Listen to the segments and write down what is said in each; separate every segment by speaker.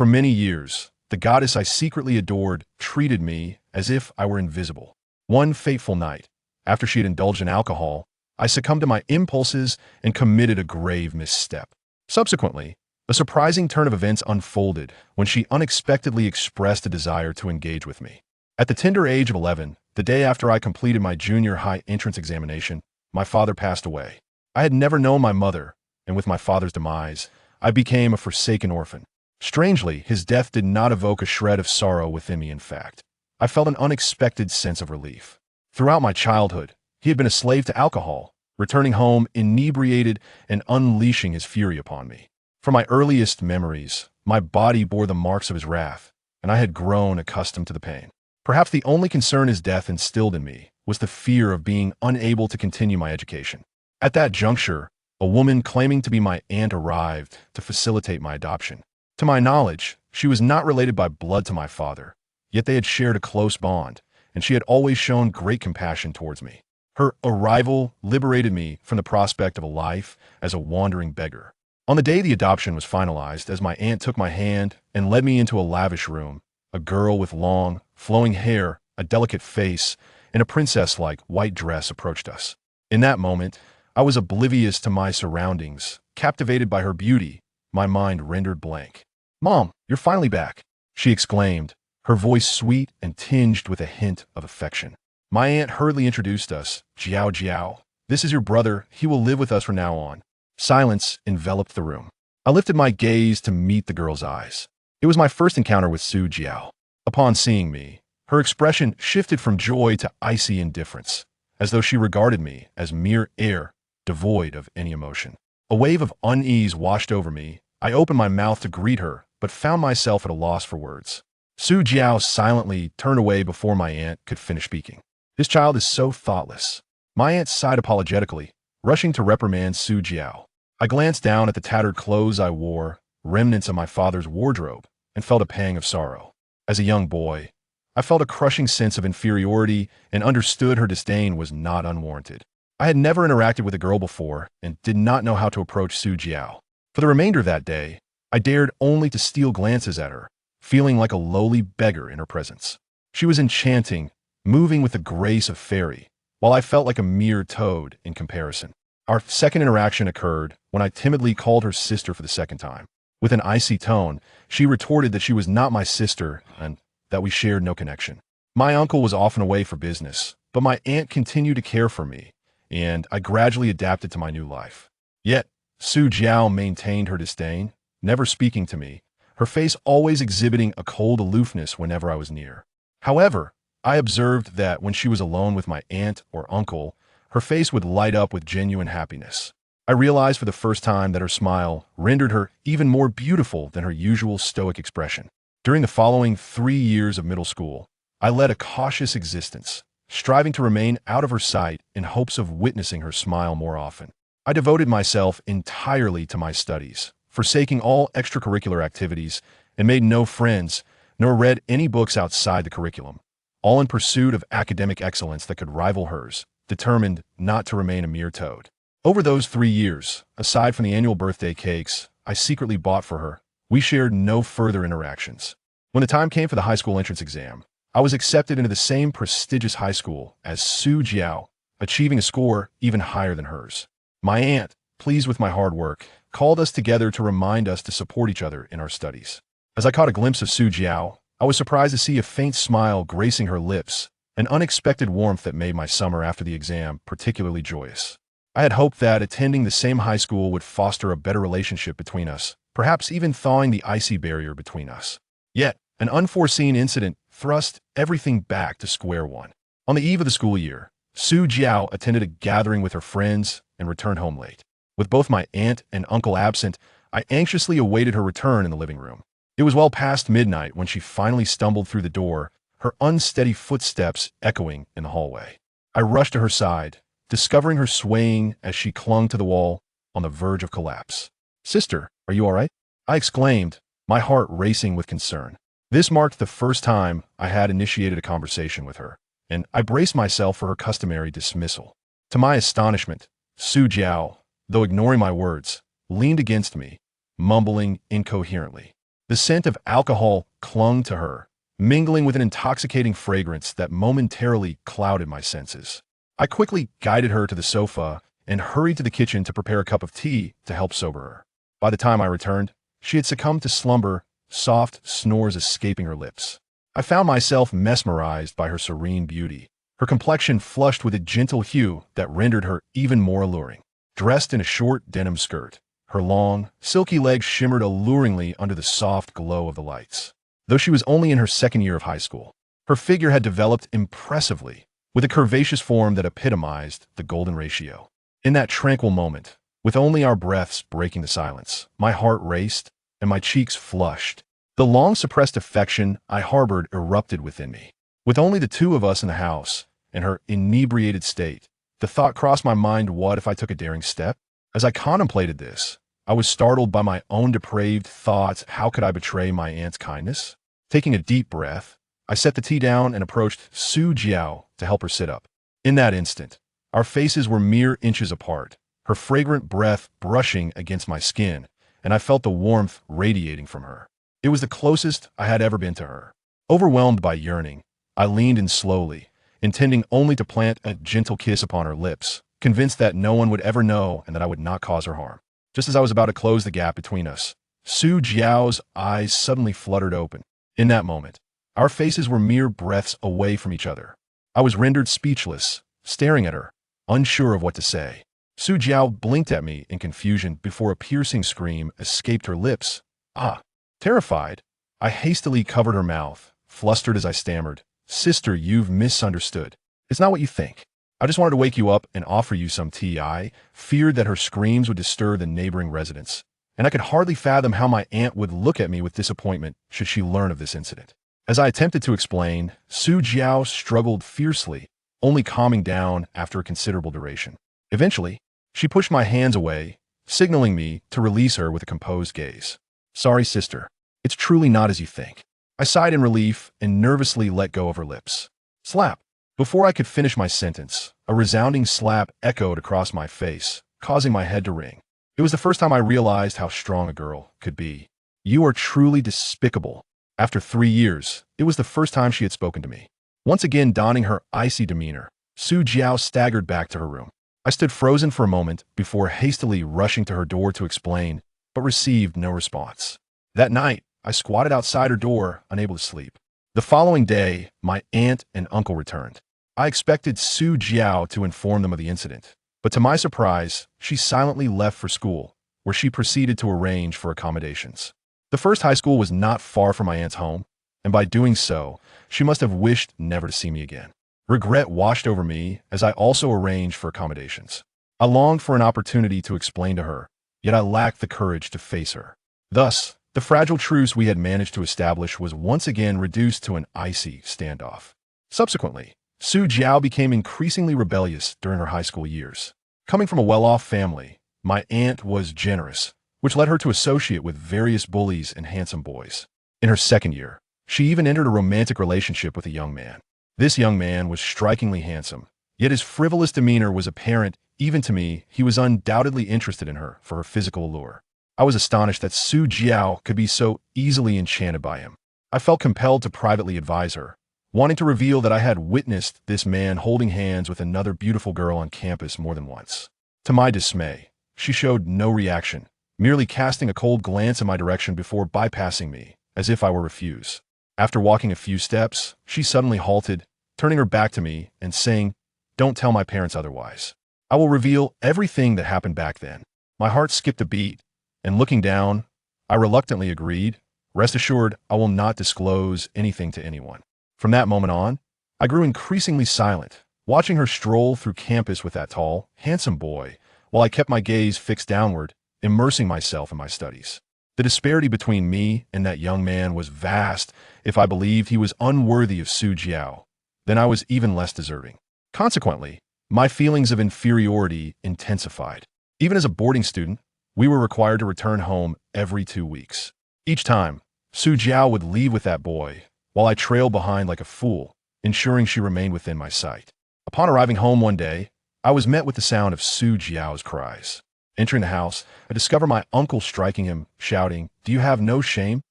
Speaker 1: For many years, the goddess I secretly adored treated me as if I were invisible. One fateful night, after she had indulged in alcohol, I succumbed to my impulses and committed a grave misstep. Subsequently, a surprising turn of events unfolded when she unexpectedly expressed a desire to engage with me. At the tender age of 11, the day after I completed my junior high entrance examination, my father passed away. I had never known my mother, and with my father's demise, I became a forsaken orphan. Strangely, his death did not evoke a shred of sorrow within me. In fact, I felt an unexpected sense of relief. Throughout my childhood, he had been a slave to alcohol, returning home inebriated and unleashing his fury upon me. From my earliest memories, my body bore the marks of his wrath, and I had grown accustomed to the pain. Perhaps the only concern his death instilled in me was the fear of being unable to continue my education. At that juncture, a woman claiming to be my aunt arrived to facilitate my adoption. To my knowledge, she was not related by blood to my father, yet they had shared a close bond, and she had always shown great compassion towards me. Her arrival liberated me from the prospect of a life as a wandering beggar. On the day the adoption was finalized, as my aunt took my hand and led me into a lavish room, a girl with long, flowing hair, a delicate face, and a princess-like white dress approached us. In that moment, I was oblivious to my surroundings, captivated by her beauty, my mind rendered blank. "Mom, you're finally back," she exclaimed, her voice sweet and tinged with a hint of affection. My aunt hurriedly introduced us. "Jiao Jiao, this is your brother. He will live with us from now on." Silence enveloped the room. I lifted my gaze to meet the girl's eyes. It was my first encounter with Su Jiao. Upon seeing me, her expression shifted from joy to icy indifference, as though she regarded me as mere air, devoid of any emotion. A wave of unease washed over me. I opened my mouth to greet her, but found myself at a loss for words. Su Jiao silently turned away before my aunt could finish speaking. "This child is so thoughtless." My aunt sighed apologetically, rushing to reprimand Su Jiao. I glanced down at the tattered clothes I wore, remnants of my father's wardrobe, and felt a pang of sorrow. As a young boy, I felt a crushing sense of inferiority and understood her disdain was not unwarranted. I had never interacted with a girl before and did not know how to approach Su Jiao. For the remainder of that day, I dared only to steal glances at her, feeling like a lowly beggar in her presence. She was enchanting, moving with the grace of fairy, while I felt like a mere toad in comparison. Our second interaction occurred when I timidly called her sister for the second time. With an icy tone, she retorted that she was not my sister and that we shared no connection. My uncle was often away for business, but my aunt continued to care for me, and I gradually adapted to my new life. Yet, Su Jiao maintained her disdain, never speaking to me, her face always exhibiting a cold aloofness whenever I was near. However, I observed that when she was alone with my aunt or uncle, her face would light up with genuine happiness. I realized for the first time that her smile rendered her even more beautiful than her usual stoic expression. During the following 3 years of middle school, I led a cautious existence, striving to remain out of her sight in hopes of witnessing her smile more often. I devoted myself entirely to my studies, forsaking all extracurricular activities, and made no friends, nor read any books outside the curriculum, all in pursuit of academic excellence that could rival hers, determined not to remain a mere toad. Over those 3 years, aside from the annual birthday cakes I secretly bought for her, we shared no further interactions. When the time came for the high school entrance exam, I was accepted into the same prestigious high school as Su Jiao, achieving a score even higher than hers. My aunt, pleased with my hard work, called us together to remind us to support each other in our studies. As I caught a glimpse of Su Jiao, I was surprised to see a faint smile gracing her lips, an unexpected warmth that made my summer after the exam particularly joyous. I had hoped that attending the same high school would foster a better relationship between us, perhaps even thawing the icy barrier between us. Yet, an unforeseen incident thrust everything back to square one. On the eve of the school year, Su Jiao attended a gathering with her friends and returned home late. With both my aunt and uncle absent, I anxiously awaited her return in the living room. It was well past midnight when she finally stumbled through the door, her unsteady footsteps echoing in the hallway. I rushed to her side, discovering her swaying as she clung to the wall on the verge of collapse. "Sister, are you all right?" I exclaimed, my heart racing with concern. This marked the first time I had initiated a conversation with her, and I braced myself for her customary dismissal. To my astonishment, Su Jiao, though ignoring my words, leaned against me, mumbling incoherently. The scent of alcohol clung to her, mingling with an intoxicating fragrance that momentarily clouded my senses. I quickly guided her to the sofa and hurried to the kitchen to prepare a cup of tea to help sober her. By the time I returned, she had succumbed to slumber, soft snores escaping her lips. I found myself mesmerized by her serene beauty, her complexion flushed with a gentle hue that rendered her even more alluring. Dressed in a short denim skirt, her long, silky legs shimmered alluringly under the soft glow of the lights. Though she was only in her second year of high school, her figure had developed impressively, with a curvaceous form that epitomized the golden ratio. In that tranquil moment, with only our breaths breaking the silence, my heart raced and my cheeks flushed. The long-suppressed affection I harbored erupted within me. With only the two of us in the house, in her inebriated state, the thought crossed my mind, what if I took a daring step? As I contemplated this, I was startled by my own depraved thoughts. How could I betray my aunt's kindness? Taking a deep breath, I set the tea down and approached Su Jiao to help her sit up. In that instant, our faces were mere inches apart, her fragrant breath brushing against my skin, and I felt the warmth radiating from her. It was the closest I had ever been to her. Overwhelmed by yearning, I leaned in slowly, intending only to plant a gentle kiss upon her lips, convinced that no one would ever know and that I would not cause her harm. Just as I was about to close the gap between us, Su Jiao's eyes suddenly fluttered open. In that moment, our faces were mere breaths away from each other. I was rendered speechless, staring at her, unsure of what to say. Su Jiao blinked at me in confusion before a piercing scream escaped her lips. Ah! Terrified, I hastily covered her mouth, flustered as I stammered, "Sister, you've misunderstood. It's not what you think. I just wanted to wake you up and offer you some tea." I feared that her screams would disturb the neighboring residents, and I could hardly fathom how my aunt would look at me with disappointment should she learn of this incident. As I attempted to explain, Su Jiao struggled fiercely, only calming down after a considerable duration. Eventually, she pushed my hands away, signaling me to release her with a composed gaze. "Sorry, sister. It's truly not as you think." I sighed in relief and nervously let go of her lips. Slap! Before I could finish my sentence, a resounding slap echoed across my face, causing my head to ring. It was the first time I realized how strong a girl could be. "You are truly despicable." After 3 years, it was the first time she had spoken to me. Once again donning her icy demeanor, Su Jiao staggered back to her room. I stood frozen for a moment before hastily rushing to her door to explain, but received no response. That night, I squatted outside her door, unable to sleep. The following day, my aunt and uncle returned. I expected Su Jiao to inform them of the incident, but to my surprise, she silently left for school, where she proceeded to arrange for accommodations. The first high school was not far from my aunt's home, and by doing so, she must have wished never to see me again. Regret washed over me as I also arranged for accommodations. I longed for an opportunity to explain to her, yet I lacked the courage to face her. Thus, the fragile truce we had managed to establish was once again reduced to an icy standoff. Subsequently, Su Jiao became increasingly rebellious during her high school years. Coming from a well-off family, my aunt was generous, which led her to associate with various bullies and handsome boys. In her second year, she even entered a romantic relationship with a young man. This young man was strikingly handsome, yet his frivolous demeanor was apparent even to me. He was undoubtedly interested in her for her physical allure. I was astonished that Su Jiao could be so easily enchanted by him. I felt compelled to privately advise her, wanting to reveal that I had witnessed this man holding hands with another beautiful girl on campus more than once. To my dismay, she showed no reaction, merely casting a cold glance in my direction before bypassing me, as if I were refused. After walking a few steps, she suddenly halted, turning her back to me and saying, "Don't tell my parents otherwise. I will reveal everything that happened back then." My heart skipped a beat, and looking down, I reluctantly agreed, "Rest assured, I will not disclose anything to anyone." From that moment on, I grew increasingly silent, watching her stroll through campus with that tall, handsome boy, while I kept my gaze fixed downward, immersing myself in my studies. The disparity between me and that young man was vast. If I believed he was unworthy of Su Jiao, then I was even less deserving. Consequently, my feelings of inferiority intensified. Even as a boarding student, we were required to return home every 2 weeks. Each time, Su Jiao would leave with that boy, while I trailed behind like a fool, ensuring she remained within my sight. Upon arriving home one day, I was met with the sound of Su Jiao's cries. Entering the house, I discovered my uncle striking him, shouting, "Do you have no shame?"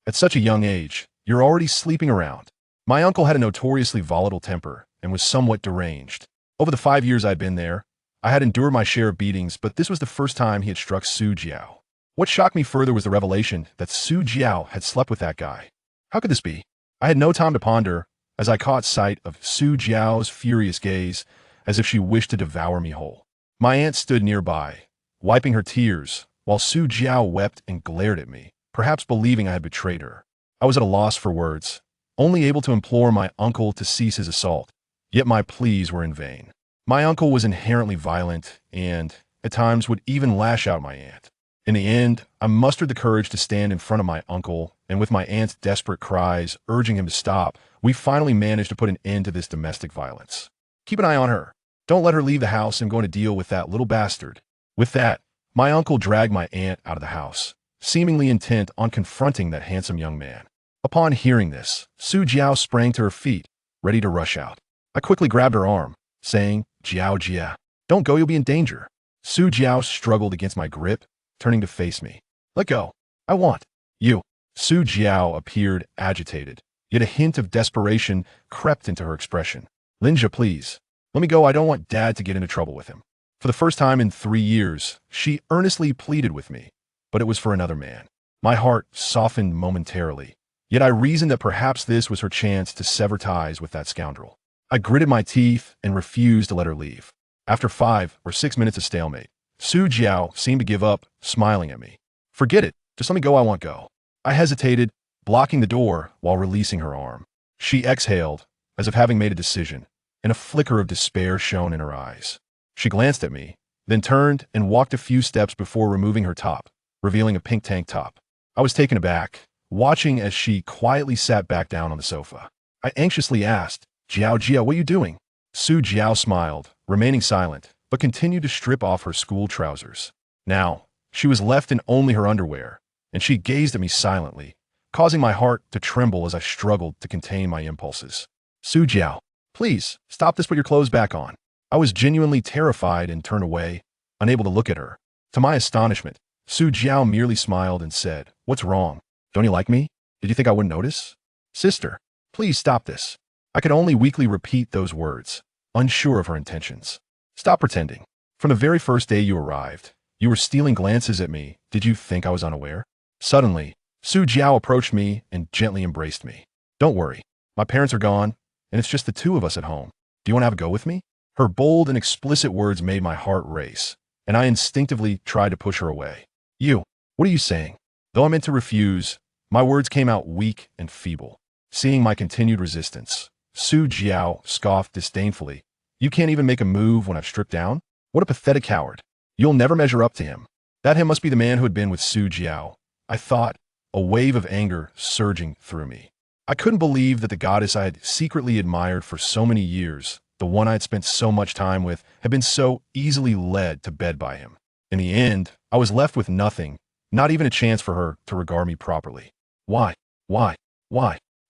Speaker 1: At such a young age, you're already sleeping around. My uncle had a notoriously volatile temper and was somewhat deranged. Over the 5 years I'd been there, I had endured my share of beatings, but this was the first time he had struck Su Jiao. What shocked me further was the revelation that Su Jiao had slept with that guy. How could this be? I had no time to ponder, as I caught sight of Su Jiao's furious gaze, as if she wished to devour me whole. My aunt stood nearby, wiping her tears, while Su Jiao wept and glared at me, perhaps believing I had betrayed her. I was at a loss for words, only able to implore my uncle to cease his assault, yet my pleas were in vain. My uncle was inherently violent and, at times, would even lash out my aunt. In the end, I mustered the courage to stand in front of my uncle, and with my aunt's desperate cries urging him to stop, we finally managed to put an end to this domestic violence. Keep an eye on her. Don't let her leave the house. I'm going to deal with that little bastard. With that, my uncle dragged my aunt out of the house, seemingly intent on confronting that handsome young man. Upon hearing this, Su Jiao sprang to her feet, ready to rush out. I quickly grabbed her arm, saying, "Jiao Jia, don't go, you'll be in danger." Su Jiao struggled against my grip, turning to face me. "Let go. I want you." Su Jiao appeared agitated, yet a hint of desperation crept into her expression. "Linja, please. Let me go. I don't want Dad to get into trouble with him." For the first time in 3 years, she earnestly pleaded with me, but it was for another man. My heart softened momentarily, yet I reasoned that perhaps this was her chance to sever ties with that scoundrel. I gritted my teeth and refused to let her leave. After 5 or 6 minutes of stalemate, Su Jiao seemed to give up, smiling at me. "Forget it. Just let me go. I want go." I hesitated, blocking the door while releasing her arm. She exhaled, as if having made a decision, and a flicker of despair shone in her eyes. She glanced at me, then turned and walked a few steps before removing her top, revealing a pink tank top. I was taken aback, watching as she quietly sat back down on the sofa. I anxiously asked, "Jiao Jia, what are you doing?" Su Jiao smiled, remaining silent, but continued to strip off her school trousers. Now, she was left in only her underwear, and she gazed at me silently, causing my heart to tremble as I struggled to contain my impulses. "Su Jiao, please, stop this, put your clothes back on." I was genuinely terrified and turned away, unable to look at her. To my astonishment, Su Jiao merely smiled and said, "What's wrong? Don't you like me? Did you think I wouldn't notice?" "Sister, please stop this." I could only weakly repeat those words, unsure of her intentions. "Stop pretending. From the very first day you arrived, you were stealing glances at me. Did you think I was unaware?" Suddenly, Su Jiao approached me and gently embraced me. "Don't worry. My parents are gone, and it's just the two of us at home. Do you want to have a go with me?" Her bold and explicit words made my heart race, and I instinctively tried to push her away. "You, what are you saying?" Though I meant to refuse, my words came out weak and feeble. Seeing my continued resistance, Su Jiao scoffed disdainfully. "You can't even make a move when I've stripped down? What a pathetic coward. You'll never measure up to him." That him must be the man who had been with Su Jiao, I thought, a wave of anger surging through me. I couldn't believe that the goddess I had secretly admired for so many years, the one I had spent so much time with, had been so easily led to bed by him. In the end, I was left with nothing, not even a chance for her to regard me properly. Why? Why?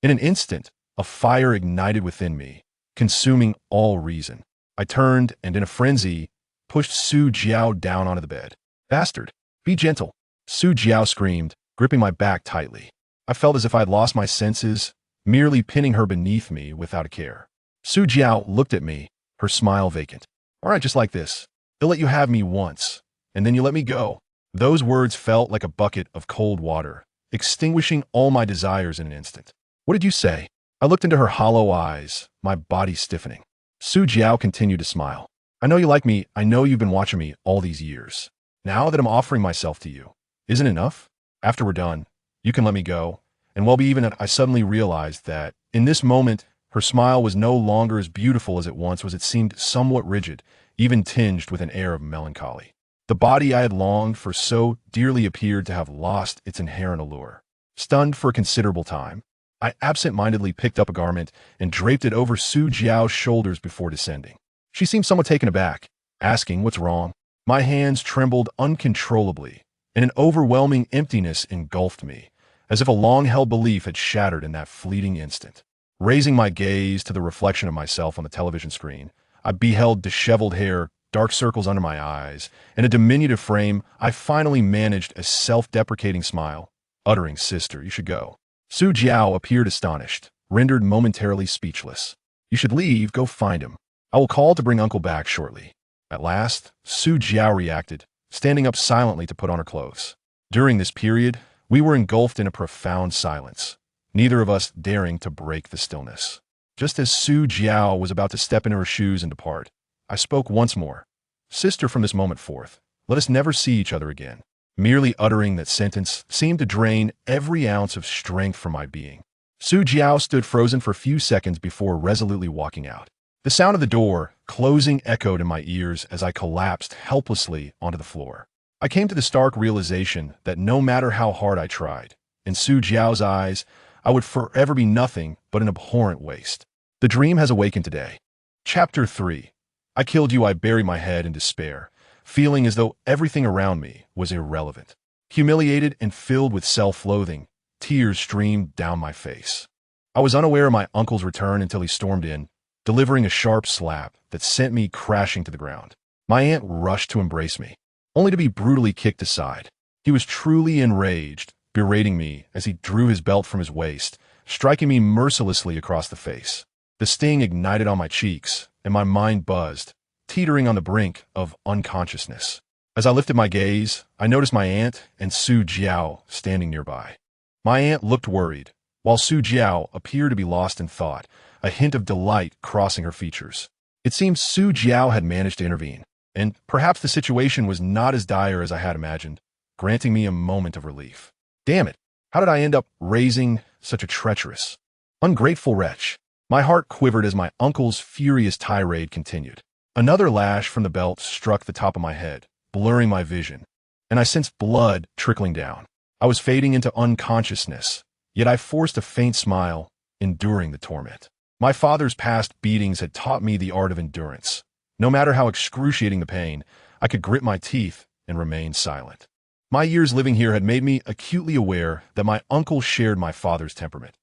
Speaker 1: In an instant, a fire ignited within me, consuming all reason. I turned and, in a frenzy, pushed Su Jiao down onto the bed. "Bastard, be gentle," Su Jiao screamed, gripping my back tightly. I felt as if I had lost my senses, merely pinning her beneath me without a care. Su Jiao looked at me, her smile vacant. "All right, just like this. They'll let you have me once, and then you let me go." Those words felt like a bucket of cold water, extinguishing all my desires in an instant. "What did you say?" I looked into her hollow eyes, my body stiffening. Su Jiao continued to smile. "I know you like me. I know you've been watching me all these years. Now that I'm offering myself to you, isn't it enough? After we're done, you can let me go." And I suddenly realized that, in this moment, her smile was no longer as beautiful as it once was. It seemed somewhat rigid, even tinged with an air of melancholy. The body I had longed for so dearly appeared to have lost its inherent allure. Stunned for a considerable time, I absent-mindedly picked up a garment and draped it over Su Jiao's shoulders before descending. She seemed somewhat taken aback, asking, "What's wrong?" My hands trembled uncontrollably, and an overwhelming emptiness engulfed me, as if a long-held belief had shattered in that fleeting instant. Raising my gaze to the reflection of myself on the television screen, I beheld disheveled hair, dark circles under my eyes, and a diminutive frame. I finally managed a self-deprecating smile, uttering, "Sister, you should go." Su Jiao appeared astonished, rendered momentarily speechless. You should leave, go find him. I will call to bring uncle back shortly. At last, Su Jiao reacted, standing up silently to put on her clothes. During this period, we were engulfed in a profound silence, neither of us daring to break the stillness. Just as Su Jiao was about to step into her shoes and depart, I spoke once more. Sister, from this moment forth, let us never see each other again. Merely uttering that sentence seemed to drain every ounce of strength from my being. Su Jiao stood frozen for a few seconds before resolutely walking out. The sound of the door closing echoed in my ears as I collapsed helplessly onto the floor. I came to the stark realization that no matter how hard I tried, in Su Jiao's eyes, I would forever be nothing but an abhorrent waste. The dream has awakened today. Chapter 3. I killed you. I buried my head in despair, feeling as though everything around me was irrelevant. Humiliated and filled with self-loathing, tears streamed down my face. I was unaware of my uncle's return until he stormed in, delivering a sharp slap that sent me crashing to the ground. My aunt rushed to embrace me, only to be brutally kicked aside. He was truly enraged, berating me as he drew his belt from his waist, striking me mercilessly across the face. The sting ignited on my cheeks, and my mind buzzed, teetering on the brink of unconsciousness. As I lifted my gaze, I noticed my aunt and Su Jiao standing nearby. My aunt looked worried, while Su Jiao appeared to be lost in thought, a hint of delight crossing her features. It seemed Su Jiao had managed to intervene, and perhaps the situation was not as dire as I had imagined, granting me a moment of relief. Damn it, how did I end up raising such a treacherous, ungrateful wretch? My heart quivered as my uncle's furious tirade continued. Another lash from the belt struck the top of my head, blurring my vision, and I sensed blood trickling down. I was fading into unconsciousness, yet I forced a faint smile, enduring the torment. My father's past beatings had taught me the art of endurance. No matter how excruciating the pain, I could grit my teeth and remain silent. My years living here had made me acutely aware that my uncle shared my father's temperament.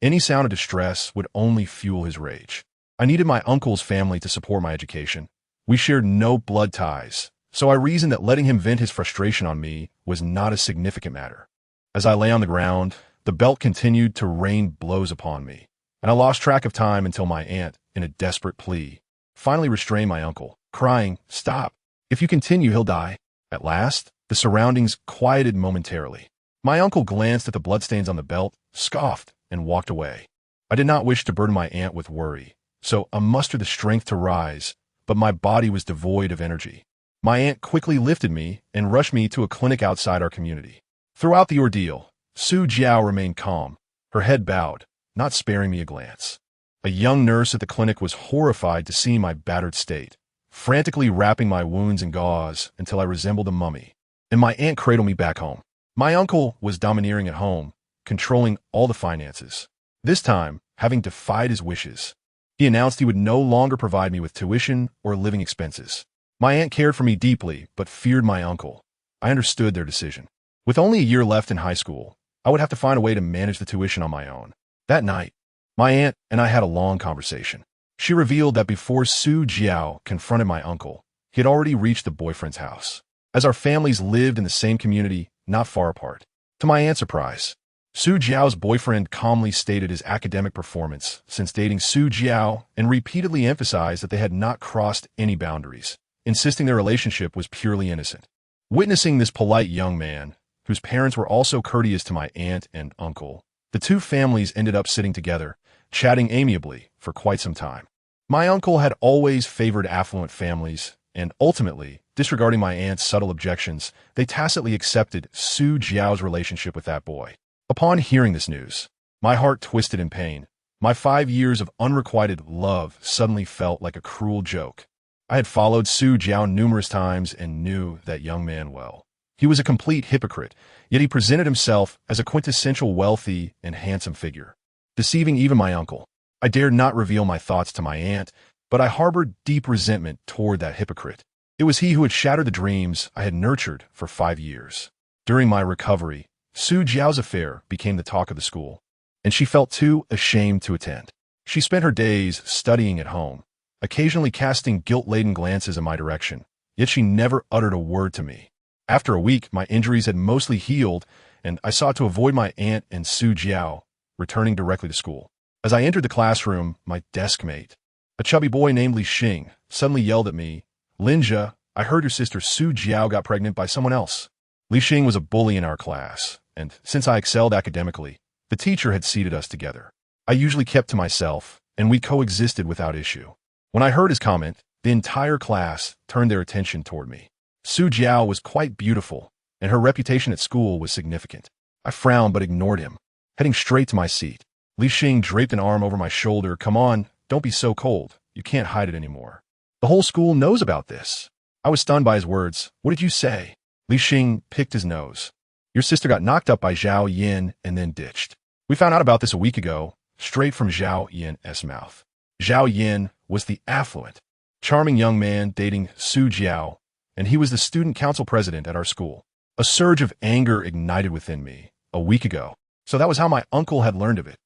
Speaker 1: Any sound of distress would only fuel his rage. I needed my uncle's family to support my education. We shared no blood ties, so I reasoned that letting him vent his frustration on me was not a significant matter. As I lay on the ground, the belt continued to rain blows upon me, and I lost track of time until my aunt, in a desperate plea, finally restrained my uncle, crying, "Stop! If you continue, he'll die." At last, the surroundings quieted momentarily. My uncle glanced at the bloodstains on the belt, scoffed, and walked away. I did not wish to burden my aunt with worry, so I mustered the strength to rise, but my body was devoid of energy. My aunt quickly lifted me and rushed me to a clinic outside our community. Throughout the ordeal, Su Jiao remained calm, her head bowed, not sparing me a glance. A young nurse at the clinic was horrified to see my battered state, frantically wrapping my wounds in gauze until I resembled a mummy, and my aunt cradled me back home. My uncle was domineering at home, controlling all the finances. This time, having defied his wishes, he announced he would no longer provide me with tuition or living expenses. My aunt cared for me deeply, but feared my uncle. I understood their decision. With only a year left in high school, I would have to find a way to manage the tuition on my own. That night, my aunt and I had a long conversation. She revealed that before Su Jiao confronted my uncle, he had already reached the boyfriend's house, as our families lived in the same community, not far apart. To my aunt's surprise, Su Jiao's boyfriend calmly stated his academic performance since dating Su Jiao and repeatedly emphasized that they had not crossed any boundaries, insisting their relationship was purely innocent. Witnessing this polite young man, whose parents were also courteous to my aunt and uncle, the two families ended up sitting together, chatting amiably for quite some time. My uncle had always favored affluent families, and ultimately, disregarding my aunt's subtle objections, they tacitly accepted Su Jiao's relationship with that boy. Upon hearing this news, my heart twisted in pain. My 5 years of unrequited love suddenly felt like a cruel joke. I had followed Su Jiao numerous times and knew that young man well. He was a complete hypocrite, yet he presented himself as a quintessential wealthy and handsome figure, deceiving even my uncle. I dared not reveal my thoughts to my aunt, but I harbored deep resentment toward that hypocrite. It was he who had shattered the dreams I had nurtured for 5 years. During my recovery, Su Jiao's affair became the talk of the school, and she felt too ashamed to attend. She spent her days studying at home, occasionally casting guilt-laden glances in my direction, yet she never uttered a word to me. After a week, my injuries had mostly healed, and I sought to avoid my aunt and Su Jiao, returning directly to school. As I entered the classroom, my desk mate, a chubby boy named Li Xing, suddenly yelled at me, "Linja, I heard your sister Su Jiao got pregnant by someone else." Li Xing was a bully in our class, and since I excelled academically, the teacher had seated us together. I usually kept to myself, and we coexisted without issue. When I heard his comment, the entire class turned their attention toward me. Su Jiao was quite beautiful, and her reputation at school was significant. I frowned but ignored him, heading straight to my seat. Li Xing draped an arm over my shoulder. "Come on, don't be so cold. You can't hide it anymore. The whole school knows about this." I was stunned by his words. "What did you say?" Li Xing picked his nose. "Your sister got knocked up by Zhao Yin and then ditched. We found out about this a week ago, straight from Zhao Yin's mouth." Zhao Yin was the affluent, charming young man dating Su Jiao, and he was the student council president at our school. A surge of anger ignited within me. A week ago. So that was how my uncle had learned of it.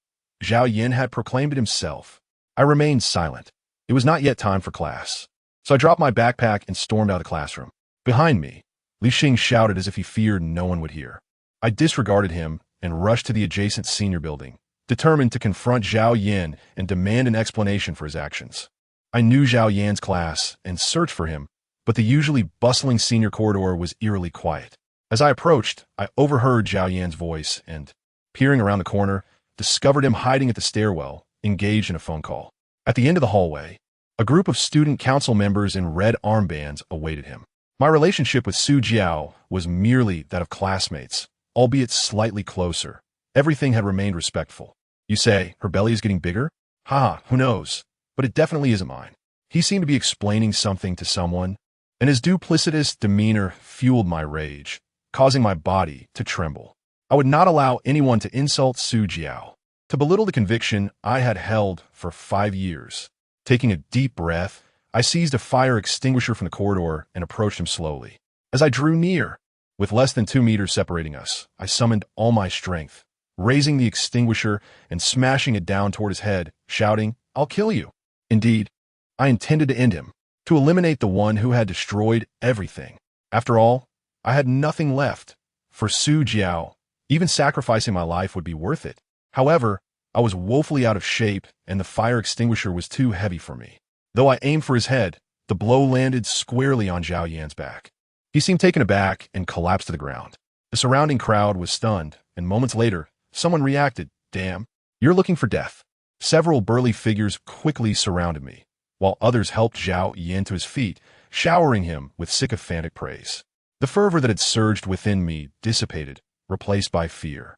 Speaker 1: Zhao Yin had proclaimed it himself. I remained silent. It was not yet time for class. So I dropped my backpack and stormed out of the classroom. Behind me, Li Xing shouted as if he feared no one would hear. I disregarded him and rushed to the adjacent senior building, determined to confront Zhao Yin and demand an explanation for his actions. I knew Zhao Yan's class and searched for him, but the usually bustling senior corridor was eerily quiet. As I approached, I overheard Zhao Yan's voice and, peering around the corner, discovered him hiding at the stairwell, engaged in a phone call. At the end of the hallway, a group of student council members in red armbands awaited him. My relationship with Su Jiao was merely that of classmates, albeit slightly closer. Everything had remained respectful. You say, her belly is getting bigger? Haha, who knows? But it definitely isn't mine. He seemed to be explaining something to someone, and his duplicitous demeanor fueled my rage, causing my body to tremble. I would not allow anyone to insult Su Jiao, to belittle the conviction I had held for 5 years. Taking a deep breath, I seized a fire extinguisher from the corridor and approached him slowly. As I drew near, with less than 2 meters separating us, I summoned all my strength, raising the extinguisher and smashing it down toward his head, shouting, "I'll kill you." Indeed, I intended to end him, to eliminate the one who had destroyed everything. After all, I had nothing left. For Su Jiao, even sacrificing my life would be worth it. However, I was woefully out of shape, and the fire extinguisher was too heavy for me. Though I aimed for his head, the blow landed squarely on Zhao Yan's back. He seemed taken aback and collapsed to the ground. The surrounding crowd was stunned, and moments later, someone reacted, "Damn, you're looking for death." Several burly figures quickly surrounded me, while others helped Zhao Yan to his feet, showering him with sycophantic praise. The fervor that had surged within me dissipated, replaced by fear.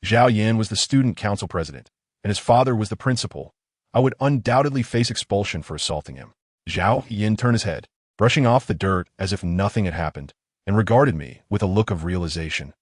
Speaker 1: Zhao Yan was the student council president, and his father was the principal. I would undoubtedly face expulsion for assaulting him. Zhao Yan turned his head, brushing off the dirt as if nothing had happened, and regarded me with a look of realization.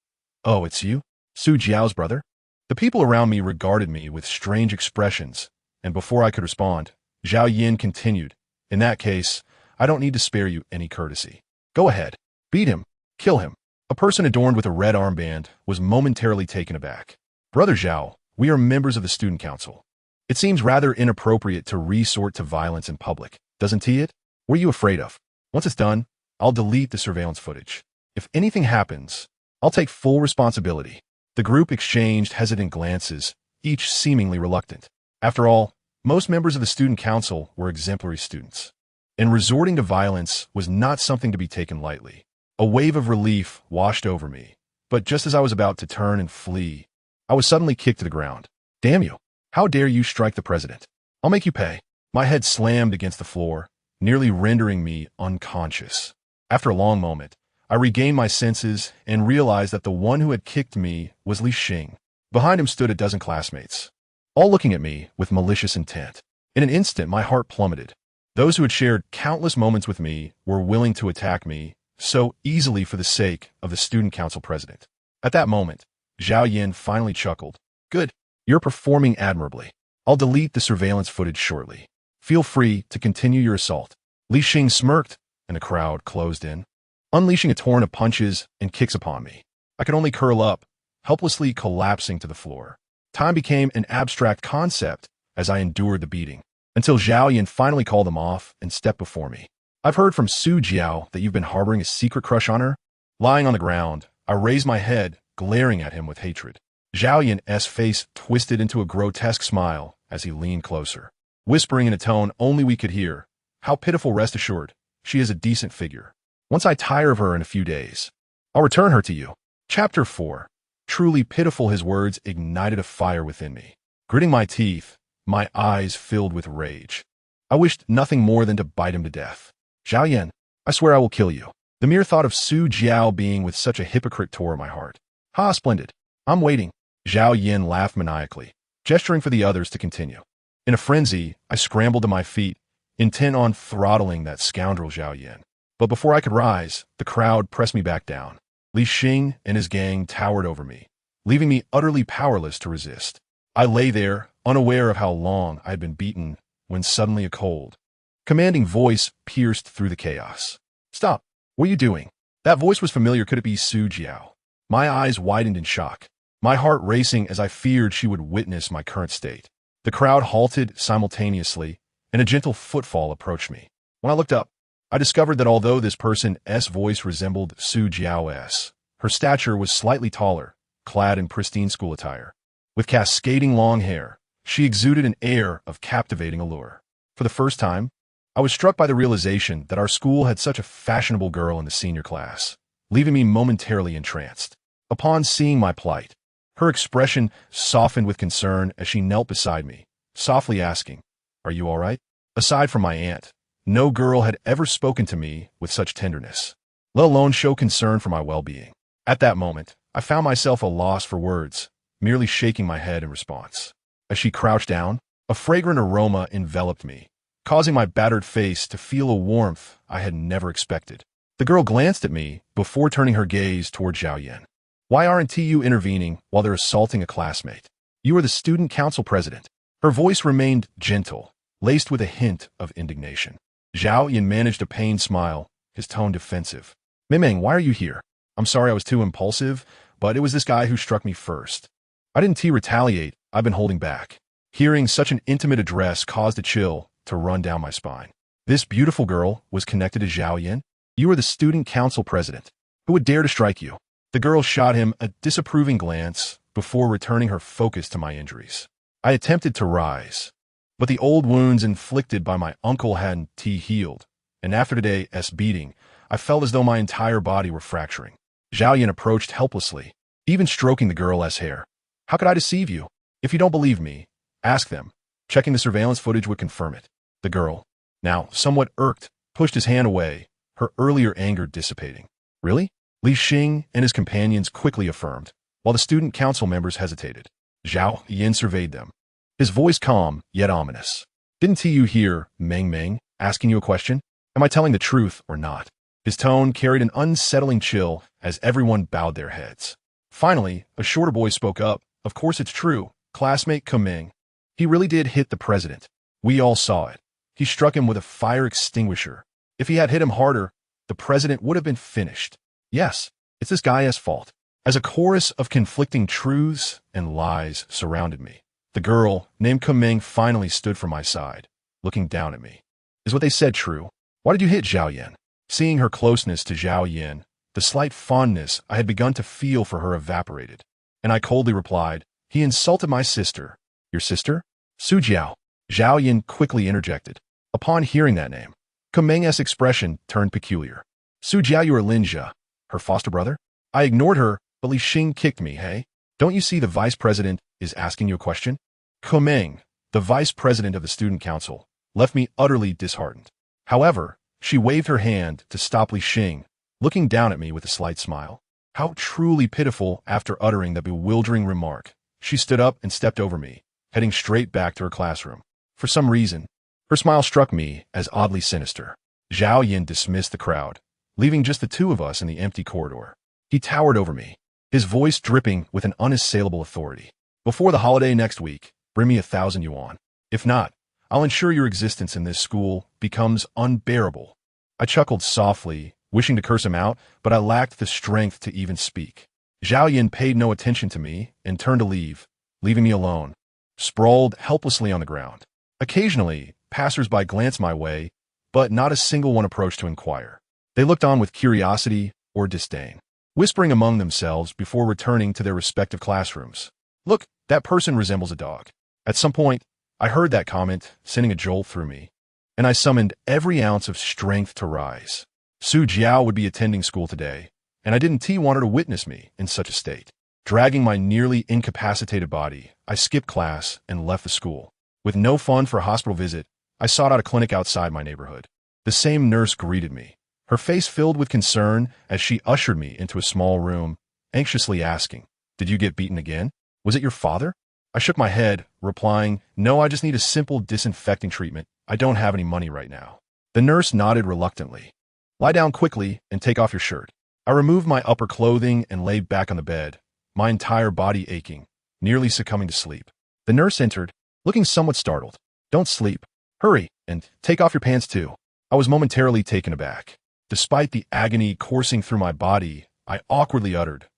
Speaker 1: "Oh, it's you? Su Jiao's brother?" The people around me regarded me with strange expressions, and before I could respond, Zhao Yan continued, "In that case, I don't need to spare you any courtesy. Go ahead. Beat him. Kill him." A person adorned with a red armband was momentarily taken aback. "Brother Zhao, we are members of the student council. It seems rather inappropriate to resort to violence in public, doesn't it? What are you afraid of? Once it's done, I'll delete the surveillance footage. If anything happens, I'll take full responsibility." The group exchanged hesitant glances, each seemingly reluctant. After all, most members of the student council were exemplary students, and resorting to violence was not something to be taken lightly. A wave of relief washed over me, but just as I was about to turn and flee, I was suddenly kicked to the ground. "Damn you! How dare you strike the president? I'll make you pay." My head slammed against the floor, nearly rendering me unconscious. After a long moment, I regained my senses and realized that the one who had kicked me was Li Xing. Behind him stood a dozen classmates, all looking at me with malicious intent. In an instant, my heart plummeted. Those who had shared countless moments with me were willing to attack me so easily for the sake of the student council president. At that moment, Zhao Yan finally chuckled. "Good. You're performing admirably. I'll delete the surveillance footage shortly. Feel free to continue your assault." Li Xing smirked, and the crowd closed in, unleashing a torrent of punches and kicks upon me. I could only curl up, helplessly collapsing to the floor. Time became an abstract concept as I endured the beating, until Zhao Yan finally called them off and stepped before me. "I've heard from Su Jiao that you've been harboring a secret crush on her." Lying on the ground, I raised my head, glaring at him with hatred. Zhao Yin's face twisted into a grotesque smile as he leaned closer, whispering in a tone only we could hear, "How pitiful, rest assured. She is a decent figure. Once I tire of her in a few days, I'll return her to you." Chapter 4. Truly pitiful. His words ignited a fire within me. Gritting my teeth, my eyes filled with rage. I wished nothing more than to bite him to death. "Zhao Yin, I swear I will kill you." The mere thought of Su Jiao being with such a hypocrite tore at my heart. "Ha, splendid. I'm waiting." Zhao Yin laughed maniacally, gesturing for the others to continue. In a frenzy, I scrambled to my feet, intent on throttling that scoundrel Zhao Yin. But before I could rise, the crowd pressed me back down. Li Xing and his gang towered over me, leaving me utterly powerless to resist. I lay there, unaware of how long I had been beaten, when suddenly a cold, commanding voice pierced through the chaos. "Stop! What are you doing?" That voice was familiar. Could it be Su Jiao? My eyes widened in shock, my heart racing as I feared she would witness my current state. The crowd halted simultaneously, and a gentle footfall approached me. When I looked up, I discovered that although this person's voice resembled Su Jiao's, her stature was slightly taller, clad in pristine school attire. With cascading long hair, she exuded an air of captivating allure. For the first time, I was struck by the realization that our school had such a fashionable girl in the senior class, leaving me momentarily entranced. Upon seeing my plight, her expression softened with concern as she knelt beside me, softly asking, "Are you all right?" Aside from my aunt, no girl had ever spoken to me with such tenderness, let alone show concern for my well-being. At that moment, I found myself a loss for words, merely shaking my head in response. As she crouched down, a fragrant aroma enveloped me, causing my battered face to feel a warmth I had never expected. The girl glanced at me before turning her gaze toward Zhao Yin. "Why aren't you intervening while they're assaulting a classmate? You are the student council president." Her voice remained gentle, laced with a hint of indignation. Zhao Yin managed a pained smile, his tone defensive. "Mimeng, why are you here?" "I'm sorry I was too impulsive, but it was this guy who struck me first." I didn't retaliate. I've been holding back. Hearing such an intimate address caused a chill to run down my spine. This beautiful girl was connected to Zhao Yin? "You are the student council president. Who would dare to strike you?" The girl shot him a disapproving glance before returning her focus to my injuries. I attempted to rise, but the old wounds inflicted by my uncle hadn't healed, and after today's beating, I felt as though my entire body were fracturing. Zhao Yin approached helplessly, even stroking the girl's hair. "How could I deceive you? If you don't believe me, ask them. Checking the surveillance footage would confirm it." The girl, now somewhat irked, pushed his hand away, her earlier anger dissipating. "Really?" Li Xing and his companions quickly affirmed, while the student council members hesitated. Zhao Yin surveyed them, his voice calm yet ominous. "Didn't you hear Meng Meng asking you a question? Am I telling the truth or not?" His tone carried an unsettling chill as everyone bowed their heads. Finally, a shorter boy spoke up. "Of course it's true, classmate Kuming. He really did hit the president. We all saw it. He struck him with a fire extinguisher. If he had hit him harder, the president would have been finished. Yes, it's this guy's fault." As a chorus of conflicting truths and lies surrounded me, the girl, named Kuming, finally stood for my side, looking down at me. "Is what they said true? Why did you hit Zhao Yin?" Seeing her closeness to Zhao Yin, the slight fondness I had begun to feel for her evaporated, and I coldly replied, "He insulted my sister." "Your sister?" "Su Jiao." Zhao Yin quickly interjected. Upon hearing that name, Kuming's expression turned peculiar. "Su Jiao, you are Lin Jia, her foster brother?" I ignored her, but Li Xing kicked me. "Hey, don't you see the vice president is asking you a question?" Kuming, the vice president of the student council, left me utterly disheartened. However, she waved her hand to stop Li Xing, looking down at me with a slight smile. How truly pitiful. After uttering that bewildering remark, she stood up and stepped over me, heading straight back to her classroom. For some reason, her smile struck me as oddly sinister. Zhao Yin dismissed the crowd, leaving just the two of us in the empty corridor. He towered over me, his voice dripping with an unassailable authority. "Before the holiday next week, bring me 1,000 yuan. If not, I'll ensure your existence in this school becomes unbearable." I chuckled softly, wishing to curse him out, but I lacked the strength to even speak. Zhao Yin paid no attention to me and turned to leave, leaving me alone, sprawled helplessly on the ground. Occasionally, passers-by glanced my way, but not a single one approached to inquire. They looked on with curiosity or disdain, whispering among themselves before returning to their respective classrooms. Look, that person resembles a dog. At some point, I heard that comment, sending a jolt through me, and I summoned every ounce of strength to rise. Su Jiao would be attending school today, and I didn't want her to witness me in such a state. Dragging my nearly incapacitated body, I skipped class and left the school. With no fund for a hospital visit, I sought out a clinic outside my neighborhood. The same nurse greeted me, her face filled with concern as she ushered me into a small room, anxiously asking, "Did you get beaten again? Was it your father?" I shook my head, replying, "No, I just need a simple disinfecting treatment. I don't have any money right now." The nurse nodded reluctantly. "Lie down quickly and take off your shirt." I removed my upper clothing and lay back on the bed, my entire body aching, nearly succumbing to sleep. The nurse entered, looking somewhat startled. "Don't sleep. Hurry, and take off your pants too." I was momentarily taken aback. Despite the agony coursing through my body, I awkwardly uttered,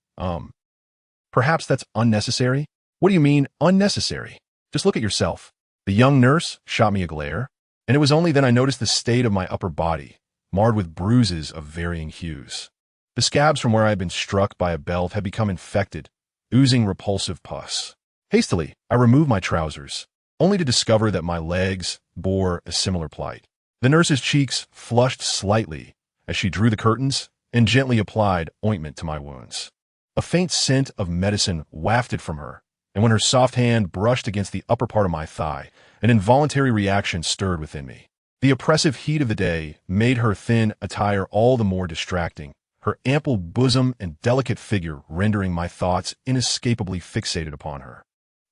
Speaker 1: "Perhaps that's unnecessary?" "What do you mean, unnecessary? Just look at yourself." The young nurse shot me a glare, and it was only then I noticed the state of my upper body, marred with bruises of varying hues. The scabs from where I had been struck by a belt had become infected, oozing repulsive pus. Hastily, I removed my trousers, only to discover that my legs bore a similar plight. The nurse's cheeks flushed slightly as she drew the curtains and gently applied ointment to my wounds. A faint scent of medicine wafted from her, and when her soft hand brushed against the upper part of my thigh, an involuntary reaction stirred within me. The oppressive heat of the day made her thin attire all the more distracting, her ample bosom and delicate figure rendering my thoughts inescapably fixated upon her.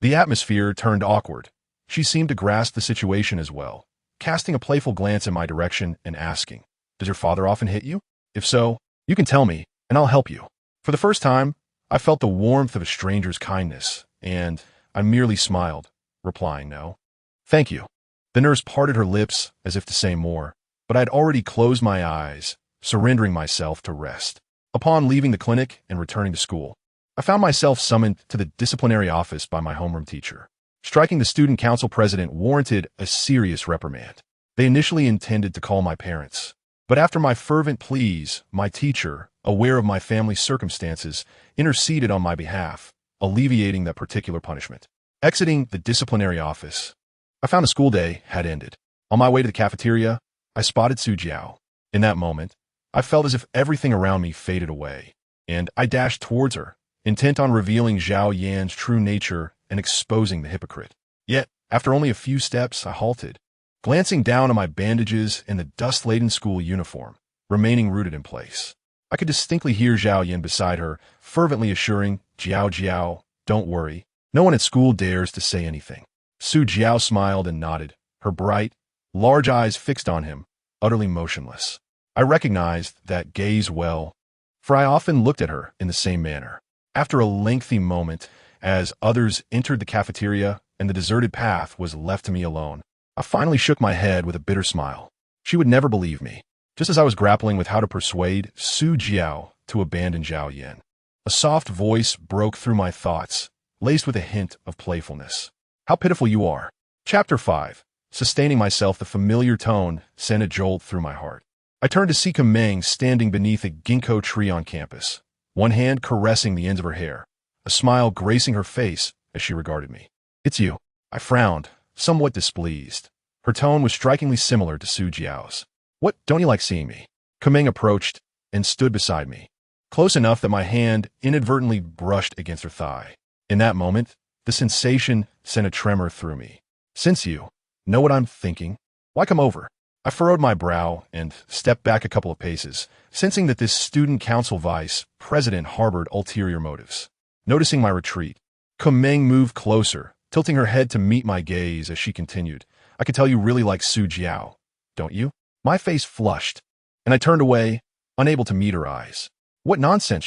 Speaker 1: The atmosphere turned awkward. She seemed to grasp the situation as well, casting a playful glance in my direction and asking, "Does your father often hit you? If so, you can tell me, and I'll help you." For the first time, I felt the warmth of a stranger's kindness, and I merely smiled, replying no. "Thank you." The nurse parted her lips as if to say more, but I had already closed my eyes, surrendering myself to rest. Upon leaving the clinic and returning to school, I found myself summoned to the disciplinary office by my homeroom teacher. Striking the student council president warranted a serious reprimand. They initially intended to call my parents, but after my fervent pleas, my teacher, aware of my family's circumstances, interceded on my behalf, alleviating that particular punishment. Exiting the disciplinary office, I found the school day had ended. On my way to the cafeteria, I spotted Su Jiao. In that moment, I felt as if everything around me faded away, and I dashed towards her, intent on revealing Zhao Yan's true nature and exposing the hypocrite. Yet, after only a few steps, I halted, glancing down on my bandages and the dust-laden school uniform, remaining rooted in place. I could distinctly hear Zhao Yan beside her, fervently assuring, "Jiao Jiao, don't worry. No one at school dares to say anything." Su Jiao smiled and nodded, her bright, large eyes fixed on him, utterly motionless. I recognized that gaze well, for I often looked at her in the same manner. After a lengthy moment, as others entered the cafeteria and the deserted path was left to me alone, I finally shook my head with a bitter smile. She would never believe me, just as I was grappling with how to persuade Su Jiao to abandon Zhao Yan. A soft voice broke through my thoughts, laced with a hint of playfulness. "How pitiful you are." Chapter 5. Sustaining myself, the familiar tone sent a jolt through my heart. I turned to see Meng standing beneath a ginkgo tree on campus, one hand caressing the ends of her hair, a smile gracing her face as she regarded me. "It's you." I frowned, somewhat displeased. Her tone was strikingly similar to Su Jiao's. "What, don't you like seeing me?" Meng approached and stood beside me, close enough that my hand inadvertently brushed against her thigh. In that moment, the sensation sent a tremor through me. "Since you know what I'm thinking, why come over?" I furrowed my brow and stepped back a couple of paces, sensing that this student council vice president harbored ulterior motives. Noticing my retreat, Meng moved closer, tilting her head to meet my gaze as she continued, "I could tell you really like Su Jiao, don't you?" My face flushed, and I turned away, unable to meet her eyes. "What nonsense,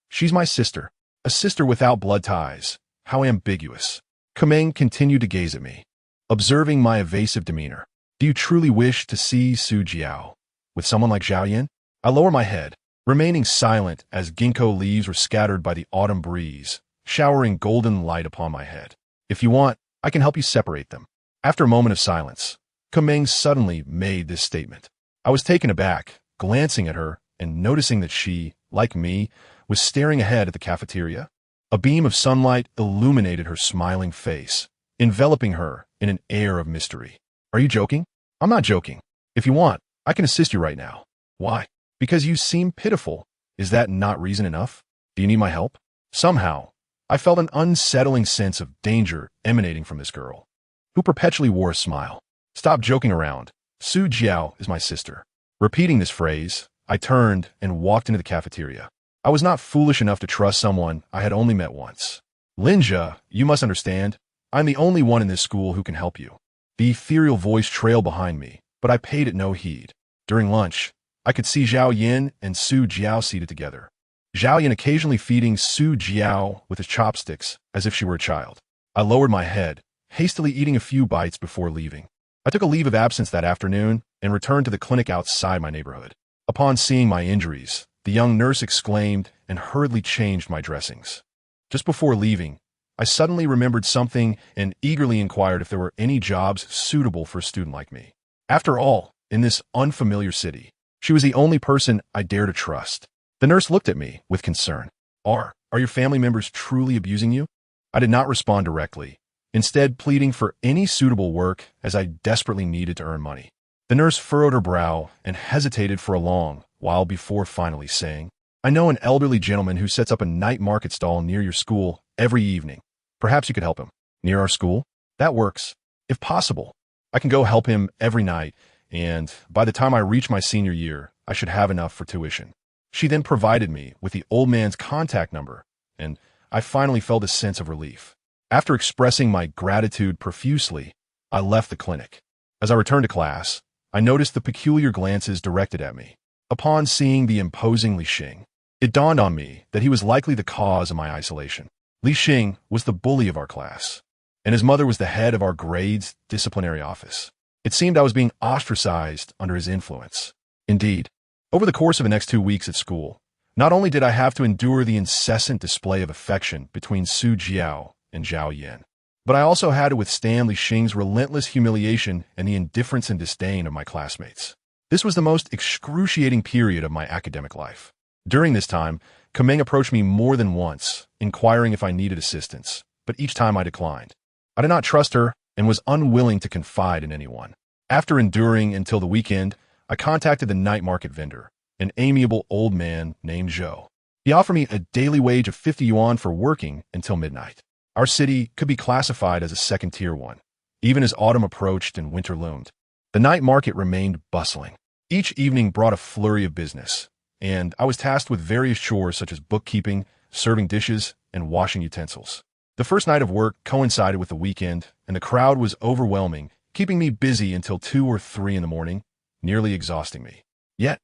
Speaker 1: she's my sister, a sister without blood ties. How ambiguous." Meng continued to gaze at me, observing my evasive demeanor. "Do you truly wish to see Su Jiao with someone like Zhao Yan?" I lowered my head, remaining silent as ginkgo leaves were scattered by the autumn breeze, showering golden light upon my head. "If you want, I can help you separate them." After a moment of silence, Meng suddenly made this statement. I was taken aback, glancing at her and noticing that she, like me, was staring ahead at the cafeteria. A beam of sunlight illuminated her smiling face, enveloping her in an air of mystery. Are you joking? I'm not joking. If you want, I can assist you right now. Why? Because you seem pitiful. Is that not reason enough? Do you need my help? Somehow, I felt an unsettling sense of danger emanating from this girl, who perpetually wore a smile. Stop joking around. Su Jiao is my sister. Repeating this phrase, I turned and walked into the cafeteria. I was not foolish enough to trust someone I had only met once. Linja, you must understand, I'm the only one in this school who can help you. The ethereal voice trailed behind me, but I paid it no heed. During lunch, I could see Zhao Yin and Su Jiao seated together. Zhao Yin occasionally feeding Su Jiao with his chopsticks as if she were a child. I lowered my head, hastily eating a few bites before leaving. I took a leave of absence that afternoon and returned to the clinic outside my neighborhood. Upon seeing my injuries, the young nurse exclaimed and hurriedly changed my dressings. Just before leaving, I suddenly remembered something and eagerly inquired if there were any jobs suitable for a student like me. After all, in this unfamiliar city, she was the only person I dare to trust. The nurse looked at me with concern. Are your family members truly abusing you? I did not respond directly, instead pleading for any suitable work as I desperately needed to earn money. The nurse furrowed her brow and hesitated for a long while before finally saying, I know an elderly gentleman who sets up a night market stall near your school every evening. Perhaps you could help him. Near our school? That works. If possible, I can go help him every night, and by the time I reach my senior year, I should have enough for tuition. She then provided me with the old man's contact number, and I finally felt a sense of relief. After expressing my gratitude profusely, I left the clinic. As I returned to class, I noticed the peculiar glances directed at me. Upon seeing the imposing Li Xing, it dawned on me that he was likely the cause of my isolation. Li Xing was the bully of our class, and his mother was the head of our grades disciplinary office. It seemed I was being ostracized under his influence. Indeed, over the course of the next 2 weeks at school, not only did I have to endure the incessant display of affection between Su Jiao and Zhao Yin, but I also had to withstand Li Xing's relentless humiliation and the indifference and disdain of my classmates. This was the most excruciating period of my academic life. During this time, Kameng approached me more than once, inquiring if I needed assistance, but each time I declined. I did not trust her and was unwilling to confide in anyone. After enduring until the weekend, I contacted the night market vendor, an amiable old man named Zhou. He offered me a daily wage of 50 yuan for working until midnight. Our city could be classified as a second-tier one, even as autumn approached and winter loomed. The night market remained bustling. Each evening brought a flurry of business, and I was tasked with various chores such as bookkeeping, serving dishes, and washing utensils. The first night of work coincided with the weekend, and the crowd was overwhelming, keeping me busy until 2 or 3 in the morning, nearly exhausting me. Yet,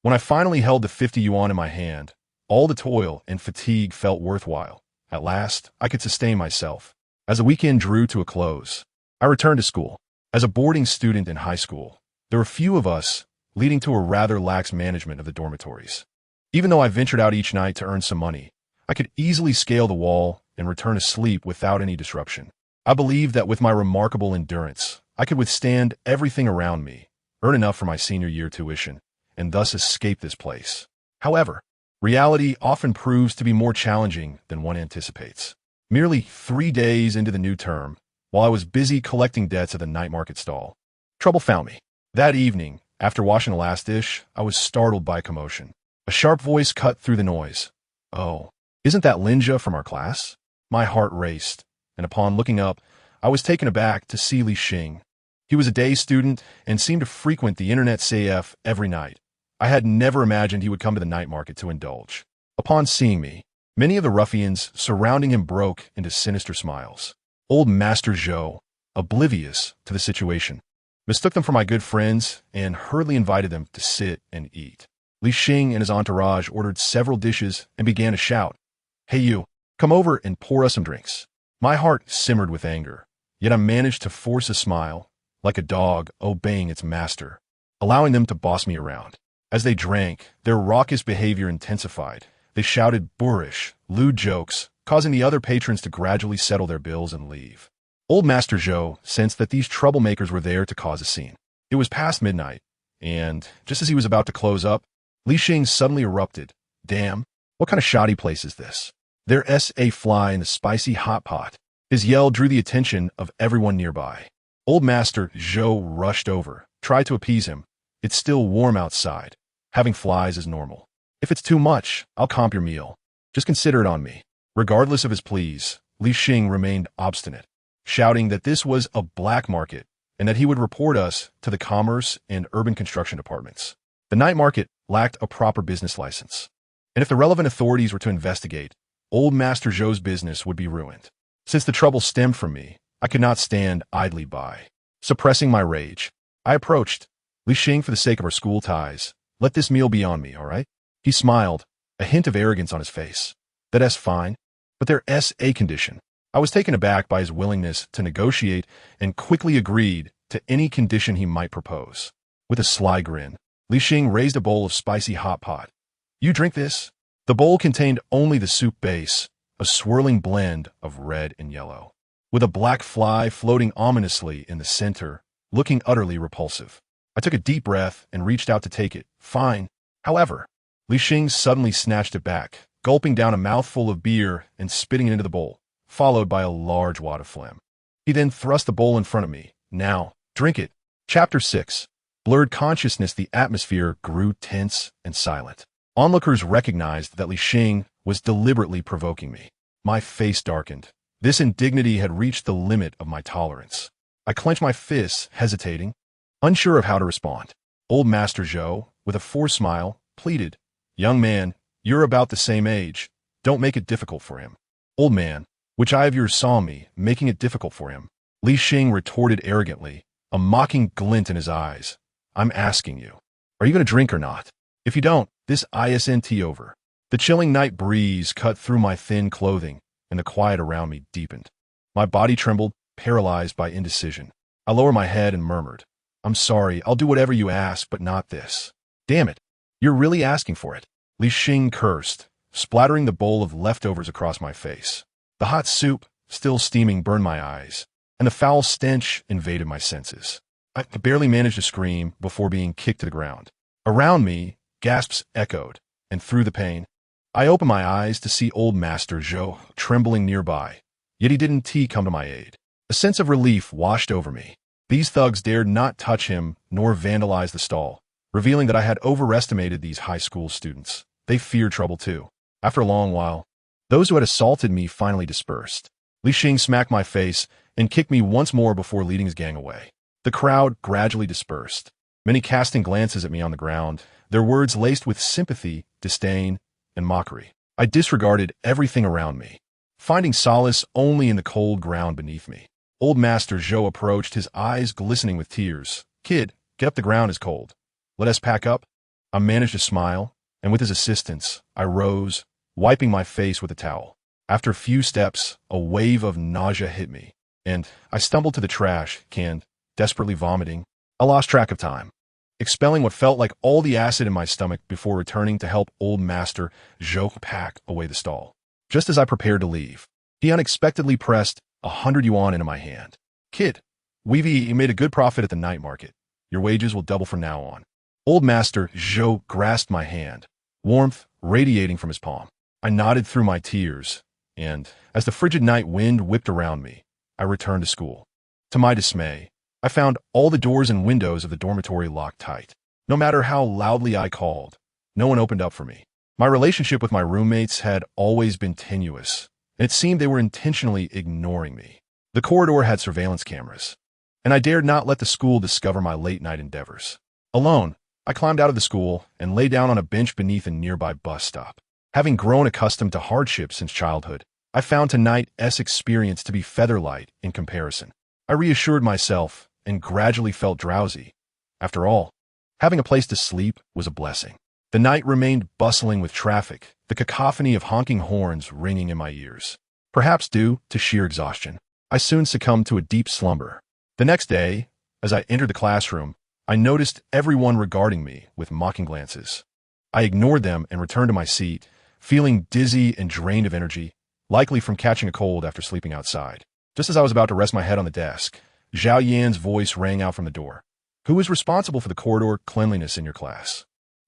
Speaker 1: when I finally held the 50 yuan in my hand, all the toil and fatigue felt worthwhile. At last, I could sustain myself. As the weekend drew to a close, I returned to school. As a boarding student in high school, there were few of us, leading to a rather lax management of the dormitories. Even though I ventured out each night to earn some money, I could easily scale the wall and return to sleep without any disruption. I believed that with my remarkable endurance, I could withstand everything around me, earn enough for my senior year tuition, and thus escape this place. However, reality often proves to be more challenging than one anticipates. Merely 3 days into the new term, while I was busy collecting debts at the night market stall, trouble found me. That evening, after washing the last dish, I was startled by a commotion. A sharp voice cut through the noise. Oh, isn't that Linja from our class? My heart raced, and upon looking up, I was taken aback to see Li Xing. He was a day student and seemed to frequent the internet CF every night. I had never imagined he would come to the night market to indulge. Upon seeing me, many of the ruffians surrounding him broke into sinister smiles. Old Master Zhou, oblivious to the situation, mistook them for my good friends and hurriedly invited them to sit and eat. Li Xing and his entourage ordered several dishes and began to shout, Hey you, come over and pour us some drinks. My heart simmered with anger, yet I managed to force a smile, like a dog obeying its master, allowing them to boss me around. As they drank, their raucous behavior intensified. They shouted boorish, lewd jokes, causing the other patrons to gradually settle their bills and leave. Old Master Zhou sensed that these troublemakers were there to cause a scene. It was past midnight, and just as he was about to close up, Li Xing suddenly erupted. Damn, what kind of shoddy place is this? There's a fly in the spicy hot pot. His yell drew the attention of everyone nearby. Old Master Zhou rushed over, tried to appease him. It's still warm outside. Having flies is normal. If it's too much, I'll comp your meal. Just consider it on me. Regardless of his pleas, Li Xing remained obstinate, shouting that this was a black market and that he would report us to the Commerce and Urban Construction departments. The night market lacked a proper business license, and if the relevant authorities were to investigate, Old Master Zhou's business would be ruined. Since the trouble stemmed from me, I could not stand idly by. Suppressing my rage, I approached. Li Xing, for the sake of our school ties, let this meal be on me, all right? He smiled, a hint of arrogance on his face. That's fine, but there's a condition. I was taken aback by his willingness to negotiate and quickly agreed to any condition he might propose. With a sly grin, Li Xing raised a bowl of spicy hot pot. You drink this? The bowl contained only the soup base, a swirling blend of red and yellow, with a black fly floating ominously in the center, looking utterly repulsive. I took a deep breath and reached out to take it. Fine. However, Li Xing suddenly snatched it back, gulping down a mouthful of beer and spitting it into the bowl, followed by a large wad of phlegm. He then thrust the bowl in front of me. Now, drink it. Chapter 6. Blurred consciousness. The atmosphere grew tense and silent. Onlookers recognized that Li Xing was deliberately provoking me. My face darkened. This indignity had reached the limit of my tolerance. I clenched my fists, hesitating, unsure of how to respond. Old Master Zhou, with a forced smile, pleaded, Young man, you're about the same age. Don't make it difficult for him. Old man, which eye of yours saw me, making it difficult for him? Li Xing retorted arrogantly, a mocking glint in his eyes. I'm asking you, are you going to drink or not? If you don't, this isn't over. The chilling night breeze cut through my thin clothing, and the quiet around me deepened. My body trembled, paralyzed by indecision. I lowered my head and murmured, I'm sorry, I'll do whatever you ask, but not this. Damn it, you're really asking for it. Li Xing cursed, splattering the bowl of leftovers across my face. The hot soup, still steaming, burned my eyes, and the foul stench invaded my senses. I barely managed to scream before being kicked to the ground. Around me, gasps echoed, and through the pain, I opened my eyes to see Old Master Zhou trembling nearby, yet he didn't come to my aid. A sense of relief washed over me. These thugs dared not touch him nor vandalize the stall, revealing that I had overestimated these high school students. They feared trouble too. After a long while, those who had assaulted me finally dispersed. Li Xing smacked my face and kicked me once more before leading his gang away. The crowd gradually dispersed, many casting glances at me on the ground, their words laced with sympathy, disdain, and mockery. I disregarded everything around me, finding solace only in the cold ground beneath me. Old Master Zhou approached, his eyes glistening with tears. Kid, get up, the ground is cold. Let us pack up. I managed to smile, and with his assistance, I rose, wiping my face with a towel. After a few steps, a wave of nausea hit me, and I stumbled to the trash can, desperately vomiting. I lost track of time, expelling what felt like all the acid in my stomach before returning to help Old Master Zhou pack away the stall. Just as I prepared to leave, he unexpectedly pressed 100 yuan into my hand. Kid, you made a good profit at the night market. Your wages will double from now on. Old Master Zhou grasped my hand, warmth radiating from his palm. I nodded through my tears, and as the frigid night wind whipped around me, I returned to school. To my dismay, I found all the doors and windows of the dormitory locked tight. No matter how loudly I called, no one opened up for me. My relationship with my roommates had always been tenuous, and it seemed they were intentionally ignoring me. The corridor had surveillance cameras, and I dared not let the school discover my late-night endeavors. Alone, I climbed out of the school and lay down on a bench beneath a nearby bus stop. Having grown accustomed to hardship since childhood, I found tonight's experience to be featherlight in comparison. I reassured myself and gradually felt drowsy. After all, having a place to sleep was a blessing. The night remained bustling with traffic, the cacophony of honking horns ringing in my ears. Perhaps due to sheer exhaustion, I soon succumbed to a deep slumber. The next day, as I entered the classroom, I noticed everyone regarding me with mocking glances. I ignored them and returned to my seat, feeling dizzy and drained of energy, likely from catching a cold after sleeping outside. Just as I was about to rest my head on the desk, Zhao Yan's voice rang out from the door. Who is responsible for the corridor cleanliness in your class?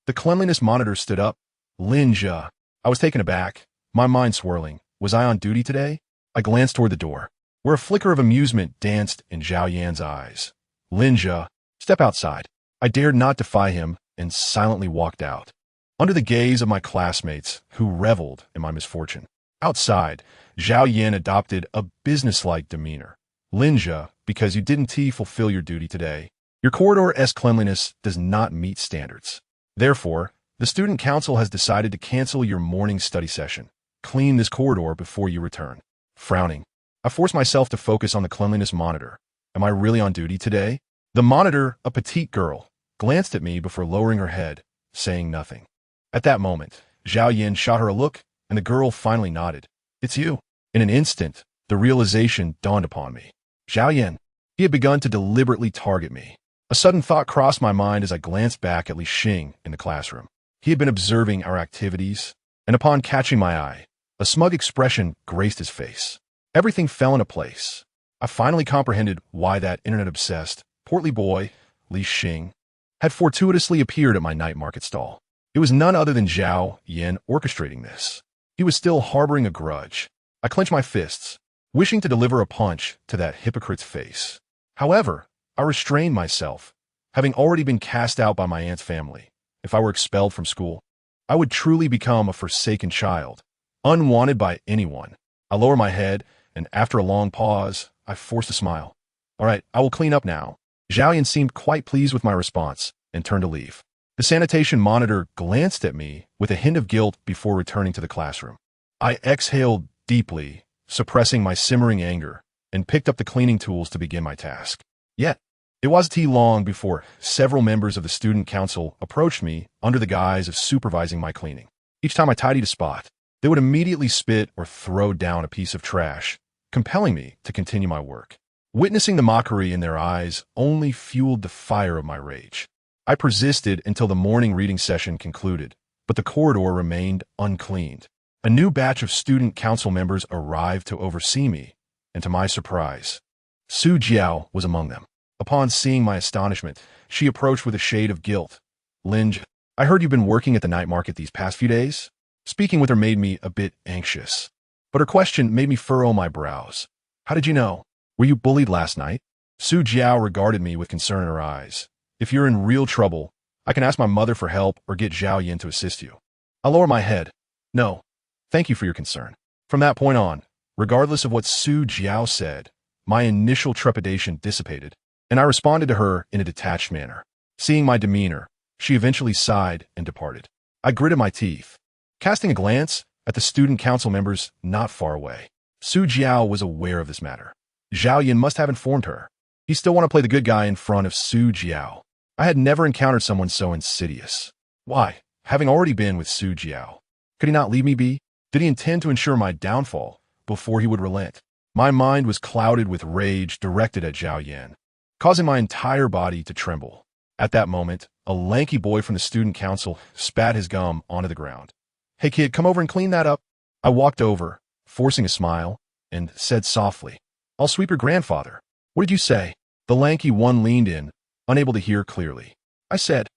Speaker 1: The cleanliness monitor stood up. Lin Jia. I was taken aback, my mind swirling. Was I on duty today? I glanced toward the door, where a flicker of amusement danced in Zhao Yan's eyes. Linja, step outside. I dared not defy him and silently walked out, under the gaze of my classmates who reveled in my misfortune. Outside, Zhao Yan adopted a businesslike demeanor. Linja, because you didn't fulfill your duty today, your corridor's cleanliness does not meet standards. Therefore, the student council has decided to cancel your morning study session. Clean this corridor before you return. Frowning, I forced myself to focus on the cleanliness monitor. Am I really on duty today? The monitor, a petite girl, glanced at me before lowering her head, saying nothing. At that moment, Zhao Yan shot her a look, and the girl finally nodded. It's you. In an instant, the realization dawned upon me. Zhao Yan. He had begun to deliberately target me. A sudden thought crossed my mind as I glanced back at Li Xing in the classroom. He had been observing our activities, and upon catching my eye, a smug expression graced his face. Everything fell into place. I finally comprehended why that internet-obsessed, portly boy, Li Xing, had fortuitously appeared at my night market stall. It was none other than Zhao Yan orchestrating this. He was still harboring a grudge. I clenched my fists, wishing to deliver a punch to that hypocrite's face. However, I restrained myself, having already been cast out by my aunt's family. If I were expelled from school, I would truly become a forsaken child, unwanted by anyone. I lowered my head, and after a long pause, I forced a smile. All right, I will clean up now. Zhao Yan seemed quite pleased with my response and turned to leave. The sanitation monitor glanced at me with a hint of guilt before returning to the classroom. I exhaled deeply, suppressing my simmering anger, and picked up the cleaning tools to begin my task. Yet, it wasn't long before several members of the student council approached me under the guise of supervising my cleaning. Each time I tidied a spot, they would immediately spit or throw down a piece of trash, compelling me to continue my work. Witnessing the mockery in their eyes only fueled the fire of my rage. I persisted until the morning reading session concluded, but the corridor remained uncleaned. A new batch of student council members arrived to oversee me, and to my surprise, Su Jiao was among them. Upon seeing my astonishment, she approached with a shade of guilt. Linj, I heard you've been working at the night market these past few days? Speaking with her made me a bit anxious, but her question made me furrow my brows. How did you know? Were you bullied last night? Su Jiao regarded me with concern in her eyes. If you're in real trouble, I can ask my mother for help or get Zhao Yan to assist you. I lower my head. No, thank you for your concern. From that point on, regardless of what Su Jiao said, my initial trepidation dissipated, and I responded to her in a detached manner. Seeing my demeanor, she eventually sighed and departed. I gritted my teeth, casting a glance at the student council members not far away. Su Jiao was aware of this matter. Zhao Yan must have informed her. He still wanted to play the good guy in front of Su Jiao. I had never encountered someone so insidious. Why, having already been with Su Jiao, could he not leave me be? Did he intend to ensure my downfall before he would relent? My mind was clouded with rage directed at Zhao Yan, causing my entire body to tremble. At that moment, a lanky boy from the student council spat his gum onto the ground. Hey kid, come over and clean that up. I walked over, forcing a smile, and said softly, I'll sweep your grandfather. What did you say? The lanky one leaned in, unable to hear clearly. I said,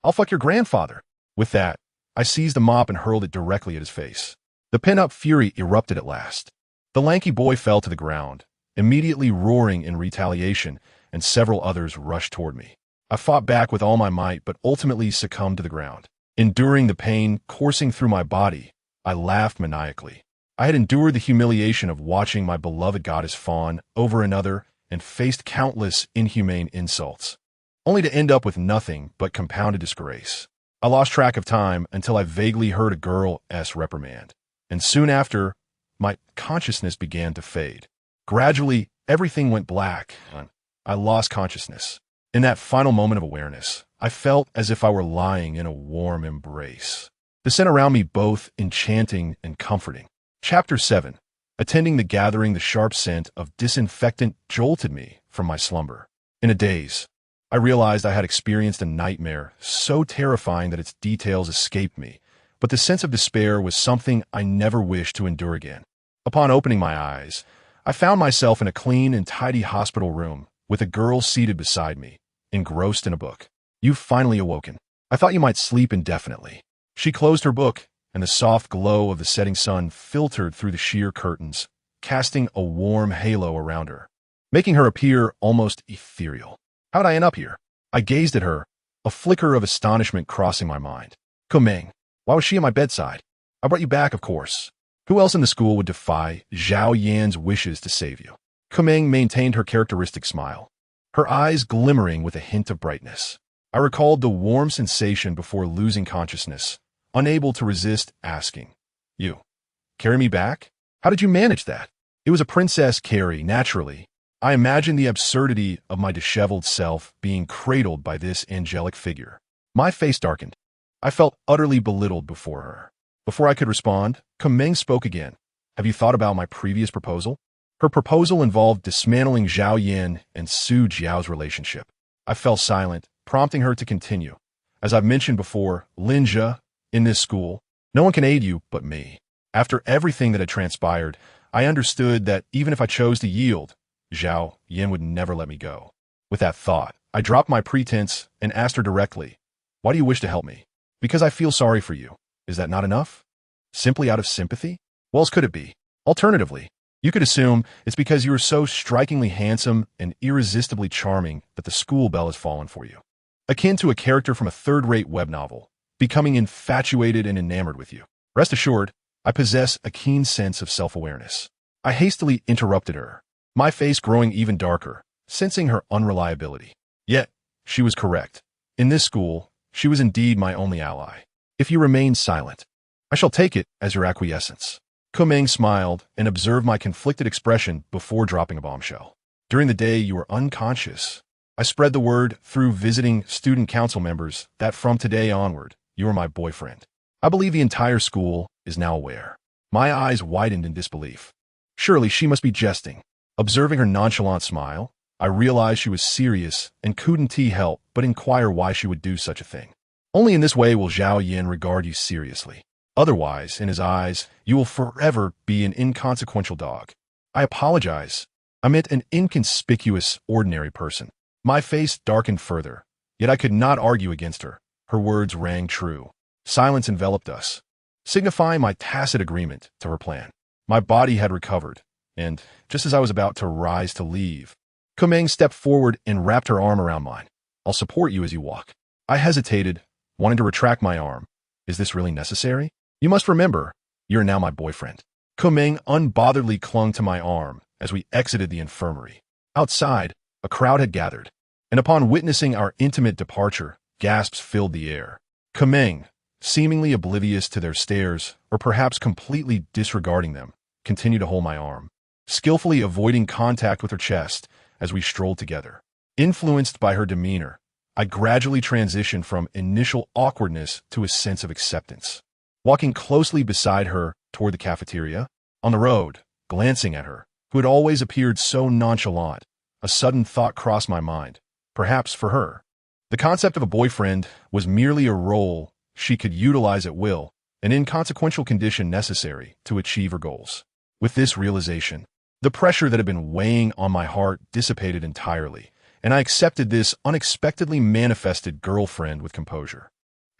Speaker 1: I'll fuck your grandfather. With that, I seized a mop and hurled it directly at his face. The pent-up fury erupted at last. The lanky boy fell to the ground, immediately roaring in retaliation, and several others rushed toward me. I fought back with all my might, but ultimately succumbed to the ground. Enduring the pain coursing through my body, I laughed maniacally. I had endured the humiliation of watching my beloved goddess fawn over another and faced countless inhumane insults, only to end up with nothing but compounded disgrace. I lost track of time until I vaguely heard a girl's reprimand, and soon after, my consciousness began to fade. Gradually, everything went black, and I lost consciousness. In that final moment of awareness, I felt as if I were lying in a warm embrace. The scent around me both enchanting and comforting. Chapter 7. Attending the gathering, the sharp scent of disinfectant jolted me from my slumber. In a daze, I realized I had experienced a nightmare so terrifying that its details escaped me, but the sense of despair was something I never wished to endure again. Upon opening my eyes, I found myself in a clean and tidy hospital room with a girl seated beside me, engrossed in a book. You've finally awoken. I thought you might sleep indefinitely. She closed her book and the soft glow of the setting sun filtered through the sheer curtains, casting a warm halo around her, making her appear almost ethereal. How'd I end up here? I gazed at her, a flicker of astonishment crossing my mind. Kumeng, why was she at my bedside? I brought you back, of course. Who else in the school would defy Zhao Yan's wishes to save you? Kumeng maintained her characteristic smile, her eyes glimmering with a hint of brightness. I recalled the warm sensation before losing consciousness, unable to resist asking, "You carry me back? How did you manage that?" It was a princess carry, naturally. I imagined the absurdity of my disheveled self being cradled by this angelic figure. My face darkened. I felt utterly belittled before her. Before I could respond, Kumeng spoke again. "Have you thought about my previous proposal?" Her proposal involved dismantling Zhao Yan and Su Jiao's relationship. I fell silent, prompting her to continue. "As I've mentioned before, Linja, in this school, no one can aid you but me." After everything that had transpired, I understood that even if I chose to yield, Zhao Yan would never let me go. With that thought, I dropped my pretense and asked her directly, "Why do you wish to help me?" "Because I feel sorry for you. Is that not enough? Simply out of sympathy? What else could it be? Alternatively, you could assume it's because you are so strikingly handsome and irresistibly charming that the school bell has fallen for you. Akin to a character from a third-rate web novel, becoming infatuated and enamored with you. Rest assured, I possess a keen sense of self-awareness." I hastily interrupted her, my face growing even darker, sensing her unreliability. Yet, she was correct. In this school, she was indeed my only ally. "If you remain silent, I shall take it as your acquiescence." Kumeng smiled and observed my conflicted expression before dropping a bombshell. "During the day you were unconscious. I spread the word through visiting student council members that from today onward, you are my boyfriend. I believe the entire school is now aware." My eyes widened in disbelief. Surely she must be jesting. Observing her nonchalant smile, I realized she was serious and couldn't help but inquire why she would do such a thing. "Only in this way will Zhao Yan regard you seriously. Otherwise, in his eyes, you will forever be an inconsequential dog." "I apologize. I meant an inconspicuous, ordinary person." My face darkened further, yet I could not argue against her. Her words rang true. Silence enveloped us, signifying my tacit agreement to her plan. My body had recovered, and just as I was about to rise to leave, Kumeng stepped forward and wrapped her arm around mine. "I'll support you as you walk." I hesitated, wanting to retract my arm. "Is this really necessary? You must remember, you're now my boyfriend." Kumeng unbotheredly clung to my arm as we exited the infirmary. Outside, a crowd had gathered, and upon witnessing our intimate departure, gasps filled the air. Kumeng, seemingly oblivious to their stares, or perhaps completely disregarding them, continued to hold my arm, skillfully avoiding contact with her chest as we strolled together. Influenced by her demeanor, I gradually transitioned from initial awkwardness to a sense of acceptance. Walking closely beside her toward the cafeteria, on the road, glancing at her, who had always appeared so nonchalant, a sudden thought crossed my mind. Perhaps for her, the concept of a boyfriend was merely a role she could utilize at will, an inconsequential condition necessary to achieve her goals. With this realization, the pressure that had been weighing on my heart dissipated entirely, and I accepted this unexpectedly manifested girlfriend with composure.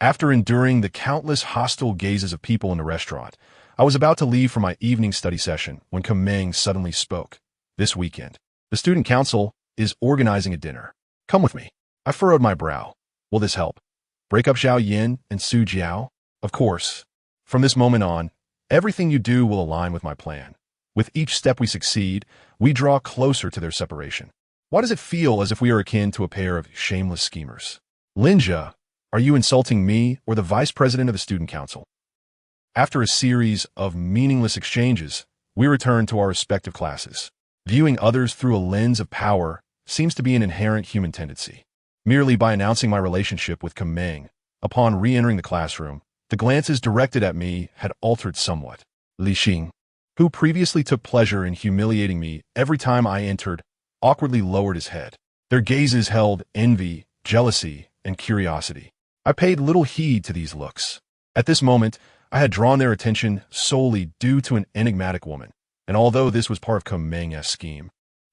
Speaker 1: After enduring the countless hostile gazes of people in the restaurant, I was about to leave for my evening study session when Kumeng suddenly spoke. "This weekend, the student council is organizing a dinner. Come with me." I furrowed my brow. "Will this help? Break up Zhao Yan and Su Jiao?" "Of course. From this moment on, everything you do will align with my plan. With each step we succeed, we draw closer to their separation. Why does it feel as if we are akin to a pair of shameless schemers?" "Linja, are you insulting me or the vice president of the student council?" After a series of meaningless exchanges, we returned to our respective classes. Viewing others through a lens of power seems to be an inherent human tendency. Merely by announcing my relationship with Kumeng, upon re-entering the classroom, the glances directed at me had altered somewhat. Li Xing, who previously took pleasure in humiliating me every time I entered, awkwardly lowered his head. Their gazes held envy, jealousy, and curiosity. I paid little heed to these looks. At this moment, I had drawn their attention solely due to an enigmatic woman, and although this was part of Kumeng's scheme,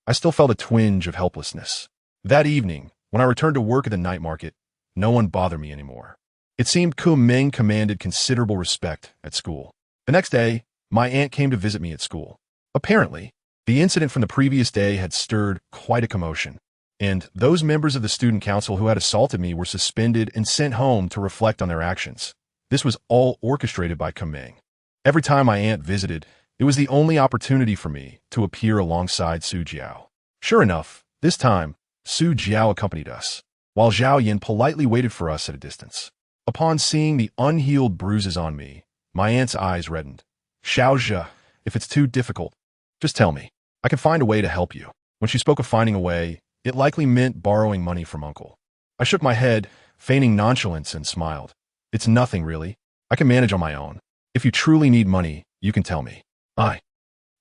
Speaker 1: I still felt a twinge of helplessness. That evening, when I returned to work at the night market, no one bothered me anymore. It seemed Ming commanded considerable respect at school. The next day, my aunt came to visit me at school. Apparently, the incident from the previous day had stirred quite a commotion, and those members of the student council who had assaulted me were suspended and sent home to reflect on their actions. This was all orchestrated by Ming. Every time my aunt visited, it was the only opportunity for me to appear alongside Su Jiao. Sure enough, this time, Su Jiao accompanied us, while Zhao Yin politely waited for us at a distance. Upon seeing the unhealed bruises on me, my aunt's eyes reddened. Xiaozhe, if it's too difficult, just tell me. I can find a way to help you. When she spoke of finding a way, it likely meant borrowing money from Uncle. I shook my head, feigning nonchalance, and smiled. It's nothing, really. I can manage on my own. If you truly need money, you can tell me.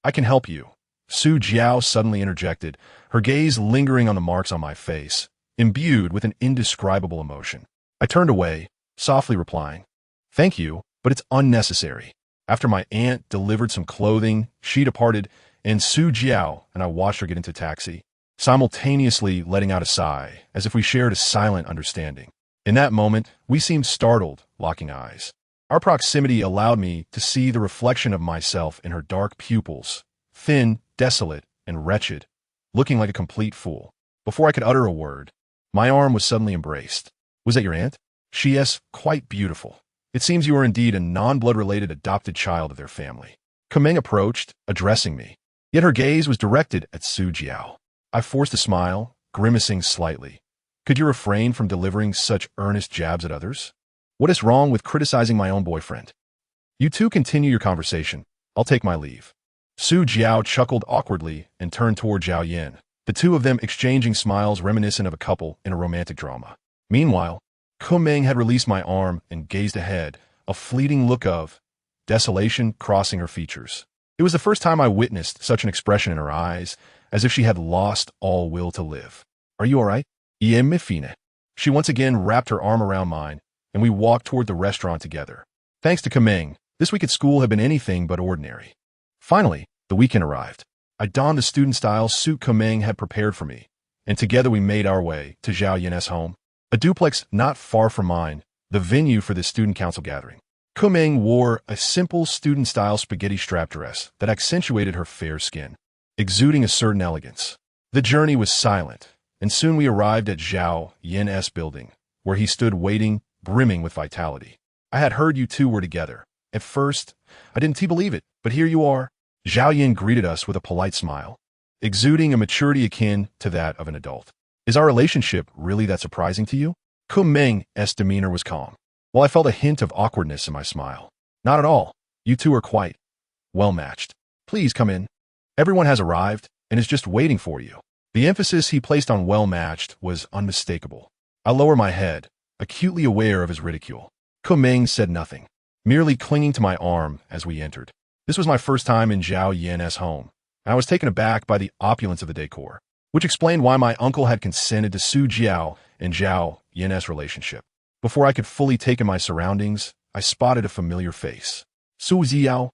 Speaker 1: I can help you. Su Jiao suddenly interjected, her gaze lingering on the marks on my face, imbued with an indescribable emotion. I turned away, softly replying, "Thank you, but it's unnecessary." After my aunt delivered some clothing, she departed, and Su Jiao and I watched her get into a taxi, simultaneously letting out a sigh, as if we shared a silent understanding. In that moment, we seemed startled, locking eyes. Our proximity allowed me to see the reflection of myself in her dark pupils, thin, desolate, and wretched, looking like a complete fool. Before I could utter a word, my arm was suddenly embraced. "Was that your aunt?" "She is quite beautiful. It seems you are indeed a non-blood-related adopted child of their family." Ming approached, addressing me, yet her gaze was directed at Su Jiao. I forced a smile, grimacing slightly. Could you refrain from delivering such earnest jabs at others? What is wrong with criticizing my own boyfriend? You two continue your conversation. I'll take my leave. Su Jiao chuckled awkwardly and turned toward Zhao Yin, the two of them exchanging smiles reminiscent of a couple in a romantic drama. Meanwhile, Ming had released my arm and gazed ahead, a fleeting look of desolation crossing her features. It was the first time I witnessed such an expression in her eyes, as if she had lost all will to live. "Are you all right?" "Ie me fine." She once again wrapped her arm around mine, and we walked toward the restaurant together. Thanks to Ming, this week at school had been anything but ordinary. Finally, the weekend arrived. I donned the student-style suit Ming had prepared for me, and together we made our way to Zhao Yin's home, a duplex not far from mine, the venue for this student council gathering. Ming wore a simple student-style spaghetti strap dress that accentuated her fair skin, exuding a certain elegance. The journey was silent, and soon we arrived at Zhao Yin's building, where he stood waiting, brimming with vitality. I had heard you two were together. At first, I didn't believe it, but here you are. Zhao Yin greeted us with a polite smile, exuding a maturity akin to that of an adult. Is our relationship really that surprising to you? Ming's demeanor was calm, while I felt a hint of awkwardness in my smile. Not at all. You two are quite well matched. Please come in. Everyone has arrived and is just waiting for you. The emphasis he placed on well matched was unmistakable. I lowered my head, acutely aware of his ridicule. Ming said nothing, merely clinging to my arm as we entered. This was my first time in Zhao Yin's home, and I was taken aback by the opulence of the decor, which explained why my uncle had consented to Su Jiao and Zhao Yin's relationship. Before I could fully take in my surroundings, I spotted a familiar face. Su Jiao?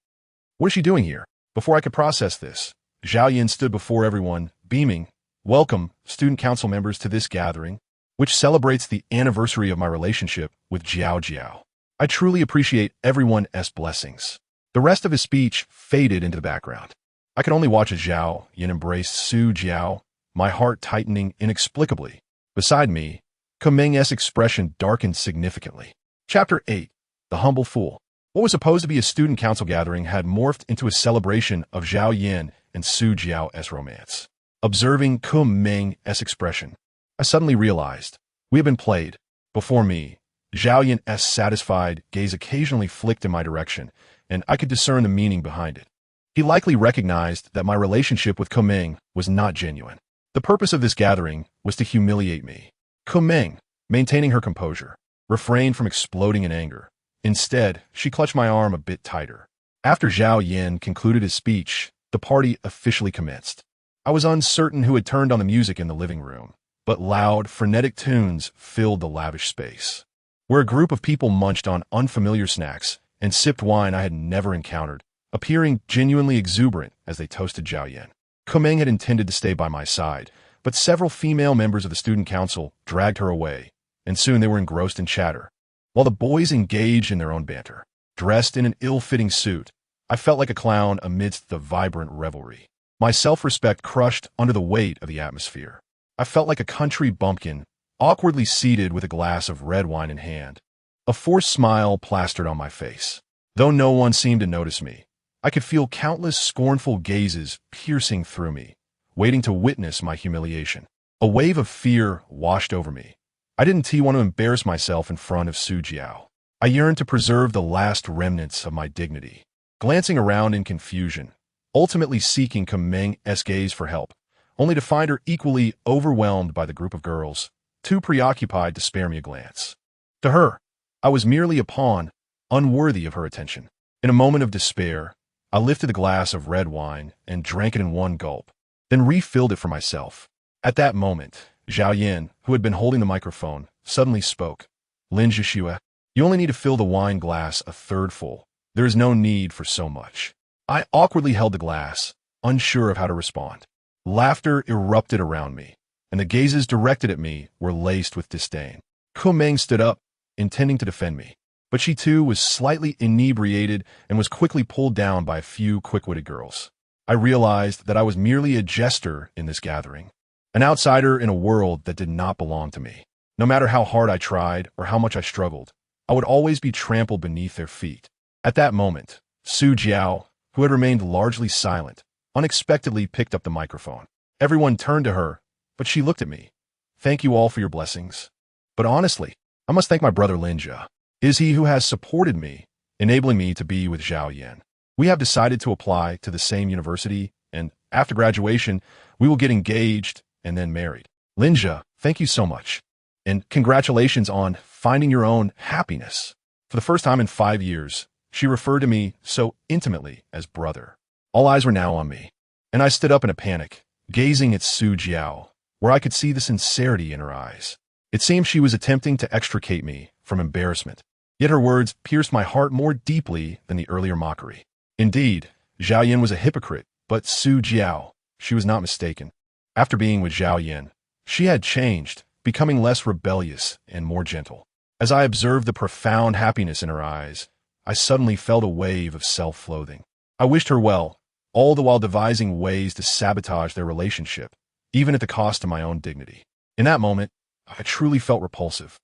Speaker 1: What is she doing here? Before I could process this, Zhao Yin stood before everyone, beaming. "Welcome, student council members, to this gathering, which celebrates the anniversary of my relationship with Jiao Jiao. I truly appreciate everyone's blessings." The rest of his speech faded into the background. I could only watch as Zhao Yin embraced Su Jiao, my heart tightening inexplicably. Beside me, Ming's expression darkened significantly. Chapter 8. The Humble Fool. What was supposed to be a student council gathering had morphed into a celebration of Zhao Yin and Su Jiao's romance. Observing Ming's expression, I suddenly realized we had been played. Before me, Zhao Yin's satisfied gaze occasionally flicked in my direction, and I could discern the meaning behind it. He likely recognized that my relationship with Ming was not genuine. The purpose of this gathering was to humiliate me. Ming, maintaining her composure, refrained from exploding in anger. Instead, she clutched my arm a bit tighter. After Zhao Yin concluded his speech, the party officially commenced. I was uncertain who had turned on the music in the living room, but loud, frenetic tunes filled the lavish space, where a group of people munched on unfamiliar snacks and sipped wine I had never encountered, appearing genuinely exuberant as they toasted Zhao Yin. Ming had intended to stay by my side, but several female members of the student council dragged her away, and soon they were engrossed in chatter. while the boys engaged in their own banter. Dressed in an ill-fitting suit, I felt like a clown amidst the vibrant revelry. My self-respect crushed under the weight of the atmosphere. I felt like a country bumpkin, awkwardly seated with a glass of red wine in hand. A forced smile plastered on my face. Though no one seemed to notice me, I could feel countless scornful gazes piercing through me, waiting to witness my humiliation. A wave of fear washed over me. I didn't want to embarrass myself in front of Su Jiao. I yearned to preserve the last remnants of my dignity. Glancing around in confusion, ultimately seeking Meng's gaze for help, only to find her equally overwhelmed by the group of girls, too preoccupied to spare me a glance. To her, I was merely a pawn, unworthy of her attention. In a moment of despair, I lifted the glass of red wine and drank it in one gulp, then refilled it for myself. At that moment, Zhao Yin, who had been holding the microphone, suddenly spoke. Lin Zhixue, you only need to fill the wine glass a third full. There is no need for so much. I awkwardly held the glass, unsure of how to respond. Laughter erupted around me, and the gazes directed at me were laced with disdain. Meng stood up, intending to defend me, but she too was slightly inebriated and was quickly pulled down by a few quick-witted girls. I realized that I was merely a jester in this gathering, an outsider in a world that did not belong to me. No matter how hard I tried or how much I struggled, I would always be trampled beneath their feet. At that moment, Su Jiao, who had remained largely silent, unexpectedly picked up the microphone. Everyone turned to her, but she looked at me. Thank you all for your blessings. But honestly, I must thank my brother Linja. It is he who has supported me, enabling me to be with Zhao Yan. We have decided to apply to the same university, and after graduation, we will get engaged and then married. Linja, thank you so much. And congratulations on finding your own happiness. For the first time in 5 years, she referred to me so intimately as brother. All eyes were now on me, and I stood up in a panic, gazing at Su Jiao, where I could see the sincerity in her eyes. It seemed she was attempting to extricate me from embarrassment, yet her words pierced my heart more deeply than the earlier mockery. Indeed, Zhao Yin was a hypocrite, but Su Jiao, she was not mistaken. After being with Zhao Yin, she had changed, becoming less rebellious and more gentle. As I observed the profound happiness in her eyes, I suddenly felt a wave of self-loathing. I wished her well, all the while devising ways to sabotage their relationship, even at the cost of my own dignity. In that moment, I truly felt repulsive.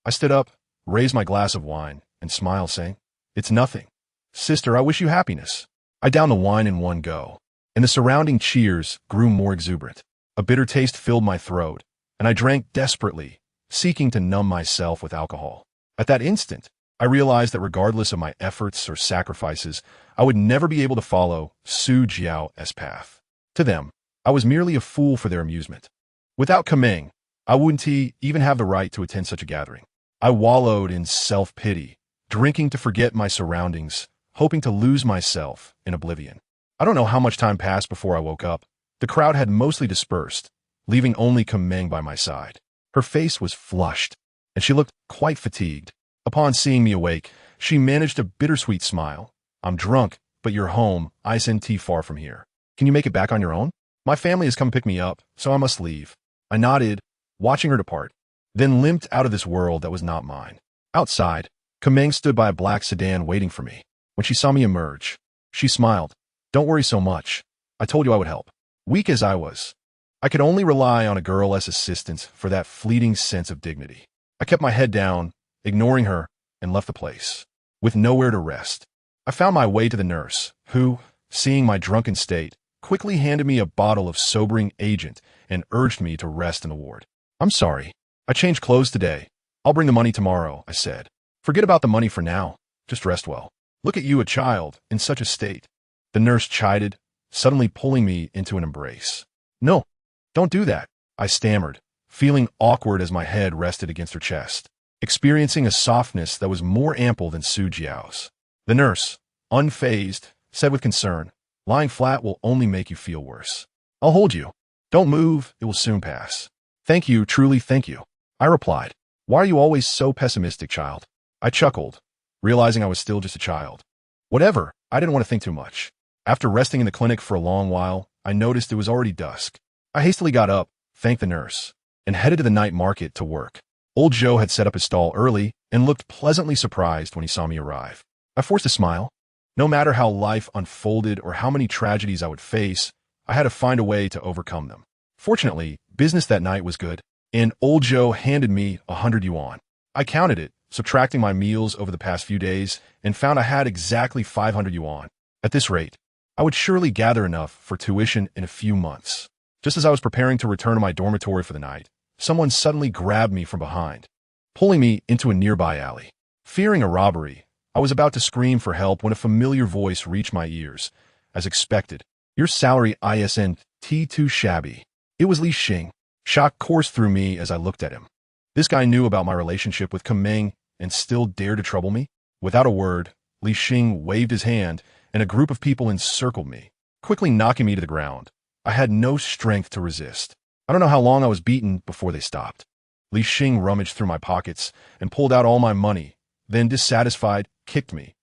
Speaker 1: I stood up, raised my glass of wine, and smiled, saying, "It's nothing. Sister, I wish you happiness." I downed the wine in one go, and the surrounding cheers grew more exuberant. A bitter taste filled my throat, and I drank desperately, seeking to numb myself with alcohol. At that instant, I realized that regardless of my efforts or sacrifices, I would never be able to follow Su Jiao's path. To them, I was merely a fool for their amusement. Without Meng, I wouldn't even have the right to attend such a gathering. I wallowed in self-pity, drinking to forget my surroundings, hoping to lose myself in oblivion. I don't know how much time passed before I woke up. The crowd had mostly dispersed, leaving only Meng by my side. Her face was flushed, and she looked quite fatigued. Upon seeing me awake, she managed a bittersweet smile. "I'm drunk, but you're home, isn't far from here. Can you make it back on your own? My family has come pick me up, so I must leave." I nodded, watching her depart, then limped out of this world that was not mine. Outside, Meng stood by a black sedan waiting for me. When she saw me emerge, she smiled. "Don't worry so much. I told you I would help." Weak as I was, I could only rely on a girl as assistance for that fleeting sense of dignity. I kept my head down, ignoring her, and left the place. With nowhere to rest, I found my way to the nurse, who, seeing my drunken state, quickly handed me a bottle of sobering agent and urged me to rest in the ward. "I'm sorry. I changed clothes today. I'll bring the money tomorrow," I said. "Forget about the money for now. Just rest well. Look at you, a child, in such a state." The nurse chided, suddenly pulling me into an embrace. "No, don't do that," I stammered, feeling awkward as my head rested against her chest, experiencing a softness that was more ample than Su Jiao's. The nurse, unfazed, said with concern, "Lying flat will only make you feel worse. I'll hold you. Don't move, it will soon pass." "Thank you, truly thank you," I replied. "Why are you always so pessimistic, child?" I chuckled, realizing I was still just a child. Whatever, I didn't want to think too much. After resting in the clinic for a long while, I noticed it was already dusk. I hastily got up, thanked the nurse, and headed to the night market to work. Old Joe had set up his stall early, and looked pleasantly surprised when he saw me arrive. I forced a smile. No matter how life unfolded or how many tragedies I would face, I had to find a way to overcome them. Fortunately, business that night was good, and old Joe handed me 100 yuan. I counted it, subtracting my meals over the past few days, and found I had exactly 500 yuan. At this rate, I would surely gather enough for tuition in a few months. Just as I was preparing to return to my dormitory for the night, someone suddenly grabbed me from behind, pulling me into a nearby alley. Fearing a robbery, I was about to scream for help when a familiar voice reached my ears. As expected, "Your salary isn't too shabby." It was Li Xing. Shock coursed through me as I looked at him. This guy knew about my relationship with Meng and still dared to trouble me? Without a word, Li Xing waved his hand, and a group of people encircled me, quickly knocking me to the ground. I had no strength to resist. I don't know how long I was beaten before they stopped. Li Xing rummaged through my pockets and pulled out all my money, then, dissatisfied, kicked me.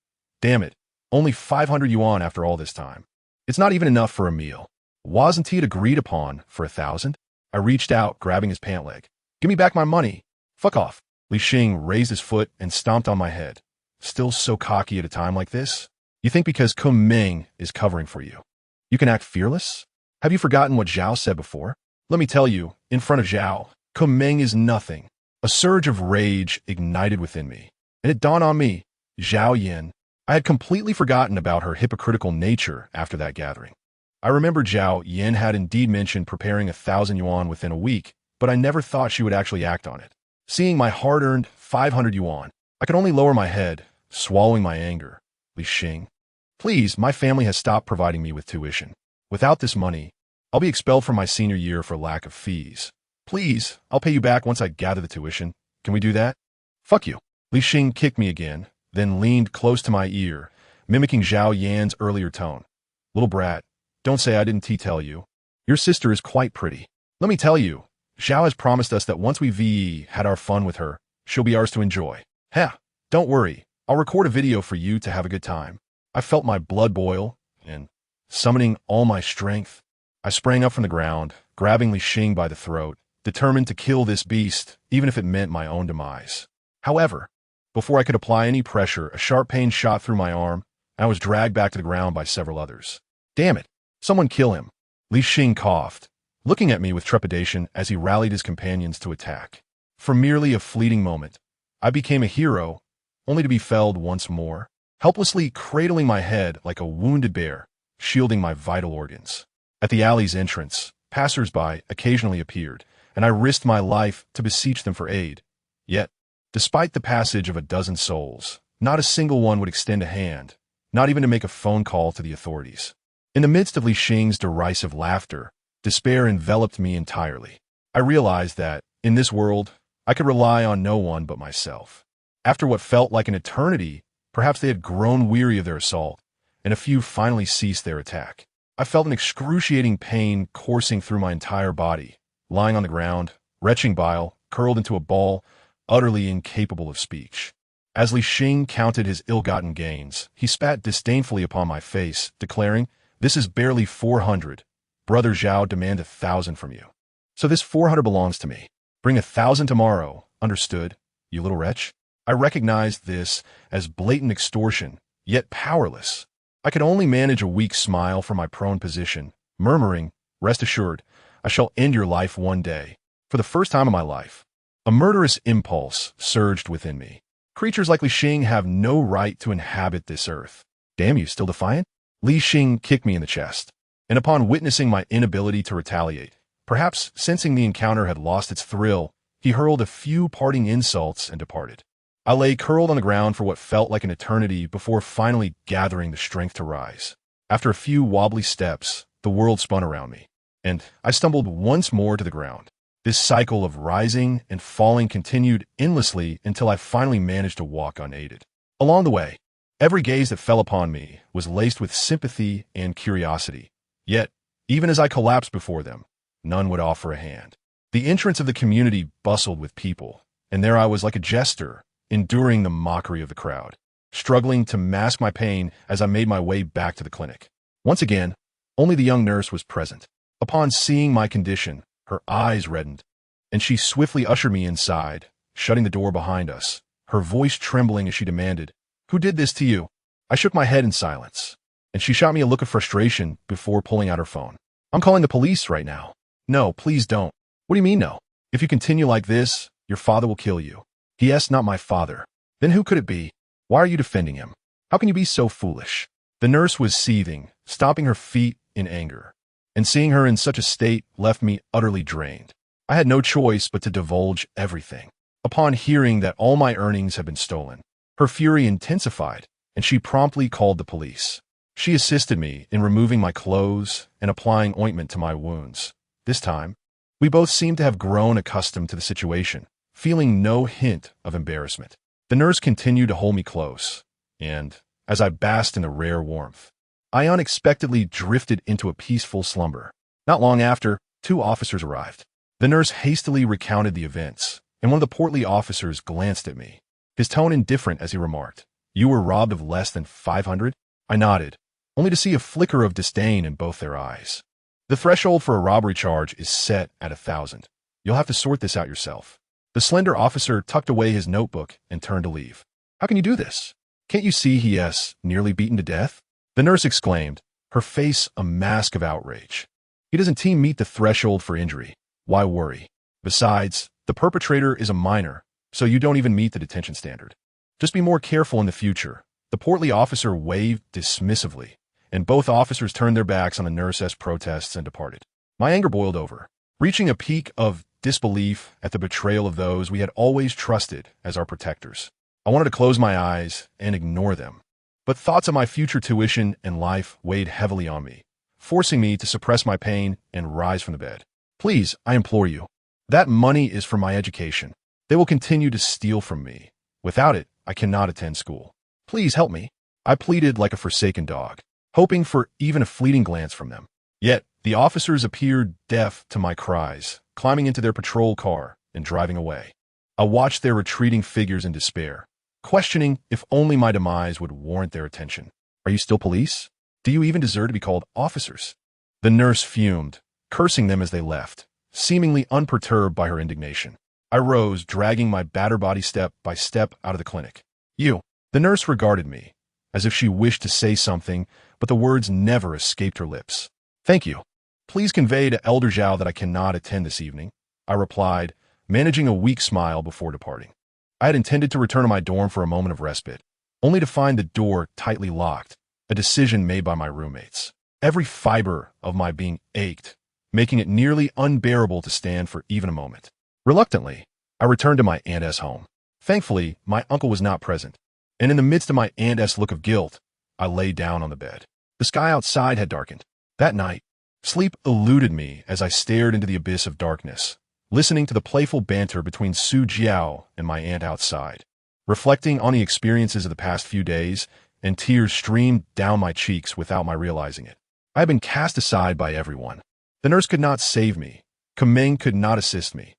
Speaker 1: Damn it, only 500 yuan after all this time. It's not even enough for a meal. Wasn't it agreed upon for 1,000? I reached out, grabbing his pant leg. "Give me back my money." "Fuck off." Li Xing raised his foot and stomped on my head. "Still so cocky at a time like this? You think because Meng is covering for you, you can act fearless? Have you forgotten what Zhao said before? Let me tell you, in front of Zhao, Meng is nothing." A surge of rage ignited within me, and it dawned on me, Zhao Yin. I had completely forgotten about her hypocritical nature after that gathering. I remembered Zhao Yin had indeed mentioned preparing 1,000 yuan within a week, but I never thought she would actually act on it. Seeing my hard-earned 500 yuan, I could only lower my head, swallowing my anger. "Li Xing, please, my family has stopped providing me with tuition. Without this money, I'll be expelled from my senior year for lack of fees. Please, I'll pay you back once I gather the tuition. Can we do that?" "Fuck you." Li Xing kicked me again, then leaned close to my ear, mimicking Zhao Yan's earlier tone. "Little brat, don't say I didn't tell you. Your sister is quite pretty. Let me tell you, Zhao has promised us that once we've had our fun with her, she'll be ours to enjoy. Heh, don't worry, I'll record a video for you to have a good time." I felt my blood boil, and, summoning all my strength, I sprang up from the ground, grabbing Li Xing by the throat, determined to kill this beast, even if it meant my own demise. However, before I could apply any pressure, a sharp pain shot through my arm, and I was dragged back to the ground by several others. "Damn it! Someone kill him!" Li Xing coughed, looking at me with trepidation as he rallied his companions to attack. For merely a fleeting moment, I became a hero, only to be felled once more, helplessly cradling my head like a wounded bear, shielding my vital organs. At the alley's entrance, passers-by occasionally appeared, and I risked my life to beseech them for aid. Yet, despite the passage of a dozen souls, not a single one would extend a hand, not even to make a phone call to the authorities. In the midst of Li Xing's derisive laughter, despair enveloped me entirely. I realized that, in this world, I could rely on no one but myself. After what felt like an eternity, perhaps they had grown weary of their assault, and a few finally ceased their attack. I felt an excruciating pain coursing through my entire body, lying on the ground, retching bile, curled into a ball, utterly incapable of speech. As Li Xing counted his ill-gotten gains, he spat disdainfully upon my face, declaring, "This is barely 400. Brother Zhao demand 1,000 from you. So this 400 belongs to me. Bring 1,000 tomorrow, understood, you little wretch?" I recognized this as blatant extortion, yet powerless. I could only manage a weak smile from my prone position, murmuring, "Rest assured, I shall end your life one day." For the first time in my life, a murderous impulse surged within me. Creatures like Li Xing have no right to inhabit this earth. "Damn you, still defiant?" Li Xing kicked me in the chest, and upon witnessing my inability to retaliate, perhaps sensing the encounter had lost its thrill, he hurled a few parting insults and departed. I lay curled on the ground for what felt like an eternity before finally gathering the strength to rise. After a few wobbly steps, the world spun around me, and I stumbled once more to the ground. This cycle of rising and falling continued endlessly until I finally managed to walk unaided. Along the way, every gaze that fell upon me was laced with sympathy and curiosity. Yet, even as I collapsed before them, none would offer a hand. The entrance of the community bustled with people, and there I was like a jester, enduring the mockery of the crowd, struggling to mask my pain as I made my way back to the clinic. Once again, only the young nurse was present. Upon seeing my condition, her eyes reddened, and she swiftly ushered me inside, shutting the door behind us, her voice trembling as she demanded, "Who did this to you?" I shook my head in silence, and she shot me a look of frustration before pulling out her phone. "I'm calling the police right now." "No, please don't." "What do you mean no? If you continue like this, your father will kill you." "He is not my father." "Then who could it be? Why are you defending him? How can you be so foolish?" The nurse was seething, stomping her feet in anger, and seeing her in such a state left me utterly drained. I had no choice but to divulge everything. Upon hearing that all my earnings had been stolen, her fury intensified, and she promptly called the police. She assisted me in removing my clothes and applying ointment to my wounds. This time, we both seemed to have grown accustomed to the situation, feeling no hint of embarrassment. The nurse continued to hold me close, and, as I basked in the rare warmth, I unexpectedly drifted into a peaceful slumber. Not long after, 2 officers arrived. The nurse hastily recounted the events, and one of the portly officers glanced at me, his tone indifferent as he remarked, "You were robbed of less than 500?" I nodded, only to see a flicker of disdain in both their eyes. "The threshold for a robbery charge is set at 1,000. You'll have to sort this out yourself." The slender officer tucked away his notebook and turned to leave. "How can you do this? Can't you see he is nearly beaten to death?" The nurse exclaimed, her face a mask of outrage. "He doesn't meet the threshold for injury. Why worry? Besides, the perpetrator is a minor, so you don't even meet the detention standard. Just be more careful in the future." The portly officer waved dismissively, and both officers turned their backs on the nurse's protests and departed. My anger boiled over, reaching a peak of disbelief at the betrayal of those we had always trusted as our protectors. I wanted to close my eyes and ignore them, but thoughts of my future tuition and life weighed heavily on me, forcing me to suppress my pain and rise from the bed. "Please, I implore you. That money is for my education. They will continue to steal from me. Without it, I cannot attend school. Please help me." I pleaded like a forsaken dog, hoping for even a fleeting glance from them. Yet, the officers appeared deaf to my cries, climbing into their patrol car and driving away. I watched their retreating figures in despair, questioning if only my demise would warrant their attention. "Are you still police? Do you even deserve to be called officers?" The nurse fumed, cursing them as they left, seemingly unperturbed by her indignation. I rose, dragging my battered body step by step out of the clinic. "You." The nurse regarded me, as if she wished to say something, but the words never escaped her lips. "Thank you. Please convey to Elder Zhao that I cannot attend this evening," I replied, managing a weak smile before departing. I had intended to return to my dorm for a moment of respite, only to find the door tightly locked, a decision made by my roommates. Every fiber of my being ached, making it nearly unbearable to stand for even a moment. Reluctantly, I returned to my aunt's home. Thankfully, my uncle was not present, and in the midst of my aunt's look of guilt, I lay down on the bed. The sky outside had darkened. That night, sleep eluded me as I stared into the abyss of darkness, listening to the playful banter between Su Jiao and my aunt outside. Reflecting on the experiences of the past few days, and tears streamed down my cheeks without my realizing it. I had been cast aside by everyone. The nurse could not save me. Kameng could not assist me.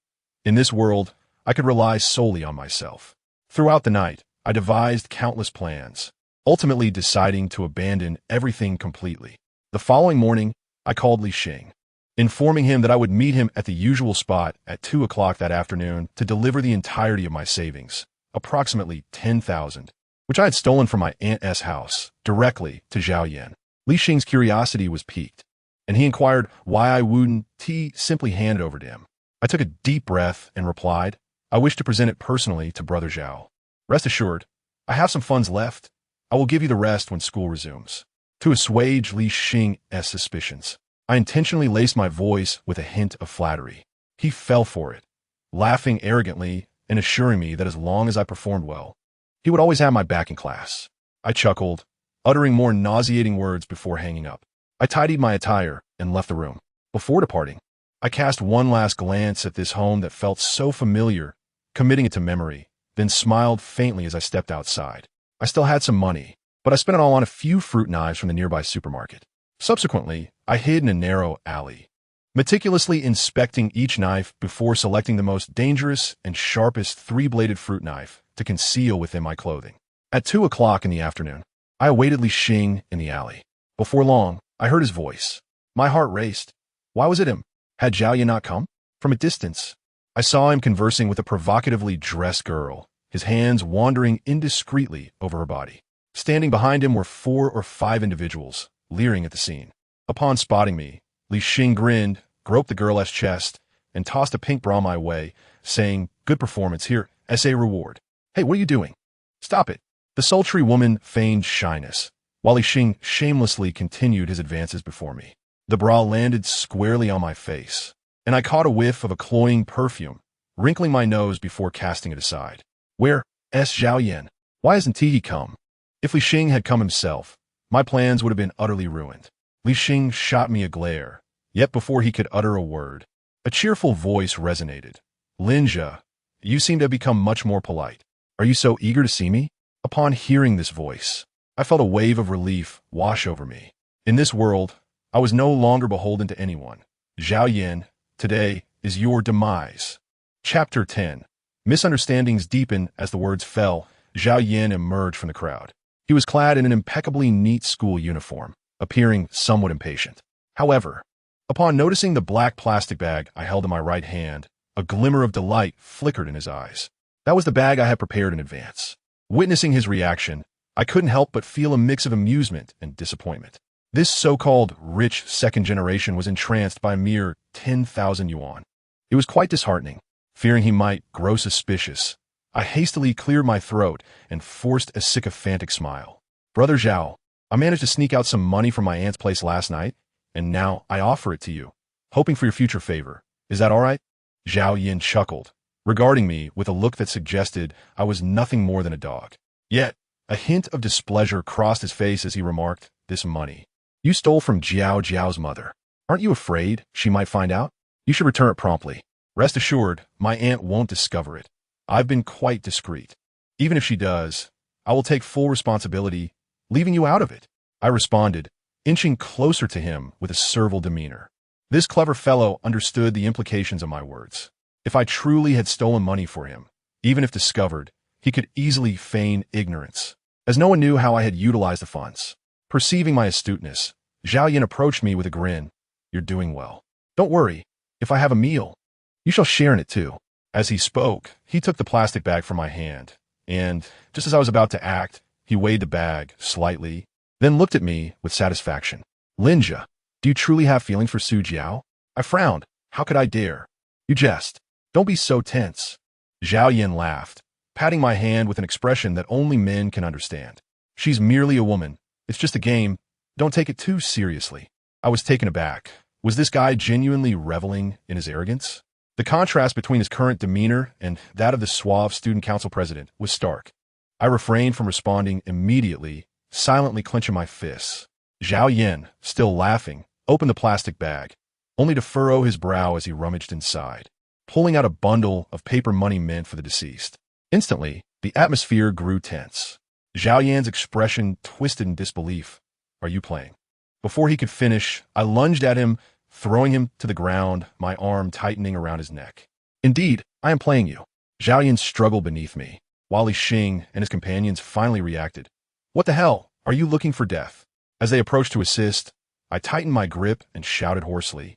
Speaker 1: In this world, I could rely solely on myself. Throughout the night, I devised countless plans, ultimately deciding to abandon everything completely. The following morning, I called Li Xing, informing him that I would meet him at the usual spot at 2 o'clock that afternoon to deliver the entirety of my savings, approximately 10,000, which I had stolen from my aunt's house, directly to Zhao Yan. Li Xing's curiosity was piqued, and he inquired why I wouldn't simply hand it over to him. I took a deep breath and replied, "I wish to present it personally to Brother Zhao. Rest assured, I have some funds left. I will give you the rest when school resumes." To assuage Li Xing's suspicions, I intentionally laced my voice with a hint of flattery. He fell for it, laughing arrogantly and assuring me that as long as I performed well, he would always have my back in class. I chuckled, uttering more nauseating words before hanging up. I tidied my attire and left the room. Before departing, I cast one last glance at this home that felt so familiar, committing it to memory, then smiled faintly as I stepped outside. I still had some money, but I spent it all on a few fruit knives from the nearby supermarket. Subsequently, I hid in a narrow alley, meticulously inspecting each knife before selecting the most dangerous and sharpest 3-bladed fruit knife to conceal within my clothing. At 2 o'clock in the afternoon, I awaited Li Xing in the alley. Before long, I heard his voice. My heart raced. Why was it him? Had Zhao Yan not come? From a distance, I saw him conversing with a provocatively dressed girl, his hands wandering indiscreetly over her body. Standing behind him were 4 or 5 individuals, leering at the scene. Upon spotting me, Li Xing grinned, groped the girl's chest, and tossed a pink bra my way, saying, "Good performance here, as a reward." "Hey, what are you doing? Stop it." The sultry woman feigned shyness, while Li Xing shamelessly continued his advances before me. The bra landed squarely on my face, and I caught a whiff of a cloying perfume, wrinkling my nose before casting it aside. Where's Zhao Yan? Why hasn't he come? If Li Xing had come himself, my plans would have been utterly ruined. Li Xing shot me a glare, yet before he could utter a word, a cheerful voice resonated. "Linja, you seem to have become much more polite. Are you so eager to see me?" Upon hearing this voice, I felt a wave of relief wash over me. In this world, I was no longer beholden to anyone. Zhao Yan, today is your demise. Chapter 10. Misunderstandings deepened as the words fell. Zhao Yan emerged from the crowd. He was clad in an impeccably neat school uniform, appearing somewhat impatient. However, upon noticing the black plastic bag I held in my right hand, a glimmer of delight flickered in his eyes. That was the bag I had prepared in advance. Witnessing his reaction, I couldn't help but feel a mix of amusement and disappointment. This so-called rich second generation was entranced by a mere 10,000 yuan. It was quite disheartening. Fearing he might grow suspicious, I hastily cleared my throat and forced a sycophantic smile. "Brother Zhao, I managed to sneak out some money from my aunt's place last night, and now I offer it to you, hoping for your future favor. Is that all right?" Zhao Yan chuckled, regarding me with a look that suggested I was nothing more than a dog. Yet, a hint of displeasure crossed his face as he remarked, "This money you stole from Jiao's mother. Aren't you afraid she might find out? You should return it promptly. Rest assured, my aunt won't discover it. I've been quite discreet. Even if she does, I will take full responsibility, leaving you out of it," I responded, inching closer to him with a servile demeanor. This clever fellow understood the implications of my words. If I truly had stolen money for him, even if discovered, he could easily feign ignorance, as no one knew how I had utilized the funds. Perceiving my astuteness, Zhao Yan approached me with a grin. "You're doing well. Don't worry. If I have a meal, you shall share in it too." As he spoke, he took the plastic bag from my hand, and, just as I was about to act, he weighed the bag slightly, then looked at me with satisfaction. "Linja, do you truly have feelings for Su Jiao?" I frowned. How could I dare? "You jest. Don't be so tense." Zhao Yan laughed, patting my hand with an expression that only men can understand. "She's merely a woman. It's just a game. Don't take it too seriously." I was taken aback. Was this guy genuinely reveling in his arrogance? The contrast between his current demeanor and that of the suave student council president was stark. I refrained from responding immediately, silently clenching my fists. Zhao Yan, still laughing, opened the plastic bag, only to furrow his brow as he rummaged inside, pulling out a bundle of paper money meant for the deceased. Instantly, the atmosphere grew tense. Zhao Yan's expression twisted in disbelief. "Are you playing?" Before he could finish, I lunged at him, throwing him to the ground, my arm tightening around his neck. "Indeed, I am playing you." Zhao Yan struggled beneath me, while Li Xing and his companions finally reacted. "What the hell? Are you looking for death?" As they approached to assist, I tightened my grip and shouted hoarsely,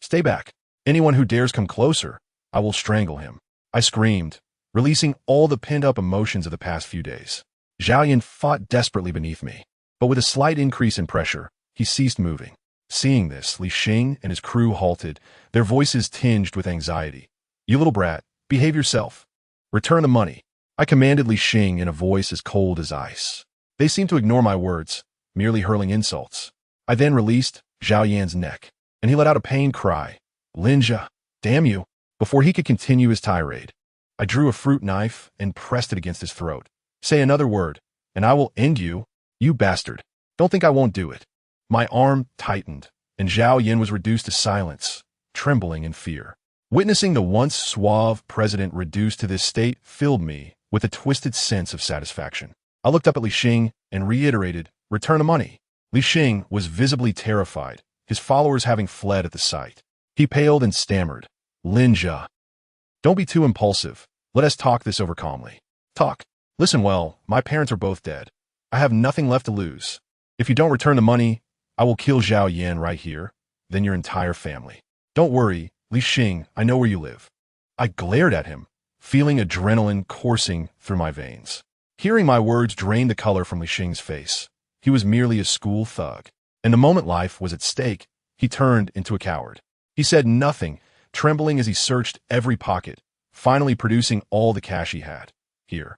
Speaker 1: "Stay back. Anyone who dares come closer, I will strangle him." I screamed, releasing all the pent-up emotions of the past few days. Zhao Yan fought desperately beneath me, but with a slight increase in pressure, he ceased moving. Seeing this, Li Xing and his crew halted, their voices tinged with anxiety. "You little brat, behave yourself. Return the money," I commanded Li Xing in a voice as cold as ice. They seemed to ignore my words, merely hurling insults. I then released Zhao Yan's neck, and he let out a pained cry. "Linja, damn you!" Before he could continue his tirade, I drew a fruit knife and pressed it against his throat. "Say another word, and I will end you, you bastard. Don't think I won't do it." My arm tightened, and Zhao Yan was reduced to silence, trembling in fear. Witnessing the once suave president reduced to this state filled me with a twisted sense of satisfaction. I looked up at Li Xing and reiterated, "Return the money." Li Xing was visibly terrified, his followers having fled at the sight. He paled and stammered, "Linja, don't be too impulsive. Let us talk this over calmly." "Talk? Listen well, my parents are both dead. I have nothing left to lose. If you don't return the money, I will kill Zhao Yan right here, then your entire family. Don't worry, Li Xing, I know where you live." I glared at him, feeling adrenaline coursing through my veins. Hearing my words drained the color from Li Xing's face. He was merely a school thug. And the moment life was at stake, he turned into a coward. He said nothing, trembling as he searched every pocket, finally producing all the cash he had. Here.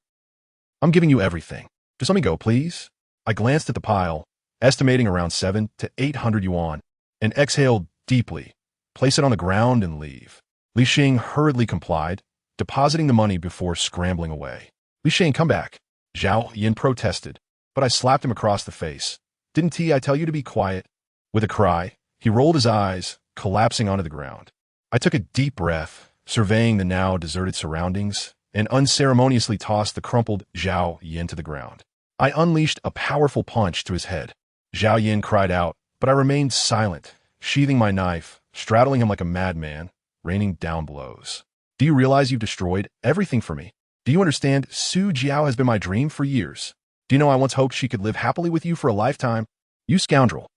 Speaker 1: I'm giving you everything. Just let me go, please. I glanced at the pile, estimating around 700 to 800 yuan, and exhaled deeply, place it on the ground and leave. Li Xing hurriedly complied, depositing the money before scrambling away. Li Xing, come back. Zhao Yin protested, but I slapped him across the face. Didn't I tell you to be quiet? With a cry, he rolled his eyes, collapsing onto the ground. I took a deep breath, surveying the now deserted surroundings, and unceremoniously tossed the crumpled Zhao Yin to the ground. I unleashed a powerful punch to his head. Zhao Yin cried out, but I remained silent, sheathing my knife, straddling him like a madman, raining down blows. Do you realize you've destroyed everything for me? Do you understand Su Jiao has been my dream for years? Do you know I once hoped she could live happily with you for a lifetime? You scoundrel.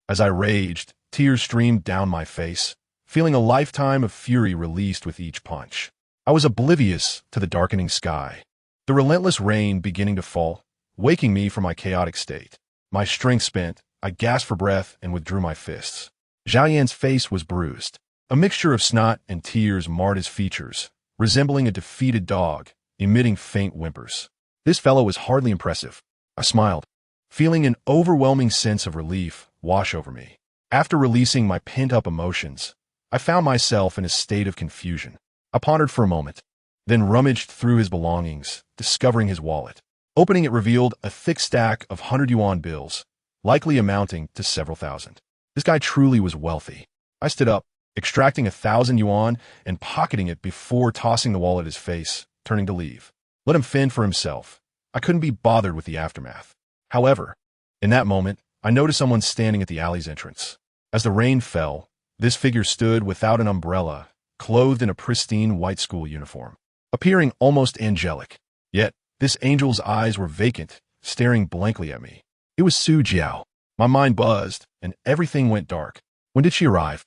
Speaker 1: As I raged, tears streamed down my face, feeling a lifetime of fury released with each punch. I was oblivious to the darkening sky, the relentless rain beginning to fall, waking me from my chaotic state. My strength spent, I gasped for breath and withdrew my fists. Zhao Yan's face was bruised. A mixture of snot and tears marred his features, resembling a defeated dog, emitting faint whimpers. This fellow was hardly impressive. I smiled, feeling an overwhelming sense of relief wash over me. After releasing my pent-up emotions, I found myself in a state of confusion. I pondered for a moment, then rummaged through his belongings, discovering his wallet. Opening it revealed a thick stack of 100 yuan bills, likely amounting to several thousand. This guy truly was wealthy. I stood up, extracting 1,000 yuan and pocketing it before tossing the wallet at his face, turning to leave. Let him fend for himself. I couldn't be bothered with the aftermath. However, in that moment, I noticed someone standing at the alley's entrance. As the rain fell, this figure stood without an umbrella, clothed in a pristine white school uniform, appearing almost angelic. Yet, this angel's eyes were vacant, staring blankly at me. It was Su Jiao. My mind buzzed, and everything went dark. When did she arrive?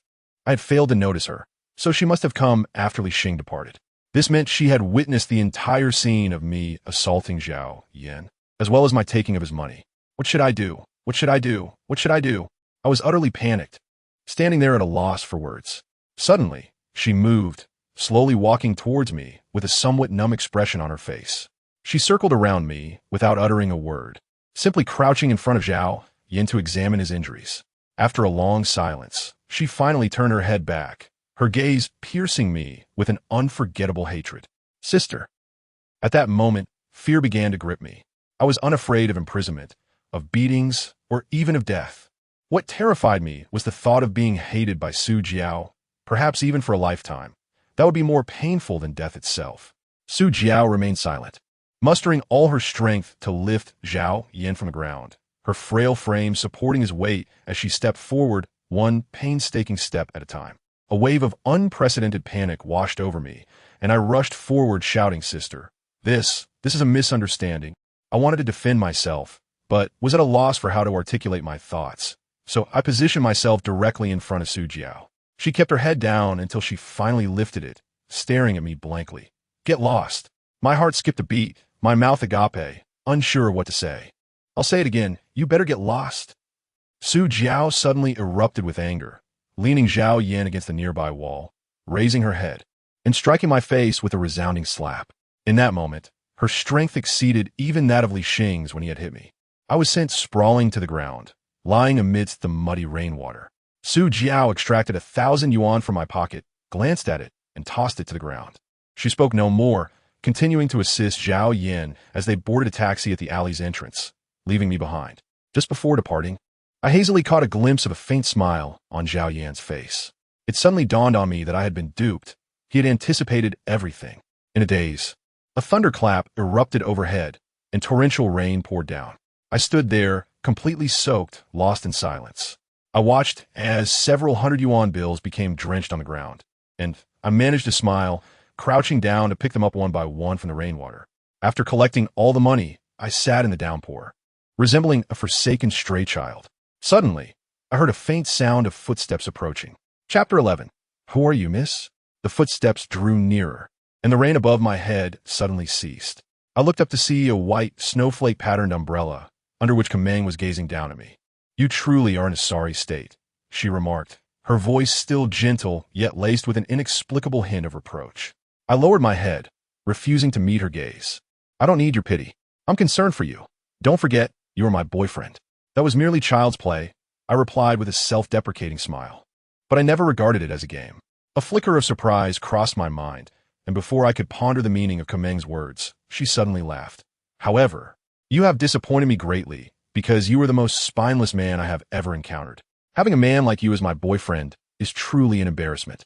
Speaker 1: I had failed to notice her, so she must have come after Li Xing departed. This meant she had witnessed the entire scene of me assaulting Zhao Yin, as well as my taking of his money. What should I do? What should I do? What should I do? I was utterly panicked, standing there at a loss for words. Suddenly, she moved, slowly walking towards me with a somewhat numb expression on her face. She circled around me without uttering a word, simply crouching in front of Zhao Yin to examine his injuries. After a long silence, she finally turned her head back, her gaze piercing me with an unforgettable hatred. Sister. At that moment, fear began to grip me. I was unafraid of imprisonment, of beatings, or even of death. What terrified me was the thought of being hated by Su Jiao, perhaps even for a lifetime. That would be more painful than death itself. Su Jiao remained silent, mustering all her strength to lift Zhao Yin from the ground, her frail frame supporting his weight as she stepped forward, one painstaking step at a time. A wave of unprecedented panic washed over me, and I rushed forward shouting, Sister, this is a misunderstanding. I wanted to defend myself, but was at a loss for how to articulate my thoughts. So I positioned myself directly in front of Su Jiao. She kept her head down until she finally lifted it, staring at me blankly. Get lost. My heart skipped a beat, my mouth agape, unsure what to say. I'll say it again, you better get lost. Su Jiao suddenly erupted with anger, leaning Zhao Yin against the nearby wall, raising her head, and striking my face with a resounding slap. In that moment, her strength exceeded even that of Li Xing's when he had hit me. I was sent sprawling to the ground, lying amidst the muddy rainwater. Su Jiao extracted 1,000 yuan from my pocket, glanced at it, and tossed it to the ground. She spoke no more, continuing to assist Zhao Yin as they boarded a taxi at the alley's entrance, leaving me behind. Just before departing, I hazily caught a glimpse of a faint smile on Zhao Yan's face. It suddenly dawned on me that I had been duped. He had anticipated everything. In a daze, a thunderclap erupted overhead, and torrential rain poured down. I stood there, completely soaked, lost in silence. I watched as several 100 yuan bills became drenched on the ground, and I managed to smile, crouching down to pick them up one by one from the rainwater. After collecting all the money, I sat in the downpour, resembling a forsaken stray child. Suddenly, I heard a faint sound of footsteps approaching. Chapter 11. Who are you, miss? The footsteps drew nearer, and the rain above my head suddenly ceased. I looked up to see a white, snowflake-patterned umbrella, under which Kameng was gazing down at me. "You truly are in a sorry state," she remarked, her voice still gentle, yet laced with an inexplicable hint of reproach. I lowered my head, refusing to meet her gaze. "I don't need your pity. I'm concerned for you. Don't forget, you are my boyfriend." "That was merely child's play," I replied with a self-deprecating smile. But I never regarded it as a game. A flicker of surprise crossed my mind, and before I could ponder the meaning of Kameng's words, she suddenly laughed. "However, you have disappointed me greatly, because you are the most spineless man I have ever encountered. Having a man like you as my boyfriend is truly an embarrassment."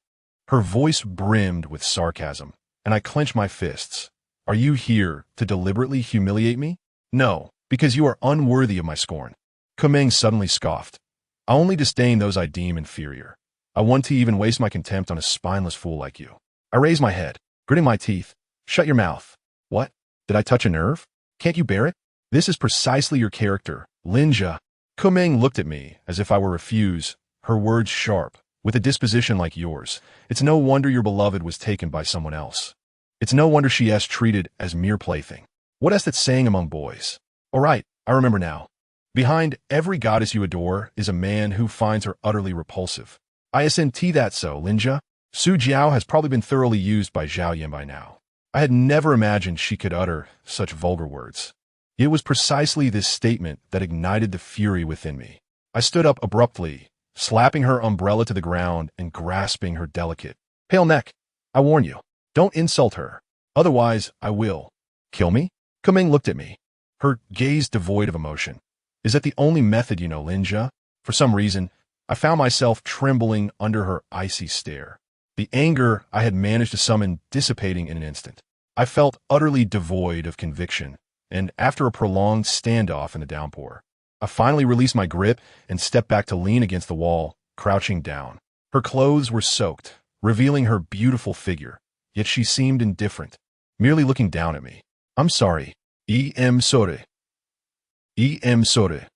Speaker 1: Her voice brimmed with sarcasm, and I clenched my fists. "Are you here to deliberately humiliate me?" "No, because you are unworthy of my scorn." Kameng suddenly scoffed. "I only disdain those I deem inferior. I want to even waste my contempt on a spineless fool like you." I raised my head, gritting my teeth. "Shut your mouth." "What? Did I touch a nerve? Can't you bear it? This is precisely your character, Linja." Kameng looked at me as if I were a fuse, her words sharp. "With a disposition like yours, it's no wonder your beloved was taken by someone else. It's no wonder she is treated as mere plaything. What is that saying among boys? All right, I remember now. Behind every goddess you adore is a man who finds her utterly repulsive. Isn't that so, Linja?" Su Jiao has probably been thoroughly used by Zhao Yan by now. I had never imagined she could utter such vulgar words. It was precisely this statement that ignited the fury within me. I stood up abruptly, slapping her umbrella to the ground and grasping her delicate, pale neck. "I warn you, don't insult her. Otherwise, I will." "Kill me?" Kameng looked at me, her gaze devoid of emotion. "Is that the only method you know, Linja?" For some reason, I found myself trembling under her icy stare. The anger I had managed to summon dissipating in an instant. I felt utterly devoid of conviction, and after a prolonged standoff in the downpour, I finally released my grip and stepped back to lean against the wall, crouching down. Her clothes were soaked, revealing her beautiful figure, yet she seemed indifferent, merely looking down at me. "I'm sorry. Em sorry. Em sorry."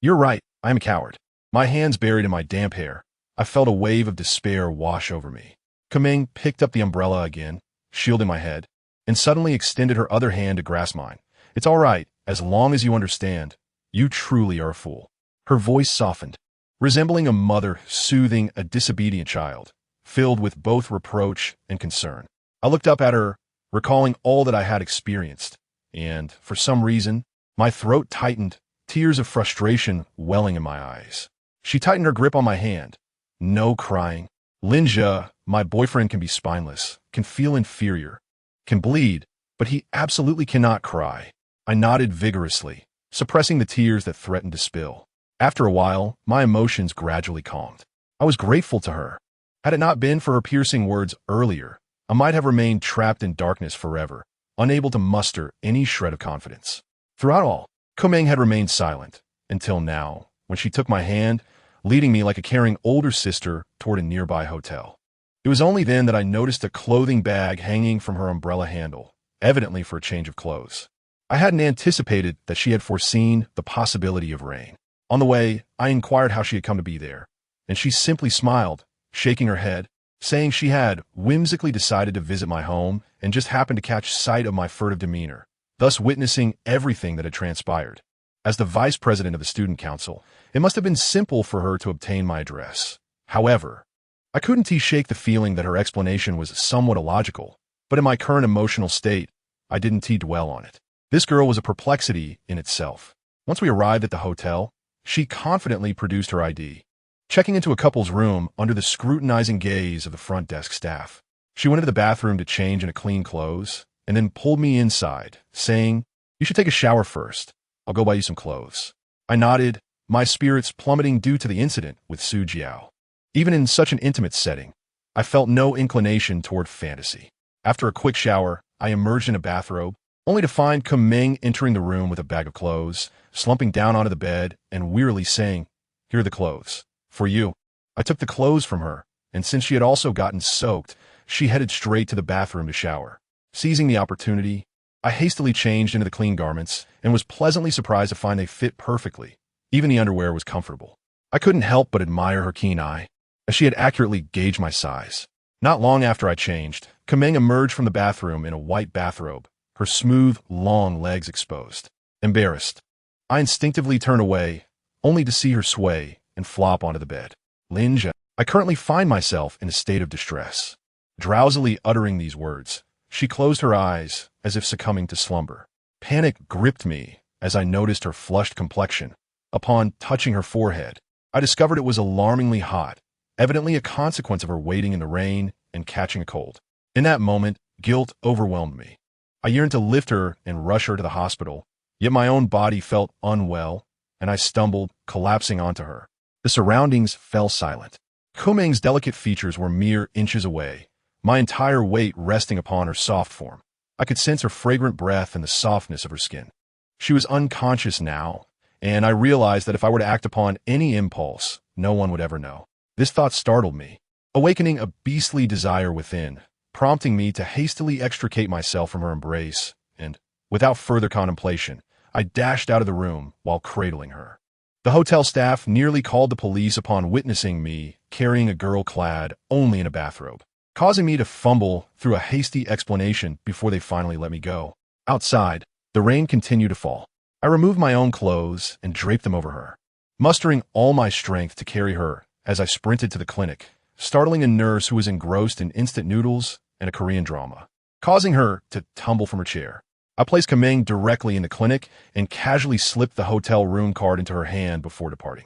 Speaker 1: "You're right, I am a coward." My hands buried in my damp hair, I felt a wave of despair wash over me. Kameng picked up the umbrella again, shielding my head, and suddenly extended her other hand to grasp mine. "It's all right, as long as you understand. You truly are a fool." Her voice softened, resembling a mother soothing a disobedient child, filled with both reproach and concern. I looked up at her, recalling all that I had experienced, and, for some reason, my throat tightened, tears of frustration welling in my eyes. She tightened her grip on my hand. "No crying. Linja, my boyfriend can be spineless, can feel inferior, can bleed, but he absolutely cannot cry." I nodded vigorously, suppressing the tears that threatened to spill. After a while, my emotions gradually calmed. I was grateful to her. Had it not been for her piercing words earlier, I might have remained trapped in darkness forever, unable to muster any shred of confidence. Throughout all, Kameng had remained silent, until now, when she took my hand, leading me like a caring older sister toward a nearby hotel. It was only then that I noticed a clothing bag hanging from her umbrella handle, evidently for a change of clothes. I hadn't anticipated that she had foreseen the possibility of rain. On the way, I inquired how she had come to be there, and she simply smiled, shaking her head, saying she had whimsically decided to visit my home and just happened to catch sight of my furtive demeanor, thus witnessing everything that had transpired. As the vice president of the student council, it must have been simple for her to obtain my address. However, I couldn't shake the feeling that her explanation was somewhat illogical, but in my current emotional state, I didn't dwell on it. This girl was a perplexity in itself. Once we arrived at the hotel, she confidently produced her ID, checking into a couple's room under the scrutinizing gaze of the front desk staff. She went into the bathroom to change into clean clothes, and then pulled me inside, saying, "You should take a shower first. I'll go buy you some clothes." I nodded, my spirits plummeting due to the incident with Su Jiao. Even in such an intimate setting, I felt no inclination toward fantasy. After a quick shower, I emerged in a bathrobe, only to find Kameng entering the room with a bag of clothes, slumping down onto the bed, and wearily saying, "Here are the clothes. For you." I took the clothes from her, and since she had also gotten soaked, she headed straight to the bathroom to shower. Seizing the opportunity, I hastily changed into the clean garments and was pleasantly surprised to find they fit perfectly. Even the underwear was comfortable. I couldn't help but admire her keen eye, as she had accurately gauged my size. Not long after I changed, Kameng emerged from the bathroom in a white bathrobe, her smooth, long legs exposed. Embarrassed, I instinctively turned away, only to see her sway and flop onto the bed. Linja, I currently find myself in a state of distress. Drowsily uttering these words, she closed her eyes as if succumbing to slumber. Panic gripped me as I noticed her flushed complexion. Upon touching her forehead, I discovered it was alarmingly hot, evidently a consequence of her waiting in the rain and catching a cold. In that moment, guilt overwhelmed me. I yearned to lift her and rush her to the hospital, yet my own body felt unwell, and I stumbled, collapsing onto her. The surroundings fell silent. Kumeng's delicate features were mere inches away, my entire weight resting upon her soft form. I could sense her fragrant breath and the softness of her skin. She was unconscious now, and I realized that if I were to act upon any impulse, no one would ever know. This thought startled me, awakening a beastly desire within, prompting me to hastily extricate myself from her embrace, and, without further contemplation, I dashed out of the room while cradling her. The hotel staff nearly called the police upon witnessing me carrying a girl clad only in a bathrobe, causing me to fumble through a hasty explanation before they finally let me go. Outside, the rain continued to fall. I removed my own clothes and draped them over her, mustering all my strength to carry her as I sprinted to the clinic, startling a nurse who was engrossed in instant noodles and a Korean drama, causing her to tumble from her chair. I placed Kameng directly in the clinic and casually slipped the hotel room card into her hand before departing.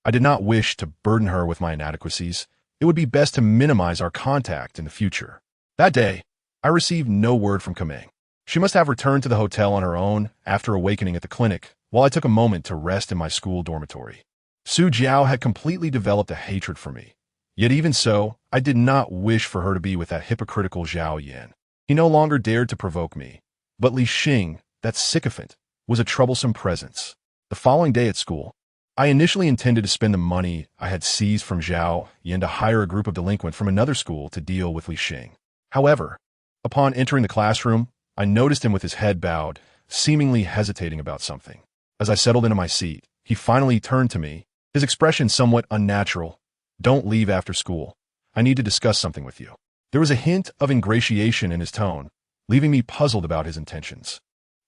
Speaker 1: I did not wish to burden her with my inadequacies. It would be best to minimize our contact in the future. That day, I received no word from Kameng. She must have returned to the hotel on her own after awakening at the clinic, while I took a moment to rest in my school dormitory. Su Jiao had completely developed a hatred for me. Yet even so, I did not wish for her to be with that hypocritical Zhao Yan. He no longer dared to provoke me. But Li Xing, that sycophant, was a troublesome presence. The following day at school, I initially intended to spend the money I had seized from Zhao Yan to hire a group of delinquents from another school to deal with Li Xing. However, upon entering the classroom, I noticed him with his head bowed, seemingly hesitating about something. As I settled into my seat, he finally turned to me, his expression somewhat unnatural. "Don't leave after school. I need to discuss something with you." There was a hint of ingratiation in his tone, leaving me puzzled about his intentions.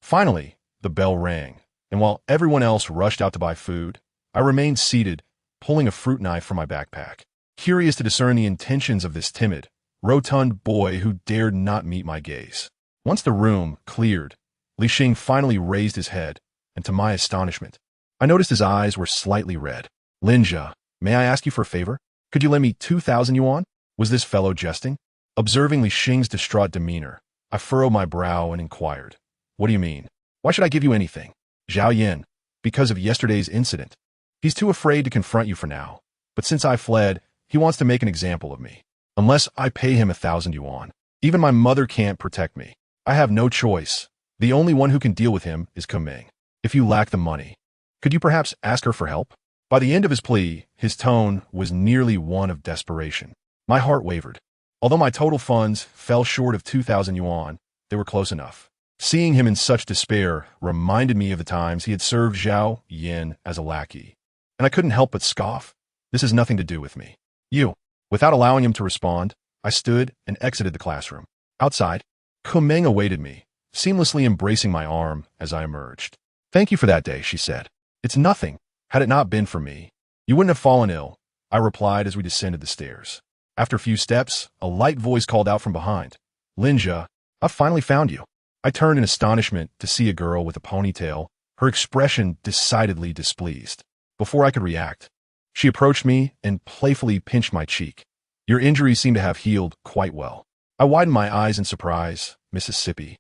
Speaker 1: Finally, the bell rang, and while everyone else rushed out to buy food, I remained seated, pulling a fruit knife from my backpack, curious to discern the intentions of this timid, rotund boy who dared not meet my gaze. Once the room cleared, Li Xing finally raised his head, and to my astonishment, I noticed his eyes were slightly red. "Linja, may I ask you for a favor? Could you lend me 2,000 yuan? Was this fellow jesting? Observing Li Xing's distraught demeanor, I furrowed my brow and inquired, "What do you mean? Why should I give you anything?" "Zhao Yan, because of yesterday's incident. He's too afraid to confront you for now, but since I fled, he wants to make an example of me. Unless I pay him 1,000 yuan, even my mother can't protect me. I have no choice. The only one who can deal with him is Kameng. If you lack the money, could you perhaps ask her for help?" By the end of his plea, his tone was nearly one of desperation. My heart wavered. Although my total funds fell short of 2,000 yuan, they were close enough. Seeing him in such despair reminded me of the times he had served Zhao Yan as a lackey, and I couldn't help but scoff. "This has nothing to do with me." "You." Without allowing him to respond, I stood and exited the classroom. Outside, Kumeng awaited me, seamlessly embracing my arm as I emerged. "Thank you for that day," she said. "It's nothing. Had it not been for me, you wouldn't have fallen ill," I replied as we descended the stairs. After a few steps, a light voice called out from behind, "Linja, I've finally found you." I turned in astonishment to see a girl with a ponytail, her expression decidedly displeased. Before I could react, she approached me and playfully pinched my cheek. "Your injuries seem to have healed quite well." I widened my eyes in surprise. "Mississippi.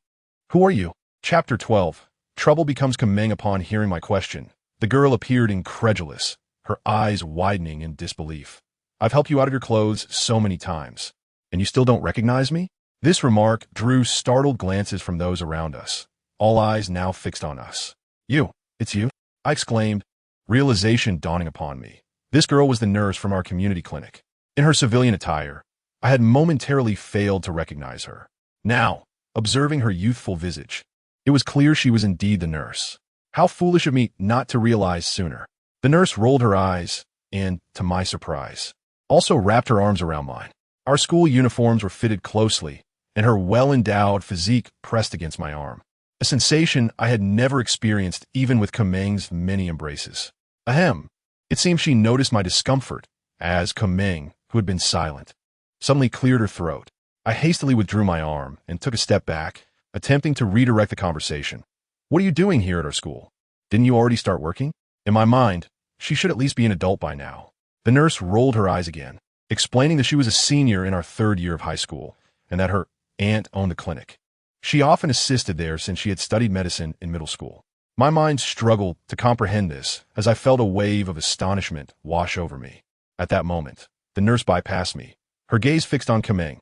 Speaker 1: Who are you?" Chapter 12. Trouble becomes Kameng upon hearing my question. The girl appeared incredulous, her eyes widening in disbelief. "I've helped you out of your clothes so many times, and you still don't recognize me?" This remark drew startled glances from those around us, all eyes now fixed on us. It's you?" I exclaimed, realization dawning upon me. This girl was the nurse from our community clinic. In her civilian attire, I had momentarily failed to recognize her. Now, observing her youthful visage, it was clear she was indeed the nurse. How foolish of me not to realize sooner. The nurse rolled her eyes and, to my surprise, also wrapped her arms around mine. Our school uniforms were fitted closely, and her well-endowed physique pressed against my arm. A sensation I had never experienced even with Kumeng's many embraces. Ahem. It seemed she noticed my discomfort, as Kumeng, who had been silent, suddenly cleared her throat. I hastily withdrew my arm and took a step back, attempting to redirect the conversation. What are you doing here at our school? Didn't you already start working? In my mind, she should at least be an adult by now. The nurse rolled her eyes again, explaining that she was a senior in our 3rd year of high school and that her aunt owned the clinic. She often assisted there since she had studied medicine in middle school. My mind struggled to comprehend this as I felt a wave of astonishment wash over me. At that moment, the nurse bypassed me, her gaze fixed on Kumeng.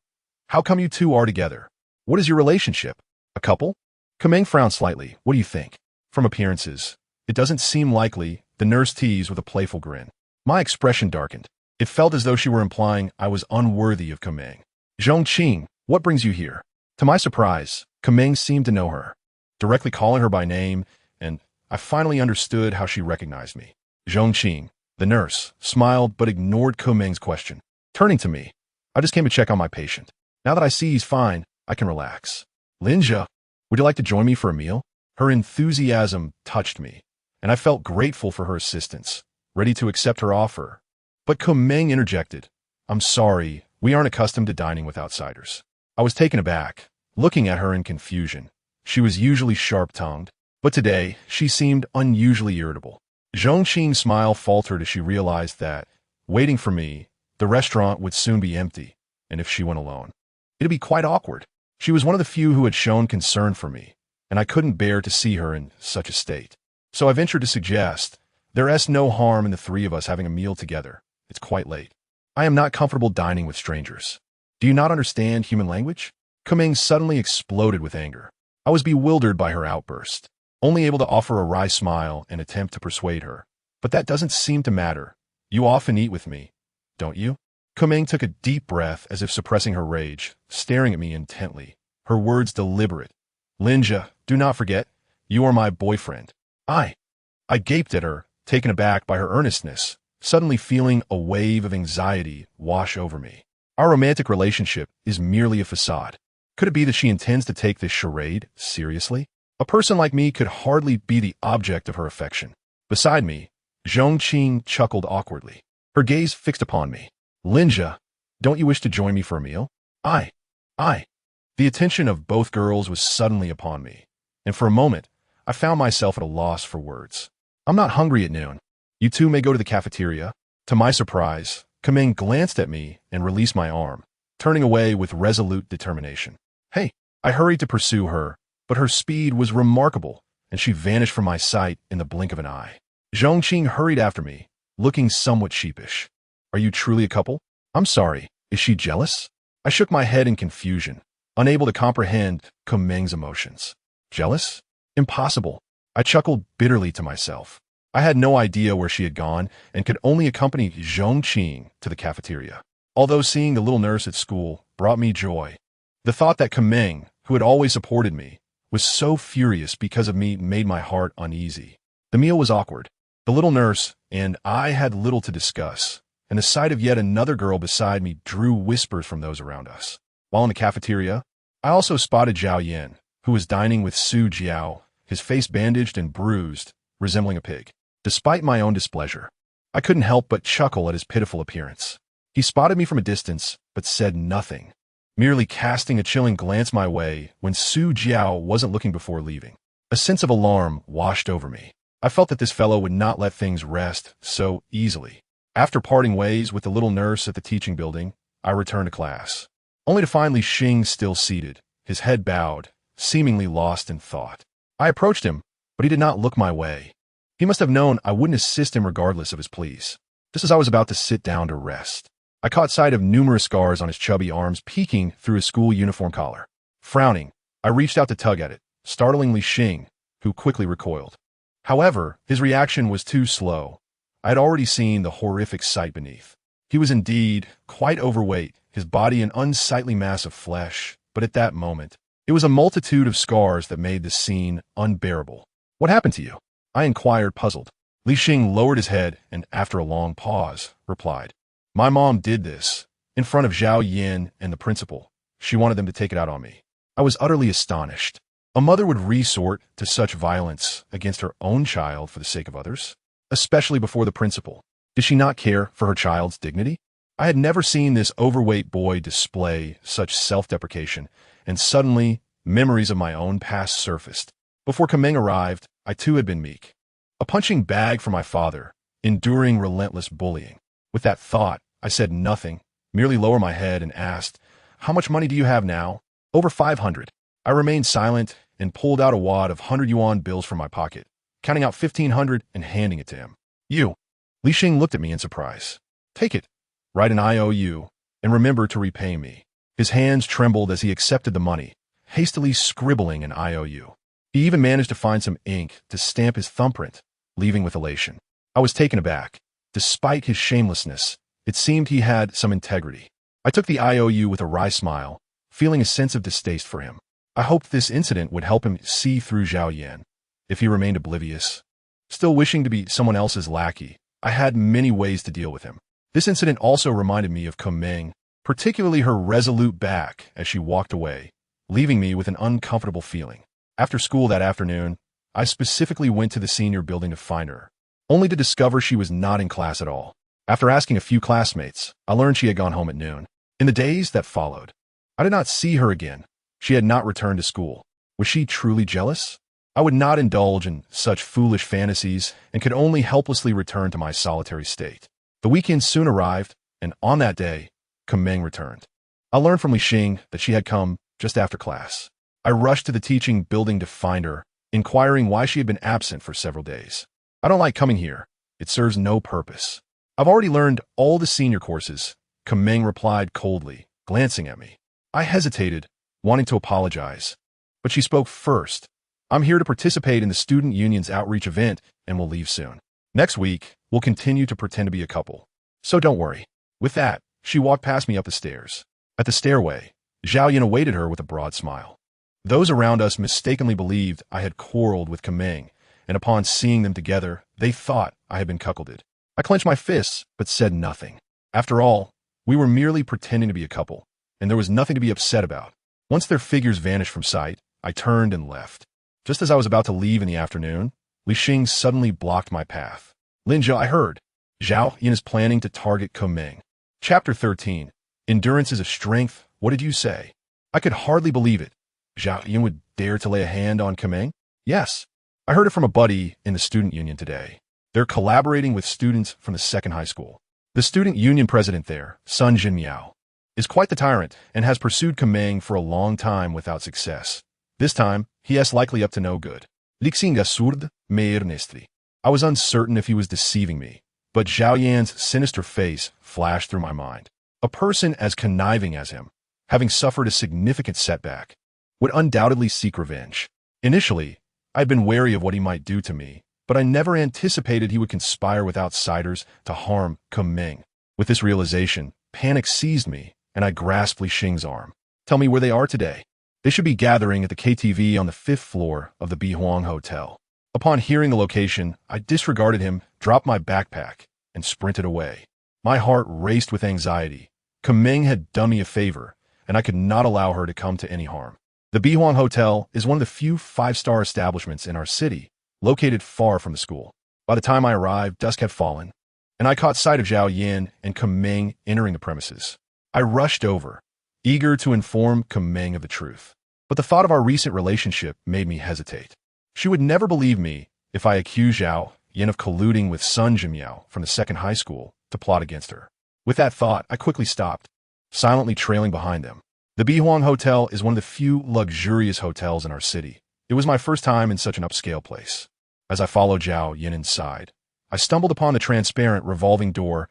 Speaker 1: How come you two are together? What is your relationship? A couple? Kumeng frowned slightly. What do you think? From appearances, it doesn't seem likely, the nurse teased with a playful grin. My expression darkened. It felt as though she were implying I was unworthy of Kumeng. Zhongqing, what brings you here? To my surprise, Kumeng seemed to know her, directly calling her by name, and I finally understood how she recognized me. Zhongqing, the nurse, smiled but ignored Kumeng's question. Turning to me, I just came to check on my patient. Now that I see he's fine, I can relax. Linja, would you like to join me for a meal? Her enthusiasm touched me, and I felt grateful for her assistance, ready to accept her offer. But Kumeng interjected. I'm sorry, we aren't accustomed to dining with outsiders. I was taken aback, looking at her in confusion. She was usually sharp-tongued, but today she seemed unusually irritable. Zhongqing's smile faltered as she realized that, waiting for me, the restaurant would soon be empty, and if she went alone, it'd be quite awkward. She was one of the few who had shown concern for me, and I couldn't bear to see her in such a state. So I ventured to suggest, there's no harm in the 3 of us having a meal together. It's quite late. I am not comfortable dining with strangers. Do you not understand human language? Kumeng suddenly exploded with anger. I was bewildered by her outburst, only able to offer a wry smile and attempt to persuade her. But that doesn't seem to matter. You often eat with me, don't you? Kumeng took a deep breath as if suppressing her rage, staring at me intently, her words deliberate. Linja, do not forget, you are my boyfriend. I gaped at her, taken aback by her earnestness, suddenly feeling a wave of anxiety wash over me. Our romantic relationship is merely a facade. Could it be that she intends to take this charade seriously? A person like me could hardly be the object of her affection. Beside me, Zhongqing chuckled awkwardly, her gaze fixed upon me. Linja, don't you wish to join me for a meal? I. The attention of both girls was suddenly upon me, and for a moment, I found myself at a loss for words. I'm not hungry at noon. You two may go to the cafeteria. To my surprise, Kumeng glanced at me and released my arm, turning away with resolute determination. Hey, I hurried to pursue her, but her speed was remarkable, and she vanished from my sight in the blink of an eye. Zhongqing hurried after me, looking somewhat sheepish. Are you truly a couple? I'm sorry, is she jealous? I shook my head in confusion, unable to comprehend Kumeng's emotions. Jealous? Impossible. I chuckled bitterly to myself. I had no idea where she had gone and could only accompany Zhongqing to the cafeteria. Although seeing the little nurse at school brought me joy, the thought that Kumeng, who had always supported me, was so furious because of me made my heart uneasy. The meal was awkward. The little nurse and I had little to discuss, and the sight of yet another girl beside me drew whispers from those around us. While in the cafeteria, I also spotted Zhao Yin, who was dining with Su Jiao, his face bandaged and bruised, resembling a pig. Despite my own displeasure, I couldn't help but chuckle at his pitiful appearance. He spotted me from a distance, but said nothing, merely casting a chilling glance my way when Su Jiao wasn't looking before leaving. A sense of alarm washed over me. I felt that this fellow would not let things rest so easily. After parting ways with the little nurse at the teaching building, I returned to class, only to find Li Xing still seated, his head bowed, seemingly lost in thought. I approached him, but he did not look my way. He must have known I wouldn't assist him regardless of his pleas. Just as I was about to sit down to rest, I caught sight of numerous scars on his chubby arms peeking through his school uniform collar. Frowning, I reached out to tug at it, startling Li Xing, who quickly recoiled. However, his reaction was too slow. I had already seen the horrific sight beneath. He was indeed quite overweight, his body an unsightly mass of flesh, but at that moment, it was a multitude of scars that made the scene unbearable. What happened to you? I inquired, puzzled. Li Xing lowered his head and, after a long pause, replied, My mom did this, in front of Zhao Yin and the principal, she wanted them to take it out on me. I was utterly astonished. A mother would resort to such violence against her own child for the sake of others, especially before the principal. Did she not care for her child's dignity? I had never seen this overweight boy display such self-deprecation, and suddenly, memories of my own past surfaced. Before Kameng arrived, I too had been meek. A punching bag for my father, enduring relentless bullying. With that thought, I said nothing, merely lowered my head and asked, "How much money do you have now?" "Over 500. I remained silent and pulled out a wad of 100 yuan bills from my pocket, counting out 1,500 and handing it to him. "You." Li Xing looked at me in surprise. "Take it. Write an IOU, and remember to repay me." His hands trembled as he accepted the money, hastily scribbling an IOU. He even managed to find some ink to stamp his thumbprint, leaving with elation. I was taken aback. Despite his shamelessness, it seemed he had some integrity. I took the IOU with a wry smile, feeling a sense of distaste for him. I hoped this incident would help him see through Zhao Yan, if he remained oblivious. Still wishing to be someone else's lackey, I had many ways to deal with him. This incident also reminded me of Kameng, particularly her resolute back as she walked away, leaving me with an uncomfortable feeling. After school that afternoon, I specifically went to the senior building to find her, only to discover she was not in class at all. After asking a few classmates, I learned she had gone home at noon. In the days that followed, I did not see her again. She had not returned to school. Was she truly jealous? I would not indulge in such foolish fantasies and could only helplessly return to my solitary state. The weekend soon arrived, and on that day, Kameng returned. I learned from Li Xing that she had come just after class. I rushed to the teaching building to find her, inquiring why she had been absent for several days. "I don't like coming here. It serves no purpose. I've already learned all the senior courses," Kameng replied coldly, glancing at me. I hesitated, wanting to apologize, but she spoke first. "I'm here to participate in the student union's outreach event and will leave soon. Next week, we'll continue to pretend to be a couple. So don't worry." With that, she walked past me up the stairs. At the stairway, Zhao Yan awaited her with a broad smile. Those around us mistakenly believed I had quarreled with Kameng, and upon seeing them together, they thought I had been cuckolded. I clenched my fists, but said nothing. After all, we were merely pretending to be a couple, and there was nothing to be upset about. Once their figures vanished from sight, I turned and left. Just as I was about to leave in the afternoon, Li Xing suddenly blocked my path. "Linja, I heard. Zhao Yan is planning to target Kameng." Chapter 13. Endurance is a strength. What did you say? I could hardly believe it. Zhao Yan would dare to lay a hand on Kameng? Yes. I heard it from a buddy in the student union today. They're collaborating with students from the second high school. The student union president there, Sun Jinmiao, is quite the tyrant and has pursued Kameng for a long time without success. This time, he is likely up to no good. Lixing absurd, me ernestri. I was uncertain if he was deceiving me, but Zhao Yan's sinister face flashed through my mind. A person as conniving as him, having suffered a significant setback, would undoubtedly seek revenge. Initially, I had been wary of what he might do to me, but I never anticipated he would conspire with outsiders to harm Kameng. With this realization, panic seized me, and I grasped Li Xing's arm. "Tell me where they are today." "They should be gathering at the KTV on the 5th floor of the Bihuang Hotel." Upon hearing the location, I disregarded him, dropped my backpack, and sprinted away. My heart raced with anxiety. Kameng had done me a favor, and I could not allow her to come to any harm. The Bihuang Hotel is one of the few 5-star establishments in our city, located far from the school. By the time I arrived, dusk had fallen, and I caught sight of Zhao Yan and Kameng entering the premises. I rushed over, eager to inform Kameng of the truth. But the thought of our recent relationship made me hesitate. She would never believe me if I accused Zhao Yan of colluding with Sun Jinmiao from the second high school to plot against her. With that thought, I quickly stopped, silently trailing behind them. The Bihuang Hotel is one of the few luxurious hotels in our city. It was my first time in such an upscale place. As I followed Zhao Yan inside, I stumbled upon the transparent revolving door,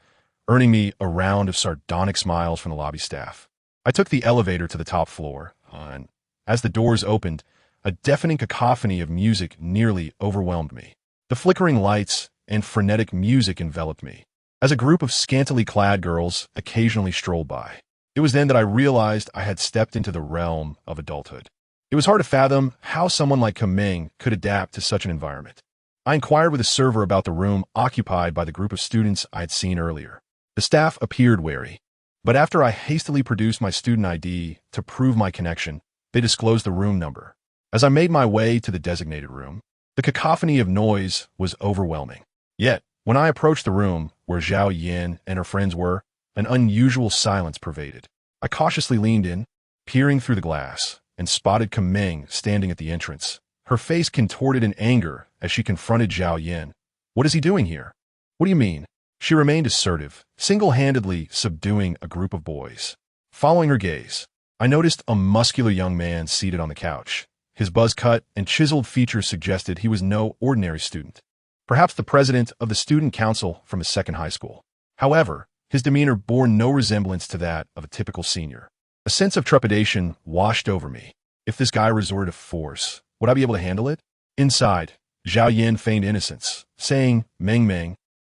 Speaker 1: earning me a round of sardonic smiles from the lobby staff. I took the elevator to the top floor, and as the doors opened, a deafening cacophony of music nearly overwhelmed me. The flickering lights and frenetic music enveloped me, as a group of scantily clad girls occasionally strolled by. It was then that I realized I had stepped into the realm of adulthood. It was hard to fathom how someone like Kameng could adapt to such an environment. I inquired with a server about the room occupied by the group of students I had seen earlier. The staff appeared wary. But after I hastily produced my student ID to prove my connection, they disclosed the room number. As I made my way to the designated room, the cacophony of noise was overwhelming. Yet, when I approached the room where Zhao Yin and her friends were, an unusual silence pervaded. I cautiously leaned in, peering through the glass, and spotted Kameng standing at the entrance. Her face contorted in anger as she confronted Zhao Yin. "What is he doing here?" "What do you mean?" She remained assertive, single-handedly subduing a group of boys. Following her gaze, I noticed a muscular young man seated on the couch. His buzz cut and chiseled features suggested he was no ordinary student. Perhaps the president of the student council from a second high school. However, his demeanor bore no resemblance to that of a typical senior. A sense of trepidation washed over me. If this guy resorted to force, would I be able to handle it? Inside, Zhao Yin feigned innocence, saying, "Meng Meng,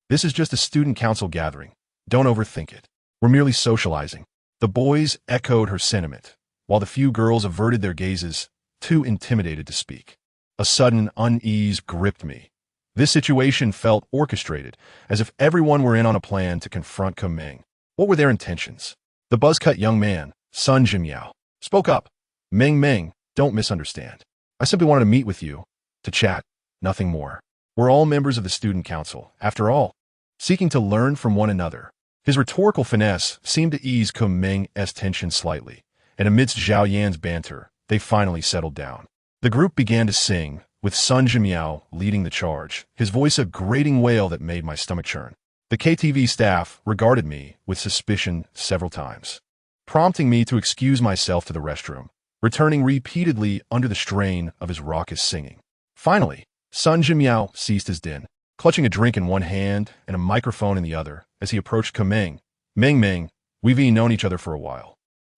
Speaker 1: this is just a student council gathering. Don't overthink it. We're merely socializing." The boys echoed her sentiment, while the few girls averted their gazes, too intimidated to speak. A sudden unease gripped me. This situation felt orchestrated, as if everyone were in on a plan to confront Kameng. What were their intentions? The buzz-cut young man, Sun Jimiao, spoke up. "Meng Meng, don't misunderstand. I simply wanted to meet with you, to chat, nothing more. We're all members of the student council, after all, seeking to learn from one another." His rhetorical finesse seemed to ease Kameng's tension slightly, and amidst Zhao Yan's banter, they finally settled down. The group began to sing, with Sun Jimiao leading the charge, his voice a grating wail that made my stomach churn. The KTV staff regarded me with suspicion several times, prompting me to excuse myself to the restroom, returning repeatedly under the strain of his raucous singing. Finally, Sun Jimiao ceased his din, clutching a drink in one hand and a microphone in the other as he approached Kameng. "Meng Meng, we've known each other for a while.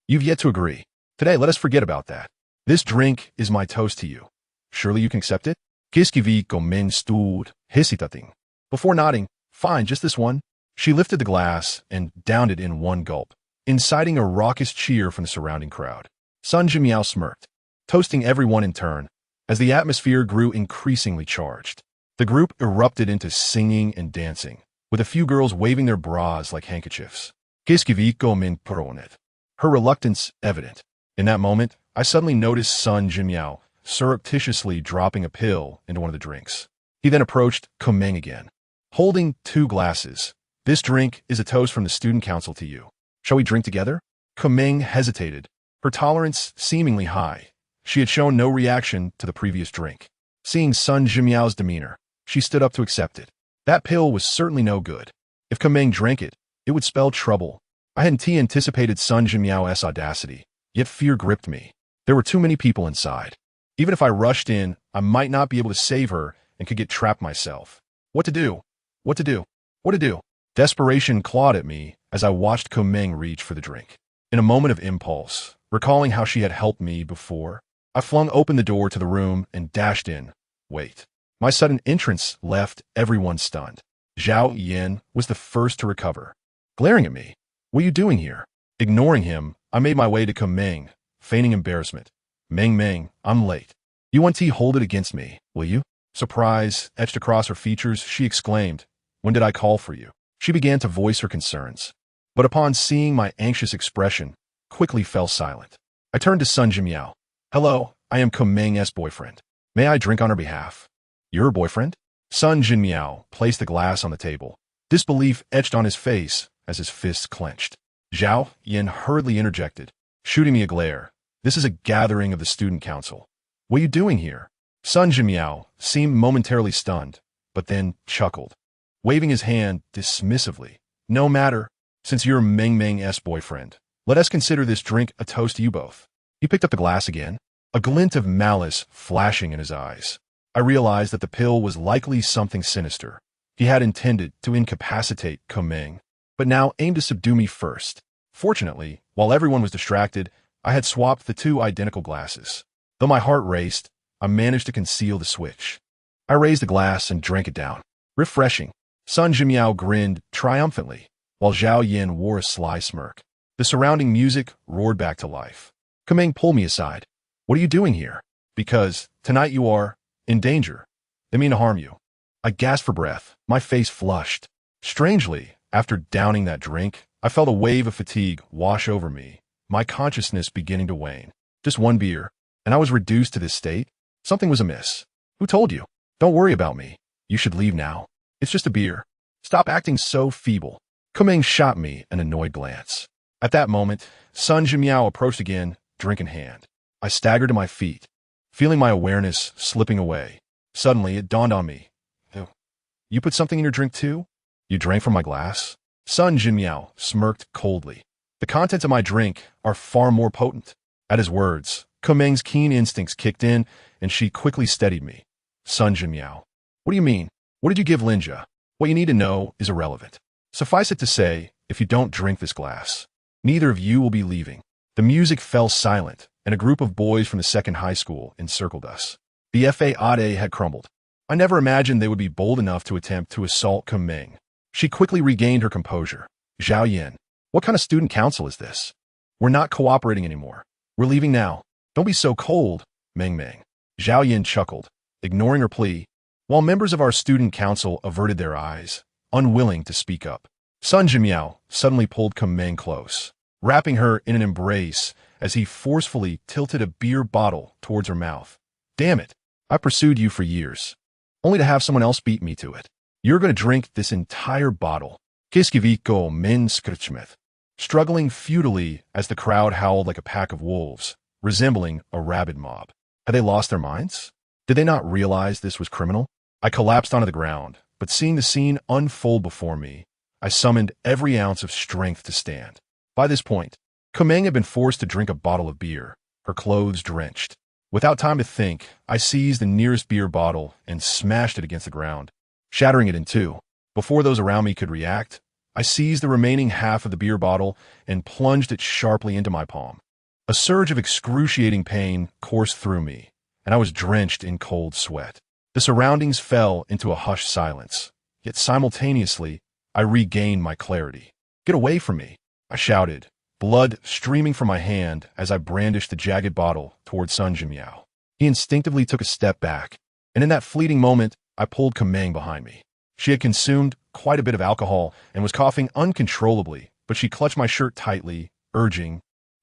Speaker 1: You've yet to agree. Today, let us forget about that. This drink is my toast to you. Surely you can accept it?" Kiskivi Gomen stood, hesitating. Before nodding, "Fine, just this one." She lifted the glass and downed it in one gulp, inciting a raucous cheer from the surrounding crowd. Sun Jimiao smirked, toasting everyone in turn. As the atmosphere grew increasingly charged, the group erupted into singing and dancing, with a few girls waving their bras like handkerchiefs. Kiskivi Gomen pronet. Her reluctance evident. In that moment, I suddenly noticed Sun Jimiao surreptitiously dropping a pill into one of the drinks. He then approached Kameng again, holding 2 glasses. "This drink is a toast from the student council to you. Shall we drink together?" Kameng hesitated, her tolerance seemingly high. She had shown no reaction to the previous drink. Seeing Sun Jimiao's demeanor, she stood up to accept it. That pill was certainly no good. If Kameng drank it, it would spell trouble. I hadn't anticipated Sun Jimiao's audacity, yet fear gripped me. There were too many people inside. Even if I rushed in, I might not be able to save her and could get trapped myself. What to do? What to do? What to do? Desperation clawed at me as I watched Kameng reach for the drink. In a moment of impulse, recalling how she had helped me before, I flung open the door to the room and dashed in. Wait. My sudden entrance left everyone stunned. Zhao Yin was the first to recover, glaring at me. "What are you doing here?" Ignoring him, I made my way to Kameng, feigning embarrassment. "Meng Meng, I'm late. You want to hold it against me, will you?" Surprise etched across her features, she exclaimed, "When did I call for you?" She began to voice her concerns, but upon seeing my anxious expression, quickly fell silent. I turned to Sun Jimiao. "Hello, I am Kameng's boyfriend. May I drink on her behalf?" "Your boyfriend?" Sun Jimiao placed the glass on the table, disbelief etched on his face as his fists clenched. Zhao Yin hurriedly interjected, shooting me a glare. "This is a gathering of the student council. What are you doing here?" Sun Jimiao seemed momentarily stunned, but then chuckled, waving his hand dismissively. "No matter, since you're Meng Meng's boyfriend, let us consider this drink a toast to you both." He picked up the glass again, a glint of malice flashing in his eyes. I realized that the pill was likely something sinister. He had intended to incapacitate Kameng, but now aimed to subdue me first. Fortunately, while everyone was distracted, I had swapped the 2 identical glasses. Though my heart raced, I managed to conceal the switch. I raised the glass and drank it down. Refreshing. Sun Jimiao grinned triumphantly, while Zhao Yin wore a sly smirk. The surrounding music roared back to life. Kameng pulled me aside. "What are you doing here?" "Because tonight you are in danger. They mean to harm you." I gasped for breath, my face flushed. Strangely, after downing that drink, I felt a wave of fatigue wash over me, my consciousness beginning to wane. Just one beer, and I was reduced to this state? Something was amiss. Who told you? Don't worry about me. You should leave now. It's just a beer. Stop acting so feeble. Kumeng shot me an annoyed glance. At that moment, Sun Jimiao approached again, drink in hand. I staggered to my feet, feeling my awareness slipping away. Suddenly, it dawned on me. "Oh, you put something in your drink too? You drank from my glass?" Sun Jimiao smirked coldly. "The contents of my drink are far more potent." At his words, Kumeng's keen instincts kicked in, and she quickly steadied me. "Sun Jimiao, what do you mean? What did you give Linja? What you need to know is irrelevant. Suffice it to say, if you don't drink this glass, neither of you will be leaving." The music fell silent, and a group of boys from the second high school encircled us. The FAAD had crumbled. I never imagined they would be bold enough to attempt to assault Kumeng. She quickly regained her composure. "Zhao Yin, what kind of student council is this? We're not cooperating anymore. We're leaving now. Don't be so cold, Meng Meng." Zhao Yin chuckled, ignoring her plea, while members of our student council averted their eyes, unwilling to speak up. Sun Jimiao suddenly pulled Kumeng close, wrapping her in an embrace as he forcefully tilted a beer bottle towards her mouth. "Damn it, I pursued you for years, only to have someone else beat me to it. You're going to drink this entire bottle." Kiskiviko min skrchmeth, struggling futilely as the crowd howled like a pack of wolves, resembling a rabid mob. Had they lost their minds? Did they not realize this was criminal? I collapsed onto the ground, but seeing the scene unfold before me, I summoned every ounce of strength to stand. By this point, Kumeng had been forced to drink a bottle of beer, her clothes drenched. Without time to think, I seized the nearest beer bottle and smashed it against the ground, shattering it in two. Before those around me could react, I seized the remaining half of the beer bottle and plunged it sharply into my palm. A surge of excruciating pain coursed through me, and I was drenched in cold sweat. The surroundings fell into a hushed silence, yet simultaneously, I regained my clarity. "Get away from me," I shouted, blood streaming from my hand as I brandished the jagged bottle toward Sun Jimiao. He instinctively took a step back, and in that fleeting moment, I pulled Kumeng behind me. She had consumed quite a bit of alcohol and was coughing uncontrollably, but she clutched my shirt tightly, urging,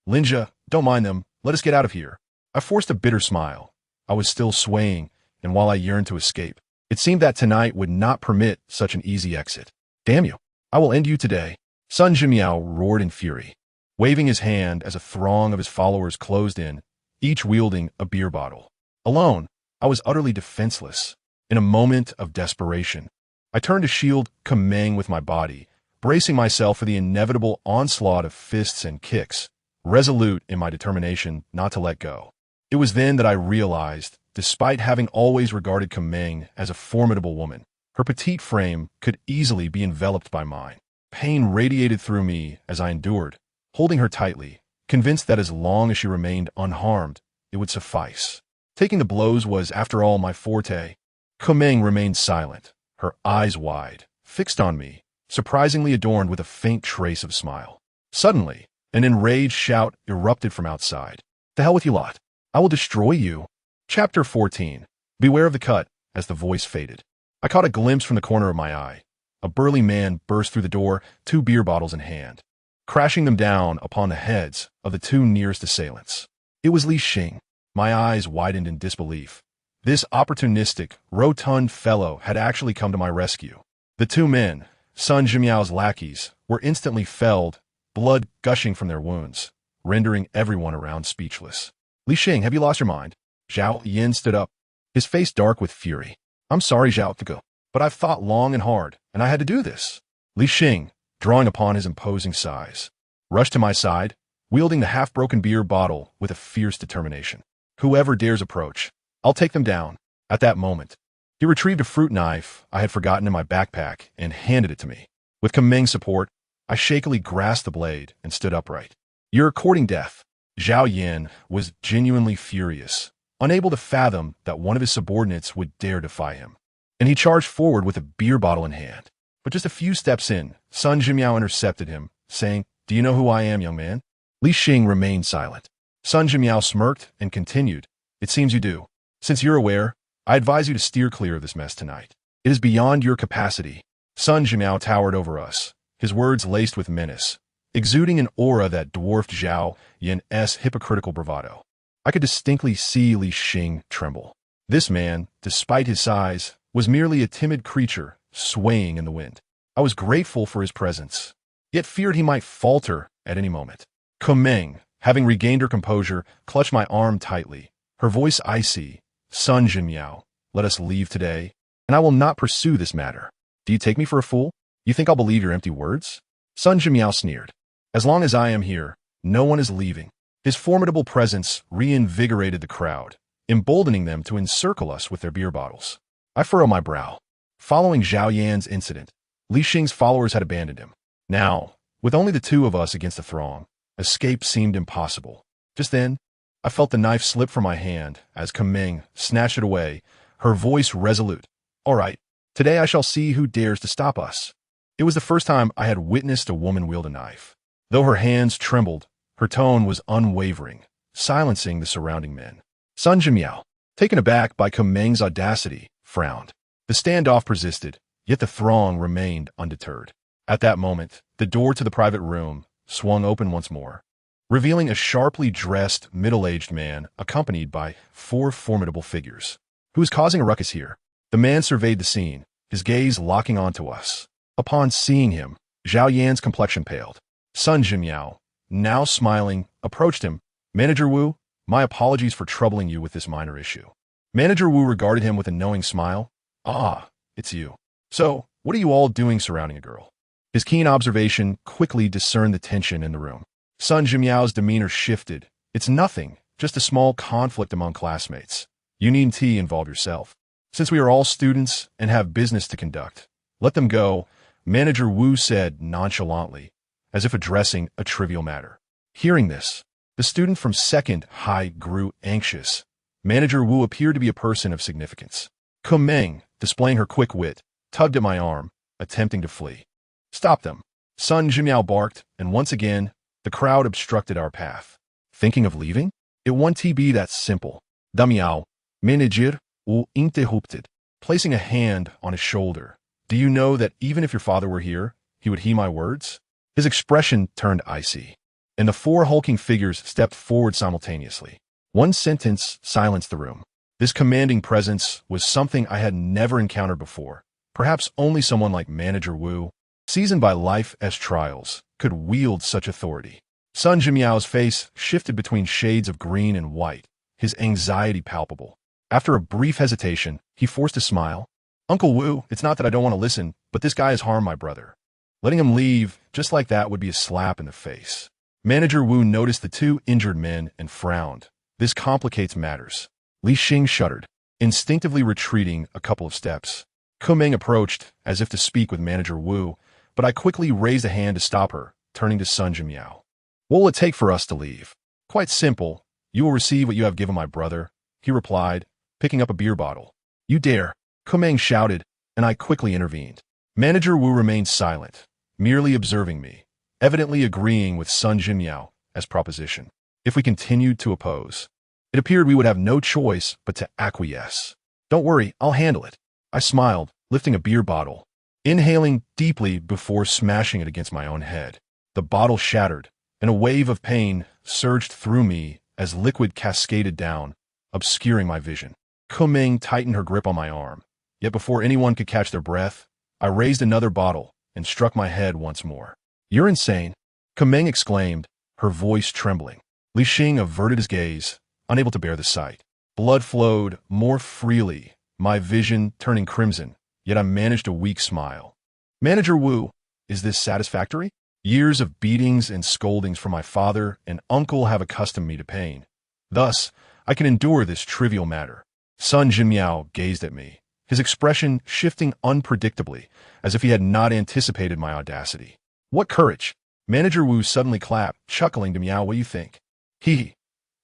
Speaker 1: "Linja, don't mind them. Let us get out of here." I forced a bitter smile. I was still swaying, and while I yearned to escape, it seemed that tonight would not permit such an easy exit. "Damn you! I will end you today." Sun Jimiao roared in fury, waving his hand as a throng of his followers closed in, each wielding a beer bottle. Alone, I was utterly defenseless. In a moment of desperation, I turned to shield Kumeng with my body, bracing myself for the inevitable onslaught of fists and kicks, resolute in my determination not to let go. It was then that I realized, despite having always regarded Kumeng as a formidable woman, her petite frame could easily be enveloped by mine. Pain radiated through me as I endured, holding her tightly, convinced that as long as she remained unharmed, it would suffice. Taking the blows was, after all, my forte. Kumeng remained silent, her eyes wide, fixed on me, surprisingly adorned with a faint trace of smile. Suddenly, an enraged shout erupted from outside. "The hell with you lot! I will destroy you!" Chapter 14. Beware of the cut, as the voice faded. I caught a glimpse from the corner of my eye. A burly man burst through the door, 2 beer bottles in hand, crashing them down upon the heads of the 2 nearest assailants. It was Li Xing. My eyes widened in disbelief. This opportunistic, rotund fellow had actually come to my rescue. The 2 men, Sun Jimiao's lackeys, were instantly felled, blood gushing from their wounds, rendering everyone around speechless. "Li Xing, have you lost your mind?" Zhao Yin stood up, his face dark with fury. "I'm sorry, Zhao Tuko, but I've thought long and hard, and I had to do this." Li Xing, drawing upon his imposing size, rushed to my side, wielding the half-broken beer bottle with a fierce determination. "Whoever dares approach, I'll take them down." At that moment, he retrieved a fruit knife I had forgotten in my backpack and handed it to me. With Kumeng's support, I shakily grasped the blade and stood upright. "You're courting death." Zhao Yin was genuinely furious, unable to fathom that one of his subordinates would dare defy him, and he charged forward with a beer bottle in hand. But just a few steps in, Sun Jimiao intercepted him, saying, "Do you know who I am, young man?" Li Xing remained silent. Sun Jimiao smirked and continued, "It seems you do. Since you're aware, I advise you to steer clear of this mess tonight. It is beyond your capacity." Sun Jimiao towered over us, his words laced with menace, exuding an aura that dwarfed Zhao Yan's hypocritical bravado. I could distinctly see Li Xing tremble. This man, despite his size, was merely a timid creature swaying in the wind. I was grateful for his presence, yet feared he might falter at any moment. Kumeng, having regained her composure, clutched my arm tightly, her voice icy. "Sun Jinmiao, let us leave today, and I will not pursue this matter. Do you take me for a fool? You think I'll believe your empty words?" Sun Jinmiao sneered. "As long as I am here, no one is leaving." His formidable presence reinvigorated the crowd, emboldening them to encircle us with their beer bottles. I furrowed my brow. Following Zhao Yan's incident, Li Xing's followers had abandoned him. Now, with only the two of us against the throng, escape seemed impossible. Just then, I felt the knife slip from my hand as Kumeng snatched it away, her voice resolute. "All right, today I shall see who dares to stop us." It was the first time I had witnessed a woman wield a knife. Though her hands trembled, her tone was unwavering, silencing the surrounding men. Sun Jinmiao, taken aback by Kumeng's audacity, frowned. The standoff persisted, yet the throng remained undeterred. At that moment, the door to the private room swung open once more, revealing a sharply dressed, middle-aged man accompanied by 4 formidable figures. "Who is causing a ruckus here?" The man surveyed the scene, his gaze locking onto us. Upon seeing him, Zhao Yan's complexion paled. Sun Jinmiao, now smiling, approached him. "Manager Wu, my apologies for troubling you with this minor issue." Manager Wu regarded him with a knowing smile. "Ah, it's you. So, what are you all doing surrounding a girl?" His keen observation quickly discerned the tension in the room. Sun Jinmiao's demeanor shifted. "It's nothing, just a small conflict among classmates. You needn't involve yourself. Since we are all students and have business to conduct, let them go," Manager Wu said nonchalantly, as if addressing a trivial matter. Hearing this, the student from second high grew anxious. Manager Wu appeared to be a person of significance. Kumeng, displaying her quick wit, tugged at my arm, attempting to flee. "Stop them!" Sun Jinmiao barked, and once again, the crowd obstructed our path. Thinking of leaving? It won't be that simple. Damiao, manager Wu interrupted, placing a hand on his shoulder. "Do you know that even if your father were here, he would heed my words?" His expression turned icy, and the 4 hulking figures stepped forward simultaneously. One sentence silenced the room. This commanding presence was something I had never encountered before. Perhaps only someone like Manager Wu, seasoned by life's trials, could wield such authority. Sun Jinmiao's face shifted between shades of green and white, his anxiety palpable. After a brief hesitation, he forced a smile. "Uncle Wu, it's not that I don't want to listen, but this guy has harmed my brother. Letting him leave just like that would be a slap in the face." Manager Wu noticed the 2 injured men and frowned. "This complicates matters." Li Xing shuddered, instinctively retreating a couple of steps. Kumeng approached, as if to speak with Manager Wu, but I quickly raised a hand to stop her, turning to Sun Jinmiao. "What will it take for us to leave?" "Quite simple. You will receive what you have given my brother," he replied, picking up a beer bottle. "You dare!" Kumeng shouted, and I quickly intervened. Manager Wu remained silent, merely observing me, evidently agreeing with Sun Jinmiao as proposition. If we continued to oppose, it appeared we would have no choice but to acquiesce. "Don't worry, I'll handle it." I smiled, lifting a beer bottle, inhaling deeply before smashing it against my own head. The bottle shattered, and a wave of pain surged through me as liquid cascaded down, obscuring my vision. Kumeng tightened her grip on my arm, yet before anyone could catch their breath, I raised another bottle and struck my head once more. "You're insane," Kumeng exclaimed, her voice trembling. Li Xing averted his gaze, unable to bear the sight. Blood flowed more freely, my vision turning crimson, yet I managed a weak smile. "Manager Wu, is this satisfactory?" Years of beatings and scoldings from my father and uncle have accustomed me to pain. Thus, I can endure this trivial matter. Sun Jinmiao gazed at me, his expression shifting unpredictably, as if he had not anticipated my audacity. "What courage!" Manager Wu suddenly clapped, chuckling to Miao. "What do you think?" He.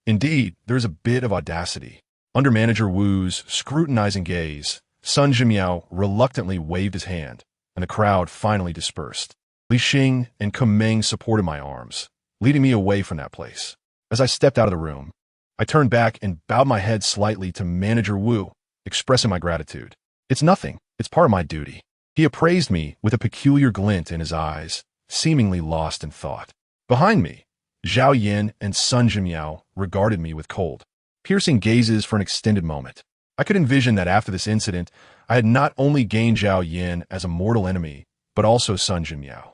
Speaker 1: Indeed, there is a bit of audacity. Under Manager Wu's scrutinizing gaze, Sun Jinmiao reluctantly waved his hand, and the crowd finally dispersed. Li Xing and Kumeng supported my arms, leading me away from that place. As I stepped out of the room, I turned back and bowed my head slightly to Manager Wu, expressing my gratitude. "It's nothing. It's part of my duty." He appraised me with a peculiar glint in his eyes, seemingly lost in thought. Behind me, Zhao Yin and Sun Jimiao regarded me with cold, piercing gazes for an extended moment. I could envision that after this incident, I had not only gained Zhao Yin as a mortal enemy, but also Sun Jimiao.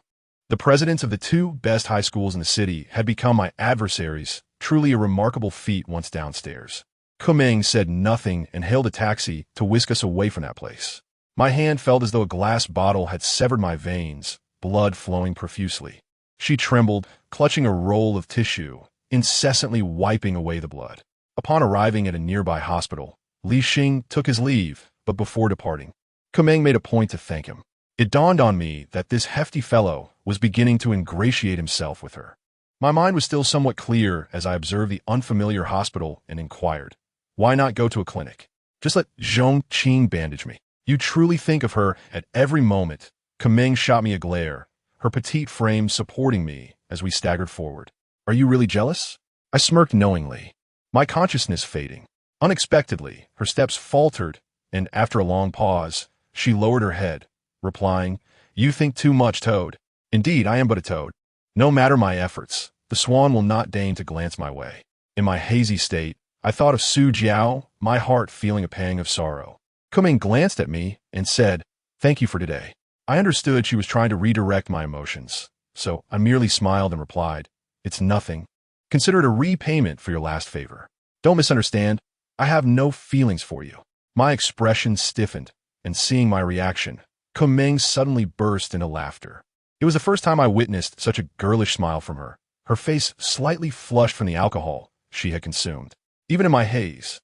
Speaker 1: The presidents of the two best high schools in the city had become my adversaries, truly a remarkable feat once downstairs. Kuming said nothing and hailed a taxi to whisk us away from that place. My hand felt as though a glass bottle had severed my veins, blood flowing profusely. She trembled, clutching a roll of tissue, incessantly wiping away the blood. Upon arriving at a nearby hospital, Li Xing took his leave, but before departing, Kuming made a point to thank him. It dawned on me that this hefty fellow was beginning to ingratiate himself with her. My mind was still somewhat clear as I observed the unfamiliar hospital and inquired, why not go to a clinic? Just let Zhong Qing bandage me. You truly think of her at every moment. Kuming shot me a glare, her petite frame supporting me as we staggered forward. Are you really jealous? I smirked knowingly, my consciousness fading. Unexpectedly, her steps faltered, and after a long pause, she lowered her head, replying, You think too much, Toad. Indeed, I am but a toad. No matter my efforts, the swan will not deign to glance my way. In my hazy state, I thought of Su Jiao, my heart feeling a pang of sorrow. Kuming glanced at me and said, Thank you for today. I understood she was trying to redirect my emotions, so I merely smiled and replied, It's nothing. Consider it a repayment for your last favor. Don't misunderstand. I have no feelings for you. My expression stiffened, and seeing my reaction, Kuming suddenly burst into laughter. It was the first time I witnessed such a girlish smile from her, her face slightly flushed from the alcohol she had consumed. Even in my haze,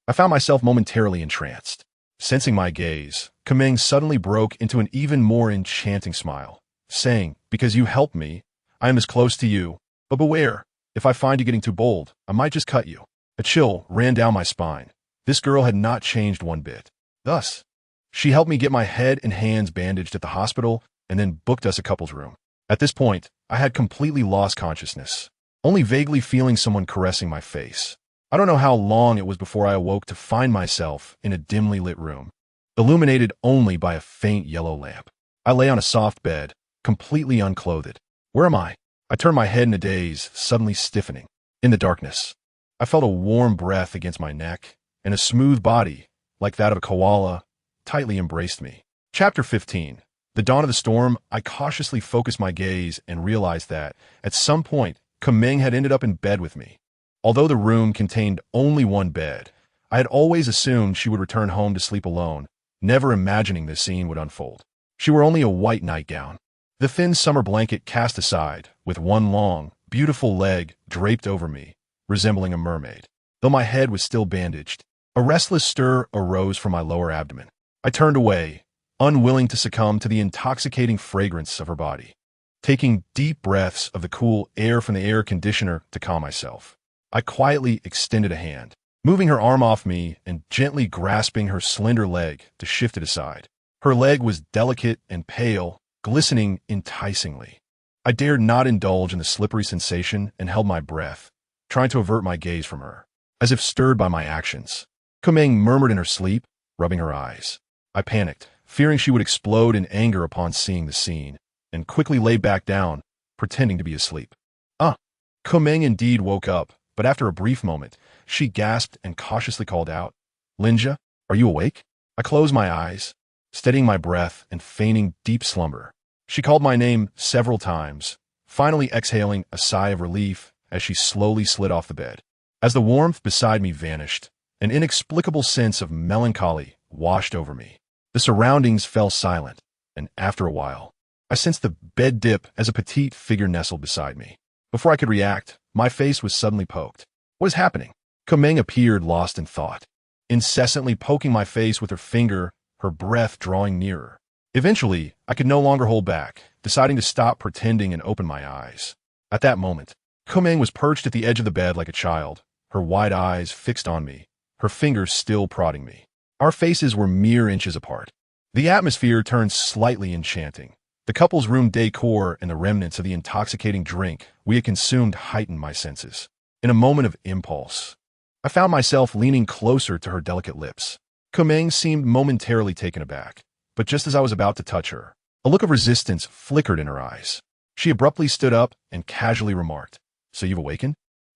Speaker 1: I found myself momentarily entranced. Sensing my gaze, Kuming suddenly broke into an even more enchanting smile, saying, Because you helped me, I am as close to you, but beware, if I find you getting too bold, I might just cut you. A chill ran down my spine. This girl had not changed one bit. Thus, she helped me get my head and hands bandaged at the hospital and then booked us a couple's room. At this point, I had completely lost consciousness, only vaguely feeling someone caressing my face. I don't know how long it was before I awoke to find myself in a dimly lit room, illuminated only by a faint yellow lamp. I lay on a soft bed, completely unclothed. Where am I? I turned my head in a daze, suddenly stiffening. In the darkness, I felt a warm breath against my neck, and a smooth body, like that of a koala, tightly embraced me. Chapter 15. The dawn of the storm, I cautiously focused my gaze and realized that, at some point, Kuming had ended up in bed with me. Although the room contained only one bed, I had always assumed she would return home to sleep alone, never imagining this scene would unfold. She wore only a white nightgown, the thin summer blanket cast aside, with one long, beautiful leg draped over me, resembling a mermaid. Though my head was still bandaged, a restless stir arose from my lower abdomen. I turned away, unwilling to succumb to the intoxicating fragrance of her body, taking deep breaths of the cool air from the air conditioner to calm myself. I quietly extended a hand, moving her arm off me and gently grasping her slender leg to shift it aside. Her leg was delicate and pale, glistening enticingly. I dared not indulge in the slippery sensation and held my breath, trying to avert my gaze from her. As if stirred by my actions, Kuming murmured in her sleep, rubbing her eyes. I panicked, fearing she would explode in anger upon seeing the scene, and quickly lay back down, pretending to be asleep. Kuming indeed woke up, but after a brief moment, she gasped and cautiously called out, Linja, are you awake? I closed my eyes, steadying my breath and feigning deep slumber. She called my name several times, finally exhaling a sigh of relief as she slowly slid off the bed. As the warmth beside me vanished, an inexplicable sense of melancholy washed over me. The surroundings fell silent, and after a while, I sensed the bed dip as a petite figure nestled beside me. Before I could react, my face was suddenly poked. What is happening? Kuming appeared lost in thought, incessantly poking my face with her finger, her breath drawing nearer. Eventually, I could no longer hold back, deciding to stop pretending and open my eyes. At that moment, Kuming was perched at the edge of the bed like a child, her wide eyes fixed on me, her fingers still prodding me. Our faces were mere inches apart. The atmosphere turned slightly enchanting. The couple's room decor and the remnants of the intoxicating drink we had consumed heightened my senses. In a moment of impulse, I found myself leaning closer to her delicate lips. Kuming seemed momentarily taken aback, but just as I was about to touch her, a look of resistance flickered in her eyes. She abruptly stood up and casually remarked, "So you've awakened?"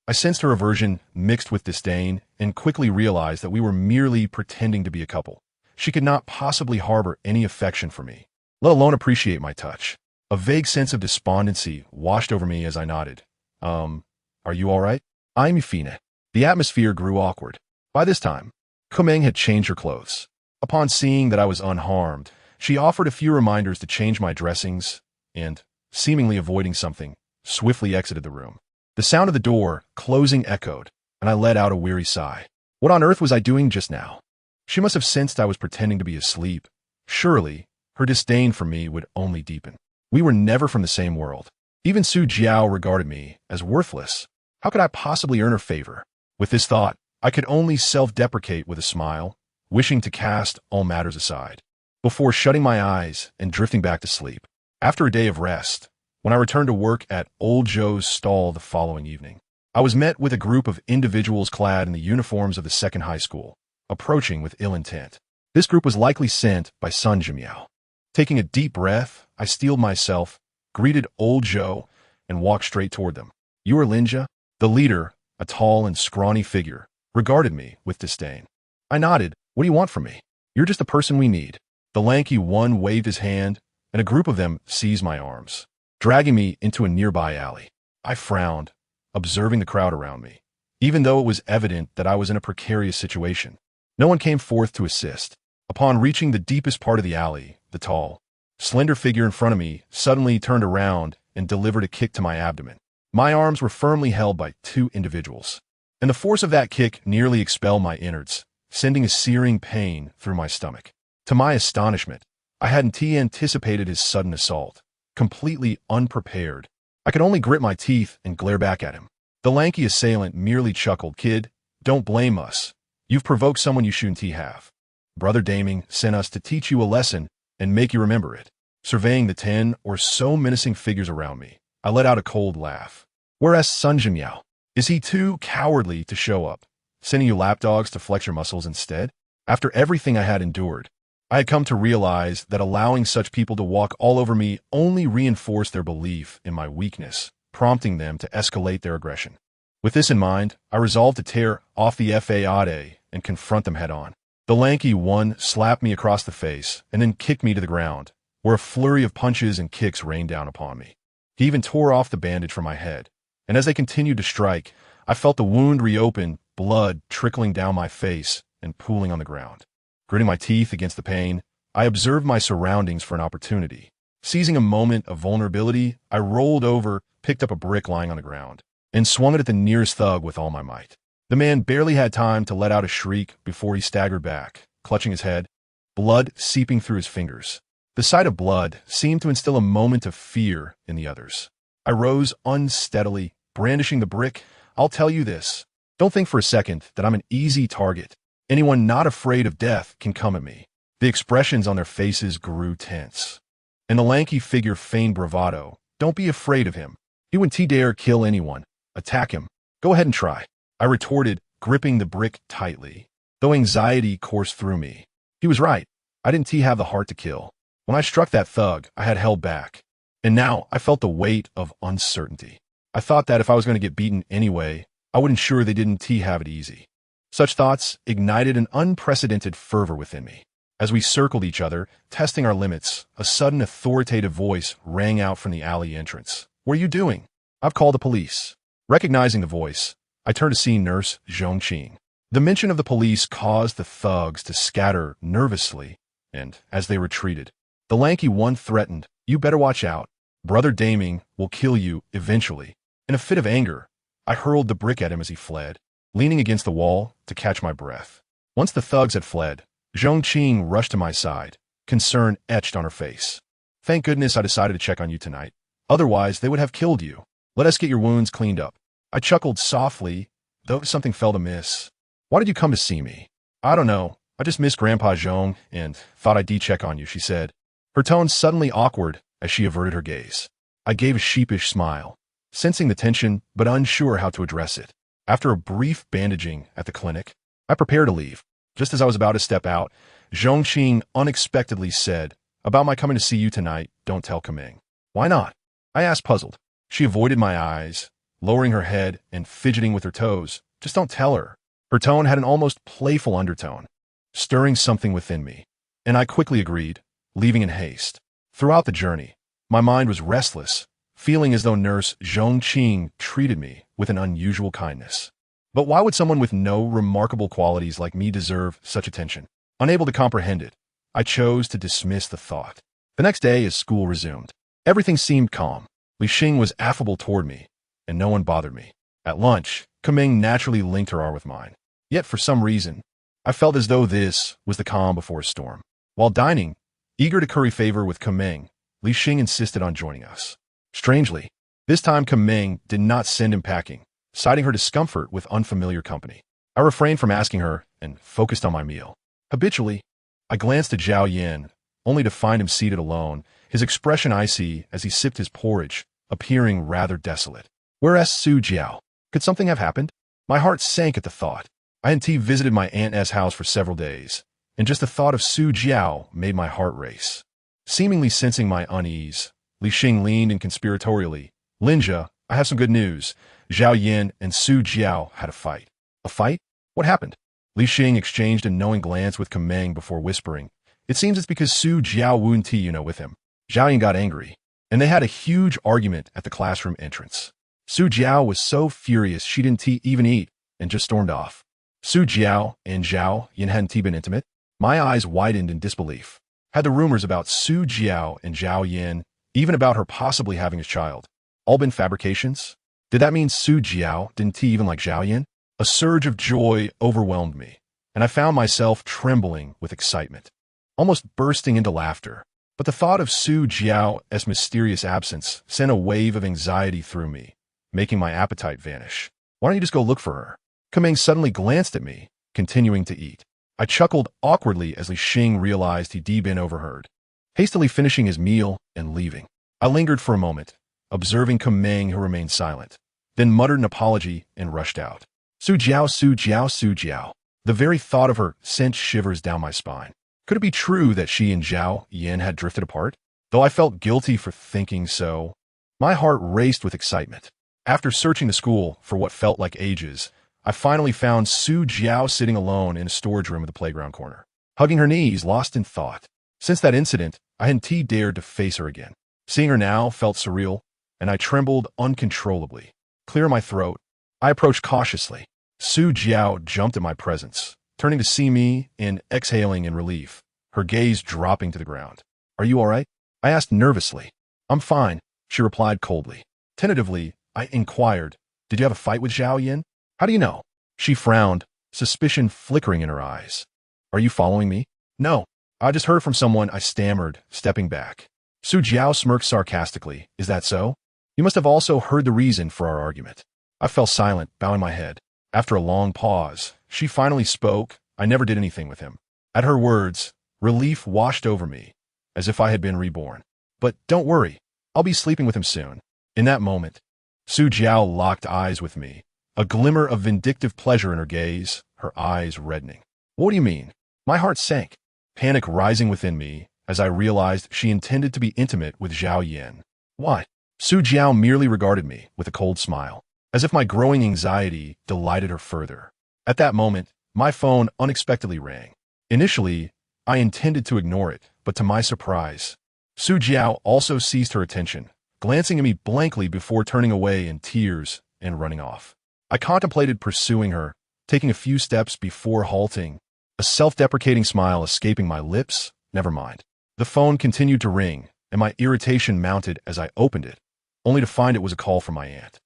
Speaker 1: I sensed her aversion mixed with disdain and quickly realized that we were merely pretending to be a couple. She could not possibly harbor any affection for me, let alone appreciate my touch. A vague sense of despondency washed over me as I nodded. Are you all right? I'm Euphina." The atmosphere grew awkward. By this time, Kumeng had changed her clothes. Upon seeing that I was unharmed, she offered a few reminders to change my dressings and, seemingly avoiding something, swiftly exited the room. The sound of the door closing echoed, and I let out a weary sigh. What on earth was I doing just now? She must have sensed I was pretending to be asleep. Surely, her disdain for me would only deepen. We were never from the same world. Even Su Jiao regarded me as worthless. How could I possibly earn her favor? With this thought, I could only self-deprecate with a smile, wishing to cast all matters aside, before shutting my eyes and drifting back to sleep. After a day of rest, when I returned to work at Old Joe's stall the following evening, I was met with a group of individuals clad in the uniforms of the second high school, approaching with ill intent. This group was likely sent by Sun Jimiao. Taking a deep breath, I steeled myself, greeted Old Joe, and walked straight toward them. "You are Linja?" The leader, a tall and scrawny figure, regarded me with disdain. I nodded. "What do you want from me?" "You're just the person we need." The lanky one waved his hand, and a group of them seized my arms, dragging me into a nearby alley. I frowned, observing the crowd around me, even though it was evident that I was in a precarious situation. No one came forth to assist. Upon reaching the deepest part of the alley, the tall, slender figure in front of me suddenly turned around and delivered a kick to my abdomen. My arms were firmly held by two individuals, and the force of that kick nearly expelled my innards, sending a searing pain through my stomach. To my astonishment, I hadn't anticipated his sudden assault. Completely unprepared, I could only grit my teeth and glare back at him. The lanky assailant merely chuckled. "Kid, don't blame us. You've provoked someone you shouldn't have. Brother Daming sent us to teach you a lesson and make you remember it." Surveying the 10 or so menacing figures around me, I let out a cold laugh. "Whereas Sun Jimiao, is he too cowardly to show up, sending you lapdogs to flex your muscles instead?" After everything I had endured, I had come to realize that allowing such people to walk all over me only reinforced their belief in my weakness, prompting them to escalate their aggression. With this in mind, I resolved to tear off the fade and confront them head-on. The lanky one slapped me across the face and then kicked me to the ground, where a flurry of punches and kicks rained down upon me. He even tore off the bandage from my head, and as they continued to strike, I felt the wound reopen, blood trickling down my face and pooling on the ground. Gritting my teeth against the pain, I observed my surroundings for an opportunity. Seizing a moment of vulnerability, I rolled over, picked up a brick lying on the ground, and swung it at the nearest thug with all my might. The man barely had time to let out a shriek before he staggered back, clutching his head, blood seeping through his fingers. The sight of blood seemed to instill a moment of fear in the others. I rose unsteadily, brandishing the brick. "I'll tell you this. Don't think for a second that I'm an easy target. Anyone not afraid of death can come at me." The expressions on their faces grew tense, and the lanky figure feigned bravado. "Don't be afraid of him. He wouldn't dare kill anyone. Attack him. Go ahead and try," I retorted, gripping the brick tightly, though anxiety coursed through me. He was right. I didn't have the heart to kill. When I struck that thug, I had held back, and now I felt the weight of uncertainty. I thought that if I was going to get beaten anyway, I would ensure they didn't have it easy. Such thoughts ignited an unprecedented fervor within me. As we circled each other, testing our limits, a sudden authoritative voice rang out from the alley entrance. "What are you doing?" "I've called the police." Recognizing the voice, I turned to see Nurse Zhongqing. The mention of the police caused the thugs to scatter nervously, and as they retreated, the lanky one threatened, "You better watch out. Brother Daming will kill you eventually." In a fit of anger, I hurled the brick at him as he fled, leaning against the wall to catch my breath. Once the thugs had fled, Zhongqing rushed to my side, concern etched on her face. "Thank goodness I decided to check on you tonight. Otherwise, they would have killed you. Let us get your wounds cleaned up." I chuckled softly, though something felt amiss. "Why did you come to see me?" "I don't know. I just missed Grandpa Zhong and thought I'd check on you," she said, her tone suddenly awkward as she averted her gaze. I gave a sheepish smile, sensing the tension but unsure how to address it. After a brief bandaging at the clinic, I prepared to leave. Just as I was about to step out, Zhongqing unexpectedly said, "About my coming to see you tonight, don't tell Kaming." "Why not?" I asked, puzzled. She avoided my eyes, lowering her head and fidgeting with her toes. Just don't tell her. Her tone had an almost playful undertone, stirring something within me, and I quickly agreed, leaving in haste. Throughout the journey, my mind was restless, feeling as though Nurse Zhongqing treated me with an unusual kindness. But why would someone with no remarkable qualities like me deserve such attention? Unable to comprehend it, I chose to dismiss the thought. The next day, as school resumed, everything seemed calm. Li Xing was affable toward me, and no one bothered me. At lunch, Kaming naturally linked her arm with mine. Yet, for some reason, I felt as though this was the calm before a storm. While dining, eager to curry favor with Kaming, Li Xing insisted on joining us. Strangely, this time Kaming did not send him packing, citing her discomfort with unfamiliar company. I refrained from asking her and focused on my meal. Habitually, I glanced at Zhao Yin, only to find him seated alone, his expression icy as he sipped his porridge, appearing rather desolate. Whereas Su Jiao? Could something have happened? My heart sank at the thought. I hadn't visited my Aunt S house for several days, and just the thought of Su Jiao made my heart race. Seemingly sensing my unease, Li Xing leaned in conspiratorially. Linja, I have some good news. Zhao Yin and Su Jiao had a fight. A fight? What happened? Li Xing exchanged a knowing glance with Kameng before whispering. It seems it's because Su Jiao wound with him. Zhao Yin got angry, and they had a huge argument at the classroom entrance. Su Jiao was so furious she didn't even eat and just stormed off. Su Jiao and Zhao Yin hadn't been intimate. My eyes widened in disbelief. Had the rumors about Su Jiao and Zhao Yin, even about her possibly having a child, all been fabrications? Did that mean Su Jiao didn't even like Zhao Yin? A surge of joy overwhelmed me, and I found myself trembling with excitement, almost bursting into laughter. But the thought of Su Jiao's mysterious absence sent a wave of anxiety through me, making my appetite vanish. Why don't you just go look for her? Kameng suddenly glanced at me, continuing to eat. I chuckled awkwardly as Li Xing realized he'd been overheard, hastily finishing his meal and leaving. I lingered for a moment, observing Kameng, who remained silent, then muttered an apology and rushed out. Su Jiao, Su Jiao, Su Jiao. The very thought of her sent shivers down my spine. Could it be true that she and Zhao Yin had drifted apart? Though I felt guilty for thinking so, my heart raced with excitement. After searching the school for what felt like ages, I finally found Su Jiao sitting alone in a storage room at the playground corner, hugging her knees, lost in thought. Since that incident, I hadn't dared to face her again. Seeing her now felt surreal, and I trembled uncontrollably. Clear my throat, I approached cautiously. Su Jiao jumped at my presence, turning to see me and exhaling in relief, her gaze dropping to the ground. Are you all right? I asked nervously. I'm fine, she replied coldly. Tentatively, I inquired, did you have a fight with Zhao Yin? How do you know? She frowned, suspicion flickering in her eyes. Are you following me? No, I just heard from someone, I stammered, stepping back. Su Jiao smirked sarcastically. Is that so? You must have also heard the reason for our argument. I fell silent, bowing my head. After a long pause, she finally spoke. I never did anything with him. At her words, relief washed over me, as if I had been reborn. But don't worry, I'll be sleeping with him soon. In that moment, Su Jiao locked eyes with me, a glimmer of vindictive pleasure in her gaze, her eyes reddening. What do you mean? My heart sank, panic rising within me as I realized she intended to be intimate with Zhao Yin. What? Su Jiao merely regarded me with a cold smile, as if my growing anxiety delighted her further. At that moment, my phone unexpectedly rang. Initially, I intended to ignore it, but to my surprise, Su Jiao also seized her attention, glancing at me blankly before turning away in tears and running off. I contemplated pursuing her, taking a few steps before halting, a self-deprecating smile escaping my lips. Never mind. The phone continued to ring, and my irritation mounted as I opened it, only to find it was a call from my aunt.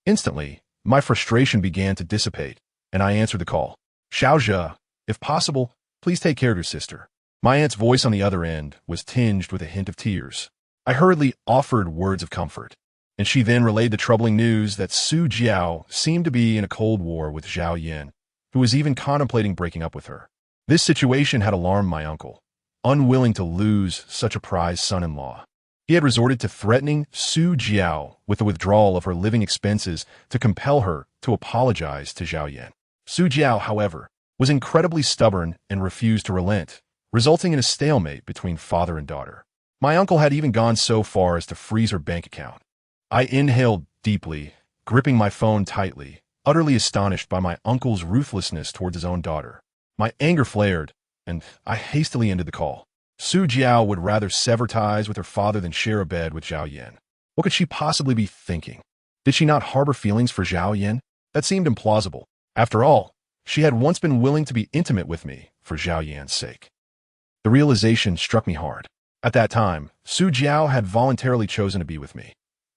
Speaker 1: Instantly, my frustration began to dissipate, and I answered the call. Xiaozhe, if possible, please take care of your sister. My aunt's voice on the other end was tinged with a hint of tears. I hurriedly offered words of comfort, and she then relayed the troubling news that Su Jiao seemed to be in a cold war with Zhao Yin, who was even contemplating breaking up with her. This situation had alarmed my uncle, unwilling to lose such a prized son-in-law. He had resorted to threatening Su Jiao with the withdrawal of her living expenses to compel her to apologize to Zhao Yin. Su Jiao, however, was incredibly stubborn and refused to relent, resulting in a stalemate between father and daughter. My uncle had even gone so far as to freeze her bank account. I inhaled deeply, gripping my phone tightly, utterly astonished by my uncle's ruthlessness towards his own daughter. My anger flared, and I hastily ended the call. Su Jiao would rather sever ties with her father than share a bed with Zhao Yan. What could she possibly be thinking? Did she not harbor feelings for Zhao Yan? That seemed implausible. After all, she had once been willing to be intimate with me for Zhao Yan's sake. The realization struck me hard. At that time, Su Jiao had voluntarily chosen to be with me.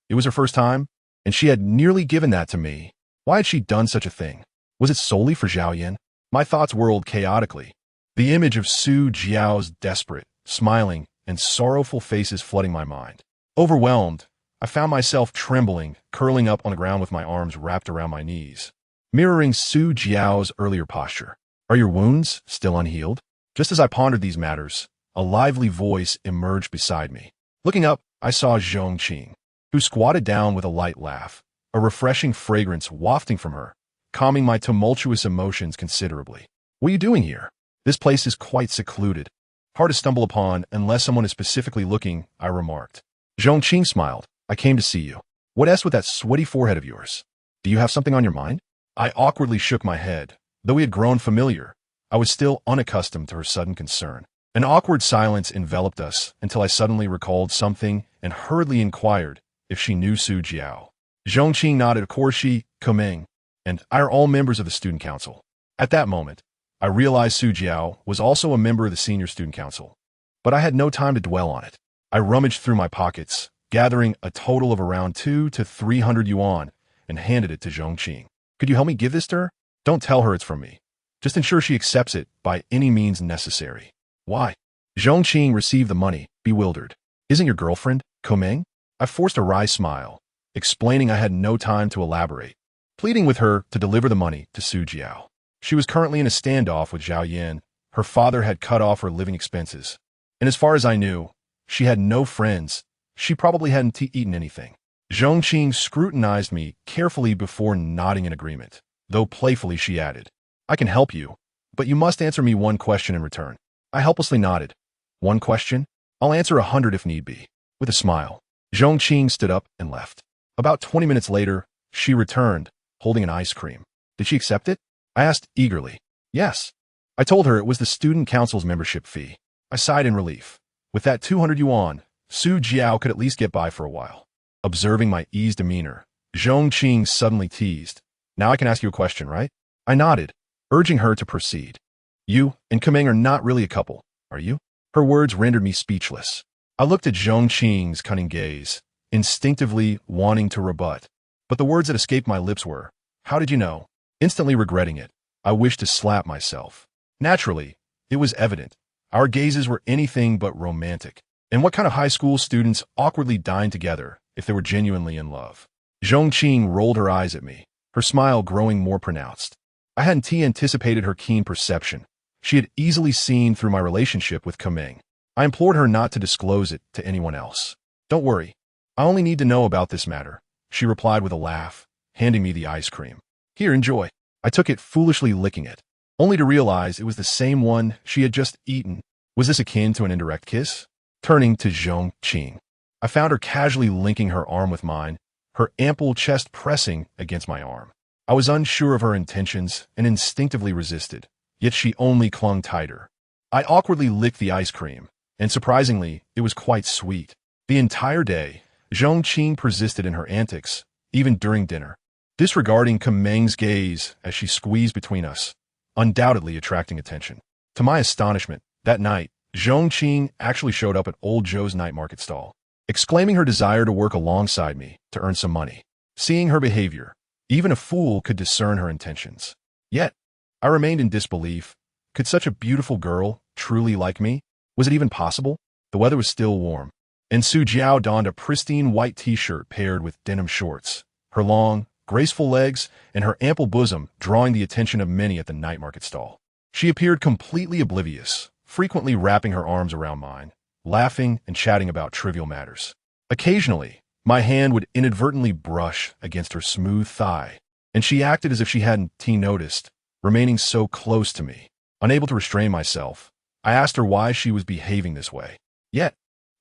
Speaker 1: It was her first time, and she had nearly given that to me. Why had she done such a thing? Was it solely for Zhao Yan? My thoughts whirled chaotically. The image of Su Jiao's desperate, smiling, and sorrowful faces flooding my mind. Overwhelmed, I found myself trembling, curling up on the ground with my arms wrapped around my knees, mirroring Su Jiao's earlier posture. Are your wounds still unhealed? Just as I pondered these matters, a lively voice emerged beside me. Looking up, I saw Zhong Qing, who squatted down with a light laugh, a refreshing fragrance wafting from her, calming my tumultuous emotions considerably. What are you doing here? This place is quite secluded. Hard to stumble upon unless someone is specifically looking, I remarked. Zhong Qing smiled. I came to see you. What S with that sweaty forehead of yours? Do you have something on your mind? I awkwardly shook my head. Though we had grown familiar, I was still unaccustomed to her sudden concern. An awkward silence enveloped us until I suddenly recalled something and hurriedly inquired if she knew Su Jiao. Zhong Qing nodded. Of course she, Coming, and I are all members of the student council. At that moment, I realized Su Jiao was also a member of the senior student council, but I had no time to dwell on it. I rummaged through my pockets, gathering a total of around 200 to 300 yuan, and handed it to Zhong Qing. Could you help me give this to her? Don't tell her it's from me. Just ensure she accepts it by any means necessary. Why? Zhong Qing received the money, bewildered. Isn't your girlfriend, Coming? I forced a wry smile, explaining I had no time to elaborate, pleading with her to deliver the money to Su Jiao. She was currently in a standoff with Zhao Yan. Her father had cut off her living expenses, and as far as I knew, she had no friends. She probably hadn't eaten anything. Zhong Qing scrutinized me carefully before nodding in agreement, though playfully she added, I can help you, but you must answer me one question in return. I helplessly nodded. One question? I'll answer 100 if need be. With a smile, Zhong Qing stood up and left. About 20 minutes later, she returned, holding an ice cream. Did she accept it? I asked eagerly. Yes. I told her it was the student council's membership fee. I sighed in relief. With that 200 yuan, Su Jiao could at least get by for a while. Observing my eased demeanor, Zhong Qing suddenly teased. Now I can ask you a question, right? I nodded, urging her to proceed. You and Coming are not really a couple, are you? Her words rendered me speechless. I looked at Zhong Qing's cunning gaze, instinctively wanting to rebut. But the words that escaped my lips were, how did you know? Instantly regretting it, I wished to slap myself. Naturally, it was evident. Our gazes were anything but romantic. And what kind of high school students awkwardly dined together if they were genuinely in love? Zhong Qing rolled her eyes at me, her smile growing more pronounced. I hadn't anticipated her keen perception. She had easily seen through my relationship with Coming. I implored her not to disclose it to anyone else. Don't worry. I only need to know about this matter, she replied with a laugh, handing me the ice cream. Here, enjoy. I took it, foolishly licking it, only to realize it was the same one she had just eaten. Was this akin to an indirect kiss? Turning to Zhong Qing, I found her casually linking her arm with mine, her ample chest pressing against my arm. I was unsure of her intentions and instinctively resisted, yet she only clung tighter. I awkwardly licked the ice cream, and surprisingly, it was quite sweet. The entire day, Zhong Qing persisted in her antics, even during dinner, disregarding Coming's gaze as she squeezed between us, undoubtedly attracting attention. To my astonishment, that night, Zhong Qing actually showed up at old Joe's night market stall, exclaiming her desire to work alongside me to earn some money. Seeing her behavior, even a fool could discern her intentions. Yet, I remained in disbelief. Could such a beautiful girl truly like me? Was it even possible? The weather was still warm, and Su Jiao donned a pristine white t-shirt paired with denim shorts, her long, graceful legs and her ample bosom drawing the attention of many at the night market stall. She appeared completely oblivious, frequently wrapping her arms around mine, laughing and chatting about trivial matters. Occasionally, my hand would inadvertently brush against her smooth thigh, and she acted as if she hadn't noticed, remaining so close to me. Unable to restrain myself, I asked her why she was behaving this way. Yet,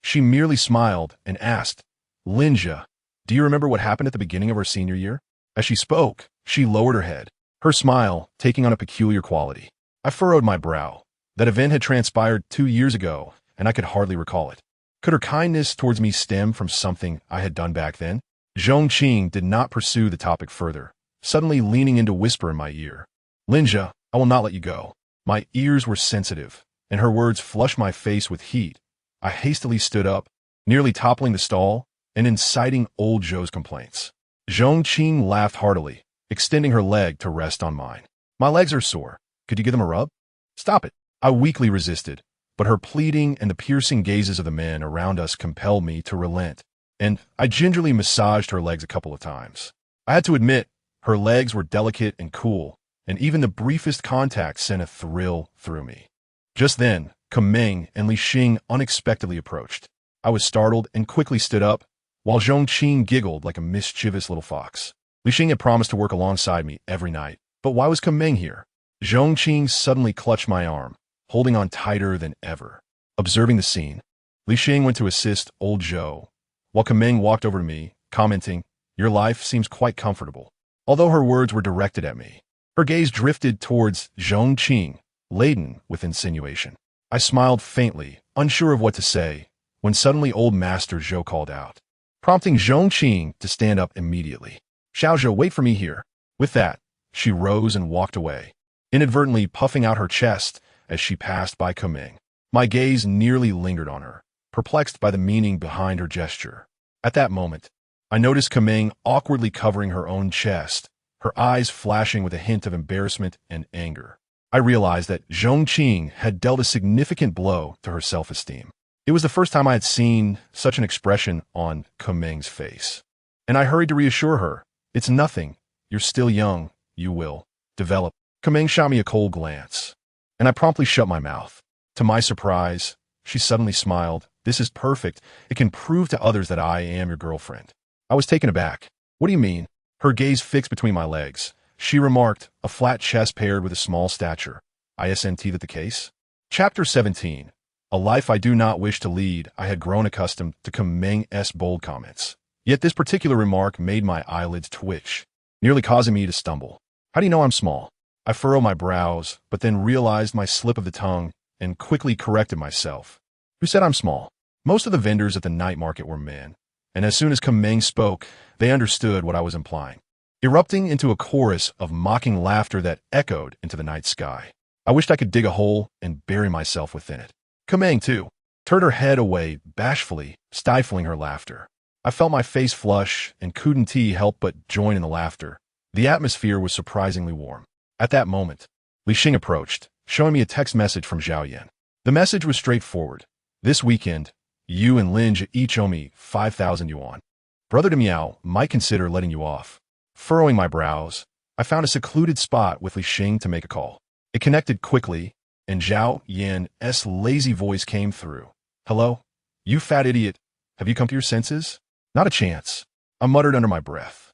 Speaker 1: she merely smiled and asked, Linja, Do you remember what happened at the beginning of our senior year? As she spoke, she lowered her head, her smile taking on a peculiar quality. I furrowed my brow. That event had transpired 2 years ago, and I could hardly recall it. Could her kindness towards me stem from something I had done back then? Zhongqing did not pursue the topic further, suddenly leaning in to whisper in my ear. Linja, I will not let you go. My ears were sensitive, and her words flushed my face with heat. I hastily stood up, nearly toppling the stall, and inciting old Zhou's complaints. Zhongqing laughed heartily, extending her leg to rest on mine. My legs are sore. Could you give them a rub? Stop it. I weakly resisted, but her pleading and the piercing gazes of the men around us compelled me to relent, and I gingerly massaged her legs a couple of times. I had to admit, her legs were delicate and cool, and even the briefest contact sent a thrill through me. Just then, Kameng and Li Xing unexpectedly approached. I was startled and quickly stood up, while Zhongqing giggled like a mischievous little fox. Li Xing had promised to work alongside me every night, but why was Kameng here? Zhongqing suddenly clutched my arm, holding on tighter than ever. Observing the scene, Li Xing went to assist old Zhou, while Kameng walked over to me, commenting, "Your life seems quite comfortable." Although her words were directed at me, her gaze drifted towards Zhongqing, laden with insinuation. I smiled faintly, unsure of what to say, when suddenly old Master Zhou called out, prompting Zhongqing to stand up immediately. "Xiao Zhou, wait for me here." With that, she rose and walked away, inadvertently puffing out her chest as she passed by Kameng. My gaze nearly lingered on her, perplexed by the meaning behind her gesture. At that moment, I noticed Kameng awkwardly covering her own chest, her eyes flashing with a hint of embarrassment and anger. I realized that Zhongqing had dealt a significant blow to her self-esteem. It was the first time I had seen such an expression on Kameng's face. And I hurried to reassure her, "It's nothing. You're still young. You will develop." Kameng shot me a cold glance, and I promptly shut my mouth. To my surprise, she suddenly smiled. "This is perfect. It can prove to others that I am your girlfriend." I was taken aback. "What do you mean?" Her gaze fixed between my legs. She remarked, a flat chest paired with a small stature. "Isn't that the case?" Chapter 17. A life I do not wish to lead. I had grown accustomed to Kameng's bold comments. Yet this particular remark made my eyelids twitch, nearly causing me to stumble. "How do you know I'm small?" I furrowed my brows, but then realized my slip of the tongue and quickly corrected myself. "Who said I'm small?" Most of the vendors at the night market were men, and as soon as Kameng spoke, they understood what I was implying, erupting into a chorus of mocking laughter that echoed into the night sky. I wished I could dig a hole and bury myself within it. Kameng, too, turned her head away bashfully, stifling her laughter. I felt my face flush and couldn't help but join in the laughter. The atmosphere was surprisingly warm. At that moment, Li Xing approached, showing me a text message from Zhao Yan. The message was straightforward. "This weekend, you and Linja each owe me 5,000 yuan. Brother de Miao might consider letting you off." Furrowing my brows, I found a secluded spot with Li Xing to make a call. It connected quickly, and Zhao Yan's lazy voice came through. "Hello? You fat idiot. Have you come to your senses?" "Not a chance," I muttered under my breath.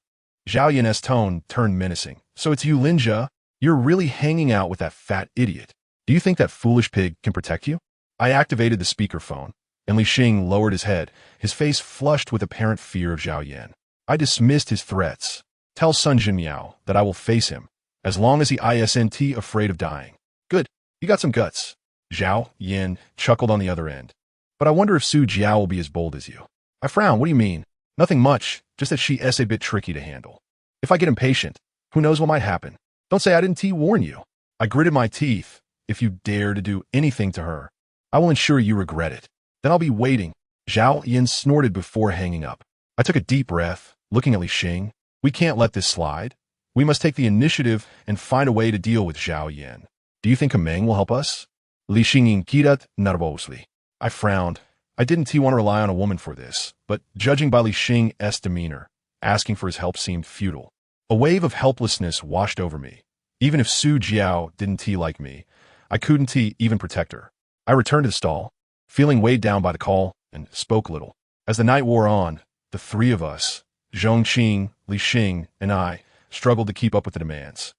Speaker 1: Zhao Yan's tone turned menacing. "So it's you, Linja? You're really hanging out with that fat idiot. Do you think that foolish pig can protect you?" I activated the speakerphone, and Li Xing lowered his head, his face flushed with apparent fear of Zhao Yan. I dismissed his threats. "Tell Sun Jinmiao that I will face him, as long as he isn't afraid of dying." "Good. You got some guts." Zhao Yan chuckled on the other end. "But I wonder if Su Jiao will be as bold as you." I frowned. "What do you mean?" "Nothing much, just that she's a bit tricky to handle. If I get impatient, who knows what might happen. Don't say I didn't warn you." I gritted my teeth. "If you dare to do anything to her, I will ensure you regret it. Then I'll be waiting." Zhao Yan snorted before hanging up. I took a deep breath, looking at Li Xing. "We can't let this slide. We must take the initiative and find a way to deal with Zhao Yan. Do you think Kameng will help us?" Li Xing inquired nervously. I frowned. I didn't want to rely on a woman for this, but judging by Li Xing's demeanor, asking for his help seemed futile. A wave of helplessness washed over me. Even if Su Jiao didn't like me, I couldn't even protect her. I returned to the stall, feeling weighed down by the call, and spoke little. As the night wore on, the three of us, Zhongqing, Li Xing, and I, struggled to keep up with the demands.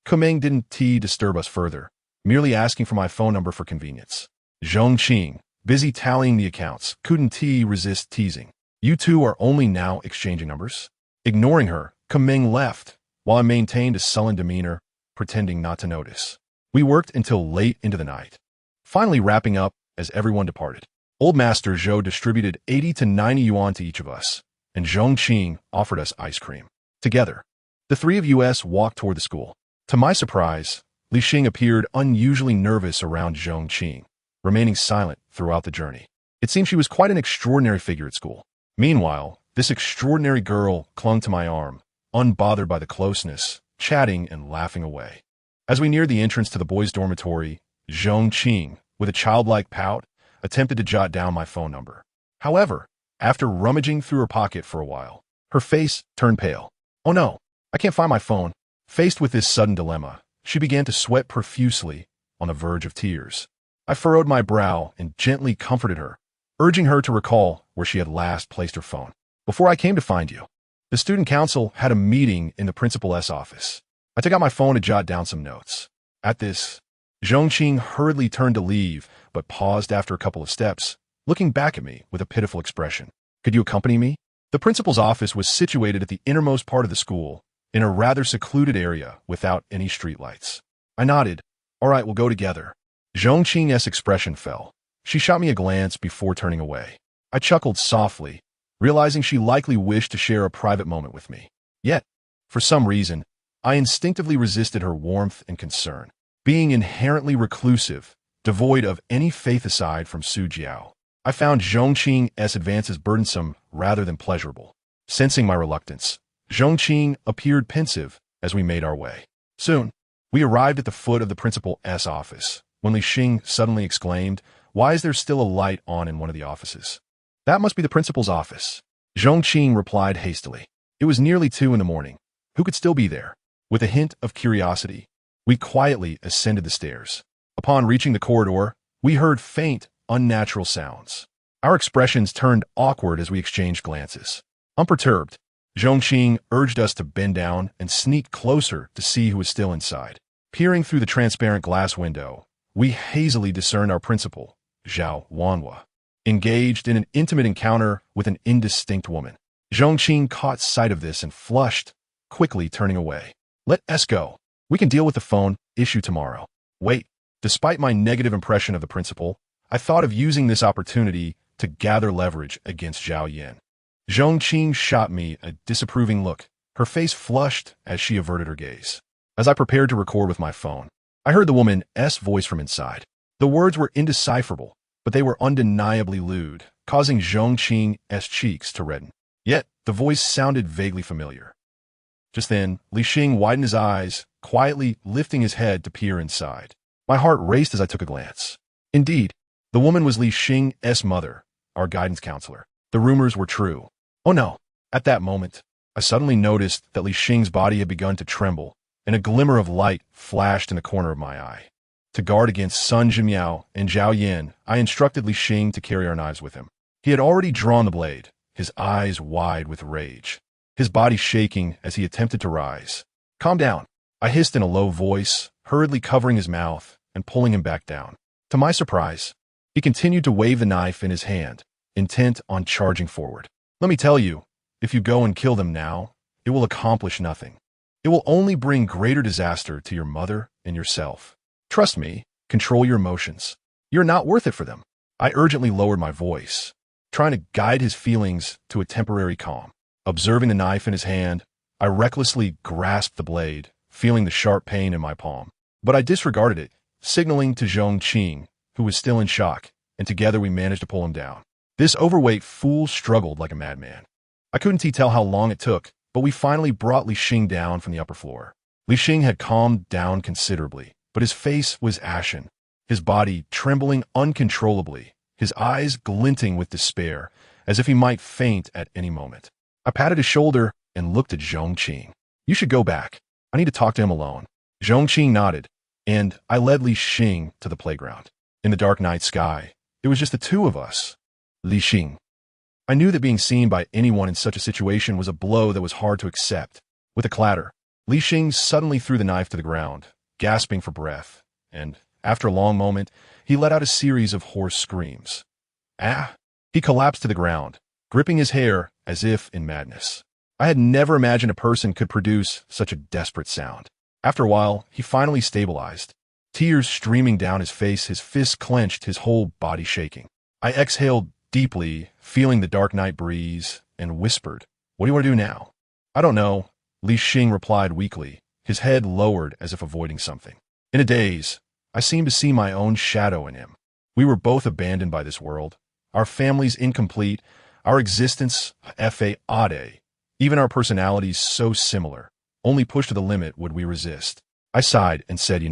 Speaker 1: Kameng didn't disturb us further, merely asking for my phone number for convenience. Zhongqing, busy tallying the accounts, couldn't resist teasing. You two are only now exchanging numbers? Ignoring her, Kaming left, while I maintained a sullen demeanor, pretending not to notice. We worked until late into the night, finally wrapping up as everyone departed. Old Master Zhou distributed 80 to 90 yuan to each of us, and Zhongqing offered us ice cream. Together, the three of us walked toward the school. To my surprise, Li Xing appeared unusually nervous around Zhongqing, remaining silent throughout the journey. It seemed she was quite an extraordinary figure at school. Meanwhile, this extraordinary girl clung to my arm, unbothered by the closeness, chatting and laughing away. As we neared the entrance to the boys' dormitory, Zhongqing, with a childlike pout, attempted to jot down my phone number. However, after rummaging through her pocket for a while, her face turned pale. Oh no, I can't find my phone. Faced with this sudden dilemma, she began to sweat profusely, on the verge of tears. I furrowed my brow and gently comforted her, urging her to recall where she had last placed her phone. Before I came to find you, the student council had a meeting in the principal's office. I took out my phone to jot down some notes. At this, Zhongqing hurriedly turned to leave, but paused after a couple of steps, looking back at me with a pitiful expression. Could you accompany me? The principal's office was situated at the innermost part of the school, in a rather secluded area without any streetlights. I nodded. All right, we'll go together. Zhongqing's expression fell. She shot me a glance before turning away. I chuckled softly, realizing she likely wished to share a private moment with me. Yet, for some reason, I instinctively resisted her warmth and concern. Being inherently reclusive, devoid of any faith aside from Su Jiao, I found Zhongqing's advances burdensome rather than pleasurable. Sensing my reluctance, Zhongqing appeared pensive as we made our way. Soon, we arrived at the foot of the principal's office, when Li Xing suddenly exclaimed, "Why is there still a light on in one of the offices?" "That must be the principal's office," Zhongqing replied hastily. It was nearly 2 in the morning. Who could still be there? With a hint of curiosity, we quietly ascended the stairs. Upon reaching the corridor, we heard faint, unnatural sounds. Our expressions turned awkward as we exchanged glances. Unperturbed, Zhongqing urged us to bend down and sneak closer to see who was still inside. Peering through the transparent glass window, we hazily discerned our principal, Zhao Wanhua, engaged in an intimate encounter with an indistinct woman. Zhongqing caught sight of this and flushed, quickly turning away. "Let us go. We can deal with the phone issue tomorrow." Wait, despite my negative impression of the principal, I thought of using this opportunity to gather leverage against Zhao Yan. Zhongqing shot me a disapproving look. Her face flushed as she averted her gaze. As I prepared to record with my phone, I heard the woman's voice from inside. The words were indecipherable, but they were undeniably lewd, causing Zhongqing's cheeks to redden. Yet, the voice sounded vaguely familiar. Just then, Li Xing widened his eyes, quietly lifting his head to peer inside. My heart raced as I took a glance. Indeed, the woman was Li Xing's mother, our guidance counselor. The rumors were true. Oh no! At that moment, I suddenly noticed that Li Xing's body had begun to tremble, and a glimmer of light flashed in the corner of my eye. To guard against Sun Jimiao and Zhao Yan, I instructed Li Xing to carry our knives with him. He had already drawn the blade, his eyes wide with rage, his body shaking as he attempted to rise. "Calm down," I hissed in a low voice, hurriedly covering his mouth and pulling him back down. To my surprise, he continued to wave the knife in his hand, intent on charging forward. "Let me tell you, if you go and kill them now, it will accomplish nothing. It will only bring greater disaster to your mother and yourself. Trust me, control your emotions. You're not worth it for them." I urgently lowered my voice, trying to guide his feelings to a temporary calm. Observing the knife in his hand, I recklessly grasped the blade, feeling the sharp pain in my palm. But I disregarded it, signaling to Zhongqing, who was still in shock, and together we managed to pull him down. This overweight fool struggled like a madman. I couldn't tell how long it took, but we finally brought Li Xing down from the upper floor. Li Xing had calmed down considerably, but his face was ashen, his body trembling uncontrollably, his eyes glinting with despair, as if he might faint at any moment. I patted his shoulder and looked at Zhongqing. "You should go back. I need to talk to him alone." Zhongqing nodded, and I led Li Xing to the playground. In the dark night sky, it was just the two of us. Li Xing. I knew that being seen by anyone in such a situation was a blow that was hard to accept. With a clatter, Li Xing suddenly threw the knife to the ground, gasping for breath, and, after a long moment, he let out a series of hoarse screams. "Ah!" He collapsed to the ground, gripping his hair as if in madness. I had never imagined a person could produce such a desperate sound. After a while, he finally stabilized. Tears streaming down his face, his fists clenched, his whole body shaking. I exhaled deeply, feeling the dark night breeze, and whispered, "What do you want to do now?" "I don't know," Li Xing replied weakly, his head lowered as if avoiding something. In a daze, I seemed to see my own shadow in him. We were both abandoned by this world, our families incomplete, our existence ade, even our personalities so similar. Only pushed to the limit would we resist. I sighed and said,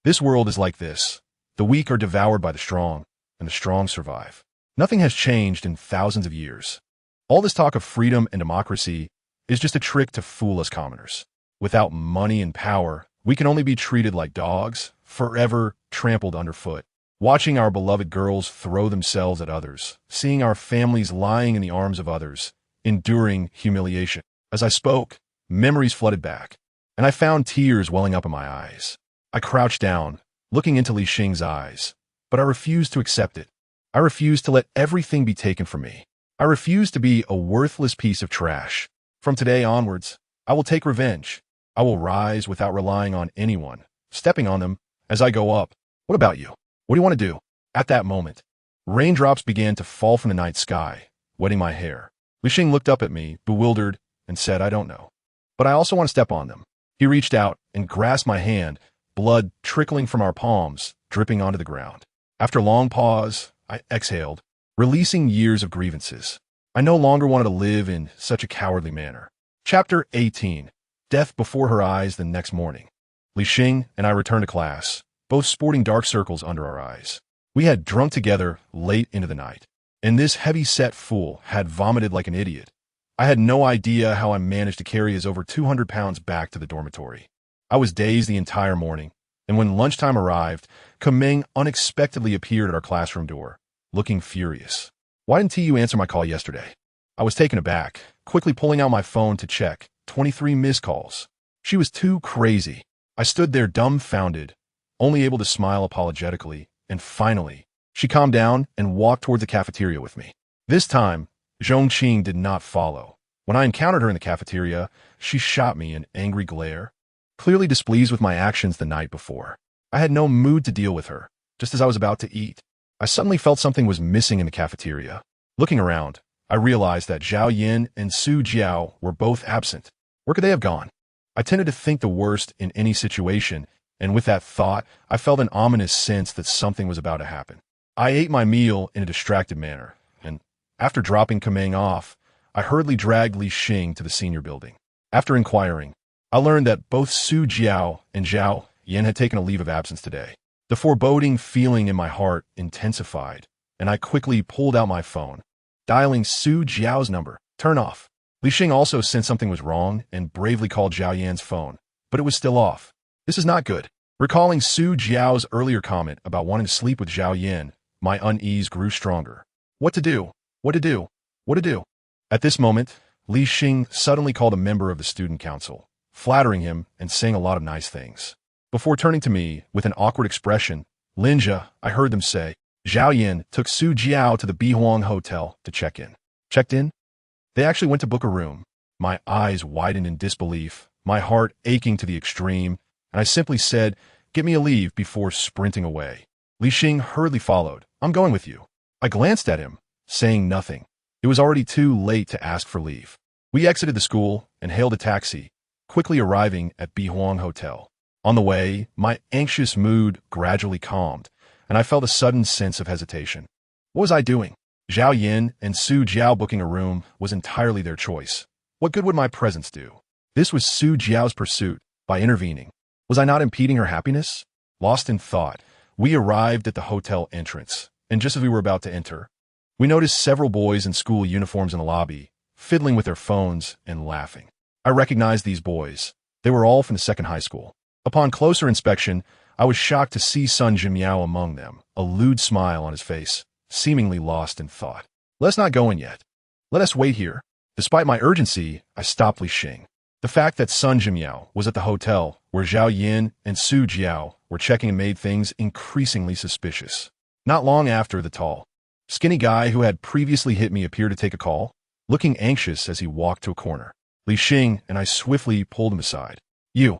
Speaker 1: this world is like this. The weak are devoured by the strong, and the strong survive. Nothing has changed in thousands of years. All this talk of freedom and democracy is just a trick to fool us commoners. Without money and power, we can only be treated like dogs, forever trampled underfoot. Watching our beloved girls throw themselves at others, seeing our families lying in the arms of others, enduring humiliation. As I spoke, memories flooded back, and I found tears welling up in my eyes. I crouched down, looking into Li Xing's eyes, but I refused to accept it. I refused to let everything be taken from me. I refused to be a worthless piece of trash. From today onwards, I will take revenge. I will rise without relying on anyone, stepping on them as I go up. What about you? What do you want to do? At that moment, raindrops began to fall from the night sky, wetting my hair. Li Xing looked up at me, bewildered, and said, "I don't know. But I also want to step on them." He reached out and grasped my hand, blood trickling from our palms, dripping onto the ground. After a long pause, I exhaled, releasing years of grievances. I no longer wanted to live in such a cowardly manner. Chapter 18. Death before her eyes the next morning. Li Xing and I returned to class, both sporting dark circles under our eyes. We had drunk together late into the night, and this heavy-set fool had vomited like an idiot. I had no idea how I managed to carry his over 200 pounds back to the dormitory. I was dazed the entire morning, and when lunchtime arrived, Kameng unexpectedly appeared at our classroom door, looking furious. "Why didn't you answer my call yesterday?" I was taken aback, quickly pulling out my phone to check. 23 missed calls. She was too crazy. I stood there dumbfounded, only able to smile apologetically, and finally, she calmed down and walked toward the cafeteria with me. This time, Zhongqing did not follow. When I encountered her in the cafeteria, she shot me an angry glare, clearly displeased with my actions the night before. I had no mood to deal with her, just as I was about to eat. I suddenly felt something was missing in the cafeteria. Looking around, I realized that Zhao Yin and Su Jiao were both absent. Where could they have gone? I tended to think the worst in any situation, and with that thought, I felt an ominous sense that something was about to happen. I ate my meal in a distracted manner, and after dropping Kameng off, I hurriedly dragged Li Xing to the senior building. After inquiring, I learned that both Su Jiao and Zhao Yin had taken a leave of absence today. The foreboding feeling in my heart intensified, and I quickly pulled out my phone, dialing Su Jiao's number. "Turn off." Li Xing also sensed something was wrong and bravely called Zhao Yan's phone, but it was still off. This is not good. Recalling Su Jiao's earlier comment about wanting to sleep with Zhao Yan, my unease grew stronger. What to do? What to do? What to do? At this moment, Li Xing suddenly called a member of the student council, flattering him and saying a lot of nice things. Before turning to me with an awkward expression, "Linja," I heard them say, "Zhao Yan took Su Jiao to the Bihuang Hotel to check in." Checked in? They actually went to book a room. My eyes widened in disbelief, my heart aching to the extreme, and I simply said, "Get me a leave," before sprinting away. Li Xing hurriedly followed. "I'm going with you." I glanced at him, saying nothing. It was already too late to ask for leave. We exited the school and hailed a taxi, quickly arriving at Bihuang Hotel. On the way, my anxious mood gradually calmed, and I felt a sudden sense of hesitation. What was I doing? Zhao Yin and Su Jiao booking a room was entirely their choice. What good would my presence do? This was Su Jiao's pursuit. By intervening, was I not impeding her happiness? Lost in thought, we arrived at the hotel entrance, and just as we were about to enter, we noticed several boys in school uniforms in the lobby, fiddling with their phones and laughing. I recognized these boys. They were all from the second high school. Upon closer inspection, I was shocked to see Sun Jimiao among them, a lewd smile on his face, seemingly lost in thought. "Let's not go in yet. Let us wait here." Despite my urgency, I stopped Li Xing. The fact that Sun Jimiao was at the hotel where Zhao Yin and Su Jiao were checking made things increasingly suspicious. Not long after, the tall, Skinny guy who had previously hit me appeared to take a call, looking anxious as he walked to a corner. Li Xing and I swiftly pulled him aside. You.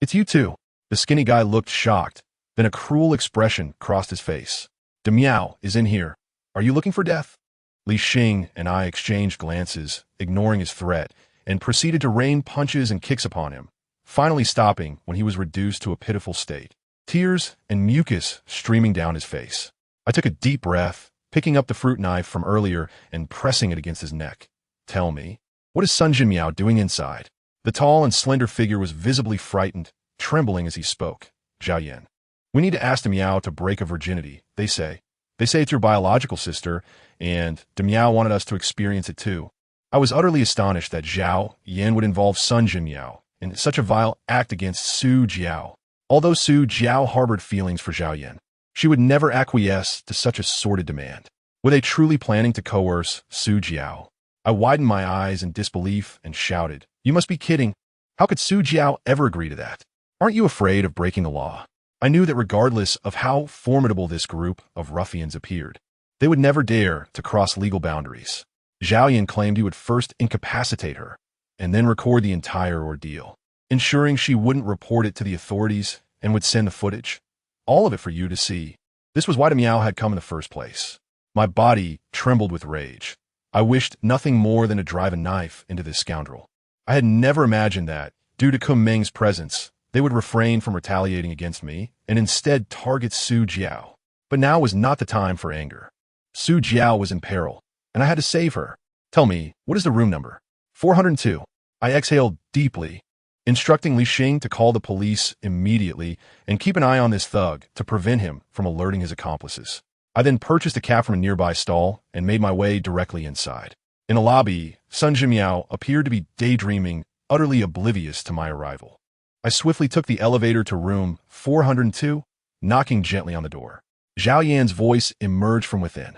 Speaker 1: It's you too. The skinny guy looked shocked, then a cruel expression crossed his face. Demiao is in here. Are you looking for death? Li Xing and I exchanged glances, ignoring his threat, and proceeded to rain punches and kicks upon him, finally stopping when he was reduced to a pitiful state, tears and mucus streaming down his face. I took a deep breath, picking up the fruit knife from earlier and pressing it against his neck. Tell me, what is Sun Jinmiao doing inside? The tall and slender figure was visibly frightened, trembling as he spoke. Zhao Yan. We need to ask Demiao to break a virginity, they say. They say it's your biological sister, and Demiao wanted us to experience it too. I was utterly astonished that Zhao Yan would involve Sun Jinmiao in such a vile act against Su Jiao. Although Su Jiao harbored feelings for Zhao Yan, she would never acquiesce to such a sordid demand. Were they truly planning to coerce Su Jiao? I widened my eyes in disbelief and shouted, You must be kidding. How could Su Jiao ever agree to that? Aren't you afraid of breaking the law? I knew that regardless of how formidable this group of ruffians appeared, they would never dare to cross legal boundaries. Zhao Yan claimed he would first incapacitate her, and then record the entire ordeal, ensuring she wouldn't report it to the authorities and would send the footage. All of it for you to see. This was why Demiao had come in the first place. My body trembled with rage. I wished nothing more than to drive a knife into this scoundrel. I had never imagined that, due to Kunming's presence, they would refrain from retaliating against me and instead target Su Jiao. But now was not the time for anger. Su Jiao was in peril, and I had to save her. Tell me, what is the room number? 402. I exhaled deeply, instructing Li Xing to call the police immediately and keep an eye on this thug to prevent him from alerting his accomplices. I then purchased a cab from a nearby stall and made my way directly inside. In the lobby, Sun Jinmiao appeared to be daydreaming, utterly oblivious to my arrival. I swiftly took the elevator to room 402, knocking gently on the door. Zhao Yan's voice emerged from within.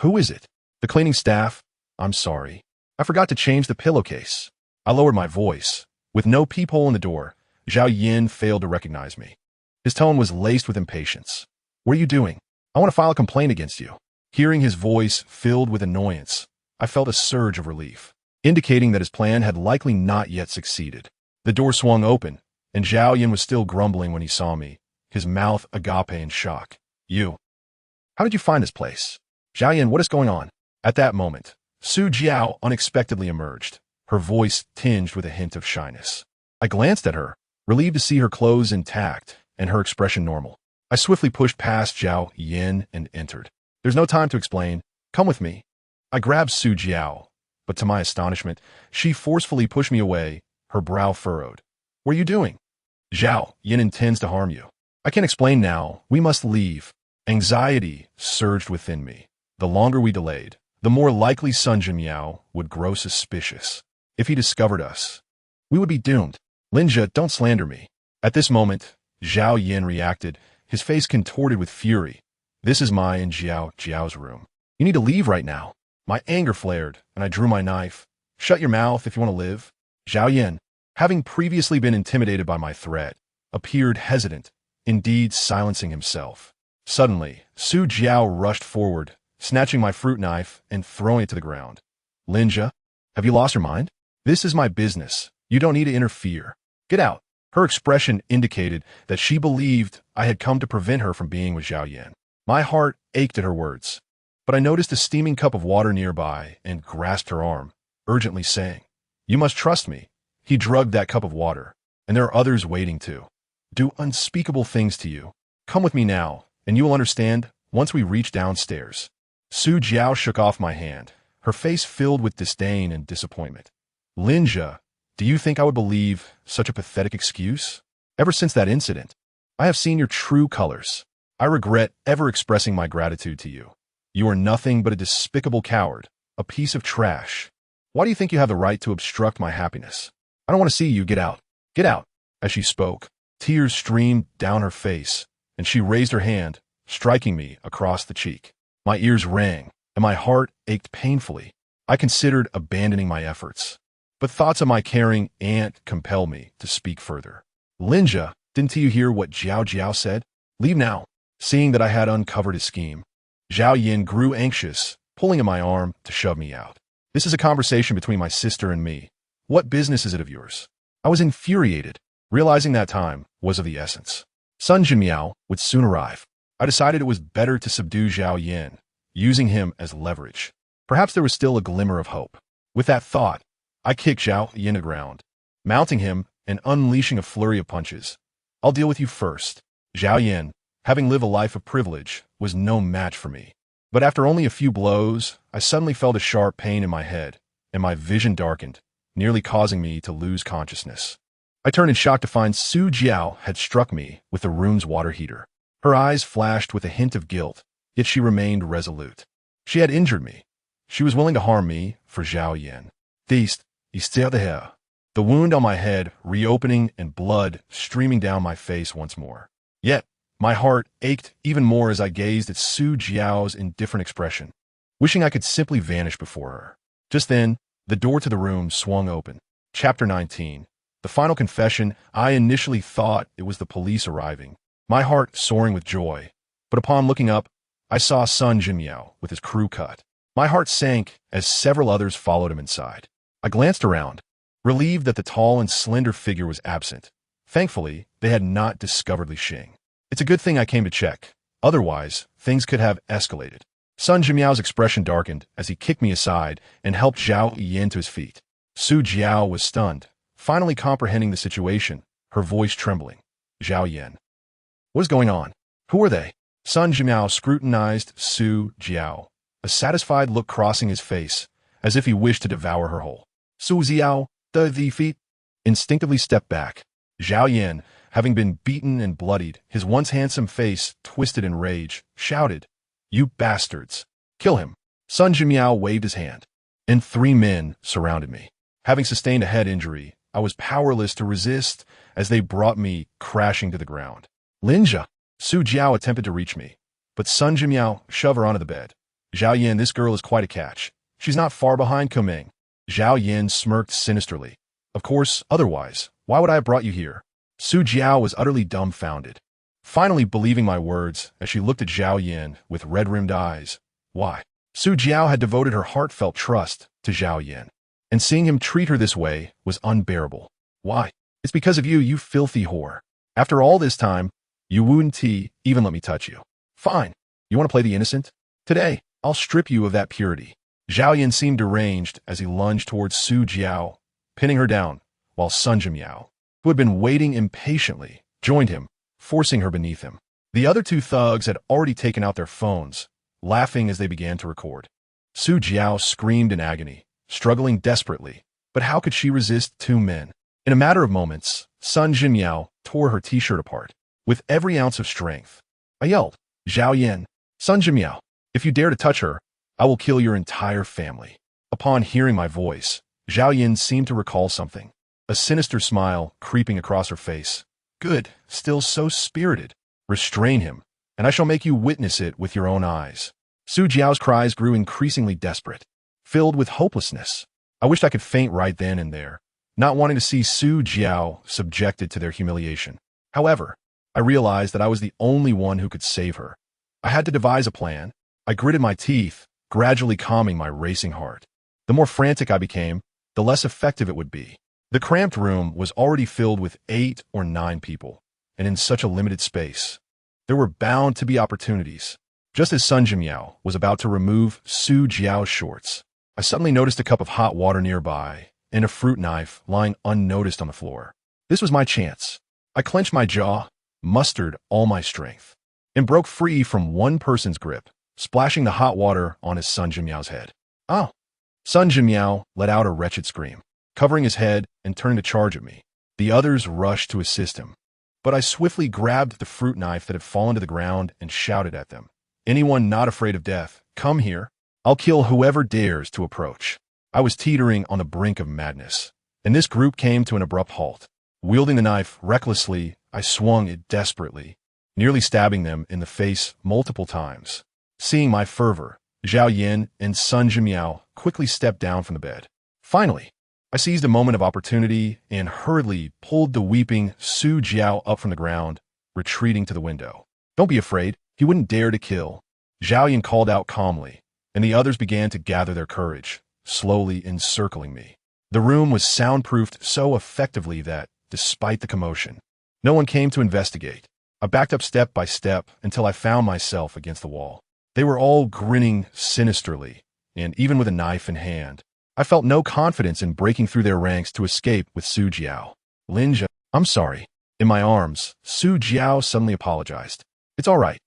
Speaker 1: Who is it? The cleaning staff? I'm sorry. I forgot to change the pillowcase. I lowered my voice. With no peephole in the door, Zhao Yan failed to recognize me. His tone was laced with impatience. What are you doing? I want to file a complaint against you. Hearing his voice filled with annoyance, I felt a surge of relief, indicating that his plan had likely not yet succeeded. The door swung open, and Zhao Yan was still grumbling when he saw me, his mouth agape in shock. You. How did you find this place? Zhao Yan, what is going on? At that moment, Su Jiao unexpectedly emerged, her voice tinged with a hint of shyness. I glanced at her, relieved to see her clothes intact and her expression normal. I swiftly pushed past Zhao Yan and entered. There's no time to explain. Come with me. I grabbed Su Jiao, but to my astonishment, she forcefully pushed me away, her brow furrowed. What are you doing? Zhao Yan intends to harm you. I can't explain now. We must leave. Anxiety surged within me. The longer we delayed, the more likely Sun Jinmiao would grow suspicious. If he discovered us, we would be doomed. Linja, don't slander me. At this moment, Zhao Yan reacted, his face contorted with fury. This is my and Jiao's room. You need to leave right now. My anger flared, and I drew my knife. Shut your mouth if you want to live. Zhao Yan, having previously been intimidated by my threat, appeared hesitant, indeed silencing himself. Suddenly, Su Jiao rushed forward, snatching my fruit knife and throwing it to the ground. Linja, have you lost your mind? This is my business. You don't need to interfere. Get out. Her expression indicated that she believed I had come to prevent her from being with Zhao Yan. My heart ached at her words, but I noticed a steaming cup of water nearby and grasped her arm, urgently saying, You must trust me. He drugged that cup of water, and there are others waiting to do unspeakable things to you. Come with me now, and you will understand once we reach downstairs. Su Jiao shook off my hand, her face filled with disdain and disappointment. Linja, do you think I would believe such a pathetic excuse? Ever since that incident, I have seen your true colors. I regret ever expressing my gratitude to you. You are nothing but a despicable coward, a piece of trash. Why do you think you have the right to obstruct my happiness? I don't want to see you. Get out. Get out. As she spoke, tears streamed down her face, and she raised her hand, striking me across the cheek. My ears rang, and my heart ached painfully. I considered abandoning my efforts, but thoughts of my caring aunt compelled me to speak further. Linja, didn't you hear what Jiao said? Leave now. Seeing that I had uncovered his scheme, Zhao Yin grew anxious, pulling at my arm to shove me out. This is a conversation between my sister and me. What business is it of yours? I was infuriated, realizing that time was of the essence. Sun Jinmiao would soon arrive. I decided it was better to subdue Zhao Yin, using him as leverage. Perhaps there was still a glimmer of hope. With that thought, I kicked Zhao Yin to the ground, mounting him and unleashing a flurry of punches. I'll deal with you first. Zhao Yin, having lived a life of privilege, was no match for me. But after only a few blows, I suddenly felt a sharp pain in my head, and my vision darkened, nearly causing me to lose consciousness. I turned in shock to find Su Jiao had struck me with the room's water heater. Her eyes flashed with a hint of guilt, yet she remained resolute. She had injured me. She was willing to harm me for Zhao Yin. The wound on my head reopening and blood streaming down my face once more. Yet, my heart ached even more as I gazed at Su Jiao's indifferent expression, wishing I could simply vanish before her. Just then, the door to the room swung open. Chapter 19. The final confession. I initially thought it was the police arriving, my heart soaring with joy. But upon looking up, I saw Sun Jinmiao with his crew cut. My heart sank as several others followed him inside. I glanced around, relieved that the tall and slender figure was absent. Thankfully, they had not discovered Li Xing. It's a good thing I came to check. Otherwise, things could have escalated. Sun Jinmiao's expression darkened as he kicked me aside and helped Zhao Yin to his feet. Su Jiao was stunned, finally comprehending the situation, her voice trembling. Zhao Yin. What is going on? Who are they? Sun Jinmiao scrutinized Su Jiao, a satisfied look crossing his face, as if he wished to devour her whole. Su Jiao, the feet, instinctively stepped back. Zhao Yin, having been beaten and bloodied, his once handsome face twisted in rage, shouted, "You bastards! Kill him!" Sun Jinmiao waved his hand, and 3 men surrounded me. Having sustained a head injury, I was powerless to resist as they brought me crashing to the ground. Linja! Su Jiao attempted to reach me, but Sun Jinmiao shoved her onto the bed. Zhao Yin, this girl is quite a catch. She's not far behind Kuming. Zhao Yin smirked sinisterly. Of course, otherwise, why would I have brought you here? Su Jiao was utterly dumbfounded, finally believing my words as she looked at Zhao Yin with red-rimmed eyes. Why? Su Jiao had devoted her heartfelt trust to Zhao Yin, and seeing him treat her this way was unbearable. Why? It's because of you, you filthy whore. After all this time, you wouldn't even let me touch you. Fine. You want to play the innocent? Today, I'll strip you of that purity. Zhao Yin seemed deranged as he lunged towards Su Jiao, pinning her down, while Sun Jinmiao, who had been waiting impatiently, joined him, forcing her beneath him. The other 2 thugs had already taken out their phones, laughing as they began to record. Su Jiao screamed in agony, struggling desperately, but how could she resist 2 men? In a matter of moments, Sun Jinmiao tore her t-shirt apart, with every ounce of strength. I yelled, "Zhao Yin, Sun Jinmiao, if you dare to touch her, I will kill your entire family." Upon hearing my voice, Zhao Yin seemed to recall something, a sinister smile creeping across her face. Good, still so spirited. Restrain him, and I shall make you witness it with your own eyes. Su Jiao's cries grew increasingly desperate, filled with hopelessness. I wished I could faint right then and there, not wanting to see Su Jiao subjected to their humiliation. However, I realized that I was the only one who could save her. I had to devise a plan. I gritted my teeth, gradually calming my racing heart. The more frantic I became, the less effective it would be. The cramped room was already filled with 8 or 9 people, and in such a limited space, there were bound to be opportunities. Just as Sun Jinmiao was about to remove Su Jiao's shorts, I suddenly noticed a cup of hot water nearby and a fruit knife lying unnoticed on the floor. This was my chance. I clenched my jaw, mustered all my strength, and broke free from one person's grip, splashing the hot water on his Sun Jinmiao's head. Oh! Sun Jinmiao let out a wretched scream, covering his head and turning to charge at me. The others rushed to assist him, but I swiftly grabbed the fruit knife that had fallen to the ground and shouted at them. Anyone not afraid of death, come here. I'll kill whoever dares to approach. I was teetering on the brink of madness, and this group came to an abrupt halt. Wielding the knife recklessly, I swung it desperately, nearly stabbing them in the face multiple times. Seeing my fervor, Zhao Yin and Sun Jinmiao quickly stepped down from the bed. Finally, I seized a moment of opportunity and hurriedly pulled the weeping Su Jiao up from the ground, retreating to the window. Don't be afraid, he wouldn't dare to kill. Zhao Yan called out calmly, and the others began to gather their courage, slowly encircling me. The room was soundproofed so effectively that, despite the commotion, no one came to investigate. I backed up step by step until I found myself against the wall. They were all grinning sinisterly, and even with a knife in hand, I felt no confidence in breaking through their ranks to escape with Su Jiao. Linja, I'm sorry. In my arms, Su Jiao suddenly apologized. It's all right.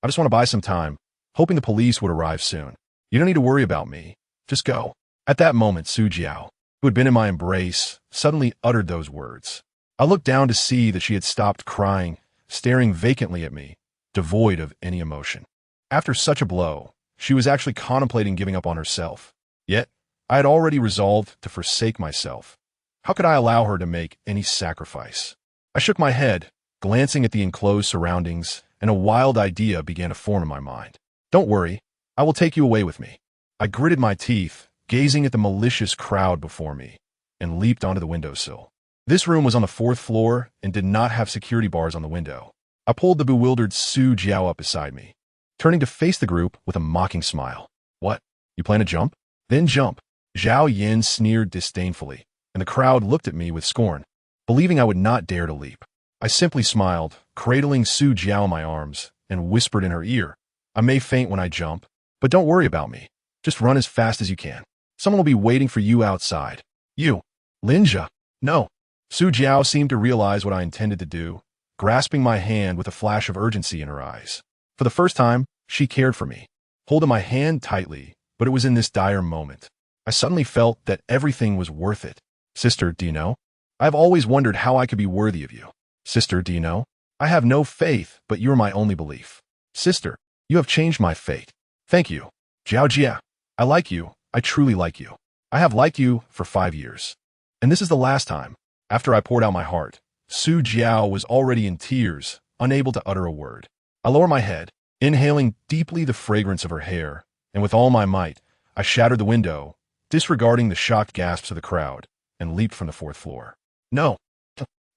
Speaker 1: I just want to buy some time, hoping the police would arrive soon. You don't need to worry about me. Just go. At that moment, Su Jiao, who had been in my embrace, suddenly uttered those words. I looked down to see that she had stopped crying, staring vacantly at me, devoid of any emotion. After such a blow, she was actually contemplating giving up on herself. Yet, I had already resolved to forsake myself. How could I allow her to make any sacrifice? I shook my head, glancing at the enclosed surroundings, and a wild idea began to form in my mind. Don't worry, I will take you away with me. I gritted my teeth, gazing at the malicious crowd before me, and leaped onto the windowsill. This room was on the 4th floor and did not have security bars on the window. I pulled the bewildered Su Jiao up beside me, turning to face the group with a mocking smile. What? You plan to jump? Then jump. Zhao Yan sneered disdainfully, and the crowd looked at me with scorn, believing I would not dare to leap. I simply smiled, cradling Su Jiao in my arms, and whispered in her ear, I may faint when I jump, but don't worry about me. Just run as fast as you can. Someone will be waiting for you outside. You. Linja. No. Su Jiao seemed to realize what I intended to do, grasping my hand with a flash of urgency in her eyes. For the first time, she cared for me, holding my hand tightly, but it was in this dire moment. I suddenly felt that everything was worth it. Sister, do you know? I've always wondered how I could be worthy of you. Sister, do you know? I have no faith, but you're my only belief. Sister, you have changed my fate. Thank you. Jiao Jia, I like you. I truly like you. I have liked you for 5 years. And this is the last time. After I poured out my heart, Su Jiao was already in tears, unable to utter a word. I lowered my head, inhaling deeply the fragrance of her hair, and with all my might, I shattered the window, disregarding the shocked gasps of the crowd, and leaped from the 4th floor. No!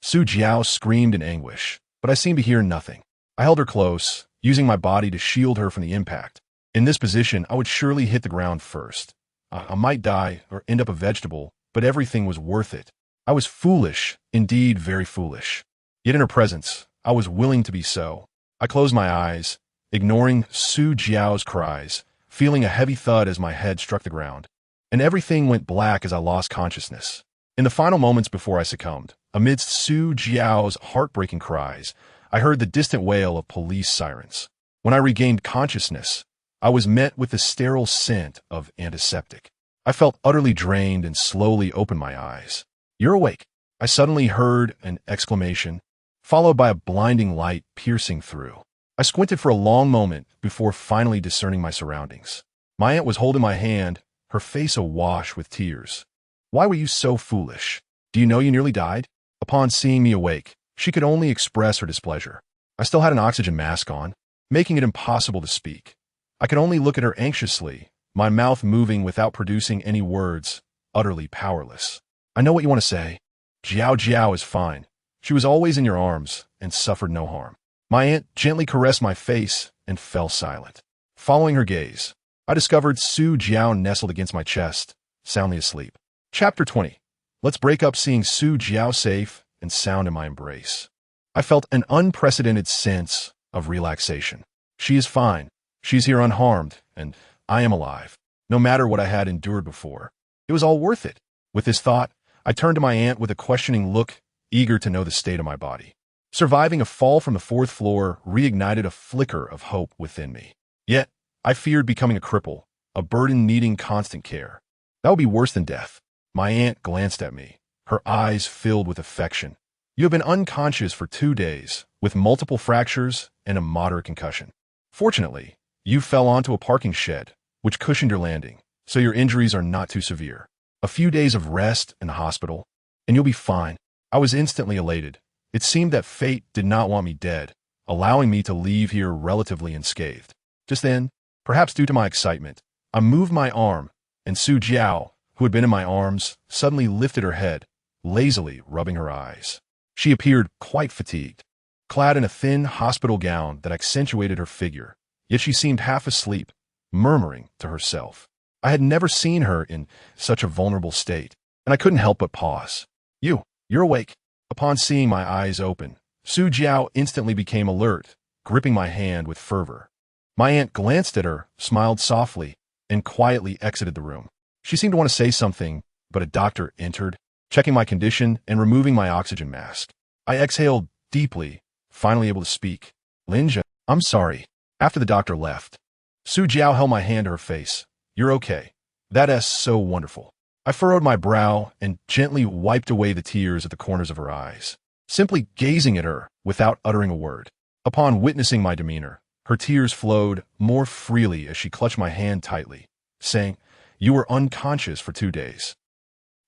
Speaker 1: Su Jiao screamed in anguish, but I seemed to hear nothing. I held her close, using my body to shield her from the impact. In this position, I would surely hit the ground first. I might die or end up a vegetable, but everything was worth it. I was foolish, indeed very foolish. Yet in her presence, I was willing to be so. I closed my eyes, ignoring Su Jiao's cries, feeling a heavy thud as my head struck the ground. And everything went black as I lost consciousness. In the final moments before I succumbed, amidst Su Jiao's heartbreaking cries, I heard the distant wail of police sirens. When I regained consciousness, I was met with the sterile scent of antiseptic. I felt utterly drained and slowly opened my eyes. You're awake. I suddenly heard an exclamation, followed by a blinding light piercing through. I squinted for a long moment before finally discerning my surroundings. My aunt was holding my hand, her face awash with tears. Why were you so foolish? Do you know you nearly died? Upon seeing me awake, she could only express her displeasure. I still had an oxygen mask on, making it impossible to speak. I could only look at her anxiously, my mouth moving without producing any words, utterly powerless. I know what you want to say. Jiao Jiao is fine. She was always in your arms and suffered no harm. My aunt gently caressed my face and fell silent. Following her gaze, I discovered Su Jiao nestled against my chest, soundly asleep. Chapter 20. Let's break up seeing Su Jiao safe and sound in my embrace. I felt an unprecedented sense of relaxation. She is fine. She's here unharmed, and I am alive. No matter what I had endured before, it was all worth it. With this thought, I turned to my aunt with a questioning look, eager to know the state of my body. Surviving a fall from the 4th floor reignited a flicker of hope within me. Yet, I feared becoming a cripple, a burden needing constant care. That would be worse than death. My aunt glanced at me, her eyes filled with affection. You have been unconscious for 2 days, with multiple fractures and a moderate concussion. Fortunately, you fell onto a parking shed, which cushioned your landing, so your injuries are not too severe. A few days of rest in the hospital, and you'll be fine. I was instantly elated. It seemed that fate did not want me dead, allowing me to leave here relatively unscathed. Just then, perhaps due to my excitement, I moved my arm, and Su Jiao, who had been in my arms, suddenly lifted her head, lazily rubbing her eyes. She appeared quite fatigued, clad in a thin hospital gown that accentuated her figure, yet she seemed half asleep, murmuring to herself. I had never seen her in such a vulnerable state, and I couldn't help but pause. You're awake. Upon seeing my eyes open, Su Jiao instantly became alert, gripping my hand with fervor. My aunt glanced at her, smiled softly, and quietly exited the room. She seemed to want to say something, but a doctor entered, checking my condition and removing my oxygen mask. I exhaled deeply, finally able to speak. Linja, I'm sorry. After the doctor left, Su Jiao held my hand to her face. You're okay. That's so wonderful. I furrowed my brow and gently wiped away the tears at the corners of her eyes, simply gazing at her without uttering a word. Upon witnessing my demeanor, her tears flowed more freely as she clutched my hand tightly, saying, You were unconscious for 2 days.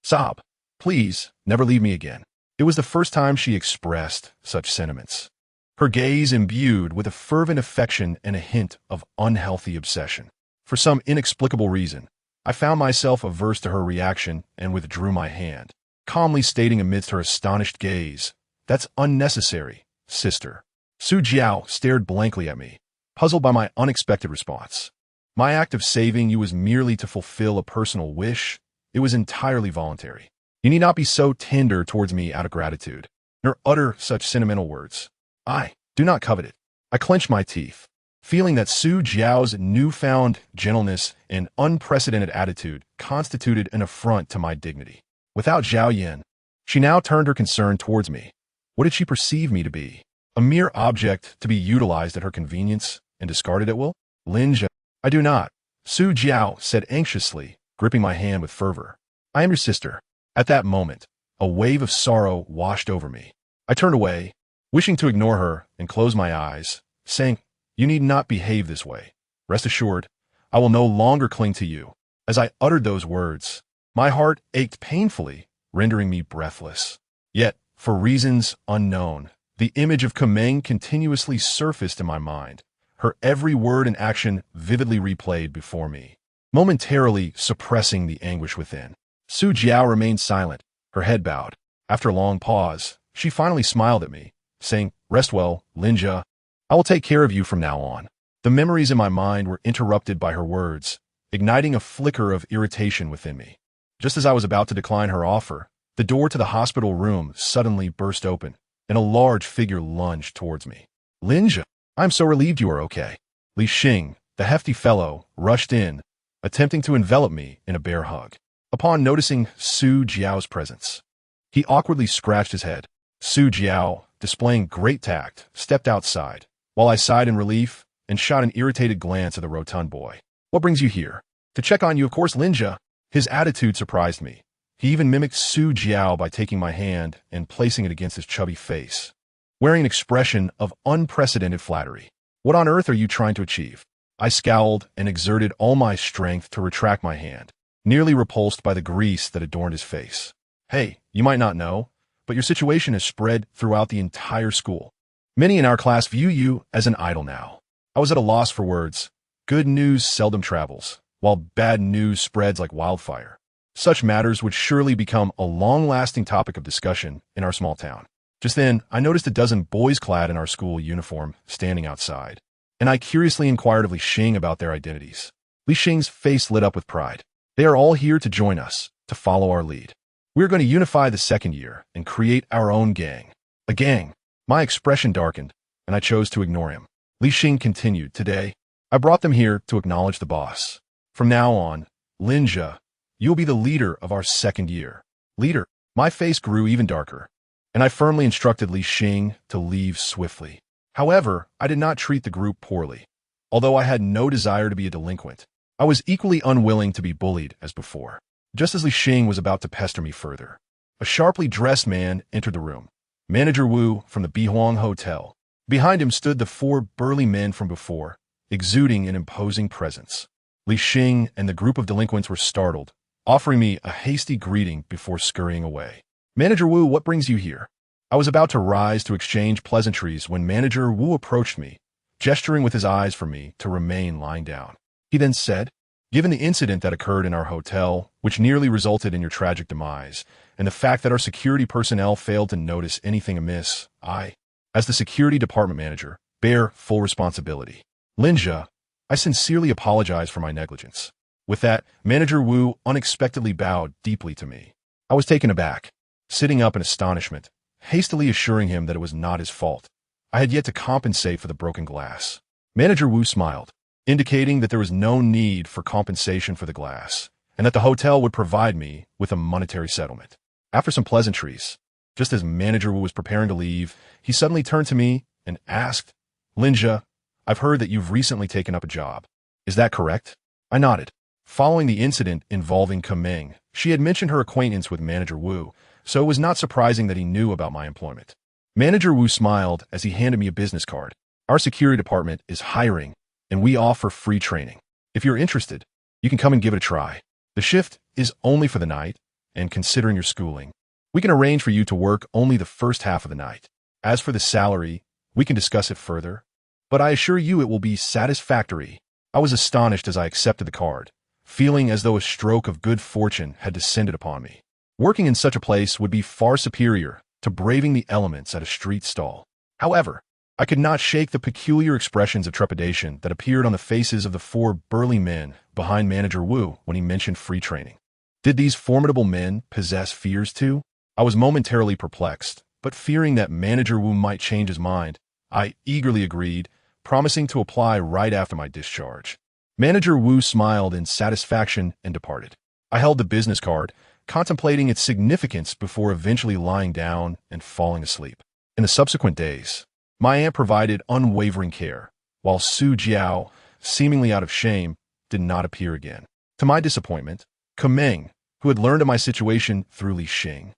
Speaker 1: Sob, please, never leave me again. It was the first time she expressed such sentiments. Her gaze imbued with a fervent affection and a hint of unhealthy obsession. For some inexplicable reason, I found myself averse to her reaction and withdrew my hand, calmly stating amidst her astonished gaze, That's unnecessary, sister. Su Jiao stared blankly at me, puzzled by my unexpected response. My act of saving you was merely to fulfill a personal wish. It was entirely voluntary. You need not be so tender towards me out of gratitude, nor utter such sentimental words. I do not covet it. I clenched my teeth, feeling that Su Jiao's newfound gentleness and unprecedented attitude constituted an affront to my dignity. Without Zhao Yan, she now turned her concern towards me. What did she perceive me to be? A mere object to be utilized at her convenience and discarded at will? Linja, I do not, Su Jiao said anxiously, gripping my hand with fervor. I am your sister. At that moment, a wave of sorrow washed over me. I turned away, wishing to ignore her and close my eyes, saying, You need not behave this way. Rest assured, I will no longer cling to you. As I uttered those words, my heart ached painfully, rendering me breathless. Yet, for reasons unknown, the image of Kameng continuously surfaced in my mind, her every word and action vividly replayed before me, momentarily suppressing the anguish within. Su Jiao remained silent, her head bowed. After a long pause, she finally smiled at me, saying, Rest well, Linja. I will take care of you from now on. The memories in my mind were interrupted by her words, igniting a flicker of irritation within me. Just as I was about to decline her offer, the door to the hospital room suddenly burst open, and a large figure lunged towards me. Linja, I'm so relieved you are okay. Li Xing, the hefty fellow, rushed in, attempting to envelop me in a bear hug. Upon noticing Su Jiao's presence, he awkwardly scratched his head. Su Jiao, displaying great tact, stepped outside, while I sighed in relief and shot an irritated glance at the rotund boy. What brings you here? To check on you, of course, Linja. His attitude surprised me. He even mimicked Su Jiao by taking my hand and placing it against his chubby face, wearing an expression of unprecedented flattery. What on earth are you trying to achieve? I scowled and exerted all my strength to retract my hand, nearly repulsed by the grease that adorned his face. Hey, you might not know, but your situation has spread throughout the entire school. Many in our class view you as an idol now. I was at a loss for words. Good news seldom travels, while bad news spreads like wildfire. Such matters would surely become a long-lasting topic of discussion in our small town. Just then, I noticed a dozen boys clad in our school uniform standing outside, and I curiously inquired of Li Xing about their identities. Li Xing's face lit up with pride. They are all here to join us, to follow our lead. We are going to unify the second year and create our own gang. A gang. My expression darkened, and I chose to ignore him. Li Xing continued, Today, I brought them here to acknowledge the boss. From now on, Linja, you'll be the leader of our second year. Leader. My face grew even darker, and I firmly instructed Li Xing to leave swiftly. However, I did not treat the group poorly. Although I had no desire to be a delinquent, I was equally unwilling to be bullied as before. Just as Li Xing was about to pester me further, a sharply dressed man entered the room. Manager Wu from the Bihuang Hotel. Behind him stood the 4 burly men from before, exuding an imposing presence. Li Xing and the group of delinquents were startled, offering me a hasty greeting before scurrying away. Manager Wu, what brings you here? I was about to rise to exchange pleasantries when Manager Wu approached me, gesturing with his eyes for me to remain lying down. He then said, Given the incident that occurred in our hotel, which nearly resulted in your tragic demise, and the fact that our security personnel failed to notice anything amiss, I, as the security department manager, bear full responsibility. Linja, I sincerely apologize for my negligence. With that, Manager Wu unexpectedly bowed deeply to me. I was taken aback, sitting up in astonishment, hastily assuring him that it was not his fault. I had yet to compensate for the broken glass. Manager Wu smiled, indicating that there was no need for compensation for the glass, and that the hotel would provide me with a monetary settlement. After some pleasantries, just as Manager Wu was preparing to leave, he suddenly turned to me and asked, Linja, I've heard that you've recently taken up a job. Is that correct? I nodded. Following the incident involving Kameng, she had mentioned her acquaintance with Manager Wu, so it was not surprising that he knew about my employment. Manager Wu smiled as he handed me a business card. Our security department is hiring, and we offer free training. If you're interested, you can come and give it a try. The shift is only for the night, and considering your schooling, we can arrange for you to work only the first half of the night. As for the salary, we can discuss it further, but I assure you it will be satisfactory. I was astonished as I accepted the card, feeling as though a stroke of good fortune had descended upon me. Working in such a place would be far superior to braving the elements at a street stall. However, I could not shake the peculiar expressions of trepidation that appeared on the faces of the four burly men behind Manager Wu when he mentioned free training. Did these formidable men possess fears too? I was momentarily perplexed, but fearing that Manager Wu might change his mind, I eagerly agreed, promising to apply right after my discharge. Manager Wu smiled in satisfaction and departed. I held the business card, contemplating its significance before eventually lying down and falling asleep. In the subsequent days, my aunt provided unwavering care, while Su Jiao, seemingly out of shame, did not appear again. To my disappointment, Kameng, who had learned of my situation through Li Xing,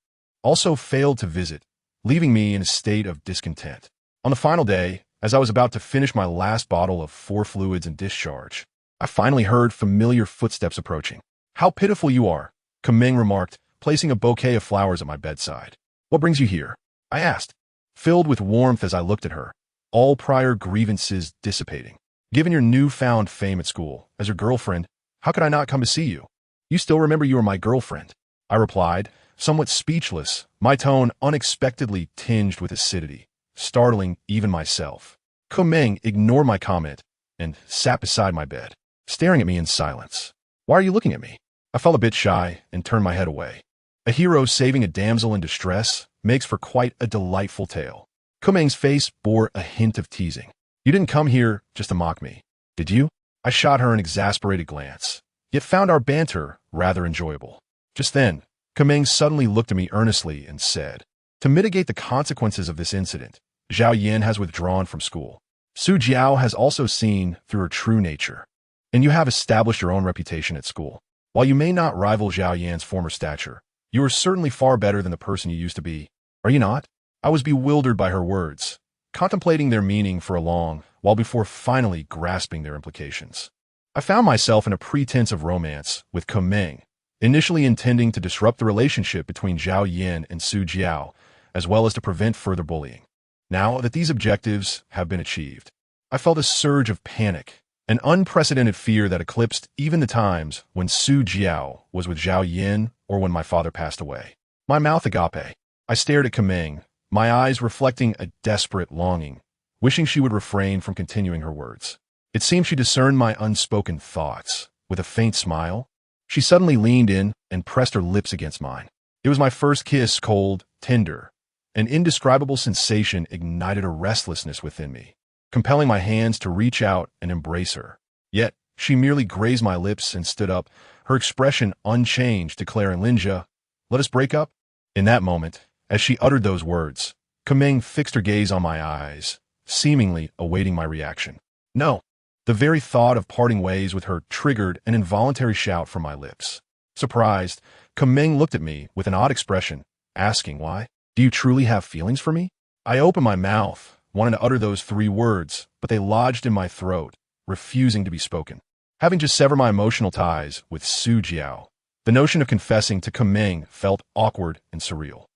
Speaker 1: also failed to visit, leaving me in a state of discontent. On the final day, as I was about to finish my last bottle of 4 fluids and discharge, I finally heard familiar footsteps approaching. How pitiful you are, Kameng remarked, placing a bouquet of flowers at my bedside. What brings you here? I asked, filled with warmth as I looked at her, all prior grievances dissipating. Given your newfound fame at school, as your girlfriend, how could I not come to see you? You still remember you were my girlfriend, I replied, somewhat speechless, my tone unexpectedly tinged with acidity, startling even myself. Kameng ignored my comment and sat beside my bed, staring at me in silence. Why are you looking at me? I felt a bit shy and turned my head away. A hero saving a damsel in distress makes for quite a delightful tale. Kameng's face bore a hint of teasing. You didn't come here just to mock me, did you? I shot her an exasperated glance, yet found our banter rather enjoyable. Just then, Kameng suddenly looked at me earnestly and said, to mitigate the consequences of this incident, Zhao Yin has withdrawn from school. Su Jiao has also seen through her true nature, and you have established your own reputation at school. While you may not rival Zhao Yan's former stature, you are certainly far better than the person you used to be. Are you not? I was bewildered by her words, contemplating their meaning for a long while before finally grasping their implications. I found myself in a pretense of romance with Kameng, initially intending to disrupt the relationship between Zhao Yin and Su Jiao, as well as to prevent further bullying. Now that these objectives have been achieved, I felt a surge of panic, an unprecedented fear that eclipsed even the times when Su Jiao was with Zhao Yin or when my father passed away. My mouth agape, I stared at Kameng, my eyes reflecting a desperate longing, wishing she would refrain from continuing her words. It seemed she discerned my unspoken thoughts. With a faint smile, she suddenly leaned in and pressed her lips against mine. It was my first kiss, cold, tender. An indescribable sensation ignited a restlessness within me, compelling my hands to reach out and embrace her. Yet, she merely grazed my lips and stood up, her expression unchanged, declaring, Linja, let us break up? In that moment, as she uttered those words, Kameng fixed her gaze on my eyes, seemingly awaiting my reaction. No. The very thought of parting ways with her triggered an involuntary shout from my lips. Surprised, Kameng looked at me with an odd expression, asking why. Do you truly have feelings for me? I opened my mouth, wanting to utter those 3 words, but they lodged in my throat, refusing to be spoken. Having just severed my emotional ties with Su Jiao, the notion of confessing to Kameng felt awkward and surreal.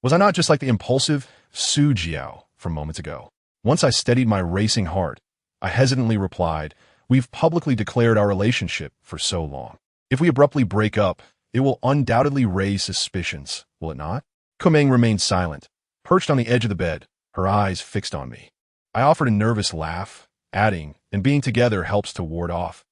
Speaker 1: Was I not just like the impulsive Su Jiao from moments ago? Once I steadied my racing heart, I hesitantly replied, we've publicly declared our relationship for so long. If we abruptly break up, it will undoubtedly raise suspicions, will it not? Kameng remained silent, perched on the edge of the bed, her eyes fixed on me. I offered a nervous laugh, adding, and being together helps to ward off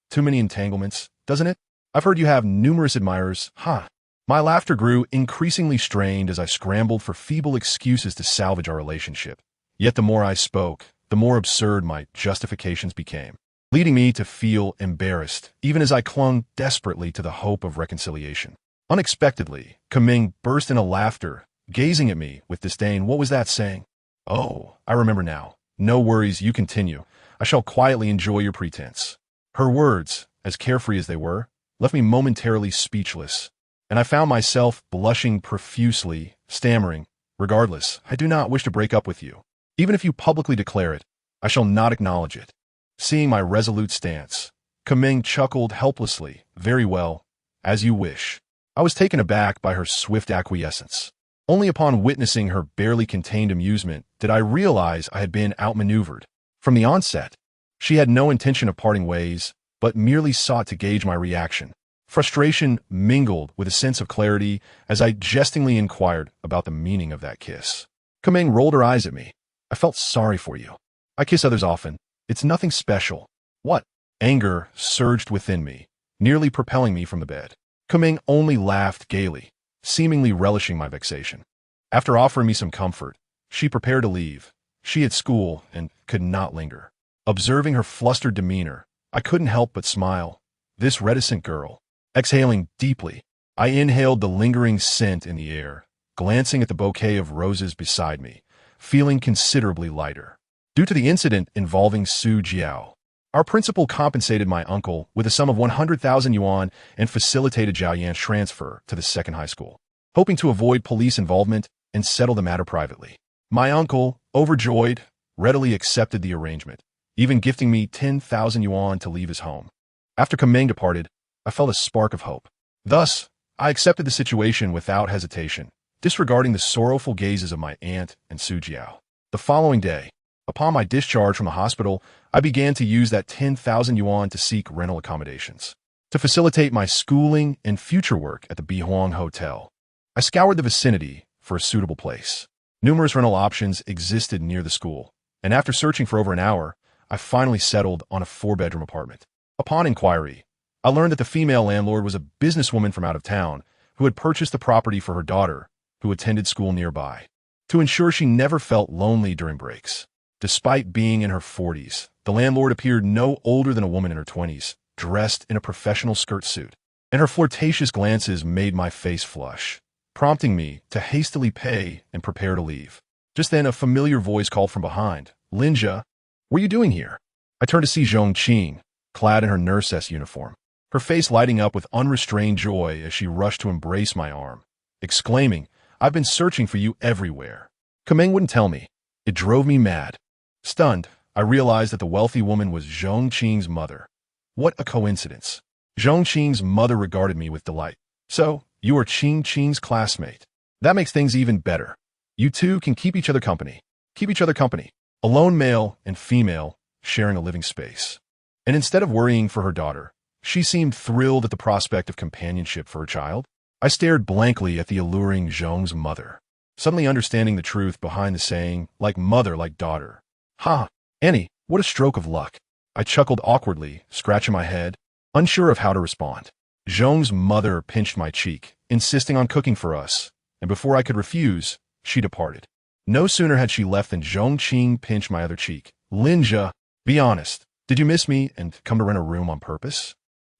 Speaker 1: too many entanglements, doesn't it? I've heard you have numerous admirers, huh? My laughter grew increasingly strained as I scrambled for feeble excuses to salvage our relationship. Yet the more I spoke, the more absurd my justifications became, leading me to feel embarrassed, even as I clung desperately to the hope of reconciliation. Unexpectedly, Kaming burst into laughter, gazing at me with disdain. What was that saying? Oh, I remember now. No worries, you continue. I shall quietly enjoy your pretense. Her words, as carefree as they were, left me momentarily speechless, and I found myself blushing profusely, stammering, "Regardless, I do not wish to break up with you. Even if you publicly declare it, I shall not acknowledge it." Seeing my resolute stance, Kaming chuckled helplessly. "Very well, as you wish." I was taken aback by her swift acquiescence. Only upon witnessing her barely contained amusement did I realize I had been outmaneuvered. From the onset, she had no intention of parting ways, but merely sought to gauge my reaction. Frustration mingled with a sense of clarity as I jestingly inquired about the meaning of that kiss. Kaming rolled her eyes at me. "I felt sorry for you. I kiss others often. It's nothing special." What? Anger surged within me, nearly propelling me from the bed. Kaming only laughed gaily, seemingly relishing my vexation. After offering me some comfort, she prepared to leave. She had school and could not linger. Observing her flustered demeanor, I couldn't help but smile. This reticent girl. Exhaling deeply, I inhaled the lingering scent in the air, glancing at the bouquet of roses beside me, feeling considerably lighter. Due to the incident involving Su Jiao, our principal compensated my uncle with a sum of 100,000 yuan and facilitated Zhao Yan's transfer to the second high school, hoping to avoid police involvement and settle the matter privately. My uncle, overjoyed, readily accepted the arrangement, even gifting me 10,000 yuan to leave his home. After Kaming departed, I felt a spark of hope. Thus, I accepted the situation without hesitation, disregarding the sorrowful gazes of my aunt and Su Jiao. The following day, upon my discharge from the hospital, I began to use that 10,000 yuan to seek rental accommodations. To facilitate my schooling and future work at the Bihuang Hotel, I scoured the vicinity for a suitable place. Numerous rental options existed near the school, and after searching for over an hour, I finally settled on a 4-bedroom apartment. Upon inquiry, I learned that the female landlord was a businesswoman from out of town who had purchased the property for her daughter, who attended school nearby, to ensure she never felt lonely during breaks. Despite being in her 40s, the landlord appeared no older than a woman in her 20s, dressed in a professional skirt suit, and her flirtatious glances made my face flush, prompting me to hastily pay and prepare to leave. Just then, a familiar voice called from behind, "Linja, what are you doing here?" I turned to see Zhong Qing, clad in her nurse uniform, her face lighting up with unrestrained joy as she rushed to embrace my arm, exclaiming, "I've been searching for you everywhere." Kaming wouldn't tell me. It drove me mad. Stunned, I realized that the wealthy woman was Zhong Qing's mother. What a coincidence. Zhong Qing's mother regarded me with delight. "So, you are Qing's classmate. That makes things even better. You two can keep each other company. Keep each other company." A lone male and female sharing a living space. And instead of worrying for her daughter, she seemed thrilled at the prospect of companionship for her child. I stared blankly at the alluring Zhong's mother, suddenly understanding the truth behind the saying, "Like mother, like daughter." "Ha, Annie, what a stroke of luck." I chuckled awkwardly, scratching my head, unsure of how to respond. Zhong's mother pinched my cheek, insisting on cooking for us, and before I could refuse, she departed. No sooner had she left than Zhong Qing pinched my other cheek. "Linja, be honest. Did you miss me and come to rent a room on purpose?"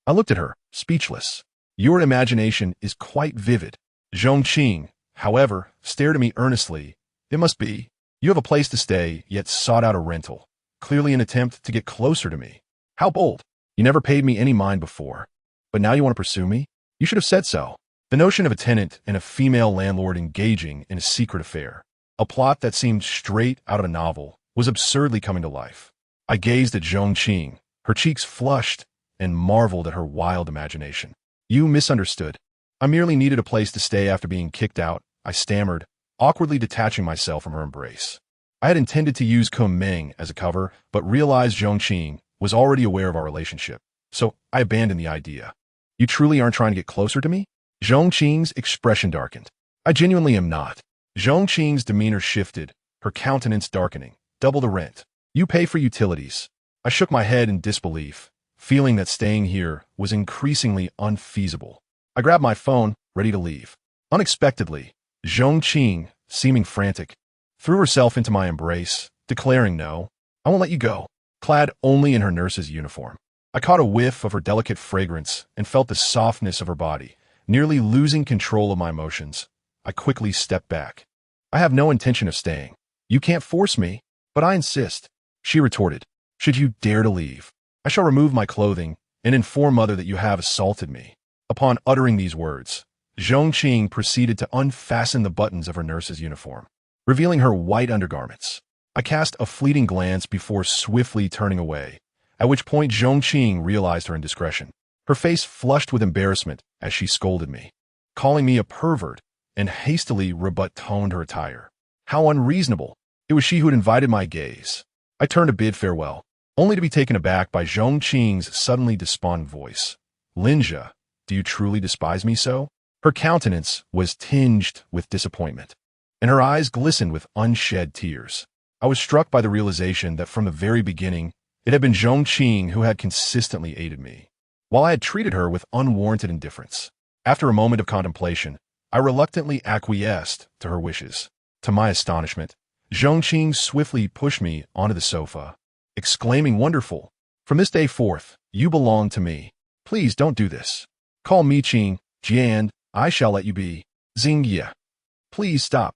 Speaker 1: I looked at her, speechless. Your imagination is quite vivid. Zhong Qing, however, stared at me earnestly. "It must be. You have a place to stay, yet sought out a rental. Clearly an attempt to get closer to me. How bold. You never paid me any mind before. But now you want to pursue me? You should have said so." The notion of a tenant and a female landlord engaging in a secret affair, a plot that seemed straight out of a novel, was absurdly coming to life. I gazed at Zhong Qing, her cheeks flushed, and marveled at her wild imagination. "You misunderstood. I merely needed a place to stay after being kicked out," I stammered, awkwardly detaching myself from her embrace. I had intended to use Kaming as a cover, but realized Zhong Qing was already aware of our relationship, so I abandoned the idea. "You truly aren't trying to get closer to me?" Zhong Qing's expression darkened. "I genuinely am not." Zhong Qing's demeanor shifted, her countenance darkening. "Double the rent. You pay for utilities. I shook my head in disbelief, feeling that staying here was increasingly unfeasible. I grabbed my phone, ready to leave. Unexpectedly, Zhongqing, seeming frantic, threw herself into my embrace, declaring, "No, I won't let you go," clad only in her nurse's uniform. I caught a whiff of her delicate fragrance and felt the softness of her body, nearly losing control of my emotions. I quickly stepped back. "I have no intention of staying. You can't force me." "But I insist," she retorted. "Should you dare to leave, I shall remove my clothing and inform Mother that you have assaulted me." Upon uttering these words, Zhongqing proceeded to unfasten the buttons of her nurse's uniform, revealing her white undergarments. I cast a fleeting glance before swiftly turning away, at which point Zhongqing realized her indiscretion. Her face flushed with embarrassment as she scolded me, calling me a pervert, and hastily rebut-toned her attire. How unreasonable! It was she who had invited my gaze. I turned to bid farewell, only to be taken aback by Zhongqing's suddenly despondent voice. "Linja, do you truly despise me so?" Her countenance was tinged with disappointment, and her eyes glistened with unshed tears. I was struck by the realization that from the very beginning, it had been Zhongqing who had consistently aided me, while I had treated her with unwarranted indifference. After a moment of contemplation, I reluctantly acquiesced to her wishes. To my astonishment, Zhongqing swiftly pushed me onto the sofa, exclaiming, "Wonderful! From this day forth, you belong to me. Please don't do this. Call me Qing, Jian, I shall let you be Xingye. Please stop.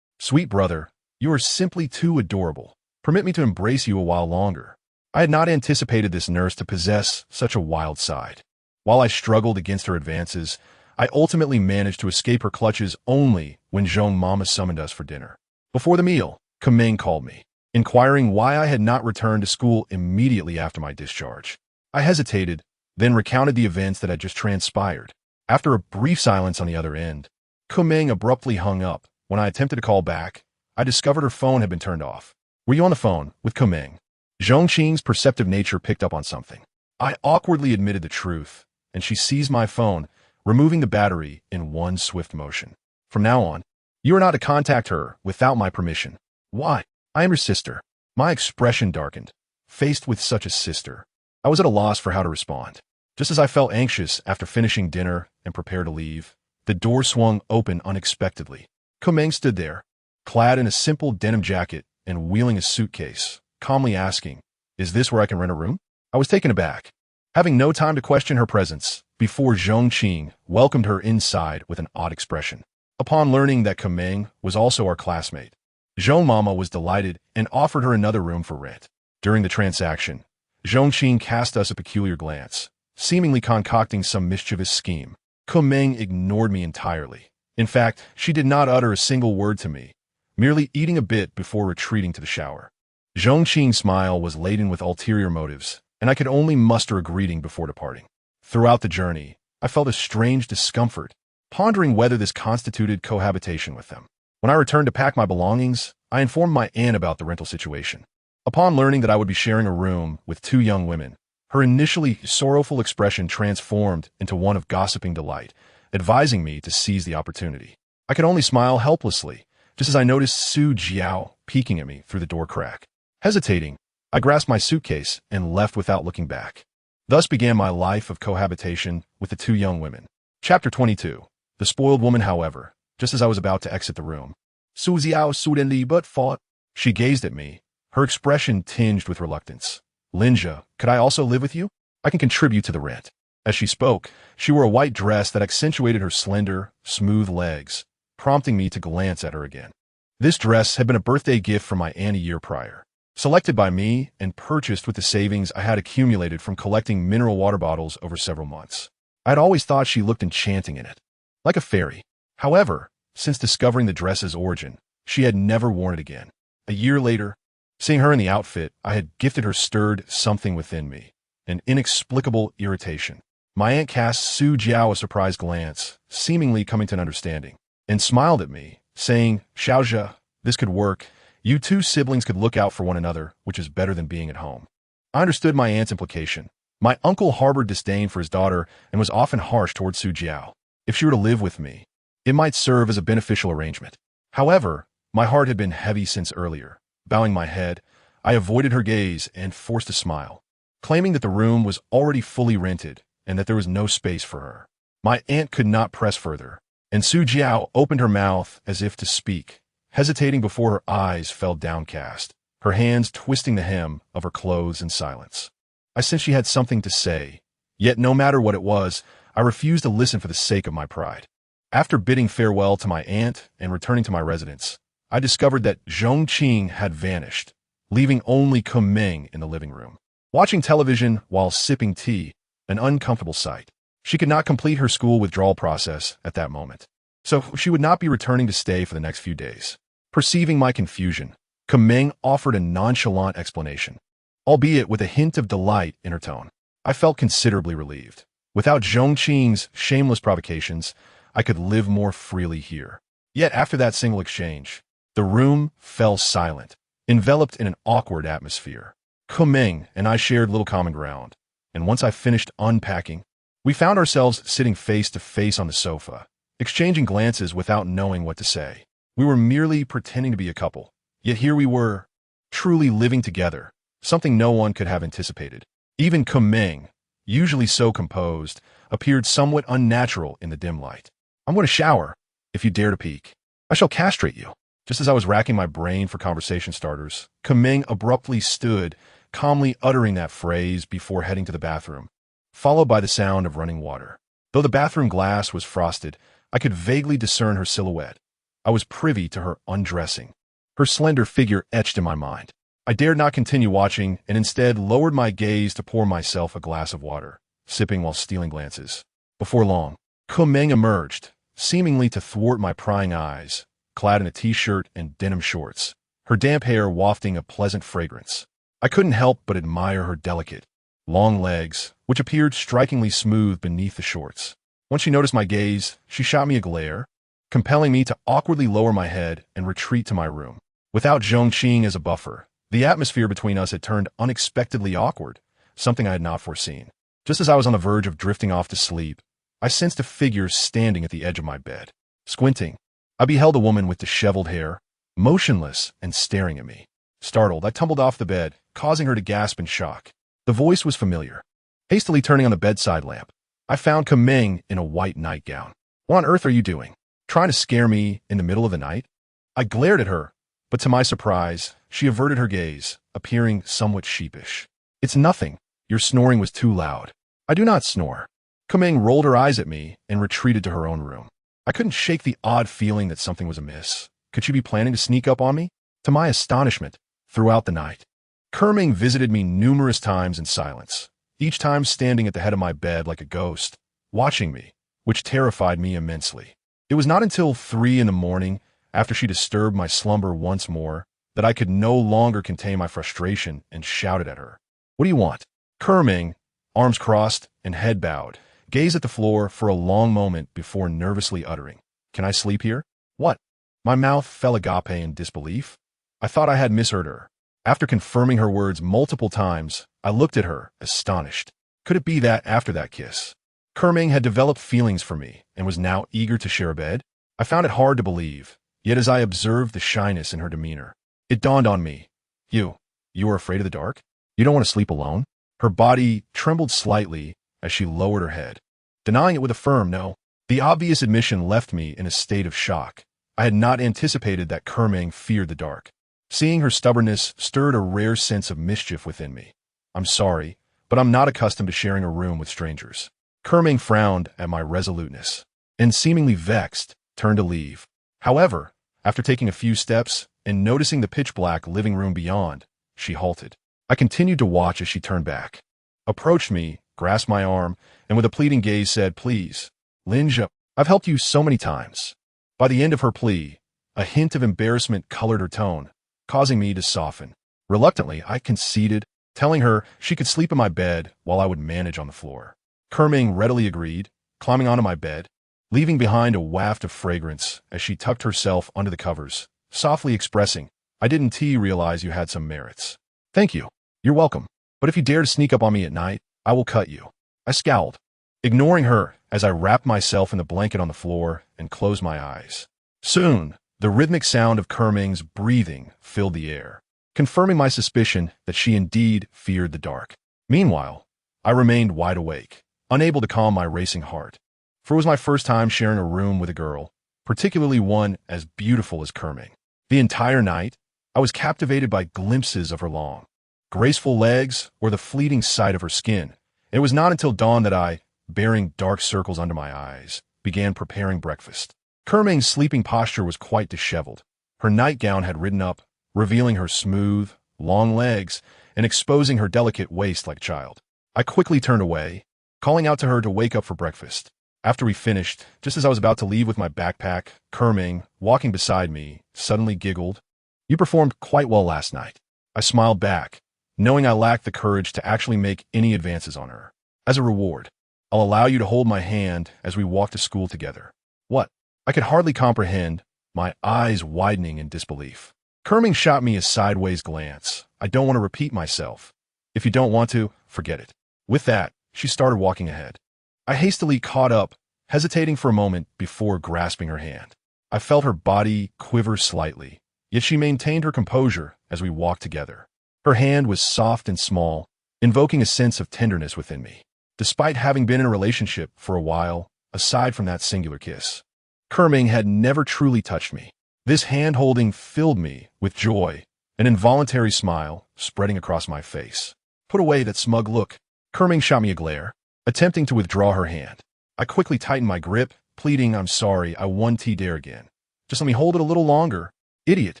Speaker 1: Sweet brother, you are simply too adorable. Permit me to embrace you a while longer." I had not anticipated this nurse to possess such a wild side. While I struggled against her advances, I ultimately managed to escape her clutches only when Zhong Mama summoned us for dinner. Before the meal, Kameng called me, inquiring why I had not returned to school immediately after my discharge. I hesitated, then recounted the events that had just transpired. After a brief silence on the other end, Kameng abruptly hung up. When I attempted to call back, I discovered her phone had been turned off. "Were you on the phone with Kameng?" Zhongqing's perceptive nature picked up on something. I awkwardly admitted the truth, and she seized my phone, removing the battery in one swift motion. "From now on, you are not to contact her without my permission." "Why? I am your sister." My expression darkened. Faced with such a sister, I was at a loss for how to respond. Just as I felt anxious after finishing dinner and prepared to leave, the door swung open unexpectedly. Kameng stood there, clad in a simple denim jacket and wheeling a suitcase, calmly asking, "Is this where I can rent a room?" I was taken aback, having no time to question her presence, before Zhongqing welcomed her inside with an odd expression. Upon learning that Kameng was also our classmate, Zhong Mama was delighted and offered her another room for rent. During the transaction, Zhongqing cast us a peculiar glance, seemingly concocting some mischievous scheme. Kameng ignored me entirely. In fact, she did not utter a single word to me, merely eating a bit before retreating to the shower. Zhongqing's smile was laden with ulterior motives, and I could only muster a greeting before departing. Throughout the journey, I felt a strange discomfort, pondering whether this constituted cohabitation with them. When I returned to pack my belongings, I informed my aunt about the rental situation. Upon learning that I would be sharing a room with two young women, her initially sorrowful expression transformed into one of gossiping delight, advising me to seize the opportunity. I could only smile helplessly, just as I noticed Su Jiao peeking at me through the door crack. Hesitating, I grasped my suitcase and left without looking back. Thus began my life of cohabitation with the two young women. Chapter 22. The spoiled woman, however, just as I was about to exit the room. Su Jiao suddenly but fought. She gazed at me, her expression tinged with reluctance. "Linja, could I also live with you? I can contribute to the rent." As she spoke, she wore a white dress that accentuated her slender, smooth legs, prompting me to glance at her again. This dress had been a birthday gift from my aunt a year prior, selected by me and purchased with the savings I had accumulated from collecting mineral water bottles over several months. I had always thought she looked enchanting in it, like a fairy. However, since discovering the dress's origin, she had never worn it again. A year later, seeing her in the outfit I had gifted her stirred something within me, an inexplicable irritation. My aunt cast Su Jiao a surprised glance, seemingly coming to an understanding, and smiled at me, saying, "Xiaozhe, this could work. You two siblings could look out for one another, which is better than being at home." I understood my aunt's implication. My uncle harbored disdain for his daughter and was often harsh towards Su Jiao. If she were to live with me, it might serve as a beneficial arrangement. However, my heart had been heavy since earlier. Bowing my head, I avoided her gaze and forced a smile, claiming that the room was already fully rented and that there was no space for her. My aunt could not press further, and Su Jiao opened her mouth as if to speak, hesitating before her eyes fell downcast, her hands twisting the hem of her clothes in silence. I sensed she had something to say, yet no matter what it was, I refused to listen for the sake of my pride. After bidding farewell to my aunt and returning to my residence, I discovered that Zhong Qing had vanished, leaving only Kuming in the living room. Watching television while sipping tea, an uncomfortable sight. She could not complete her school withdrawal process at that moment, so she would not be returning to stay for the next few days. Perceiving my confusion, Kuming offered a nonchalant explanation, albeit with a hint of delight in her tone. I felt considerably relieved. Without Zhong Qing's shameless provocations, I could live more freely here. Yet after that single exchange, the room fell silent, enveloped in an awkward atmosphere. Kuming and I shared little common ground, and once I finished unpacking, we found ourselves sitting face to face on the sofa, exchanging glances without knowing what to say. We were merely pretending to be a couple, yet here we were, truly living together, something no one could have anticipated. Even Kuming, usually so composed, appeared somewhat unnatural in the dim light. "I'm going to shower, if you dare to peek. I shall castrate you." Just as I was racking my brain for conversation starters, Kuming abruptly stood, calmly uttering that phrase before heading to the bathroom, followed by the sound of running water. Though the bathroom glass was frosted, I could vaguely discern her silhouette. I was privy to her undressing, her slender figure etched in my mind. I dared not continue watching and instead lowered my gaze to pour myself a glass of water, sipping while stealing glances. Before long, Kuming emerged, seemingly to thwart my prying eyes, clad in a t-shirt and denim shorts, her damp hair wafting a pleasant fragrance. I couldn't help but admire her delicate, long legs, which appeared strikingly smooth beneath the shorts. Once she noticed my gaze, she shot me a glare, compelling me to awkwardly lower my head and retreat to my room. Without Zhong Qing as a buffer, the atmosphere between us had turned unexpectedly awkward, something I had not foreseen. Just as I was on the verge of drifting off to sleep, I sensed a figure standing at the edge of my bed. Squinting, I beheld a woman with disheveled hair, motionless and staring at me. Startled, I tumbled off the bed, causing her to gasp in shock. The voice was familiar. Hastily turning on the bedside lamp, I found Kuming in a white nightgown. "What on earth are you doing? Trying to scare me in the middle of the night?" I glared at her, but to my surprise, she averted her gaze, appearing somewhat sheepish. "It's nothing. Your snoring was too loud." "I do not snore." Kuming rolled her eyes at me and retreated to her own room. I couldn't shake the odd feeling that something was amiss. Could she be planning to sneak up on me? To my astonishment, throughout the night, Kuming visited me numerous times in silence, each time standing at the head of my bed like a ghost, watching me, which terrified me immensely. It was not until 3 in the morning, after she disturbed my slumber once more, that I could no longer contain my frustration and shouted at her. "What do you want?" Kuming, arms crossed and head bowed, gazed at the floor for a long moment before nervously uttering, "Can I sleep here?" "What?" My mouth fell agape in disbelief. I thought I had misheard her. After confirming her words multiple times, I looked at her, astonished. Could it be that, after that kiss, Kuming had developed feelings for me and was now eager to share a bed? I found it hard to believe, yet as I observed the shyness in her demeanor, it dawned on me. You are afraid of the dark? You don't want to sleep alone?" Her body trembled slightly as she lowered her head, denying it with a firm no. The obvious admission left me in a state of shock. I had not anticipated that Kuming feared the dark. Seeing her stubbornness stirred a rare sense of mischief within me. "I'm sorry, but I'm not accustomed to sharing a room with strangers." Kuming frowned at my resoluteness, and seemingly vexed, turned to leave. However, after taking a few steps and noticing the pitch-black living room beyond, she halted. I continued to watch as she turned back, approached me, grasped my arm, and with a pleading gaze said, "Please, Linja, I've helped you so many times." By the end of her plea, a hint of embarrassment colored her tone, causing me to soften. Reluctantly, I conceded, telling her she could sleep in my bed while I would manage on the floor. Kuming readily agreed, climbing onto my bed, leaving behind a waft of fragrance as she tucked herself under the covers, softly expressing, "I didn't realize you had some merits." "Thank you. You're welcome. But if you dare to sneak up on me at night, I will cut you." I scowled, ignoring her as I wrapped myself in the blanket on the floor and closed my eyes. Soon, the rhythmic sound of Kuming's breathing filled the air, confirming my suspicion that she indeed feared the dark. Meanwhile, I remained wide awake, unable to calm my racing heart. For it was my first time sharing a room with a girl, particularly one as beautiful as Kerming. The entire night, I was captivated by glimpses of her long, graceful legs or the fleeting sight of her skin. It was not until dawn that I, bearing dark circles under my eyes, began preparing breakfast. Kerming's sleeping posture was quite disheveled. Her nightgown had ridden up, revealing her smooth, long legs and exposing her delicate waist like a child. I quickly turned away, calling out to her to wake up for breakfast. After we finished, just as I was about to leave with my backpack, Kerming, walking beside me, suddenly giggled. "You performed quite well last night." I smiled back, knowing I lacked the courage to actually make any advances on her. "As a reward, I'll allow you to hold my hand as we walk to school together." "What?" I could hardly comprehend, my eyes widening in disbelief. Kerming shot me a sideways glance. "I don't want to repeat myself. If you don't want to, forget it." With that, she started walking ahead. I hastily caught up, hesitating for a moment before grasping her hand. I felt her body quiver slightly, yet she maintained her composure as we walked together. Her hand was soft and small, invoking a sense of tenderness within me. Despite having been in a relationship for a while, aside from that singular kiss, Kerming had never truly touched me. This hand-holding filled me with joy, an involuntary smile spreading across my face. "Put away that smug look." Kerming shot me a glare, attempting to withdraw her hand. I quickly tightened my grip, pleading, "I'm sorry, I won't dare again. Just let me hold it a little longer." "Idiot."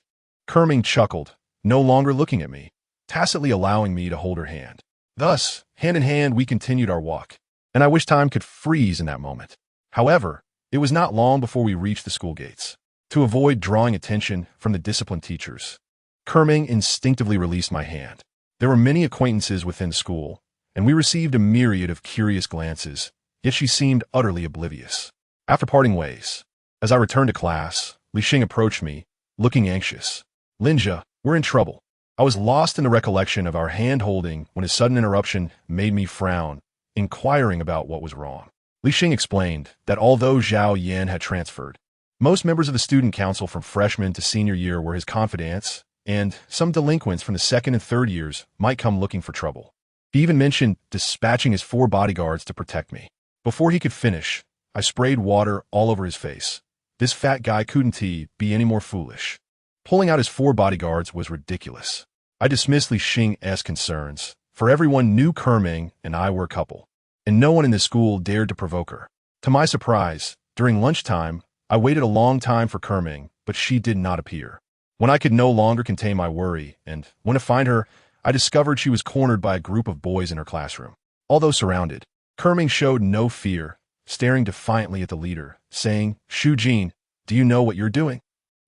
Speaker 1: Kerming chuckled, no longer looking at me, tacitly allowing me to hold her hand. Thus, hand in hand, we continued our walk, and I wish time could freeze in that moment. However, it was not long before we reached the school gates. To avoid drawing attention from the disciplined teachers, Kerming instinctively released my hand. There were many acquaintances within the school, and we received a myriad of curious glances, yet she seemed utterly oblivious. After parting ways, as I returned to class, Li Xing approached me, looking anxious. "Linja, we're in trouble." I was lost in the recollection of our hand-holding when a sudden interruption made me frown, inquiring about what was wrong. Li Xing explained that although Zhao Yan had transferred, most members of the student council from freshman to senior year were his confidants, and some delinquents from the second and third years might come looking for trouble. He even mentioned dispatching his 4 bodyguards to protect me. Before he could finish, I sprayed water all over his face. This fat guy couldn't he be any more foolish. Pulling out his 4 bodyguards was ridiculous. I dismissed Li Xing's concerns, for everyone knew Kerming and I were a couple, and no one in the school dared to provoke her. To my surprise, during lunchtime, I waited a long time for Kerming, but she did not appear. When I could no longer contain my worry and went to find her, I discovered she was cornered by a group of boys in her classroom. Although surrounded, Kerming showed no fear, staring defiantly at the leader, saying, "Shu Jin, do you know what you're doing?"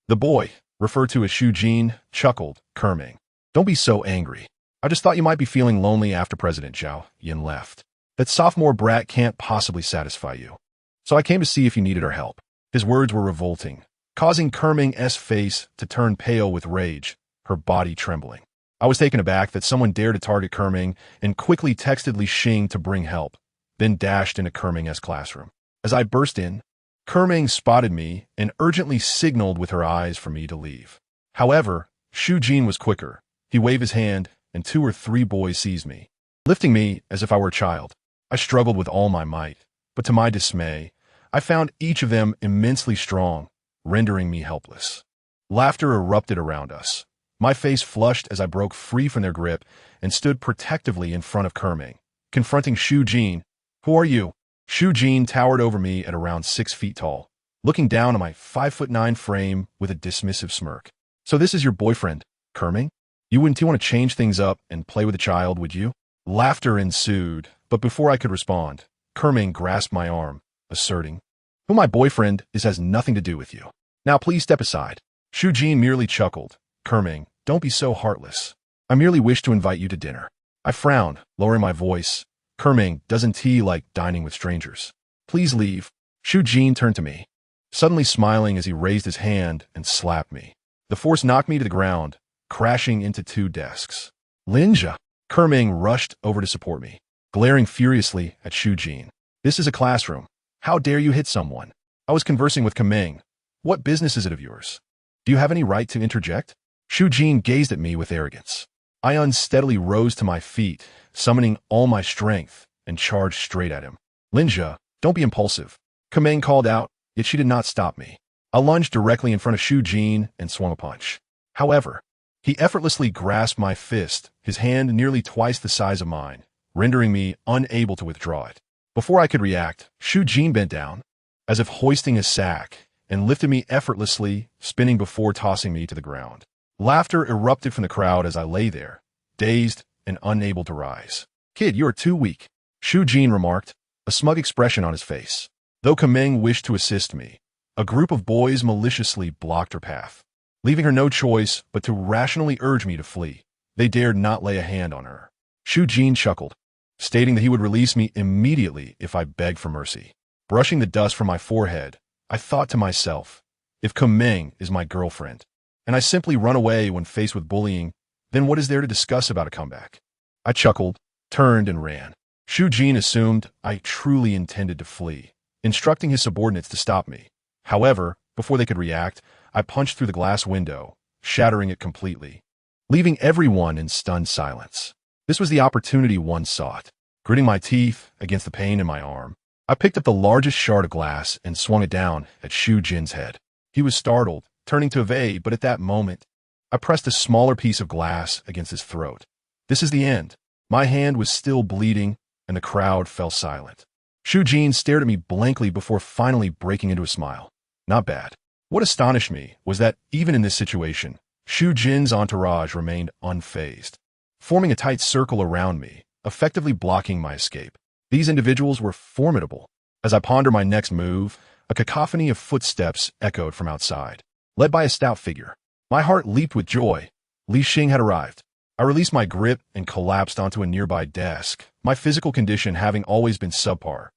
Speaker 1: The boy, referred to as Shu Jin, chuckled. "Kerming, don't be so angry. I just thought you might be feeling lonely after President Zhao Yan left. That sophomore brat can't possibly satisfy you. So I came to see if you needed our help." His words were revolting, causing Kerming's face to turn pale with rage, her body trembling. I was taken aback that someone dared to target Kerming and quickly texted Li Xing to bring help, then dashed into Kerming's classroom. As I burst in, Kerming spotted me and urgently signaled with her eyes for me to leave. However, Shu Jin was quicker. He waved his hand, and 2 or 3 boys seized me, lifting me as if I were a child. I struggled with all my might, but to my dismay, I found each of them immensely strong, rendering me helpless. Laughter erupted around us. My face flushed as I broke free from their grip and stood protectively in front of Kerming, confronting Shu Jin. "Who are you?" Shu Jin towered over me at around 6 feet tall, looking down on my 5'9" frame with a dismissive smirk. "So this is your boyfriend, Kerming? You wouldn't want to change things up and play with a child, would you?" Laughter ensued, but before I could respond, Kerming grasped my arm, asserting, "Who my boyfriend is has nothing to do with you. Now please step aside." Shu Jin merely chuckled. "Kerming, don't be so heartless. I merely wish to invite you to dinner." I frowned, lowering my voice. "Kerming, doesn't he like dining with strangers? Please leave." Shu Jin turned to me, suddenly smiling as he raised his hand and slapped me. The force knocked me to the ground, crashing into 2 desks. "Linja!" Kerming rushed over to support me, glaring furiously at Shu Jin. "This is a classroom. How dare you hit someone?" I was conversing with Kerming. "What business is it of yours? Do you have any right to interject?" Shu Jin gazed at me with arrogance. I unsteadily rose to my feet, summoning all my strength, and charged straight at him. Linja, don't be impulsive. Kameng called out, yet she did not stop me. I lunged directly in front of Shu Jin and swung a punch. However, he effortlessly grasped my fist, his hand nearly twice the size of mine, rendering me unable to withdraw it. Before I could react, Shu Jin bent down, as if hoisting a sack, and lifted me effortlessly, spinning before tossing me to the ground. Laughter erupted from the crowd as I lay there, dazed and unable to rise. Kid, you are too weak, Shu Jin remarked, a smug expression on his face. Though Kameng wished to assist me, a group of boys maliciously blocked her path, leaving her no choice but to rationally urge me to flee. They dared not lay a hand on her. Shu Jin chuckled, stating that he would release me immediately if I begged for mercy. Brushing the dust from my forehead, I thought to myself, if Kameng is my girlfriend, and I simply run away when faced with bullying, then what is there to discuss about a comeback? I chuckled, turned, and ran. Shu Jin assumed I truly intended to flee, instructing his subordinates to stop me. However, before they could react, I punched through the glass window, shattering it completely, leaving everyone in stunned silence. This was the opportunity one sought. Gritting my teeth against the pain in my arm, I picked up the largest shard of glass and swung it down at Shu Jin's head. He was startled, turning to evade, but at that moment, I pressed a smaller piece of glass against his throat. This is the end. My hand was still bleeding, and the crowd fell silent. Shu Jin stared at me blankly before finally breaking into a smile. Not bad. What astonished me was that, even in this situation, Shu Jin's entourage remained unfazed, forming a tight circle around me, effectively blocking my escape. These individuals were formidable. As I pondered my next move, a cacophony of footsteps echoed from outside, led by a stout figure. My heart leaped with joy. Li Xing had arrived. I released my grip and collapsed onto a nearby desk, my physical condition having always been subpar.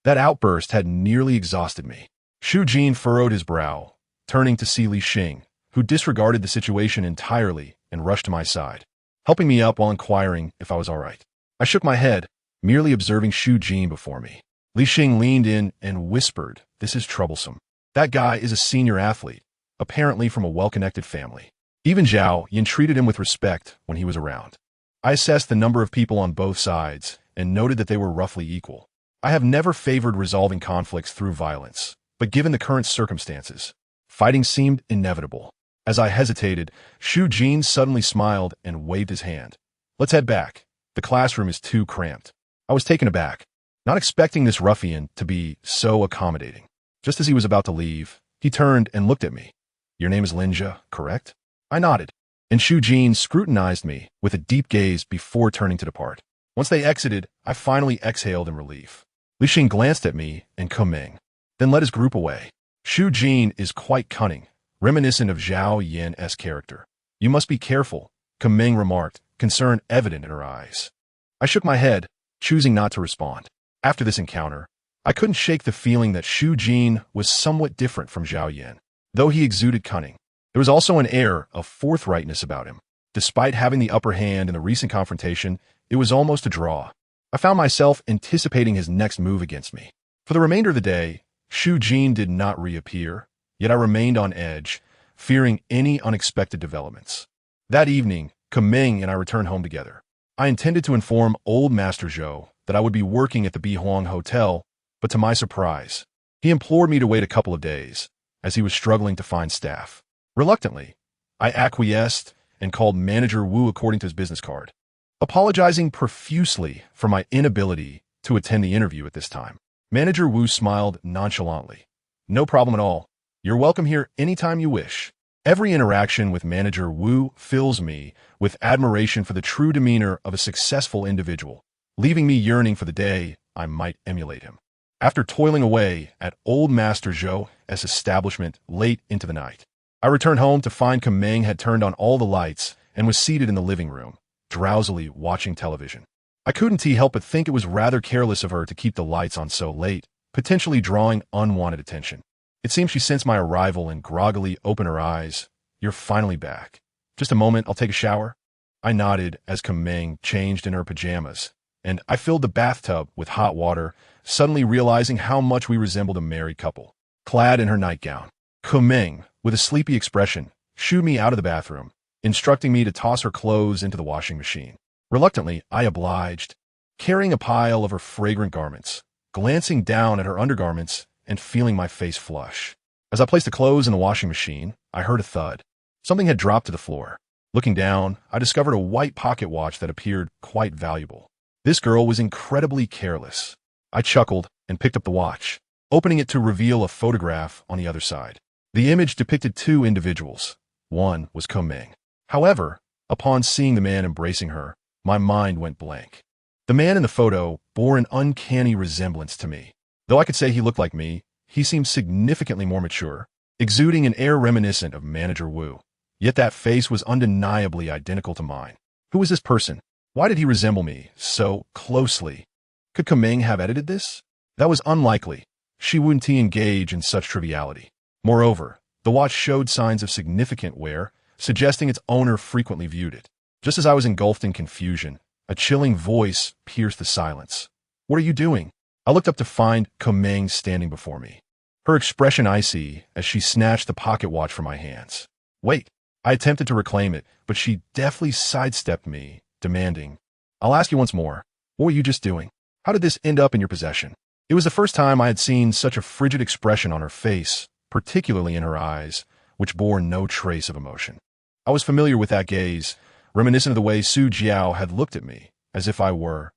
Speaker 1: That outburst had nearly exhausted me. Shu Jin furrowed his brow, turning to see Li Xing, who disregarded the situation entirely and rushed to my side, helping me up while inquiring if I was all right. I shook my head, merely observing Shu Jin before me. Li Xing leaned in and whispered, "This is troublesome. That guy is a senior athlete, apparently from a well-connected family. Even Zhao Yin treated him with respect when he was around." I assessed the number of people on both sides and noted that they were roughly equal. I have never favored resolving conflicts through violence, but given the current circumstances, fighting seemed inevitable. As I hesitated, Shu Jin suddenly smiled and waved his hand. "Let's head back. The classroom is too cramped." I was taken aback, not expecting this ruffian to be so accommodating. Just as he was about to leave, he turned and looked at me. "Your name is Linja, correct?" I nodded, and Shu Jin scrutinized me with a deep gaze before turning to depart. Once they exited, I finally exhaled in relief. Li Xing glanced at me and Kameng, then led his group away. Shu Jin is quite cunning, reminiscent of Zhao Yin's character. "You must be careful," Kameng remarked, concern evident in her eyes. I shook my head, choosing not to respond. After this encounter, I couldn't shake the feeling that Shu Jin was somewhat different from Zhao Yin. Though he exuded cunning, there was also an air of forthrightness about him. Despite having the upper hand in the recent confrontation, it was almost a draw. I found myself anticipating his next move against me. For the remainder of the day, Shu Jin did not reappear, yet I remained on edge, fearing any unexpected developments. That evening, Kameng and I returned home together. I intended to inform old Master Zhou that I would be working at the Bihuang Hotel, but to my surprise, he implored me to wait a couple of days, as he was struggling to find staff. Reluctantly, I acquiesced and called Manager Wu according to his business card, apologizing profusely for my inability to attend the interview at this time. Manager Wu smiled nonchalantly. "No problem at all. You're welcome here anytime you wish." Every interaction with Manager Wu fills me with admiration for the true demeanor of a successful individual, leaving me yearning for the day I might emulate him. After toiling away at old Master Zhou's establishment late into the night, I returned home to find Kameng had turned on all the lights and was seated in the living room, drowsily watching television. I couldn't help but think it was rather careless of her to keep the lights on so late, potentially drawing unwanted attention. It seems she sensed my arrival and groggily opened her eyes. "You're finally back. Just a moment, I'll take a shower." I nodded as Kameng changed in her pajamas, and I filled the bathtub with hot water, suddenly realizing how much we resembled a married couple. Clad in her nightgown, Kameng, with a sleepy expression, shooed me out of the bathroom, instructing me to toss her clothes into the washing machine. Reluctantly, I obliged, carrying a pile of her fragrant garments, glancing down at her undergarments and feeling my face flush. As I placed the clothes in the washing machine, I heard a thud. Something had dropped to the floor. Looking down, I discovered a white pocket watch that appeared quite valuable. This girl was incredibly careless. I chuckled and picked up the watch, opening it to reveal a photograph on the other side. The image depicted two individuals. One was Meng. However, upon seeing the man embracing her, my mind went blank. The man in the photo bore an uncanny resemblance to me. Though I could say he looked like me, he seemed significantly more mature, exuding an air reminiscent of Manager Wu. Yet that face was undeniably identical to mine. Who was this person? Why did he resemble me so closely? Could Meng have edited this? That was unlikely. She wouldn't engage in such triviality. Moreover, the watch showed signs of significant wear, suggesting its owner frequently viewed it. Just as I was engulfed in confusion, a chilling voice pierced the silence. "What are you doing?" I looked up to find Meng standing before me, her expression icy as she snatched the pocket watch from my hands. "Wait." I attempted to reclaim it, but she deftly sidestepped me, demanding, "I'll ask you once more. What were you just doing? How did this end up in your possession?" It was the first time I had seen such a frigid expression on her face, particularly in her eyes, which bore no trace of emotion. I was familiar with that gaze, reminiscent of the way Su Jiao had looked at me, as if I were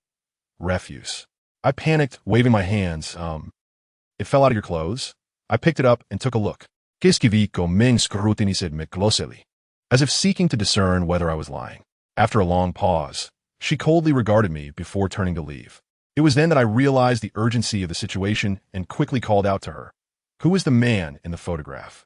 Speaker 1: refuse. I panicked, waving my hands. It fell out of your clothes?" I picked it up and took a look. Qu'est-ce qui vit Meng scrutinized me closely, as if seeking to discern whether I was lying. After a long pause, she coldly regarded me before turning to leave. It was then that I realized the urgency of the situation and quickly called out to her. "Who is the man in the photograph?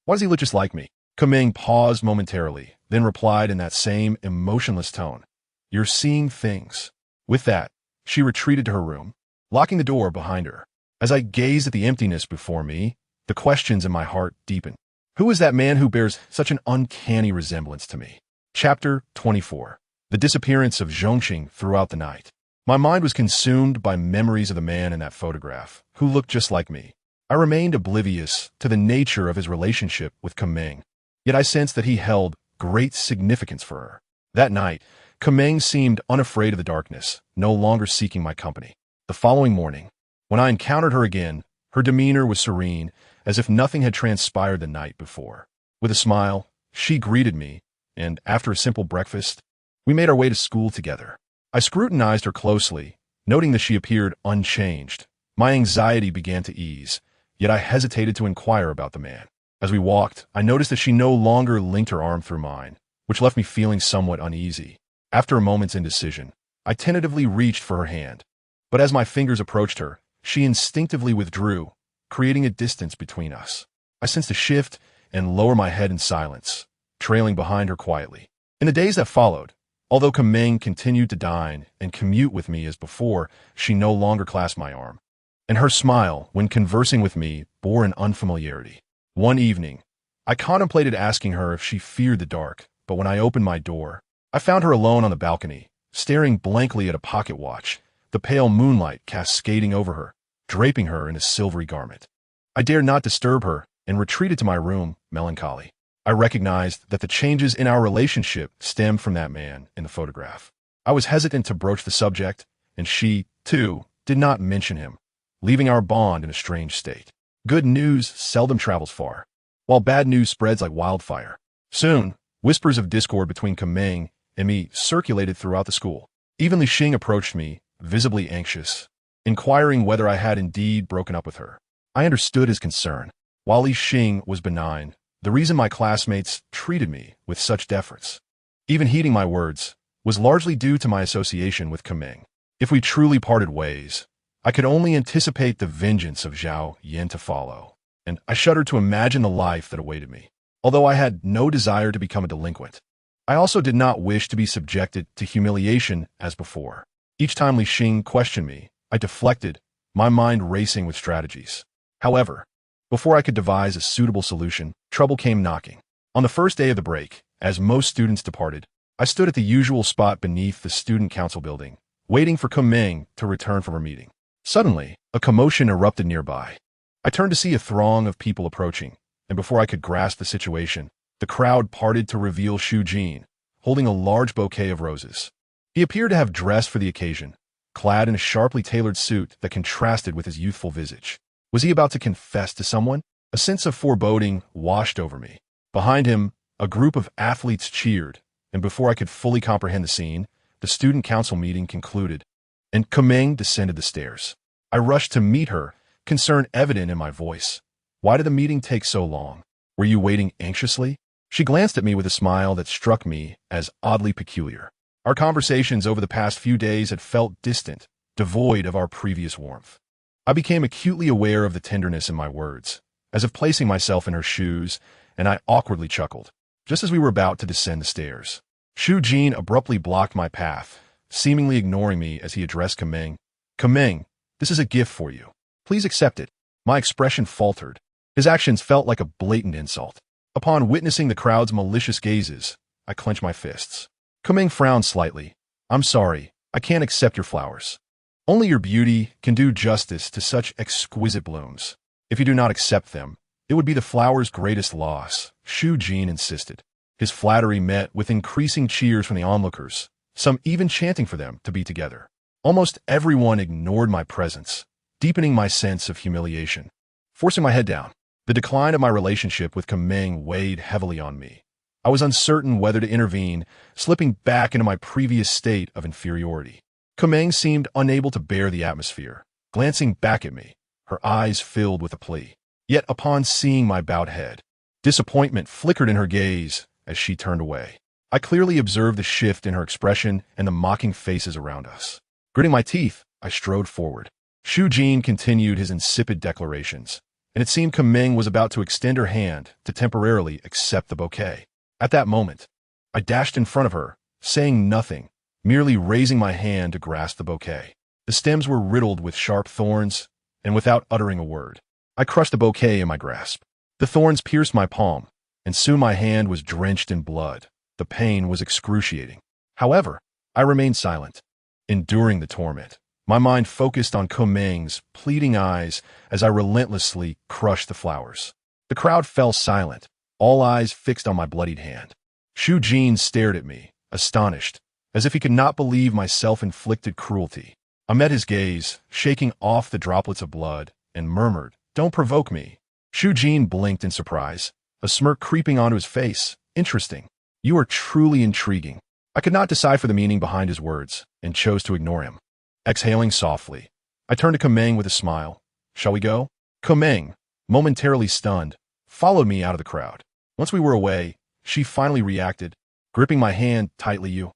Speaker 1: Why does he look just like me?" Meng paused momentarily, then replied in that same emotionless tone. "You're seeing things." With that, she retreated to her room, locking the door behind her. As I gazed at the emptiness before me, the questions in my heart deepened. Who is that man who bears such an uncanny resemblance to me? Chapter 24. The disappearance of Zhongxing throughout the night. My mind was consumed by memories of the man in that photograph, who looked just like me. I remained oblivious to the nature of his relationship with Meng, yet I sensed that he held great significance for her. That night, Meng seemed unafraid of the darkness, no longer seeking my company. The following morning, when I encountered her again, her demeanor was serene, as if nothing had transpired the night before. With a smile, she greeted me, and after a simple breakfast, we made our way to school together. I scrutinized her closely, noting that she appeared unchanged. My anxiety began to ease, yet I hesitated to inquire about the man. As we walked, I noticed that she no longer linked her arm through mine, which left me feeling somewhat uneasy. After a moment's indecision, I tentatively reached for her hand, but as my fingers approached her, she instinctively withdrew, creating a distance between us. I sensed a shift and lowered my head in silence, trailing behind her quietly. In the days that followed, although Meng continued to dine and commute with me as before, she no longer clasped my arm, and her smile, when conversing with me, bore an unfamiliarity. One evening, I contemplated asking her if she feared the dark, but when I opened my door, I found her alone on the balcony, staring blankly at a pocket watch, the pale moonlight cascading over her, draping her in a silvery garment. I dared not disturb her and retreated to my room, melancholy. I recognized that the changes in our relationship stemmed from that man in the photograph. I was hesitant to broach the subject, and she, too, did not mention him, leaving our bond in a strange state. Good news seldom travels far, while bad news spreads like wildfire. Soon, whispers of discord between Meng and me circulated throughout the school. Even Li Xing approached me, visibly anxious, inquiring whether I had indeed broken up with her. I understood his concern. While Li Xing was benign, the reason my classmates treated me with such deference, even heeding my words, was largely due to my association with Meng. If we truly parted ways, I could only anticipate the vengeance of Zhao Yan to follow, and I shuddered to imagine the life that awaited me. Although I had no desire to become a delinquent, I also did not wish to be subjected to humiliation as before. Each time Li Xing questioned me, I deflected, my mind racing with strategies. However, before I could devise a suitable solution, trouble came knocking. On the first day of the break, as most students departed, I stood at the usual spot beneath the student council building, waiting for Meng to return from her meeting. Suddenly, a commotion erupted nearby. I turned to see a throng of people approaching, and before I could grasp the situation, The crowd parted to reveal Shu Jin, holding a large bouquet of roses. He appeared to have dressed for the occasion, clad in a sharply tailored suit that contrasted with his youthful visage. Was he about to confess to someone? A sense of foreboding washed over me. Behind him, a group of athletes cheered, and before I could fully comprehend the scene, the student council meeting concluded, and Kumeng descended the stairs. I rushed to meet her, concern evident in my voice. Why did the meeting take so long? Were you waiting anxiously? She glanced at me with a smile that struck me as oddly peculiar. Our conversations over the past few days had felt distant, devoid of our previous warmth. I became acutely aware of the tenderness in my words, as if placing myself in her shoes, and I awkwardly chuckled. Just as we were about to descend the stairs, Shu Jin abruptly blocked my path, seemingly ignoring me as he addressed Kumeng. Kumeng, this is a gift for you. Please accept it. My expression faltered. His actions felt like a blatant insult. Upon witnessing the crowd's malicious gazes, I clenched my fists. Kumeng frowned slightly. I'm sorry, I can't accept your flowers. Only your beauty can do justice to such exquisite blooms. If you do not accept them, it would be the flower's greatest loss, Shu Jin insisted. His flattery met with increasing cheers from the onlookers, some even chanting for them to be together. Almost everyone ignored my presence, deepening my sense of humiliation. Forcing my head down, the decline of my relationship with Kumeng weighed heavily on me. I was uncertain whether to intervene, slipping back into my previous state of inferiority. Kumeng seemed unable to bear the atmosphere, glancing back at me, her eyes filled with a plea. Yet upon seeing my bowed head, disappointment flickered in her gaze as she turned away. I clearly observed the shift in her expression and the mocking faces around us. Gritting my teeth, I strode forward. Shu Jin continued his insipid declarations, and it seemed Kumeng was about to extend her hand to temporarily accept the bouquet. At that moment, I dashed in front of her, saying nothing, merely raising my hand to grasp the bouquet. The stems were riddled with sharp thorns, and without uttering a word, I crushed the bouquet in my grasp. The thorns pierced my palm, and soon my hand was drenched in blood. The pain was excruciating. However, I remained silent, enduring the torment. My mind focused on Kumeng's pleading eyes as I relentlessly crushed the flowers. The crowd fell silent, all eyes fixed on my bloodied hand. Shu Jin stared at me, astonished, as if he could not believe my self-inflicted cruelty. I met his gaze, shaking off the droplets of blood, and murmured, "Don't provoke me." Shu Jin blinked in surprise, a smirk creeping onto his face. Interesting. You are truly intriguing. I could not decide for the meaning behind his words, and chose to ignore him. Exhaling softly, I turned to Kumeng with a smile. Shall we go? Kumeng, momentarily stunned, followed me out of the crowd. Once we were away, she finally reacted, gripping my hand tightly. You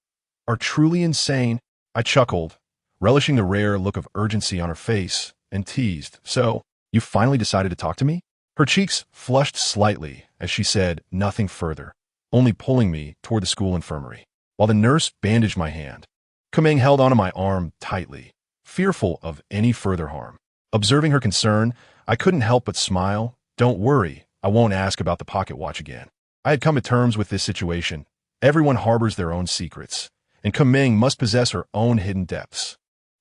Speaker 1: are truly insane. I chuckled, relishing the rare look of urgency on her face, and teased. So, you finally decided to talk to me? Her cheeks flushed slightly as she said nothing further, only pulling me toward the school infirmary. While the nurse bandaged my hand, Kumeng held onto my arm tightly, fearful of any further harm. Observing her concern, I couldn't help but smile. Don't worry, I won't ask about the pocket watch again. I had come to terms with this situation. Everyone harbors their own secrets, and Kumeng must possess her own hidden depths.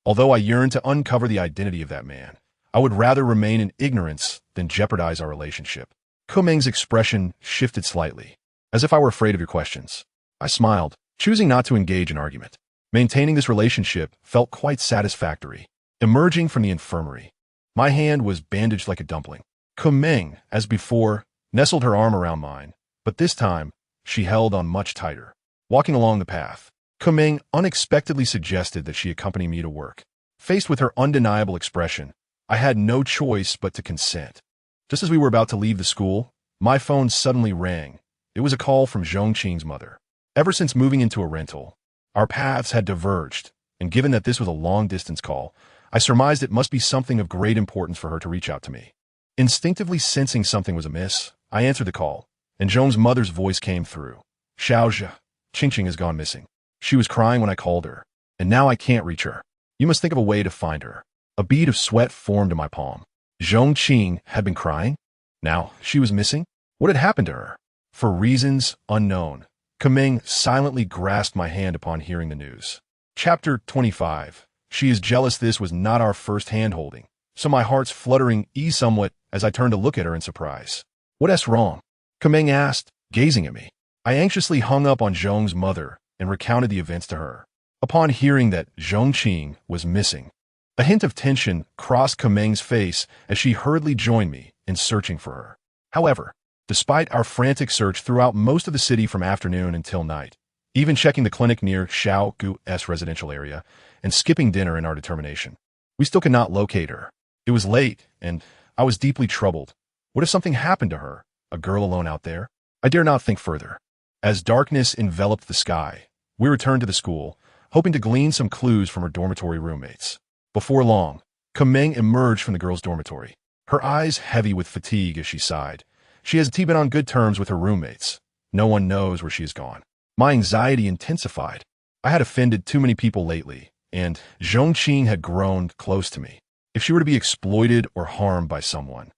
Speaker 1: Although I yearned to uncover the identity of that man, I would rather remain in ignorance than jeopardize our relationship. Kumeng's expression shifted slightly, as if I were afraid of your questions. I smiled, choosing not to engage in argument. Maintaining this relationship felt quite satisfactory. Emerging from the infirmary, my hand was bandaged like a dumpling. Kumeng, as before, nestled her arm around mine, but this time, she held on much tighter. Walking along the path, Kumeng unexpectedly suggested that she accompany me to work. Faced with her undeniable expression, I had no choice but to consent. Just as we were about to leave the school, my phone suddenly rang. It was a call from Zhongqing's mother. Ever since moving into a rental, our paths had diverged, and given that this was a long-distance call, I surmised it must be something of great importance for her to reach out to me. Instinctively sensing something was amiss, I answered the call, and Zhong's mother's voice came through. Xiaozhe, Qingqing has gone missing. She was crying when I called her, and now I can't reach her. You must think of a way to find her. A bead of sweat formed in my palm. Zhongqing had been crying? Now, she was missing? What had happened to her? For reasons unknown, Kumeng silently grasped my hand upon hearing the news. Chapter 25. She is jealous this was not our first hand-holding, so my heart's fluttering eased somewhat as I turned to look at her in surprise. What's wrong? Kumeng asked, gazing at me. I anxiously hung up on Zhong's mother and recounted the events to her. Upon hearing that Zhongqing was missing, a hint of tension crossed Kameng's face as she hurriedly joined me in searching for her. However, despite our frantic search throughout most of the city from afternoon until night, even checking the clinic near Xiao Gu's residential area and skipping dinner in our determination, we still could not locate her. It was late, and I was deeply troubled. What if something happened to her, a girl alone out there? I dare not think further. As darkness enveloped the sky, we returned to the school, hoping to glean some clues from her dormitory roommates. Before long, Kameng emerged from the girls' dormitory, her eyes heavy with fatigue as she sighed. She has been on good terms with her roommates. No one knows where she has gone. My anxiety intensified. I had offended too many people lately, and Zhongqing had grown close to me. If she were to be exploited or harmed by someone,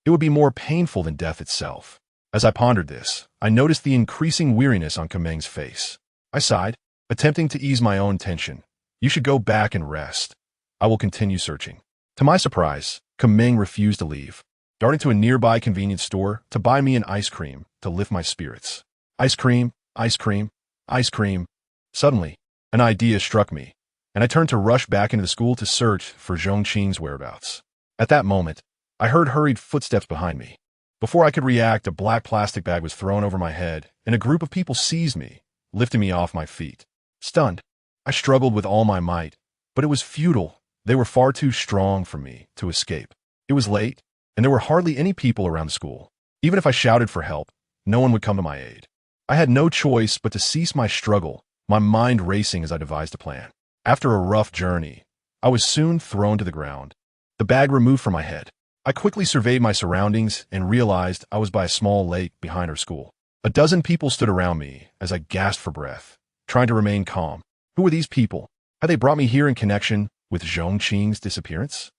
Speaker 1: it would be more painful than death itself. As I pondered this, I noticed the increasing weariness on Kameng's face. I sighed, attempting to ease my own tension. You should go back and rest. I will continue searching. To my surprise, Kameng refused to leave, darting to a nearby convenience store to buy me an ice cream to lift my spirits. Ice cream, ice cream, ice cream. Suddenly, an idea struck me, and I turned to rush back into the school to search for Zhongqing's whereabouts. At that moment, I heard hurried footsteps behind me. Before I could react, a black plastic bag was thrown over my head, and a group of people seized me, lifting me off my feet. Stunned, I struggled with all my might, but it was futile. They were far too strong for me to escape. It was late, and there were hardly any people around the school. Even if I shouted for help, no one would come to my aid. I had no choice but to cease my struggle, my mind racing as I devised a plan. After a rough journey, I was soon thrown to the ground, the bag removed from my head. I quickly surveyed my surroundings and realized I was by a small lake behind our school. A dozen people stood around me as I gasped for breath, trying to remain calm. Who were these people? Had they brought me here in connection with Zhongqing's disappearance?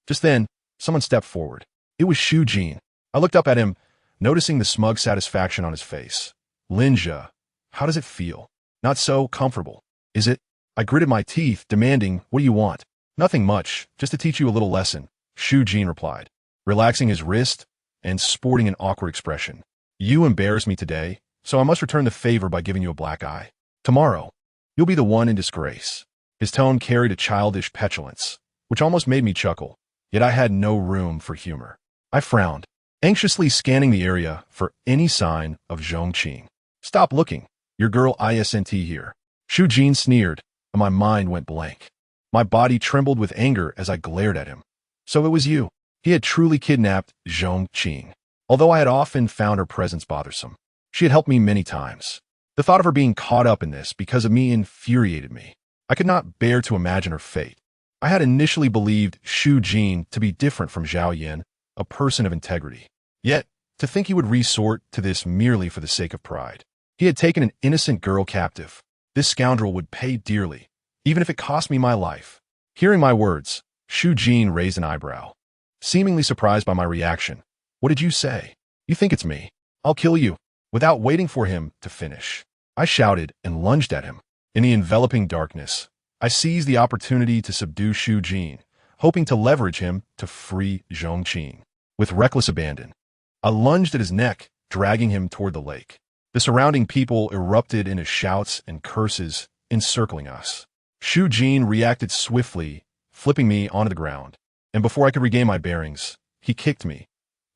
Speaker 1: Just then, someone stepped forward. It was Xu Jin. I looked up at him, noticing the smug satisfaction on his face. Linja, how does it feel? Not so comfortable, is it? I gritted my teeth, demanding, what do you want? Nothing much, just to teach you a little lesson, Xu Jin replied, relaxing his wrist and sporting an awkward expression. You embarrassed me today, so I must return the favor by giving you a black eye. Tomorrow, you'll be the one in disgrace. His tone carried a childish petulance, which almost made me chuckle, yet I had no room for humor. I frowned, anxiously scanning the area for any sign of Zhongqing. Stop looking. Your girl isn't here. Xu Jin sneered, and my mind went blank. My body trembled with anger as I glared at him. So it was you. He had truly kidnapped Zhongqing. Although I had often found her presence bothersome, she had helped me many times. The thought of her being caught up in this because of me infuriated me. I could not bear to imagine her fate. I had initially believed Xu Jin to be different from Zhao Yin, a person of integrity. Yet, to think he would resort to this merely for the sake of pride. He had taken an innocent girl captive. This scoundrel would pay dearly, even if it cost me my life. Hearing my words, Xu Jin raised an eyebrow, seemingly surprised by my reaction. What did you say? You think it's me? I'll kill you. Without waiting for him to finish, I shouted and lunged at him. In the enveloping darkness, I seized the opportunity to subdue Xu Jin, hoping to leverage him to free Zhongqing. With reckless abandon, I lunged at his neck, dragging him toward the lake. The surrounding people erupted into shouts and curses, encircling us. Xu Jin reacted swiftly, flipping me onto the ground, and before I could regain my bearings, he kicked me.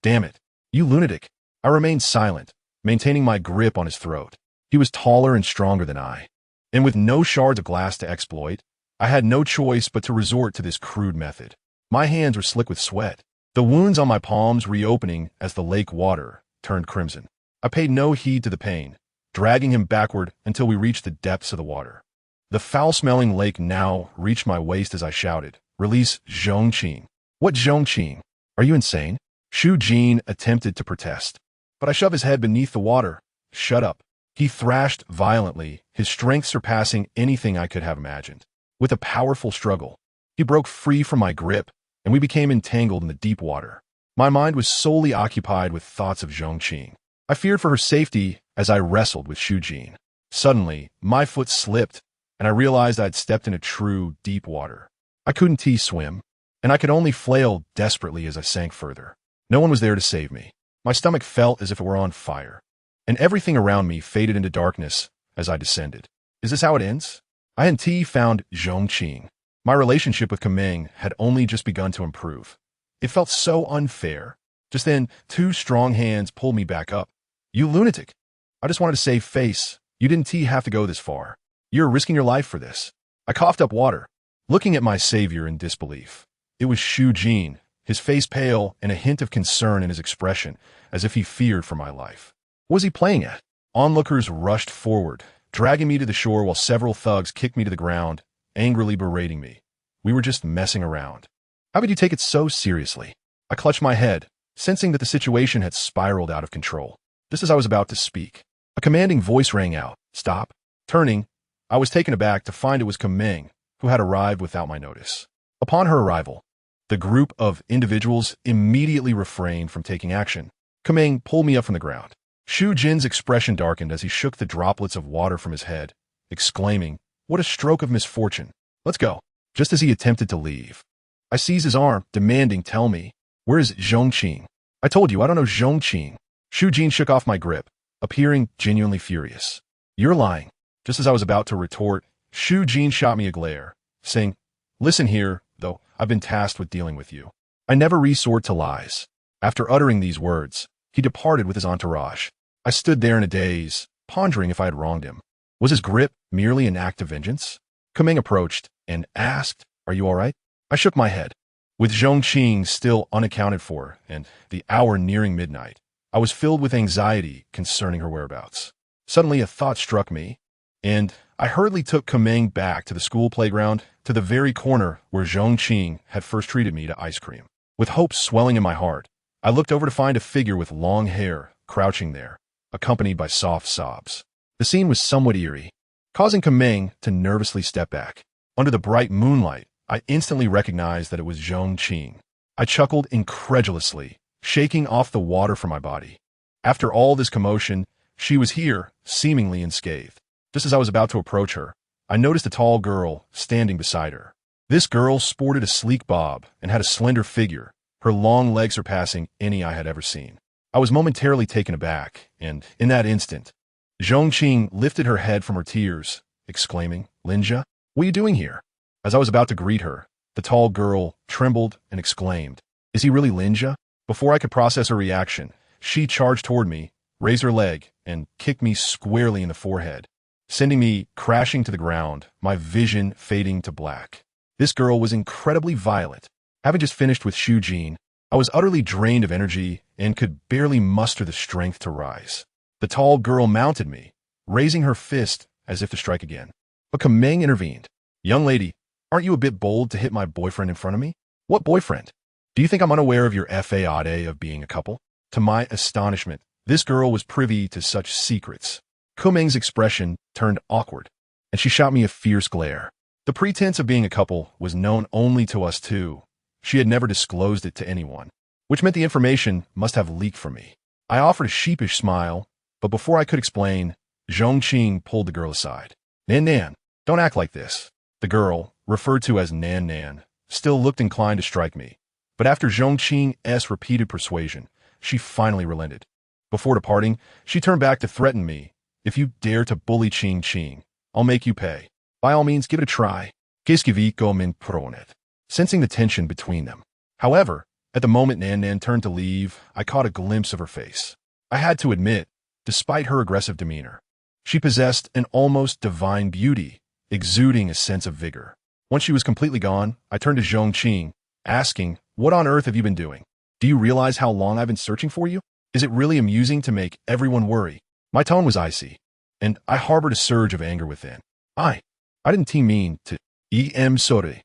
Speaker 1: Damn it, you lunatic. I remained silent, maintaining my grip on his throat. He was taller and stronger than I, and with no shards of glass to exploit, I had no choice but to resort to this crude method. My hands were slick with sweat, the wounds on my palms reopening as the lake water turned crimson. I paid no heed to the pain, dragging him backward until we reached the depths of the water. The foul-smelling lake now reached my waist as I shouted, "Release Zhongqing." What Zhongqing? Are you insane? Xu Jin attempted to protest, but I shoved his head beneath the water. Shut up. He thrashed violently, his strength surpassing anything I could have imagined. With a powerful struggle, he broke free from my grip, and we became entangled in the deep water. My mind was solely occupied with thoughts of Zhongqing. I feared for her safety as I wrestled with Xu Jin. Suddenly, my foot slipped, and I realized I had stepped into true deep water. I couldn't swim, and I could only flail desperately as I sank further. No one was there to save me. My stomach felt as if it were on fire. and everything around me faded into darkness as I descended. Is this how it ends? I and T found Zhongqing. My relationship with Kameng had only just begun to improve. It felt so unfair. Just then, two strong hands pulled me back up. You lunatic. I just wanted to save face. You didn't have to go this far. You're risking your life for this. I coughed up water, looking at my savior in disbelief. It was Shu Jin, his face pale and a hint of concern in his expression, as if he feared for my life. What was he playing at? Onlookers rushed forward, dragging me to the shore while several thugs kicked me to the ground, angrily berating me. We were just messing around. How could you take it so seriously? I clutched my head, sensing that the situation had spiraled out of control. Just as I was about to speak, a commanding voice rang out, "Stop." Turning, I was taken aback to find it was Kameng, who had arrived without my notice. Upon her arrival, the group of individuals immediately refrained from taking action. Kameng pulled me up from the ground. Shu Jin's expression darkened as he shook the droplets of water from his head, exclaiming, "What a stroke of misfortune. Let's go." Just as he attempted to leave, I seized his arm, demanding, "Tell me, where is Zhongqing?" "I told you, I don't know Zhongqing." Shu Jin shook off my grip, appearing genuinely furious. "You're lying." Just as I was about to retort, Shu Jin shot me a glare, saying, "Listen here, though, I've been tasked with dealing with you. I never resort to lies." After uttering these words, he departed with his entourage. I stood there in a daze, pondering if I had wronged him. Was his grip merely an act of vengeance? Kameng approached and asked, "Are you all right?" I shook my head. With Zhongqing still unaccounted for and the hour nearing midnight, I was filled with anxiety concerning her whereabouts. Suddenly a thought struck me, and I hurriedly took Kameng back to the school playground, to the very corner where Zhongqing had first treated me to ice cream. With hope swelling in my heart, I looked over to find a figure with long hair crouching there, accompanied by soft sobs. The scene was somewhat eerie, causing Kameng to nervously step back. Under the bright moonlight, I instantly recognized that it was Zhongqing. I chuckled incredulously, shaking off the water from my body. After all this commotion, she was here, seemingly unscathed. Just as I was about to approach her, I noticed a tall girl standing beside her. This girl sported a sleek bob and had a slender figure, her long legs surpassing any I had ever seen. I was momentarily taken aback, and in that instant, Zhongqing lifted her head from her tears, exclaiming, "Linja, what are you doing here?" As I was about to greet her, the tall girl trembled and exclaimed, "Is he really Linja?" Before I could process her reaction, she charged toward me, raised her leg, and kicked me squarely in the forehead, sending me crashing to the ground, my vision fading to black. This girl was incredibly violent. Having just finished with Shu Jin, I was utterly drained of energy and could barely muster the strength to rise. The tall girl mounted me, raising her fist as if to strike again. But Kameng intervened. "Young lady, aren't you a bit bold to hit my boyfriend in front of me?" "What boyfriend? Do you think I'm unaware of your FAAD of being a couple?" To my astonishment, this girl was privy to such secrets. Kameng's expression turned awkward, and she shot me a fierce glare. The pretense of being a couple was known only to us two. She had never disclosed it to anyone, which meant the information must have leaked from me. I offered a sheepish smile, but before I could explain, Zhongqing pulled the girl aside. "Nan Nan, don't act like this." The girl, referred to as Nan Nan, still looked inclined to strike me, but after Zhongqing's repeated persuasion, she finally relented. Before departing, she turned back to threaten me. "If you dare to bully Qing Qing, I'll make you pay. By all means, give it a try." Sensing the tension between them. However, at the moment Nan Nan turned to leave, I caught a glimpse of her face. I had to admit, despite her aggressive demeanor, she possessed an almost divine beauty, exuding a sense of vigor. Once she was completely gone, I turned to Zhongqing, asking, "What on earth have you been doing? Do you realize how long I've been searching for you? Is it really amusing to make everyone worry?" My tone was icy, and I harbored a surge of anger within. I didn't mean to. Sorry.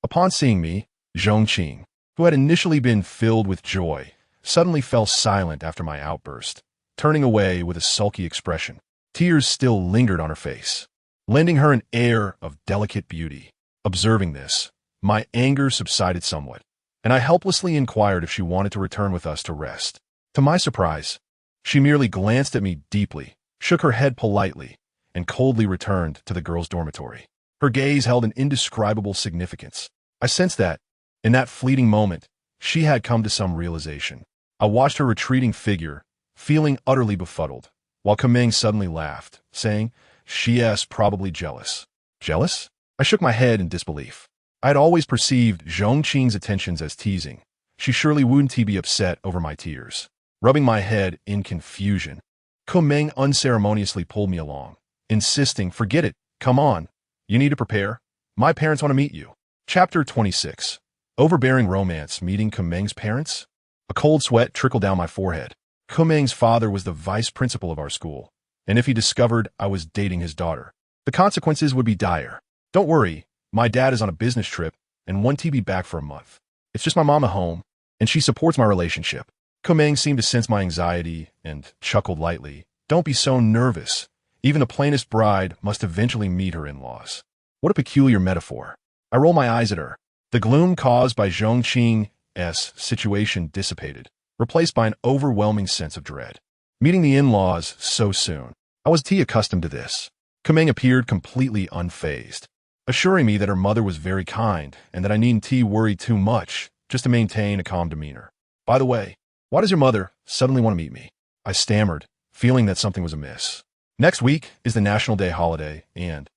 Speaker 1: Upon seeing me, Zhongqing, who had initially been filled with joy, suddenly fell silent after my outburst, turning away with a sulky expression. Tears still lingered on her face, lending her an air of delicate beauty. Observing this, my anger subsided somewhat, and I helplessly inquired if she wanted to return with us to rest. To my surprise, she merely glanced at me deeply, shook her head politely, and coldly returned to the girls' dormitory. Her gaze held an indescribable significance. I sensed that, in that fleeting moment, she had come to some realization. I watched her retreating figure, feeling utterly befuddled, while Kameng suddenly laughed, saying, "She's probably jealous." Jealous? I shook my head in disbelief. I had always perceived Zhongqing's attentions as teasing. She surely wouldn't be upset over my tears. Rubbing my head in confusion, Kameng unceremoniously pulled me along, insisting, "Forget it, come on. You need to prepare. My parents want to meet you." Chapter 26. Overbearing Romance Meeting Kameng's Parents? A cold sweat trickled down my forehead. Kameng's father was the vice principal of our school, and if he discovered I was dating his daughter, the consequences would be dire. "Don't worry, my dad is on a business trip and won't be back for a month. It's just my mom at home, and she supports my relationship." Kameng seemed to sense my anxiety and chuckled lightly. "Don't be so nervous. Even the plainest bride must eventually meet her in-laws." What a peculiar metaphor. I rolled my eyes at her. The gloom caused by Zhongqing's situation dissipated, replaced by an overwhelming sense of dread. Meeting the in-laws so soon. I was accustomed to this. Kameng appeared completely unfazed, assuring me that her mother was very kind and that I needn't worry too much just to maintain a calm demeanor. "By the way, why does your mother suddenly want to meet me?" I stammered, feeling that something was amiss. "Next week is the National Day holiday, and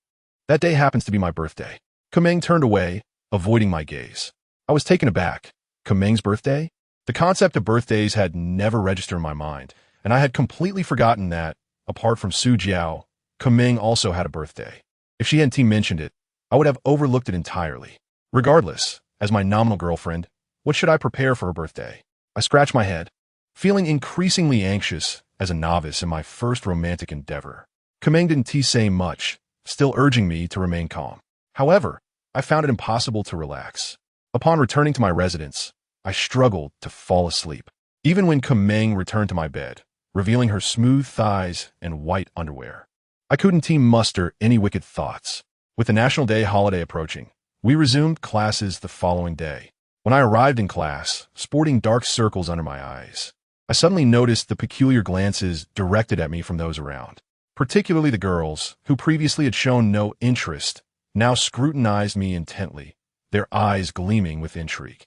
Speaker 1: that day happens to be my birthday." Kameng turned away, avoiding my gaze. I was taken aback. Kameng's birthday? The concept of birthdays had never registered in my mind, and I had completely forgotten that, apart from Su Jiao, Kameng also had a birthday. If she hadn't mentioned it, I would have overlooked it entirely. Regardless, as my nominal girlfriend, what should I prepare for her birthday? I scratched my head, feeling increasingly anxious as a novice in my first romantic endeavor. Kameng didn't say much, still urging me to remain calm. However, I found it impossible to relax. Upon returning to my residence, I struggled to fall asleep, even when Kameng returned to my bed, revealing her smooth thighs and white underwear. I couldn't muster any wicked thoughts. With the National Day holiday approaching, we resumed classes the following day. When I arrived in class, sporting dark circles under my eyes, I suddenly noticed the peculiar glances directed at me from those around. Particularly the girls, who previously had shown no interest, now scrutinized me intently, their eyes gleaming with intrigue.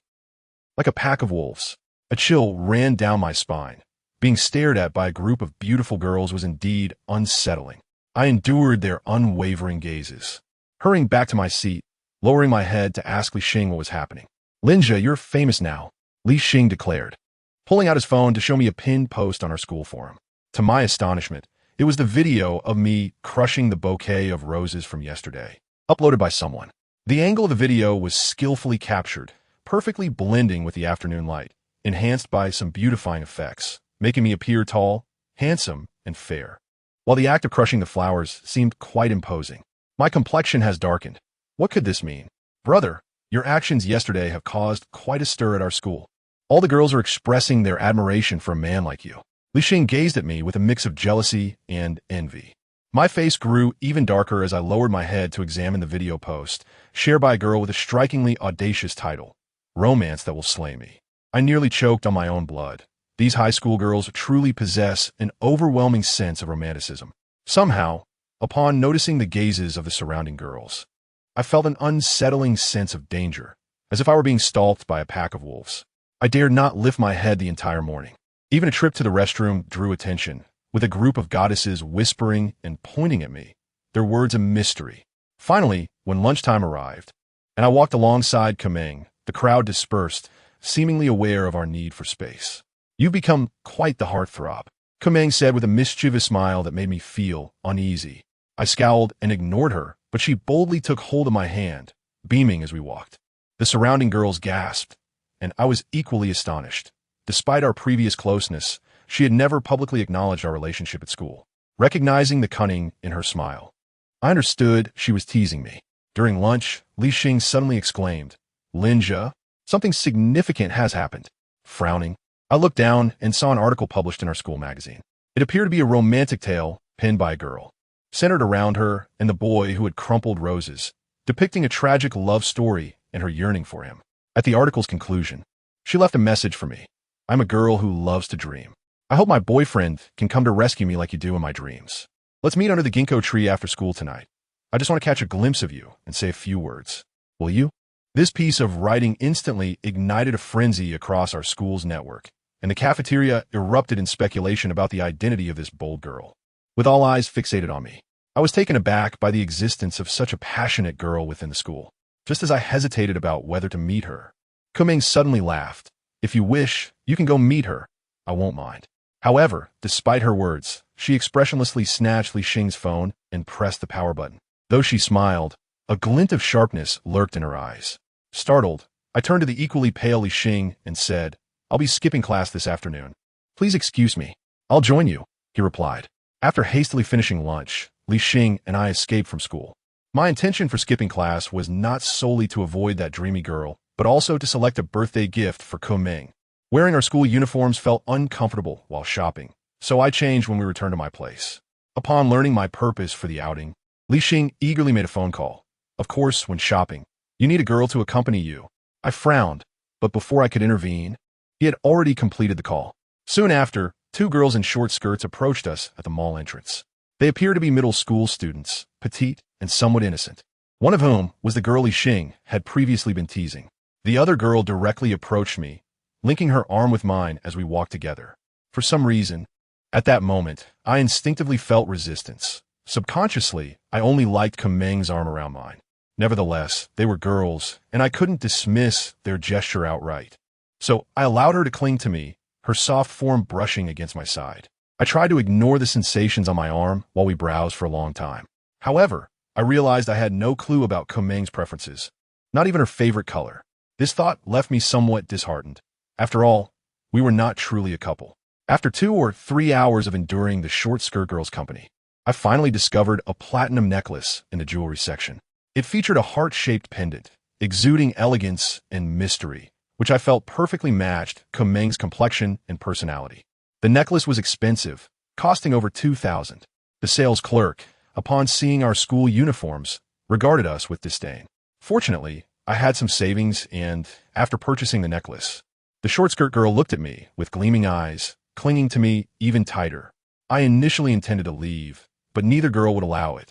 Speaker 1: Like a pack of wolves, a chill ran down my spine. Being stared at by a group of beautiful girls was indeed unsettling. I endured their unwavering gazes. Hurrying back to my seat, lowering my head to ask Li Xing what was happening. "Linja, you're famous now," Li Xing declared, pulling out his phone to show me a pinned post on our school forum. To my astonishment, it was the video of me crushing the bouquet of roses from yesterday, uploaded by someone. The angle of the video was skillfully captured, perfectly blending with the afternoon light, enhanced by some beautifying effects, making me appear tall, handsome, and fair. While the act of crushing the flowers seemed quite imposing, my complexion has darkened. What could this mean? "Brother, your actions yesterday have caused quite a stir at our school. All the girls are expressing their admiration for a man like you." Li Xing gazed at me with a mix of jealousy and envy. My face grew even darker as I lowered my head to examine the video post, shared by a girl with a strikingly audacious title, "Romance That Will Slay Me." I nearly choked on my own blood. These high school girls truly possess an overwhelming sense of romanticism. Somehow, upon noticing the gazes of the surrounding girls, I felt an unsettling sense of danger, as if I were being stalked by a pack of wolves. I dared not lift my head the entire morning. Even a trip to the restroom drew attention, with a group of goddesses whispering and pointing at me, their words a mystery. Finally, when lunchtime arrived, and I walked alongside Kameng, the crowd dispersed, seemingly aware of our need for space. "You've become quite the heartthrob," Kameng said with a mischievous smile that made me feel uneasy. I scowled and ignored her, but she boldly took hold of my hand, beaming as we walked. The surrounding girls gasped, and I was equally astonished. Despite our previous closeness, she had never publicly acknowledged our relationship at school. Recognizing the cunning in her smile, I understood she was teasing me. During lunch, Li Xing suddenly exclaimed, "Linja, something significant has happened." Frowning, I looked down and saw an article published in our school magazine. It appeared to be a romantic tale penned by a girl, centered around her and the boy who had crumpled roses, depicting a tragic love story and her yearning for him. At the article's conclusion, she left a message for me. "I'm a girl who loves to dream. I hope my boyfriend can come to rescue me like you do in my dreams. Let's meet under the ginkgo tree after school tonight. I just want to catch a glimpse of you and say a few words. Will you?" This piece of writing instantly ignited a frenzy across our school's network, and the cafeteria erupted in speculation about the identity of this bold girl. With all eyes fixated on me, I was taken aback by the existence of such a passionate girl within the school. Just as I hesitated about whether to meet her, Kuming suddenly laughed. "If you wish, you can go meet her. I won't mind." However, despite her words, she expressionlessly snatched Li Xing's phone and pressed the power button. Though she smiled, a glint of sharpness lurked in her eyes. Startled, I turned to the equally pale Li Xing and said, "I'll be skipping class this afternoon. Please excuse me." "I'll join you," he replied. After hastily finishing lunch, Li Xing and I escaped from school. My intention for skipping class was not solely to avoid that dreamy girl, but also to select a birthday gift for Kuming. Wearing our school uniforms felt uncomfortable while shopping, so I changed when we returned to my place. Upon learning my purpose for the outing, Li Xing eagerly made a phone call. Of course, when shopping, you need a girl to accompany you. I frowned, but before I could intervene, he had already completed the call. Soon after, two girls in short skirts approached us at the mall entrance. They appeared to be middle school students, petite and somewhat innocent. One of whom was the girl Li Xing had previously been teasing. The other girl directly approached me, linking her arm with mine as we walked together. For some reason, at that moment, I instinctively felt resistance. Subconsciously, I only liked Kuming's arm around mine. Nevertheless, they were girls, and I couldn't dismiss their gesture outright. So I allowed her to cling to me, her soft form brushing against my side. I tried to ignore the sensations on my arm while we browsed for a long time. However, I realized I had no clue about Kuming's preferences, not even her favorite color. This thought left me somewhat disheartened. After all, we were not truly a couple. After 2 or 3 hours of enduring the short skirt girl's company, I finally discovered a platinum necklace in the jewelry section. It featured a heart-shaped pendant, exuding elegance and mystery, which I felt perfectly matched Kuming's complexion and personality. The necklace was expensive, costing over 2,000. The sales clerk, upon seeing our school uniforms, regarded us with disdain. Fortunately, I had some savings and, after purchasing the necklace, the short skirt girl looked at me with gleaming eyes, clinging to me even tighter. I initially intended to leave, but neither girl would allow it.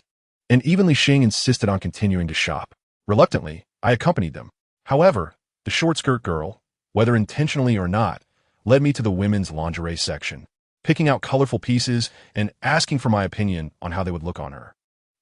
Speaker 1: And even Li Xing insisted on continuing to shop. Reluctantly, I accompanied them. However, the short skirt girl, whether intentionally or not, led me to the women's lingerie section, picking out colorful pieces and asking for my opinion on how they would look on her.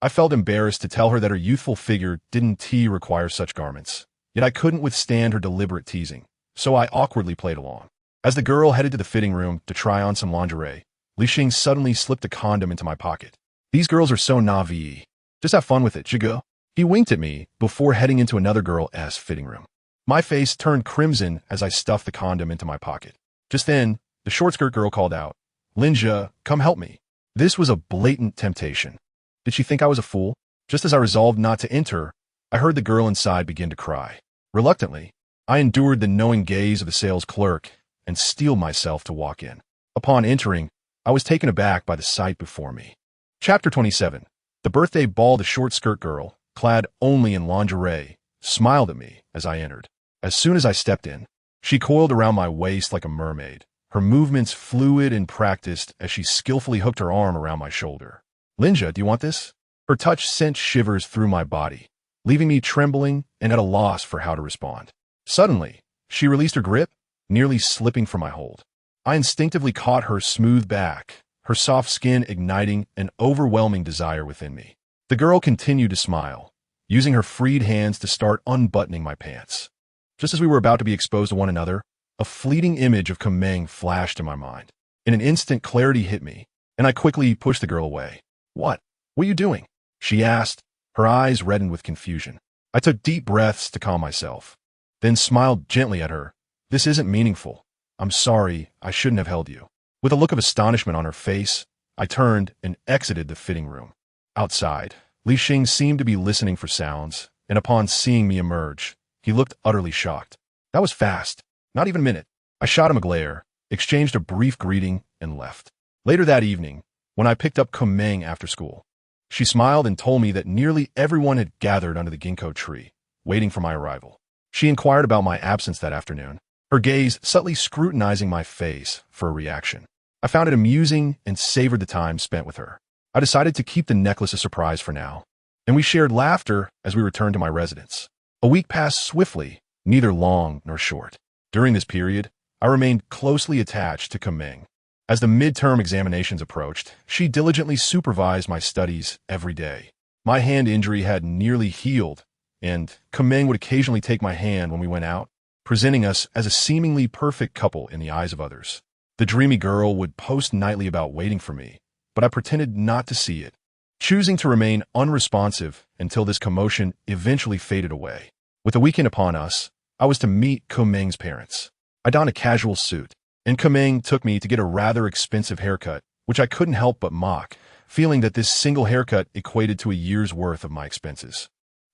Speaker 1: I felt embarrassed to tell her that her youthful figure didn't require such garments, yet I couldn't withstand her deliberate teasing, so I awkwardly played along. As the girl headed to the fitting room to try on some lingerie, Li Xing suddenly slipped a condom into my pocket. "These girls are so naive. Just have fun with it, Jigo." He winked at me before heading into another girl's fitting room. My face turned crimson as I stuffed the condom into my pocket. Just then, the short skirt girl called out, "Linja, come help me." This was a blatant temptation. Did she think I was a fool? Just as I resolved not to enter, I heard the girl inside begin to cry. Reluctantly, I endured the knowing gaze of the sales clerk and steeled myself to walk in. Upon entering, I was taken aback by the sight before me. Chapter 27. The birthday ball. The short skirt girl, clad only in lingerie, smiled at me as I entered. As soon as I stepped in, she coiled around my waist like a mermaid, her movements fluid and practiced as she skillfully hooked her arm around my shoulder. "Linja, do you want this?" Her touch sent shivers through my body, leaving me trembling and at a loss for how to respond. Suddenly, she released her grip, nearly slipping from my hold. I instinctively caught her smooth back, her soft skin igniting an overwhelming desire within me. The girl continued to smile, using her freed hands to start unbuttoning my pants. Just as we were about to be exposed to one another, a fleeting image of Kuming flashed in my mind. In an instant, clarity hit me, and I quickly pushed the girl away. What are you doing?" she asked, her eyes reddened with confusion. I took deep breaths to calm myself, then smiled gently at her. "This isn't meaningful. I'm sorry, I shouldn't have held you." With a look of astonishment on her face, I turned and exited the fitting room. Outside, Li Xing seemed to be listening for sounds, and upon seeing me emerge, he looked utterly shocked. That was fast. Not even a minute. I shot him a glare, exchanged a brief greeting, and left. Later that evening, when I picked up Kuming after school, she smiled and told me that nearly everyone had gathered under the ginkgo tree, waiting for my arrival. She inquired about my absence that afternoon, her gaze subtly scrutinizing my face for a reaction. I found it amusing and savored the time spent with her. I decided to keep the necklace a surprise for now, and we shared laughter as we returned to my residence. A week passed swiftly, neither long nor short. During this period, I remained closely attached to Kumeng. As the midterm examinations approached, she diligently supervised my studies every day. My hand injury had nearly healed, and Kumeng would occasionally take my hand when we went out, presenting us as a seemingly perfect couple in the eyes of others. The dreamy girl would post nightly about waiting for me, but I pretended not to see it, choosing to remain unresponsive until this commotion eventually faded away. With the weekend upon us, I was to meet Kumeng's parents. I donned a casual suit, and Kumeng took me to get a rather expensive haircut, which I couldn't help but mock, feeling that this single haircut equated to a year's worth of my expenses.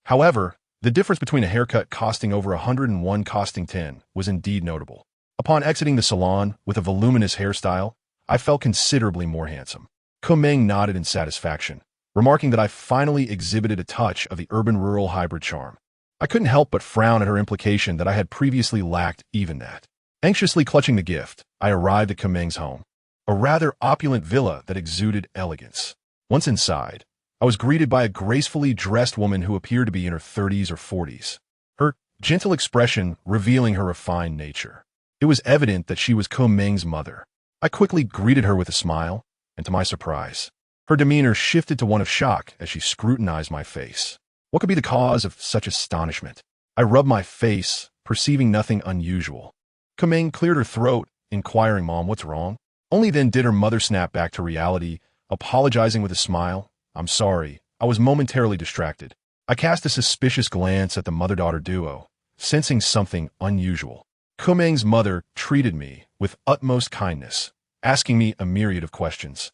Speaker 1: However, the difference between a haircut costing over 100 and one costing 10 was indeed notable. Upon exiting the salon with a voluminous hairstyle, I felt considerably more handsome. Kumeng nodded in satisfaction, remarking that I finally exhibited a touch of the urban-rural hybrid charm. I couldn't help but frown at her implication that I had previously lacked even that. Anxiously clutching the gift, I arrived at Kumeng's home, a rather opulent villa that exuded elegance. Once inside, I was greeted by a gracefully dressed woman who appeared to be in her 30s or 40s, her gentle expression revealing her refined nature. It was evident that she was Kumeng's mother. I quickly greeted her with a smile, and to my surprise, her demeanor shifted to one of shock as she scrutinized my face. What could be the cause of such astonishment? I rubbed my face, perceiving nothing unusual. Kumeng cleared her throat, inquiring, "Mom, what's wrong?" Only then did her mother snap back to reality, apologizing with a smile. "I'm sorry, I was momentarily distracted." I cast a suspicious glance at the mother-daughter duo, sensing something unusual. Kumeng's mother treated me with utmost kindness, asking me a myriad of questions.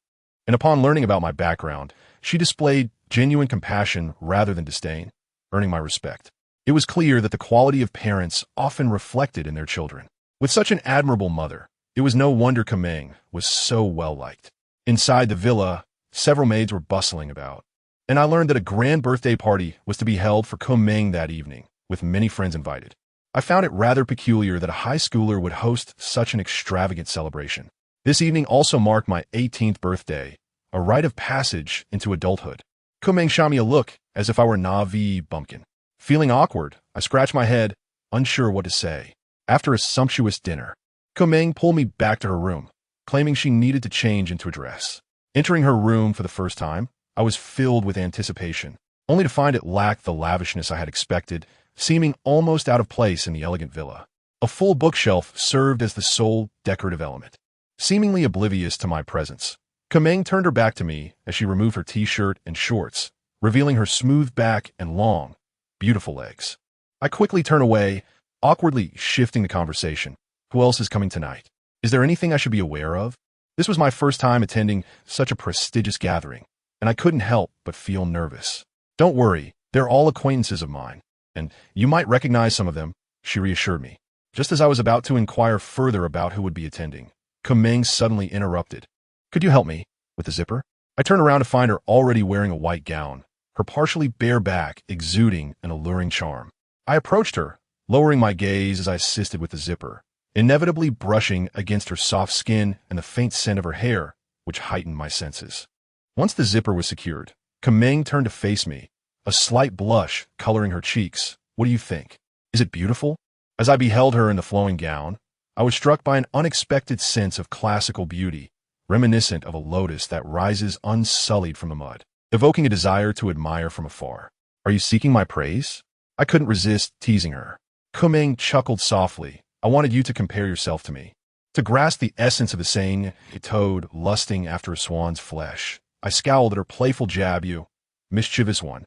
Speaker 1: And upon learning about my background, she displayed genuine compassion rather than disdain, earning my respect. It was clear that the quality of parents often reflected in their children. With such an admirable mother, it was no wonder Kumeng was so well-liked. Inside the villa, several maids were bustling about, and I learned that a grand birthday party was to be held for Kumeng that evening, with many friends invited. I found it rather peculiar that a high schooler would host such an extravagant celebration. This evening also marked my 18th birthday, a rite of passage into adulthood. Kumeng shot me a look as if I were Navi bumpkin. Feeling awkward, I scratched my head, unsure what to say. After a sumptuous dinner, Kumeng pulled me back to her room, claiming she needed to change into a dress. Entering her room for the first time, I was filled with anticipation, only to find it lacked the lavishness I had expected, seeming almost out of place in the elegant villa. A full bookshelf served as the sole decorative element. Seemingly oblivious to my presence, Kumeng turned her back to me as she removed her t-shirt and shorts, revealing her smooth back and long, beautiful legs. I quickly turned away, awkwardly shifting the conversation. "Who else is coming tonight? Is there anything I should be aware of?" This was my first time attending such a prestigious gathering, and I couldn't help but feel nervous. "Don't worry, they're all acquaintances of mine, and you might recognize some of them," she reassured me. Just as I was about to inquire further about who would be attending, Kumeng suddenly interrupted. "Could you help me with the zipper?" I turned around to find her already wearing a white gown, her partially bare back exuding an alluring charm. I approached her, lowering my gaze as I assisted with the zipper, inevitably brushing against her soft skin and the faint scent of her hair, which heightened my senses. Once the zipper was secured, Kumeng turned to face me, a slight blush coloring her cheeks. "What do you think? Is it beautiful?" As I beheld her in the flowing gown, I was struck by an unexpected sense of classical beauty, reminiscent of a lotus that rises unsullied from the mud, evoking a desire to admire from afar. "Are you seeking my praise?" I couldn't resist teasing her. Kumeng chuckled softly. "I wanted you to compare yourself to me, to grasp the essence of the saying, a toad lusting after a swan's flesh." I scowled at her playful jab. "You mischievous one."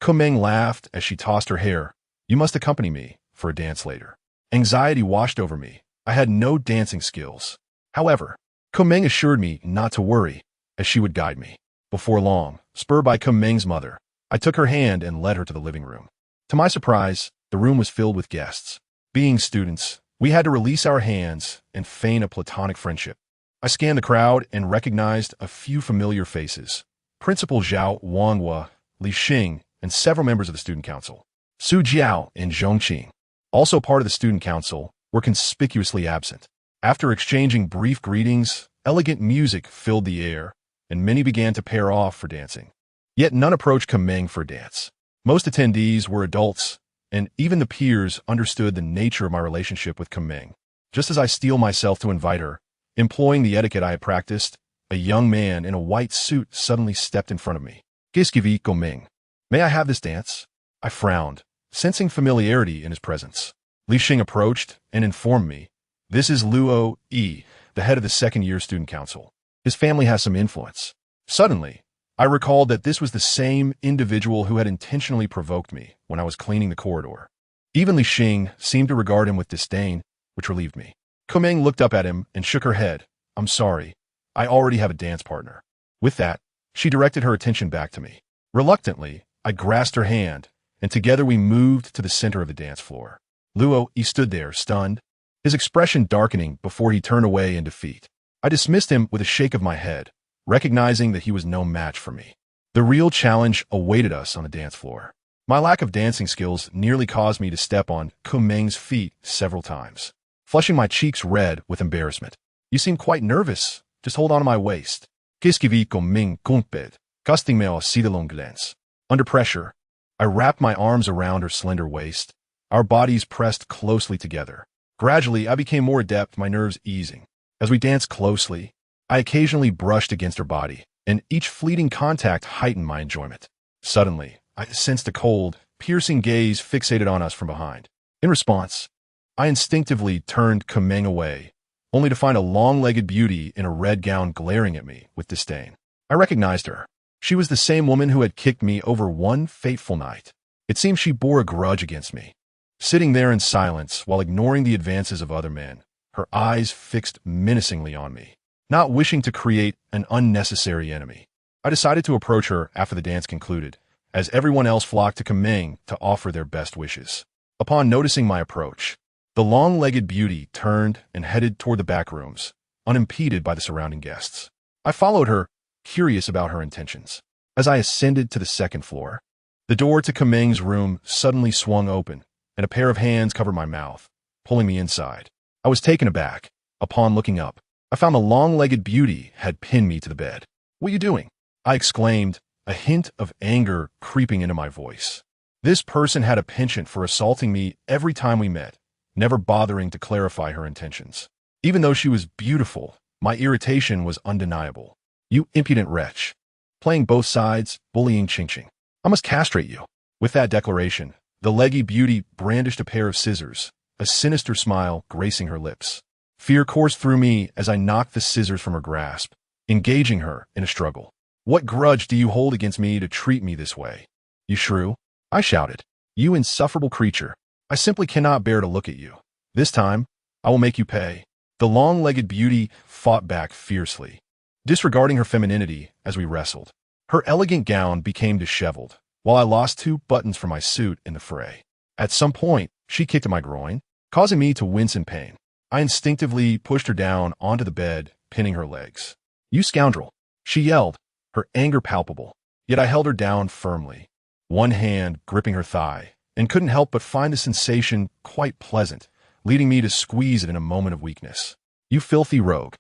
Speaker 1: Kumeng laughed as she tossed her hair. "You must accompany me for a dance later." Anxiety washed over me. I had no dancing skills. However, Kumeng assured me not to worry, as she would guide me. Before long, spurred by Kumeng's mother, I took her hand and led her to the living room. To my surprise, the room was filled with guests. Being students, we had to release our hands and feign a platonic friendship. I scanned the crowd and recognized a few familiar faces. Principal Zhao Wanghua, Li Xing, and several members of the student council. Su Jiao and Zhongqing, also part of the student council, were conspicuously absent. After exchanging brief greetings, elegant music filled the air, and many began to pair off for dancing. Yet none approached Kumeng for a dance. Most attendees were adults, and even the peers understood the nature of my relationship with Kumeng. Just as I steel myself to invite her, employing the etiquette I had practiced, a young man in a white suit suddenly stepped in front of me. Qu'est-ce que Ming? May I have this dance? I frowned, sensing familiarity in his presence. Li Xing approached and informed me, "This is Luo Yi, the head of the second-year student council. His family has some influence." Suddenly, I recalled that this was the same individual who had intentionally provoked me when I was cleaning the corridor. Even Li Xing seemed to regard him with disdain, which relieved me. Kumeng looked up at him and shook her head. "I'm sorry. I already have a dance partner." With that, she directed her attention back to me. Reluctantly, I grasped her hand, and together we moved to the center of the dance floor. Luo Yi stood there, stunned, his expression darkening before he turned away in defeat. I dismissed him with a shake of my head, recognizing that he was no match for me. The real challenge awaited us on the dance floor. My lack of dancing skills nearly caused me to step on Kumeng's feet several times, flushing my cheeks red with embarrassment. "You seem quite nervous. Just hold on to my waist." Qu'est-ce Kumeng complicate, casting me aussi de l'anglais. Under pressure, I wrapped my arms around her slender waist. Our bodies pressed closely together. Gradually, I became more adept, my nerves easing. As we danced closely, I occasionally brushed against her body, and each fleeting contact heightened my enjoyment. Suddenly, I sensed a cold, piercing gaze fixated on us from behind. In response, I instinctively turned Kumeng away, only to find a long-legged beauty in a red gown glaring at me with disdain. I recognized her. She was the same woman who had kicked me over one fateful night. It seemed she bore a grudge against me. Sitting there in silence while ignoring the advances of other men, her eyes fixed menacingly on me. Not wishing to create an unnecessary enemy, I decided to approach her after the dance concluded, as everyone else flocked to Kumeng to offer their best wishes. Upon noticing my approach, the long-legged beauty turned and headed toward the back rooms, unimpeded by the surrounding guests. I followed her, curious about her intentions. As I ascended to the second floor, the door to Kumeng's room suddenly swung open, and a pair of hands covered my mouth, pulling me inside. I was taken aback. Upon looking up, I found the long-legged beauty had pinned me to the bed. "What are you doing?" I exclaimed, a hint of anger creeping into my voice. This person had a penchant for assaulting me every time we met, never bothering to clarify her intentions. Even though she was beautiful, my irritation was undeniable. "You impudent wretch. Playing both sides, bullying Qingqing. I must castrate you." With that declaration, the leggy beauty brandished a pair of scissors, a sinister smile gracing her lips. Fear coursed through me as I knocked the scissors from her grasp, engaging her in a struggle. "What grudge do you hold against me to treat me this way? You shrew?" I shouted. "You insufferable creature. I simply cannot bear to look at you. This time, I will make you pay." The long-legged beauty fought back fiercely, disregarding her femininity as we wrestled. Her elegant gown became disheveled, while I lost 2 buttons from my suit in the fray. At some point, she kicked at my groin, causing me to wince in pain. I instinctively pushed her down onto the bed, pinning her legs. "You scoundrel!" she yelled, her anger palpable. Yet I held her down firmly, one hand gripping her thigh, and couldn't help but find the sensation quite pleasant, leading me to squeeze it in a moment of weakness. "You filthy rogue.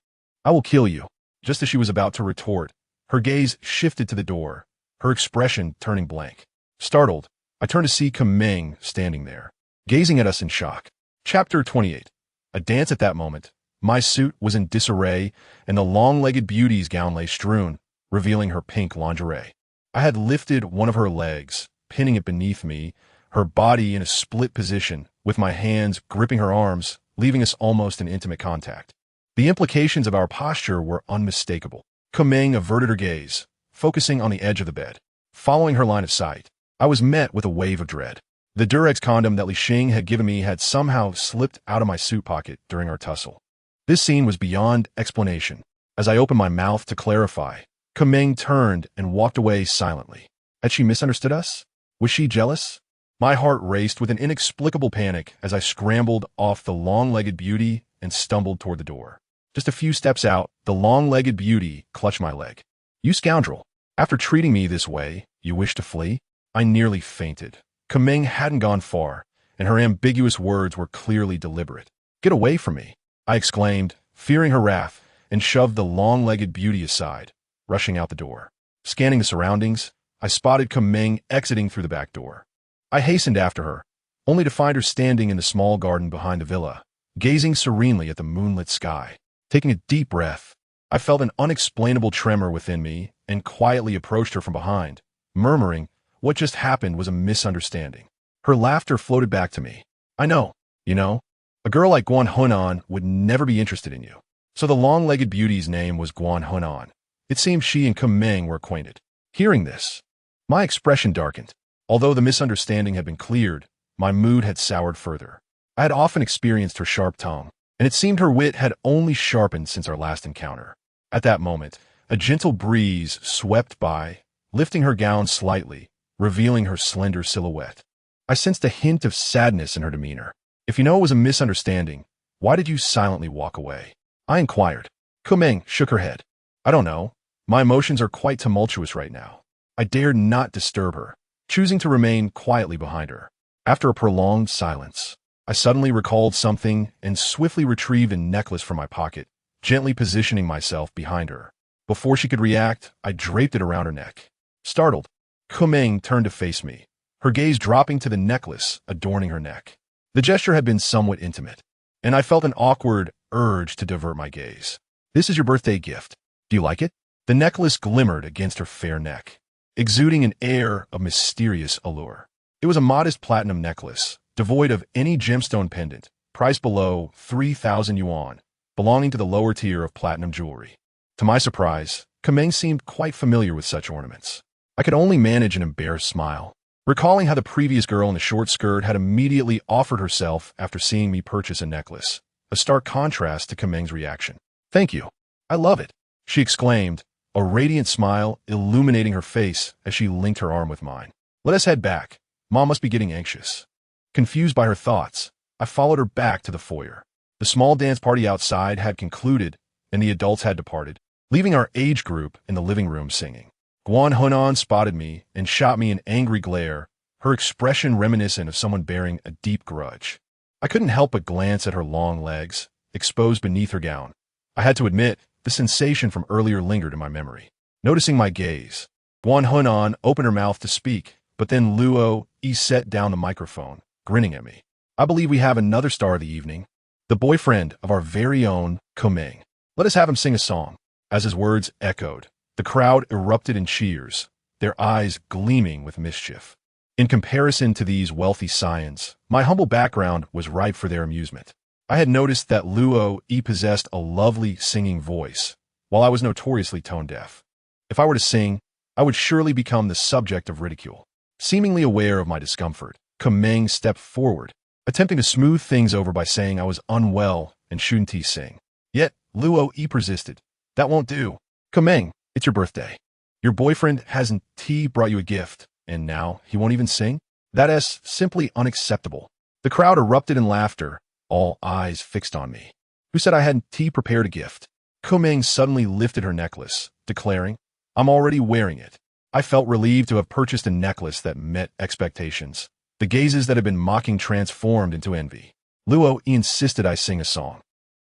Speaker 1: I will kill you." Just as she was about to retort, her gaze shifted to the door, her expression turning blank. Startled, I turned to see Kumeng standing there, gazing at us in shock. Chapter 28. A dance. At that moment, my suit was in disarray, and the long-legged beauty's gown lay strewn, revealing her pink lingerie. I had lifted one of her legs, pinning it beneath me, her body in a split position, with my hands gripping her arms, leaving us almost in intimate contact. The implications of our posture were unmistakable. Kumeng averted her gaze, focusing on the edge of the bed. Following her line of sight, I was met with a wave of dread. The Durex condom that Li Xing had given me had somehow slipped out of my suit pocket during our tussle. This scene was beyond explanation. As I opened my mouth to clarify, Kumeng turned and walked away silently. Had she misunderstood us? Was she jealous? My heart raced with an inexplicable panic as I scrambled off the long-legged beauty and stumbled toward the door. Just a few steps out, the long-legged beauty clutched my leg. "You scoundrel! After treating me this way, you wish to flee?" I nearly fainted. Kumeng hadn't gone far, and her ambiguous words were clearly deliberate. "Get away from me!" I exclaimed, fearing her wrath, and shoved the long-legged beauty aside, rushing out the door. Scanning the surroundings, I spotted Kumeng exiting through the back door. I hastened after her, only to find her standing in the small garden behind the villa, gazing serenely at the moonlit sky. Taking a deep breath, I felt an unexplainable tremor within me and quietly approached her from behind, murmuring, "What just happened was a misunderstanding." Her laughter floated back to me. "I know, you know, a girl like Guan Hunan would never be interested in you." So the long-legged beauty's name was Guan Hunan. It seemed she and Meng were acquainted. Hearing this, my expression darkened. Although the misunderstanding had been cleared, my mood had soured further. I had often experienced her sharp tongue, and it seemed her wit had only sharpened since our last encounter. At that moment, a gentle breeze swept by, lifting her gown slightly, revealing her slender silhouette. I sensed a hint of sadness in her demeanor. "If you know it was a misunderstanding, why did you silently walk away?" I inquired. Meng shook her head. "I don't know. My emotions are quite tumultuous right now." I dared not disturb her, choosing to remain quietly behind her. After a prolonged silence, I suddenly recalled something and swiftly retrieved a necklace from my pocket, gently positioning myself behind her. Before she could react, I draped it around her neck. Startled, Meng turned to face me, her gaze dropping to the necklace adorning her neck. The gesture had been somewhat intimate, and I felt an awkward urge to divert my gaze. "This is your birthday gift. Do you like it?" The necklace glimmered against her fair neck, exuding an air of mysterious allure. It was a modest platinum necklace, devoid of any gemstone pendant, priced below 3,000 yuan, belonging to the lower tier of platinum jewelry. To my surprise, Meng seemed quite familiar with such ornaments. I could only manage an embarrassed smile, recalling how the previous girl in the short skirt had immediately offered herself after seeing me purchase a necklace, a stark contrast to Meng's reaction. "Thank you. I love it," she exclaimed, a radiant smile illuminating her face as she linked her arm with mine. "Let us head back. Mom must be getting anxious." Confused by her thoughts, I followed her back to the foyer. The small dance party outside had concluded, and the adults had departed, leaving our age group in the living room singing. Guan Hunan spotted me and shot me an angry glare, her expression reminiscent of someone bearing a deep grudge. I couldn't help but glance at her long legs, exposed beneath her gown. I had to admit, the sensation from earlier lingered in my memory. Noticing my gaze, Guan Hunan opened her mouth to speak, but then Luo Yi set down the microphone, grinning at me. "I believe we have another star of the evening, the boyfriend of our very own Meng. Let us have him sing a song." As his words echoed, the crowd erupted in cheers, their eyes gleaming with mischief. In comparison to these wealthy scions, my humble background was ripe for their amusement. I had noticed that Luo Yi possessed a lovely singing voice, while I was notoriously tone-deaf. If I were to sing, I would surely become the subject of ridicule. Seemingly aware of my discomfort, Meng stepped forward, attempting to smooth things over by saying I was unwell and shouldn't sing. Yet Luo Yi persisted. "That won't do. Meng, it's your birthday. Your boyfriend hasn't brought you a gift, and now he won't even sing? That is simply unacceptable." The crowd erupted in laughter, all eyes fixed on me. "Who said I hadn't prepared a gift?" Meng suddenly lifted her necklace, declaring, "I'm already wearing it." I felt relieved to have purchased a necklace that met expectations. The gazes that had been mocking transformed into envy. Luo Yi insisted I sing a song.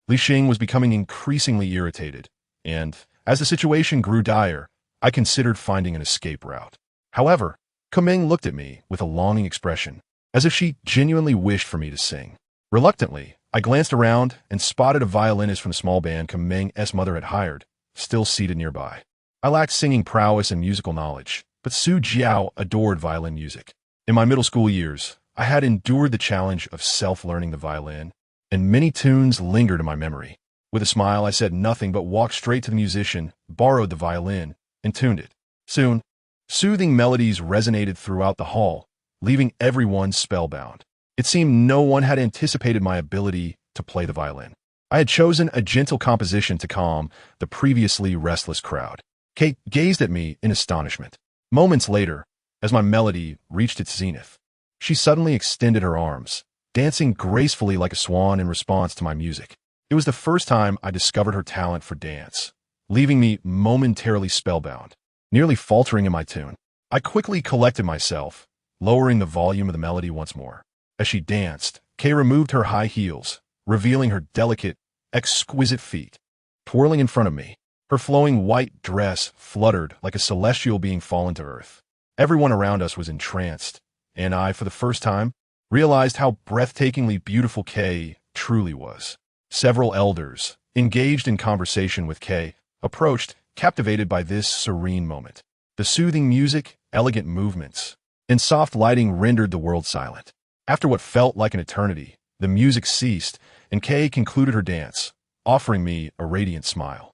Speaker 1: Li Xing was becoming increasingly irritated, and, as the situation grew dire, I considered finding an escape route. However, Meng looked at me with a longing expression, as if she genuinely wished for me to sing. Reluctantly, I glanced around and spotted a violinist from the small band Meng's mother had hired, still seated nearby. I lacked singing prowess and musical knowledge, but Su Jiao adored violin music. In my middle school years, I had endured the challenge of self-learning the violin, and many tunes lingered in my memory. With a smile, I said nothing but walked straight to the musician, borrowed the violin, and tuned it. Soon, soothing melodies resonated throughout the hall, leaving everyone spellbound. It seemed no one had anticipated my ability to play the violin. I had chosen a gentle composition to calm the previously restless crowd. Kate gazed at me in astonishment. Moments later, as my melody reached its zenith, she suddenly extended her arms, dancing gracefully like a swan in response to my music. It was the first time I discovered her talent for dance, leaving me momentarily spellbound, nearly faltering in my tune. I quickly collected myself, lowering the volume of the melody once more. As she danced, Kay removed her high heels, revealing her delicate, exquisite feet. Twirling in front of me, her flowing white dress fluttered like a celestial being fallen to earth. Everyone around us was entranced, and I, for the first time, realized how breathtakingly beautiful Kay truly was. Several elders, engaged in conversation with Kay, approached, captivated by this serene moment. The soothing music, elegant movements, and soft lighting rendered the world silent. After what felt like an eternity, the music ceased, and Kay concluded her dance, offering me a radiant smile.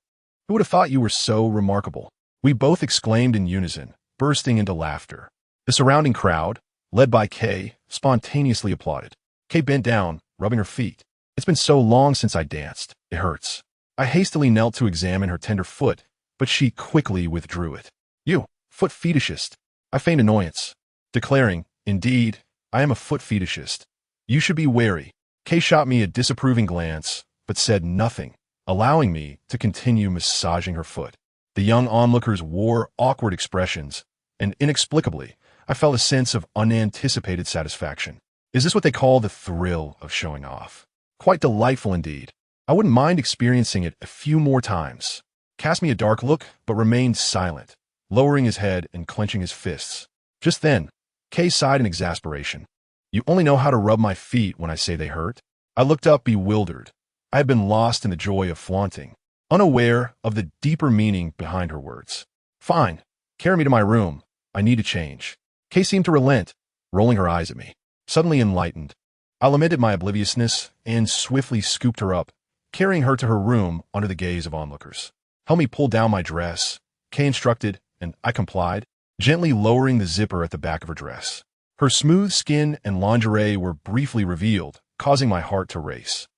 Speaker 1: "Who would have thought you were so remarkable?" We both exclaimed in unison, bursting into laughter. The surrounding crowd, led by Kay, spontaneously applauded. Kay bent down, rubbing her feet. "It's been so long since I danced. It hurts." I hastily knelt to examine her tender foot, but she quickly withdrew it. "You, foot fetishist." I feigned annoyance, declaring, "Indeed, I am a foot fetishist. You should be wary." Kay shot me a disapproving glance, but said nothing, allowing me to continue massaging her foot. The young onlookers wore awkward expressions, and inexplicably, I felt a sense of unanticipated satisfaction. Is this what they call the thrill of showing off? Quite delightful indeed. I wouldn't mind experiencing it a few more times. Cast me a dark look, but remained silent, lowering his head and clenching his fists. Just then, Kay sighed in exasperation. "You only know how to rub my feet when I say they hurt?" I looked up bewildered. I had been lost in the joy of flaunting, unaware of the deeper meaning behind her words. "Fine. Carry me to my room. I need to change." Kay seemed to relent, rolling her eyes at me. Suddenly enlightened, I lamented my obliviousness and swiftly scooped her up, carrying her to her room under the gaze of onlookers. "Help me pull down my dress," Kay instructed, and I complied, gently lowering the zipper at the back of her dress. Her smooth skin and lingerie were briefly revealed, causing my heart to race.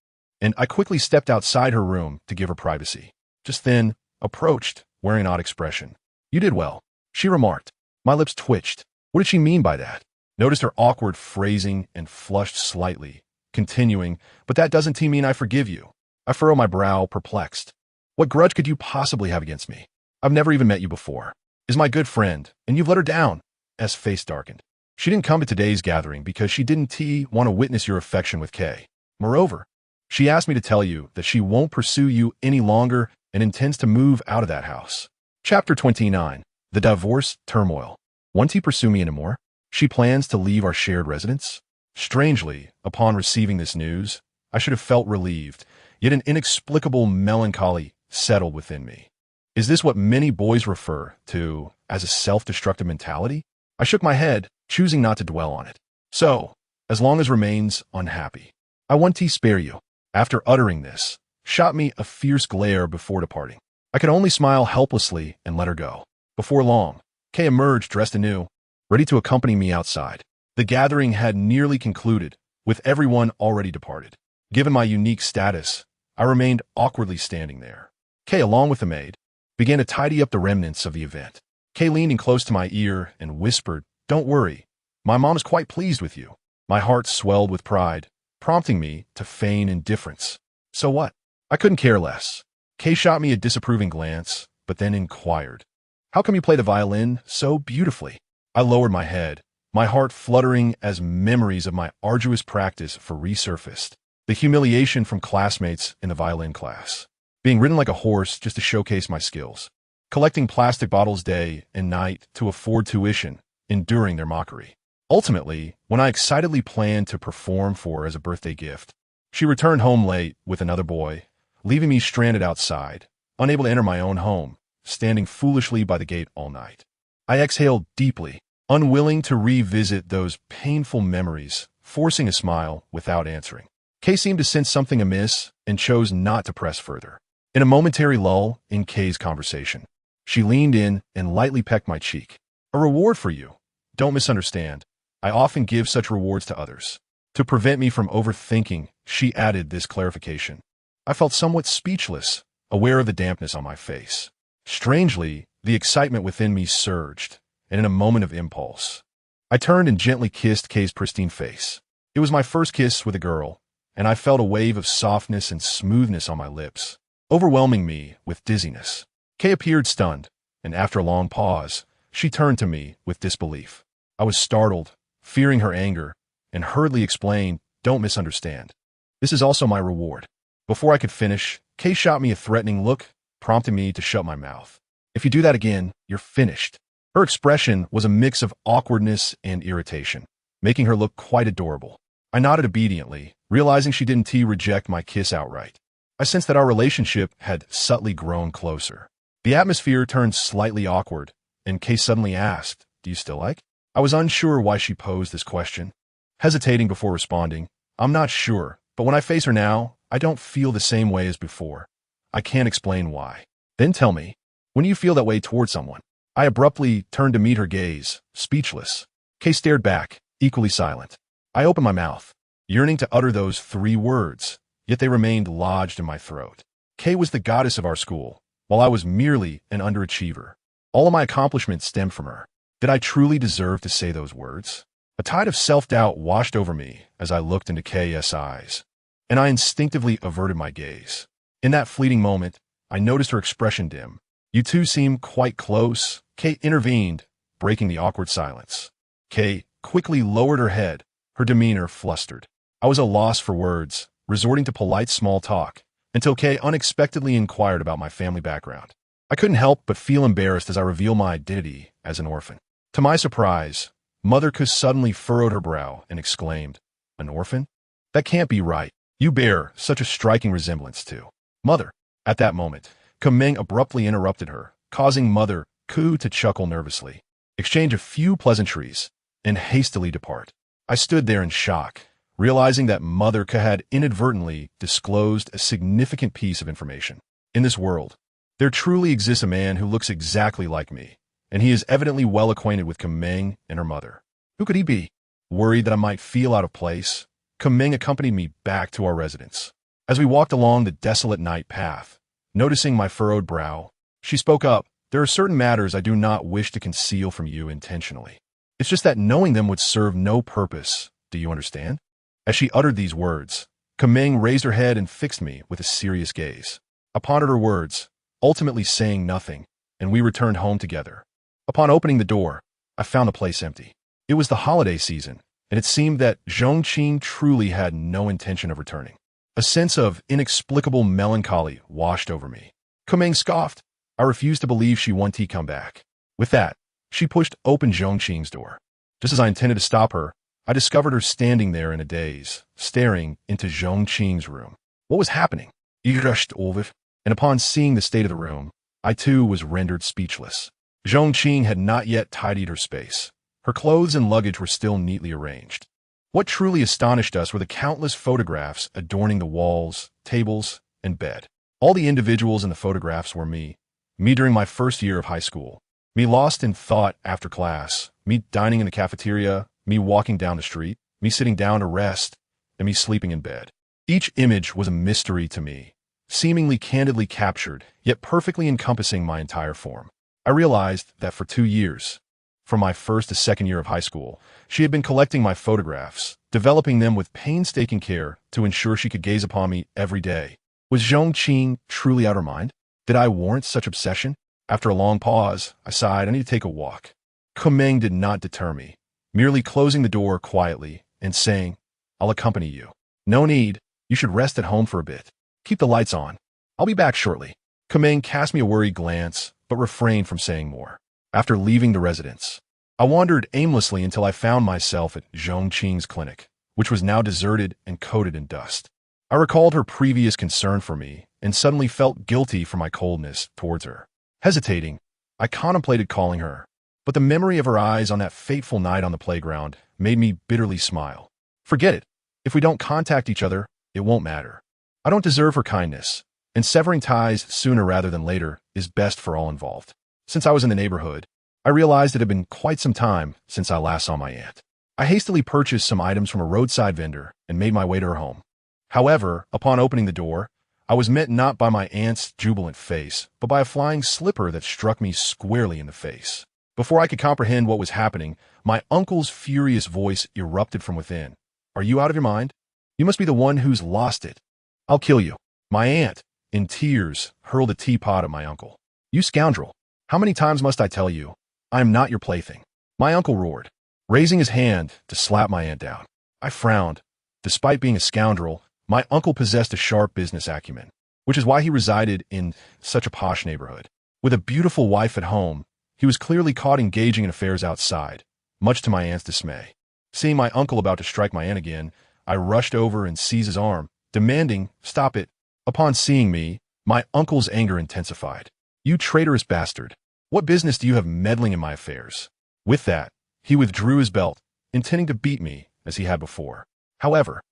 Speaker 1: And I quickly stepped outside her room to give her privacy. Just then, approached, wearing an odd expression. "You did well," she remarked. My lips twitched. What did she mean by that? Noticed her awkward phrasing and flushed slightly, continuing, "But that doesn't mean I forgive you." I furrow my brow, perplexed. What grudge could you possibly have against me? I've never even met you before. Is my good friend, and you've let her down. S face darkened. She didn't come to today's gathering because she didn't want to witness your affection with Kay. Moreover, she asked me to tell you that she won't pursue you any longer and intends to move out of that house. Chapter 29. The Divorce Turmoil. Won't he pursue me anymore? She plans to leave our shared residence? Strangely, upon receiving this news, I should have felt relieved, yet an inexplicable melancholy settled within me. Is this what many boys refer to as a self-destructive mentality? I shook my head, choosing not to dwell on it. So, as long as remains unhappy, I want to spare you. After uttering this, shot me a fierce glare before departing. I could only smile helplessly and let her go. Before long, Kay emerged dressed anew, ready to accompany me outside. The gathering had nearly concluded, with everyone already departed. Given my unique status, I remained awkwardly standing there. Kay, along with the maid, began to tidy up the remnants of the event. Kay leaned in close to my ear and whispered, "Don't worry, my mom is quite pleased with you." My heart swelled with pride, prompting me to feign indifference. So what? I couldn't care less. Kay shot me a disapproving glance, but then inquired, "How come you play the violin so beautifully?" I lowered my head, my heart fluttering as memories of my arduous practice resurfaced. The humiliation from classmates in the violin class. Being ridden like a horse just to showcase my skills. Collecting plastic bottles day and night to afford tuition, enduring their mockery. Ultimately, when I excitedly planned to perform for her as a birthday gift, she returned home late with another boy, leaving me stranded outside, unable to enter my own home, standing foolishly by the gate all night. I exhaled deeply, unwilling to revisit those painful memories, forcing a smile without answering. Kay seemed to sense something amiss and chose not to press further. In a momentary lull in Kay's conversation, she leaned in and lightly pecked my cheek. "A reward for you. Don't misunderstand. I often give such rewards to others." To prevent me from overthinking, she added this clarification. I felt somewhat speechless, aware of the dampness on my face. Strangely, the excitement within me surged, and in a moment of impulse, I turned and gently kissed Kay's pristine face. It was my first kiss with a girl, and I felt a wave of softness and smoothness on my lips, overwhelming me with dizziness. Kay appeared stunned, and after a long pause, she turned to me with disbelief. I was startled, fearing her anger, and hurriedly explained, "Don't misunderstand. This is also my reward." Before I could finish, Kay shot me a threatening look, prompting me to shut my mouth. "If you do that again, you're finished." Her expression was a mix of awkwardness and irritation, making her look quite adorable. I nodded obediently, realizing she didn't reject my kiss outright. I sensed that our relationship had subtly grown closer. The atmosphere turned slightly awkward, and Kay suddenly asked, "Do you still like?" I was unsure why she posed this question. Hesitating before responding, "I'm not sure, but when I face her now, I don't feel the same way as before. I can't explain why." "Then tell me, when you feel that way toward someone?" I abruptly turned to meet her gaze, speechless. Kay stared back, equally silent. I opened my mouth, yearning to utter those 3 words, yet they remained lodged in my throat. Kay was the goddess of our school, while I was merely an underachiever. All of my accomplishments stemmed from her. Did I truly deserve to say those words? A tide of self-doubt washed over me as I looked into Kay's eyes, and I instinctively averted my gaze. In that fleeting moment, I noticed her expression dim. "You two seem quite close," Kay intervened, breaking the awkward silence. Kay quickly lowered her head, her demeanor flustered. I was at a loss for words, resorting to polite small talk, until Kay unexpectedly inquired about my family background. I couldn't help but feel embarrassed as I revealed my identity as an orphan. To my surprise, Mother Kuss suddenly furrowed her brow and exclaimed, "An orphan? That can't be right. You bear such a striking resemblance to Mother." At that moment, Kameng abruptly interrupted her, causing Mother Ku to chuckle nervously, exchange a few pleasantries, and hastily depart. I stood there in shock, realizing that Mother Ku had inadvertently disclosed a significant piece of information. In this world, there truly exists a man who looks exactly like me, and he is evidently well acquainted with Kameng and her mother. Who could he be? Worried that I might feel out of place, Kameng accompanied me back to our residence. As we walked along the desolate night path, noticing my furrowed brow, she spoke up, "There are certain matters I do not wish to conceal from you intentionally. It's just that knowing them would serve no purpose. Do you understand?" As she uttered these words, Kameng raised her head and fixed me with a serious gaze. I pondered her words, ultimately saying nothing, and we returned home together. Upon opening the door, I found the place empty. It was the holiday season, and it seemed that Zhongqing truly had no intention of returning. A sense of inexplicable melancholy washed over me. Kameng scoffed. I refused to believe she wanted to come back. With that, she pushed open Zhongqing's door. Just as I intended to stop her, I discovered her standing there in a daze, staring into Zhongqing's room. What was happening? Irresistible. And upon seeing the state of the room, I too was rendered speechless. Zhongqing had not yet tidied her space. Her clothes and luggage were still neatly arranged. What truly astonished us were the countless photographs adorning the walls, tables, and bed. All the individuals in the photographs were me during my first year of high school, me lost in thought after class, me dining in the cafeteria, me walking down the street, me sitting down to rest, and me sleeping in bed. Each image was a mystery to me, seemingly candidly captured, yet perfectly encompassing my entire form. I realized that for 2 years, from my first to second year of high school, she had been collecting my photographs, developing them with painstaking care to ensure she could gaze upon me every day. Was Zhongqing truly out of her mind? Did I warrant such obsession? After a long pause, I sighed, "I need to take a walk." Kameng did not deter me, merely closing the door quietly and saying, "I'll accompany you." "No need. You should rest at home for a bit. Keep the lights on. I'll be back shortly." Kameng cast me a worried glance, but refrained from saying more. After leaving the residence, I wandered aimlessly until I found myself at Zhongqing's clinic, which was now deserted and coated in dust. I recalled her previous concern for me and suddenly felt guilty for my coldness towards her. Hesitating, I contemplated calling her, but the memory of her eyes on that fateful night on the playground made me bitterly smile. Forget it. If we don't contact each other, it won't matter. I don't deserve her kindness, and severing ties sooner rather than later is best for all involved. Since I was in the neighborhood, I realized it had been quite some time since I last saw my aunt. I hastily purchased some items from a roadside vendor and made my way to her home. However, upon opening the door, I was met not by my aunt's jubilant face, but by a flying slipper that struck me squarely in the face. Before I could comprehend what was happening, my uncle's furious voice erupted from within. "Are you out of your mind? You must be the one who's lost it. I'll kill you." My aunt, in tears, hurled a teapot at my uncle. "You scoundrel! How many times must I tell you? I am not your plaything." My uncle roared, raising his hand to slap my aunt down. I frowned. Despite being a scoundrel, my uncle possessed a sharp business acumen, which is why he resided in such a posh neighborhood. With a beautiful wife at home, he was clearly caught engaging in affairs outside, much to my aunt's dismay. Seeing my uncle about to strike my aunt again, I rushed over and seized his arm, demanding, "Stop it." Upon seeing me, my uncle's anger intensified. "You traitorous bastard. What business do you have meddling in my affairs?" With that, he withdrew his belt, intending to beat me as he had before. However,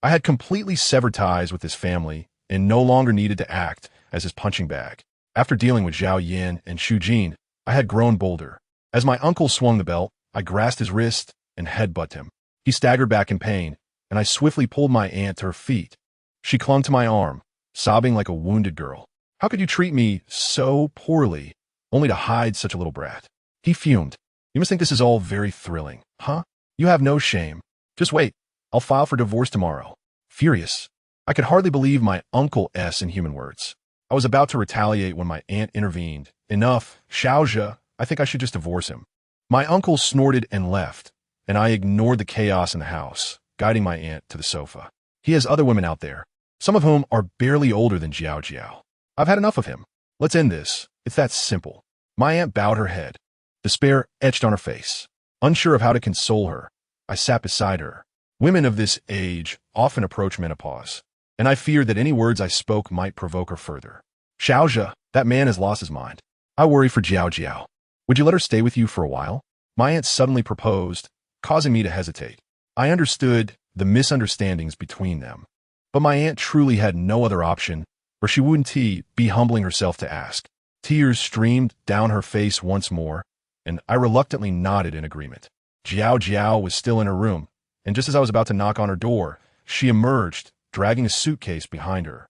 Speaker 1: I had completely severed ties with his family and no longer needed to act as his punching bag. After dealing with Zhao Yin and Xu Jin, I had grown bolder. As my uncle swung the belt, I grasped his wrist and headbutted him. He staggered back in pain, and I swiftly pulled my aunt to her feet. She clung to my arm, sobbing like a wounded girl. "How could you treat me so poorly, only to hide such a little brat?" He fumed. "You must think this is all very thrilling, huh? You have no shame. Just wait. I'll file for divorce tomorrow." Furious, I could hardly believe my uncle's inhuman words. I was about to retaliate when my aunt intervened. "Enough, Xiaozhe. I think I should just divorce him." My uncle snorted and left, and I ignored the chaos in the house, guiding my aunt to the sofa. "He has other women out there, some of whom are barely older than Jiao Jiao. I've had enough of him. Let's end this. It's that simple." My aunt bowed her head. Despair etched on her face. Unsure of how to console her, I sat beside her. Women of this age often approach menopause, and I feared that any words I spoke might provoke her further. "Xiaozhe, that man has lost his mind. I worry for Jiao Jiao. Would you let her stay with you for a while?" My aunt suddenly proposed, causing me to hesitate. I understood the misunderstandings between them, but my aunt truly had no other option, or she wouldn't be humbling herself to ask. Tears streamed down her face once more, and I reluctantly nodded in agreement. Jiao Jiao was still in her room, and just as I was about to knock on her door, she emerged, dragging a suitcase behind her.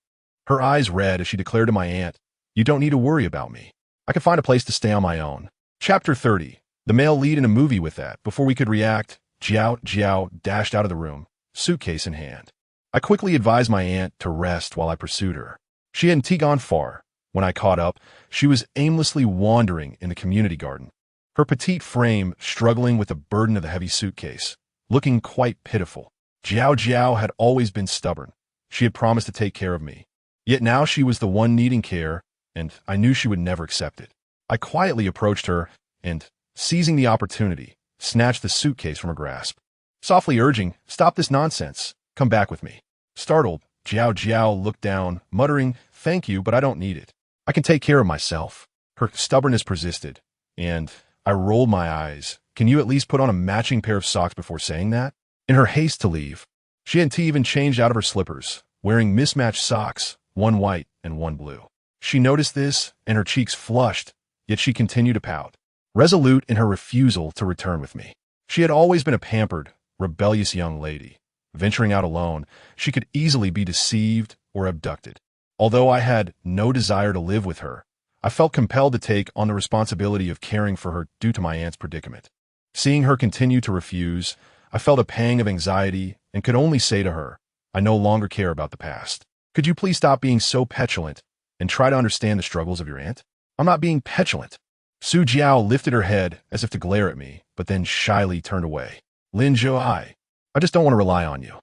Speaker 1: Her eyes red as she declared to my aunt, "You don't need to worry about me. I can find a place to stay on my own." Chapter 30. The male lead in a movie with that. Before we could react, Jiao Jiao dashed out of the room, suitcase in hand. I quickly advised my aunt to rest while I pursued her. She hadn't gone far. When I caught up, she was aimlessly wandering in the community garden, her petite frame struggling with the burden of the heavy suitcase, looking quite pitiful. Jiao Jiao had always been stubborn. She had promised to take care of me. Yet now she was the one needing care, and I knew she would never accept it. I quietly approached her and, seizing the opportunity, snatched the suitcase from her grasp, softly urging, "Stop this nonsense. Come back with me." Startled, Jiao Jiao looked down, muttering, "Thank you, but I don't need it. I can take care of myself." Her stubbornness persisted, and I rolled my eyes. "Can you at least put on a matching pair of socks before saying that?" In her haste to leave, she hadn't even changed out of her slippers, wearing mismatched socks, one white and one blue. She noticed this, and her cheeks flushed, yet she continued to pout, resolute in her refusal to return with me. She had always been a pampered, rebellious young lady. Venturing out alone, she could easily be deceived or abducted. Although I had no desire to live with her, I felt compelled to take on the responsibility of caring for her due to my aunt's predicament. Seeing her continue to refuse, I felt a pang of anxiety and could only say to her, "I no longer care about the past. Could you please stop being so petulant and try to understand the struggles of your aunt?" "I'm not being petulant." Su Jiao lifted her head as if to glare at me, but then shyly turned away. "Lin Zhou, I just don't want to rely on you."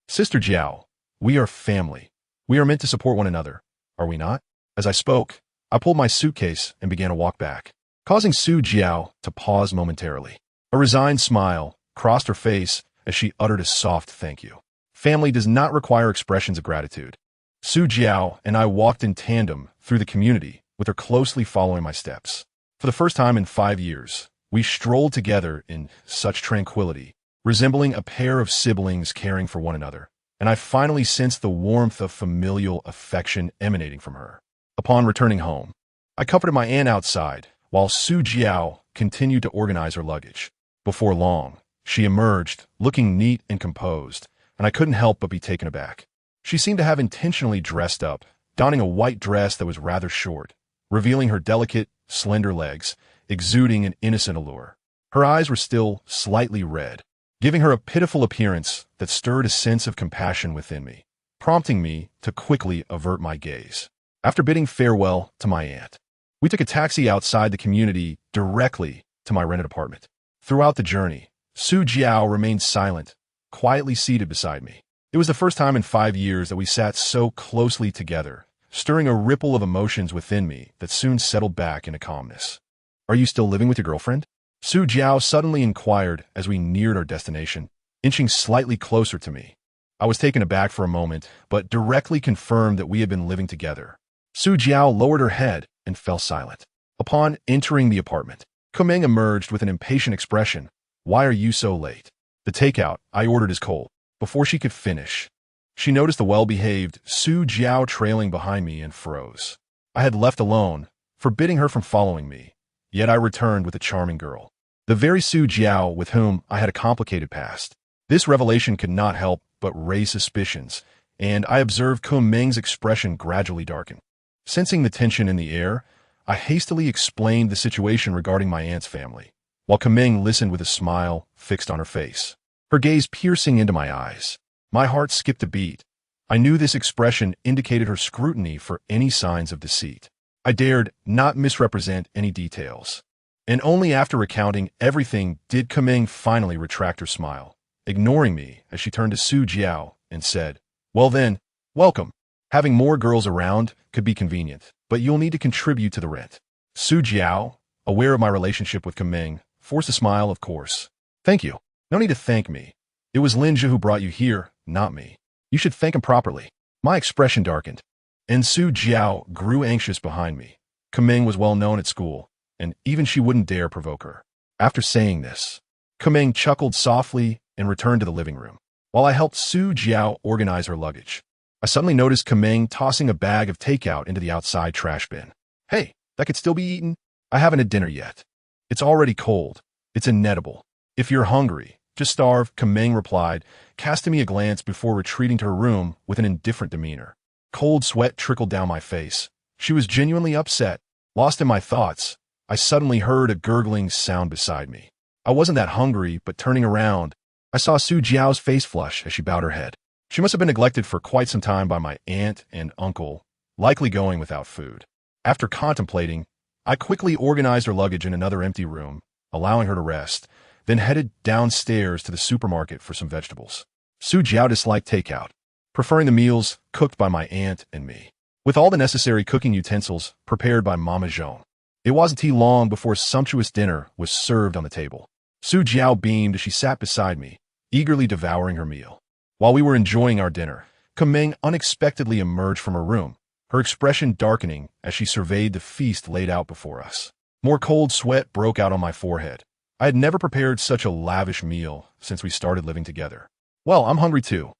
Speaker 1: "Sister Jiao, we are family. We are meant to support one another, are we not?" As I spoke, I pulled my suitcase and began to walk back, causing Su Jiao to pause momentarily. A resigned smile crossed her face as she uttered a soft thank you. Family does not require expressions of gratitude. Su Jiao and I walked in tandem through the community, with her closely following my steps. For the first time in 5 years, we strolled together in such tranquility, resembling a pair of siblings caring for one another, and I finally sensed the warmth of familial affection emanating from her. Upon returning home, I comforted my aunt outside, while Su Jiao continued to organize her luggage. Before long, she emerged, looking neat and composed, and I couldn't help but be taken aback. She seemed to have intentionally dressed up, donning a white dress that was rather short, revealing her delicate, slender legs, exuding an innocent allure. Her eyes were still slightly red, giving her a pitiful appearance that stirred a sense of compassion within me, prompting me to quickly avert my gaze. After bidding farewell to my aunt, we took a taxi outside the community directly to my rented apartment. Throughout the journey, Su Jiao remained silent, quietly seated beside me. It was the first time in 5 years that we sat so closely together, stirring a ripple of emotions within me that soon settled back into calmness. "Are you still living with your girlfriend?" Su Jiao suddenly inquired as we neared our destination, inching slightly closer to me. I was taken aback for a moment, but directly confirmed that we had been living together. Su Jiao lowered her head and fell silent. Upon entering the apartment, Kumeng emerged with an impatient expression. Why are you so late? The takeout I ordered is cold. Before she could finish, she noticed the well-behaved Su Jiao trailing behind me and froze. I had left alone, forbidding her from following me, yet I returned with a charming girl. The very Su Jiao with whom I had a complicated past. This revelation could not help but raise suspicions, and I observed Kumeng's expression gradually darken. Sensing the tension in the air, I hastily explained the situation regarding my aunt's family, while Kumeng listened with a smile fixed on her face, her gaze piercing into my eyes. My heart skipped a beat. I knew this expression indicated her scrutiny for any signs of deceit. I dared not misrepresent any details. And only after recounting everything did Kumeng finally retract her smile, ignoring me as she turned to Su Jiao and said, well then, welcome. Having more girls around could be convenient, but you'll need to contribute to the rent. Su Jiao, aware of my relationship with Kumeng, forced a smile, of course. Thank you. No need to thank me. It was Linja who brought you here, not me. You should thank him properly. My expression darkened, and Su Jiao grew anxious behind me. Kumeng was well known at school, and even she wouldn't dare provoke her. After saying this, Kumeng chuckled softly and returned to the living room, while I helped Su Jiao organize her luggage. I suddenly noticed Kumeng tossing a bag of takeout into the outside trash bin. Hey, that could still be eaten? I haven't had dinner yet. It's already cold. It's inedible. If you're hungry, just starve, Kumeng replied, casting me a glance before retreating to her room with an indifferent demeanor. Cold sweat trickled down my face. She was genuinely upset. Lost in my thoughts, I suddenly heard a gurgling sound beside me. I wasn't that hungry, but turning around, I saw Su Jiao's face flush as she bowed her head. She must have been neglected for quite some time by my aunt and uncle, likely going without food. After contemplating, I quickly organized her luggage in another empty room, allowing her to rest, then headed downstairs to the supermarket for some vegetables. Su Jiao disliked takeout, preferring the meals cooked by my aunt and me, with all the necessary cooking utensils prepared by Mama Zhong. It wasn't too long before a sumptuous dinner was served on the table. Su Jiao beamed as she sat beside me, eagerly devouring her meal. While we were enjoying our dinner, Kumeng unexpectedly emerged from her room, her expression darkening as she surveyed the feast laid out before us. More cold sweat broke out on my forehead. I had never prepared such a lavish meal since we started living together. Well, I'm hungry too.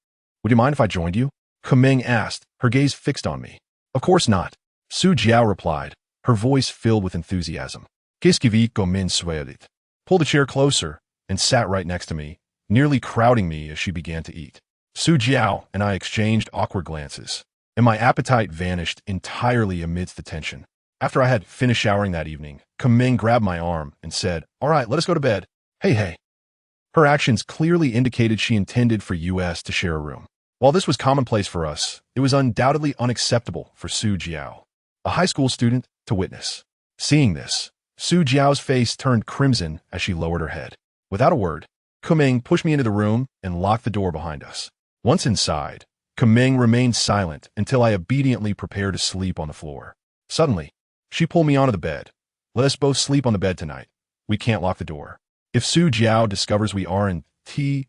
Speaker 1: Would you mind if I joined you? Kumeng asked, her gaze fixed on me. Of course not. Su Jiao replied, her voice filled with enthusiasm. Qu'est-ce que vous comme souhaitait? Pulled a chair closer and sat right next to me, nearly crowding me as she began to eat. Su Jiao and I exchanged awkward glances, and my appetite vanished entirely amidst the tension. After I had finished showering that evening, Kumeng grabbed my arm and said, all right, let us go to bed. Hey. Her actions clearly indicated she intended for us to share a room. While this was commonplace for us, it was undoubtedly unacceptable for Su Jiao, a high school student, to witness. Seeing this, Su Jiao's face turned crimson as she lowered her head. Without a word, Kumeng pushed me into the room and locked the door behind us. Once inside, Kumeng remained silent until I obediently prepared to sleep on the floor. Suddenly, she pulled me onto the bed. Let us both sleep on the bed tonight. We can't lock the door. If Su Jiao discovers we aren't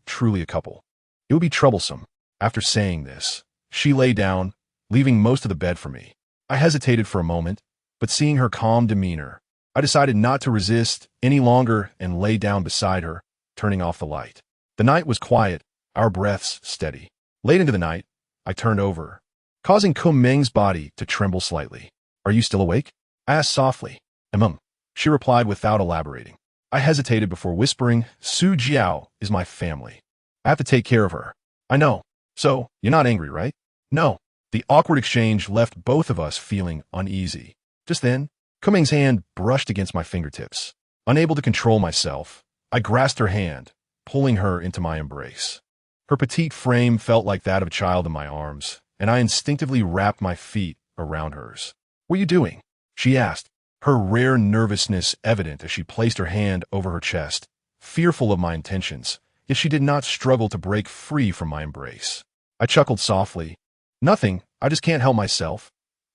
Speaker 1: truly a couple, it would be troublesome. After saying this, she lay down, leaving most of the bed for me. I hesitated for a moment, but seeing her calm demeanor, I decided not to resist any longer and lay down beside her, turning off the light. The night was quiet, our breaths steady. Late into the night, I turned over, causing Kumeng's body to tremble slightly. Are you still awake? I asked softly. She replied without elaborating. I hesitated before whispering, Su Jiao is my family. I have to take care of her. I know. So, you're not angry, right? No. The awkward exchange left both of us feeling uneasy. Just then, Kumeng's hand brushed against my fingertips. Unable to control myself, I grasped her hand, pulling her into my embrace. Her petite frame felt like that of a child in my arms, and I instinctively wrapped my feet around hers. What are you doing? She asked, her rare nervousness evident as she placed her hand over her chest, fearful of my intentions, yet she did not struggle to break free from my embrace. I chuckled softly. Nothing, I just can't help myself.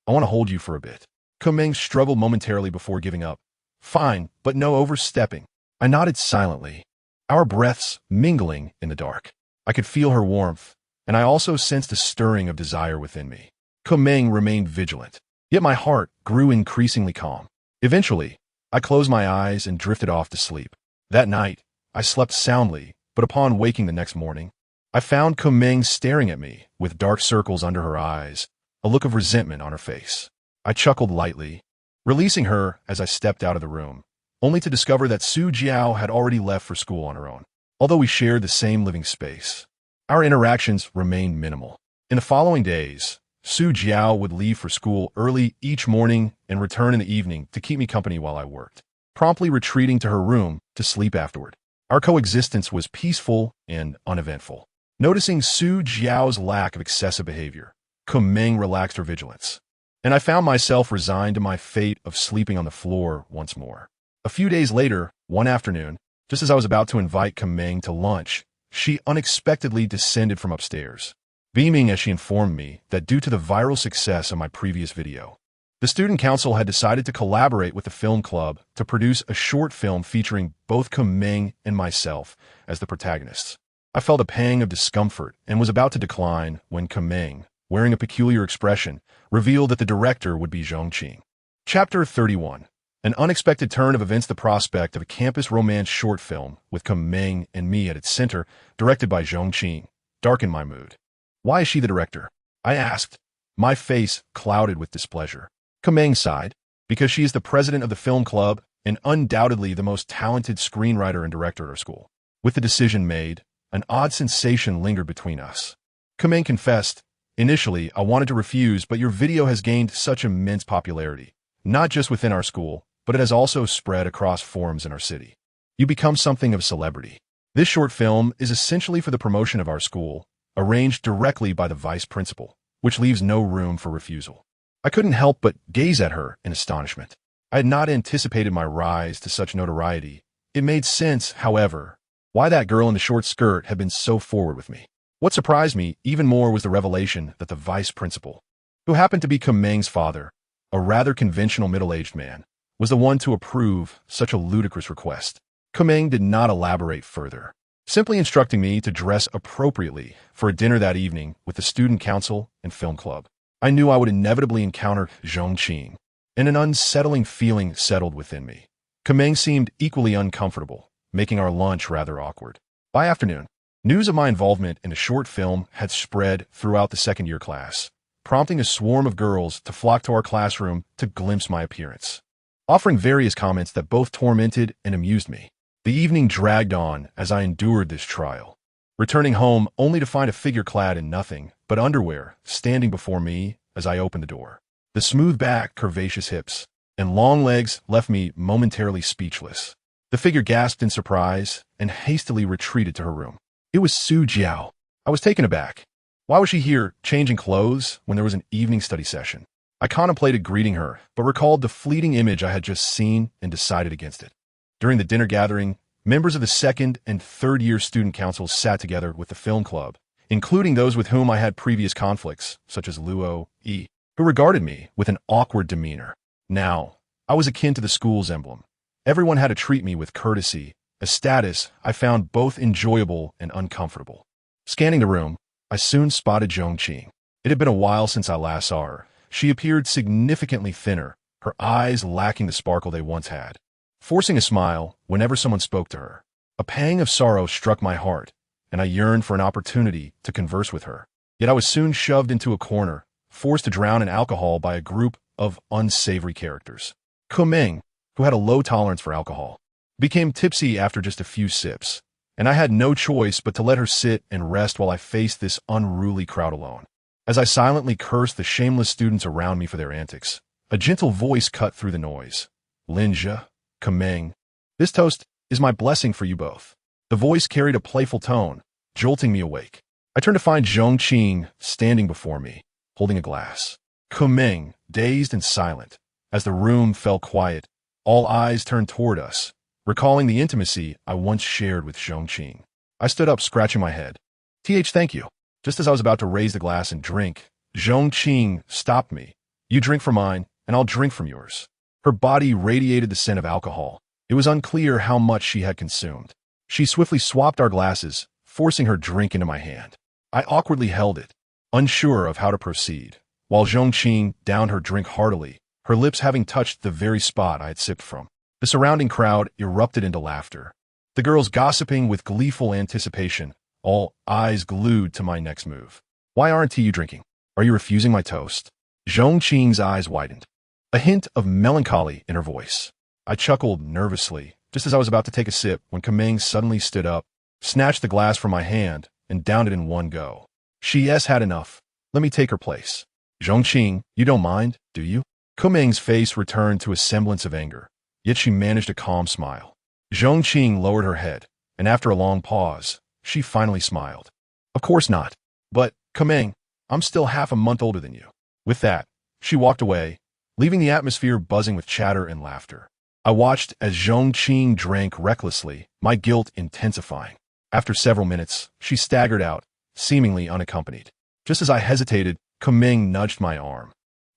Speaker 1: I want to hold you for a bit. Kumeng struggled momentarily before giving up. Fine, but no overstepping. I nodded silently, our breaths mingling in the dark. I could feel her warmth, and I also sensed a stirring of desire within me. Kumeng remained vigilant, yet my heart grew increasingly calm. Eventually, I closed my eyes and drifted off to sleep. That night, I slept soundly, but upon waking the next morning, I found Kumeng staring at me with dark circles under her eyes, a look of resentment on her face. I chuckled lightly, releasing her as I stepped out of the room, only to discover that Su Jiao had already left for school on her own. Although we shared the same living space, our interactions remained minimal. In the following days, Su Jiao would leave for school early each morning and return in the evening to keep me company while I worked, promptly retreating to her room to sleep afterward. Our coexistence was peaceful and uneventful. Noticing Su Jiao's lack of excessive behavior, Kumeng relaxed her vigilance, and I found myself resigned to my fate of sleeping on the floor once more. A few days later, one afternoon, just as I was about to invite Kumeng to lunch, she unexpectedly descended from upstairs, beaming as she informed me that due to the viral success of my previous video, the student council had decided to collaborate with the film club to produce a short film featuring both Kumeng and myself as the protagonists. I felt a pang of discomfort and was about to decline when Kumeng, wearing a peculiar expression, revealed that the director would be Zhongqing. Chapter 31. An unexpected turn of events. The prospect of a campus romance short film with Kumeng and me at its center, directed by Zhongqing, darkened my mood. Why is she the director? I asked, my face clouded with displeasure. Kumeng sighed, because she is the president of the film club and undoubtedly the most talented screenwriter and director at our school. With the decision made, an odd sensation lingered between us. Kumeng confessed, initially I wanted to refuse, but your video has gained such immense popularity, not just within our school, but it has also spread across forums in our city. You become something of a celebrity. This short film is essentially for the promotion of our school, arranged directly by the vice principal, which leaves no room for refusal. I couldn't help but gaze at her in astonishment. I had not anticipated my rise to such notoriety. It made sense, however, why that girl in the short skirt had been so forward with me. What surprised me even more was the revelation that the vice principal, who happened to be Kumeng's father, a rather conventional middle-aged man, was the one to approve such a ludicrous request. Kumeng did not elaborate further, simply instructing me to dress appropriately for a dinner that evening with the student council and film club. I knew I would inevitably encounter Zhongqing, and an unsettling feeling settled within me. Kumeng seemed equally uncomfortable, making our lunch rather awkward. By afternoon, news of my involvement in a short film had spread throughout the second-year class, prompting a swarm of girls to flock to our classroom to glimpse my appearance, offering various comments that both tormented and amused me. The evening dragged on as I endured this trial, returning home only to find a figure clad in nothing but underwear standing before me as I opened the door. The smooth back, curvaceous hips, and long legs left me momentarily speechless. The figure gasped in surprise and hastily retreated to her room. It was Su Jiao. I was taken aback. Why was she here, changing clothes, when there was an evening study session? I contemplated greeting her, but recalled the fleeting image I had just seen and decided against it. During the dinner gathering, members of the second and third-year student councils sat together with the film club, including those with whom I had previous conflicts, such as Luo Yi, who regarded me with an awkward demeanor. Now, I was akin to the school's emblem. Everyone had to treat me with courtesy, a status I found both enjoyable and uncomfortable. Scanning the room, I soon spotted Zhongqing. It had been a while since I last saw her. She appeared significantly thinner, her eyes lacking the sparkle they once had. Forcing a smile whenever someone spoke to her, a pang of sorrow struck my heart, and I yearned for an opportunity to converse with her. Yet I was soon shoved into a corner, forced to drown in alcohol by a group of unsavory characters. Kumeng, who had a low tolerance for alcohol, became tipsy after just a few sips, and I had no choice but to let her sit and rest while I faced this unruly crowd alone. As I silently cursed the shameless students around me for their antics, a gentle voice cut through the noise. Linja, Kumeng, this toast is my blessing for you both. The voice carried a playful tone, jolting me awake. I turned to find Zhongqing standing before me, holding a glass. Kumeng, dazed and silent. As the room fell quiet, all eyes turned toward us, recalling the intimacy I once shared with Zhongqing. I stood up, scratching my head. Thank you. Just as I was about to raise the glass and drink, Zhongqing stopped me. You drink from mine, and I'll drink from yours. Her body radiated the scent of alcohol. It was unclear how much she had consumed. She swiftly swapped our glasses, forcing her drink into my hand. I awkwardly held it, unsure of how to proceed, while Zhongqing downed her drink heartily, her lips having touched the very spot I had sipped from. The surrounding crowd erupted into laughter, the girls gossiping with gleeful anticipation, all eyes glued to my next move. Why aren't you drinking? Are you refusing my toast? Zhongqing's eyes widened, a hint of melancholy in her voice. I chuckled nervously, just as I was about to take a sip when Kameng suddenly stood up, snatched the glass from my hand, and downed it in one go. She's had enough. Let me take her place. Zhongqing, you don't mind, do you? Kameng's face returned to a semblance of anger, yet she managed a calm smile. Zhongqing lowered her head, and after a long pause, she finally smiled. Of course not. But, Kameng, I'm still half a month older than you. With that, she walked away, leaving the atmosphere buzzing with chatter and laughter. I watched as Zhongqing drank recklessly, my guilt intensifying. After several minutes, she staggered out, seemingly unaccompanied. Just as I hesitated, Kameng nudged my arm.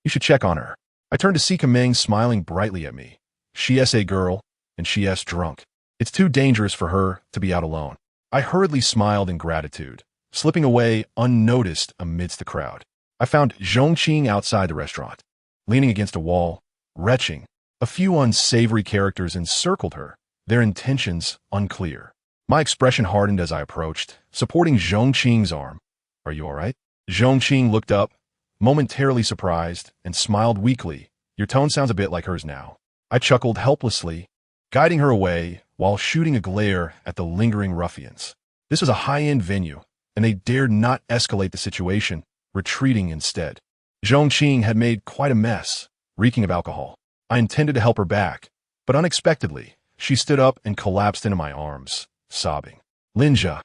Speaker 1: You should check on her. I turned to see Kameng smiling brightly at me. She's a girl, and she's drunk. It's too dangerous for her to be out alone. I hurriedly smiled in gratitude, slipping away unnoticed amidst the crowd. I found Zhongqing outside the restaurant, leaning against a wall, retching. A few unsavory characters encircled her, their intentions unclear. My expression hardened as I approached, supporting Zhongqing's arm. Are you all right? Zhongqing looked up, momentarily surprised, and smiled weakly. Your tone sounds a bit like hers now. I chuckled helplessly, guiding her away while shooting a glare at the lingering ruffians. This was a high-end venue, and they dared not escalate the situation, retreating instead. Zhongqing had made quite a mess, reeking of alcohol. I intended to help her back, but unexpectedly, she stood up and collapsed into my arms, sobbing. Linja,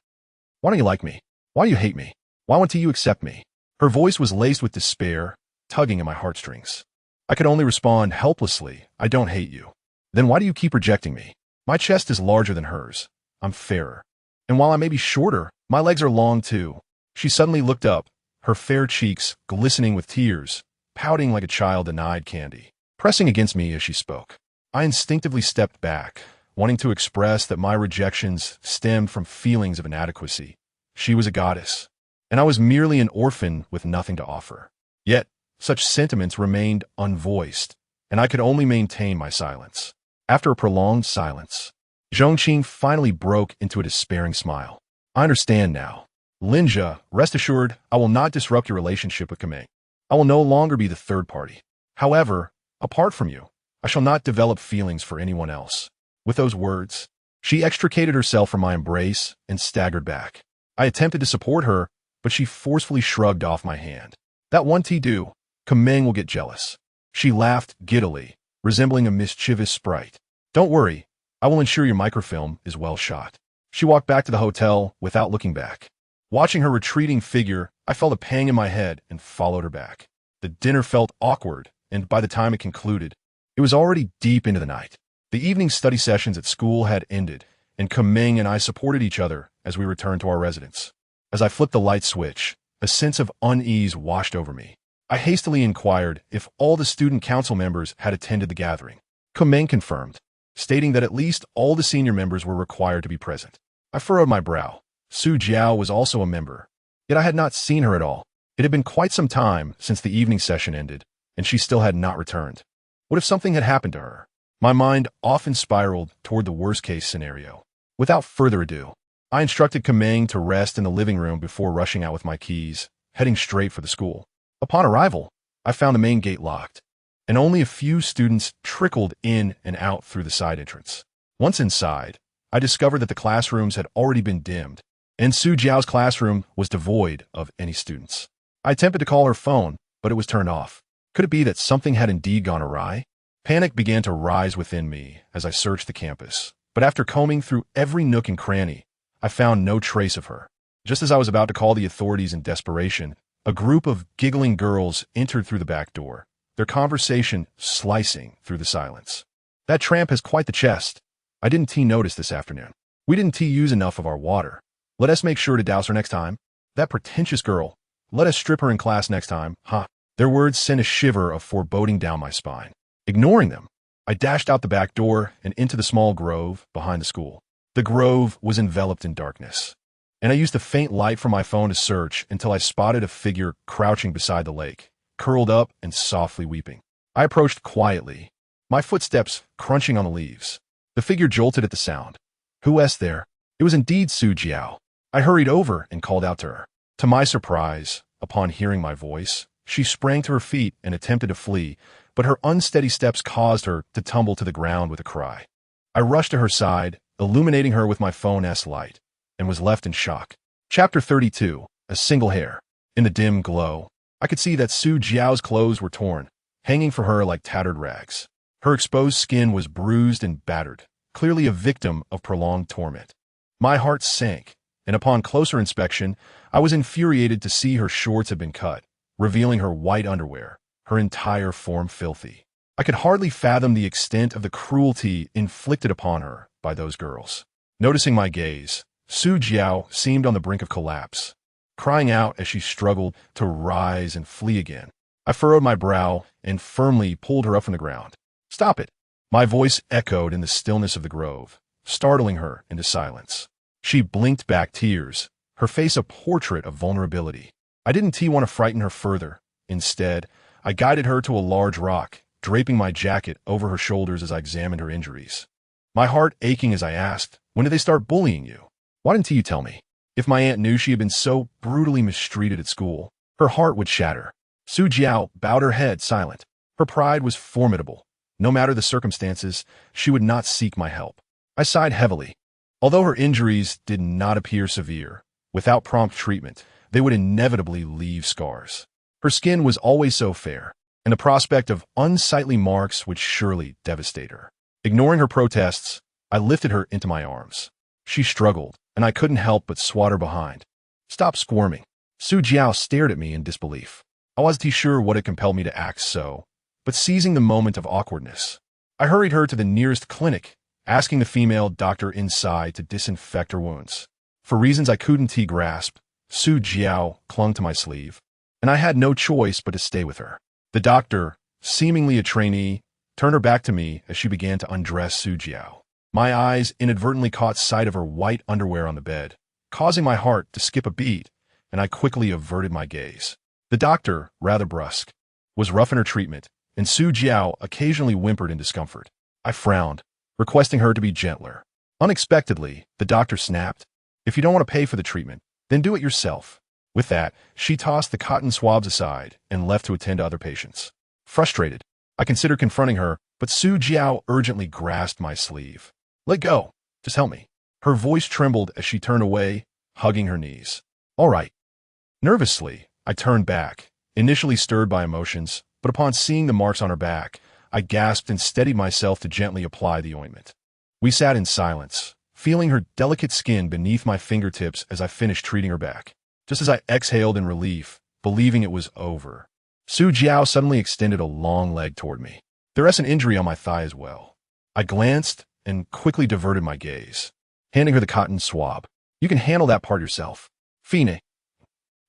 Speaker 1: why don't you like me? Why do you hate me? Why won't you accept me? Her voice was laced with despair, tugging at my heartstrings. I could only respond helplessly, I don't hate you. Then why do you keep rejecting me? My chest is larger than hers. I'm fairer. And while I may be shorter, my legs are long too. She suddenly looked up, her fair cheeks glistening with tears, pouting like a child denied candy, pressing against me as she spoke. I instinctively stepped back, wanting to express that my rejections stemmed from feelings of inadequacy. She was a goddess, and I was merely an orphan with nothing to offer. Yet, such sentiments remained unvoiced, and I could only maintain my silence. After a prolonged silence, Zhongqing finally broke into a despairing smile. I understand now. Linja, rest assured, I will not disrupt your relationship with Kameng. I will no longer be the third party. However, apart from you, I shall not develop feelings for anyone else. With those words, she extricated herself from my embrace and staggered back. I attempted to support her, but she forcefully shrugged off my hand. That won't do. Kameng will get jealous. She laughed giddily, resembling a mischievous sprite. Don't worry, I will ensure your microfilm is well shot. She walked back to the hotel without looking back. Watching her retreating figure, I felt a pang in my head and followed her back. The dinner felt awkward, and by the time it concluded, it was already deep into the night. The evening study sessions at school had ended, and Kameng and I supported each other as we returned to our residence. As I flipped the light switch, a sense of unease washed over me. I hastily inquired if all the student council members had attended the gathering. Kameng confirmed, stating that at least all the senior members were required to be present. I furrowed my brow. Su Jiao was also a member, yet I had not seen her at all. It had been quite some time since the evening session ended, and she still had not returned. What if something had happened to her? My mind often spiraled toward the worst-case scenario. Without further ado, I instructed Kameng to rest in the living room before rushing out with my keys, heading straight for the school. Upon arrival, I found the main gate locked, and only a few students trickled in and out through the side entrance. Once inside, I discovered that the classrooms had already been dimmed, and Su Jiao's classroom was devoid of any students. I attempted to call her phone, but it was turned off. Could it be that something had indeed gone awry? Panic began to rise within me as I searched the campus, but after combing through every nook and cranny, I found no trace of her. Just as I was about to call the authorities in desperation, a group of giggling girls entered through the back door, their conversation slicing through the silence. That tramp has quite the chest. I didn't notice this afternoon. We didn't use enough of our water. Let us make sure to douse her next time. That pretentious girl. Let us strip her in class next time, huh? Their words sent a shiver of foreboding down my spine. Ignoring them, I dashed out the back door and into the small grove behind the school. The grove was enveloped in darkness. and I used the faint light from my phone to search until I spotted a figure crouching beside the lake, curled up and softly weeping. I approached quietly, my footsteps crunching on the leaves. The figure jolted at the sound. "Who is there?" It was indeed Su Jiao. I hurried over and called out to her. To my surprise, upon hearing my voice, she sprang to her feet and attempted to flee, but her unsteady steps caused her to tumble to the ground with a cry. I rushed to her side, illuminating her with my phone's light, and was left in shock. Chapter 32. A single hair. In the dim glow, I could see that Su Jiao's clothes were torn, hanging for her like tattered rags. Her exposed skin was bruised and battered, clearly a victim of prolonged torment. My heart sank, and upon closer inspection, I was infuriated to see her shorts had been cut, revealing her white underwear, her entire form filthy. I could hardly fathom the extent of the cruelty inflicted upon her by those girls. Noticing my gaze, Su Jiao seemed on the brink of collapse, crying out as she struggled to rise and flee again. I furrowed my brow and firmly pulled her up from the ground. "Stop it!" My voice echoed in the stillness of the grove, startling her into silence. She blinked back tears, her face a portrait of vulnerability. I didn't want to frighten her further. Instead, I guided her to a large rock, draping my jacket over her shoulders as I examined her injuries. My heart aching as I asked, "When did they start bullying you? Why didn't you tell me?" If my aunt knew she had been so brutally mistreated at school, her heart would shatter. Su Jiao bowed her head silent. Her pride was formidable. No matter the circumstances, she would not seek my help. I sighed heavily. Although her injuries did not appear severe, without prompt treatment, they would inevitably leave scars. Her skin was always so fair, and the prospect of unsightly marks would surely devastate her. Ignoring her protests, I lifted her into my arms. She struggled, and I couldn't help but swat her behind. "Stop squirming." Su Jiao stared at me in disbelief. I wasn't sure what had compelled me to act so, but seizing the moment of awkwardness, I hurried her to the nearest clinic, asking the female doctor inside to disinfect her wounds. For reasons I couldn't grasp, Su Jiao clung to my sleeve, and I had no choice but to stay with her. The doctor, seemingly a trainee, turned her back to me as she began to undress Su Jiao. My eyes inadvertently caught sight of her white underwear on the bed, causing my heart to skip a beat, and I quickly averted my gaze. The doctor, rather brusque, was rough in her treatment, and Su Jiao occasionally whimpered in discomfort. I frowned, requesting her to be gentler. Unexpectedly, the doctor snapped, "If you don't want to pay for the treatment, then do it yourself." With that, she tossed the cotton swabs aside and left to attend to other patients. Frustrated, I considered confronting her, but Su Jiao urgently grasped my sleeve. "Let go. Just help me." Her voice trembled as she turned away, hugging her knees. "All right." Nervously, I turned back, initially stirred by emotions, but upon seeing the marks on her back, I gasped and steadied myself to gently apply the ointment. We sat in silence, feeling her delicate skin beneath my fingertips as I finished treating her back. Just as I exhaled in relief, believing it was over, Su Jiao suddenly extended a long leg toward me. There was an injury on my thigh as well. I glanced and quickly diverted my gaze, handing her the cotton swab. "You can handle that part yourself." "Fine."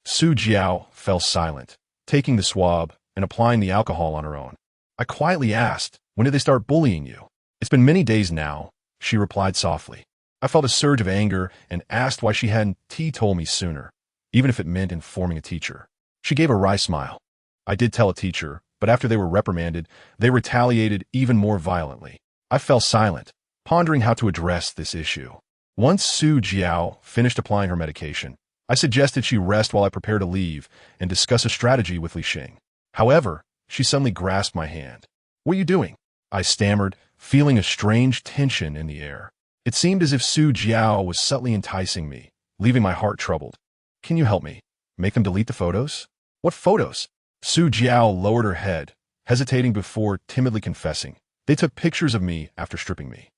Speaker 1: Su Jiao fell silent, taking the swab and applying the alcohol on her own. I quietly asked, "When did they start bullying you?" "It's been many days now," she replied softly. I felt a surge of anger and asked why she hadn't told me sooner, even if it meant informing a teacher. She gave a wry smile. "I did tell a teacher, but after they were reprimanded, they retaliated even more violently." I fell silent, pondering how to address this issue. Once Su Jiao finished applying her medication, I suggested she rest while I prepared to leave and discuss a strategy with Li Xing. However, she suddenly grasped my hand. "What are you doing?" I stammered, feeling a strange tension in the air. It seemed as if Su Jiao was subtly enticing me, leaving my heart troubled. "Can you help me? Make them delete the photos?" "What photos?" Su Jiao lowered her head, hesitating before timidly confessing. "They took pictures of me after stripping me."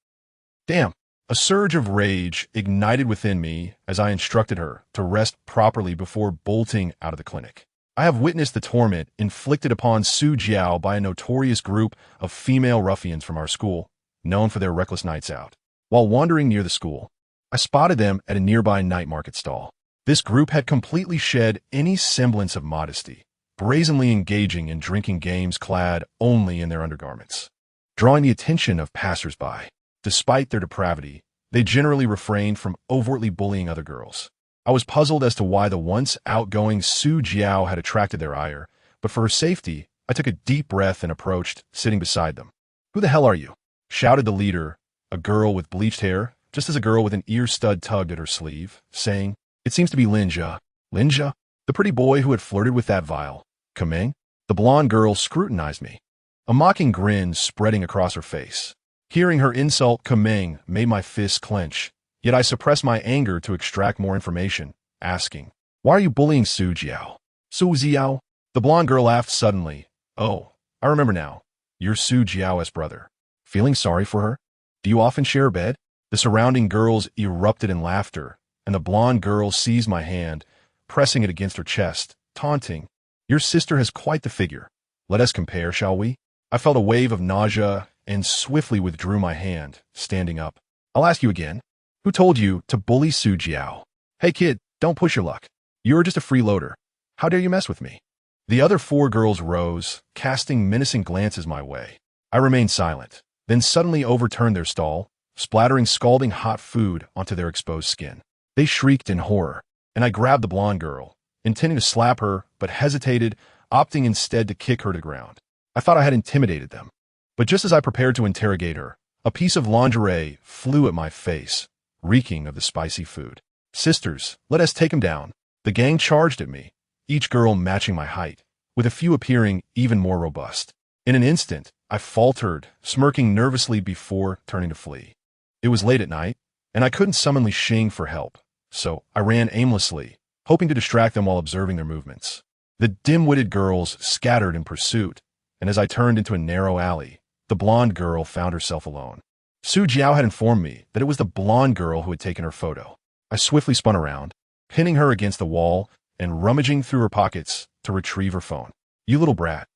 Speaker 1: Damn! A surge of rage ignited within me as I instructed her to rest properly before bolting out of the clinic. I have witnessed the torment inflicted upon Su Jiao by a notorious group of female ruffians from our school, known for their reckless nights out. While wandering near the school, I spotted them at a nearby night market stall. This group had completely shed any semblance of modesty, brazenly engaging in drinking games clad only in their undergarments, drawing the attention of passers-by. Despite their depravity, they generally refrained from overtly bullying other girls. I was puzzled as to why the once outgoing Su Jiao had attracted their ire, but for her safety, I took a deep breath and approached, sitting beside them. "Who the hell are you?" shouted the leader, a girl with bleached hair, just as a girl with an ear stud tugged at her sleeve, saying, "It seems to be Linja." Linja? The pretty boy who had flirted with that vile Kameng? The blonde girl scrutinized me, a mocking grin spreading across her face. Hearing her insult Kameng made my fists clench, yet I suppressed my anger to extract more information, asking, "Why are you bullying Su Jiao?" "Su Jiao?" The blonde girl laughed suddenly. "Oh, I remember now. You're Su Jiao's brother. Feeling sorry for her? Do you often share a bed?" The surrounding girls erupted in laughter, and the blonde girl seized my hand, pressing it against her chest, taunting, "Your sister has quite the figure. Let us compare, shall we?" I felt a wave of nausea and swiftly withdrew my hand, standing up. "I'll ask you again. Who told you to bully Su Jiao?" "Hey kid, don't push your luck. You're just a freeloader. How dare you mess with me?" The other four girls rose, casting menacing glances my way. I remained silent, then suddenly overturned their stall, splattering scalding hot food onto their exposed skin. They shrieked in horror, and I grabbed the blonde girl, intending to slap her, but hesitated, opting instead to kick her to the ground. I thought I had intimidated them. But just as I prepared to interrogate her, a piece of lingerie flew at my face, reeking of the spicy food. "Sisters, let us take him down." The gang charged at me, each girl matching my height, with a few appearing even more robust. In an instant, I faltered, smirking nervously before turning to flee. It was late at night, and I couldn't summon Li Xing for help, so I ran aimlessly, hoping to distract them while observing their movements. The dim-witted girls scattered in pursuit, and as I turned into a narrow alley, the blonde girl found herself alone. Su Jiao had informed me that it was the blonde girl who had taken her photo. I swiftly spun around, pinning her against the wall and rummaging through her pockets to retrieve her phone. "You little brat."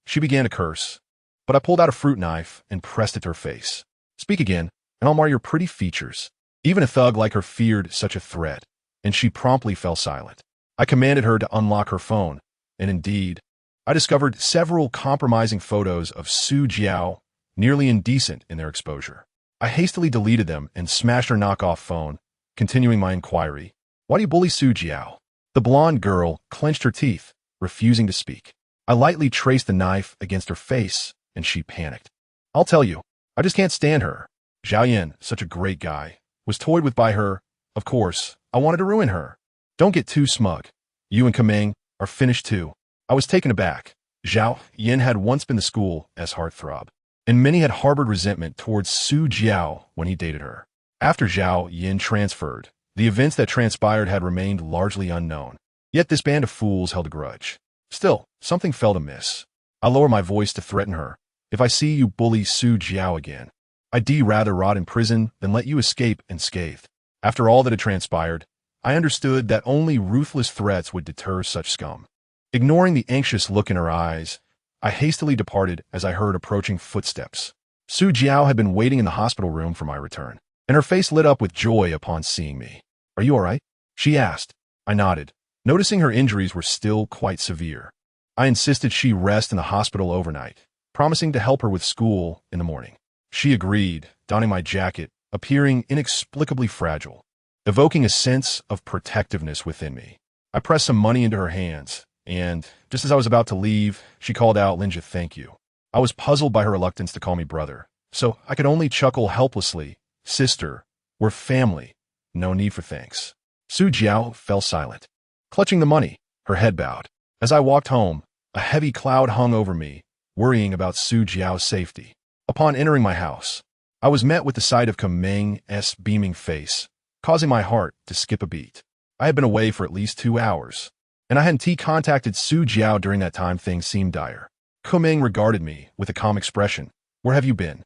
Speaker 1: She began to curse, but I pulled out a fruit knife and pressed it to her face. "Speak again, and I'll mar your pretty features." Even a thug like her feared such a threat, and she promptly fell silent. I commanded her to unlock her phone, and indeed, I discovered several compromising photos of Su Jiao, nearly indecent in their exposure. I hastily deleted them and smashed her knockoff phone, continuing my inquiry. "Why do you bully Su Jiao?" The blonde girl clenched her teeth, refusing to speak. I lightly traced the knife against her face, and she panicked. "I'll tell you, I just can't stand her. Zhao Yan, such a great guy, was toyed with by her. Of course, I wanted to ruin her. Don't get too smug. You and Kameng are finished too." I was taken aback. Zhao Yan had once been the school's heartthrob, and many had harbored resentment towards Su Jiao when he dated her. After Zhao Yan transferred, the events that transpired had remained largely unknown. Yet this band of fools held a grudge. Still, something felt amiss. I lowered my voice to threaten her. "If I see you bully Su Jiao again, I'd rather rot in prison than let you escape unscathed." After all that had transpired, I understood that only ruthless threats would deter such scum. Ignoring the anxious look in her eyes, I hastily departed as I heard approaching footsteps. Su Jiao had been waiting in the hospital room for my return, and her face lit up with joy upon seeing me. "Are you all right?" she asked. I nodded, noticing her injuries were still quite severe. I insisted she rest in the hospital overnight, promising to help her with school in the morning. She agreed, donning my jacket, appearing inexplicably fragile, evoking a sense of protectiveness within me. I pressed some money into her hands, and, just as I was about to leave, she called out, "Linja, thank you." I was puzzled by her reluctance to call me brother, so I could only chuckle helplessly. "Sister, we're family. No need for thanks." Su Jiao fell silent, clutching the money, her head bowed. As I walked home, a heavy cloud hung over me, worrying about Su Jiao's safety. Upon entering my house, I was met with the sight of Kameng's beaming face, causing my heart to skip a beat. I had been away for at least 2 hours, and I hadn't contacted Su Jiao during that time. Things seemed dire. Kameng regarded me with a calm expression. "Where have you been?"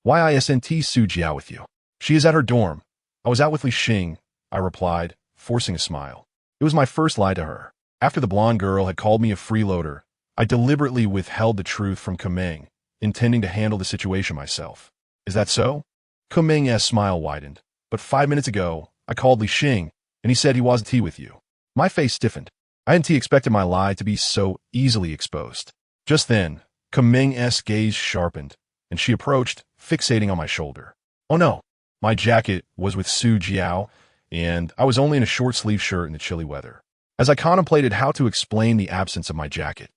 Speaker 1: "Why isn't Su Jiao with you?" "She is at her dorm. I was out with Li Xing," I replied, forcing a smile. It was my first lie to her. After the blonde girl had called me a freeloader, I deliberately withheld the truth from Kameng, intending to handle the situation myself. "Is that so?" Kameng's smile widened. "But 5 minutes ago, I called Li Xing, and he said he wasn't with you." My face stiffened. I hadn't expected my lie to be so easily exposed. Just then, Kameng's gaze sharpened, and she approached, fixating on my shoulder. "Oh no!" My jacket was with Su Jiao, and I was only in a short-sleeved shirt in the chilly weather. As I contemplated how to explain the absence of my jacket,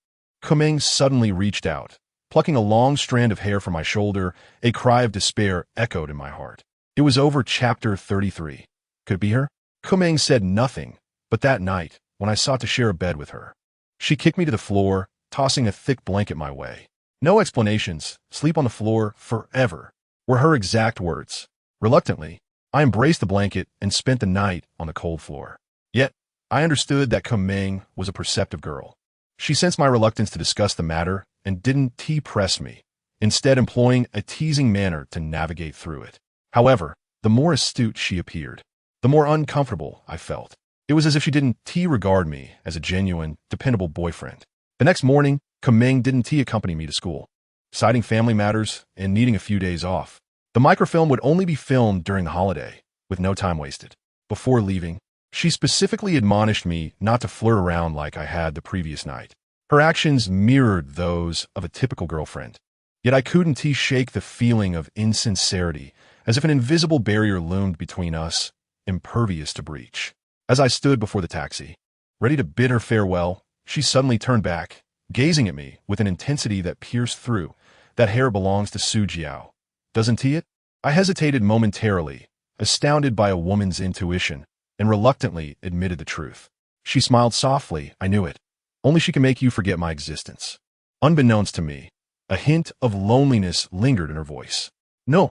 Speaker 1: Kuming suddenly reached out. Plucking a long strand of hair from my shoulder, a cry of despair echoed in my heart. It was over chapter 33. Could it be her? Kuming said nothing, but that night, when I sought to share a bed with her, she kicked me to the floor, tossing a thick blanket my way. No explanations, sleep on the floor forever, were her exact words. Reluctantly, I embraced the blanket and spent the night on the cold floor. Yet, I understood that Kuming was a perceptive girl. She sensed my reluctance to discuss the matter and didn't press me, instead employing a teasing manner to navigate through it. However, the more astute she appeared, the more uncomfortable I felt. It was as if she didn't regard me as a genuine, dependable boyfriend. The next morning, Kuming didn't accompany me to school, citing family matters and needing a few days off. The microfilm would only be filmed during the holiday, with no time wasted. Before leaving, she specifically admonished me not to flirt around like I had the previous night. Her actions mirrored those of a typical girlfriend. Yet I couldn't shake the feeling of insincerity, as if an invisible barrier loomed between us, impervious to breach. As I stood before the taxi, ready to bid her farewell, she suddenly turned back, gazing at me with an intensity that pierced through. That hair belongs to Su Jiao, doesn't it? I hesitated momentarily, astounded by a woman's intuition, and reluctantly admitted the truth. She smiled softly. I knew it. Only she can make you forget my existence. Unbeknownst to me, a hint of loneliness lingered in her voice. No,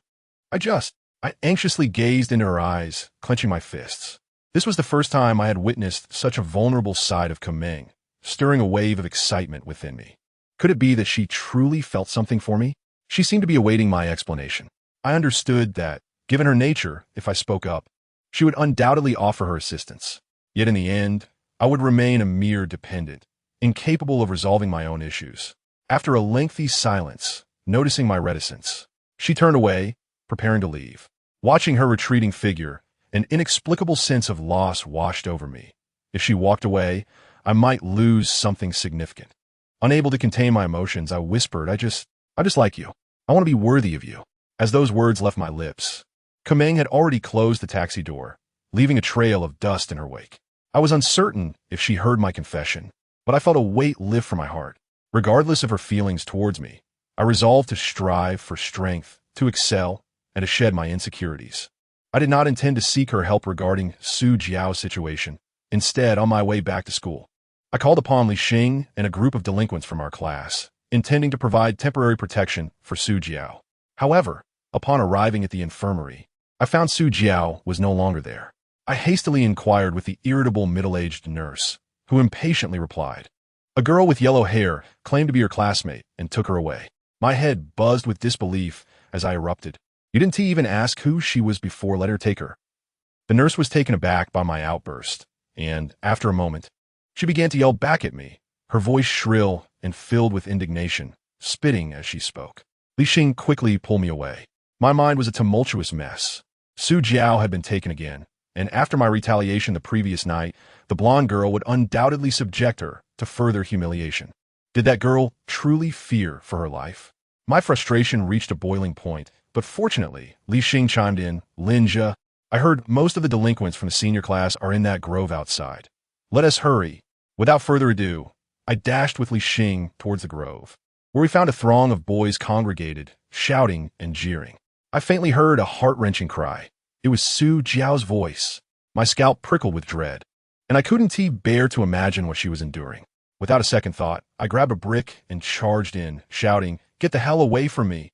Speaker 1: I anxiously gazed into her eyes, clenching my fists. This was the first time I had witnessed such a vulnerable side of Kuming, stirring a wave of excitement within me. Could it be that she truly felt something for me? She seemed to be awaiting my explanation. I understood that, given her nature, if I spoke up, she would undoubtedly offer her assistance. Yet in the end, I would remain a mere dependent, incapable of resolving my own issues. After a lengthy silence, noticing my reticence, she turned away, preparing to leave. Watching her retreating figure, an inexplicable sense of loss washed over me. If she walked away, I might lose something significant. Unable to contain my emotions, I whispered, I just like you. I want to be worthy of you. As those words left my lips, Kuming had already closed the taxi door, leaving a trail of dust in her wake. I was uncertain if she heard my confession, but I felt a weight lift from my heart. Regardless of her feelings towards me, I resolved to strive for strength, to excel, and to shed my insecurities. I did not intend to seek her help regarding Su Jiao's situation. Instead, on my way back to school, I called upon Li Xing and a group of delinquents from our class, intending to provide temporary protection for Su Jiao. However, upon arriving at the infirmary, I found Su Jiao was no longer there. I hastily inquired with the irritable middle-aged nurse, who impatiently replied, "A girl with yellow hair claimed to be her classmate and took her away." My head buzzed with disbelief as I erupted. "You didn't even ask who she was before let her take her." The nurse was taken aback by my outburst, and, after a moment, she began to yell back at me, her voice shrill and filled with indignation, spitting as she spoke. Li Xing quickly pulled me away. My mind was a tumultuous mess. Su Jiao had been taken again, and after my retaliation the previous night, the blonde girl would undoubtedly subject her to further humiliation. Did that girl truly fear for her life? My frustration reached a boiling point, but fortunately, Li Xing chimed in, "Linja, I heard most of the delinquents from the senior class are in that grove outside. Let us hurry." Without further ado, I dashed with Li Xing towards the grove, where we found a throng of boys congregated, shouting and jeering. I faintly heard a heart-wrenching cry. It was Su Jiao's voice. My scalp prickled with dread, and I couldn't bear to imagine what she was enduring. Without a second thought, I grabbed a brick and charged in, shouting, "Get the hell away from me!"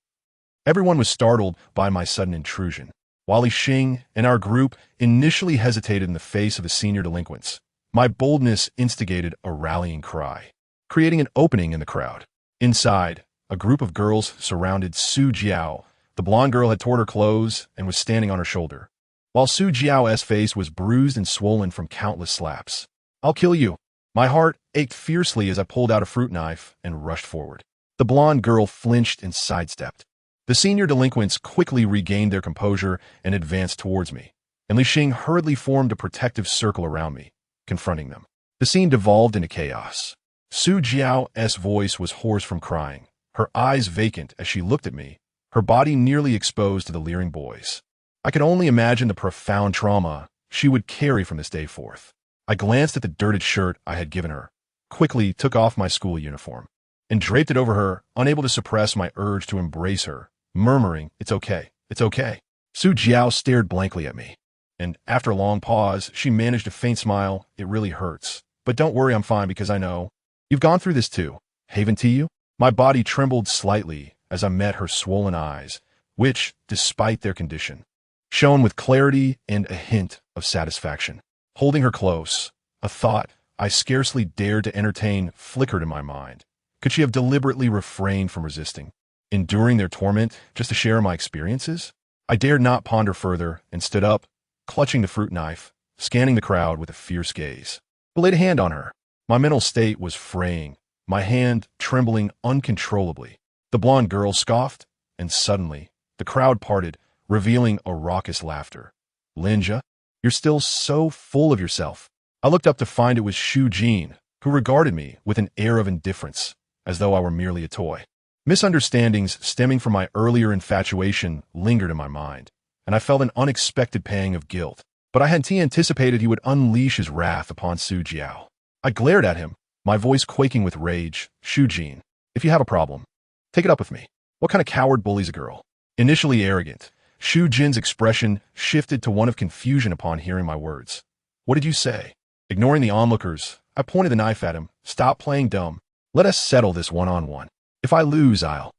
Speaker 1: Everyone was startled by my sudden intrusion. While Li Xing and our group initially hesitated in the face of the senior delinquents, my boldness instigated a rallying cry, creating an opening in the crowd. Inside, a group of girls surrounded Su Jiao. The blonde girl had torn her clothes and was standing on her shoulder, while Su Jiao's face was bruised and swollen from countless slaps. "I'll kill you." My heart ached fiercely as I pulled out a fruit knife and rushed forward. The blonde girl flinched and sidestepped. The senior delinquents quickly regained their composure and advanced towards me, and Li Xing hurriedly formed a protective circle around me, confronting them. The scene devolved into chaos. Su Jiao's voice was hoarse from crying, her eyes vacant as she looked at me, her body nearly exposed to the leering boys. I could only imagine the profound trauma she would carry from this day forth. I glanced at the dirted shirt I had given her, quickly took off my school uniform, and draped it over her, unable to suppress my urge to embrace her, murmuring, "It's okay, it's okay." Su Jiao stared blankly at me, and after a long pause, she managed a faint smile. "It really hurts. But don't worry, I'm fine because I know you've gone through this too. Haven't you?" My body trembled slightly as I met her swollen eyes, which, despite their condition, shone with clarity and a hint of satisfaction. Holding her close, a thought I scarcely dared to entertain flickered in my mind. Could she have deliberately refrained from resisting, enduring their torment just to share my experiences? I dared not ponder further and stood up, clutching the fruit knife, scanning the crowd with a fierce gaze. I laid a hand on her. My mental state was fraying, my hand trembling uncontrollably. The blonde girl scoffed, and suddenly, the crowd parted, revealing a raucous laughter. "Linja, you're still so full of yourself." I looked up to find it was Shu Jin, who regarded me with an air of indifference, as though I were merely a toy. Misunderstandings stemming from my earlier infatuation lingered in my mind, and I felt an unexpected pang of guilt. But I hadn't anticipated he would unleash his wrath upon Su Jiao. I glared at him, my voice quaking with rage. "Shu Jin, if you have a problem, take it up with me. What kind of coward bullies a girl?" Initially arrogant, Shu Jin's expression shifted to one of confusion upon hearing my words. "What did you say?" Ignoring the onlookers, I pointed the knife at him. "Stop playing dumb. Let us settle this one-on-one. If I lose, I'll—"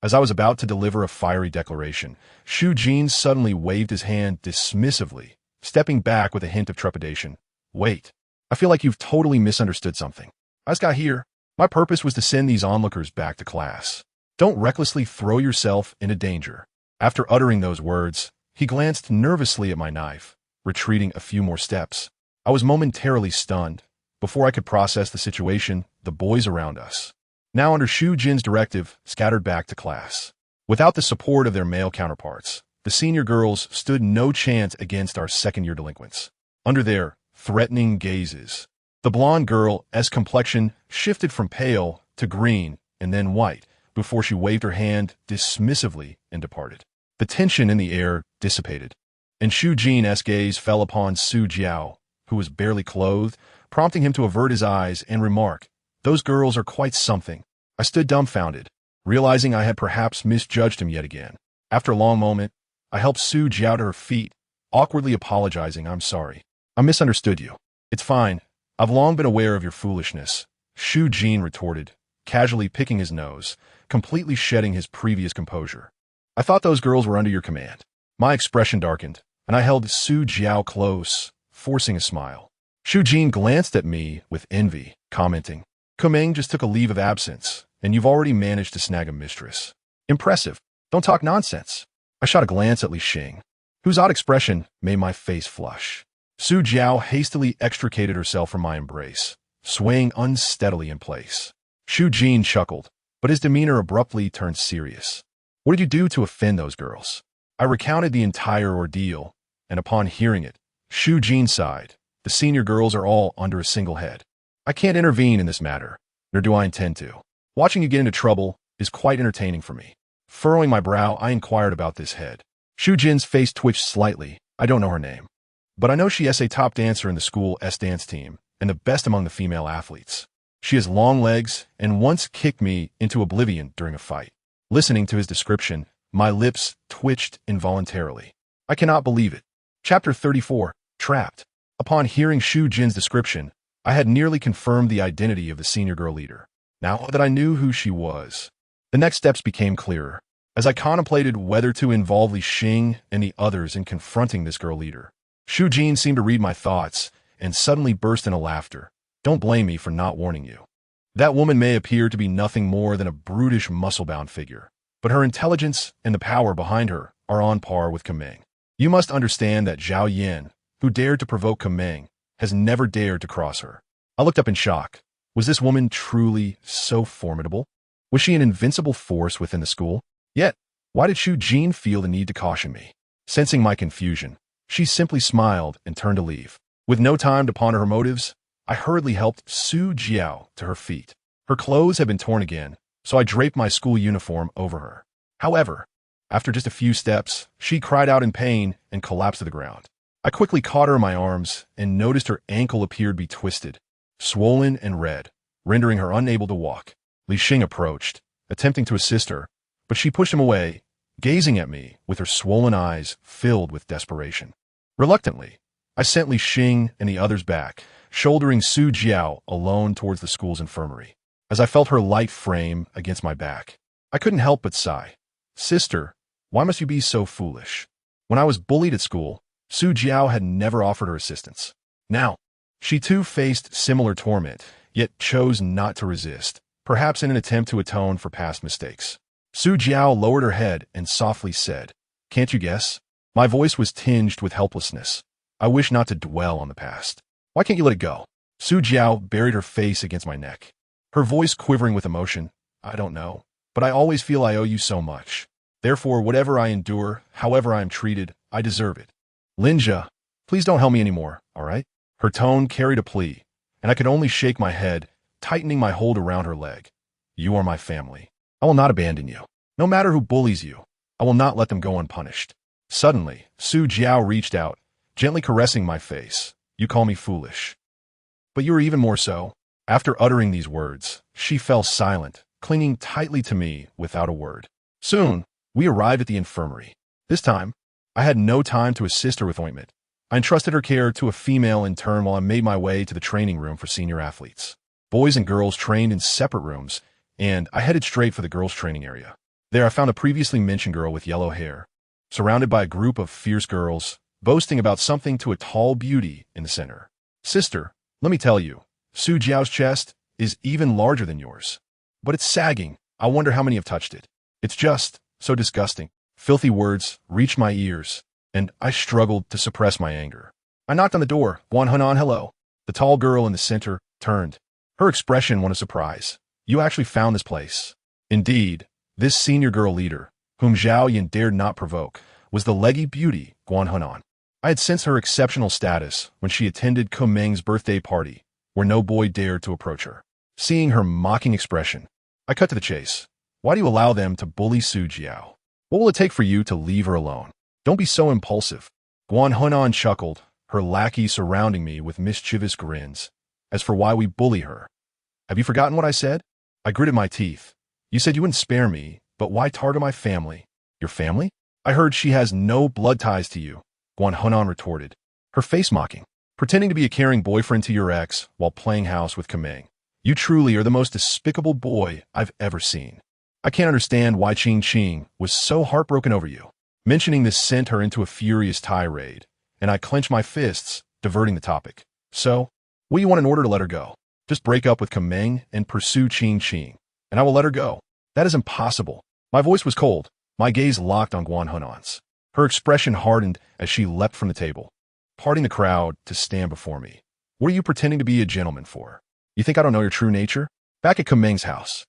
Speaker 1: As I was about to deliver a fiery declaration, Shu Jin suddenly waved his hand dismissively, stepping back with a hint of trepidation. "Wait. I feel like you've totally misunderstood something. I just got here. My purpose was to send these onlookers back to class. Don't recklessly throw yourself into danger." After uttering those words, he glanced nervously at my knife, retreating a few more steps. I was momentarily stunned. Before I could process the situation, the boys around us, now under Shu Jin's directive, scattered back to class. Without the support of their male counterparts, the senior girls stood no chance against our second-year delinquents. Under their threatening gazes, the blonde girl's complexion shifted from pale to green and then white before she waved her hand dismissively and departed. The tension in the air dissipated, and Shu Jin's gaze fell upon Su Jiao, who was barely clothed, prompting him to avert his eyes and remark, "Those girls are quite something." I stood dumbfounded, realizing I had perhaps misjudged him yet again. After a long moment, I helped Su Jiao to her feet, awkwardly apologizing. "I'm sorry. I misunderstood you." "It's fine. I've long been aware of your foolishness," Shu Jin retorted, casually picking his nose, completely shedding his previous composure. "I thought those girls were under your command." My expression darkened, and I held Su Jiao close, forcing a smile. Shu Jin glanced at me with envy, commenting, "Kumeng just took a leave of absence, and you've already managed to snag a mistress. Impressive. Don't talk nonsense." I shot a glance at Li Xing, whose odd expression made my face flush. Su Jiao hastily extricated herself from my embrace, swaying unsteadily in place. Shu Jin chuckled, but his demeanor abruptly turned serious. "What did you do to offend those girls?" I recounted the entire ordeal, and upon hearing it, Shu Jin sighed. "The senior girls are all under a single head. I can't intervene in this matter, nor do I intend to. Watching you get into trouble is quite entertaining for me." Furrowing my brow, I inquired about this head. Shu Jin's face twitched slightly. "I don't know her name, but I know she is a top dancer in the school's dance team, and the best among the female athletes. She has long legs and once kicked me into oblivion during a fight." Listening to his description, my lips twitched involuntarily. I cannot believe it. Chapter 34, Trapped. Upon hearing Shu Jin's description, I had nearly confirmed the identity of the senior girl leader. Now that I knew who she was, the next steps became clearer. As I contemplated whether to involve Li Xing and the others in confronting this girl leader, Shu Jin seemed to read my thoughts and suddenly burst into laughter. "Don't blame me for not warning you. That woman may appear to be nothing more than a brutish muscle-bound figure, but her intelligence and the power behind her are on par with Kumeng. You must understand that Zhao Yan, who dared to provoke Kumeng, has never dared to cross her." I looked up in shock. Was this woman truly so formidable? Was she an invincible force within the school? Yet, why did Shu Jin feel the need to caution me? Sensing my confusion, she simply smiled and turned to leave. With no time to ponder her motives, I hurriedly helped Su Jiao to her feet. Her clothes had been torn again, so I draped my school uniform over her. However, after just a few steps, she cried out in pain and collapsed to the ground. I quickly caught her in my arms and noticed her ankle appeared to be twisted, swollen and red, rendering her unable to walk. Li Xing approached, attempting to assist her, but she pushed him away, gazing at me with her swollen eyes filled with desperation. Reluctantly, I sent Li Xing and the others back, shouldering Su Jiao alone towards the school's infirmary. As I felt her light frame against my back, I couldn't help but sigh. Sister, why must you be so foolish? When I was bullied at school, Su Jiao had never offered her assistance. Now, she too faced similar torment, yet chose not to resist, perhaps in an attempt to atone for past mistakes. Su Jiao lowered her head and softly said, "Can't you guess?" My voice was tinged with helplessness. I wish not to dwell on the past. Why can't you let it go? Su Jiao buried her face against my neck, her voice quivering with emotion. I don't know, but I always feel I owe you so much. Therefore, whatever I endure, however I am treated, I deserve it. Linja, please don't help me anymore, all right? Her tone carried a plea, and I could only shake my head, tightening my hold around her leg. You are my family. I will not abandon you. No matter who bullies you, I will not let them go unpunished. Suddenly, Su Jiao reached out, gently caressing my face. You call me foolish. But you are even more so. After uttering these words, she fell silent, clinging tightly to me without a word. Soon, we arrived at the infirmary. This time, I had no time to assist her with ointment. I entrusted her care to a female intern while I made my way to the training room for senior athletes. Boys and girls trained in separate rooms, and I headed straight for the girls' training area. There I found a previously mentioned girl with yellow hair, surrounded by a group of fierce girls, boasting about something to a tall beauty in the center. Sister, let me tell you, Su Jiao's chest is even larger than yours. But it's sagging. I wonder how many have touched it. It's just so disgusting. Filthy words reached my ears, and I struggled to suppress my anger. I knocked on the door. Guan Henan, hello. The tall girl in the center turned. Her expression one of surprise. You actually found this place. Indeed, this senior girl leader, whom Zhao Yan dared not provoke, was the leggy beauty Guan Henan. I had sensed her exceptional status when she attended Kumeng's birthday party, where no boy dared to approach her. Seeing her mocking expression, I cut to the chase. Why do you allow them to bully Su Jiao? What will it take for you to leave her alone? Don't be so impulsive. Guan Henan chuckled, her lackey surrounding me with mischievous grins. As for why we bully her, have you forgotten what I said? I gritted my teeth. You said you wouldn't spare me, but why target my family? Your family? I heard she has no blood ties to you, Guan Henan retorted, her face mocking. Pretending to be a caring boyfriend to your ex while playing house with Kumeng. You truly are the most despicable boy I've ever seen. I can't understand why Qing Qing was so heartbroken over you. Mentioning this sent her into a furious tirade, and I clenched my fists, diverting the topic. So, what do you want in order to let her go? Just break up with Kumeng and pursue Qing Qing, and I will let her go. That is impossible. My voice was cold, my gaze locked on Guan Henan's. Her expression hardened as she leapt from the table, parting the crowd to stand before me. What are you pretending to be a gentleman for? You think I don't know your true nature? Back at Kumeng's house.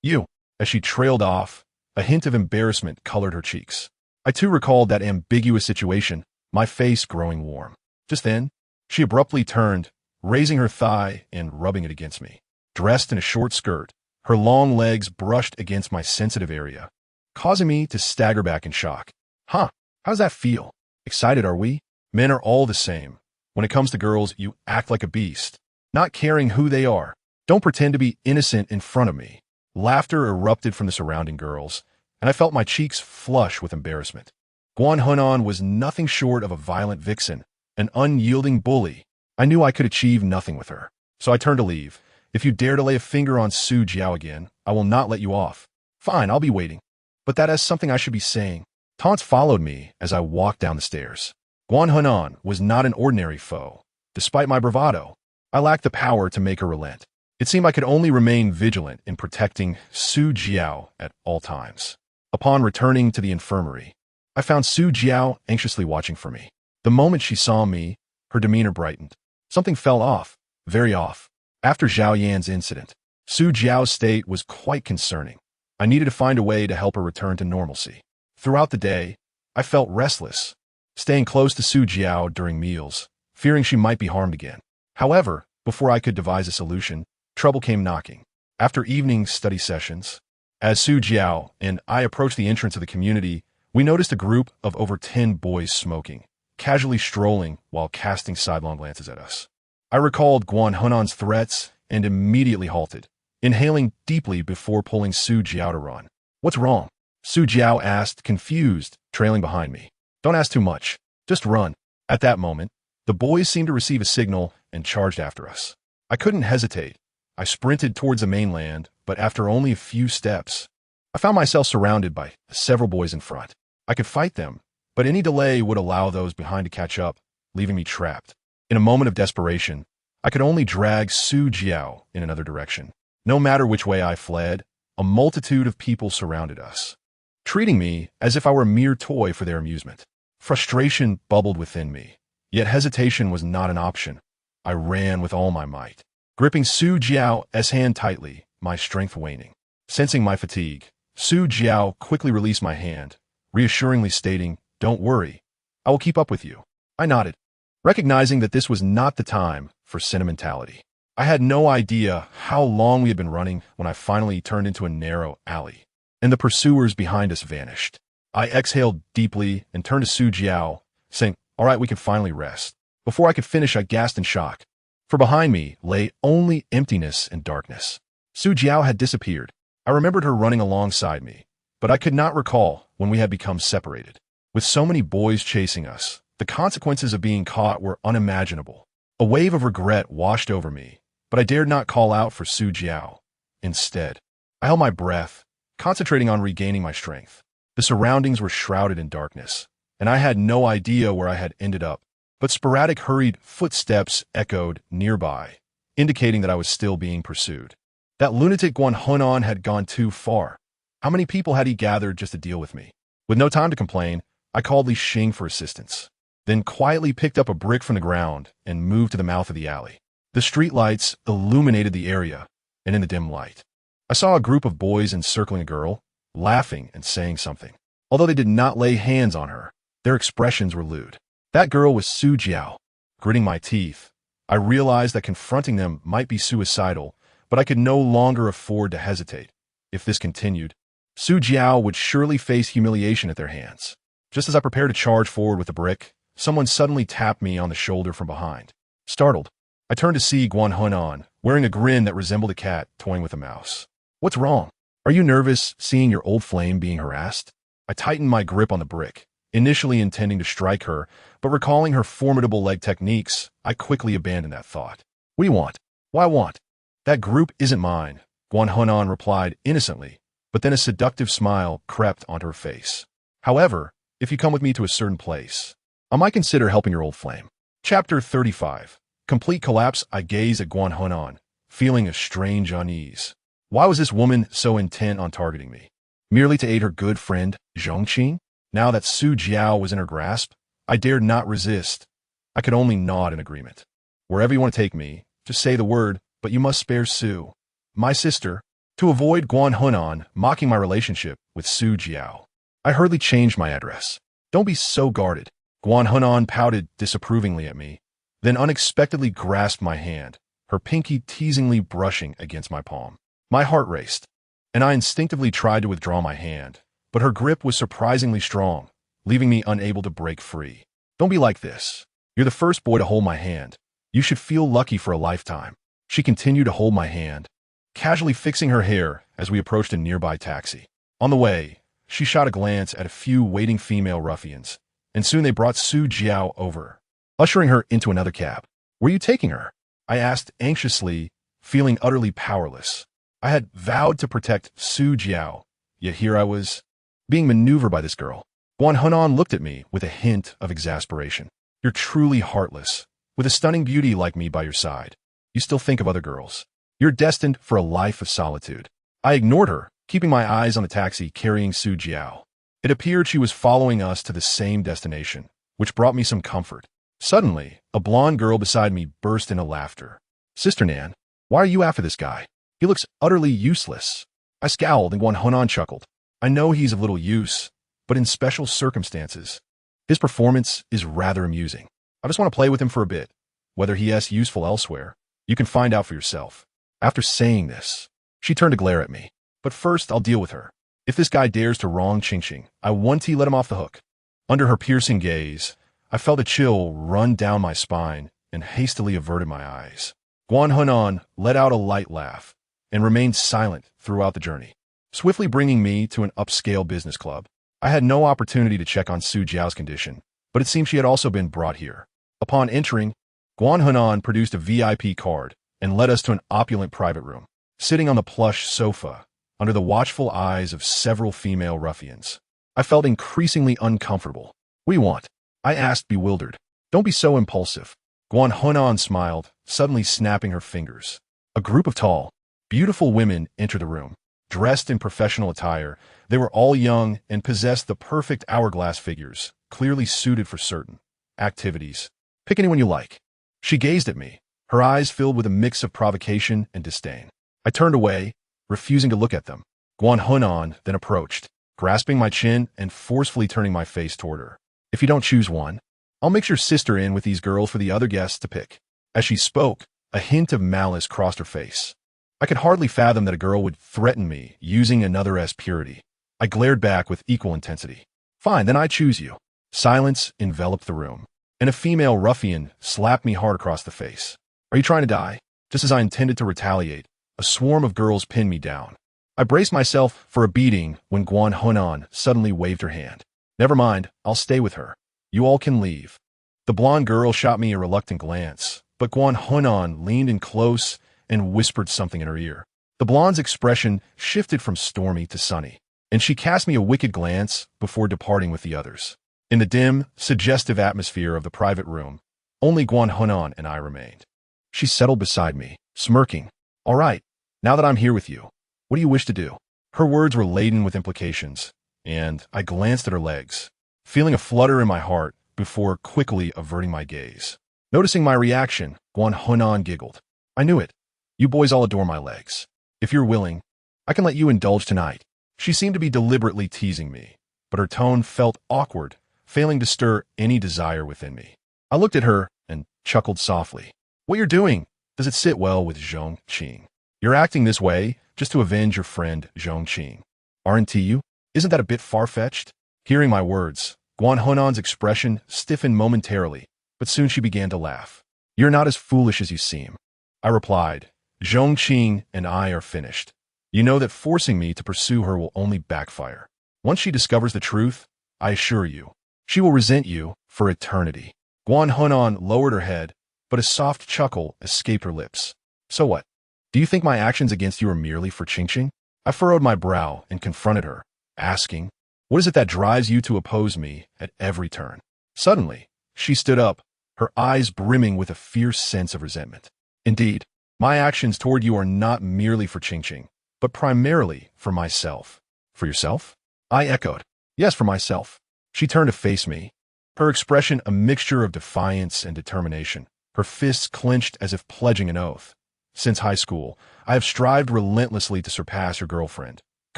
Speaker 1: You. As she trailed off, a hint of embarrassment colored her cheeks. I too recalled that ambiguous situation, my face growing warm. Just then, she abruptly turned, raising her thigh and rubbing it against me. Dressed in a short skirt, her long legs brushed against my sensitive area, causing me to stagger back in shock. Huh, how does that feel? Excited, are we? Men are all the same. When it comes to girls, you act like a beast, not caring who they are. Don't pretend to be innocent in front of me. Laughter erupted from the surrounding girls, and I felt my cheeks flush with embarrassment. Guan Henan was nothing short of a violent vixen, an unyielding bully. I knew I could achieve nothing with her, so I turned to leave. If you dare to lay a finger on Su Jiao again, I will not let you off. Fine, I'll be waiting. But that is something I should be saying. Taunts followed me as I walked down the stairs. Guan Henan was not an ordinary foe. Despite my bravado, I lacked the power to make her relent. It seemed I could only remain vigilant in protecting Su Jiao at all times. Upon returning to the infirmary, I found Su Jiao anxiously watching for me. The moment she saw me, her demeanor brightened. Something fell off, very off. After Zhao Yan's incident, Su Jiao's state was quite concerning. I needed to find a way to help her return to normalcy. Throughout the day, I felt restless, staying close to Su Jiao during meals, fearing she might be harmed again. However, before I could devise a solution, trouble came knocking. After evening study sessions, as Su Jiao and I approached the entrance of the community, we noticed a group of over 10 boys smoking, casually strolling while casting sidelong glances at us. I recalled Guan Hunan's threats and immediately halted, inhaling deeply before pulling Su Jiao to run. "What's wrong?" Su Jiao asked, confused, trailing behind me. "Don't ask too much. Just run." At that moment, the boys seemed to receive a signal and charged after us. I couldn't hesitate. I sprinted towards the mainland, but after only a few steps, I found myself surrounded by several boys in front. I could fight them, but any delay would allow those behind to catch up, leaving me trapped. In a moment of desperation, I could only drag Su Jiao in another direction. No matter which way I fled, a multitude of people surrounded us, treating me as if I were a mere toy for their amusement. Frustration bubbled within me, yet hesitation was not an option. I ran with all my might, gripping Su Jiao's hand tightly, my strength waning. Sensing my fatigue, Su Jiao quickly released my hand, reassuringly stating, "Don't worry, I will keep up with you." I nodded, recognizing that this was not the time for sentimentality. I had no idea how long we had been running when I finally turned into a narrow alley, and the pursuers behind us vanished. I exhaled deeply and turned to Su Jiao, saying, "All right, we can finally rest." Before I could finish, I gasped in shock, for behind me lay only emptiness and darkness. Su Jiao had disappeared. I remembered her running alongside me, but I could not recall when we had become separated. With so many boys chasing us, the consequences of being caught were unimaginable. A wave of regret washed over me, but I dared not call out for Su Jiao. Instead, I held my breath, concentrating on regaining my strength. The surroundings were shrouded in darkness, and I had no idea where I had ended up, but sporadic hurried footsteps echoed nearby, indicating that I was still being pursued. That lunatic Guan Hunan had gone too far. How many people had he gathered just to deal with me? With no time to complain, I called Li Xing for assistance, then quietly picked up a brick from the ground and moved to the mouth of the alley. The streetlights illuminated the area, and in the dim light, I saw a group of boys encircling a girl, laughing and saying something. Although they did not lay hands on her, their expressions were lewd. That girl was Su Jiao. Gritting my teeth, I realized that confronting them might be suicidal, but I could no longer afford to hesitate. If this continued, Su Jiao would surely face humiliation at their hands. Just as I prepared to charge forward with the brick, someone suddenly tapped me on the shoulder from behind. Startled, I turned to see Guan Hunan, wearing a grin that resembled a cat toying with a mouse. "What's wrong? Are you nervous seeing your old flame being harassed?" I tightened my grip on the brick, initially intending to strike her, but recalling her formidable leg techniques, I quickly abandoned that thought. "What do you want?" "Why want? That group isn't mine," Guan Hunan replied innocently, but then a seductive smile crept onto her face. "However, if you come with me to a certain place, I might consider helping your old flame." Chapter 35. Complete collapse. I gazed at Guan Hunan, feeling a strange unease. Why was this woman so intent on targeting me? Merely to aid her good friend, Zhongqing? Now that Su Jiao was in her grasp, I dared not resist. I could only nod in agreement. "Wherever you want to take me, just say the word, but you must spare Su, my sister." To avoid Guan Hunan mocking my relationship with Su Jiao, I hurriedly changed my address. "Don't be so guarded." Guan Hunan pouted disapprovingly at me, then unexpectedly grasped my hand, her pinky teasingly brushing against my palm. My heart raced, and I instinctively tried to withdraw my hand, but her grip was surprisingly strong, leaving me unable to break free. "Don't be like this. You're the first boy to hold my hand. You should feel lucky for a lifetime." She continued to hold my hand, casually fixing her hair as we approached a nearby taxi. On the way, she shot a glance at a few waiting female ruffians, and soon they brought Su Jiao over, ushering her into another cab. "Where are you taking her?" I asked anxiously, feeling utterly powerless. I had vowed to protect Su Jiao, yet here I was, being maneuvered by this girl. Guan Hunan looked at me with a hint of exasperation. "You're truly heartless. With a stunning beauty like me by your side, you still think of other girls. You're destined for a life of solitude." I ignored her, keeping my eyes on the taxi carrying Su Jiao. It appeared she was following us to the same destination, which brought me some comfort. Suddenly, a blonde girl beside me burst into laughter. "Sister Nan, why are you after this guy? He looks utterly useless." I scowled and Guan Hunan chuckled. "I know he's of little use, but in special circumstances, his performance is rather amusing. I just want to play with him for a bit. Whether he is useful elsewhere, you can find out for yourself." After saying this, she turned to glare at me. "But first, I'll deal with her. If this guy dares to wrong Qingqing, I want to let him off the hook." Under her piercing gaze, I felt a chill run down my spine and hastily averted my eyes. Guan Hunan let out a light laugh and remained silent throughout the journey, swiftly bringing me to an upscale business club. I had no opportunity to check on Su Jiao's condition, but it seemed she had also been brought here. Upon entering, Guan Hunan produced a VIP card and led us to an opulent private room. Sitting on the plush sofa, under the watchful eyes of several female ruffians, I felt increasingly uncomfortable. "What do you want?" I asked, bewildered. "Don't be so impulsive." Guan Hunan smiled, suddenly snapping her fingers. A group of tall, beautiful women entered the room. Dressed in professional attire, they were all young and possessed the perfect hourglass figures, clearly suited for certain activities. "Pick anyone you like." She gazed at me, her eyes filled with a mix of provocation and disdain. I turned away, refusing to look at them. Guan Hunan then approached, grasping my chin and forcefully turning my face toward her. "If you don't choose one, I'll mix your sister in with these girls for the other guests to pick." As she spoke, a hint of malice crossed her face. I could hardly fathom that a girl would threaten me using another's purity. I glared back with equal intensity. "Fine, then I choose you." Silence enveloped the room, and a female ruffian slapped me hard across the face. "Are you trying to die?" Just as I intended to retaliate, a swarm of girls pinned me down. I braced myself for a beating when Guan Hunan suddenly waved her hand. "Never mind, I'll stay with her. You all can leave." The blonde girl shot me a reluctant glance, but Guan Hunan leaned in close and whispered something in her ear. The blonde's expression shifted from stormy to sunny, and she cast me a wicked glance before departing with the others. In the dim, suggestive atmosphere of the private room, only Guan Hunan and I remained. She settled beside me, smirking. "All right, now that I'm here with you, what do you wish to do?" Her words were laden with implications, and I glanced at her legs, feeling a flutter in my heart before quickly averting my gaze. Noticing my reaction, Guan Hunan giggled. "I knew it. You boys all adore my legs. If you're willing, I can let you indulge tonight." She seemed to be deliberately teasing me, but her tone felt awkward, failing to stir any desire within me. I looked at her and chuckled softly. "What you're doing, does it sit well with Zhong Qing? You're acting this way just to avenge your friend Zhong Qing, aren't you? Isn't that a bit far-fetched?" Hearing my words, Guan Hunan's expression stiffened momentarily, but soon she began to laugh. "You're not as foolish as you seem," I replied. "Zhong Qing and I are finished. You know that forcing me to pursue her will only backfire. Once she discovers the truth, I assure you, she will resent you for eternity." Guan Hunan lowered her head, but a soft chuckle escaped her lips. "So what? Do you think my actions against you are merely for Qingqing?" I furrowed my brow and confronted her, asking, "What is it that drives you to oppose me at every turn?" Suddenly, she stood up, her eyes brimming with a fierce sense of resentment. "Indeed, my actions toward you are not merely for Qingqing, but primarily for myself." "For yourself?" I echoed. "Yes, for myself." She turned to face me, her expression a mixture of defiance and determination, her fists clenched as if pledging an oath. "Since high school, I have strived relentlessly to surpass your girlfriend,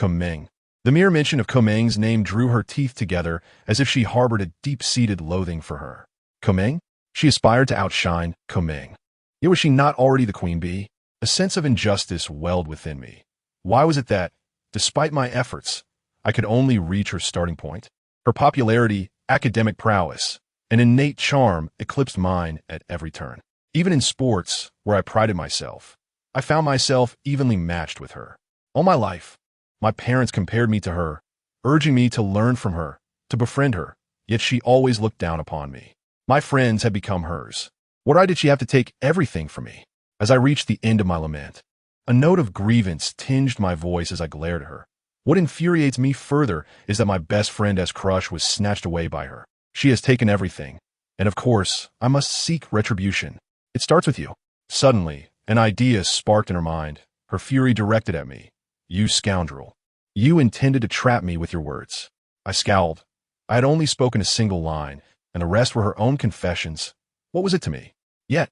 Speaker 1: Meng." The mere mention of Meng's name drew her teeth together as if she harbored a deep-seated loathing for her. Meng? She aspired to outshine Meng. Yet was she not already the queen bee? A sense of injustice welled within me. Why was it that, despite my efforts, I could only reach her starting point? Her popularity, academic prowess, and innate charm eclipsed mine at every turn. Even in sports, where I prided myself, I found myself evenly matched with her. All my life, my parents compared me to her, urging me to learn from her, to befriend her, yet she always looked down upon me. My friends had become hers. What right did she have to take everything from me? As I reached the end of my lament, a note of grievance tinged my voice as I glared at her. What infuriates me further is that my best friend's crush was snatched away by her. She has taken everything, and of course, I must seek retribution. It starts with you. Suddenly, an idea sparked in her mind, her fury directed at me. "You scoundrel. You intended to trap me with your words." I scowled. I had only spoken a single line, and the rest were her own confessions. What was it to me? Yet,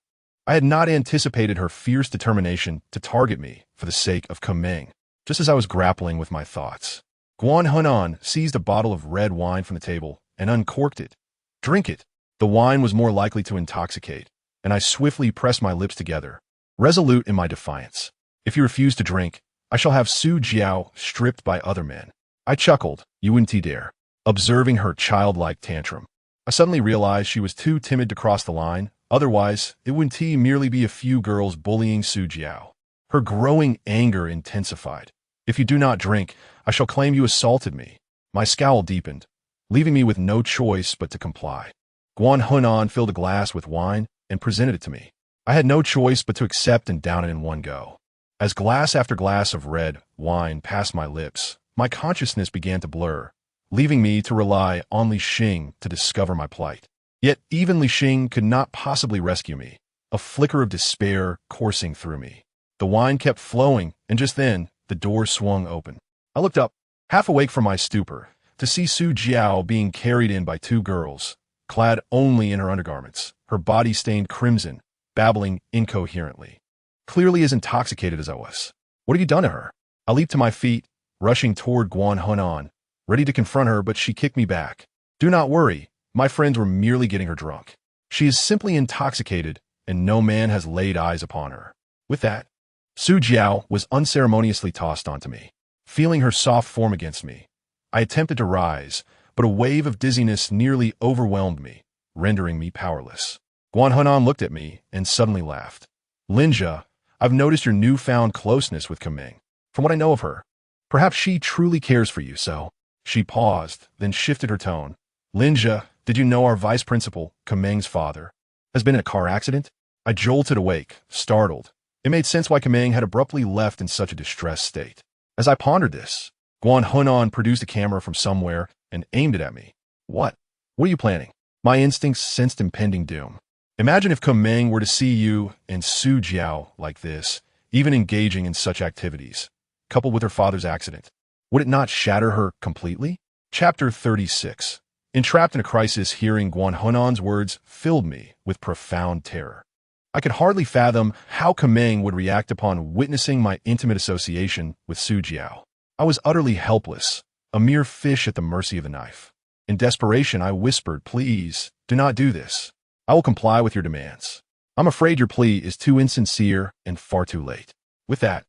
Speaker 1: I had not anticipated her fierce determination to target me for the sake of Meng. Just as I was grappling with my thoughts, Guan Hunan seized a bottle of red wine from the table and uncorked it. "Drink it." The wine was more likely to intoxicate, and I swiftly pressed my lips together, resolute in my defiance. "If you refuse to drink, I shall have Su Jiao stripped by other men." I chuckled, "You wouldn't dare," observing her childlike tantrum. I suddenly realized she was too timid to cross the line, otherwise it wouldn't merely be a few girls bullying Su Jiao. Her growing anger intensified. "If you do not drink, I shall claim you assaulted me." My scowl deepened, leaving me with no choice but to comply. Guan Hunan filled a glass with wine and presented it to me. I had no choice but to accept and down it in one go. As glass after glass of red wine passed my lips, my consciousness began to blur, leaving me to rely on Li Xing to discover my plight. Yet even Li Xing could not possibly rescue me, a flicker of despair coursing through me. The wine kept flowing, and just then, the door swung open. I looked up, half awake from my stupor, to see Su Jiao being carried in by two girls, clad only in her undergarments, her body stained crimson, babbling incoherently. Clearly as intoxicated as I was. "What have you done to her?" I leaped to my feet, rushing toward Guan Hunan, ready to confront her, but she kicked me back. "Do not worry, my friends were merely getting her drunk. She is simply intoxicated, and no man has laid eyes upon her." With that, Su Jiao was unceremoniously tossed onto me. Feeling her soft form against me, I attempted to rise, but a wave of dizziness nearly overwhelmed me, rendering me powerless. Guan Hunan looked at me and suddenly laughed. "Linja, I've noticed your newfound closeness with Kameng. From what I know of her, perhaps she truly cares for you, so..." She paused, then shifted her tone. "Linja, did you know our vice principal, Kameng's father, has been in a car accident?" I jolted awake, startled. It made sense why Kameng had abruptly left in such a distressed state. As I pondered this, Guan Hunan produced a camera from somewhere and aimed it at me. What are you planning?" My instincts sensed impending doom. "Imagine if Kameng were to see you and Su Jiao like this, even engaging in such activities, coupled with her father's accident. Would it not shatter her completely?" Chapter 36. Entrapped in a crisis, hearing Guan Hunan's words filled me with profound terror. I could hardly fathom how Kameng would react upon witnessing my intimate association with Su Jiao. I was utterly helpless, a mere fish at the mercy of the knife. In desperation, I whispered, "Please, do not do this. I will comply with your demands. I'm afraid your plea is too insincere and far too late." With that,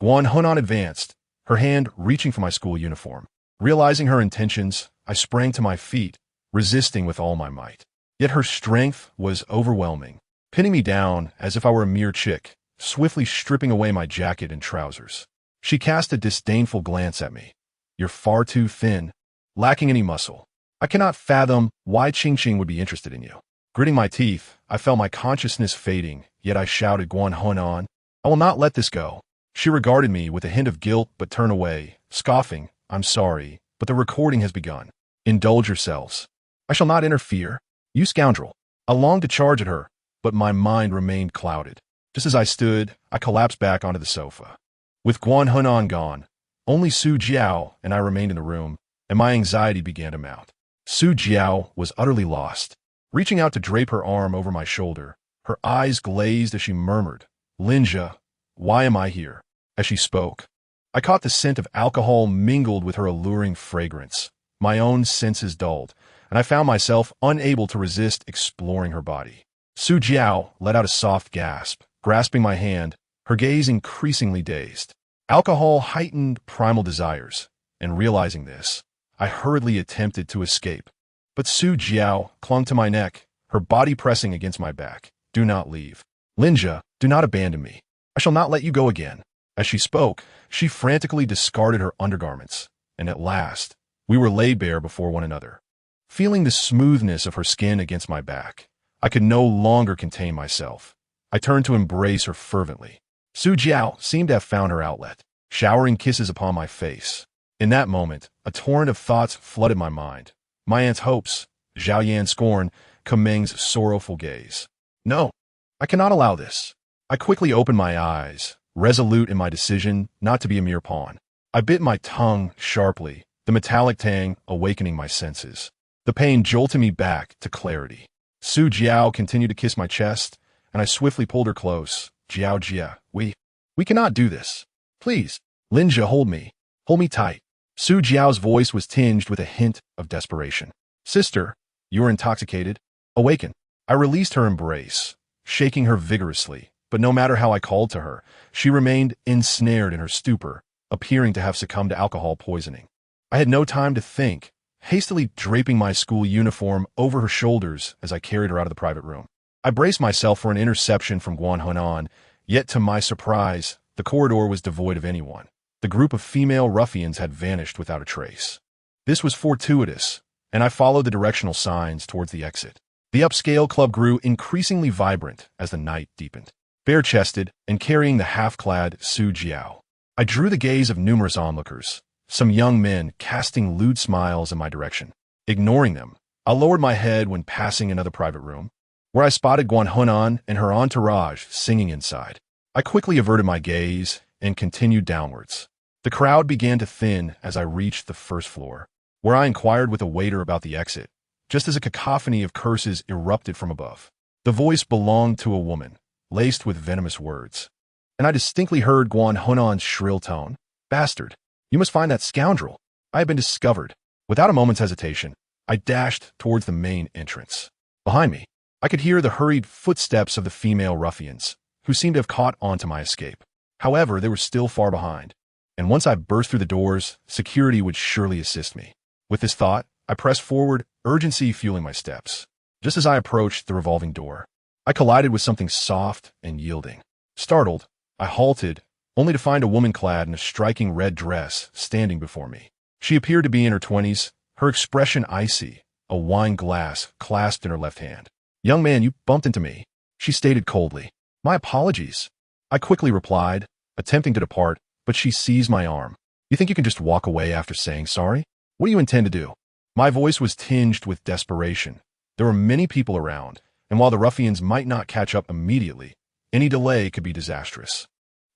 Speaker 1: Guan Hunan advanced, her hand reaching for my school uniform. Realizing her intentions, I sprang to my feet, resisting with all my might. Yet her strength was overwhelming, pinning me down as if I were a mere chick, swiftly stripping away my jacket and trousers. She cast a disdainful glance at me. "You're far too thin, lacking any muscle. I cannot fathom why Qingqing would be interested in you." Gritting my teeth, I felt my consciousness fading, yet I shouted, "Guan Hunan, I will not let this go." She regarded me with a hint of guilt but turned away, scoffing, "I'm sorry, but the recording has begun. Indulge yourselves. I shall not interfere." "You scoundrel." I longed to charge at her, but my mind remained clouded. Just as I stood, I collapsed back onto the sofa. With Guan Hunan gone, only Su Jiao and I remained in the room, and my anxiety began to mount. Su Jiao was utterly lost. Reaching out to drape her arm over my shoulder, her eyes glazed as she murmured, "Linja, why am I here?" As she spoke, I caught the scent of alcohol mingled with her alluring fragrance. My own senses dulled, and I found myself unable to resist exploring her body. Su Jiao let out a soft gasp, grasping my hand, her gaze increasingly dazed. Alcohol heightened primal desires, and realizing this, I hurriedly attempted to escape. But Su Jiao clung to my neck, her body pressing against my back. "Do not leave. Linja, do not abandon me. I shall not let you go again." As she spoke, she frantically discarded her undergarments, and at last, we were laid bare before one another. Feeling the smoothness of her skin against my back, I could no longer contain myself. I turned to embrace her fervently. Su Jiao seemed to have found her outlet, showering kisses upon my face. In that moment, a torrent of thoughts flooded my mind. My aunt's hopes, Zhao Yan's scorn, Kameng's sorrowful gaze. No, I cannot allow this. I quickly opened my eyes, resolute in my decision not to be a mere pawn. I bit my tongue sharply, the metallic tang awakening my senses. The pain jolted me back to clarity. Su Jiao continued to kiss my chest, and I swiftly pulled her close. "Jiao Jia, we cannot do this. Please, Linja, hold me tight." Su Jiao's voice was tinged with a hint of desperation. "Sister, you are intoxicated. Awaken." I released her embrace, shaking her vigorously, but no matter how I called to her, she remained ensnared in her stupor, appearing to have succumbed to alcohol poisoning. I had no time to think, hastily draping my school uniform over her shoulders as I carried her out of the private room. I braced myself for an interception from Guan Hunan, yet to my surprise, the corridor was devoid of anyone. The group of female ruffians had vanished without a trace. This was fortuitous, and I followed the directional signs towards the exit. The upscale club grew increasingly vibrant as the night deepened. Bare-chested and carrying the half-clad Su Jiao, I drew the gaze of numerous onlookers, some young men casting lewd smiles in my direction. Ignoring them, I lowered my head when passing another private room, where I spotted Guan Hunan and her entourage singing inside. I quickly averted my gaze and continued downwards. The crowd began to thin as I reached the first floor, where I inquired with a waiter about the exit, just as a cacophony of curses erupted from above. The voice belonged to a woman, laced with venomous words, and I distinctly heard Guan Hunan's shrill tone. "Bastard! You must find that scoundrel! I have been discovered." Without a moment's hesitation, I dashed towards the main entrance. Behind me, I could hear the hurried footsteps of the female ruffians, who seemed to have caught on to my escape. However, they were still far behind, and once I burst through the doors, security would surely assist me. With this thought, I pressed forward, urgency fueling my steps. Just as I approached the revolving door, I collided with something soft and yielding. Startled, I halted, only to find a woman clad in a striking red dress standing before me. She appeared to be in her 20s, her expression icy, a wine glass clasped in her left hand. "Young man, you bumped into me," she stated coldly. "My apologies," I quickly replied, attempting to depart, but she seized my arm. "You think you can just walk away after saying sorry? What do you intend to do?" My voice was tinged with desperation. There were many people around, and while the ruffians might not catch up immediately, any delay could be disastrous.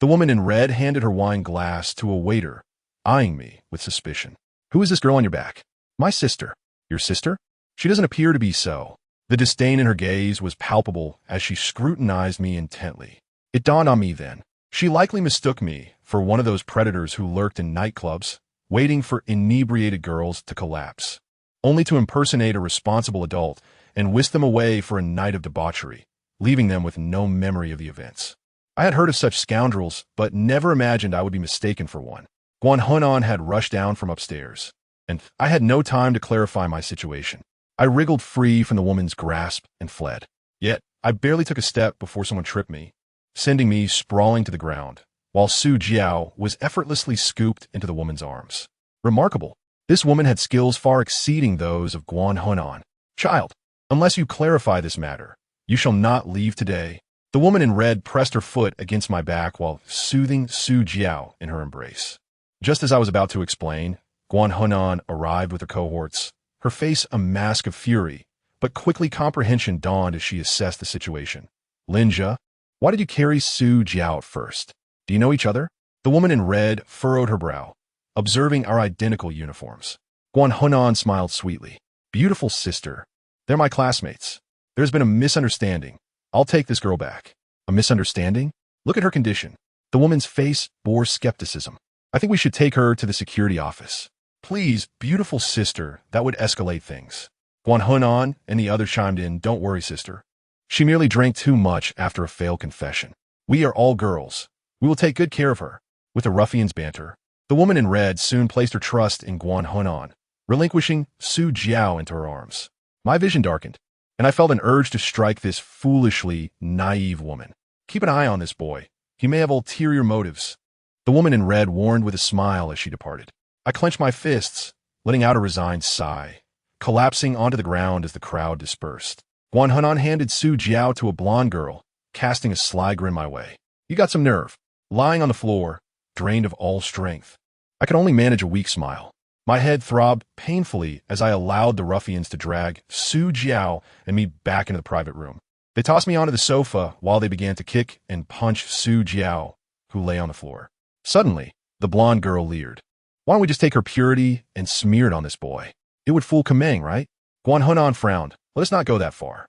Speaker 1: The woman in red handed her wine glass to a waiter, eyeing me with suspicion. "Who is this girl on your back?" "My sister." "Your sister?" "She doesn't appear to be so." The disdain in her gaze was palpable as she scrutinized me intently. It dawned on me then. She likely mistook me for one of those predators who lurked in nightclubs, waiting for inebriated girls to collapse, only to impersonate a responsible adult and whisk them away for a night of debauchery, leaving them with no memory of the events. I had heard of such scoundrels, but never imagined I would be mistaken for one. Guan Hunan had rushed down from upstairs, and I had no time to clarify my situation. I wriggled free from the woman's grasp and fled. Yet, I barely took a step before someone tripped me, sending me sprawling to the ground, while Su Jiao was effortlessly scooped into the woman's arms. Remarkable. This woman had skills far exceeding those of Guan Hunan. "Child, unless you clarify this matter, you shall not leave today." The woman in red pressed her foot against my back while soothing Su Jiao in her embrace. Just as I was about to explain, Guan Hunan arrived with her cohorts, her face a mask of fury, but quickly comprehension dawned as she assessed the situation. "Linja, why did you carry Su Jiao at first? Do you know each other?" The woman in red furrowed her brow, observing our identical uniforms. Guan Hunan smiled sweetly. "Beautiful sister. They're my classmates. There's been a misunderstanding. I'll take this girl back." "A misunderstanding? Look at her condition." The woman's face bore skepticism. "I think we should take her to the security office." "Please, beautiful sister, that would escalate things." Guan Hunan and the other chimed in, "Don't worry, sister. She merely drank too much after a failed confession. We are all girls. We will take good care of her." With the ruffian's banter, the woman in red soon placed her trust in Guan Hunan, relinquishing Su Jiao into her arms. My vision darkened, and I felt an urge to strike this foolishly naive woman. "Keep an eye on this boy. He may have ulterior motives." The woman in red warned with a smile as she departed. I clenched my fists, letting out a resigned sigh, collapsing onto the ground as the crowd dispersed. Guan Hunan handed Su Jiao to a blonde girl, casting a sly grin my way. "You got some nerve." Lying on the floor, drained of all strength, I could only manage a weak smile. My head throbbed painfully as I allowed the ruffians to drag Su Jiao and me back into the private room. They tossed me onto the sofa while they began to kick and punch Su Jiao, who lay on the floor. Suddenly, the blonde girl leered. "Why don't we just take her purity and smear it on this boy? It would fool Kameng, right?" Guan Hunan frowned. "Let us not go that far."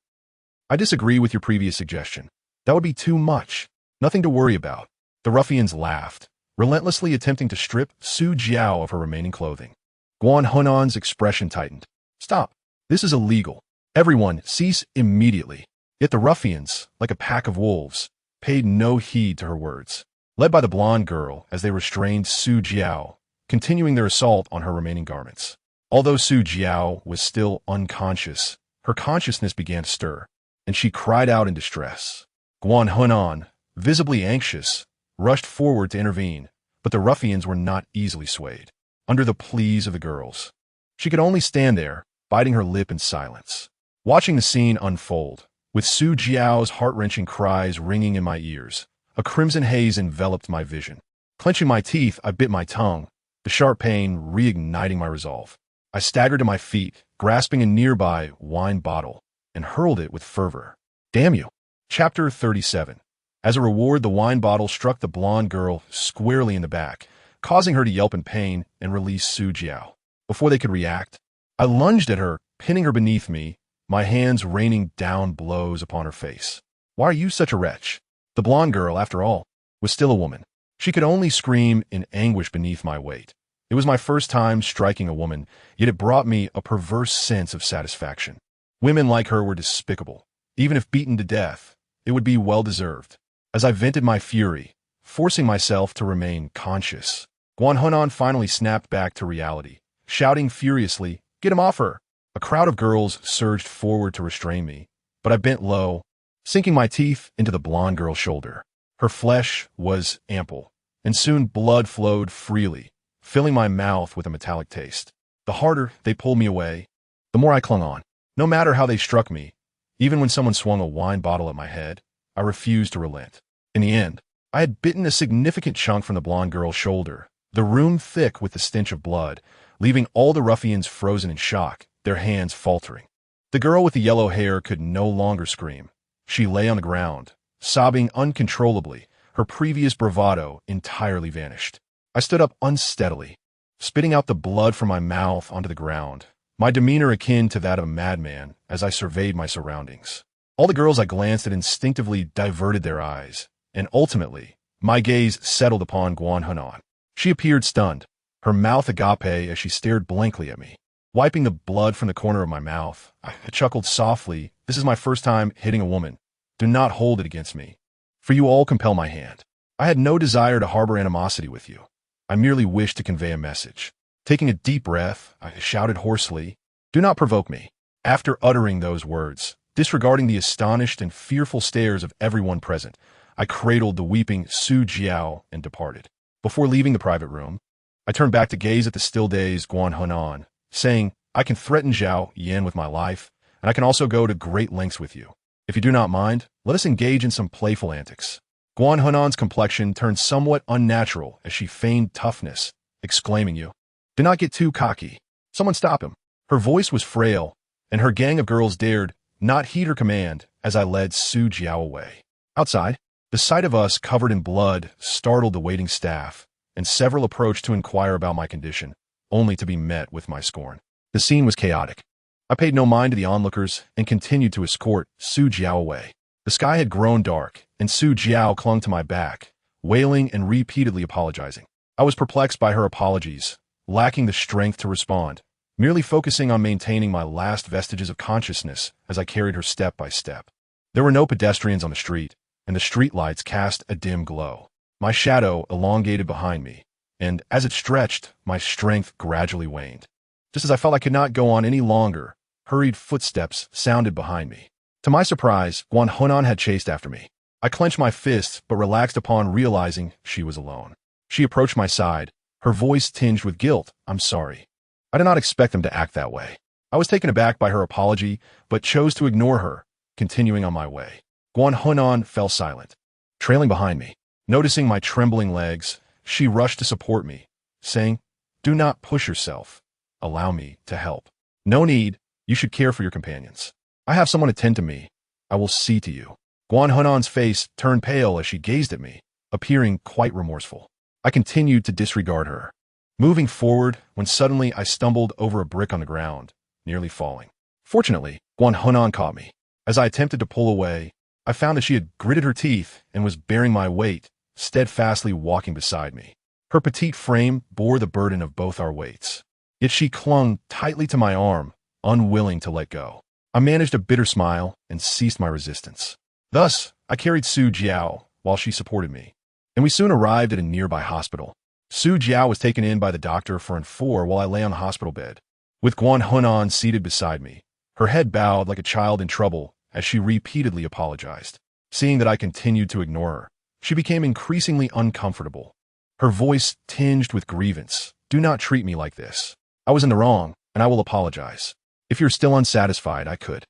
Speaker 1: "I disagree with your previous suggestion. That would be too much. Nothing to worry about." The ruffians laughed, relentlessly attempting to strip Su Jiao of her remaining clothing. Guan Hunan's expression tightened. "Stop. This is illegal. Everyone, cease immediately." Yet the ruffians, like a pack of wolves, paid no heed to her words, led by the blonde girl as they restrained Su Jiao, continuing their assault on her remaining garments. Although Su Jiao was still unconscious, her consciousness began to stir, and she cried out in distress. Guan Hunan, visibly anxious, rushed forward to intervene, but the ruffians were not easily swayed. Under the pleas of the girls, she could only stand there, biting her lip in silence. Watching the scene unfold, with Su Jiao's heart-wrenching cries ringing in my ears, a crimson haze enveloped my vision. Clenching my teeth, I bit my tongue, the sharp pain reigniting my resolve. I staggered to my feet, grasping a nearby wine bottle, and hurled it with fervor. Damn you! Chapter 37. As a reward, the wine bottle struck the blonde girl squarely in the back, causing her to yelp in pain and release Su Jiao. Before they could react, I lunged at her, pinning her beneath me, my hands raining down blows upon her face. Why are you such a wretch? The blonde girl, after all, was still a woman. She could only scream in anguish beneath my weight. It was my first time striking a woman, yet it brought me a perverse sense of satisfaction. Women like her were despicable. Even if beaten to death, it would be well-deserved. As I vented my fury, forcing myself to remain conscious, Guan Hunan finally snapped back to reality, shouting furiously, "Get him off her!" A crowd of girls surged forward to restrain me, but I bent low, sinking my teeth into the blonde girl's shoulder. Her flesh was ample, and soon blood flowed freely, filling my mouth with a metallic taste. The harder they pulled me away, the more I clung on. No matter how they struck me, even when someone swung a wine bottle at my head, I refused to relent. In the end, I had bitten a significant chunk from the blonde girl's shoulder, the room thick with the stench of blood, leaving all the ruffians frozen in shock, their hands faltering. The girl with the yellow hair could no longer scream. She lay on the ground, sobbing uncontrollably, her previous bravado entirely vanished. I stood up unsteadily, spitting out the blood from my mouth onto the ground, my demeanor akin to that of a madman as I surveyed my surroundings. All the girls I glanced at instinctively diverted their eyes, and ultimately, my gaze settled upon Guan Hunan. She appeared stunned, her mouth agape as she stared blankly at me. Wiping the blood from the corner of my mouth, I chuckled softly. This is my first time hitting a woman. Do not hold it against me, for you all compel my hand. I had no desire to harbor animosity with you. I merely wished to convey a message. Taking a deep breath, I shouted hoarsely, "Do not provoke me." After uttering those words, disregarding the astonished and fearful stares of everyone present, I cradled the weeping Su Jiao and departed. Before leaving the private room, I turned back to gaze at the still-dazed Guan Hunan, saying, "I can threaten Zhao Yan with my life, and I can also go to great lengths with you. If you do not mind, let us engage in some playful antics." Guan Hunan's complexion turned somewhat unnatural as she feigned toughness, exclaiming, "You do not get too cocky. Someone stop him." Her voice was frail, and her gang of girls dared not heed her command as I led Su Jiao away. Outside, the sight of us covered in blood startled the waiting staff, and several approached to inquire about my condition, only to be met with my scorn. The scene was chaotic. I paid no mind to the onlookers and continued to escort Su Jiao away. The sky had grown dark, and Su Jiao clung to my back, wailing and repeatedly apologizing. I was perplexed by her apologies, lacking the strength to respond, merely focusing on maintaining my last vestiges of consciousness as I carried her step by step. There were no pedestrians on the street, and the streetlights cast a dim glow. My shadow elongated behind me, and as it stretched, my strength gradually waned. Just as I felt I could not go on any longer, hurried footsteps sounded behind me. To my surprise, Guan Hunan had chased after me. I clenched my fists, but relaxed upon realizing she was alone. She approached my side, her voice tinged with guilt. "I'm sorry. I did not expect them to act that way." I was taken aback by her apology, but chose to ignore her, continuing on my way. Guan Hunan fell silent, trailing behind me. Noticing my trembling legs, she rushed to support me, saying, "Do not push yourself. Allow me to help." "No need. You should care for your companions. I have someone attend to me. I will see to you." Guan Hunan's face turned pale as she gazed at me, appearing quite remorseful. I continued to disregard her, moving forward when suddenly I stumbled over a brick on the ground, nearly falling. Fortunately, Guan Hunan caught me. As I attempted to pull away, I found that she had gritted her teeth and was bearing my weight, steadfastly walking beside me. Her petite frame bore the burden of both our weights. Yet she clung tightly to my arm, unwilling to let go. I managed a bitter smile and ceased my resistance. Thus, I carried Su Jiao while she supported me, and we soon arrived at a nearby hospital. Su Jiao was taken in by the doctor for an 4 while I lay on the hospital bed. with Guan Hunan seated beside me, her head bowed like a child in trouble as she repeatedly apologized. Seeing that I continued to ignore her, she became increasingly uncomfortable. Her voice tinged with grievance. "Do not treat me like this. I was in the wrong, and I will apologize. If you're still unsatisfied, I could.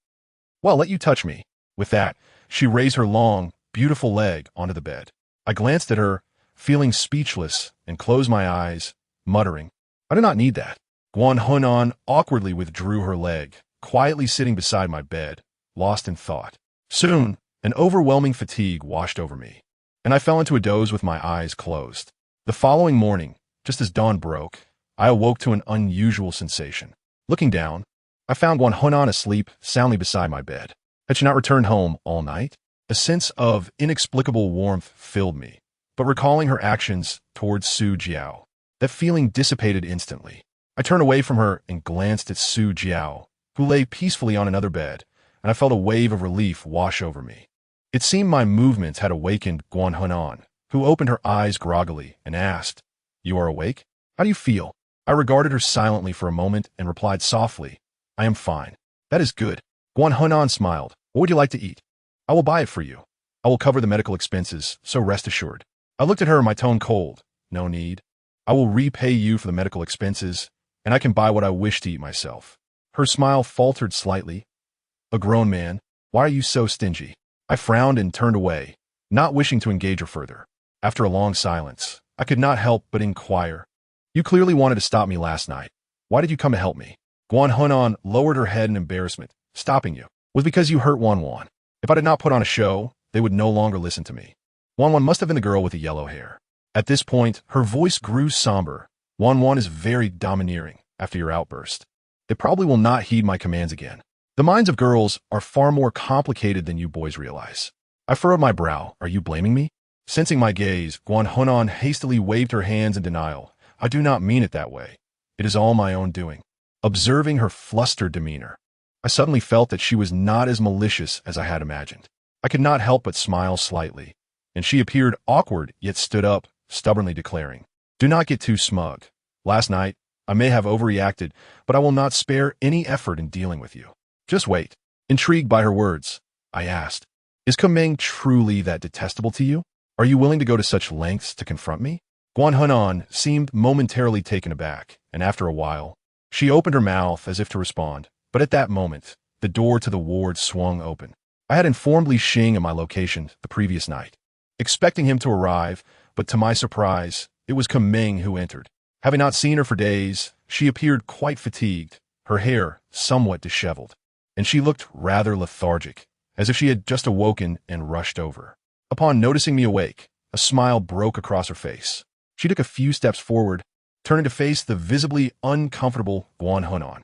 Speaker 1: Well, let you touch me." With that, she raised her long, beautiful leg onto the bed. I glanced at her, feeling speechless, and closed my eyes, muttering, "I do not need that." Guan Hunan awkwardly withdrew her leg, quietly sitting beside my bed, lost in thought. Soon, an overwhelming fatigue washed over me, and I fell into a doze with my eyes closed. The following morning, just as dawn broke, I awoke to an unusual sensation. Looking down, I found Guan Hunan asleep soundly beside my bed. Had she not returned home all night? A sense of inexplicable warmth filled me, but recalling her actions towards Su Jiao, that feeling dissipated instantly. I turned away from her and glanced at Su Jiao, who lay peacefully on another bed, and I felt a wave of relief wash over me. It seemed my movements had awakened Guan Hunan, who opened her eyes groggily and asked, "You are awake? How do you feel?" I regarded her silently for a moment and replied softly, "I am fine." "That is good." Guan Hunan smiled. "What would you like to eat?" "I will buy it for you. I will cover the medical expenses, so rest assured." I looked at her, my tone cold. "No need. I will repay you for the medical expenses, and I can buy what I wish to eat myself." Her smile faltered slightly. "A grown man, why are you so stingy?" I frowned and turned away, not wishing to engage her further. After a long silence, I could not help but inquire, "You clearly wanted to stop me last night. Why did you come to help me?" Guan Hunan lowered her head in embarrassment. "Stopping you was because you hurt Wanwan. If I did not put on a show, they would no longer listen to me." Wanwan must have been the girl with the yellow hair. At this point, her voice grew somber. "Wanwan is very domineering after your outburst. They probably will not heed my commands again. The minds of girls are far more complicated than you boys realize." I furrowed my brow. "Are you blaming me?" Sensing my gaze, Guan Hunan hastily waved her hands in denial. "I do not mean it that way. It is all my own doing." Observing her flustered demeanor, I suddenly felt that she was not as malicious as I had imagined. I could not help but smile slightly, and she appeared awkward yet stood up, stubbornly declaring, "Do not get too smug. Last night, I may have overreacted, but I will not spare any effort in dealing with you. Just wait." Intrigued by her words, I asked, "Is Kumeng truly that detestable to you? Are you willing to go to such lengths to confront me?" Guan Hunan seemed momentarily taken aback, and after a while, she opened her mouth as if to respond. But at that moment, the door to the ward swung open. I had informed Li Xing of my location the previous night, expecting him to arrive, but to my surprise, it was Kumeng who entered. Having not seen her for days, she appeared quite fatigued, her hair somewhat disheveled, and she looked rather lethargic, as if she had just awoken and rushed over. Upon noticing me awake, a smile broke across her face. She took a few steps forward, turning to face the visibly uncomfortable Guan Hunan.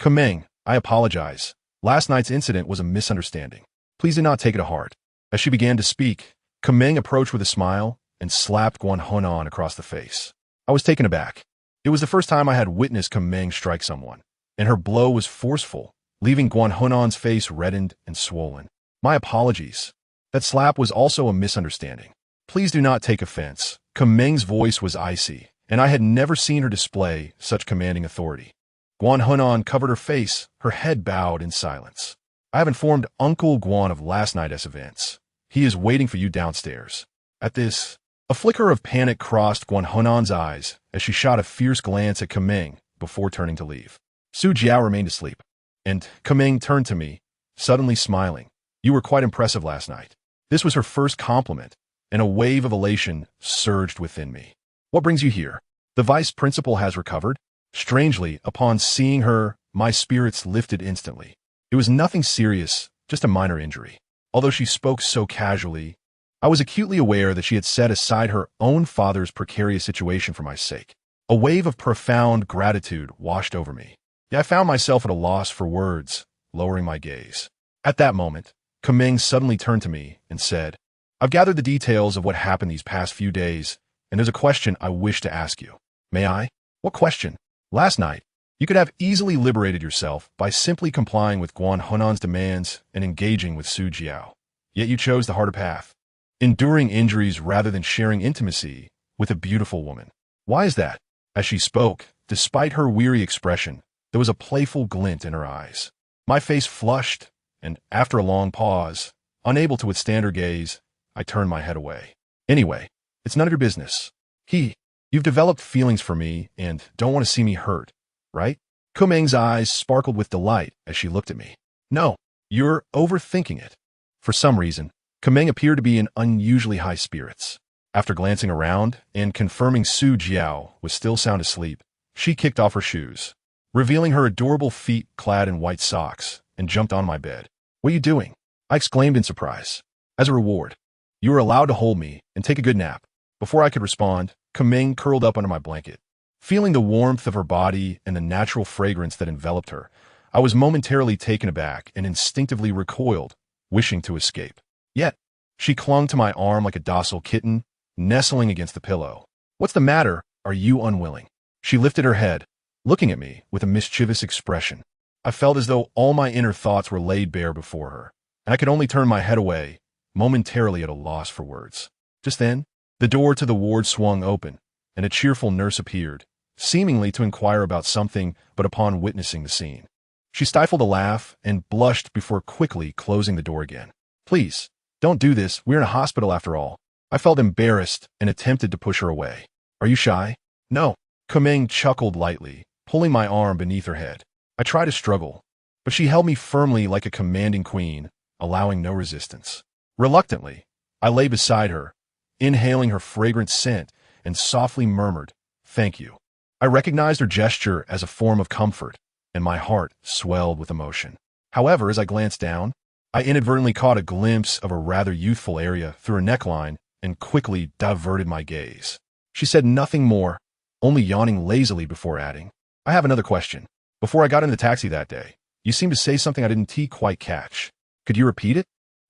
Speaker 1: Kumeng, I apologize. Last night's incident was a misunderstanding. Please do not take it to heart." As she began to speak, Kumeng approached with a smile and slapped Guan Hunan across the face. I was taken aback. It was the first time I had witnessed Kumeng strike someone, and her blow was forceful, leaving Guan Hunan's face reddened and swollen. "My apologies. That slap was also a misunderstanding. Please do not take offense." Kumeng's voice was icy, and I had never seen her display such commanding authority. Guan Hunan covered her face, her head bowed in silence. "I have informed Uncle Guan of last night's events. He is waiting for you downstairs." At this, a flicker of panic crossed Guan Hunan's eyes as she shot a fierce glance at Kumeng before turning to leave. Su Jiao remained asleep, and Kumeng turned to me, suddenly smiling. "You were quite impressive last night." This was her first compliment, and a wave of elation surged within me. "What brings you here? The vice principal has recovered?" Strangely, upon seeing her, my spirits lifted instantly. It was nothing serious, just a minor injury. Although she spoke so casually, I was acutely aware that she had set aside her own father's precarious situation for my sake. A wave of profound gratitude washed over me. Yet I found myself at a loss for words, lowering my gaze. At that moment, Kumeng suddenly turned to me and said, "I've gathered the details of what happened these past few days, and there's a question I wish to ask you." "May I?" "What question?" "Last night, you could have easily liberated yourself by simply complying with Guan Hunan's demands and engaging with Su Jiao. Yet you chose the harder path, enduring injuries rather than sharing intimacy with a beautiful woman. Why is that?" As she spoke, despite her weary expression, There was a playful glint in her eyes. My face flushed, and after a long pause, unable to withstand her gaze, I turned my head away. Anyway, it's none of your business. You've developed feelings for me and don't want to see me hurt, right? Kumeng's eyes sparkled with delight as she looked at me. No, you're overthinking it. For some reason, Kumeng appeared to be in unusually high spirits. After glancing around and confirming Su Jiao was still sound asleep, she kicked off her shoes, revealing her adorable feet clad in white socks, and jumped on my bed. What are you doing? I exclaimed in surprise. As a reward, you were allowed to hold me and take a good nap. Before I could respond, Kumeng curled up under my blanket. Feeling the warmth of her body and the natural fragrance that enveloped her, I was momentarily taken aback and instinctively recoiled, wishing to escape. Yet, she clung to my arm like a docile kitten, nestling against the pillow. What's the matter? Are you unwilling? She lifted her head, looking at me with a mischievous expression. I felt as though all my inner thoughts were laid bare before her, and I could only turn my head away, momentarily at a loss for words. Just then, the door to the ward swung open, and a cheerful nurse appeared, seemingly to inquire about something, but upon witnessing the scene, she stifled a laugh and blushed before quickly closing the door again. Please, don't do this. We're in a hospital after all. I felt embarrassed and attempted to push her away. Are you shy? No. Kumeng chuckled lightly, pulling my arm beneath her head. I tried to struggle, but she held me firmly like a commanding queen, allowing no resistance. Reluctantly, I lay beside her, inhaling her fragrant scent, and softly murmured, "Thank you." I recognized her gesture as a form of comfort, and my heart swelled with emotion. However, as I glanced down, I inadvertently caught a glimpse of a rather youthful area through her neckline and quickly diverted my gaze. She said nothing more, only yawning lazily before adding, I have another question. Before I got in the taxi that day, you seemed to say something I didn't quite catch. Could you repeat it?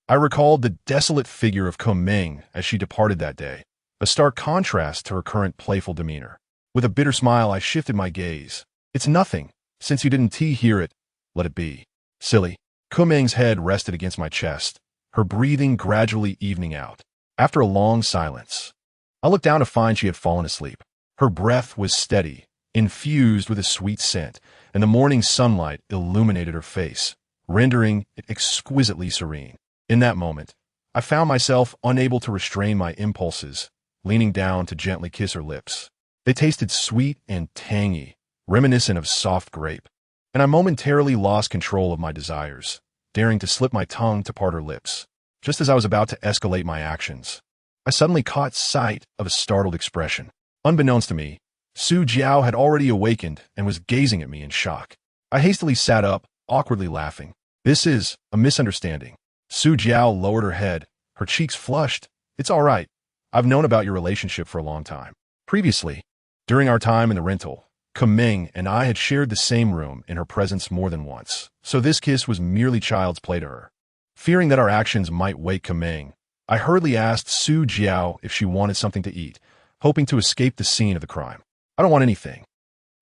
Speaker 1: I recalled the desolate figure of Kumeng as she departed that day, a stark contrast to her current playful demeanor. With a bitter smile, I shifted my gaze. It's nothing. Since you didn't hear it, let it be. Silly. Kumeng's head rested against my chest, her breathing gradually evening out. After a long silence, I looked down to find she had fallen asleep. Her breath was steady, infused with a sweet scent, and the morning sunlight illuminated her face, rendering it exquisitely serene. In that moment, I found myself unable to restrain my impulses, leaning down to gently kiss her lips. They tasted sweet and tangy, reminiscent of soft grape, and I momentarily lost control of my desires, daring to slip my tongue to part her lips. Just as I was about to escalate my actions, I suddenly caught sight of a startled expression. Unbeknownst to me, Su Jiao had already awakened and was gazing at me in shock. I hastily sat up, awkwardly laughing. This is a misunderstanding. Su Jiao lowered her head, her cheeks flushed. It's all right. I've known about your relationship for a long time. Previously, during our time in the rental, Kumeng and I had shared the same room in her presence more than once, so this kiss was merely child's play to her. Fearing that our actions might wake Kumeng, I hurriedly asked Su Jiao if she wanted something to eat, hoping to escape the scene of the crime. I don't want anything.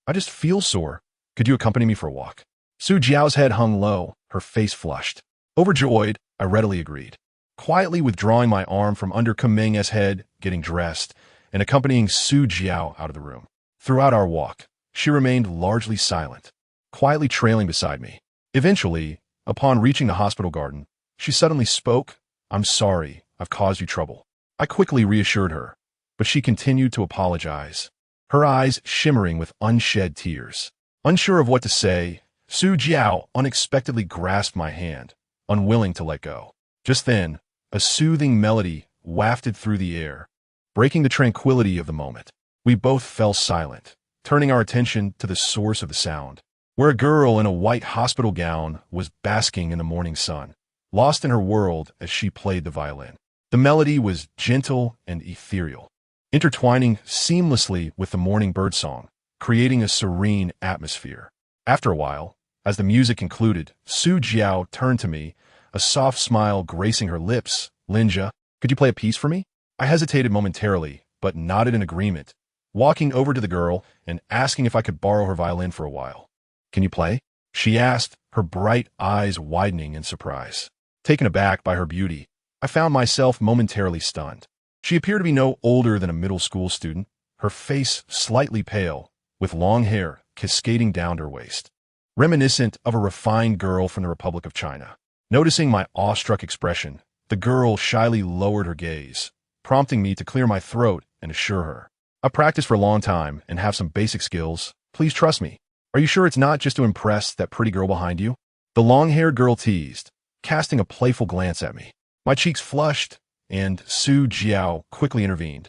Speaker 1: I just feel sore. Could you accompany me for a walk? Su Jiao's head hung low, her face flushed. Overjoyed, I readily agreed, quietly withdrawing my arm from under Kumeng's head, getting dressed, and accompanying Su Jiao out of the room. Throughout our walk, she remained largely silent, quietly trailing beside me. Eventually, upon reaching the hospital garden, she suddenly spoke. I'm sorry, I've caused you trouble. I quickly reassured her, but she continued to apologize, her eyes shimmering with unshed tears. Unsure of what to say, Su Jiao unexpectedly grasped my hand, unwilling to let go. Just then, a soothing melody wafted through the air, breaking the tranquility of the moment. We both fell silent, turning our attention to the source of the sound, where a girl in a white hospital gown was basking in the morning sun, lost in her world as she played the violin. The melody was gentle and ethereal, intertwining seamlessly with the morning birdsong, creating a serene atmosphere. After a while, as the music concluded, Su Jiao turned to me, a soft smile gracing her lips. Linja, could you play a piece for me? I hesitated momentarily, but nodded in agreement, walking over to the girl and asking if I could borrow her violin for a while. Can you play? She asked, her bright eyes widening in surprise. Taken aback by her beauty, I found myself momentarily stunned. She appeared to be no older than a middle school student, her face slightly pale, with long hair cascading down to her waist. reminiscent of a refined girl from the Republic of China. Noticing my awestruck expression, the girl shyly lowered her gaze, prompting me to clear my throat and assure her. I've practiced for a long time and have some basic skills. Please trust me. Are you sure it's not just to impress that pretty girl behind you? The long-haired girl teased, casting a playful glance at me. My cheeks flushed, and Su Jiao quickly intervened,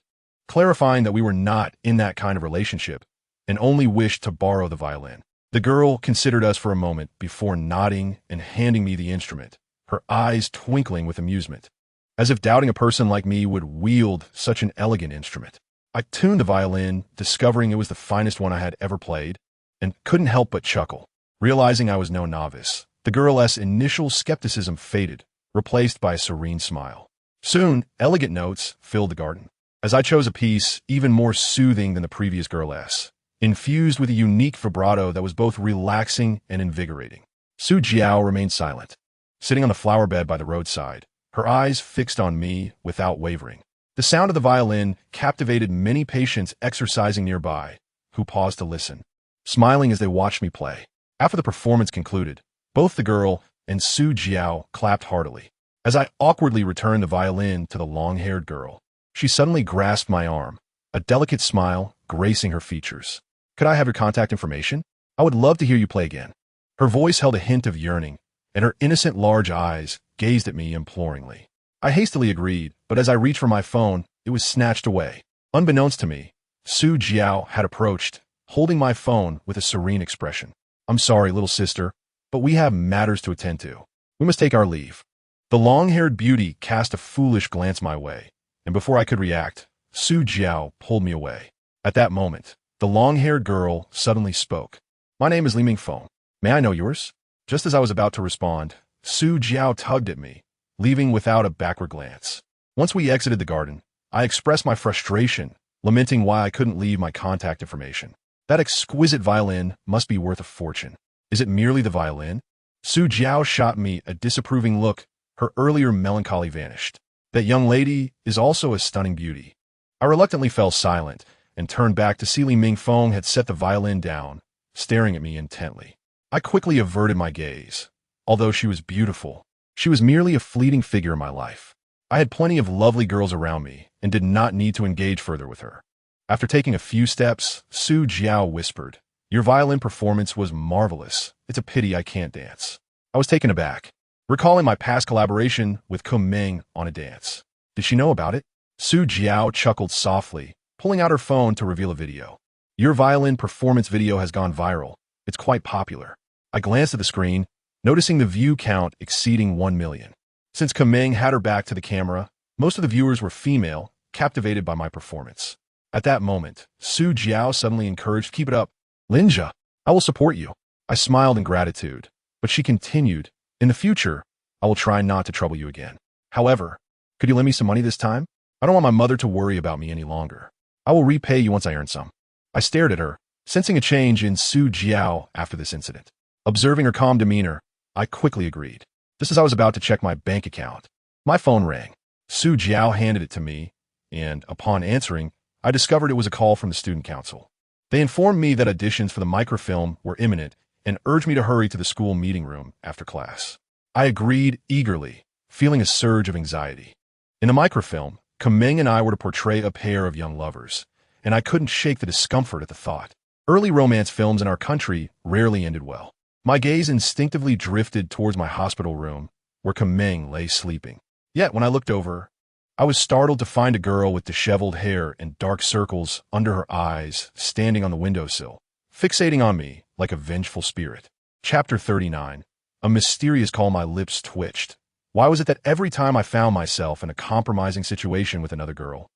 Speaker 1: clarifying that we were not in that kind of relationship and only wished to borrow the violin. The girl considered us for a moment before nodding and handing me the instrument, her eyes twinkling with amusement, as if doubting a person like me would wield such an elegant instrument. I tuned the violin, discovering it was the finest one I had ever played, and couldn't help but chuckle. Realizing I was no novice, the girl's initial skepticism faded, replaced by a serene smile. Soon, elegant notes filled the garden, as I chose a piece even more soothing than the previous girl's, infused with a unique vibrato that was both relaxing and invigorating. Su Jiao remained silent, sitting on the flower bed by the roadside, her eyes fixed on me without wavering. The sound of the violin captivated many patients exercising nearby, who paused to listen, smiling as they watched me play. After the performance concluded, both the girl and Su Jiao clapped heartily. As I awkwardly returned the violin to the long-haired girl, she suddenly grasped my arm, a delicate smile gracing her features. Could I have your contact information? I would love to hear you play again. Her voice held a hint of yearning, and her innocent large eyes gazed at me imploringly. I hastily agreed, but as I reached for my phone, it was snatched away. Unbeknownst to me, Su Jiao had approached, holding my phone with a serene expression. I'm sorry, little sister, but we have matters to attend to. We must take our leave. The long-haired beauty cast a foolish glance my way, and before I could react, Su Jiao pulled me away. At that moment, the long-haired girl suddenly spoke. My name is Li Mingfeng. May I know yours? Just as I was about to respond, Su Jiao tugged at me, leaving without a backward glance. Once we exited the garden, I expressed my frustration, lamenting why I couldn't leave my contact information. That exquisite violin must be worth a fortune. Is it merely the violin? Su Jiao shot me a disapproving look. Her earlier melancholy vanished. That young lady is also a stunning beauty. I reluctantly fell silent and turned back to see Li Mingfeng had set the violin down, staring at me intently. I quickly averted my gaze. Although she was beautiful, she was merely a fleeting figure in my life. I had plenty of lovely girls around me and did not need to engage further with her. After taking a few steps, Su Jiao whispered, "Your violin performance was marvelous. It's a pity I can't dance." I was taken aback, recalling my past collaboration with Ming on a dance. Did she know about it? Su Jiao chuckled softly, pulling out her phone to reveal a video. Your violin performance video has gone viral. It's quite popular. I glanced at the screen, noticing the view count exceeding 1 million. Since Ming had her back to the camera, most of the viewers were female, captivated by my performance. At that moment, Su Jiao suddenly encouraged, "Keep it up. Linja, I will support you." I smiled in gratitude, but she continued, "In the future, I will try not to trouble you again. However, could you lend me some money this time? I don't want my mother to worry about me any longer. I will repay you once I earn some." I stared at her, sensing a change in Su Jiao after this incident. Observing her calm demeanor, I quickly agreed. Just as I was about to check my bank account, my phone rang. Su Jiao handed it to me, and upon answering, I discovered it was a call from the student council. They informed me that auditions for the microfilm were imminent and urged me to hurry to the school meeting room after class. I agreed eagerly, feeling a surge of anxiety. In the microfilm, Ming and I were to portray a pair of young lovers, and I couldn't shake the discomfort at the thought. Early romance films in our country rarely ended well. My gaze instinctively drifted towards my hospital room, where Ming lay sleeping. Yet when I looked over, I was startled to find a girl with disheveled hair and dark circles under her eyes standing on the windowsill, fixating on me like a vengeful spirit. Chapter 39. A mysterious call. My lips twitched. Why was it that every time I found myself in a compromising situation with another girl,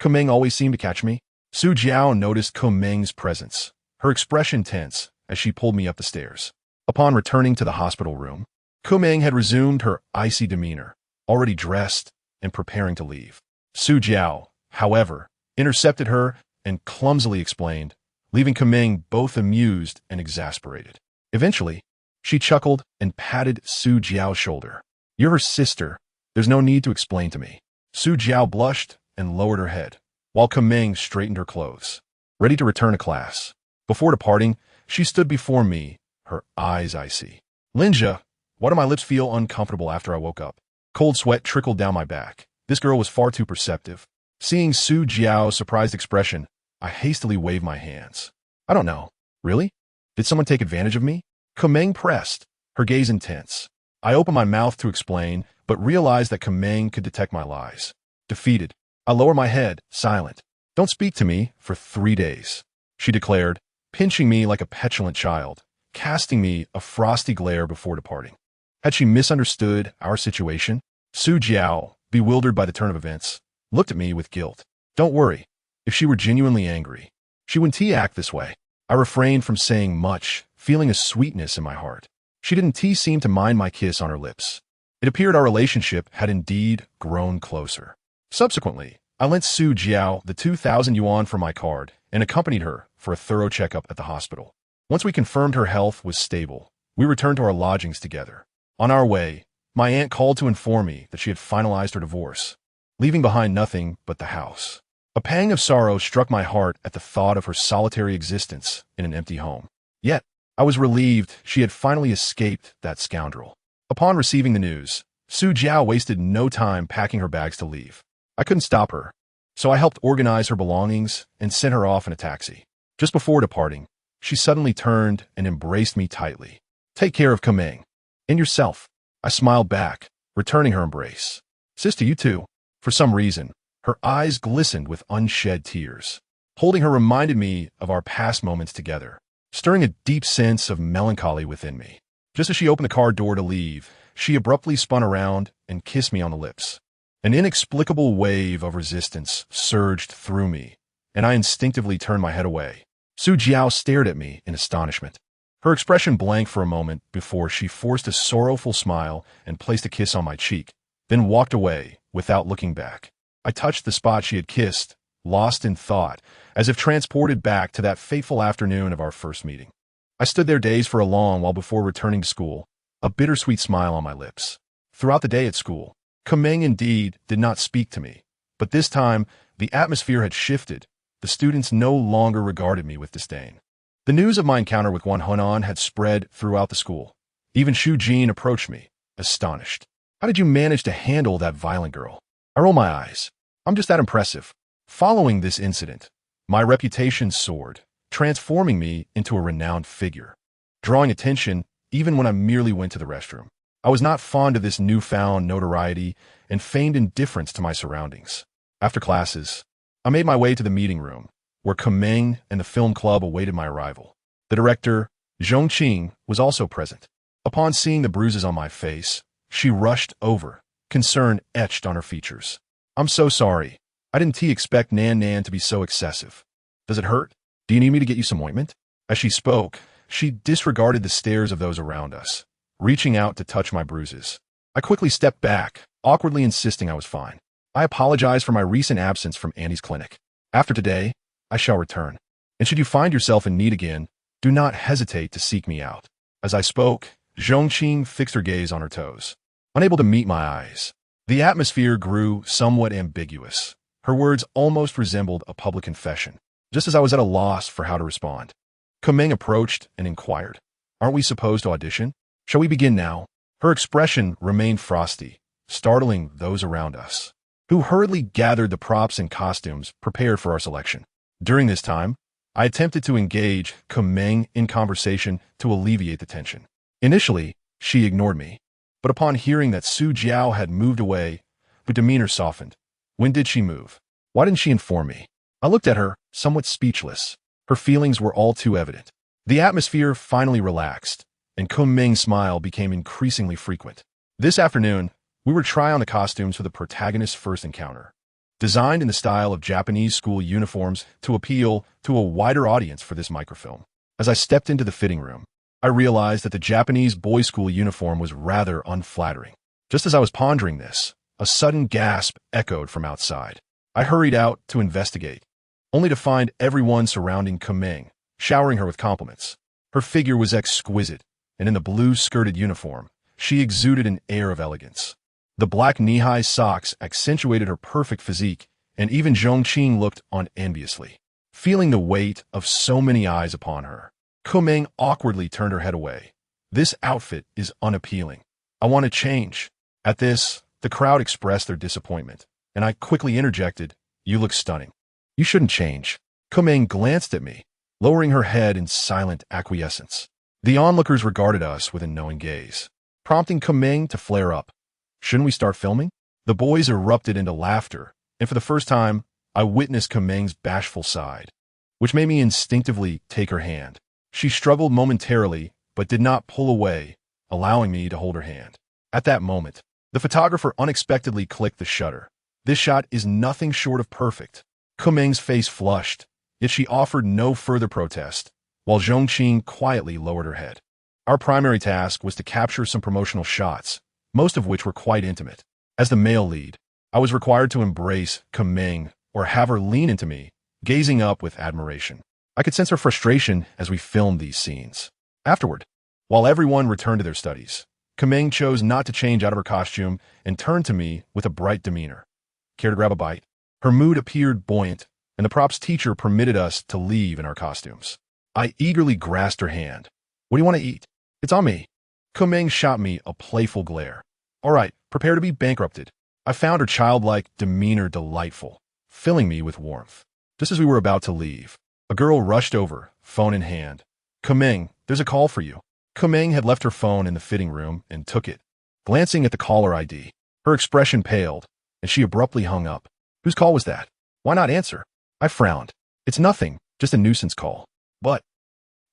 Speaker 1: Ming always seemed to catch me? Su Jiao noticed Ming's presence, her expression tense as she pulled me up the stairs. Upon returning to the hospital room, Ming had resumed her icy demeanor, already dressed and preparing to leave. Su Jiao, however, intercepted her and clumsily explained, leaving Ming both amused and exasperated. Eventually, she chuckled and patted Su Jiao's shoulder. "You're her sister. There's no need to explain to me." Su Jiao blushed and lowered her head, while Ming straightened her clothes, ready to return to class. Before departing, she stood before me, her eyes icy. Linja, why do my lips feel uncomfortable after I woke up? Cold sweat trickled down my back. This girl was far too perceptive. Seeing Su Jiao's surprised expression, I hastily waved my hands. I don't know. Really? Did someone take advantage of me? Kumeng pressed, her gaze intense. I opened my mouth to explain, but realized that Kumeng could detect my lies. Defeated, I lowered my head, silent. Don't speak to me for 3 days, she declared, pinching me like a petulant child, casting me a frosty glare before departing. Had she misunderstood our situation? Su Jiao, bewildered by the turn of events, looked at me with guilt. Don't worry. If she were genuinely angry, she wouldn't act this way. I refrained from saying much, feeling a sweetness in my heart. She didn't seem to mind my kiss on her lips. It appeared our relationship had indeed grown closer. Subsequently, I lent Su Jiao the 2,000 yuan from my card and accompanied her for a thorough checkup at the hospital. Once we confirmed her health was stable, we returned to our lodgings together. On our way, my aunt called to inform me that she had finalized her divorce, leaving behind nothing but the house. A pang of sorrow struck my heart at the thought of her solitary existence in an empty home. Yet, I was relieved she had finally escaped that scoundrel. Upon receiving the news, Su Jiao wasted no time packing her bags to leave. I couldn't stop her, so I helped organize her belongings and sent her off in a taxi. Just before departing, she suddenly turned and embraced me tightly. Take care of Kumeng. And yourself. I smiled back, returning her embrace. Sister, you too. For some reason, her eyes glistened with unshed tears. Holding her reminded me of our past moments together, stirring a deep sense of melancholy within me. Just as she opened the car door to leave, she abruptly spun around and kissed me on the lips. An inexplicable wave of resistance surged through me, and I instinctively turned my head away. Su Jiao stared at me in astonishment. Her expression blanked for a moment before she forced a sorrowful smile and placed a kiss on my cheek, then walked away without looking back. I touched the spot she had kissed, lost in thought, as if transported back to that fateful afternoon of our first meeting. I stood there dazed for a long while before returning to school, a bittersweet smile on my lips. Throughout the day at school, Kumeng indeed did not speak to me, but this time the atmosphere had shifted. The students no longer regarded me with disdain. The news of my encounter with Guan Hunan had spread throughout the school. Even Xu Jin approached me, astonished. How did you manage to handle that violent girl? I roll my eyes. I'm just that impressive. Following this incident, my reputation soared, transforming me into a renowned figure, drawing attention even when I merely went to the restroom. I was not fond of this newfound notoriety and feigned indifference to my surroundings. After classes, I made my way to the meeting room, where Kumeng and the film club awaited my arrival. The director, Zhongqing, was also present. Upon seeing the bruises on my face, she rushed over, concern etched on her features. I'm so sorry. I didn't expect Nan to be so excessive. Does it hurt? Do you need me to get you some ointment? As she spoke, she disregarded the stares of those around us, reaching out to touch my bruises. I quickly stepped back, awkwardly insisting I was fine. I apologize for my recent absence from Annie's clinic. After today, I shall return. And should you find yourself in need again, do not hesitate to seek me out. As I spoke, Zhongqing fixed her gaze on her toes. Unable to meet my eyes, the atmosphere grew somewhat ambiguous. Her words almost resembled a public confession, just as I was at a loss for how to respond. Kumeng approached and inquired, Aren't we supposed to audition? Shall we begin now? Her expression remained frosty, startling those around us, who hurriedly gathered the props and costumes prepared for our selection. During this time, I attempted to engage Kumeng in conversation to alleviate the tension. Initially, she ignored me, but upon hearing that Su Jiao had moved away, her demeanor softened. When did she move? Why didn't she inform me? I looked at her, somewhat speechless. Her feelings were all too evident. The atmosphere finally relaxed, and Kumeng's smile became increasingly frequent. This afternoon, we were trying on the costumes for the protagonist's first encounter, designed in the style of Japanese school uniforms to appeal to a wider audience for this microfilm. As I stepped into the fitting room, I realized that the Japanese boys' school uniform was rather unflattering. Just as I was pondering this, a sudden gasp echoed from outside. I hurried out to investigate, only to find everyone surrounding Kumeng, showering her with compliments. Her figure was exquisite, and in the blue-skirted uniform, she exuded an air of elegance. The black knee-high socks accentuated her perfect physique, and even Zhongqing looked on enviously. Feeling the weight of so many eyes upon her, Kumeng awkwardly turned her head away. This outfit is unappealing. I want to change. At this, the crowd expressed their disappointment, and I quickly interjected, you look stunning. You shouldn't change. Kumeng glanced at me, lowering her head in silent acquiescence. The onlookers regarded us with a knowing gaze, prompting Kumeng to flare up. Shouldn't we start filming? The boys erupted into laughter, and for the first time, I witnessed Kumeng's bashful side, which made me instinctively take her hand. She struggled momentarily, but did not pull away, allowing me to hold her hand. At that moment, the photographer unexpectedly clicked the shutter. This shot is nothing short of perfect. Kumeng's face flushed, yet she offered no further protest, while Zhongqing quietly lowered her head. Our primary task was to capture some promotional shots, most of which were quite intimate. As the male lead, I was required to embrace Kumeng or have her lean into me, gazing up with admiration. I could sense her frustration as we filmed these scenes. Afterward, while everyone returned to their studies, Kumeng chose not to change out of her costume and turned to me with a bright demeanor. Care to grab a bite? Her mood appeared buoyant, and the props teacher permitted us to leave in our costumes. I eagerly grasped her hand. What do you want to eat? It's on me. Kumeng shot me a playful glare. All right, prepare to be bankrupted. I found her childlike demeanor delightful, filling me with warmth. Just as we were about to leave, a girl rushed over, phone in hand. Kumeng, there's a call for you. Kumeng had left her phone in the fitting room and took it. Glancing at the caller ID, her expression paled, and she abruptly hung up. Whose call was that? Why not answer? I frowned. It's nothing, just a nuisance call. But,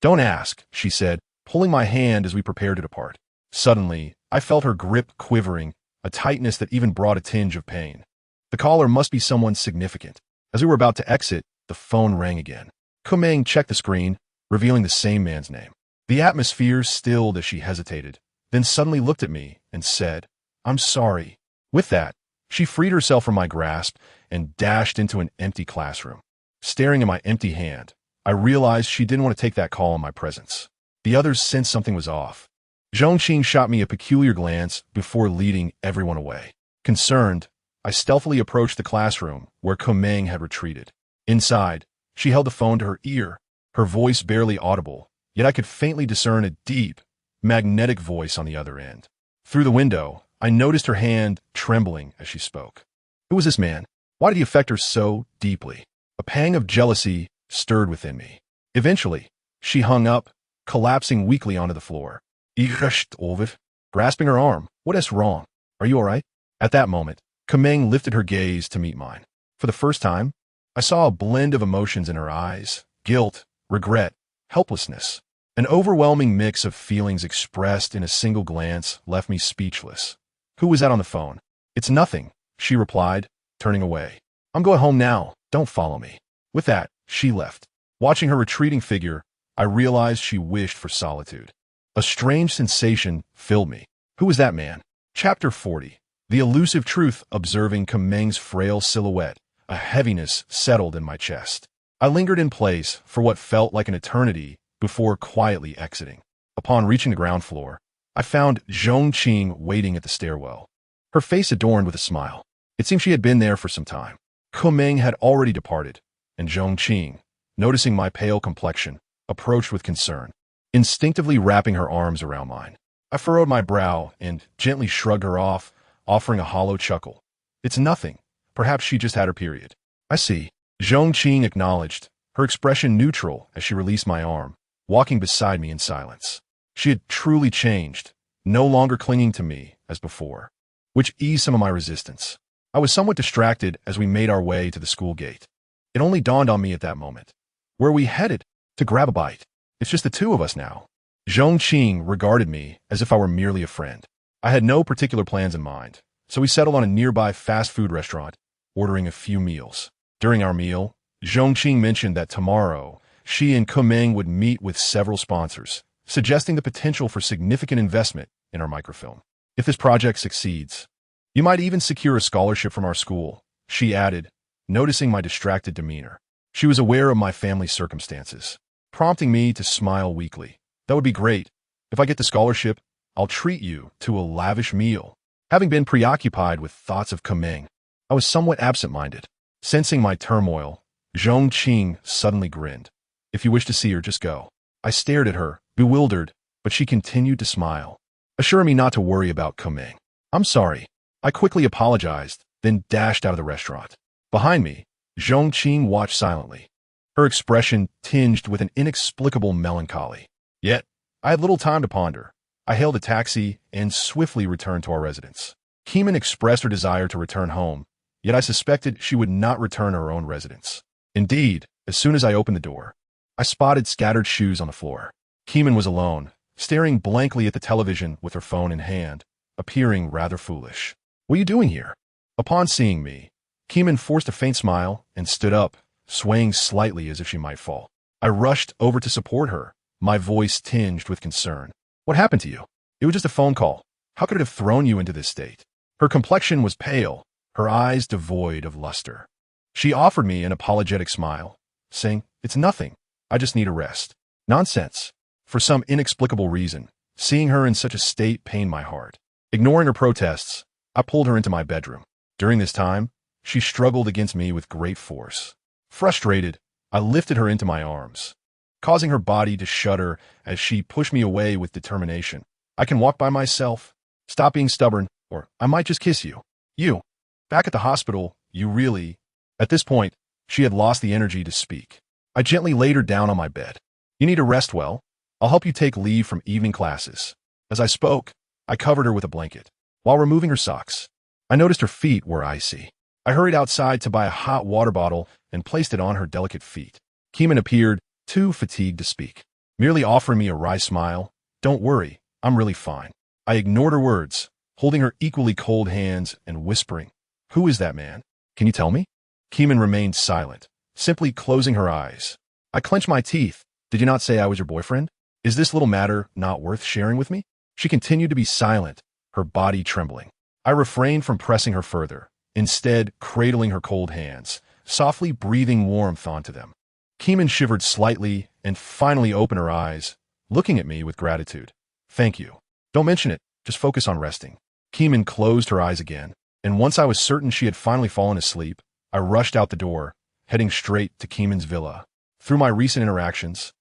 Speaker 1: don't ask, she said, pulling my hand as we prepared to depart. Suddenly, I felt her grip quivering, a tightness that even brought a tinge of pain. The caller must be someone significant. As we were about to exit, the phone rang again. Kumeng checked the screen, revealing the same man's name. The atmosphere stilled as she hesitated, then suddenly looked at me and said, I'm sorry. With that, she freed herself from my grasp and dashed into an empty classroom. Staring at my empty hand, I realized she didn't want to take that call in my presence. The others sensed something was off. Zhongqing shot me a peculiar glance before leading everyone away. Concerned, I stealthily approached the classroom where Kumeng had retreated. Inside, she held the phone to her ear, her voice barely audible, yet I could faintly discern a deep, magnetic voice on the other end. Through the window, I noticed her hand trembling as she spoke. Who was this man? Why did he affect her so deeply? A pang of jealousy stirred within me. Eventually, she hung up, collapsing weakly onto the floor. Irresistible. Grasping her arm, what is wrong? Are you all right? At that moment, Kumeng lifted her gaze to meet mine. For the first time, I saw a blend of emotions in her eyes: guilt, regret, helplessness. An overwhelming mix of feelings expressed in a single glance left me speechless. Who was that on the phone? It's nothing, she replied, turning away. I'm going home now. Don't follow me. With that, she left. Watching her retreating figure, I realized she wished for solitude. A strange sensation filled me. Who was that man? Chapter 40. The elusive truth observing Kumeng's frail silhouette, a heaviness settled in my chest. I lingered in place for what felt like an eternity before quietly exiting. Upon reaching the ground floor, I found Zhongqing waiting at the stairwell, her face adorned with a smile. It seemed she had been there for some time. Kumeng had already departed, and Zhongqing, noticing my pale complexion, approached with concern, instinctively wrapping her arms around mine. I furrowed my brow and gently shrugged her off, offering a hollow chuckle. It's nothing. Perhaps she just had her period. I see. Zhongqing acknowledged, her expression neutral as she released my arm, walking beside me in silence. She had truly changed, no longer clinging to me as before, which eased some of my resistance. I was somewhat distracted as we made our way to the school gate. It only dawned on me at that moment. Where are we headed? To grab a bite. It's just the two of us now. Zhongqing regarded me as if I were merely a friend. I had no particular plans in mind, so we settled on a nearby fast food restaurant, ordering a few meals. During our meal, Zhongqing mentioned that tomorrow, she and Kumeng would meet with several sponsors, suggesting the potential for significant investment in our microfilm. If this project succeeds, you might even secure a scholarship from our school, she added, noticing my distracted demeanor. She was aware of my family's circumstances, prompting me to smile weakly. That would be great. If I get the scholarship, I'll treat you to a lavish meal. Having been preoccupied with thoughts of Kumeng, I was somewhat absent-minded. Sensing my turmoil, Zhongqing suddenly grinned. If you wish to see her, just go. I stared at her, bewildered, but she continued to smile, assuring me not to worry about coming. I'm sorry. I quickly apologized, then dashed out of the restaurant. Behind me, Zhongqing watched silently, her expression tinged with an inexplicable melancholy. Yet, I had little time to ponder. I hailed a taxi and swiftly returned to our residence. Keeman expressed her desire to return home, yet I suspected she would not return to her own residence. Indeed, as soon as I opened the door, I spotted scattered shoes on the floor. Keeman was alone, staring blankly at the television with her phone in hand, appearing rather foolish. What are you doing here? Upon seeing me, Keeman forced a faint smile and stood up, swaying slightly as if she might fall. I rushed over to support her, my voice tinged with concern. What happened to you? It was just a phone call. How could it have thrown you into this state? Her complexion was pale, her eyes devoid of luster. She offered me an apologetic smile, saying, "It's nothing. I just need a rest." Nonsense. For some inexplicable reason, seeing her in such a state pained my heart. Ignoring her protests, I pulled her into my bedroom. During this time, she struggled against me with great force. Frustrated, I lifted her into my arms, causing her body to shudder as she pushed me away with determination. "I can walk by myself. Stop being stubborn, or I might just kiss you. You. Back at the hospital, you really—" At this point, she had lost the energy to speak. I gently laid her down on my bed. "You need to rest well. I'll help you take leave from evening classes." As I spoke, I covered her with a blanket. While removing her socks, I noticed her feet were icy. I hurried outside to buy a hot water bottle and placed it on her delicate feet. Keeman appeared, too fatigued to speak, merely offering me a wry smile. "Don't worry, I'm really fine." I ignored her words, holding her equally cold hands and whispering, "Who is that man? Can you tell me?" Keeman remained silent, simply closing her eyes. I clenched my teeth. "Did you not say I was your boyfriend? Is this little matter not worth sharing with me?" She continued to be silent, her body trembling. I refrained from pressing her further, instead cradling her cold hands, softly breathing warmth onto them. Keeman shivered slightly and finally opened her eyes, looking at me with gratitude. "Thank you. Don't mention it. Just focus on resting." Keeman closed her eyes again, and once I was certain she had finally fallen asleep, I rushed out the door, heading straight to Keeman's villa. Through my recent interactions,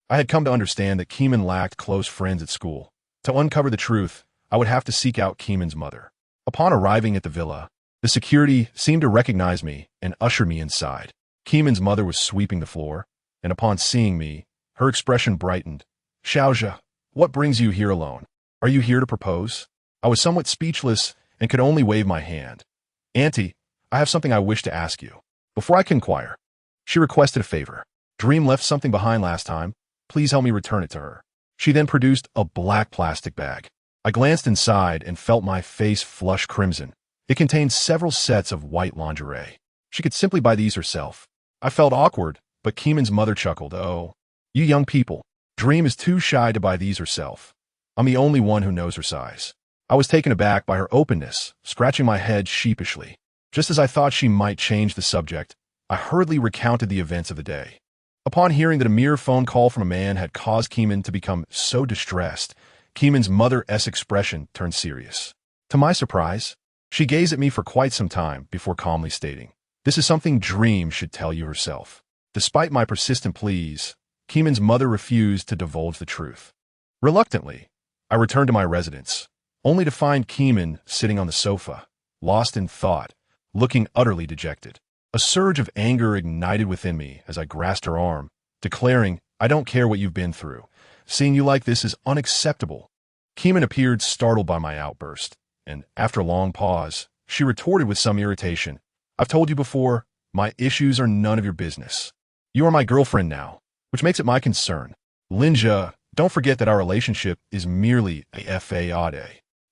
Speaker 1: I had come to understand that Keeman lacked close friends at school. To uncover the truth, I would have to seek out Keeman's mother. Upon arriving at the villa, the security seemed to recognize me and usher me inside. Keeman's mother was sweeping the floor, and upon seeing me, her expression brightened. "Xiaozhe, what brings you here alone? Are you here to propose?" I was somewhat speechless and could only wave my hand. "Auntie, I have something I wish to ask you." Before I could inquire, she requested a favor. "Dream left something behind last time. Please help me return it to her." She then produced a black plastic bag. I glanced inside and felt my face flush crimson. It contained several sets of white lingerie. She could simply buy these herself. I felt awkward, but Keeman's mother chuckled. "Oh, you young people. Dream is too shy to buy these herself. I'm the only one who knows her size." I was taken aback by her openness, scratching my head sheepishly. Just as I thought she might change the subject, I hurriedly recounted the events of the day. Upon hearing that a mere phone call from a man had caused Keeman to become so distressed, Keeman's mother's expression turned serious. To my surprise, she gazed at me for quite some time before calmly stating, "This is something Dream should tell you herself." Despite my persistent pleas, Keeman's mother refused to divulge the truth. Reluctantly, I returned to my residence, only to find Keeman sitting on the sofa, lost in thought, looking utterly dejected. A surge of anger ignited within me as I grasped her arm, declaring, "I don't care what you've been through. Seeing you like this is unacceptable." Keeman appeared startled by my outburst, and after a long pause, she retorted with some irritation, "I've told you before, my issues are none of your business. You are my girlfriend now, which makes it my concern. Linja, don't forget that our relationship is merely a fade."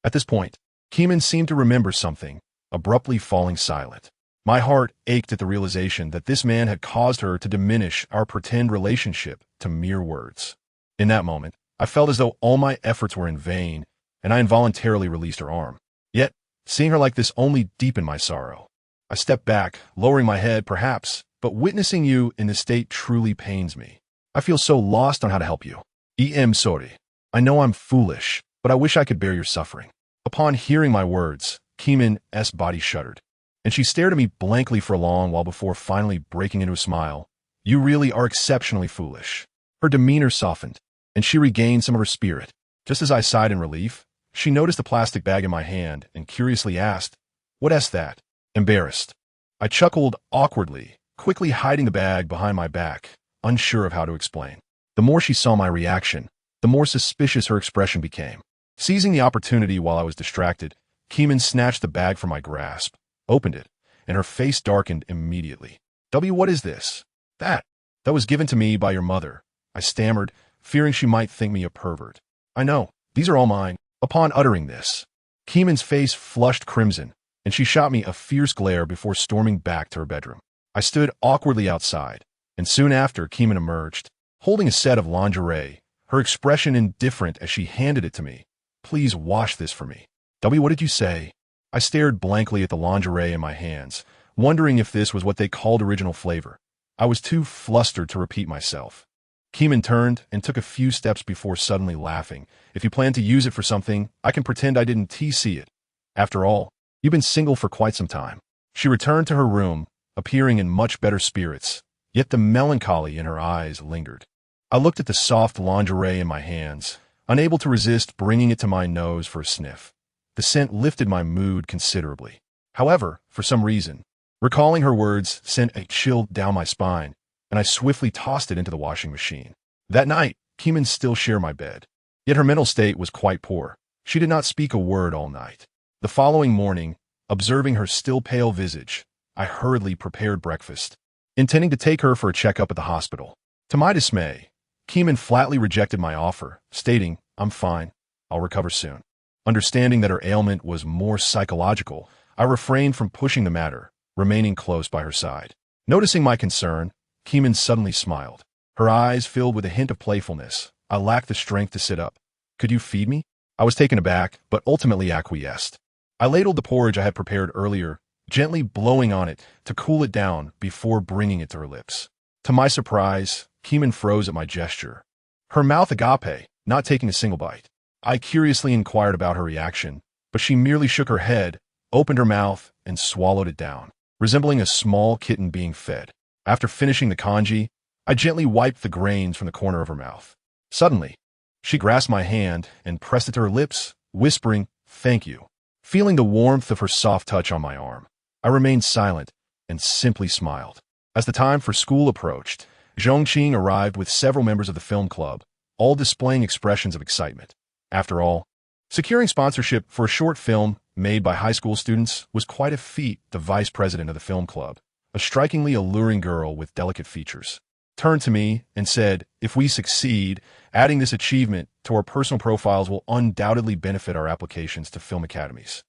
Speaker 1: At this point, Keeman seemed to remember something, abruptly falling silent. My heart ached at the realization that this man had caused her to diminish our pretend relationship to mere words. In that moment, I felt as though all my efforts were in vain, and I involuntarily released her arm. Yet, seeing her like this only deepened my sorrow. I stepped back, lowering my head perhaps, but witnessing you in this state truly pains me. I feel so lost on how to help you. Sorry. I know I'm foolish, but I wish I could bear your suffering. Upon hearing my words, Keeman's body shuddered, and she stared at me blankly for a long while before finally breaking into a smile. "You really are exceptionally foolish." Her demeanor softened, and she regained some of her spirit. Just as I sighed in relief, she noticed the plastic bag in my hand and curiously asked, "What's that?" Embarrassed, I chuckled awkwardly, quickly hiding the bag behind my back, unsure of how to explain. The more she saw my reaction, the more suspicious her expression became. Seizing the opportunity while I was distracted, Keeman snatched the bag from my grasp, opened it, and her face darkened immediately. What is this?" That was given to me by your mother," I stammered, fearing she might think me a pervert. "I know, these are all mine." Upon uttering this, Keeman's face flushed crimson, and she shot me a fierce glare before storming back to her bedroom. I stood awkwardly outside, and soon after Keeman emerged, holding a set of lingerie, her expression indifferent as she handed it to me. "Please wash this for me." What did you say?" I stared blankly at the lingerie in my hands, wondering if this was what they called original flavor. I was too flustered to repeat myself. Keeman turned and took a few steps before suddenly laughing. "If you plan to use it for something, I can pretend I didn't see it. After all, you've been single for quite some time." She returned to her room, appearing in much better spirits, yet the melancholy in her eyes lingered. I looked at the soft lingerie in my hands, unable to resist bringing it to my nose for a sniff. The scent lifted my mood considerably. However, for some reason, recalling her words sent a chill down my spine, and I swiftly tossed it into the washing machine. That night, Keeman still shared my bed. Yet her mental state was quite poor. She did not speak a word all night. The following morning, observing her still pale visage, I hurriedly prepared breakfast, intending to take her for a checkup at the hospital. To my dismay, Keeman flatly rejected my offer, stating, "I'm fine. I'll recover soon." Understanding that her ailment was more psychological, I refrained from pushing the matter, remaining close by her side. Noticing my concern, Keeman suddenly smiled. Her eyes filled with a hint of playfulness. I lacked the strength to sit up. "Could you feed me?" I was taken aback, but ultimately acquiesced. I ladled the porridge I had prepared earlier, gently blowing on it to cool it down before bringing it to her lips. To my surprise, Keeman froze at my gesture, her mouth agape, not taking a single bite. I curiously inquired about her reaction, but she merely shook her head, opened her mouth, and swallowed it down, resembling a small kitten being fed. After finishing the congee, I gently wiped the grains from the corner of her mouth. Suddenly, she grasped my hand and pressed it to her lips, whispering, "Thank you." Feeling the warmth of her soft touch on my arm, I remained silent and simply smiled. As the time for school approached, Zhongqing arrived with several members of the film club, all displaying expressions of excitement. After all, securing sponsorship for a short film made by high school students was quite a feat. The vice president of the film club, a strikingly alluring girl with delicate features, turned to me and said, "If we succeed, adding this achievement to our personal profiles will undoubtedly benefit our applications to film academies."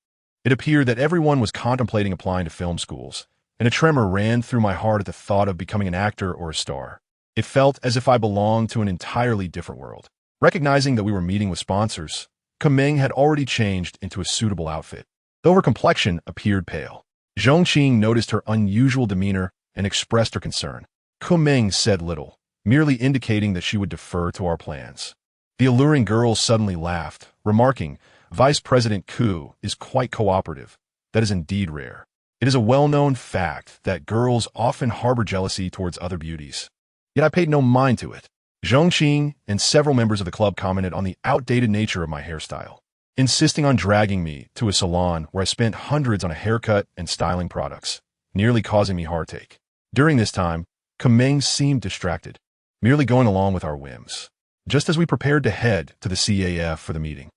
Speaker 1: It appeared that everyone was contemplating applying to film schools, and a tremor ran through my heart at the thought of becoming an actor or a star. It felt as if I belonged to an entirely different world. Recognizing that we were meeting with sponsors, Kumeng had already changed into a suitable outfit, though her complexion appeared pale. Zhongqing noticed her unusual demeanor and expressed her concern. Kumeng said little, merely indicating that she would defer to our plans. The alluring girl suddenly laughed, remarking, "Vice President Ku is quite cooperative. That is indeed rare. It is a well-known fact that girls often harbor jealousy towards other beauties." Yet I paid no mind to it. Zhongqing and several members of the club commented on the outdated nature of my hairstyle, insisting on dragging me to a salon where I spent hundreds on a haircut and styling products, nearly causing me heartache. During this time, Kumeng seemed distracted, merely going along with our whims. Just as we prepared to head to the CAF for the meeting,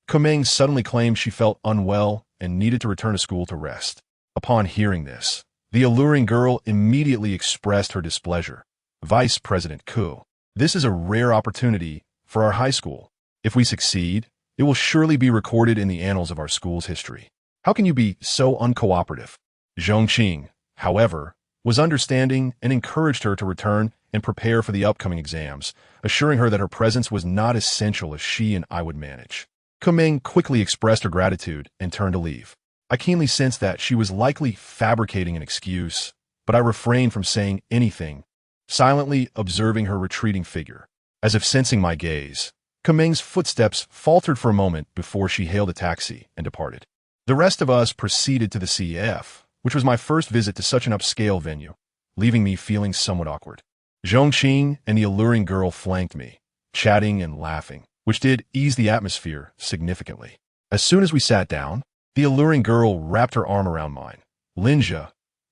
Speaker 1: Kumeng suddenly claimed she felt unwell and needed to return to school to rest. Upon hearing this, the alluring girl immediately expressed her displeasure. "Vice President Ku, this is a rare opportunity for our high school. If we succeed, it will surely be recorded in the annals of our school's history. How can you be so uncooperative?" Zhongqing, however, was understanding and encouraged her to return and prepare for the upcoming exams, assuring her that her presence was not essential as she and I would manage. Kumeng quickly expressed her gratitude and turned to leave. I keenly sensed that she was likely fabricating an excuse, but I refrained from saying anything, silently observing her retreating figure. As if sensing my gaze, Kumeng's footsteps faltered for a moment before she hailed a taxi and departed. The rest of us proceeded to the CF, which was my first visit to such an upscale venue, leaving me feeling somewhat awkward. Zhongqing and the alluring girl flanked me, chatting and laughing, which did ease the atmosphere significantly. As soon as we sat down, the alluring girl wrapped her arm around mine. Linja,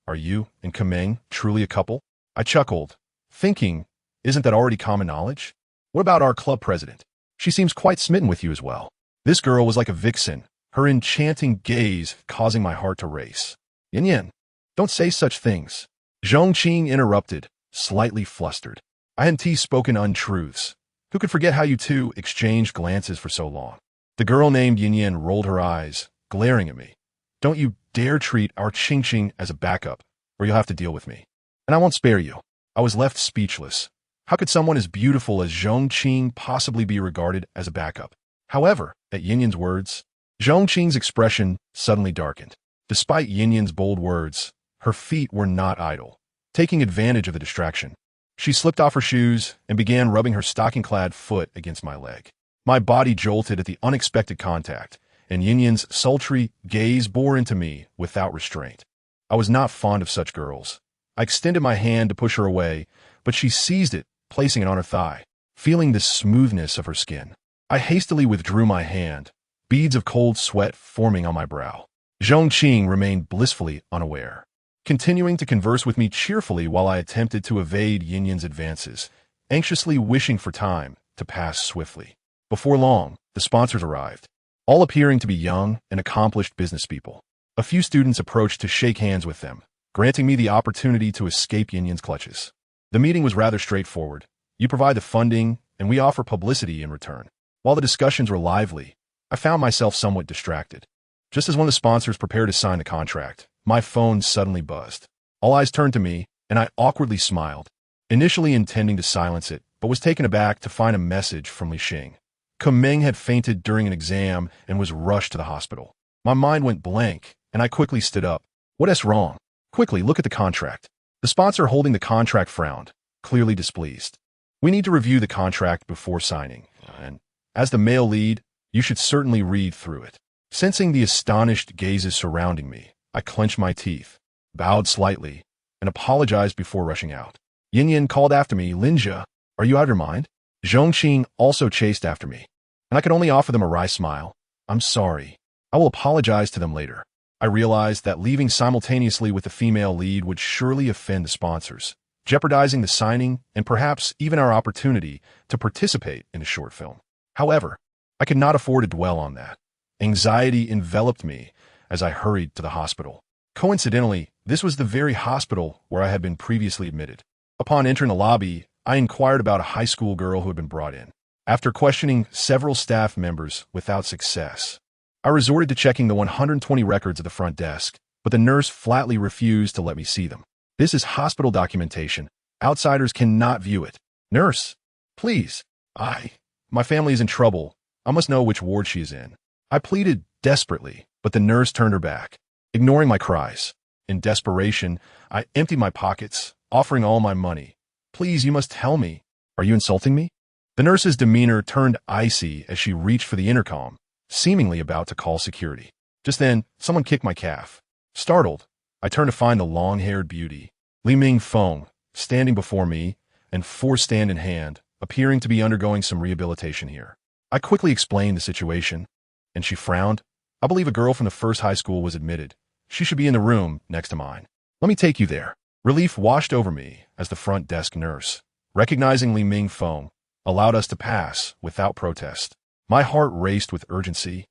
Speaker 1: are you and Kameng truly a couple? I chuckled, thinking, isn't that already common knowledge? What about our club president? She seems quite smitten with you as well. This girl was like a vixen, her enchanting gaze causing my heart to race. Yin Yin, don't say such things. Zhongqing interrupted, slightly flustered. I hadn't spoken untruths. Who could forget how you two exchanged glances for so long? The girl named Yin Yin rolled her eyes, glaring at me. Don't you dare treat our Qingqing as a backup, or you'll have to deal with me. And I won't spare you. I was left speechless. How could someone as beautiful as Zhongqing possibly be regarded as a backup? However, at Yin Yin's words, Zhongqing's expression suddenly darkened. Despite Yin Yin's bold words, her feet were not idle. Taking advantage of the distraction, she slipped off her shoes and began rubbing her stocking-clad foot against my leg. My body jolted at the unexpected contact, and Yin Yin's sultry gaze bore into me without restraint. I was not fond of such girls. I extended my hand to push her away, but she seized it, placing it on her thigh. Feeling the smoothness of her skin, I hastily withdrew my hand, beads of cold sweat forming on my brow. Zhongqing remained blissfully unaware, continuing to converse with me cheerfully while I attempted to evade Yin Yin's advances, anxiously wishing for time to pass swiftly. Before long, the sponsors arrived, all appearing to be young and accomplished business people. A few students approached to shake hands with them, granting me the opportunity to escape Yin Yin's clutches. The meeting was rather straightforward. You provide the funding, and we offer publicity in return. While the discussions were lively, I found myself somewhat distracted. Just as one of the sponsors prepared to sign the contract, my phone suddenly buzzed. All eyes turned to me, and I awkwardly smiled, initially intending to silence it, but was taken aback to find a message from Li Xing. Kameng had fainted during an exam and was rushed to the hospital. My mind went blank, and I quickly stood up. What is wrong? Quickly, look at the contract. The sponsor holding the contract frowned, clearly displeased. We need to review the contract before signing, and as the male lead, you should certainly read through it. Sensing the astonished gazes surrounding me, I clenched my teeth, bowed slightly, and apologized before rushing out. Yin Yin called after me, Linja, are you out of your mind? Zhongqing also chased after me, and I could only offer them a wry smile. I'm sorry. I will apologize to them later. I realized that leaving simultaneously with the female lead would surely offend the sponsors, jeopardizing the signing and perhaps even our opportunity to participate in a short film. However, I could not afford to dwell on that. Anxiety enveloped me as I hurried to the hospital. Coincidentally, this was the very hospital where I had been previously admitted. Upon entering the lobby, I inquired about a high school girl who had been brought in. After questioning several staff members without success, I resorted to checking the 120 records of the front desk, but the nurse flatly refused to let me see them. This is hospital documentation. Outsiders cannot view it. Nurse, please. My family is in trouble. I must know which ward she is in. I pleaded desperately, but the nurse turned her back, ignoring my cries. In desperation, I emptied my pockets, offering all my money. Please, you must tell me. Are you insulting me? The nurse's demeanor turned icy as she reached for the intercom, seemingly about to call security. Just then, someone kicked my calf. Startled, I turned to find the long-haired beauty, Li Ming Feng, standing before me, and forced stand in hand, appearing to be undergoing some rehabilitation here. I quickly explained the situation, and she frowned. I believe a girl from the first high school was admitted. She should be in the room next to mine. Let me take you there. Relief washed over me as the front desk nurse, recognizing Li Ming Feng, allowed us to pass without protest. My heart raced with urgency,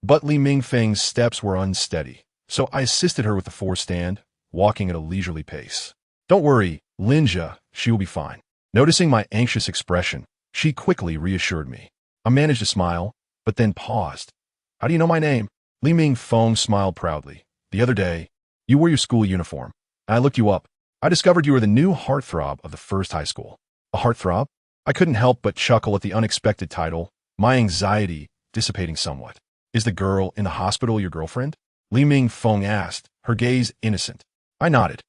Speaker 1: but Li Ming Feng's steps were unsteady, so I assisted her with the forced stand, walking at a leisurely pace. Don't worry, Linja, she will be fine. Noticing my anxious expression, she quickly reassured me. I managed to smile, but then paused. How do you know my name? Li Ming Feng smiled proudly. The other day, you wore your school uniform, and I looked you up. I discovered you were the new heartthrob of the first high school. A heartthrob? I couldn't help but chuckle at the unexpected title, my anxiety dissipating somewhat. Is the girl in the hospital your girlfriend? Li Ming Feng asked, her gaze innocent. I nodded.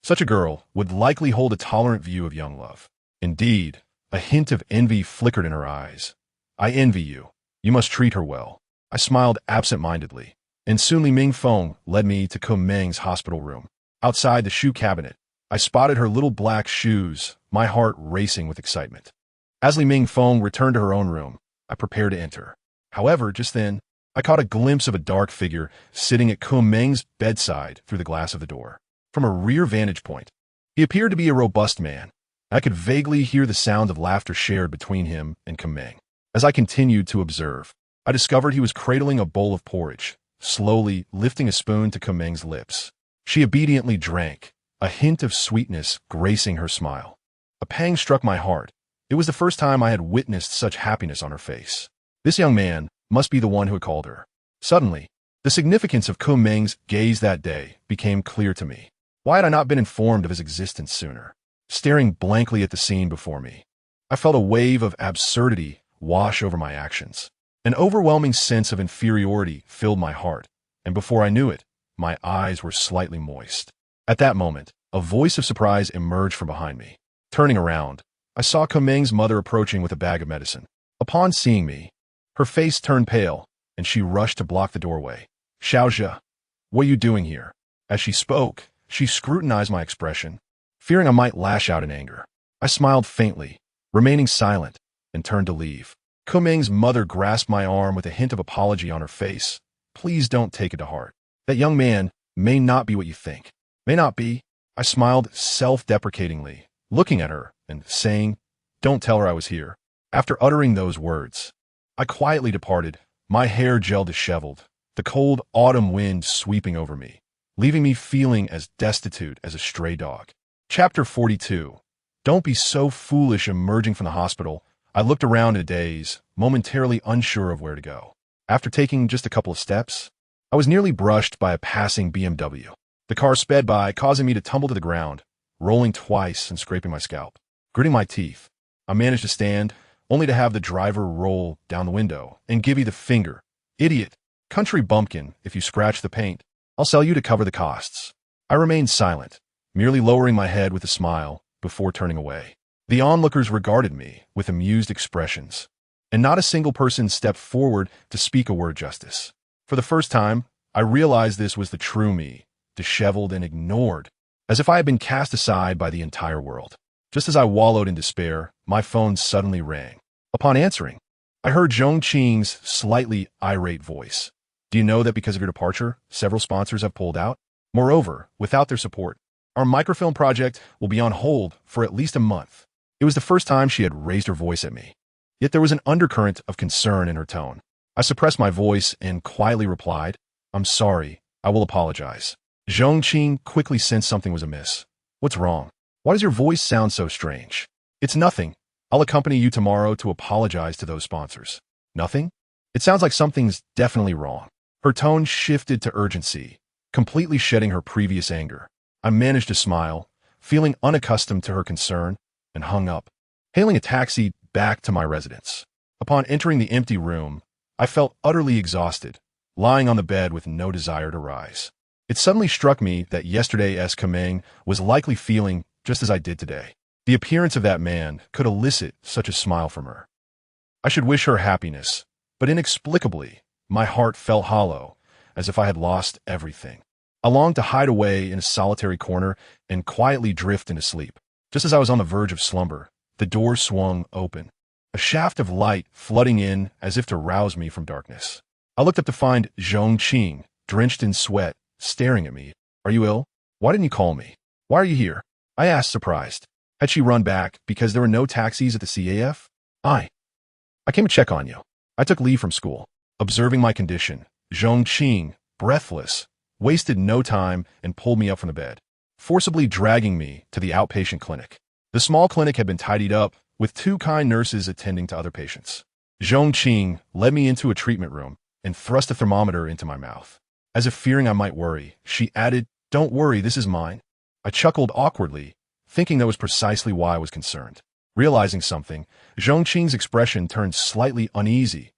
Speaker 1: Such a girl would likely hold a tolerant view of young love. Indeed, a hint of envy flickered in her eyes. I envy you. You must treat her well. I smiled absent-mindedly, and soon Li Ming Feng led me to Kameng's hospital room. Outside the shoe cabinet, I spotted her little black shoes, my heart racing with excitement. As Li Mingfeng returned to her own room, I prepared to enter. However, just then, I caught a glimpse of a dark figure sitting at Kumeng's bedside through the glass of the door. From a rear vantage point, he appeared to be a robust man. I could vaguely hear the sound of laughter shared between him and Kumeng. As I continued to observe, I discovered he was cradling a bowl of porridge, slowly lifting a spoon to Kumeng's lips. She obediently drank, a hint of sweetness gracing her smile. A pang struck my heart. It was the first time I had witnessed such happiness on her face. This young man must be the one who had called her. Suddenly, the significance of Kumeng's gaze that day became clear to me. Why had I not been informed of his existence sooner? Staring blankly at the scene before me, I felt a wave of absurdity wash over my actions. An overwhelming sense of inferiority filled my heart, and before I knew it, my eyes were slightly moist. At that moment, a voice of surprise emerged from behind me. Turning around, I saw Kumeng's mother approaching with a bag of medicine. Upon seeing me, her face turned pale, and she rushed to block the doorway. "Xiaozhe, what are you doing here?" As she spoke, she scrutinized my expression, fearing I might lash out in anger. I smiled faintly, remaining silent, and turned to leave. Kumeng's mother grasped my arm with a hint of apology on her face. "Please don't take it to heart. That young man may not be what you think." "May not be." I smiled self-deprecatingly, looking at her and saying, "Don't tell her I was here." After uttering those words, I quietly departed, my hair gel disheveled, the cold autumn wind sweeping over me, leaving me feeling as destitute as a stray dog. Chapter 42. Don't be so foolish. Emerging from the hospital, I looked around in a daze, momentarily unsure of where to go. After taking just a couple of steps, I was nearly brushed by a passing BMW. The car sped by, causing me to tumble to the ground, rolling twice and scraping my scalp. Gritting my teeth, I managed to stand, only to have the driver roll down the window and give me the finger. "Idiot. Country bumpkin, if you scratch the paint, I'll sell you to cover the costs." I remained silent, merely lowering my head with a smile before turning away. The onlookers regarded me with amused expressions, and not a single person stepped forward to speak a word of justice. For the first time, I realized this was the true me, disheveled and ignored, as if I had been cast aside by the entire world. Just as I wallowed in despair, my phone suddenly rang. Upon answering, I heard Zhong Qing's slightly irate voice. "Do you know that because of your departure, several sponsors have pulled out? Moreover, without their support, our microfilm project will be on hold for at least a month." It was the first time she had raised her voice at me. Yet there was an undercurrent of concern in her tone. I suppressed my voice and quietly replied, "I'm sorry. I will apologize." Zhong Qing quickly sensed something was amiss. "What's wrong? Why does your voice sound so strange?" "It's nothing. I'll accompany you tomorrow to apologize to those sponsors." "Nothing? It sounds like something's definitely wrong." Her tone shifted to urgency, completely shedding her previous anger. I managed to smile, feeling unaccustomed to her concern, and hung up, hailing a taxi back to my residence. Upon entering the empty room, I felt utterly exhausted, lying on the bed with no desire to rise. It suddenly struck me that yesterday's Kumeng was likely feeling just as I did today. The appearance of that man could elicit such a smile from her. I should wish her happiness, but inexplicably, my heart felt hollow, as if I had lost everything. I longed to hide away in a solitary corner and quietly drift into sleep. Just as I was on the verge of slumber, the door swung open, a shaft of light flooding in as if to rouse me from darkness. I looked up to find Zhong Qing, drenched in sweat, staring at me. "Are you ill? Why didn't you call me? Why are you here?" I asked, surprised. Had she run back because there were no taxis at the CAF? I came to check on you. I took leave from school. Observing my condition, Zhong Qing, breathless, wasted no time and pulled me up from the bed, forcibly dragging me to the outpatient clinic. The small clinic had been tidied up, with 2 kind nurses attending to other patients. Zhong Qing led me into a treatment room and thrust a thermometer into my mouth. As if fearing I might worry, she added, "Don't worry, this is mine." I chuckled awkwardly, thinking that was precisely why I was concerned. Realizing something, Zhong Qing's expression turned slightly uneasy.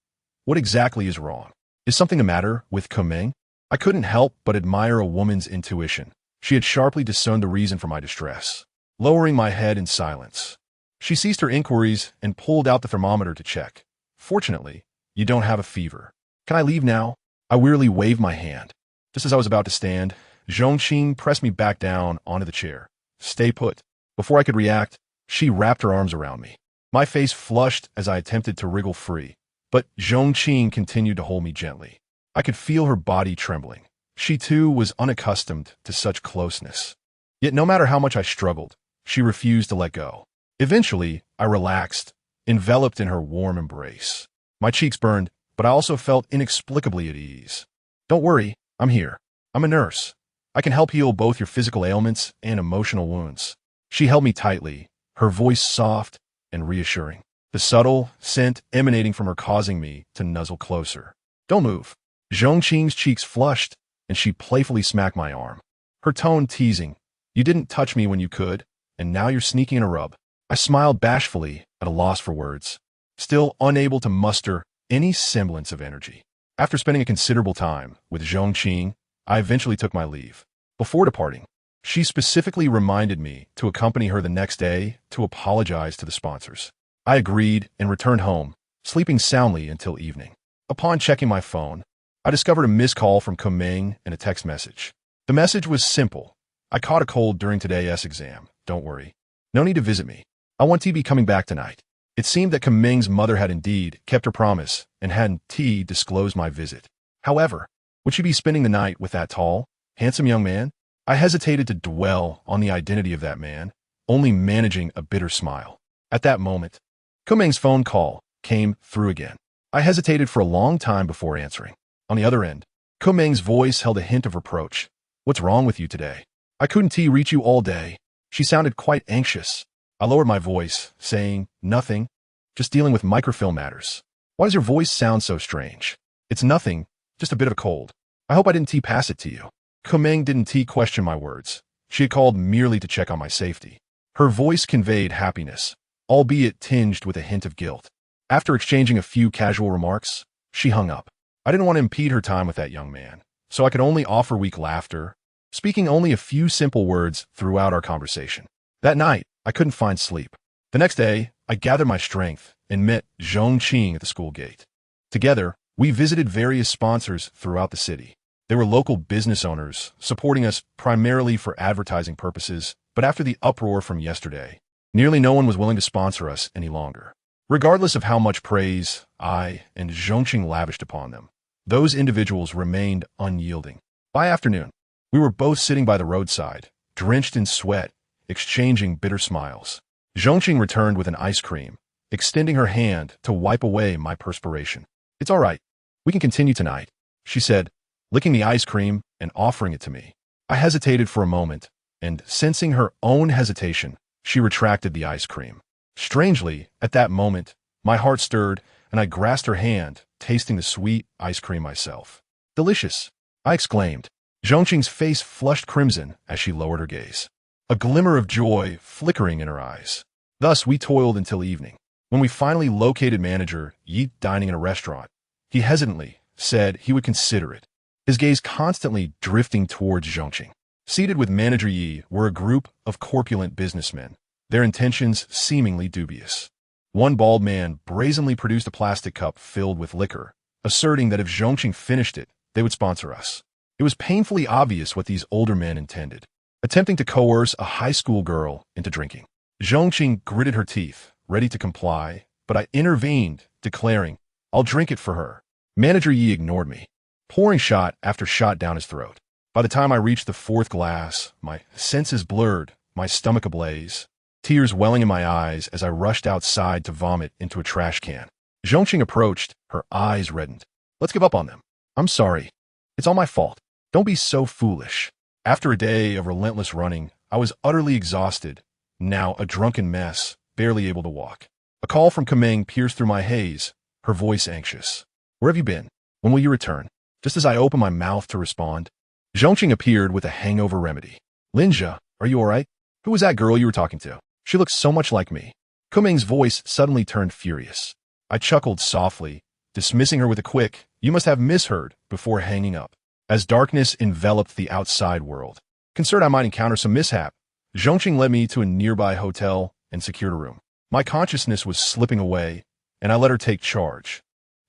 Speaker 1: "What exactly is wrong? Is something the matter with Kumeng?" I couldn't help but admire a woman's intuition. She had sharply discerned the reason for my distress. Lowering my head in silence, she ceased her inquiries and pulled out the thermometer to check. "Fortunately, you don't have a fever. Can I leave now?" I wearily waved my hand. Just as I was about to stand, Zhong Qing pressed me back down onto the chair. "Stay put." Before I could react, she wrapped her arms around me. My face flushed as I attempted to wriggle free, but Zhongqing continued to hold me gently. I could feel her body trembling. She too was unaccustomed to such closeness. Yet no matter how much I struggled, she refused to let go. Eventually, I relaxed, enveloped in her warm embrace. My cheeks burned, but I also felt inexplicably at ease. Don't worry, I'm here. I'm a nurse. I can help heal both your physical ailments and emotional wounds. She held me tightly, her voice soft and reassuring, the subtle scent emanating from her causing me to nuzzle closer. Don't move. Zhongqing's cheeks flushed, and she playfully smacked my arm. Her tone teasing. You didn't touch me when you could, and now you're sneaking in a rub. I smiled bashfully, at a loss for words, still unable to muster any semblance of energy. After spending a considerable time with Zhongqing, I eventually took my leave. Before departing, she specifically reminded me to accompany her the next day to apologize to the sponsors. I agreed and returned home, sleeping soundly until evening. Upon checking my phone, I discovered a missed call from Kuming and a text message. The message was simple. I caught a cold during today's exam. Don't worry. No need to visit me. I want to be coming back tonight. It seemed that Kuming's mother had indeed kept her promise and hadn't disclosed my visit. However, would she be spending the night with that tall, handsome young man? I hesitated to dwell on the identity of that man, only managing a bitter smile. At that moment, Kuming's phone call came through again. I hesitated for a long time before answering. On the other end, Kuming's voice held a hint of reproach. What's wrong with you today? I couldn't reach you all day. She sounded quite anxious. I lowered my voice, saying, nothing, just dealing with microfilm matters. Why does your voice sound so strange? It's nothing, just a bit of a cold. I hope I didn't pass it to you. Kuming didn't question my words. She had called merely to check on my safety. Her voice conveyed happiness, albeit tinged with a hint of guilt. After exchanging a few casual remarks, she hung up. I didn't want to impede her time with that young man, so I could only offer weak laughter, speaking only a few simple words throughout our conversation. That night, I couldn't find sleep. The next day, I gathered my strength and met Zhongqing at the school gate. Together, we visited various sponsors throughout the city. They were local business owners, supporting us primarily for advertising purposes, but after the uproar from yesterday, nearly no one was willing to sponsor us any longer. Regardless of how much praise I and Zhongqing lavished upon them, those individuals remained unyielding. By afternoon, we were both sitting by the roadside, drenched in sweat, exchanging bitter smiles. Zhongqing returned with an ice cream, extending her hand to wipe away my perspiration. It's all right. We can continue tonight, she said, licking the ice cream and offering it to me. I hesitated for a moment, and sensing her own hesitation, she retracted the ice cream. Strangely, at that moment, my heart stirred, and I grasped her hand, tasting the sweet ice cream myself. Delicious, I exclaimed. Zhongqing's face flushed crimson as she lowered her gaze, a glimmer of joy flickering in her eyes. Thus, we toiled until evening. When we finally located manager Yi dining in a restaurant, he hesitantly said he would consider it, his gaze constantly drifting towards Zhongqing. Seated with manager Yi were a group of corpulent businessmen, their intentions seemingly dubious. One bald man brazenly produced a plastic cup filled with liquor, asserting that if Zhongqing finished it, they would sponsor us. It was painfully obvious what these older men intended, attempting to coerce a high school girl into drinking. Zhongqing gritted her teeth, ready to comply, but I intervened, declaring, I'll drink it for her. Manager Yi ignored me, pouring shot after shot down his throat. By the time I reached the fourth glass, my senses blurred, my stomach ablaze, tears welling in my eyes as I rushed outside to vomit into a trash can. Zhongqing approached, her eyes reddened. Let's give up on them. I'm sorry. It's all my fault. Don't be so foolish. After a day of relentless running, I was utterly exhausted, now a drunken mess, barely able to walk. A call from Kuming pierced through my haze, her voice anxious. Where have you been? When will you return? Just as I opened my mouth to respond, Zhongqing appeared with a hangover remedy. Linja, are you all right? Who was that girl you were talking to? She looks so much like me. Kuming's voice suddenly turned furious. I chuckled softly, dismissing her with a quick, you must have misheard, before hanging up. As darkness enveloped the outside world, concerned I might encounter some mishap, Zhongqing led me to a nearby hotel and secured a room. My consciousness was slipping away, and I let her take charge.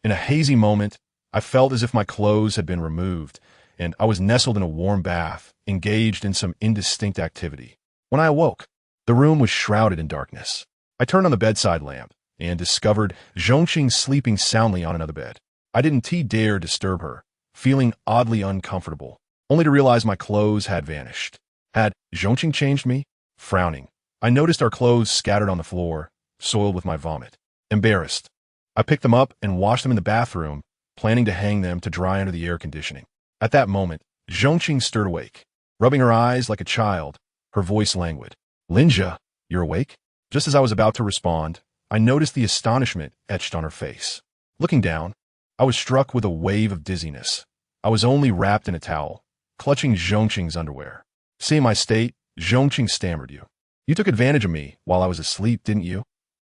Speaker 1: In a hazy moment, I felt as if my clothes had been removed, and I was nestled in a warm bath, engaged in some indistinct activity. When I awoke, the room was shrouded in darkness. I turned on the bedside lamp, and discovered Zhongqing sleeping soundly on another bed. I didn't dare disturb her, feeling oddly uncomfortable, only to realize my clothes had vanished. Had Zhongqing changed me? Frowning, I noticed our clothes scattered on the floor, soiled with my vomit. Embarrassed, I picked them up and washed them in the bathroom, planning to hang them to dry under the air conditioning. At that moment, Zhongqing stirred awake, rubbing her eyes like a child, her voice languid. "Linja, you're awake?" Just as I was about to respond, I noticed the astonishment etched on her face. Looking down, I was struck with a wave of dizziness. I was only wrapped in a towel, clutching Zhongqing's underwear. Seeing my state, Zhongqing stammered, You took advantage of me while I was asleep, didn't you?"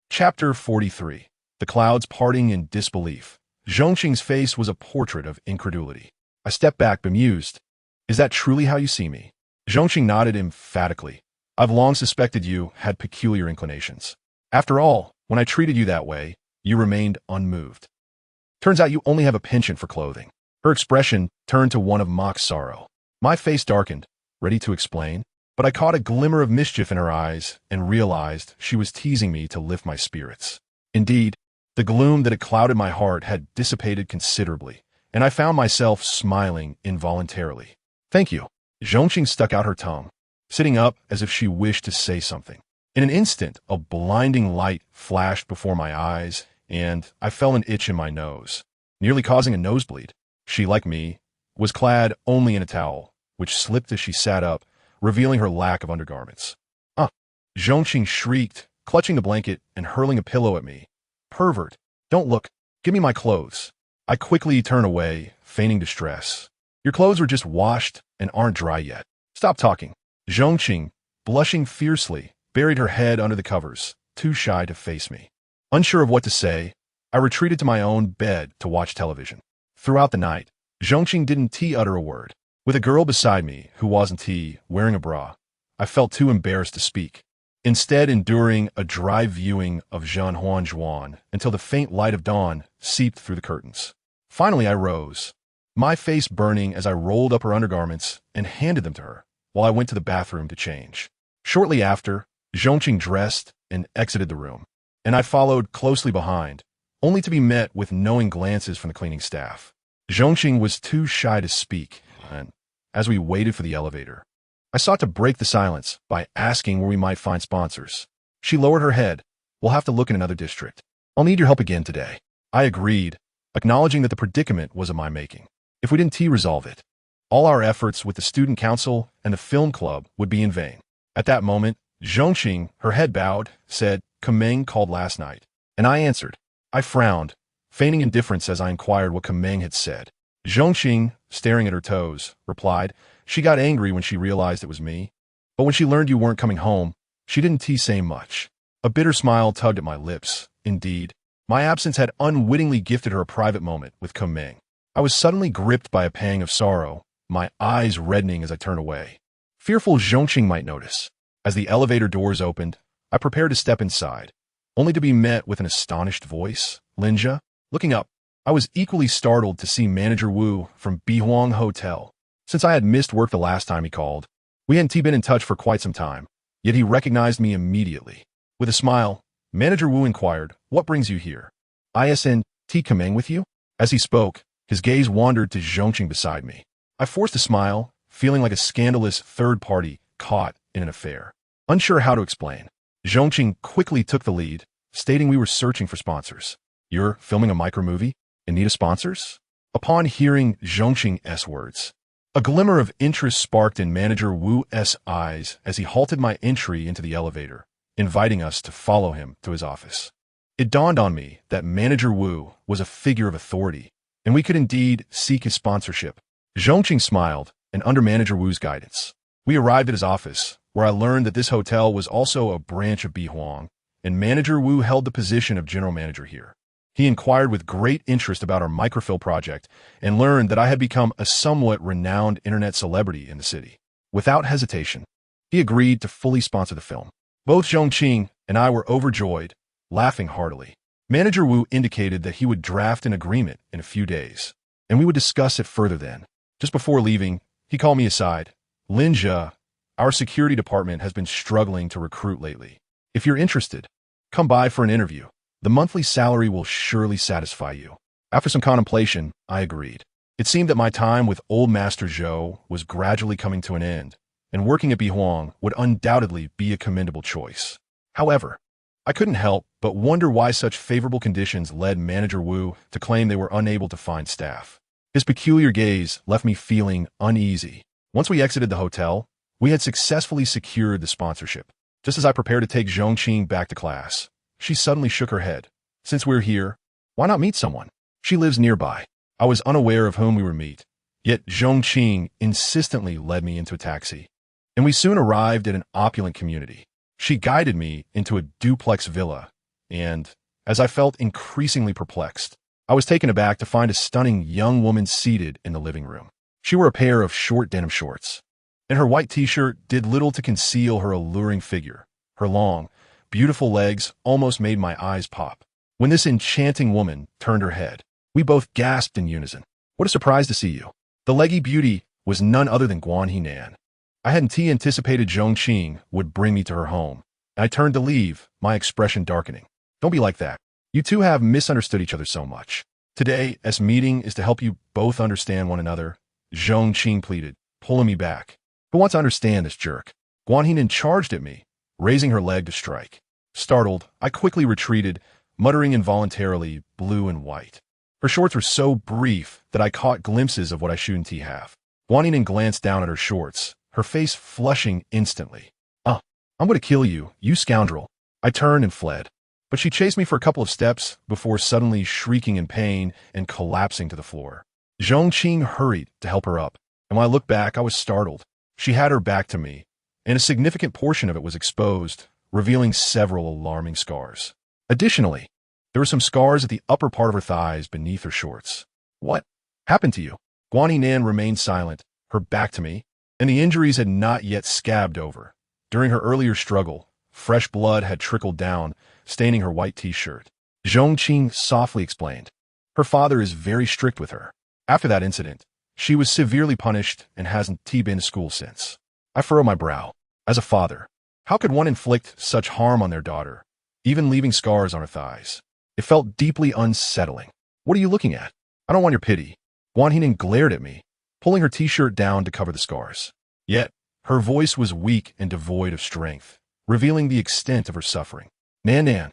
Speaker 1: Chapter 43. The clouds parting in disbelief. Zhongqing's face was a portrait of incredulity. I stepped back, bemused. "Is that truly how you see me?" Zhongqing nodded emphatically. "I've long suspected you had peculiar inclinations. After all, when I treated you that way, you remained unmoved. Turns out you only have a penchant for clothing." Her expression turned to one of mock sorrow. My face darkened, ready to explain, but I caught a glimmer of mischief in her eyes and realized she was teasing me to lift my spirits. Indeed, the gloom that had clouded my heart had dissipated considerably, and I found myself smiling involuntarily. "Thank you." Zhongqing stuck out her tongue, sitting up as if she wished to say something. In an instant, a blinding light flashed before my eyes, and I felt an itch in my nose, nearly causing a nosebleed. She, like me, was clad only in a towel, which slipped as she sat up, revealing her lack of undergarments. Zhongqing shrieked, clutching the blanket and hurling a pillow at me. "Pervert! Don't look! Give me my clothes!" I quickly turned away, feigning distress. "Your clothes were just washed and aren't dry yet. Stop talking." Zhongqing, blushing fiercely, buried her head under the covers, too shy to face me. Unsure of what to say, I retreated to my own bed to watch television. Throughout the night, Zhongqing didn't utter a word. With a girl beside me who wasn't wearing a bra, I felt too embarrassed to speak, instead enduring a dry viewing of Zhan Huanzhuan until the faint light of dawn seeped through the curtains. Finally, I rose, my face burning as I rolled up her undergarments and handed them to her, while I went to the bathroom to change. Shortly after, Zhongqing dressed and exited the room, and I followed closely behind, only to be met with knowing glances from the cleaning staff. Zhongqing was too shy to speak, and as we waited for the elevator, I sought to break the silence by asking where we might find sponsors. She lowered her head. "We'll have to look in another district. I'll need your help again today." I agreed, acknowledging that the predicament was of my making. If we didn't resolve it, all our efforts with the student council and the film club would be in vain. At that moment, Zhongqing, her head bowed, said, "Kameng called last night," and I answered. I frowned, feigning indifference as I inquired what Kameng had said. Zhongqing, staring at her toes, replied, "She got angry when she realized it was me, but when she learned you weren't coming home, she didn't say much." A bitter smile tugged at my lips. Indeed, my absence had unwittingly gifted her a private moment with Kameng. I was suddenly gripped by a pang of sorrow, my eyes reddening as I turned away, fearful Zhongqing might notice. As the elevator doors opened, I prepared to step inside, only to be met with an astonished voice. "Linja?" Looking up, I was equally startled to see Manager Wu from Bihuang Hotel. Since I had missed work the last time he called, we hadn't been in touch for quite some time, yet he recognized me immediately. With a smile, Manager Wu inquired, "What brings you here?" "ISN Kameng with you?" As he spoke, his gaze wandered to Zhongqing beside me. I forced a smile, feeling like a scandalous third party caught in an affair. Unsure how to explain, Zhongqing quickly took the lead, stating we were searching for sponsors. "You're filming a micromovie in need of sponsors?" Upon hearing Zhongqing's words, a glimmer of interest sparked in Manager Wu's eyes as he halted my entry into the elevator, inviting us to follow him to his office. It dawned on me that Manager Wu was a figure of authority, and we could indeed seek his sponsorship. Zhongqing smiled, and under Manager Wu's guidance, we arrived at his office, where I learned that this hotel was also a branch of Bihuang, and Manager Wu held the position of general manager here. He inquired with great interest about our microfilm project and learned that I had become a somewhat renowned internet celebrity in the city. Without hesitation, he agreed to fully sponsor the film. Both Zhongqing and I were overjoyed, laughing heartily. Manager Wu indicated that he would draft an agreement in a few days, and we would discuss it further then. Just before leaving, he called me aside. "Linja, our security department has been struggling to recruit lately. If you're interested, come by for an interview." The monthly salary will surely satisfy you. After some contemplation, I agreed. It seemed that my time with old Master Zhou was gradually coming to an end, and working at Bihuang would undoubtedly be a commendable choice. However, I couldn't help but wonder why such favorable conditions led Manager Wu to claim they were unable to find staff. His peculiar gaze left me feeling uneasy. Once we exited the hotel, we had successfully secured the sponsorship. Just as I prepared to take Zhongqing back to class, she suddenly shook her head. Since we're here, why not meet someone? She lives nearby. I was unaware of whom we would meet, yet Zhongqing insistently led me into a taxi, and we soon arrived at an opulent community. She guided me into a duplex villa, and, as I felt increasingly perplexed, I was taken aback to find a stunning young woman seated in the living room. She wore a pair of short denim shorts, and her white t-shirt did little to conceal her alluring figure. Her long, beautiful legs almost made my eyes pop. When this enchanting woman turned her head, we both gasped in unison. What a surprise to see you. The leggy beauty was none other than Guan Hinan. I hadn't anticipated Zhongqing would bring me to her home, and I turned to leave, my expression darkening. Don't be like that. You two have misunderstood each other so much. Today's meeting is to help you both understand one another, Zhongqing pleaded, pulling me back. Who wants to understand this jerk? Guan Hinan charged at me, raising her leg to strike. Startled, I quickly retreated, muttering involuntarily, blue and white. Her shorts were so brief that I caught glimpses of what I shouldn't have. Guan Hinan glanced down at her shorts, her face flushing instantly. I'm going to kill you, you scoundrel. I turned and fled, but she chased me for a couple of steps before suddenly shrieking in pain and collapsing to the floor. Zhongqing hurried to help her up, and when I looked back, I was startled. She had her back to me, and a significant portion of it was exposed, revealing several alarming scars. Additionally, there were some scars at the upper part of her thighs beneath her shorts. What happened to you? Guan Hinan remained silent, her back to me, and the injuries had not yet scabbed over. During her earlier struggle, fresh blood had trickled down, staining her white t-shirt. Zhongqing softly explained. Her father is very strict with her. After that incident, she was severely punished and hasn't been to school since. I furrowed my brow. As a father, how could one inflict such harm on their daughter, even leaving scars on her thighs? It felt deeply unsettling. What are you looking at? I don't want your pity. Guan Hinan glared at me, pulling her t-shirt down to cover the scars. Yet, her voice was weak and devoid of strength, revealing the extent of her suffering. Nan,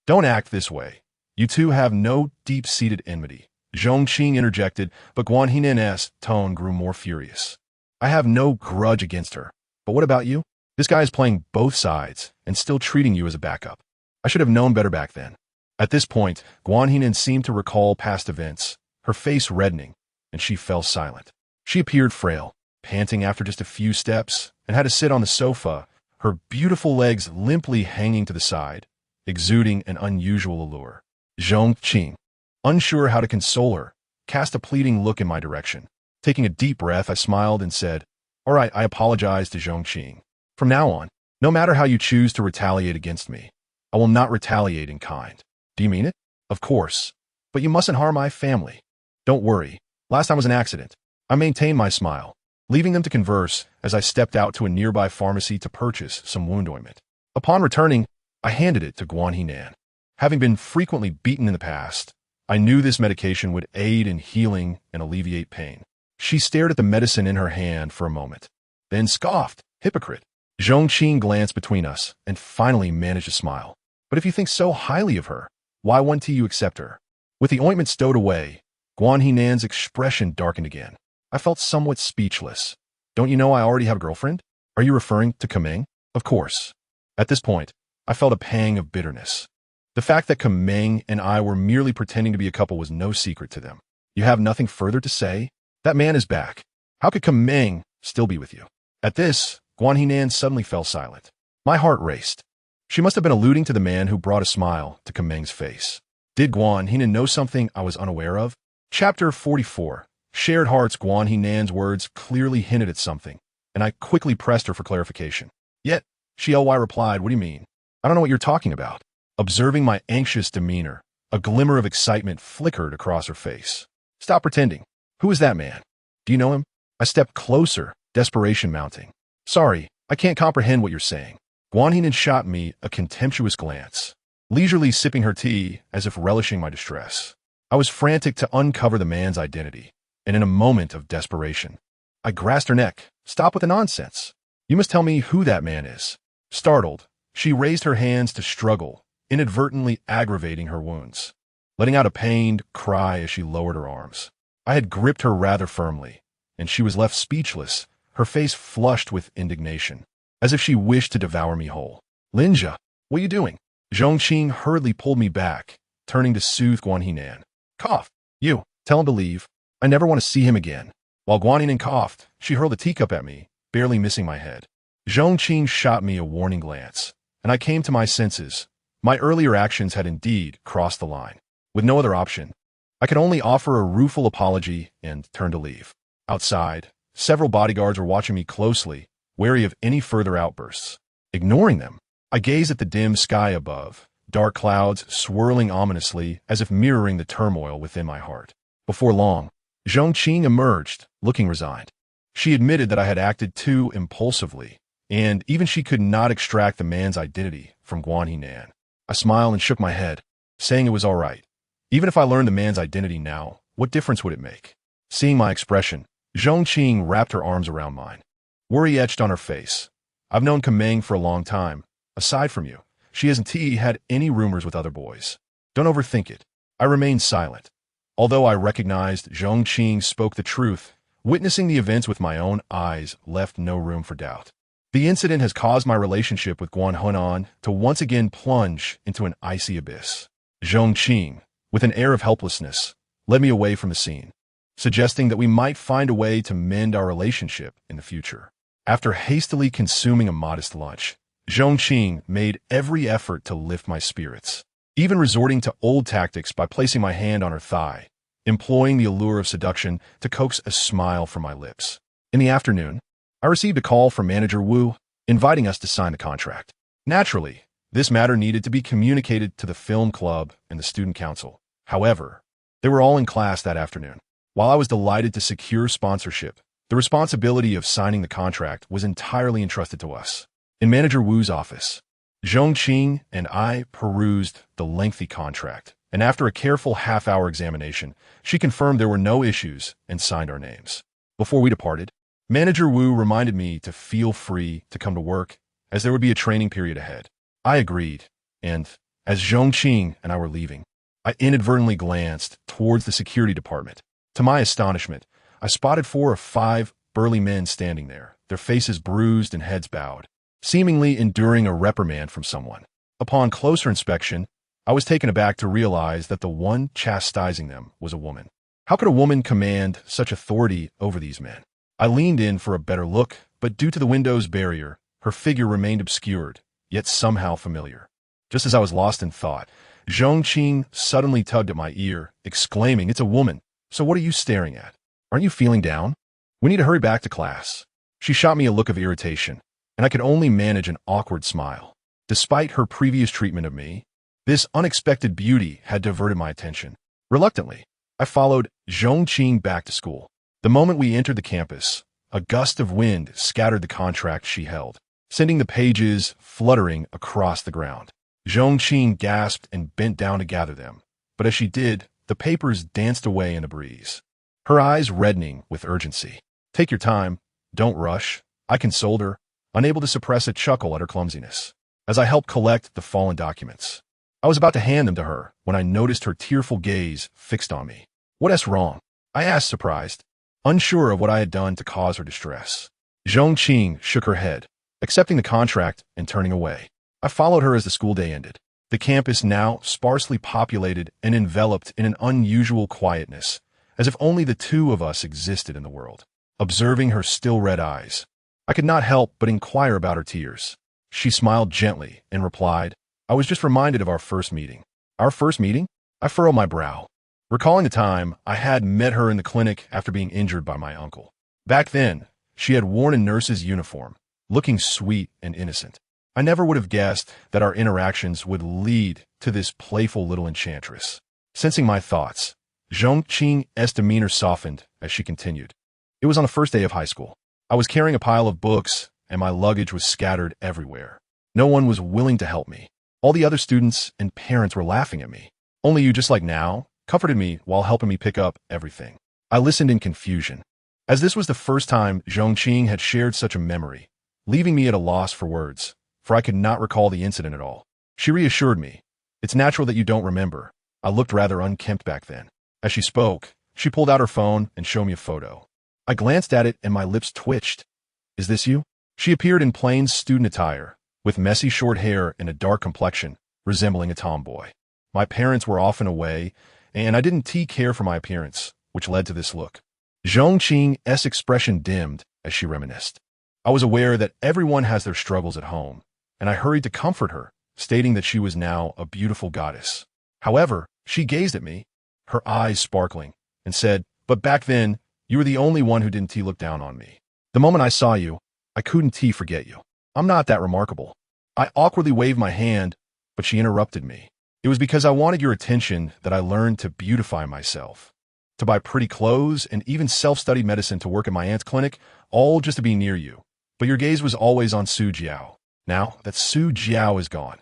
Speaker 1: don't act this way. You two have no deep-seated enmity. Zhongqing interjected, but Guan Hinan's tone grew more furious. I have no grudge against her. But what about you? This guy is playing both sides and still treating you as a backup. I should have known better back then. At this point, Guan Hinan seemed to recall past events, her face reddening, and she fell silent. She appeared frail, panting after just a few steps, and had to sit on the sofa, her beautiful legs limply hanging to the side, exuding an unusual allure. Zhongqing, unsure how to console her, cast a pleading look in my direction. Taking a deep breath, I smiled and said, "All right, I apologize to Zhongqing. From now on, no matter how you choose to retaliate against me, I will not retaliate in kind." Do you mean it? Of course. But you mustn't harm my family. Don't worry. Last time was an accident. I maintained my smile, leaving them to converse as I stepped out to a nearby pharmacy to purchase some wound ointment. Upon returning, I handed it to Guan Hinan. Having been frequently beaten in the past, I knew this medication would aid in healing and alleviate pain. She stared at the medicine in her hand for a moment, then scoffed. Hypocrite. Zhongqing glanced between us and finally managed a smile. But if you think so highly of her, why won't you accept her? With the ointment stowed away, Guan Hinan's expression darkened again. I felt somewhat speechless. Don't you know I already have a girlfriend? Are you referring to Kameng? Of course. At this point, I felt a pang of bitterness. The fact that Kameng and I were merely pretending to be a couple was no secret to them. You have nothing further to say? That man is back. How could Kameng still be with you? At this, Guan Hinan suddenly fell silent. My heart raced. She must have been alluding to the man who brought a smile to Kameng's face. Did Guan Hinan know something I was unaware of? Chapter 44. Shared hearts. Guan Hinan's words clearly hinted at something, and I quickly pressed her for clarification. Yet, she replied, "What do you mean? I don't know what you're talking about." Observing my anxious demeanor, a glimmer of excitement flickered across her face. Stop pretending. Who is that man? Do you know him? I stepped closer, desperation mounting. Sorry, I can't comprehend what you're saying. Guan Hinan shot me a contemptuous glance. leisurely sipping her tea as if relishing my distress. I was frantic to uncover the man's identity, and in a moment of desperation, I grasped her neck. "Stop with the nonsense. You must tell me who that man is." Startled, she raised her hands to struggle, inadvertently aggravating her wounds, letting out a pained cry as she lowered her arms. I had gripped her rather firmly, and she was left speechless, her face flushed with indignation, as if she wished to devour me whole. "Linja, what are you doing?" Zhongqing hurriedly pulled me back, turning to soothe Guanhinan. "Cough. You, tell him to leave. I never want to see him again." While Guanhinan coughed, she hurled a teacup at me, barely missing my head. Zhongqing shot me a warning glance, and I came to my senses. My earlier actions had indeed crossed the line. With no other option, I could only offer a rueful apology and turn to leave. Outside, several bodyguards were watching me closely, wary of any further outbursts. Ignoring them, I gazed at the dim sky above, dark clouds swirling ominously as if mirroring the turmoil within my heart. Before long, Zhongqing emerged, looking resigned. She admitted that I had acted too impulsively, and even she could not extract the man's identity from Guanhinan. I smiled and shook my head, saying it was all right. Even if I learned the man's identity now, what difference would it make? Seeing my expression, Zhongqing wrapped her arms around mine. Worry etched on her face. "I've known Kameng for a long time. Aside from you, she hasn't had any rumors with other boys. Don't overthink it." I remained silent. Although I recognized Zhongqing spoke the truth, witnessing the events with my own eyes left no room for doubt. The incident has caused my relationship with Guan Hunan to once again plunge into an icy abyss. Zhongqing, with an air of helplessness, led me away from the scene, suggesting that we might find a way to mend our relationship in the future. After hastily consuming a modest lunch, Zhongqing made every effort to lift my spirits, even resorting to old tactics by placing my hand on her thigh, employing the allure of seduction to coax a smile from my lips. In the afternoon, I received a call from Manager Wu, inviting us to sign the contract. Naturally, this matter needed to be communicated to the film club and the student council. However, they were all in class that afternoon. While I was delighted to secure sponsorship, the responsibility of signing the contract was entirely entrusted to us. In Manager Wu's office, Zhongqing and I perused the lengthy contract, and after a careful half-hour examination, she confirmed there were no issues and signed our names. Before we departed, Manager Wu reminded me to feel free to come to work, as there would be a training period ahead. I agreed, and as Zhongqing and I were leaving, I inadvertently glanced towards the security department. To my astonishment, I spotted 4 or 5 burly men standing there, their faces bruised and heads bowed, seemingly enduring a reprimand from someone. Upon closer inspection, I was taken aback to realize that the one chastising them was a woman. How could a woman command such authority over these men? I leaned in for a better look, but due to the window's barrier, her figure remained obscured, yet somehow familiar. Just as I was lost in thought, Zhongqing suddenly tugged at my ear, exclaiming, "It's a woman! So what are you staring at? Aren't you feeling down? We need to hurry back to class." She shot me a look of irritation, and I could only manage an awkward smile. Despite her previous treatment of me, this unexpected beauty had diverted my attention. Reluctantly, I followed Zhongqing back to school. The moment we entered the campus, a gust of wind scattered the contract she held, sending the pages fluttering across the ground. Zhongqing gasped and bent down to gather them, but as she did, the papers danced away in a breeze, her eyes reddening with urgency. "Take your time. Don't rush," I consoled her, unable to suppress a chuckle at her clumsiness. As I helped collect the fallen documents, I was about to hand them to her when I noticed her tearful gaze fixed on me. "What's wrong?" I asked, surprised, unsure of what I had done to cause her distress. Zhongqing shook her head, accepting the contract and turning away. I followed her as the school day ended. The campus now sparsely populated and enveloped in an unusual quietness, as if only the two of us existed in the world. Observing her still red eyes, I could not help but inquire about her tears. She smiled gently and replied, "I was just reminded of our first meeting." "Our first meeting?" I furrowed my brow, recalling the time I had met her in the clinic after being injured by my uncle. Back then, she had worn a nurse's uniform, looking sweet and innocent. I never would have guessed that our interactions would lead to this playful little enchantress. Sensing my thoughts, Zhongqing's demeanor softened as she continued. "It was on the first day of high school. I was carrying a pile of books, and my luggage was scattered everywhere. No one was willing to help me. All the other students and parents were laughing at me. Only you, just like now, comforted me while helping me pick up everything. I listened in confusion, as this was the first time Zhongqing had shared such a memory, leaving me at a loss for words, for I could not recall the incident at all. She reassured me. It's natural that you don't remember. I looked rather unkempt back then. As she spoke, she pulled out her phone and showed me a photo. I glanced at it and my lips twitched. Is this you? She appeared in plain student attire, with messy short hair and a dark complexion, resembling a tomboy. My parents were often away, and I didn't care for my appearance, which led to this look. Zhongqing's expression dimmed as she reminisced. I was aware that everyone has their struggles at home, and I hurried to comfort her, stating that she was now a beautiful goddess. However, she gazed at me, her eyes sparkling, and said, "But back then, you were the only one who didn't look down on me. The moment I saw you, I couldn't forget you. I'm not that remarkable." I awkwardly waved my hand, but she interrupted me. "It was because I wanted your attention that I learned to beautify myself. To buy pretty clothes and even self-study medicine to work at my aunt's clinic, all just to be near you. But your gaze was always on Su Jiao. Now that Su Jiao is gone,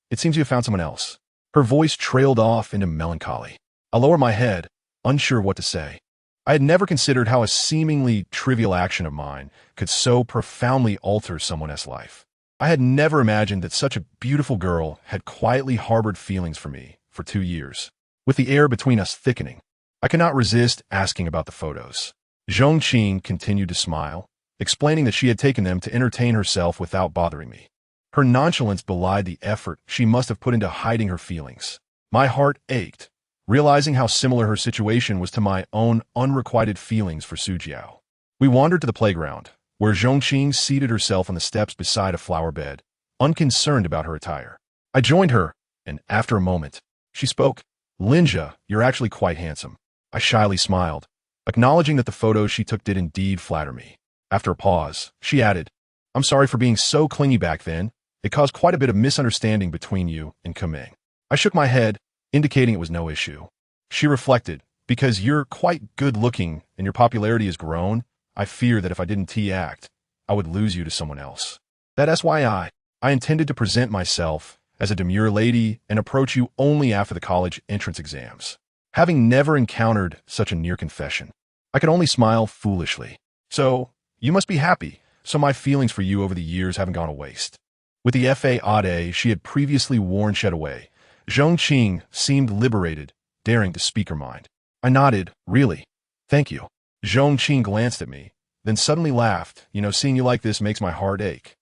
Speaker 1: it seems you have found someone else." Her voice trailed off into melancholy. I lowered my head, unsure what to say. I had never considered how a seemingly trivial action of mine could so profoundly alter someone's life. I had never imagined that such a beautiful girl had quietly harbored feelings for me for 2 years. With the air between us thickening, I could not resist asking about the photos. Zhongqing continued to smile, explaining that she had taken them to entertain herself without bothering me. Her nonchalance belied the effort she must have put into hiding her feelings. My heart ached, realizing how similar her situation was to my own unrequited feelings for Su Jiao. We wandered to the playground, where Zhongqing seated herself on the steps beside a flower bed, unconcerned about her attire. I joined her, and after a moment, she spoke. "Linja, you're actually quite handsome." I shyly smiled, acknowledging that the photos she took did indeed flatter me. After a pause, she added, "I'm sorry for being so clingy back then. It caused quite a bit of misunderstanding between you and Kaming." I shook my head, indicating it was no issue. She reflected, "Because you're quite good-looking and your popularity has grown, I fear that if I didn't act, I would lose you to someone else. That's why I intended to present myself as a demure lady and approach you only after the college entrance exams." Having never encountered such a near confession, I could only smile foolishly. "So, you must be happy, so my feelings for you over the years haven't gone to waste." With the fade she had previously worn shed away, Zhongqing seemed liberated, daring to speak her mind. I nodded, "Really? Thank you." Zhongqing glanced at me, then suddenly laughed. "Seeing you like this makes my heart ache."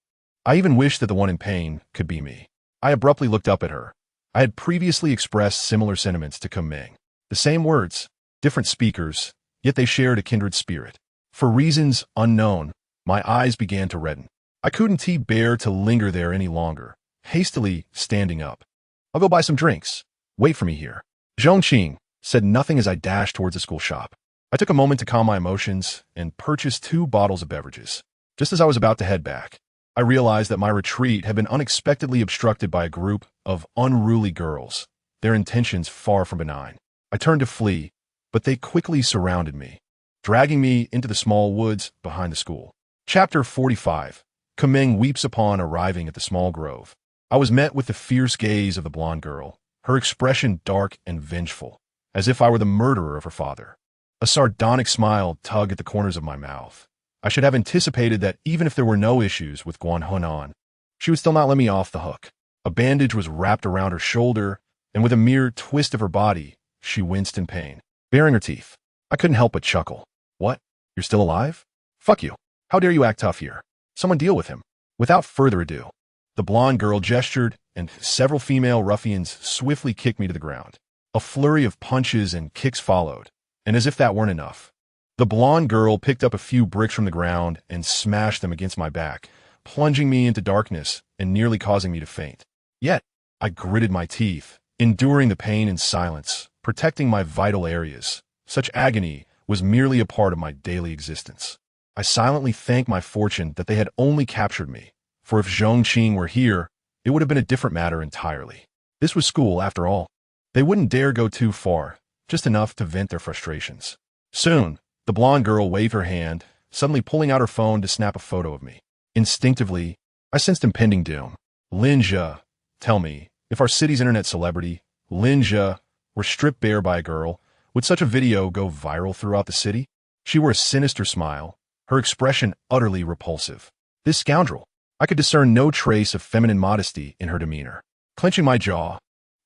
Speaker 1: I even wished that the one in pain could be me. I abruptly looked up at her. I had previously expressed similar sentiments to Kaming. The same words, different speakers, yet they shared a kindred spirit. For reasons unknown, my eyes began to redden. I couldn't bear to linger there any longer, hastily standing up. "I'll go buy some drinks. Wait for me here." Zhongqing said nothing as I dashed towards the school shop. I took a moment to calm my emotions and purchased 2 bottles of beverages. Just as I was about to head back, I realized that my retreat had been unexpectedly obstructed by a group of unruly girls, their intentions far from benign. I turned to flee, but they quickly surrounded me, dragging me into the small woods behind the school. Chapter 45. Kaming weeps upon arriving at the small grove. I was met with the fierce gaze of the blonde girl, her expression dark and vengeful, as if I were the murderer of her father. A sardonic smile tugged at the corners of my mouth. I should have anticipated that even if there were no issues with Guan Hunan, she would still not let me off the hook. A bandage was wrapped around her shoulder, and with a mere twist of her body, she winced in pain, baring her teeth. I couldn't help but chuckle. "What? You're still alive? Fuck you. How dare you act tough here? Someone deal with him." Without further ado, the blonde girl gestured, and several female ruffians swiftly kicked me to the ground. A flurry of punches and kicks followed, and as if that weren't enough, the blonde girl picked up a few bricks from the ground and smashed them against my back, plunging me into darkness and nearly causing me to faint. Yet, I gritted my teeth, enduring the pain in silence, protecting my vital areas. Such agony was merely a part of my daily existence. I silently thanked my fortune that they had only captured me, for if Zhongqing were here, it would have been a different matter entirely. This was school, after all. They wouldn't dare go too far, just enough to vent their frustrations. Soon, the blonde girl waved her hand, suddenly pulling out her phone to snap a photo of me. Instinctively, I sensed impending doom. "Linja, tell me, If our city's internet celebrity, Linja, were stripped bare by a girl, would such a video go viral throughout the city? She wore a sinister smile, her expression utterly repulsive. This scoundrel. I could discern no trace of feminine modesty in her demeanor. Clenching my jaw,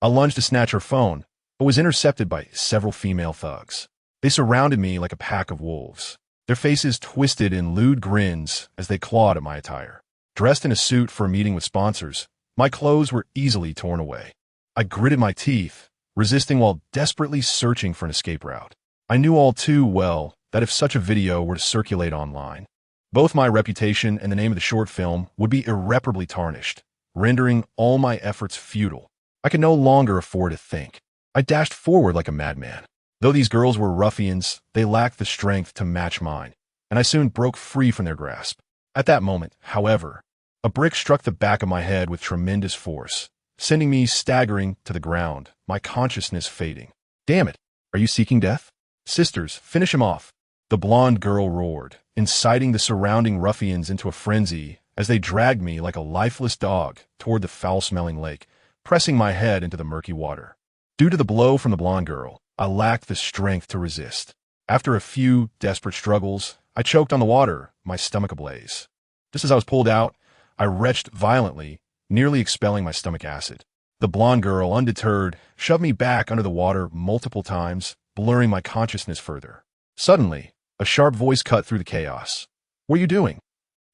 Speaker 1: I lunged to snatch her phone, but was intercepted by several female thugs. They surrounded me like a pack of wolves, their faces twisted in lewd grins as they clawed at my attire. Dressed in a suit for a meeting with sponsors, my clothes were easily torn away. I gritted my teeth, resisting while desperately searching for an escape route. I knew all too well that if such a video were to circulate online, both my reputation and the name of the short film would be irreparably tarnished, rendering all my efforts futile. I could no longer afford to think. I dashed forward like a madman. Though these girls were ruffians, they lacked the strength to match mine, and I soon broke free from their grasp. At that moment, however, a brick struck the back of my head with tremendous force, sending me staggering to the ground, my consciousness fading. Damn it! Are you seeking death? Sisters, finish him off! The blonde girl roared, inciting the surrounding ruffians into a frenzy as they dragged me like a lifeless dog toward the foul-smelling lake, pressing my head into the murky water. Due to the blow from the blonde girl, I lacked the strength to resist. After a few desperate struggles, I choked on the water, my stomach ablaze. Just as I was pulled out, I retched violently, nearly expelling my stomach acid. The blonde girl, undeterred, shoved me back under the water multiple times, blurring my consciousness further. Suddenly, a sharp voice cut through the chaos. What are you doing?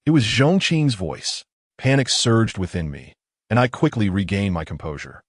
Speaker 1: It was Zhongqing's voice. Panic surged within me, and I quickly regained my composure.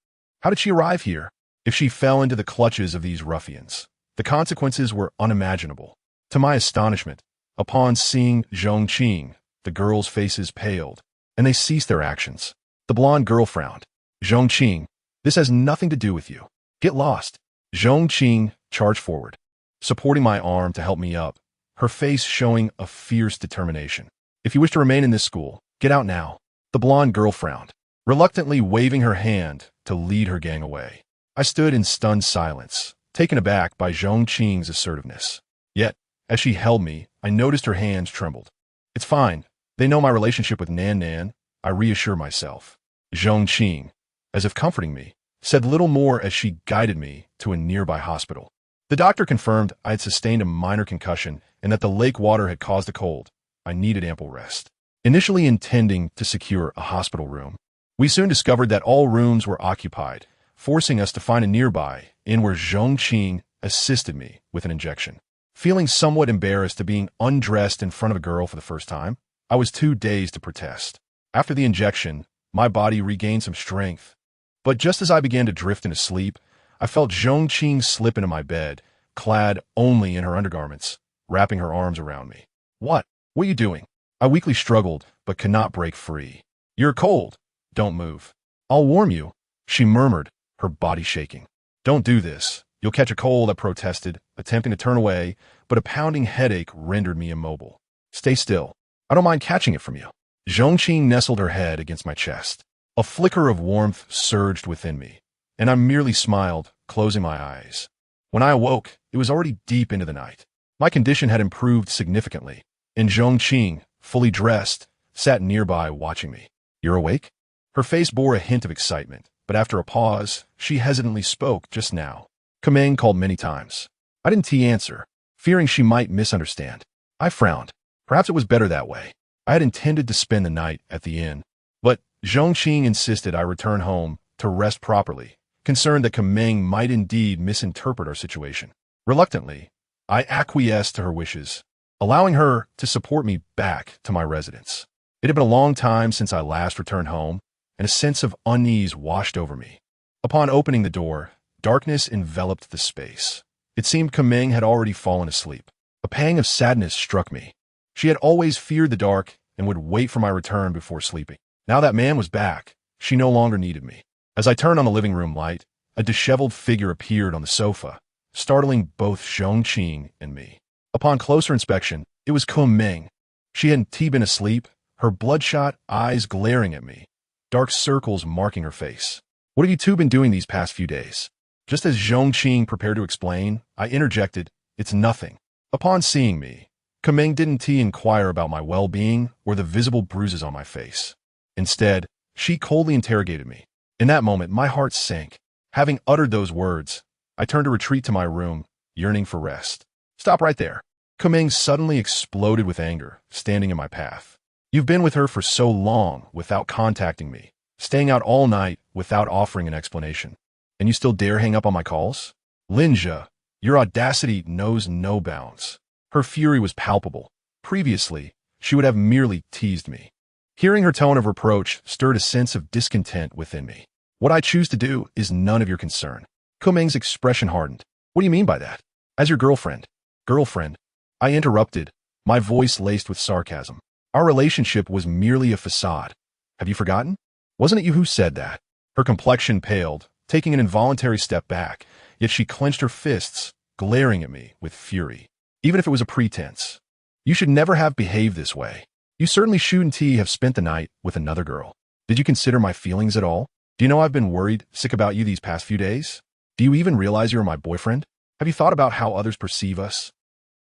Speaker 1: How did she arrive here? If she fell into the clutches of these ruffians, the consequences were unimaginable. To my astonishment, upon seeing Zhongqing, the girls' faces paled, and they ceased their actions. The blonde girl frowned. Zhongqing, this has nothing to do with you. Get lost. Zhongqing charged forward, supporting my arm to help me up, her face showing a fierce determination. If you wish to remain in this school, get out now. The blonde girl frowned, reluctantly waving her hand to lead her gang away. I stood in stunned silence, taken aback by Zhongqing's assertiveness. Yet, as she held me, I noticed her hands trembled. It's fine. They know my relationship with Nan Nan, I reassure myself. Zhongqing, as if comforting me, said little more as she guided me to a nearby hospital. The doctor confirmed I had sustained a minor concussion and that the lake water had caused a cold. I needed ample rest. Initially intending to secure a hospital room, we soon discovered that all rooms were occupied, forcing us to find a nearby inn where Zhongqing assisted me with an injection. Feeling somewhat embarrassed to being undressed in front of a girl for the first time, I was too dazed to protest. After the injection, my body regained some strength. But just as I began to drift into sleep, I felt Zhongqing slip into my bed, clad only in her undergarments, wrapping her arms around me. What are you doing? I weakly struggled, but could not break free. You're cold. Don't move. I'll warm you, she murmured, her body shaking. Don't do this. You'll catch a cold, I protested, attempting to turn away, but a pounding headache rendered me immobile. Stay still. I don't mind catching it from you. Zhongqing nestled her head against my chest. A flicker of warmth surged within me, and I merely smiled, closing my eyes. When I awoke, it was already deep into the night. My condition had improved significantly, and Zhongqing, fully dressed, sat nearby watching me. You're awake? Her face bore a hint of excitement, but after a pause, she hesitantly spoke just now. Kameng called many times. I didn't answer, fearing she might misunderstand. I frowned. Perhaps it was better that way. I had intended to spend the night at the inn, but Zhongqing insisted I return home to rest properly, concerned that Kameng might indeed misinterpret our situation. Reluctantly, I acquiesced to her wishes, allowing her to support me back to my residence. It had been a long time since I last returned home, and a sense of unease washed over me. Upon opening the door, darkness enveloped the space. It seemed Kameng had already fallen asleep. A pang of sadness struck me. She had always feared the dark and would wait for my return before sleeping. Now that man was back, she no longer needed me. As I turned on the living room light, a disheveled figure appeared on the sofa, startling both Zhongqing and me. Upon closer inspection, it was Kameng. She hadn't been asleep, her bloodshot eyes glaring at me, dark circles marking her face. What have you two been doing these past few days? Just as Zhongqing prepared to explain, I interjected, it's nothing. Upon seeing me, Kameng didn't inquire about my well-being or the visible bruises on my face. Instead, she coldly interrogated me. In that moment, my heart sank. Having uttered those words, I turned to retreat to my room, yearning for rest. Stop right there. Kumeng suddenly exploded with anger, standing in my path. You've been with her for so long without contacting me, staying out all night without offering an explanation. And you still dare hang up on my calls? Linja, your audacity knows no bounds. Her fury was palpable. Previously, she would have merely teased me. Hearing her tone of reproach stirred a sense of discontent within me. What I choose to do is none of your concern. Kumeng's expression hardened. What do you mean by that? As your girlfriend. Girlfriend? I interrupted, my voice laced with sarcasm. Our relationship was merely a facade. Have you forgotten? Wasn't it you who said that? Her complexion paled, taking an involuntary step back, yet she clenched her fists, glaring at me with fury. Even if it was a pretense. You should never have behaved this way. You certainly shouldn't have spent the night with another girl. Did you consider my feelings at all? Do you know I've been worried, sick about you these past few days? Do you even realize you're my boyfriend? Have you thought about how others perceive us?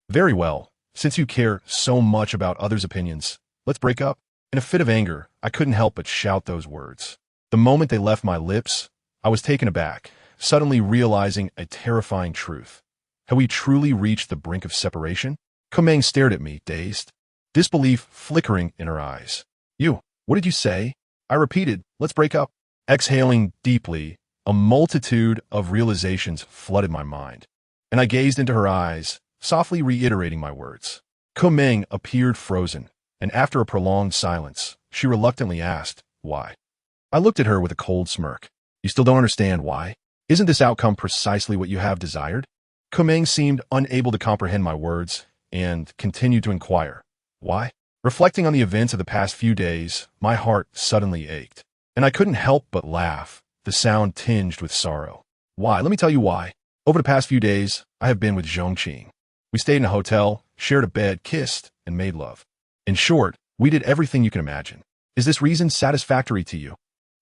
Speaker 1: Very well. Since you care so much about others' opinions, let's break up. In a fit of anger, I couldn't help but shout those words. The moment they left my lips, I was taken aback, suddenly realizing a terrifying truth. Had we truly reached the brink of separation? Kumeng stared at me, dazed, disbelief flickering in her eyes. You, what did you say? I repeated, let's break up. Exhaling deeply, a multitude of realizations flooded my mind, and I gazed into her eyes, softly reiterating my words. Kumeng appeared frozen, and after a prolonged silence, she reluctantly asked, why? I looked at her with a cold smirk. You still don't understand why? Isn't this outcome precisely what you have desired? Kumeng seemed unable to comprehend my words, and continued to inquire, why? Reflecting on the events of the past few days, my heart suddenly ached, and I couldn't help but laugh, the sound tinged with sorrow. Why? Let me tell you why. Over the past few days, I have been with Zhongqing. We stayed in a hotel, shared a bed, kissed, and made love. In short, we did everything you can imagine. Is this reason satisfactory to you?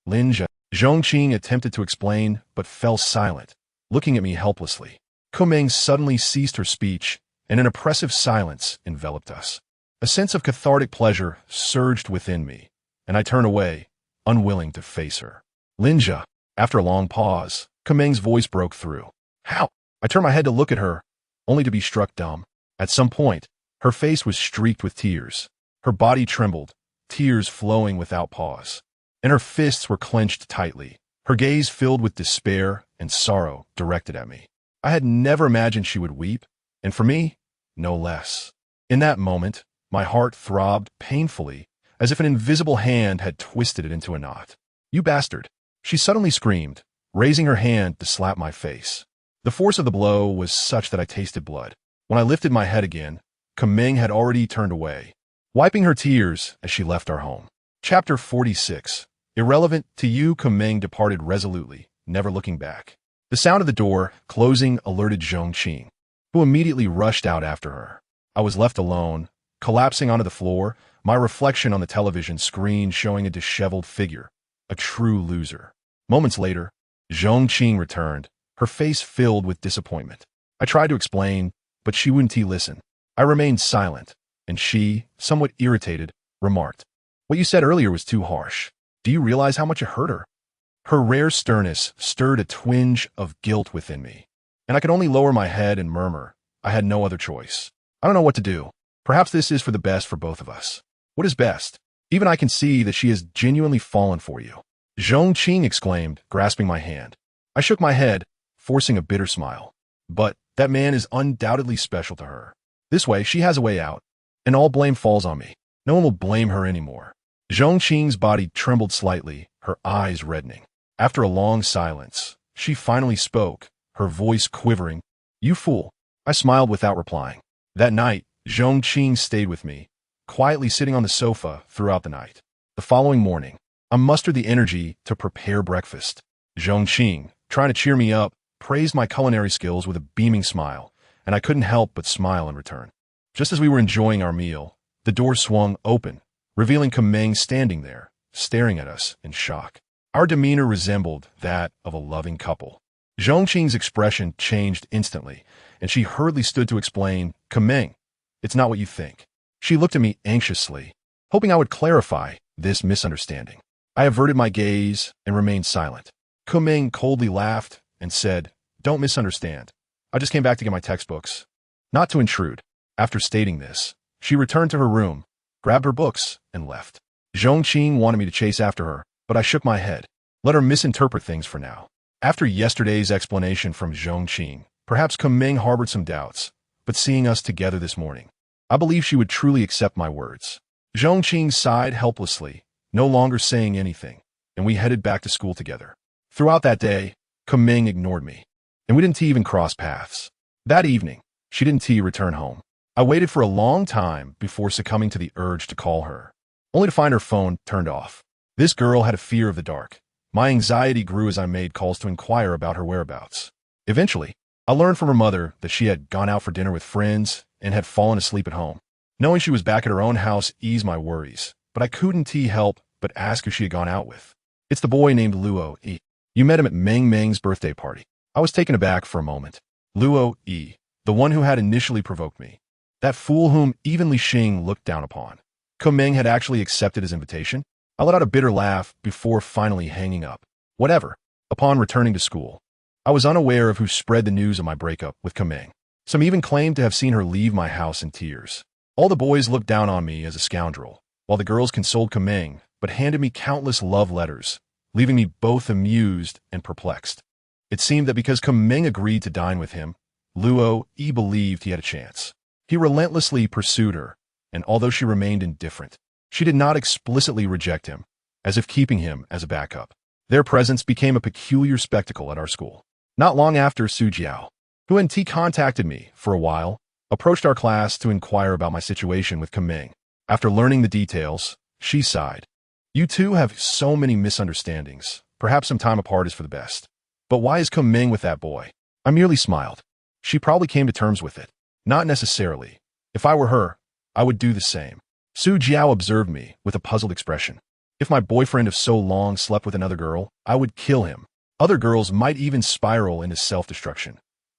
Speaker 1: Linja. Zhongqing attempted to explain, but fell silent, looking at me helplessly. Kumeng suddenly ceased her speech, and an oppressive silence enveloped us. A sense of cathartic pleasure surged within me, and I turned away, unwilling to face her. Linja. After a long pause, Kumeng's voice broke through. How? I turned my head to look at her, only to be struck dumb. At some point, her face was streaked with tears. Her body trembled, tears flowing without pause, and her fists were clenched tightly, her gaze filled with despair and sorrow directed at me. I had never imagined she would weep, and for me, no less. In that moment, my heart throbbed painfully, as if an invisible hand had twisted it into a knot. You bastard! She suddenly screamed, raising her hand to slap my face. The force of the blow was such that I tasted blood. When I lifted my head again, Kumeng had already turned away, wiping her tears as she left our home. Chapter 46. Irrelevant to you. Kumeng departed resolutely, never looking back. The sound of the door closing alerted Zhongqing, who immediately rushed out after her. I was left alone, collapsing onto the floor, my reflection on the television screen showing a disheveled figure, a true loser. Moments later, Zhongqing returned, her face filled with disappointment. I tried to explain, but she wouldn't listen. I remained silent, and she, somewhat irritated, remarked, what you said earlier was too harsh. Do you realize how much it hurt her? Her rare sternness stirred a twinge of guilt within me, and I could only lower my head and murmur, I had no other choice. I don't know what to do. Perhaps this is for the best for both of us. What is best? Even I can see that she has genuinely fallen for you. Zhongqing exclaimed, grasping my hand. I shook my head, forcing a bitter smile. But that man is undoubtedly special to her. This way, she has a way out, and all blame falls on me. No one will blame her anymore. Zhongqing's body trembled slightly, her eyes reddening. After a long silence, she finally spoke, her voice quivering. You fool. I smiled without replying. That night, Zhongqing stayed with me, quietly sitting on the sofa throughout the night. The following morning, I mustered the energy to prepare breakfast. Zhongqing, trying to cheer me up, praised my culinary skills with a beaming smile, and I couldn't help but smile in return. Just as we were enjoying our meal, the door swung open, revealing Kumeng standing there, staring at us in shock. Our demeanor resembled that of a loving couple. Zhongqing's expression changed instantly, and she hurriedly stood to explain, Kumeng, it's not what you think. She looked at me anxiously, hoping I would clarify this misunderstanding. I averted my gaze and remained silent. Kuming coldly laughed and said, "Don't misunderstand. I just came back to get my textbooks." Not to intrude. After stating this, she returned to her room, grabbed her books, and left. Zhongqing wanted me to chase after her, but I shook my head. Let her misinterpret things for now. After yesterday's explanation from Zhongqing, perhaps Kuming harbored some doubts, but seeing us together this morning, I believe she would truly accept my words. Zhongqing sighed helplessly, no longer saying anything, and we headed back to school together. Throughout that day, Kuming ignored me, and we didn't even cross paths. That evening, she didn't return home. I waited for a long time before succumbing to the urge to call her, only to find her phone turned off. This girl had a fear of the dark. My anxiety grew as I made calls to inquire about her whereabouts. Eventually, I learned from her mother that she had gone out for dinner with friends and had fallen asleep at home. Knowing she was back at her own house eased my worries, but I couldn't help but ask who she had gone out with. "It's the boy named Luo Yi. You met him at Meng Meng's birthday party." I was taken aback for a moment. Luo Yi, the one who had initially provoked me. That fool whom even Li Xing looked down upon. Kuming had actually accepted his invitation? I let out a bitter laugh before finally hanging up. Whatever. Upon returning to school, I was unaware of who spread the news of my breakup with Kuming. Some even claimed to have seen her leave my house in tears. All the boys looked down on me as a scoundrel, while the girls consoled Kuming, but handed me countless love letters, leaving me both amused and perplexed. It seemed that because Kuming agreed to dine with him, Luo Yi believed he had a chance. He relentlessly pursued her, and although she remained indifferent, she did not explicitly reject him, as if keeping him as a backup. Their presence became a peculiar spectacle at our school. Not long after, Su Jiao, who had contacted me for a while, approached our class to inquire about my situation with Kuming. After learning the details, she sighed. "You two have so many misunderstandings. Perhaps some time apart is for the best. But why is Kuming with that boy?" I merely smiled. She probably came to terms with it. Not necessarily. If I were her, I would do the same. Su Jiao observed me with a puzzled expression. If my boyfriend of so long slept with another girl, I would kill him. Other girls might even spiral into self-destruction.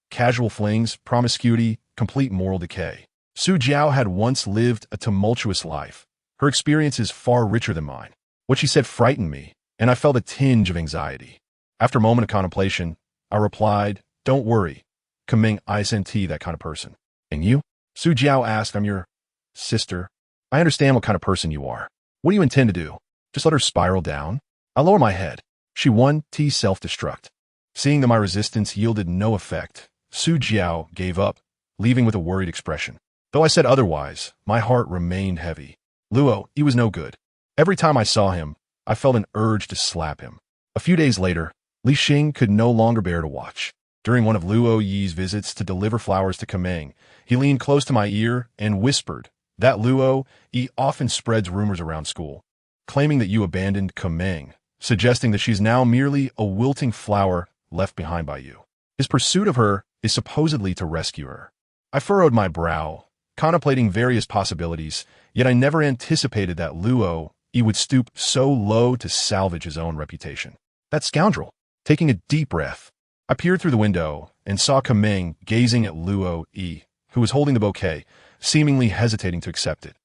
Speaker 1: Casual flings, promiscuity, complete moral decay. Su Jiao had once lived a tumultuous life. Her experience is far richer than mine. What she said frightened me, and I felt a tinge of anxiety. After a moment of contemplation, I replied, "Don't worry. Kuming isn't that kind of person." "And you?" Su Jiao asked. "I'm your sister. I understand what kind of person you are. What do you intend to do? Just let her spiral down?" I lowered my head. She won self-destruct. Seeing that my resistance yielded no effect, Su Jiao gave up, leaving with a worried expression. Though I said otherwise, my heart remained heavy. Luo, he was no good. Every time I saw him, I felt an urge to slap him. A few days later, Li Xing could no longer bear to watch. During one of Luo Yi's visits to deliver flowers to Kuming, he leaned close to my ear and whispered that Luo Yi often spreads rumors around school, claiming that you abandoned Kuming, suggesting that she's now merely a wilting flower left behind by you. His pursuit of her is supposedly to rescue her. I furrowed my brow, contemplating various possibilities, yet I never anticipated that Luo Yi would stoop so low to salvage his own reputation. That scoundrel. Taking a deep breath, I peered through the window and saw Kuming gazing at Luo Yi, who was holding the bouquet, seemingly hesitating to accept it.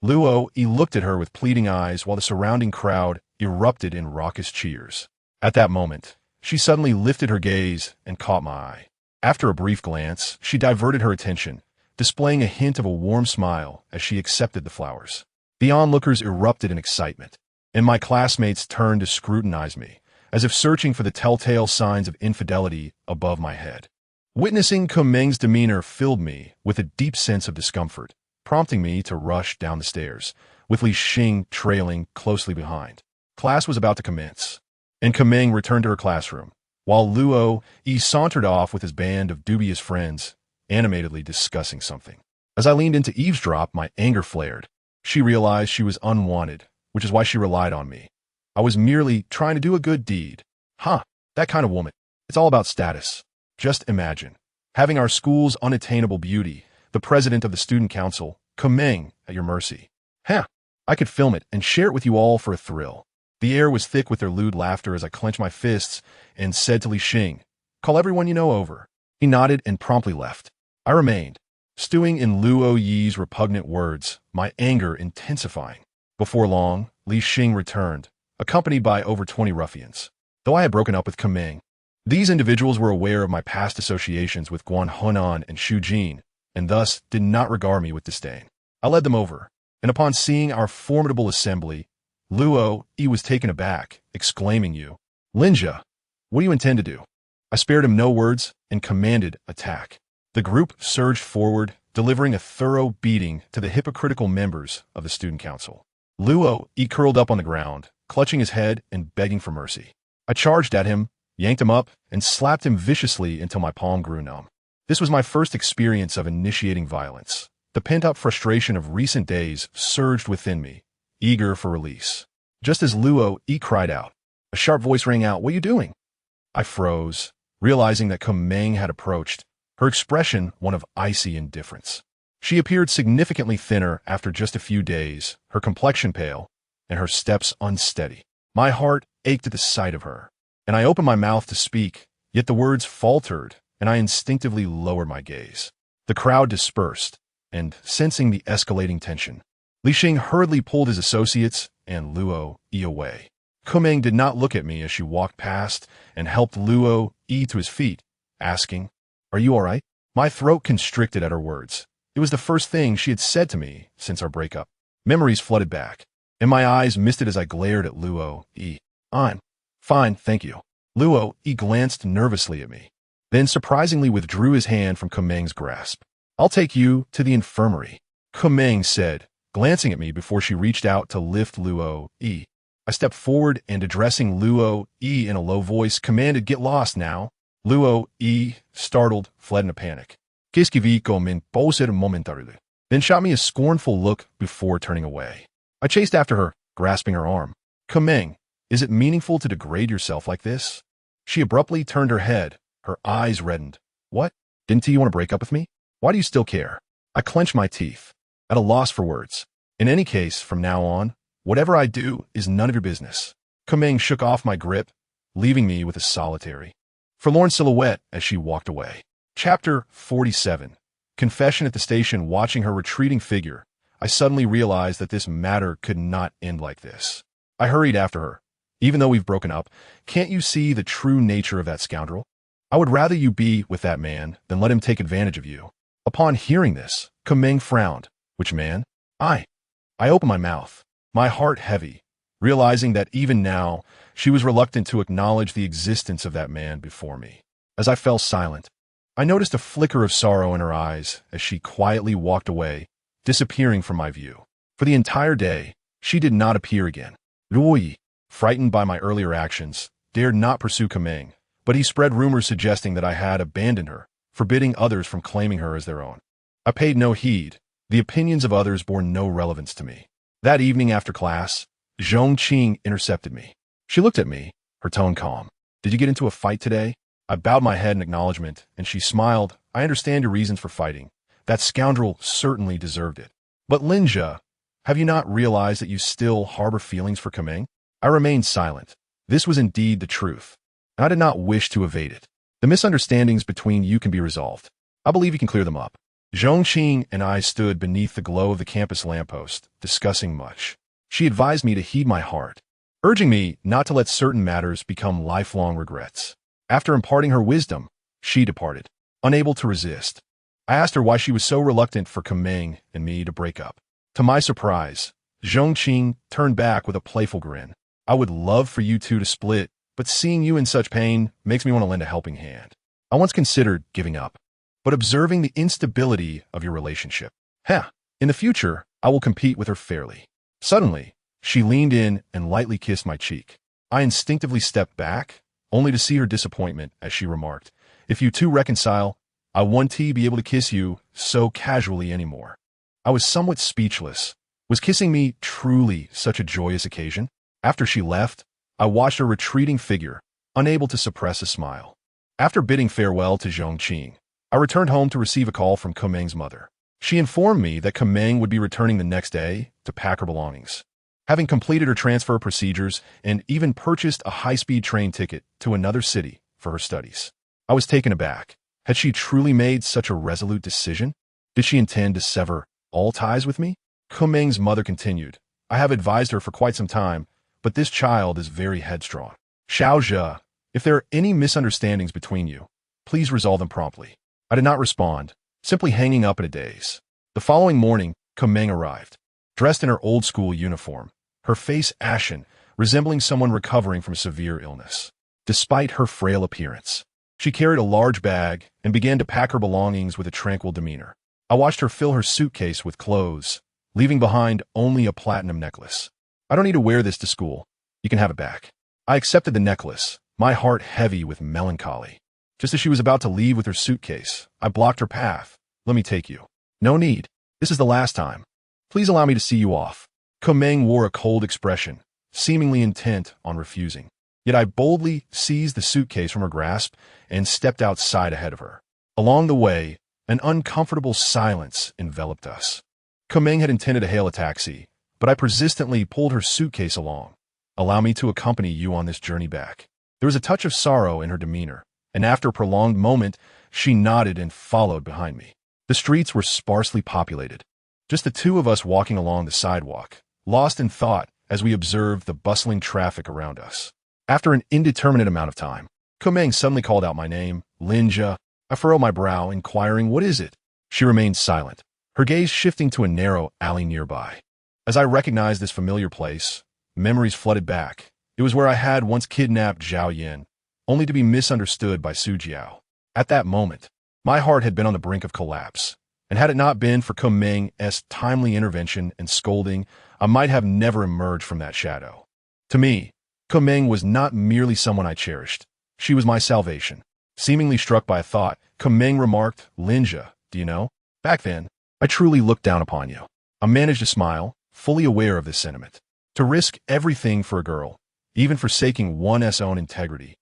Speaker 1: Luo Yi looked at her with pleading eyes while the surrounding crowd erupted in raucous cheers. At that moment, she suddenly lifted her gaze and caught my eye. After a brief glance, she diverted her attention, displaying a hint of a warm smile as she accepted the flowers. The onlookers erupted in excitement, and my classmates turned to scrutinize me, as if searching for the telltale signs of infidelity above my head. Witnessing Kuming's demeanor filled me with a deep sense of discomfort, prompting me to rush down the stairs, with Li Xing trailing closely behind. Class was about to commence, and Kuming returned to her classroom, while Luo Yi sauntered off with his band of dubious friends, animatedly discussing something. As I leaned in to eavesdrop, my anger flared. She realized she was unwanted, which is why she relied on me. I was merely trying to do a good deed. That kind of woman. It's all about status. Just imagine, having our school's unattainable beauty, the president of the student council, Kuming, at your mercy. I could film it and share it with you all for a thrill. The air was thick with their lewd laughter as I clenched my fists and said to Li Xing, "Call everyone you know over." He nodded and promptly left. I remained, stewing in Luo Yi's repugnant words, my anger intensifying. Before long, Li Xing returned, accompanied by over 20 ruffians. Though I had broken up with Kameng, these individuals were aware of my past associations with Guan Hunan and Shu Jin, and thus did not regard me with disdain. I led them over, and upon seeing our formidable assembly, Luo Yi was taken aback, exclaiming, "You, Linja, what do you intend to do?" I spared him no words and commanded attack. The group surged forward, delivering a thorough beating to the hypocritical members of the student council. Luo Yi curled up on the ground, clutching his head and begging for mercy. I charged at him, yanked him up, and slapped him viciously until my palm grew numb. This was my first experience of initiating violence. The pent-up frustration of recent days surged within me, eager for release. Just as Luo Yi cried out, a sharp voice rang out, "What are you doing?" I froze, realizing that Kameng had approached, her expression one of icy indifference. She appeared significantly thinner after just a few days, her complexion pale, and her steps unsteady. My heart ached at the sight of her, and I opened my mouth to speak, yet the words faltered, and I instinctively lowered my gaze. The crowd dispersed, and sensing the escalating tension, Li Xing hurriedly pulled his associates and Luo Yi away. Kameng did not look at me as she walked past and helped Luo Yi to his feet, asking, "Are you all right?" My throat constricted at her words. It was the first thing she had said to me since our breakup. Memories flooded back, and my eyes misted as I glared at Luo Yi. "I'm fine, thank you." Luo Yi glanced nervously at me, then surprisingly withdrew his hand from Kameng's grasp. "I'll take you to the infirmary," Kameng said, glancing at me before she reached out to lift Luo Yi. I stepped forward and, addressing Luo Yi in a low voice, commanded, "Get lost now." Luo Yi, startled, fled in a panic. Qu'est-ce qui vit comme une pause momentarily? Then shot me a scornful look before turning away. I chased after her, grasping her arm. "Kameng, is it meaningful to degrade yourself like this?" She abruptly turned her head, her eyes reddened. "What? Didn't you want to break up with me? Why do you still care?" I clenched my teeth, at a loss for words. "In any case, from now on, whatever I do is none of your business." Kameng shook off my grip, leaving me with a solitary, forlorn silhouette as she walked away. Chapter 47. Confession at the station. Watching her retreating figure, I suddenly realized that this matter could not end like this. I hurried after her. "Even though we've broken up, can't you see the true nature of that scoundrel? I would rather you be with that man than let him take advantage of you." Upon hearing this, Kameng frowned. "Which man?" I opened my mouth, my heart heavy, realizing that even now she was reluctant to acknowledge the existence of that man before me. As I fell silent, I noticed a flicker of sorrow in her eyes as she quietly walked away, disappearing from my view. For the entire day, she did not appear again. Luo Yi, frightened by my earlier actions, dared not pursue Kameng, but he spread rumors suggesting that I had abandoned her, forbidding others from claiming her as their own. I paid no heed. The opinions of others bore no relevance to me. That evening after class, Zhong Qing intercepted me. She looked at me, her tone calm. "Did you get into a fight today?" I bowed my head in acknowledgement, and she smiled. "I understand your reasons for fighting. That scoundrel certainly deserved it. But Linja, have you not realized that you still harbor feelings for Kameng?" I remained silent. This was indeed the truth, and I did not wish to evade it. "The misunderstandings between you can be resolved. I believe you can clear them up." Zhong Qing and I stood beneath the glow of the campus lamppost, discussing much. She advised me to heed my heart, urging me not to let certain matters become lifelong regrets. After imparting her wisdom, she departed, unable to resist. I asked her why she was so reluctant for Kameng and me to break up. To my surprise, Zhong Qing turned back with a playful grin. "I would love for you two to split, but seeing you in such pain makes me want to lend a helping hand. I once considered giving up, but observing the instability of your relationship. In the future, I will compete with her fairly." Suddenly, she leaned in and lightly kissed my cheek. I instinctively stepped back, only to see her disappointment as she remarked, "If you two reconcile, I won't be able to kiss you so casually anymore." I was somewhat speechless. Was kissing me truly such a joyous occasion? After she left, I watched her retreating figure, unable to suppress a smile. After bidding farewell to Zhong Qing, I returned home to receive a call from Kameng's mother. She informed me that Kameng would be returning the next day to pack her belongings. Having completed her transfer procedures and even purchased a high-speed train ticket to another city for her studies. I was taken aback. Had she truly made such a resolute decision? Did she intend to sever all ties with me? Kameng's mother continued, "I have advised her for quite some time, but this child is very headstrong. Xiaozhe, if there are any misunderstandings between you, please resolve them promptly. I did not respond, simply hanging up in a daze. The following morning, Kumeng arrived, dressed in her old-school uniform, her face ashen, resembling someone recovering from severe illness. Despite her frail appearance, she carried a large bag and began to pack her belongings with a tranquil demeanor. I watched her fill her suitcase with clothes, leaving behind only a platinum necklace. I don't need to wear this to school. You can have it back. I accepted the necklace, my heart heavy with melancholy. Just as she was about to leave with her suitcase, I blocked her path. Let me take you. No need. This is the last time. Please allow me to see you off. Kumeng wore a cold expression, seemingly intent on refusing. Yet I boldly seized the suitcase from her grasp and stepped outside ahead of her. Along the way, an uncomfortable silence enveloped us. Kumeng had intended to hail a taxi, but I persistently pulled her suitcase along. Allow me to accompany you on this journey back. There was a touch of sorrow in her demeanor, and after a prolonged moment, she nodded and followed behind me. The streets were sparsely populated. Just the two of us walking along the sidewalk, lost in thought as we observed the bustling traffic around us. After an indeterminate amount of time, Kumeng suddenly called out my name, Linja. I furrowed my brow, inquiring, "What is it?" She remained silent, her gaze shifting to a narrow alley nearby. As I recognized this familiar place, memories flooded back. It was where I had once kidnapped Zhao Yin, only to be misunderstood by Su Jiao. At that moment, my heart had been on the brink of collapse, and had it not been for Kumeng's timely intervention and scolding, I might have never emerged from that shadow. To me, Kumeng was not merely someone I cherished. She was my salvation. Seemingly struck by a thought, Kumeng remarked, "Linja, do you know? Back then, I truly looked down upon you." I managed to smile, fully aware of this sentiment. To risk everything for a girl, even forsaking one's own integrity.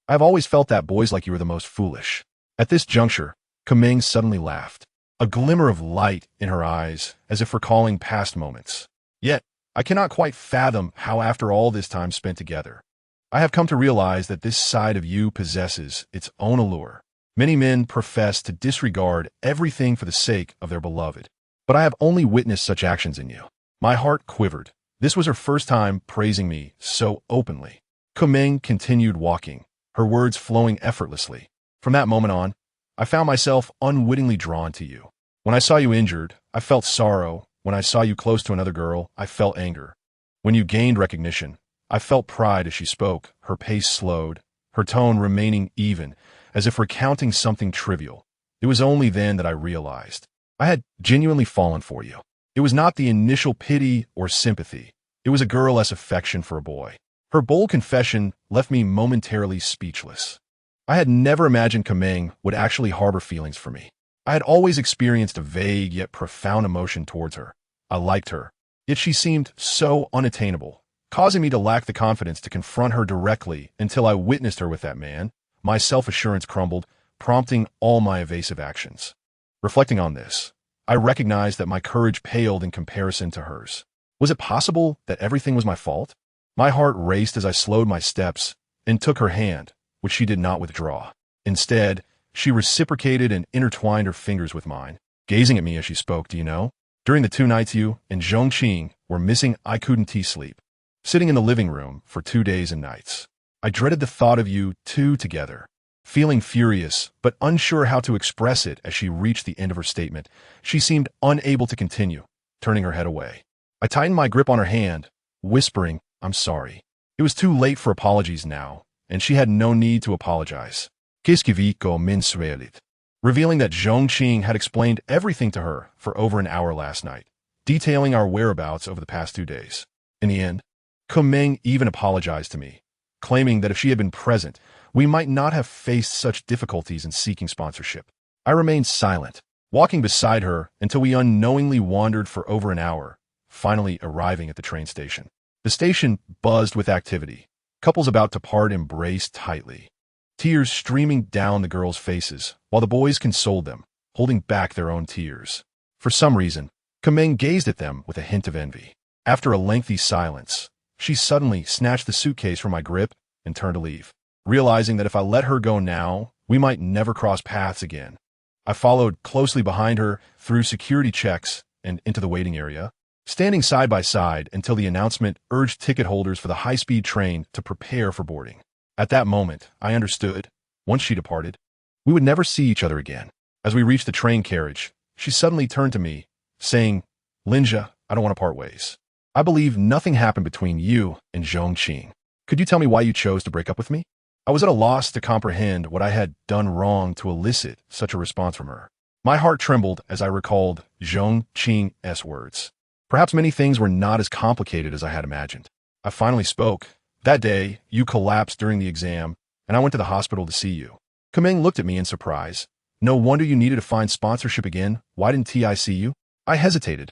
Speaker 1: I've always felt that boys like you were the most foolish. At this juncture, Kumeng suddenly laughed, a glimmer of light in her eyes, as if recalling past moments. Yet, I cannot quite fathom how after all this time spent together, I have come to realize that this side of you possesses its own allure. Many men profess to disregard everything for the sake of their beloved, but I have only witnessed such actions in you. My heart quivered. This was her first time praising me so openly. Kumeng continued walking, her words flowing effortlessly. From that moment on, I found myself unwittingly drawn to you. When I saw you injured, I felt sorrow. When I saw you close to another girl, I felt anger. When you gained recognition, I felt pride as she spoke, her pace slowed, her tone remaining even, as if recounting something trivial. It was only then that I realized I had genuinely fallen for you. It was not the initial pity or sympathy. It was a girl's affection for a boy. Her bold confession left me momentarily speechless. I had never imagined Kumeng would actually harbor feelings for me. I had always experienced a vague yet profound emotion towards her. I liked her, yet she seemed so unattainable, causing me to lack the confidence to confront her directly until I witnessed her with that man. My self-assurance crumbled, prompting all my evasive actions. Reflecting on this, I recognized that my courage paled in comparison to hers. Was it possible that everything was my fault? My heart raced as I slowed my steps and took her hand, which she did not withdraw. Instead, she reciprocated and intertwined her fingers with mine, gazing at me as she spoke. "Do you know? During the 2 nights you and Zhongqing were missing, I couldn't sleep. Sitting in the living room for 2 days and nights. I dreaded the thought of you two together." Feeling furious, but unsure how to express it as she reached the end of her statement, she seemed unable to continue, turning her head away. I tightened my grip on her hand, whispering, "I'm sorry." It was too late for apologies now, and she had no need to apologize. Kiskiviko minsrelit, revealing that Zhongqing had explained everything to her for over an hour last night, detailing our whereabouts over the past 2 days. In the end, Kumeng even apologized to me, claiming that if she had been present, we might not have faced such difficulties in seeking sponsorship. I remained silent, walking beside her until we unknowingly wandered for over an hour, finally arriving at the train station. The station buzzed with activity. Couples about to part embraced tightly, tears streaming down the girls' faces, while the boys consoled them, holding back their own tears. For some reason, Kumeng gazed at them with a hint of envy. After a lengthy silence, she suddenly snatched the suitcase from my grip and turned to leave. Realizing that if I let her go now, we might never cross paths again, I followed closely behind her through security checks and into the waiting area. standing side by side until the announcement urged ticket holders for the high-speed train to prepare for boarding. At that moment, I understood, once she departed, we would never see each other again. As we reached the train carriage, she suddenly turned to me, saying, "Linja, I don't want to part ways. I believe nothing happened between you and Zhong Qing. Could you tell me why you chose to break up with me?" I was at a loss to comprehend what I had done wrong to elicit such a response from her. My heart trembled as I recalled Zhong Qing's words. Perhaps many things were not as complicated as I had imagined. I finally spoke. "That day, you collapsed during the exam, and I went to the hospital to see you." Kumeng looked at me in surprise. "No wonder you needed to find sponsorship again. Why didn't I see you?" I hesitated.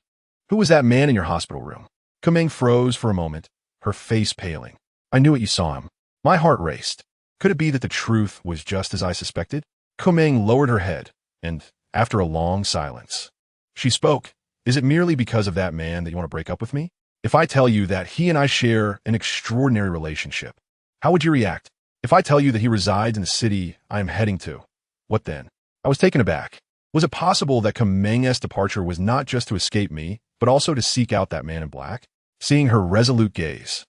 Speaker 1: "Who was that man in your hospital room?" Kumeng froze for a moment, her face paling. "I knew it, you saw him." My heart raced. Could it be that the truth was just as I suspected? Kumeng lowered her head, and, after a long silence, she spoke. "Is it merely because of that man that you want to break up with me? If I tell you that he and I share an extraordinary relationship, how would you react? If I tell you that he resides in the city I am heading to, what then?" I was taken aback. Was it possible that Kumeng's departure was not just to escape me, but also to seek out that man in black? Seeing her resolute gaze,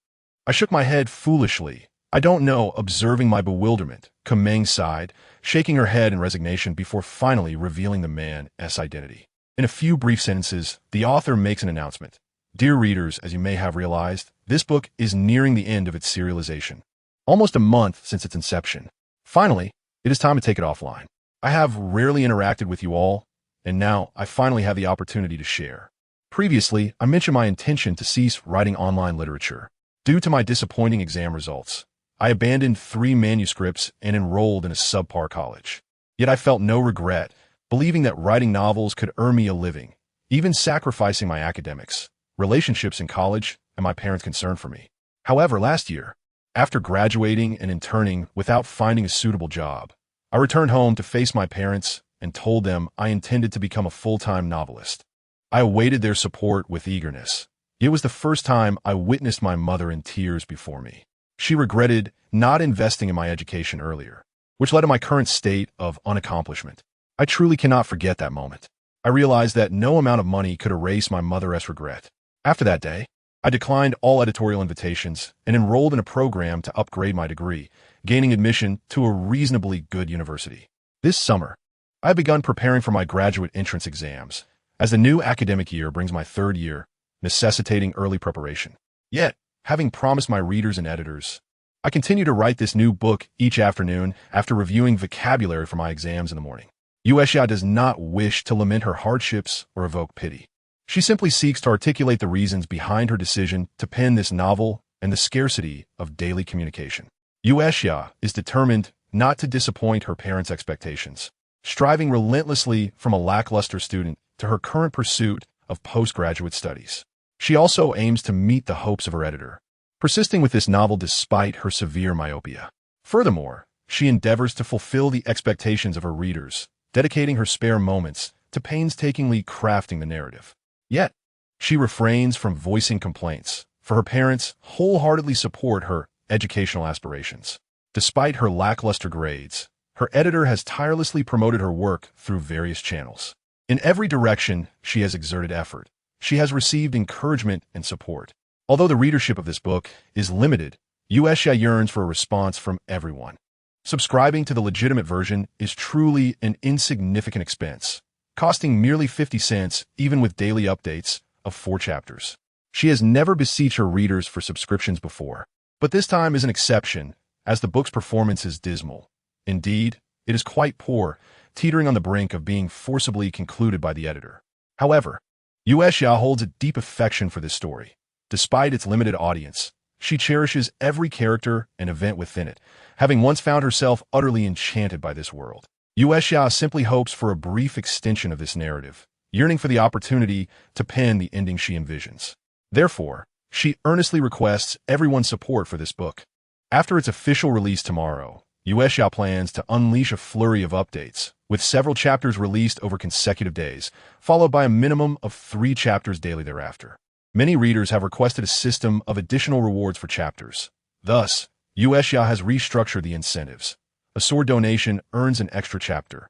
Speaker 1: I shook my head foolishly. "I don't know," observing my bewilderment. Kumeng sighed, shaking her head in resignation before finally revealing the man's identity. In a few brief sentences, the author makes an announcement. "Dear readers, as you may have realized, this book is nearing the end of its serialization. Almost a month since its inception. Finally, it is time to take it offline. I have rarely interacted with you all, and now I finally have the opportunity to share. Previously, I mentioned my intention to cease writing online literature. Due to my disappointing exam results, I abandoned 3 manuscripts and enrolled in a subpar college. Yet I felt no regret, believing that writing novels could earn me a living, even sacrificing my academics, relationships in college, and my parents' concern for me. However, last year, after graduating and interning without finding a suitable job, I returned home to face my parents and told them I intended to become a full-time novelist. I awaited their support with eagerness. It was the first time I witnessed my mother in tears before me. She regretted not investing in my education earlier, which led to my current state of unaccomplishment. I truly cannot forget that moment. I realized that no amount of money could erase my mother's regret. After that day, I declined all editorial invitations and enrolled in a program to upgrade my degree, gaining admission to a reasonably good university. This summer, I have begun preparing for my graduate entrance exams, as the new academic year brings my 3rd year, necessitating early preparation. Yet, having promised my readers and editors, I continue to write this new book each afternoon after reviewing vocabulary for my exams in the morning. Yuexia does not wish to lament her hardships or evoke pity. She simply seeks to articulate the reasons behind her decision to pen this novel and the scarcity of daily communication. Yuexia is determined not to disappoint her parents' expectations, striving relentlessly from a lackluster student to her current pursuit of postgraduate studies. She also aims to meet the hopes of her editor, persisting with this novel despite her severe myopia. Furthermore, she endeavors to fulfill the expectations of her readers, dedicating her spare moments to painstakingly crafting the narrative. Yet, she refrains from voicing complaints, for her parents wholeheartedly support her educational aspirations. Despite her lackluster grades, her editor has tirelessly promoted her work through various channels. In every direction, she has exerted effort. She has received encouragement and support. Although the readership of this book is limited, Yuexia yearns for a response from everyone. Subscribing to the legitimate version is truly an insignificant expense, costing merely 50 cents even with daily updates of 4 chapters. She has never beseeched her readers for subscriptions before, but this time is an exception, as the book's performance is dismal. Indeed, it is quite poor, teetering on the brink of being forcibly concluded by the editor. However, Yuexia holds a deep affection for this story. Despite its limited audience, she cherishes every character and event within it, having once found herself utterly enchanted by this world. Yuexia simply hopes for a brief extension of this narrative, yearning for the opportunity to pen the ending she envisions. Therefore, she earnestly requests everyone's support for this book. After its official release tomorrow, Yuexia plans to unleash a flurry of updates, with several chapters released over consecutive days, followed by a minimum of 3 chapters daily thereafter. Many readers have requested a system of additional rewards for chapters. Thus, Yuexia has restructured the incentives. A sword donation earns an extra chapter.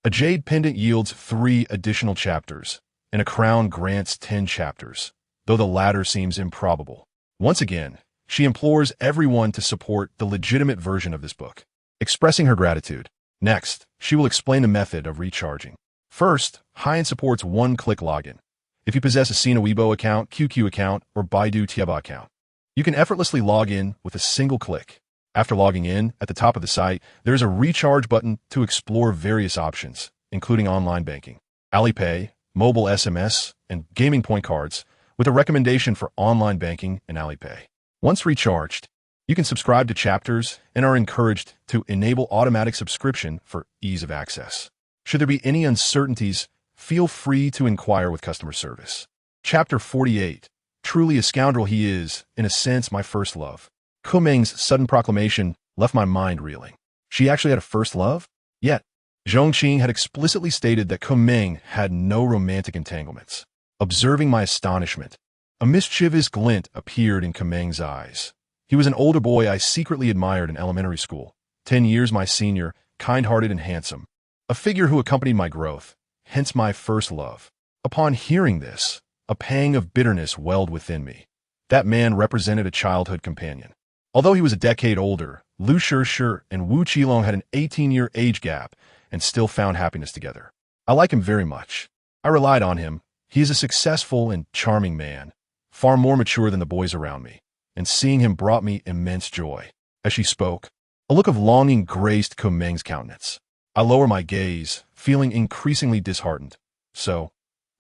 Speaker 1: A jade pendant yields 3 additional chapters, and a crown grants 10 chapters. though the latter seems improbable. Once again, she implores everyone to support the legitimate version of this book, expressing her gratitude. Next, she will explain the method of recharging. First, Hyen supports one-click login. If you possess a Sina Weibo account, QQ account, or Baidu Tieba account, you can effortlessly log in with a single click. After logging in, at the top of the site, there is a recharge button to explore various options, including online banking, Alipay, mobile SMS, and gaming point cards, with a recommendation for online banking and Alipay. Once recharged, you can subscribe to chapters and are encouraged to enable automatic subscription for ease of access. Should there be any uncertainties, feel free to inquire with customer service. Chapter 48. Truly a scoundrel he is, in a sense my first love. Kumeng's sudden proclamation left my mind reeling. She actually had a first love? Yet, Zhongqing had explicitly stated that Kumeng had no romantic entanglements. Observing my astonishment, a mischievous glint appeared in Kumeng's eyes. He was an older boy I secretly admired in elementary school, 10 years my senior, kind-hearted and handsome. A figure who accompanied my growth, hence my first love. Upon hearing this, a pang of bitterness welled within me. That man represented a childhood companion. Although he was a decade older, Liu Shih and Wu Qilong had an 18-year age gap and still found happiness together. I like him very much. I relied on him. He is a successful and charming man, far more mature than the boys around me, and seeing him brought me immense joy. As she spoke, a look of longing graced Kumeng's countenance. I lower my gaze, feeling increasingly disheartened. So,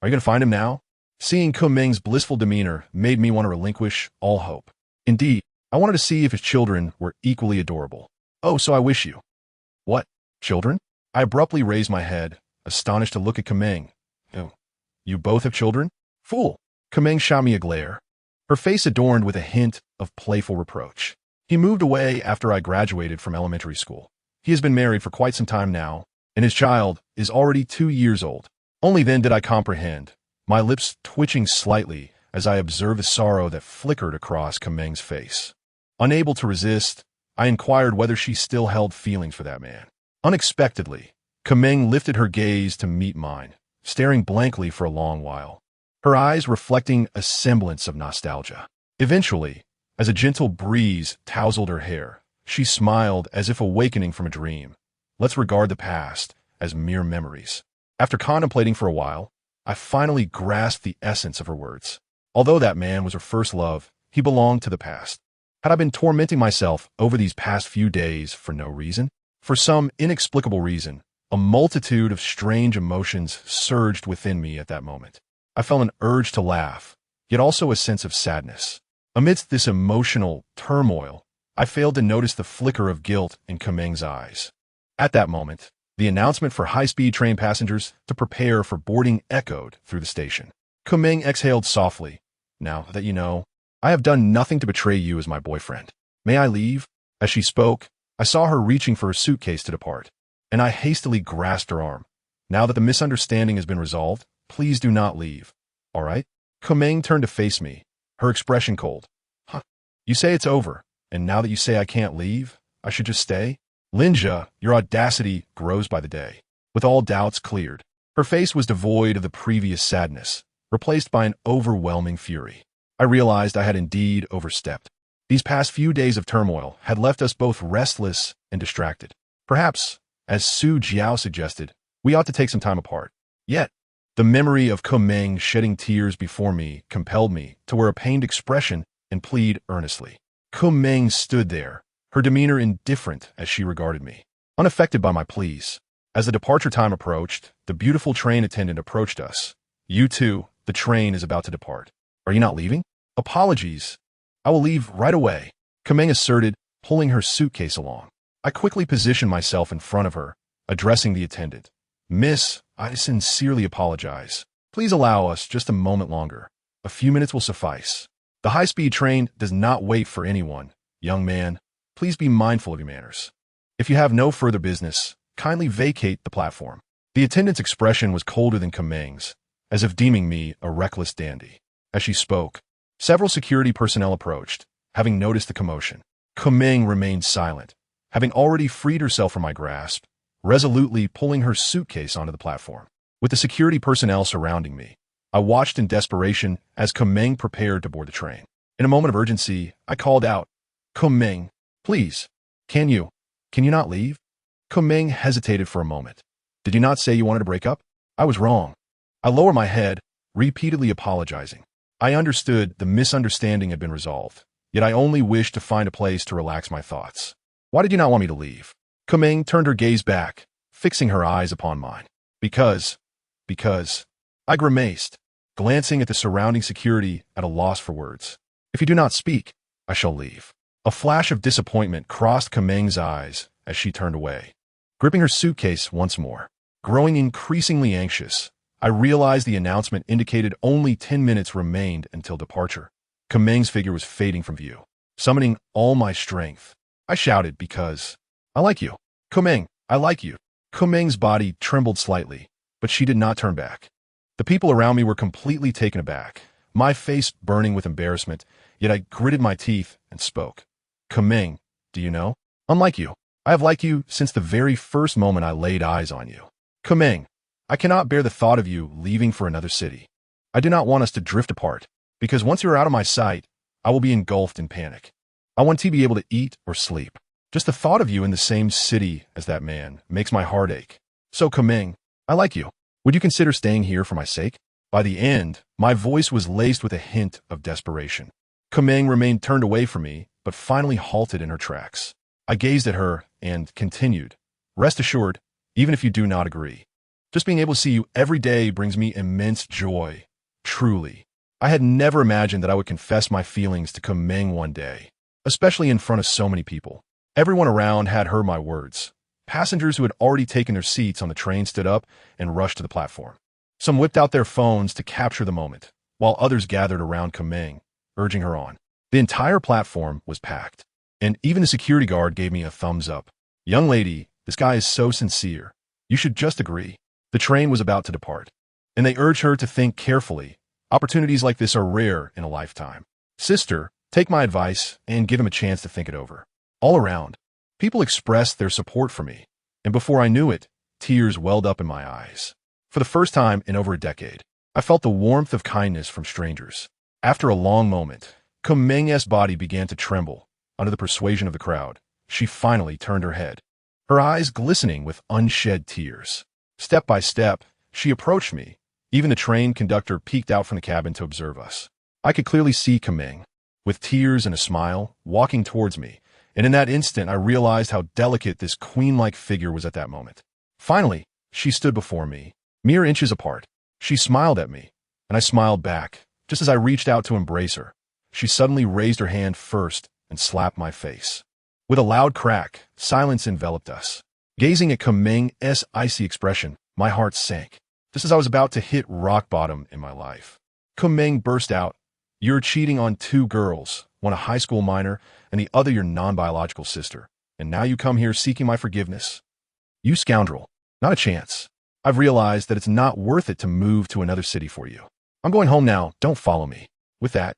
Speaker 1: are you going to find him now? Seeing Kumeng's blissful demeanor made me want to relinquish all hope. Indeed, I wanted to see if his children were equally adorable. Oh, so I wish you. What? Children? I abruptly raised my head, astonished to look at Kumeng. Oh, you both have children? Fool! Kumeng shot me a glare, her face adorned with a hint of playful reproach. He moved away after I graduated from elementary school. He has been married for quite some time now, and his child is already 2 years old. Only then did I comprehend, my lips twitching slightly as I observed the sorrow that flickered across Kumeng's face. Unable to resist, I inquired whether she still held feelings for that man. Unexpectedly, Kumeng lifted her gaze to meet mine, staring blankly for a long while, her eyes reflecting a semblance of nostalgia. Eventually, as a gentle breeze tousled her hair, she smiled as if awakening from a dream. Let's regard the past as mere memories. After contemplating for a while, I finally grasped the essence of her words. Although that man was her first love, he belonged to the past. Had I been tormenting myself over these past few days for no reason? For some inexplicable reason, a multitude of strange emotions surged within me at that moment. I felt an urge to laugh, yet also a sense of sadness. Amidst this emotional turmoil, I failed to notice the flicker of guilt in Kumeng's eyes. At that moment, the announcement for high-speed train passengers to prepare for boarding echoed through the station. Kumeng exhaled softly. Now that you know, I have done nothing to betray you as my boyfriend. May I leave? As she spoke, I saw her reaching for her suitcase to depart, and I hastily grasped her arm. Now that the misunderstanding has been resolved, please do not leave. All right? Kumeng turned to face me, her expression cold. Huh? You say it's over, and now that you say I can't leave, I should just stay? Linja, your audacity grows by the day. With all doubts cleared, her face was devoid of the previous sadness, replaced by an overwhelming fury. I realized I had indeed overstepped. These past few days of turmoil had left us both restless and distracted. Perhaps, as Su Jiao suggested, we ought to take some time apart. Yet, the memory of Kumeng shedding tears before me compelled me to wear a pained expression and plead earnestly. Kumeng stood there, her demeanor indifferent as she regarded me, unaffected by my pleas. As the departure time approached, the beautiful train attendant approached us. You too, the train is about to depart. Are you not leaving? Apologies. I will leave right away, Kumeng asserted, pulling her suitcase along. I quickly positioned myself in front of her, addressing the attendant. Miss, I sincerely apologize. Please allow us just a moment longer. A few minutes will suffice. The high-speed train does not wait for anyone. Young man, please be mindful of your manners. If you have no further business, kindly vacate the platform. The attendant's expression was colder than Kumeng's, as if deeming me a reckless dandy. As she spoke, several security personnel approached, having noticed the commotion. Kumeng remained silent, having already freed herself from my grasp, resolutely pulling her suitcase onto the platform. With the security personnel surrounding me, I watched in desperation as Kumeng prepared to board the train. In a moment of urgency, I called out, "Kumeng, please, can you not leave?" Kumeng hesitated for a moment. "Did you not say you wanted to break up?" I was wrong. I lowered my head, repeatedly apologizing. I understood the misunderstanding had been resolved, yet I only wished to find a place to relax my thoughts. "Why did you not want me to leave?" Kumeng turned her gaze back, fixing her eyes upon mine. Because, I grimaced, glancing at the surrounding security at a loss for words. "If you do not speak, I shall leave." A flash of disappointment crossed Kumeng's eyes as she turned away. Gripping her suitcase once more, growing increasingly anxious, I realized the announcement indicated only 10 minutes remained until departure. Kumeng's figure was fading from view. Summoning all my strength, I shouted, "Because I like you. Kumeng, I like you." Kumeng's body trembled slightly, but she did not turn back. The people around me were completely taken aback, my face burning with embarrassment, yet I gritted my teeth and spoke. "Kumeng, do you know? Unlike you, I have liked you since the very first moment I laid eyes on you. Kumeng, I cannot bear the thought of you leaving for another city. I do not want us to drift apart, because once you are out of my sight, I will be engulfed in panic. I want to be able to eat or sleep. Just the thought of you in the same city as that man makes my heart ache. So Kumeng, I like you. Would you consider staying here for my sake?" By the end, my voice was laced with a hint of desperation. Kumeng remained turned away from me, but finally halted in her tracks. I gazed at her and continued, "Rest assured, even if you do not agree, just being able to see you every day brings me immense joy. Truly. I had never imagined that I would confess my feelings to Kumeng one day, especially in front of so many people." Everyone around had heard my words. Passengers who had already taken their seats on the train stood up and rushed to the platform. Some whipped out their phones to capture the moment, while others gathered around Kumeng, urging her on. The entire platform was packed, and even the security guard gave me a thumbs up. "Young lady, this guy is so sincere. You should just agree." The train was about to depart, and they urged her to think carefully. Opportunities like this are rare in a lifetime. "Sister, take my advice and give him a chance to think it over." All around, people expressed their support for me, and before I knew it, tears welled up in my eyes. For the first time in over a decade, I felt the warmth of kindness from strangers. After a long moment, Kumeng's body began to tremble. Under the persuasion of the crowd, she finally turned her head, her eyes glistening with unshed tears. Step by step, she approached me. Even the train conductor peeked out from the cabin to observe us. I could clearly see Kumeng, with tears and a smile, walking towards me, and in that instant I realized how delicate this queen-like figure was at that moment. Finally, she stood before me, mere inches apart. She smiled at me, and I smiled back. Just as I reached out to embrace her, she suddenly raised her hand first and slapped my face. With a loud crack, silence enveloped us. Gazing at Kumeng's icy expression, my heart sank, just as I was about to hit rock bottom in my life. Kumeng burst out, "You're cheating on two girls, one a high school minor and the other your non-biological sister, and now you come here seeking my forgiveness? You scoundrel, not a chance. I've realized that it's not worth it to move to another city for you. I'm going home now, don't follow me." With that,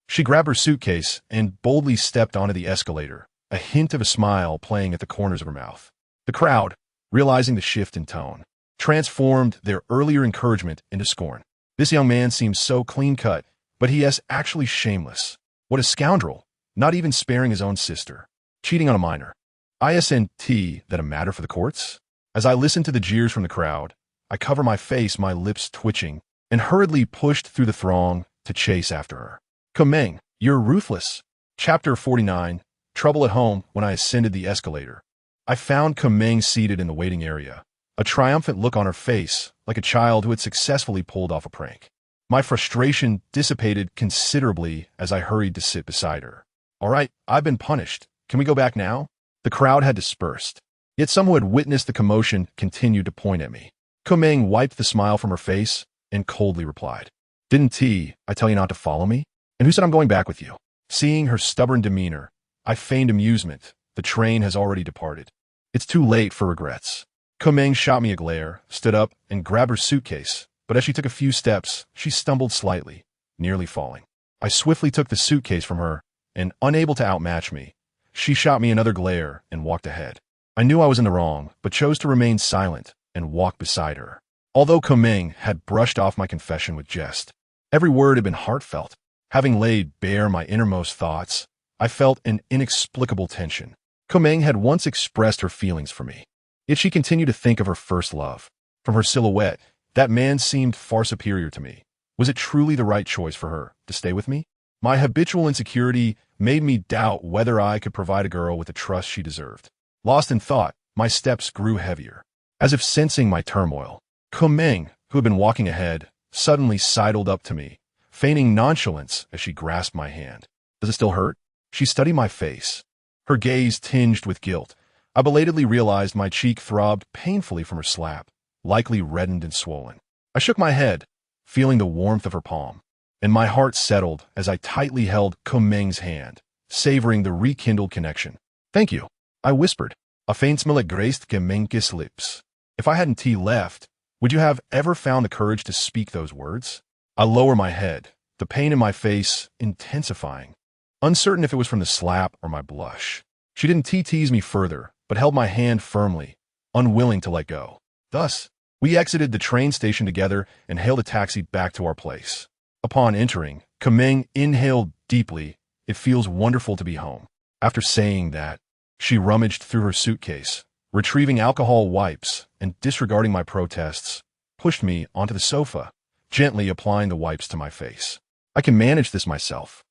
Speaker 1: she grabbed her suitcase and boldly stepped onto the escalator, a hint of a smile playing at the corners of her mouth. The crowd, realizing the shift in tone, transformed their earlier encouragement into scorn. "This young man seems so clean-cut, but he is actually shameless. What a scoundrel, not even sparing his own sister. Cheating on a minor. Isn't that a matter for the courts?" As I listened to the jeers from the crowd, I covered my face, my lips twitching, and hurriedly pushed through the throng to chase after her. "Kumeng, you're ruthless." Chapter 49, Trouble at Home. When I ascended the escalator, I found Kumeng seated in the waiting area, a triumphant look on her face, like a child who had successfully pulled off a prank. My frustration dissipated considerably as I hurried to sit beside her. "All right, I've been punished. Can we go back now?" The crowd had dispersed, yet some who had witnessed the commotion continued to point at me. Kumeng wiped the smile from her face and coldly replied, "Didn't I tell you not to follow me? And who said I'm going back with you?" Seeing her stubborn demeanor, I feigned amusement. The train has already departed. It's too late for regrets. Kumeng shot me a glare, stood up, and grabbed her suitcase, but as she took a few steps, she stumbled slightly, nearly falling. I swiftly took the suitcase from her, and unable to outmatch me, she shot me another glare and walked ahead. I knew I was in the wrong, but chose to remain silent and walk beside her. Although Kumeng had brushed off my confession with jest, every word had been heartfelt. Having laid bare my innermost thoughts, I felt an inexplicable tension. Kumeng had once expressed her feelings for me, yet she continued to think of her first love. From her silhouette, that man seemed far superior to me. Was it truly the right choice for her to stay with me? My habitual insecurity made me doubt whether I could provide a girl with the trust she deserved. Lost in thought, my steps grew heavier. As if sensing my turmoil, Kumeng, who had been walking ahead, suddenly sidled up to me, feigning nonchalance as she grasped my hand. Does it still hurt? She studied my face, her gaze tinged with guilt. I belatedly realized my cheek throbbed painfully from her slap, likely reddened and swollen. I shook my head, feeling the warmth of her palm, and my heart settled as I tightly held Kumeng's hand, savoring the rekindled connection. Thank you, I whispered. A faint smell graced Kumeng's lips. If I hadn't tea left, would you have ever found the courage to speak those words? I lower my head, the pain in my face intensifying, uncertain if it was from the slap or my blush. She didn't tease me further, but held my hand firmly, unwilling to let go. Thus, we exited the train station together and hailed a taxi back to our place. Upon entering, Kumeng inhaled deeply. It feels wonderful to be home. After saying that, she rummaged through her suitcase, retrieving alcohol wipes and disregarding my protests, pushed me onto the sofa, gently applying the wipes to my face. I can manage this myself.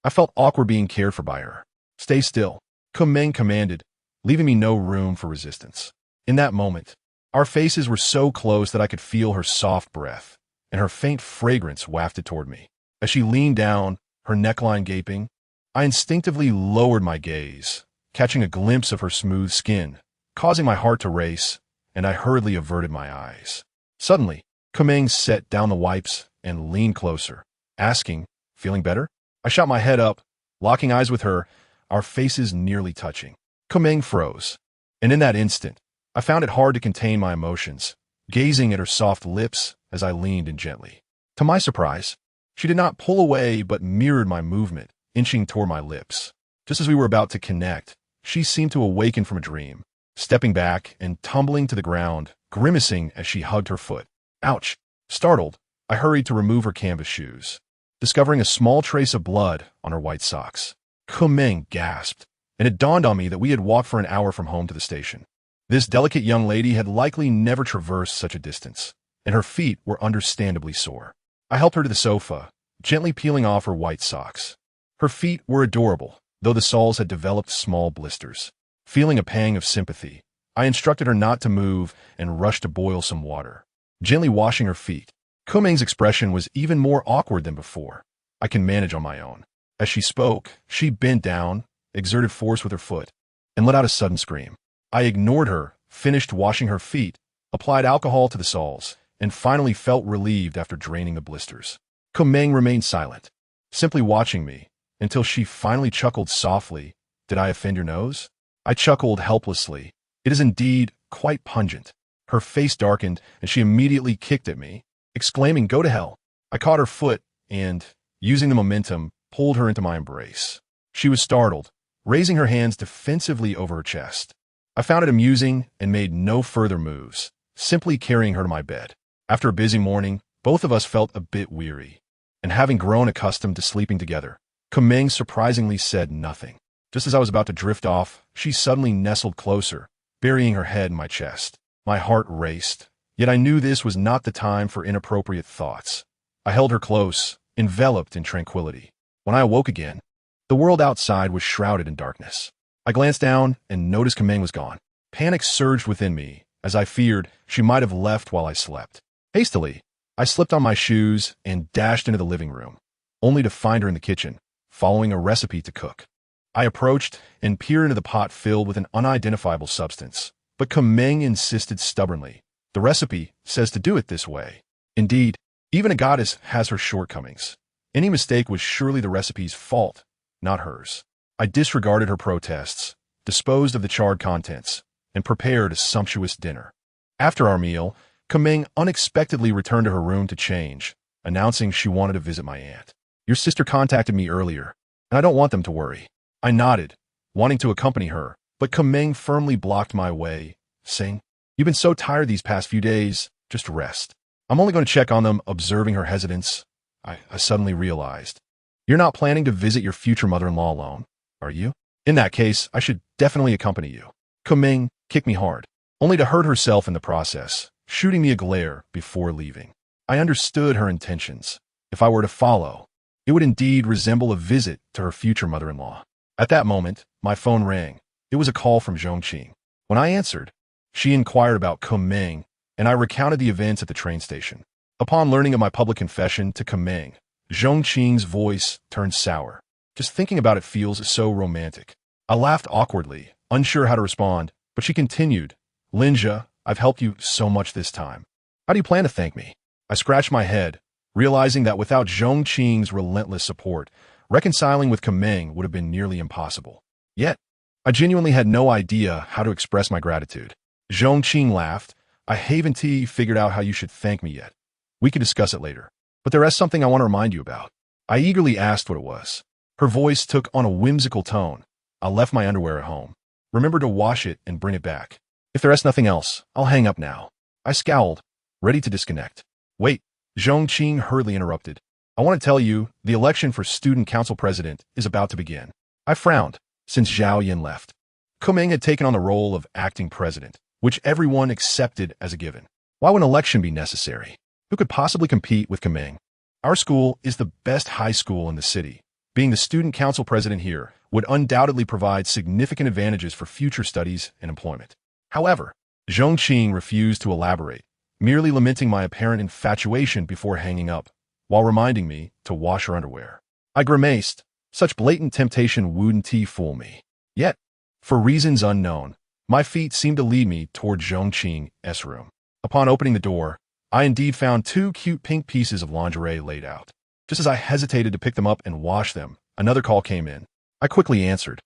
Speaker 1: I felt awkward being cared for by her. Stay still, Kumeng commanded, leaving me no room for resistance. In that moment, our faces were so close that I could feel her soft breath, and her faint fragrance wafted toward me. As she leaned down, her neckline gaping, I instinctively lowered my gaze, catching a glimpse of her smooth skin, causing my heart to race, and I hurriedly averted my eyes. Suddenly, Kumeng set down the wipes and leaned closer, asking, "Feeling better?" I shot my head up, locking eyes with her, our faces nearly touching. Kumeng froze, and in that instant, I found it hard to contain my emotions, gazing at her soft lips as I leaned in gently. To my surprise, she did not pull away but mirrored my movement, inching toward my lips. Just as we were about to connect, she seemed to awaken from a dream, stepping back and tumbling to the ground, grimacing as she hugged her foot. Ouch! Startled, I hurried to remove her canvas shoes, discovering a small trace of blood on her white socks. Kumeng gasped, and it dawned on me that we had walked for an hour from home to the station. This delicate young lady had likely never traversed such a distance, and her feet were understandably sore. I helped her to the sofa, gently peeling off her white socks. Her feet were adorable, though the soles had developed small blisters. Feeling a pang of sympathy, I instructed her not to move and rushed to boil some water, gently washing her feet. Kumeng's expression was even more awkward than before. I can manage on my own. As she spoke, she bent down, exerted force with her foot, and let out a sudden scream. I ignored her, finished washing her feet, applied alcohol to the soles, and finally felt relieved after draining the blisters. Kumeng remained silent, simply watching me, until she finally chuckled softly. "Did I offend your nose?" I chuckled helplessly. "It is indeed quite pungent." Her face darkened, and she immediately kicked at me, exclaiming, "Go to hell." I caught her foot and, using the momentum, pulled her into my embrace. She was startled, raising her hands defensively over her chest. I found it amusing and made no further moves, simply carrying her to my bed. After a busy morning, both of us felt a bit weary, and having grown accustomed to sleeping together, Kumeng surprisingly said nothing. Just as I was about to drift off, she suddenly nestled closer, burying her head in my chest. My heart raced, yet I knew this was not the time for inappropriate thoughts. I held her close, enveloped in tranquility. When I awoke again, the world outside was shrouded in darkness. I glanced down and noticed Kumeng was gone. Panic surged within me, as I feared she might have left while I slept. Hastily, I slipped on my shoes and dashed into the living room, only to find her in the kitchen, following a recipe to cook. I approached and peered into the pot filled with an unidentifiable substance, but Kumeng insisted stubbornly. "The recipe says to do it this way." Indeed, even a goddess has her shortcomings. Any mistake was surely the recipe's fault, not hers. I disregarded her protests, disposed of the charred contents, and prepared a sumptuous dinner. After our meal, Kumeng unexpectedly returned to her room to change, announcing she wanted to visit my aunt. "Your sister contacted me earlier, and I don't want them to worry." I nodded, wanting to accompany her, but Kumeng firmly blocked my way, saying, "You've been so tired these past few days. just rest. I'm only going to check on them. Observing her hesitance, I suddenly realized. You're not planning to visit your future mother-in-law alone, are you? In that case, I should definitely accompany you. Kuming kicked me hard, only to hurt herself in the process, shooting me a glare before leaving. I understood her intentions. If I were to follow, it would indeed resemble a visit to her future mother-in-law. At that moment, my phone rang. It was a call from Zhongqing. When I answered, she inquired about Kuming, and I recounted the events at the train station. Upon learning of my public confession to Kuming, Zhongqing's voice turned sour. Just thinking about it feels so romantic. I laughed awkwardly, unsure how to respond, but she continued, Linja, I've helped you so much this time. How do you plan to thank me? I scratched my head, realizing that without Zhongqing's relentless support, reconciling with Kuming would have been nearly impossible. Yet, I genuinely had no idea how to express my gratitude. Zhongqing laughed. I haven't figured out how you should thank me yet. We can discuss it later. But there is something I want to remind you about. I eagerly asked what it was. Her voice took on a whimsical tone. I left my underwear at home. Remember to wash it and bring it back. If there is nothing else, I'll hang up now. I scowled, ready to disconnect. Wait, Zhongqing hurriedly interrupted. I want to tell you, the election for student council president is about to begin. I frowned, since Zhao Yin left. Kuming had taken on the role of acting president, which everyone accepted as a given. Why would an election be necessary? Who could possibly compete with Kuming? Our school is the best high school in the city. Being the student council president here would undoubtedly provide significant advantages for future studies and employment. However, Zhongqing refused to elaborate, merely lamenting my apparent infatuation before hanging up, while reminding me to wash her underwear. I grimaced. Such blatant temptation wouldn't fool me. Yet, for reasons unknown, my feet seemed to lead me toward Zhongqing's room. Upon opening the door, I indeed found two cute pink pieces of lingerie laid out. Just as I hesitated to pick them up and wash them, another call came in. I quickly answered,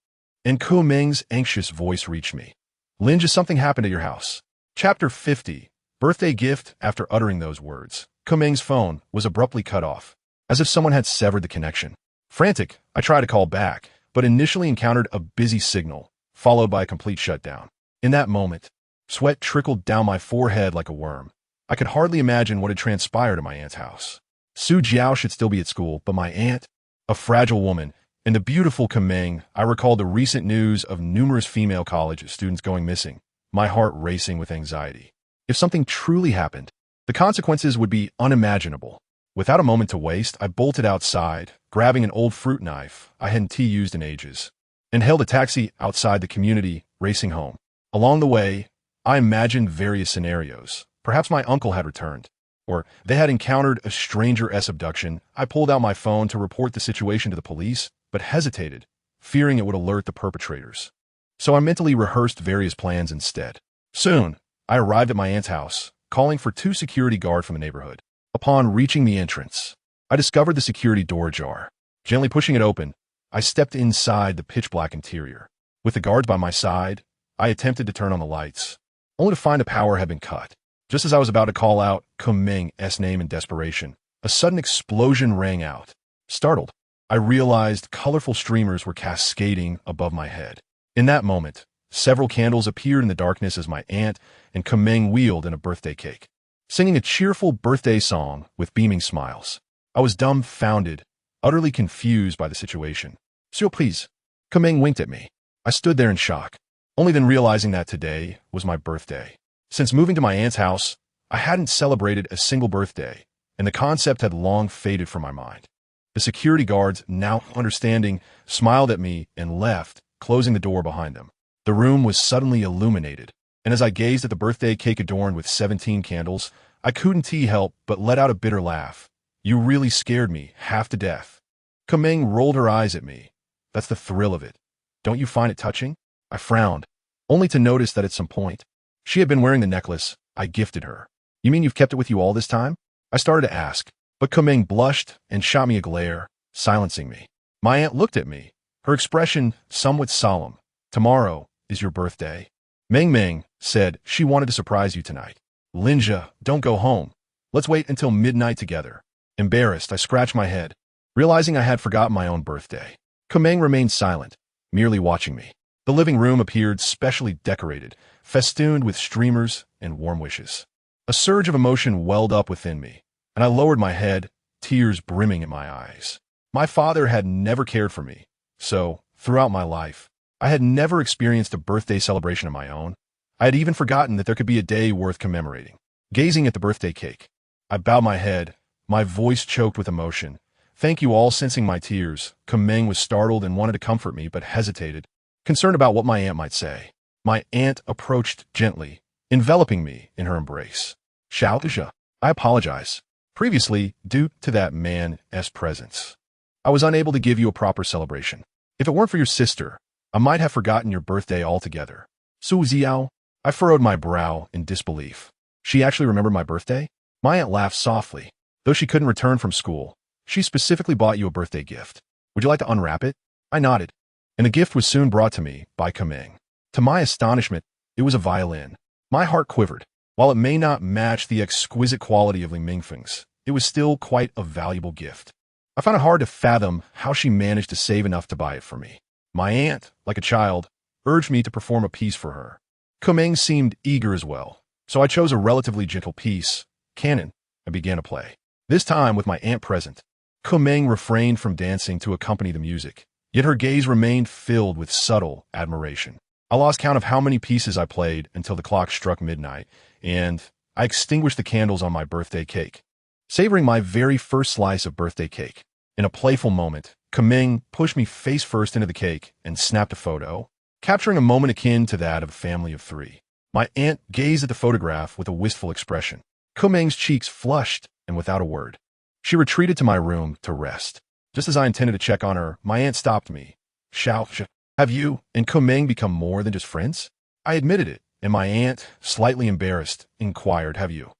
Speaker 1: and Kuming's anxious voice reached me. Linja, something happened at your house. Chapter 50. Birthday gift. After uttering those words, Kuming's phone was abruptly cut off, as if someone had severed the connection. Frantic, I tried to call back, but initially encountered a busy signal, followed by a complete shutdown. In that moment, sweat trickled down my forehead like a worm. I could hardly imagine what had transpired at my aunt's house. Su Jiao should still be at school, but my aunt, a fragile woman, and the beautiful Kuming, I recalled the recent news of numerous female college students going missing, my heart racing with anxiety. If something truly happened, the consequences would be unimaginable. Without a moment to waste, I bolted outside, grabbing an old fruit knife I hadn't used in ages, and hailed a taxi outside the community, racing home. Along the way, I imagined various scenarios. Perhaps my uncle had returned, or they had encountered a stranger's abduction. I pulled out my phone to report the situation to the police, but hesitated, fearing it would alert the perpetrators. So I mentally rehearsed various plans instead. Soon, I arrived at my aunt's house, calling for 2 security guards from the neighborhood. Upon reaching the entrance, I discovered the security door ajar. Gently pushing it open, I stepped inside the pitch-black interior. With the guards by my side, I attempted to turn on the lights, only to find the power had been cut. Just as I was about to call out Kuming's name in desperation, a sudden explosion rang out. Startled, I realized colorful streamers were cascading above my head. In that moment, several candles appeared in the darkness as my aunt and Kuming wheeled in a birthday cake, singing a cheerful birthday song with beaming smiles. I was dumbfounded, utterly confused by the situation. "So please." Kuming winked at me. I stood there in shock, only then realizing that today was my birthday. Since moving to my aunt's house, I hadn't celebrated a single birthday, and the concept had long faded from my mind. The security guards, now understanding, smiled at me and left, closing the door behind them. The room was suddenly illuminated, and as I gazed at the birthday cake adorned with 17 candles, I couldn't help but let out a bitter laugh. "You really scared me half to death." Kuming rolled her eyes at me. "That's the thrill of it. Don't you find it touching?" I frowned, only to notice that at some point, she had been wearing the necklace I gifted her. "You mean you've kept it with you all this time?" I started to ask, but Kuming blushed and shot me a glare, silencing me. My aunt looked at me, her expression somewhat solemn. "Tomorrow is your birthday." Ming Ming said she wanted to surprise you tonight. "Linja, don't go home. Let's wait until midnight together." Embarrassed, I scratched my head, realizing I had forgotten my own birthday. Kuming remained silent, merely watching me. The living room appeared specially decorated, festooned with streamers and warm wishes. A surge of emotion welled up within me, and I lowered my head, tears brimming in my eyes. My father had never cared for me, so, throughout my life, I had never experienced a birthday celebration of my own. I had even forgotten that there could be a day worth commemorating. Gazing at the birthday cake, I bowed my head, my voice choked with emotion. Thank you all. Sensing my tears, Kumeng was startled and wanted to comfort me, but hesitated, concerned about what my aunt might say. My aunt approached gently, enveloping me in her embrace. Xiaotisha, I apologize. Previously, due to that man's presence, I was unable to give you a proper celebration. If it weren't for your sister, I might have forgotten your birthday altogether. Su Ziao, I furrowed my brow in disbelief. She actually remembered my birthday? My aunt laughed softly. Though she couldn't return from school, she specifically bought you a birthday gift. Would you like to unwrap it? I nodded, and the gift was soon brought to me by Kumeng. To my astonishment, it was a violin. My heart quivered. While it may not match the exquisite quality of Li Mingfeng's, it was still quite a valuable gift. I found it hard to fathom how she managed to save enough to buy it for me. My aunt, like a child, urged me to perform a piece for her. Kumeng seemed eager as well, so I chose a relatively gentle piece, Canon, and began to play. This time, with my aunt present, Kumeng refrained from dancing to accompany the music, yet her gaze remained filled with subtle admiration. I lost count of how many pieces I played until the clock struck midnight, and I extinguished the candles on my birthday cake, savoring my very first slice of birthday cake. In a playful moment, Kumeng pushed me face first into the cake and snapped a photo, capturing a moment akin to that of a family of three. My aunt gazed at the photograph with a wistful expression. Kumeng's cheeks flushed, and without a word, she retreated to my room to rest. Just as I intended to check on her, my aunt stopped me. Xiao, have you and Kumeng become more than just friends? I admitted it, and my aunt, slightly embarrassed, inquired, have you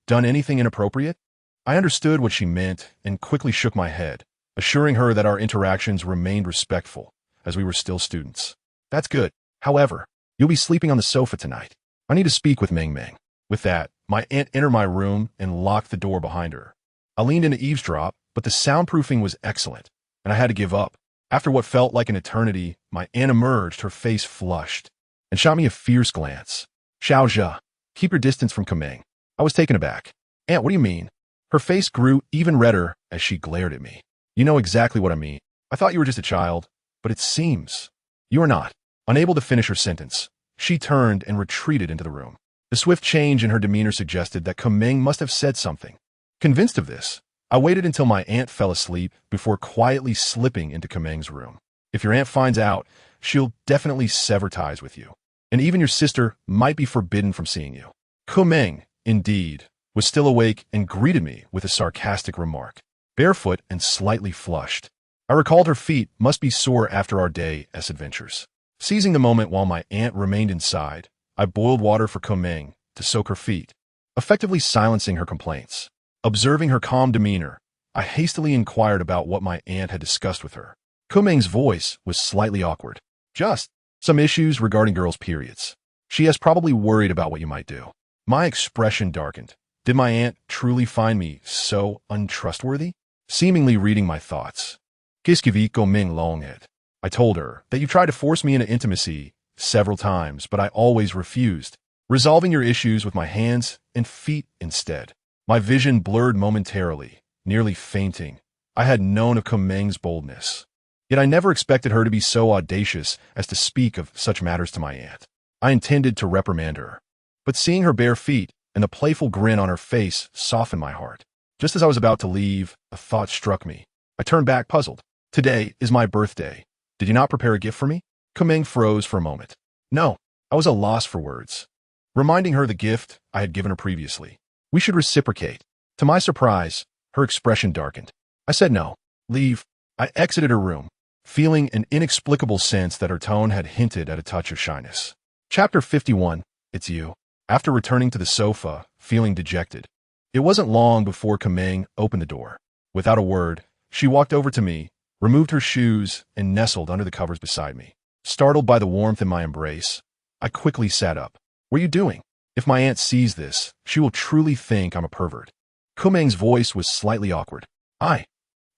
Speaker 1: done anything inappropriate? I understood what she meant and quickly shook my head, assuring her that our interactions remained respectful, as we were still students. That's good. However, you'll be sleeping on the sofa tonight. I need to speak with Meng Meng. With that, my aunt entered my room and locked the door behind her. I leaned in to eavesdrop, but the soundproofing was excellent, and I had to give up. After what felt like an eternity, my aunt emerged, her face flushed, and shot me a fierce glance. Xiao Zhe, keep your distance from Kumeng. I was taken aback. Aunt, what do you mean? Her face grew even redder as she glared at me. You know exactly what I mean. I thought you were just a child, but it seems you are not. Unable to finish her sentence, she turned and retreated into the room. The swift change in her demeanor suggested that Kumeng must have said something. Convinced of this, I waited until my aunt fell asleep before quietly slipping into Kumeng's room. If your aunt finds out, she'll definitely sever ties with you, and even your sister might be forbidden from seeing you. Kumeng, indeed, was still awake and greeted me with a sarcastic remark. Barefoot and slightly flushed, I recalled her feet must be sore after our day's adventures. Seizing the moment while my aunt remained inside, I boiled water for Kumeng to soak her feet, effectively silencing her complaints. Observing her calm demeanor, I hastily inquired about what my aunt had discussed with her. Kumeng's voice was slightly awkward. Just some issues regarding girls' periods. She has probably worried about what you might do. My expression darkened. Did my aunt truly find me so untrustworthy? Seemingly reading my thoughts. Kiskivi Kumeng Longhead. I told her that you tried to force me into intimacy several times, but I always refused, resolving your issues with my hands and feet instead. My vision blurred momentarily, nearly fainting. I had known of Kumeng's boldness, yet I never expected her to be so audacious as to speak of such matters to my aunt. I intended to reprimand her, but seeing her bare feet and the playful grin on her face softened my heart. Just as I was about to leave, a thought struck me. I turned back, puzzled. Today is my birthday. Did you not prepare a gift for me? Kumeng froze for a moment. No, I was at a loss for words, reminding her the gift I had given her previously. We should reciprocate. To my surprise, her expression darkened. I said no. Leave. I exited her room, feeling an inexplicable sense that her tone had hinted at a touch of shyness. Chapter 51. It's you. After returning to the sofa, feeling dejected, it wasn't long before Kumeng opened the door. Without a word, she walked over to me, removed her shoes, and nestled under the covers beside me. Startled by the warmth in my embrace, I quickly sat up. What are you doing? If my aunt sees this, she will truly think I'm a pervert. Kumeng's voice was slightly awkward. I'm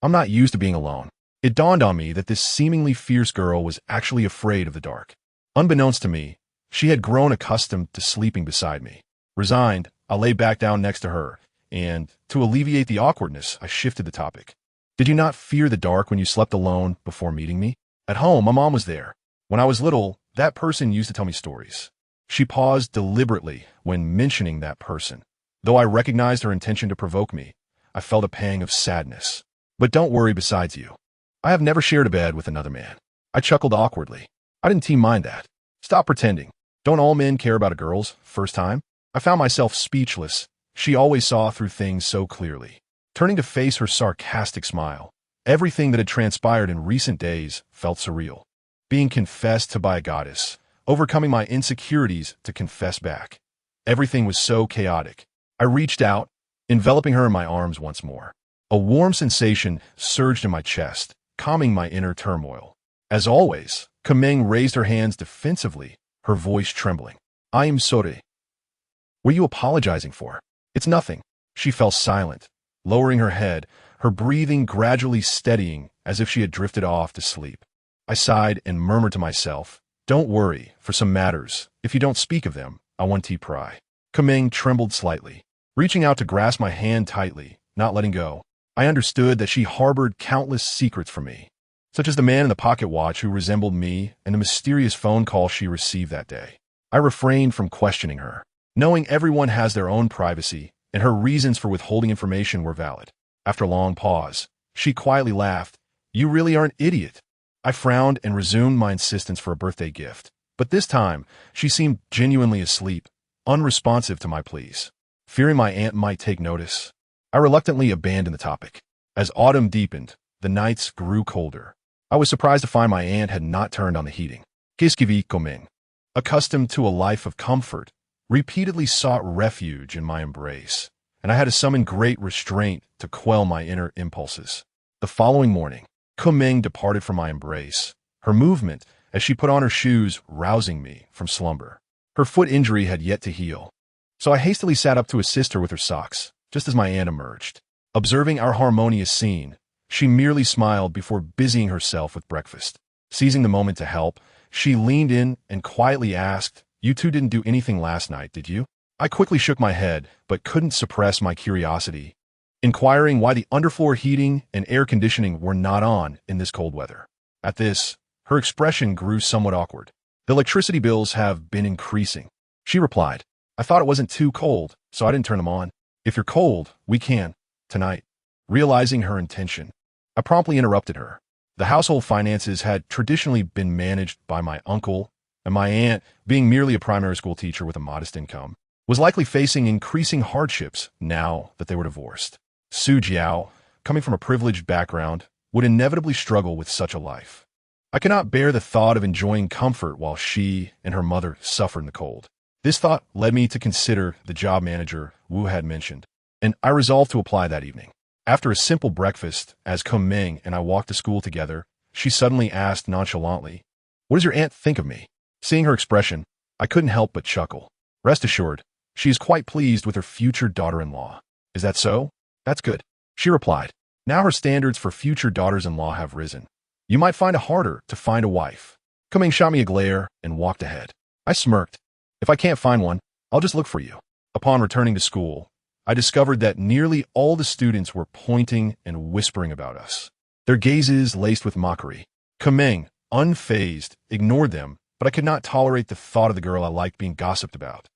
Speaker 1: not used to being alone. It dawned on me that this seemingly fierce girl was actually afraid of the dark. Unbeknownst to me, she had grown accustomed to sleeping beside me. Resigned, I lay back down next to her, and, to alleviate the awkwardness, I shifted the topic. Did you not fear the dark when you slept alone before meeting me? At home, my mom was there. When I was little, that person used to tell me stories. She paused deliberately when mentioning that person. Though I recognized her intention to provoke me, I felt a pang of sadness. But don't worry, besides you, I have never shared a bed with another man. I chuckled awkwardly. I didn't mind that. Stop pretending. Don't all men care about a girl's first time? I found myself speechless. She always saw through things so clearly. Turning to face her sarcastic smile, everything that had transpired in recent days felt surreal. Being confessed to by a goddess, overcoming my insecurities to confess back. Everything was so chaotic. I reached out, enveloping her in my arms once more. A warm sensation surged in my chest, calming my inner turmoil. As always, Kameng raised her hands defensively, her voice trembling. I am sorry. What are you apologizing for? It's nothing. She fell silent, lowering her head, her breathing gradually steadying as if she had drifted off to sleep. I sighed and murmured to myself, don't worry, for some matters, if you don't speak of them, I want to pry. Kameng trembled slightly, reaching out to grasp my hand tightly, not letting go. I understood that she harbored countless secrets from me, such as the man in the pocket watch who resembled me and the mysterious phone call she received that day. I refrained from questioning her, knowing everyone has their own privacy, and her reasons for withholding information were valid. After a long pause, she quietly laughed. You really are an idiot. I frowned and resumed my insistence for a birthday gift, but this time she seemed genuinely asleep, unresponsive to my pleas. Fearing my aunt might take notice, I reluctantly abandoned the topic. As autumn deepened, the nights grew colder. I was surprised to find my aunt had not turned on the heating. Kiskivi Koming, accustomed to a life of comfort, repeatedly sought refuge in my embrace, and I had to summon great restraint to quell my inner impulses. The following morning, Koming departed from my embrace, her movement as she put on her shoes rousing me from slumber. Her foot injury had yet to heal, so I hastily sat up to assist her with her socks, just as my aunt emerged. Observing our harmonious scene, she merely smiled before busying herself with breakfast. Seizing the moment to help, she leaned in and quietly asked, You two didn't do anything last night, did you? I quickly shook my head, but couldn't suppress my curiosity, inquiring why the underfloor heating and air conditioning were not on in this cold weather. At this, her expression grew somewhat awkward. The electricity bills have been increasing, she replied. I thought it wasn't too cold, so I didn't turn them on. If you're cold, we can, tonight. Realizing her intention, I promptly interrupted her. The household finances had traditionally been managed by my uncle, and my aunt, being merely a primary school teacher with a modest income, was likely facing increasing hardships now that they were divorced. Su Jiao, coming from a privileged background, would inevitably struggle with such a life. I could not bear the thought of enjoying comfort while she and her mother suffered in the cold. This thought led me to consider the job manager Wu had mentioned, and I resolved to apply that evening. After a simple breakfast, as Komeng and I walked to school together, she suddenly asked nonchalantly, What does your aunt think of me? Seeing her expression, I couldn't help but chuckle. Rest assured, she is quite pleased with her future daughter-in-law. Is that so? That's good, she replied. Now her standards for future daughters-in-law have risen. You might find it harder to find a wife. Komeng shot me a glare and walked ahead. I smirked. If I can't find one, I'll just look for you. Upon returning to school, I discovered that nearly all the students were pointing and whispering about us, their gazes laced with mockery. Komeng, unfazed, ignored them, but I could not tolerate the thought of the girl I liked being gossiped about.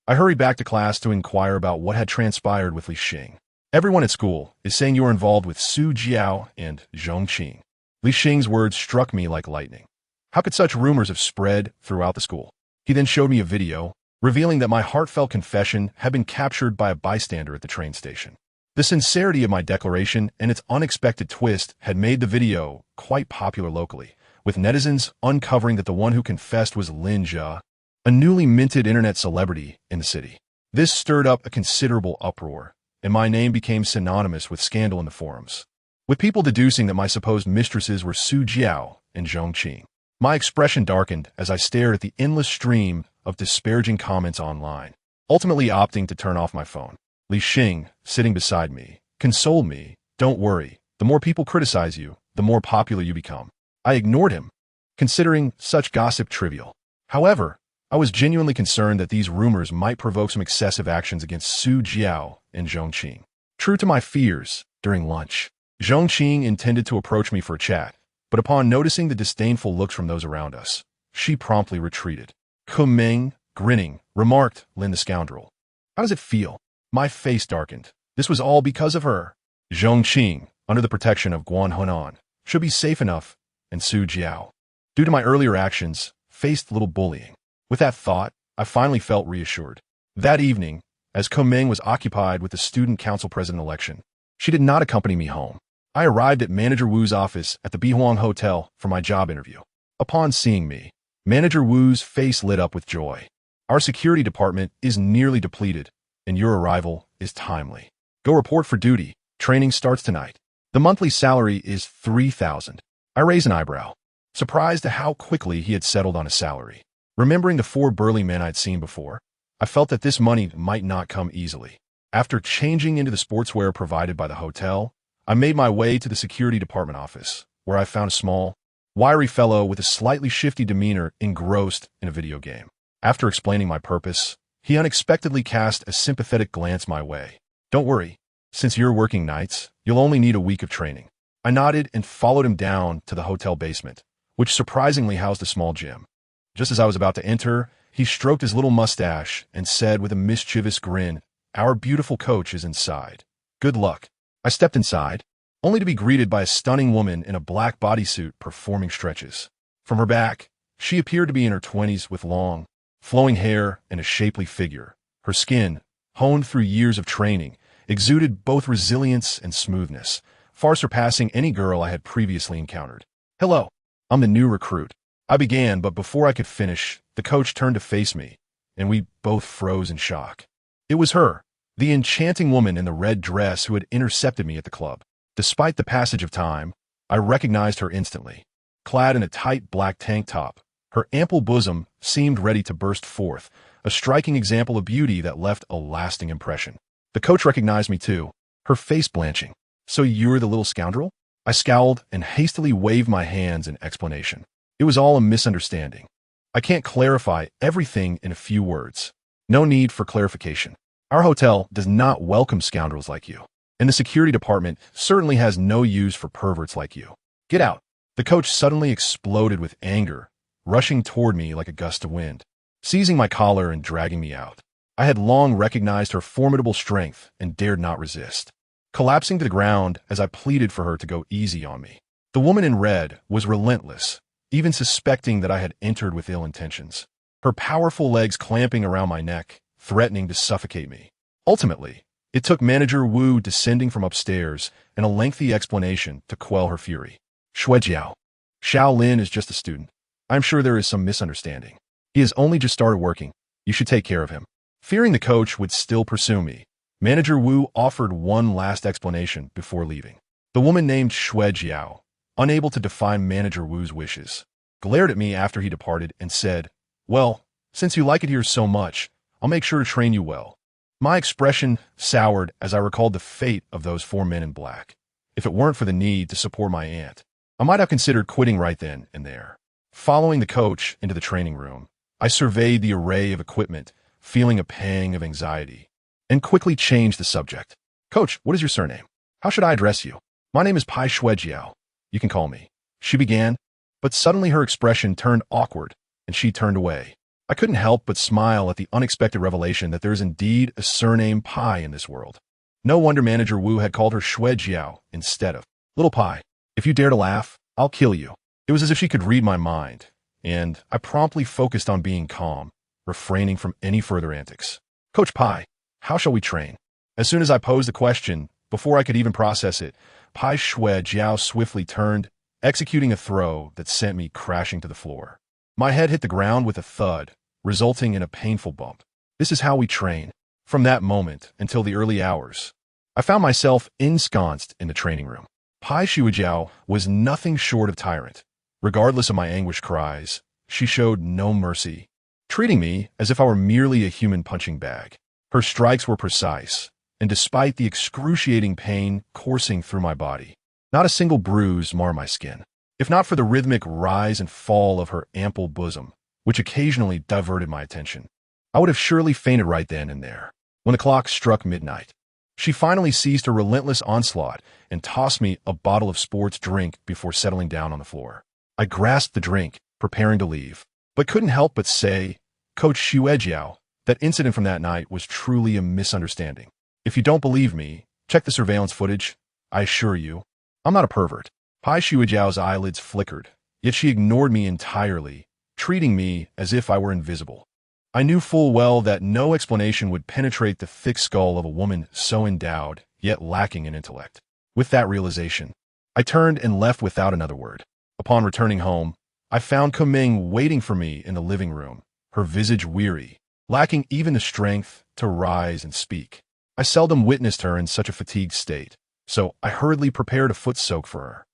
Speaker 1: I hurried back to class to inquire about what had transpired with Li Xing. Everyone at school is saying you are involved with Su Jiao and Zhong Qing. Li Xing's words struck me like lightning. How could such rumors have spread throughout the school? He then showed me a video, revealing that my heartfelt confession had been captured by a bystander at the train station. The sincerity of my declaration and its unexpected twist had made the video quite popular locally, with netizens uncovering that the one who confessed was Lin Jia, a newly minted internet celebrity in the city. This stirred up a considerable uproar, and my name became synonymous with scandal in the forums, with people deducing that my supposed mistresses were Su Jiao and Zhong Qing. My expression darkened as I stared at the endless stream of disparaging comments online, ultimately opting to turn off my phone. Li Xing, sitting beside me, consoled me, Don't worry, the more people criticize you, the more popular you become. I ignored him, considering such gossip trivial. However, I was genuinely concerned that these rumors might provoke some excessive actions against Su Jiao and Zhongqing. True to my fears, during lunch, Zhongqing intended to approach me for a chat, but upon noticing the disdainful looks from those around us, she promptly retreated. Kuming, grinning, remarked, Lin the scoundrel. How does it feel? My face darkened. This was all because of her. Zhongqing, under the protection of Guan Hunan, should be safe enough, and Su Jiao, due to my earlier actions, faced little bullying. With that thought, I finally felt reassured. That evening, as Kuming was occupied with the student council president election, she did not accompany me home. I arrived at Manager Wu's office at the Bihuang Hotel for my job interview. Upon seeing me, Manager Wu's face lit up with joy. Our security department is nearly depleted, and your arrival is timely. Go report for duty. Training starts tonight. The monthly salary is 3,000. I raised an eyebrow, surprised at how quickly he had settled on a salary. Remembering the 4 burly men I'd seen before, I felt that this money might not come easily. After changing into the sportswear provided by the hotel, I made my way to the security department office, where I found a small, wiry fellow with a slightly shifty demeanor engrossed in a video game. After explaining my purpose, he unexpectedly cast a sympathetic glance my way. Don't worry, since you're working nights, you'll only need a week of training. I nodded and followed him down to the hotel basement, which surprisingly housed a small gym. Just as I was about to enter, he stroked his little mustache and said with a mischievous grin, Our beautiful coach is inside. Good luck. I stepped inside, only to be greeted by a stunning woman in a black bodysuit performing stretches. From her back, she appeared to be in her 20s with long, flowing hair and a shapely figure. Her skin, honed through years of training, exuded both resilience and smoothness, far surpassing any girl I had previously encountered. Hello, I'm the new recruit. I began, but before I could finish, the coach turned to face me, and we both froze in shock. It was her, the enchanting woman in the red dress who had intercepted me at the club. Despite the passage of time, I recognized her instantly. Clad in a tight black tank top, her ample bosom seemed ready to burst forth, a striking example of beauty that left a lasting impression. The coach recognized me too, her face blanching. So you're the little scoundrel? I scowled and hastily waved my hands in explanation. It was all a misunderstanding. I can't clarify everything in a few words. No need for clarification. Our hotel does not welcome scoundrels like you, and the security department certainly has no use for perverts like you. Get out. The coach suddenly exploded with anger, rushing toward me like a gust of wind, seizing my collar and dragging me out. I had long recognized her formidable strength and dared not resist, collapsing to the ground as I pleaded for her to go easy on me. The woman in red was relentless, even suspecting that I had entered with ill intentions, her powerful legs clamping around my neck, threatening to suffocate me. Ultimately, it took Manager Wu descending from upstairs and a lengthy explanation to quell her fury. Shuejiao. Xiao Lin is just a student. I'm sure there is some misunderstanding. He has only just started working. You should take care of him. Fearing the coach would still pursue me, Manager Wu offered one last explanation before leaving. The woman named Shuejiao, unable to define Manager Wu's wishes, glared at me after he departed and said, Well, since you like it here so much, I'll make sure to train you well. My expression soured as I recalled the fate of those 4 men in black. If it weren't for the need to support my aunt, I might have considered quitting right then and there. Following the coach into the training room, I surveyed the array of equipment, feeling a pang of anxiety, and quickly changed the subject. Coach, what is your surname? How should I address you? My name is Pai Shuejiao. You can call me. She began, but suddenly her expression turned awkward, and she turned away. I couldn't help but smile at the unexpected revelation that there is indeed a surname Pai in this world. No wonder Manager Wu had called her Shuejiao instead of Little Pai. If you dare to laugh, I'll kill you. It was as if she could read my mind, and I promptly focused on being calm, refraining from any further antics. Coach Pai, how shall we train? As soon as I posed the question, before I could even process it, Pai Shuejiao swiftly turned, executing a throw that sent me crashing to the floor. My head hit the ground with a thud, resulting in a painful bump. This is how we train. From that moment until the early hours, I found myself ensconced in the training room. Pai Shuejiao was nothing short of tyrant. Regardless of my anguished cries, she showed no mercy, treating me as if I were merely a human punching bag. Her strikes were precise, and despite the excruciating pain coursing through my body, not a single bruise marred my skin. If not for the rhythmic rise and fall of her ample bosom, which occasionally diverted my attention. I would have surely fainted right then and there. When the clock struck midnight, she finally ceased her relentless onslaught and tossed me a bottle of sports drink before settling down on the floor. I grasped the drink, preparing to leave, but couldn't help but say, Coach Xuejiao, that incident from that night was truly a misunderstanding. If you don't believe me, check the surveillance footage. I assure you, I'm not a pervert. Pai Xuejiao's eyelids flickered, yet she ignored me entirely, treating me as if I were invisible. I knew full well that no explanation would penetrate the thick skull of a woman so endowed, yet lacking in intellect. With that realization, I turned and left without another word. Upon returning home, I found Kuming waiting for me in the living room, her visage weary, lacking even the strength to rise and speak. I seldom witnessed her in such a fatigued state, so I hurriedly prepared a foot soak for her.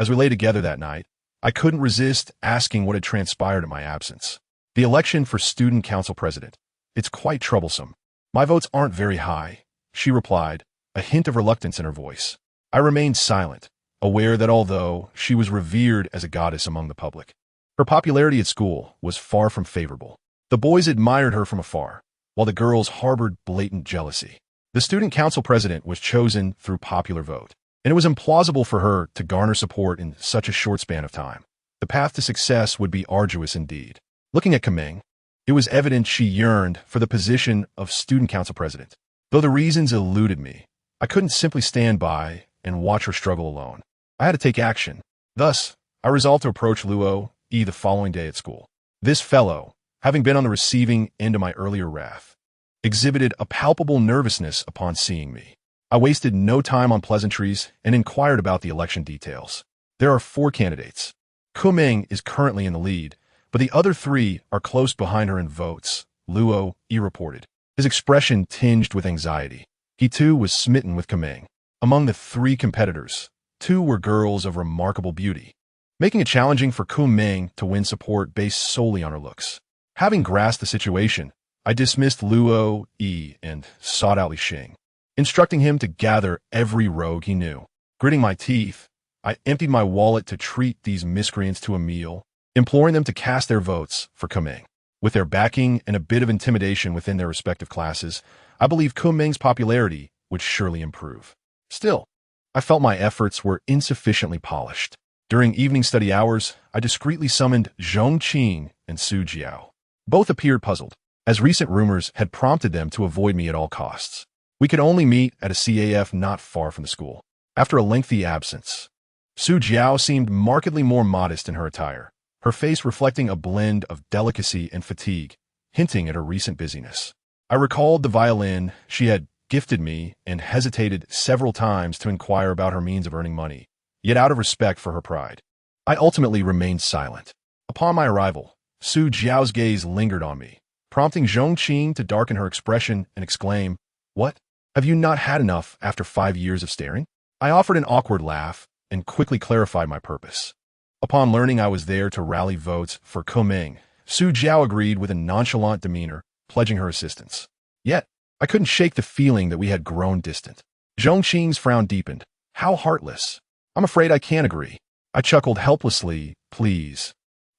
Speaker 1: As we lay together that night, I couldn't resist asking what had transpired in my absence. The election for student council president. It's quite troublesome. My votes aren't very high, she replied, a hint of reluctance in her voice. I remained silent, aware that although she was revered as a goddess among the public, her popularity at school was far from favorable. The boys admired her from afar, while the girls harbored blatant jealousy. The student council president was chosen through popular vote, and it was implausible for her to garner support in such a short span of time. The path to success would be arduous indeed. Looking at Kuming, it was evident she yearned for the position of student council president. Though the reasons eluded me, I couldn't simply stand by and watch her struggle alone. I had to take action. Thus, I resolved to approach Luo Yi the following day at school. This fellow, having been on the receiving end of my earlier wrath, exhibited a palpable nervousness upon seeing me. I wasted no time on pleasantries and inquired about the election details. There are 4 candidates. Kuming is currently in the lead, but the other 3 are close behind her in votes, Luo Yi reported, his expression tinged with anxiety. He too was smitten with Kuming. Among the 3 competitors, 2 were girls of remarkable beauty, making it challenging for Kuming to win support based solely on her looks. Having grasped the situation, I dismissed Luo Yi and sought out Li Xing, instructing him to gather every rogue he knew. Gritting my teeth, I emptied my wallet to treat these miscreants to a meal, imploring them to cast their votes for Kuming. With their backing and a bit of intimidation within their respective classes, I believe Kuming's popularity would surely improve. Still, I felt my efforts were insufficiently polished. During evening study hours, I discreetly summoned Zhong Qing and Su Jiao. Both appeared puzzled, as recent rumors had prompted them to avoid me at all costs. We could only meet at a CAF not far from the school. After a lengthy absence, Su Jiao seemed markedly more modest in her attire, her face reflecting a blend of delicacy and fatigue, hinting at her recent busyness. I recalled the violin she had gifted me and hesitated several times to inquire about her means of earning money, yet out of respect for her pride, I ultimately remained silent. Upon my arrival, Su Jiao's gaze lingered on me, prompting Zhong Qing to darken her expression and exclaim, "What? Have you not had enough after 5 years of staring?" I offered an awkward laugh and quickly clarified my purpose. Upon learning I was there to rally votes for Kuming, Su Jiao agreed with a nonchalant demeanor, pledging her assistance. Yet, I couldn't shake the feeling that we had grown distant. Zhong Qing's frown deepened. How heartless. I'm afraid I can't agree. I chuckled helplessly. Please.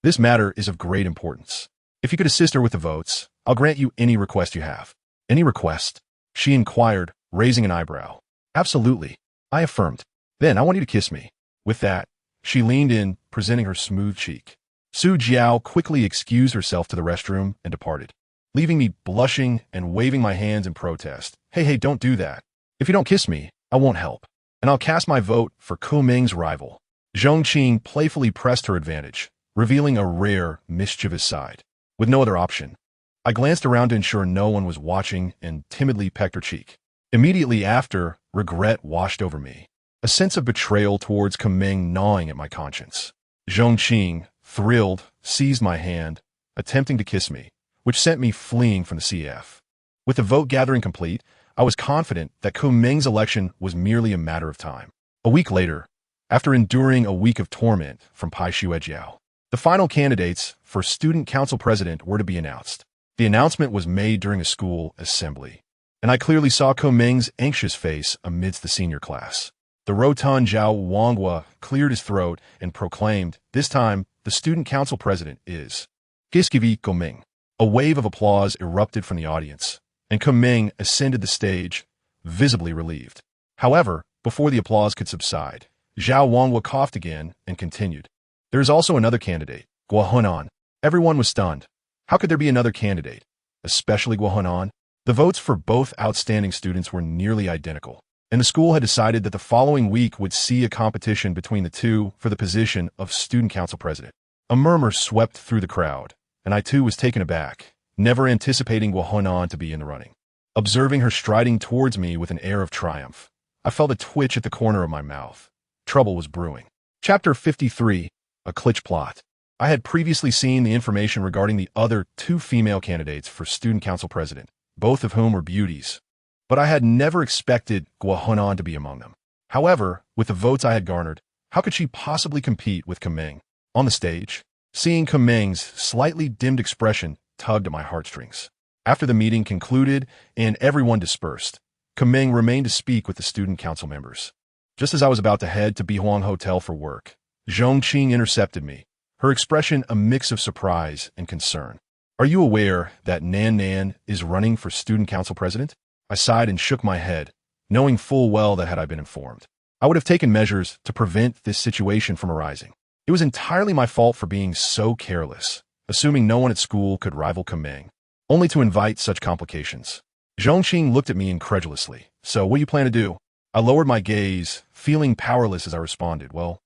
Speaker 1: This matter is of great importance. If you could assist her with the votes, I'll grant you any request you have. Any request? She inquired, raising an eyebrow. Absolutely. I affirmed. Then I want you to kiss me. With that, she leaned in, presenting her smooth cheek. Su Jiao quickly excused herself to the restroom and departed, leaving me blushing and waving my hands in protest. Hey, don't do that. If you don't kiss me, I won't help, and I'll cast my vote for Kuming's rival. Zhong Qing playfully pressed her advantage, revealing a rare, mischievous side. With no other option, I glanced around to ensure no one was watching and timidly pecked her cheek. Immediately after, regret washed over me, a sense of betrayal towards Kuming gnawing at my conscience. Zhong Qing, thrilled, seized my hand, attempting to kiss me, which sent me fleeing from the CF. With the vote gathering complete, I was confident that Kuming's election was merely a matter of time. A week later, after enduring a week of torment from Pai Xuejiao, the final candidates for student council president were to be announced. The announcement was made during a school assembly, and I clearly saw Kuming's anxious face amidst the senior class. The rotund Zhao Wanghua cleared his throat and proclaimed, "This time, the student council president is Giskivi Kuming. A wave of applause erupted from the audience, and Kuming ascended the stage, visibly relieved. However, before the applause could subside, Zhao Wangwa coughed again and continued. There is also another candidate, Guo Hunan. Everyone was stunned. How could there be another candidate, especially Guo Hunan? The votes for both outstanding students were nearly identical, and the school had decided that the following week would see a competition between the two for the position of student council president. A murmur swept through the crowd, and I too was taken aback, never anticipating Guo Hunan to be in the running. Observing her striding towards me with an air of triumph, I felt a twitch at the corner of my mouth. Trouble was brewing. Chapter 53, A Klitsch Plot. I had previously seen the information regarding the other two female candidates for student council president, both of whom were beauties, but I had never expected Guo Hunan to be among them. However, with the votes I had garnered, how could she possibly compete with Kuming? On the stage, seeing Kuming's slightly dimmed expression tugged at my heartstrings. After the meeting concluded and everyone dispersed, Kuming remained to speak with the student council members. Just as I was about to head to Bihuang Hotel for work, Zhongqing intercepted me, her expression a mix of surprise and concern. Are you aware that Nan Nan is running for student council president? I sighed and shook my head, knowing full well that had I been informed, I would have taken measures to prevent this situation from arising. It was entirely my fault for being so careless, assuming no one at school could rival Kuming, only to invite such complications. Zhongqing looked at me incredulously. So what do you plan to do? I lowered my gaze, feeling powerless as I responded. Well,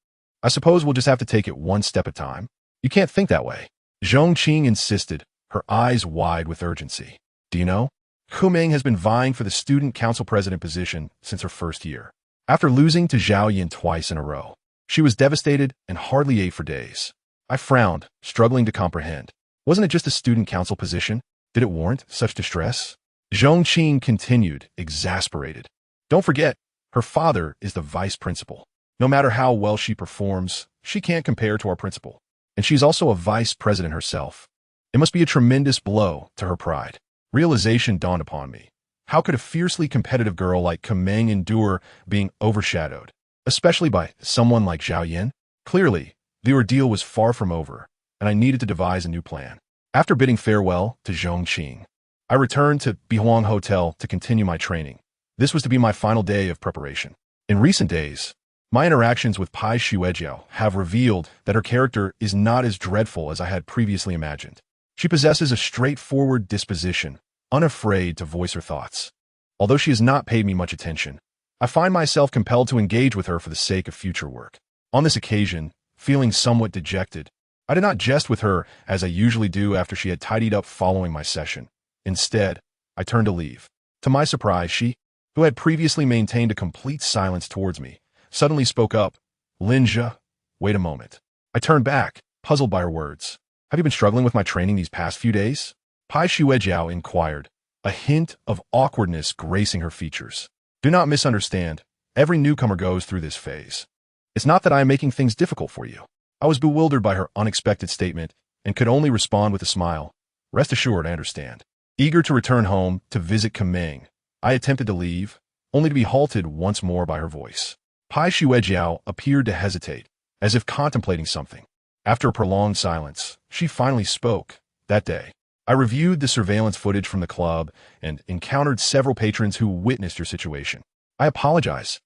Speaker 1: I suppose we'll just have to take it one step at a time. You can't think that way. Zhongqing insisted, her eyes wide with urgency. Do you know? Kuming has been vying for the student council president position since her first year. After losing to Zhao Yin twice in a row, she was devastated and hardly ate for days. I frowned, struggling to comprehend. Wasn't it just a student council position? Did it warrant such distress? Zhongqing continued, exasperated. Don't forget, her father is the vice principal. No matter how well she performs, she can't compare to our principal. And she's also a vice president herself. It must be a tremendous blow to her pride. Realization dawned upon me. How could a fiercely competitive girl like Kuming endure being overshadowed, especially by someone like Zhao Yin? Clearly, the ordeal was far from over, and I needed to devise a new plan. After bidding farewell to Zhongqing, I returned to Bihuang Hotel to continue my training. This was to be my final day of preparation. In recent days, my interactions with Pai Xuejiao have revealed that her character is not as dreadful as I had previously imagined. She possesses a straightforward disposition, unafraid to voice her thoughts. Although she has not paid me much attention, I find myself compelled to engage with her for the sake of future work. On this occasion, feeling somewhat dejected, I did not jest with her as I usually do after she had tidied up following my session. Instead, I turned to leave. To my surprise, she, who had previously maintained a complete silence towards me, suddenly spoke up. Linja, wait a moment. I turned back, puzzled by her words. Have you been struggling with my training these past few days? Pai Xuejiao inquired, a hint of awkwardness gracing her features. Do not misunderstand. Every newcomer goes through this phase. It's not that I am making things difficult for you. I was bewildered by her unexpected statement and could only respond with a smile. Rest assured, I understand. Eager to return home to visit Kuming, I attempted to leave, only to be halted once more by her voice. Pai Xuejiao appeared to hesitate, as if contemplating something. After a prolonged silence, she finally spoke. That day, I reviewed the surveillance footage from the club and encountered several patrons who witnessed your situation. I apologize.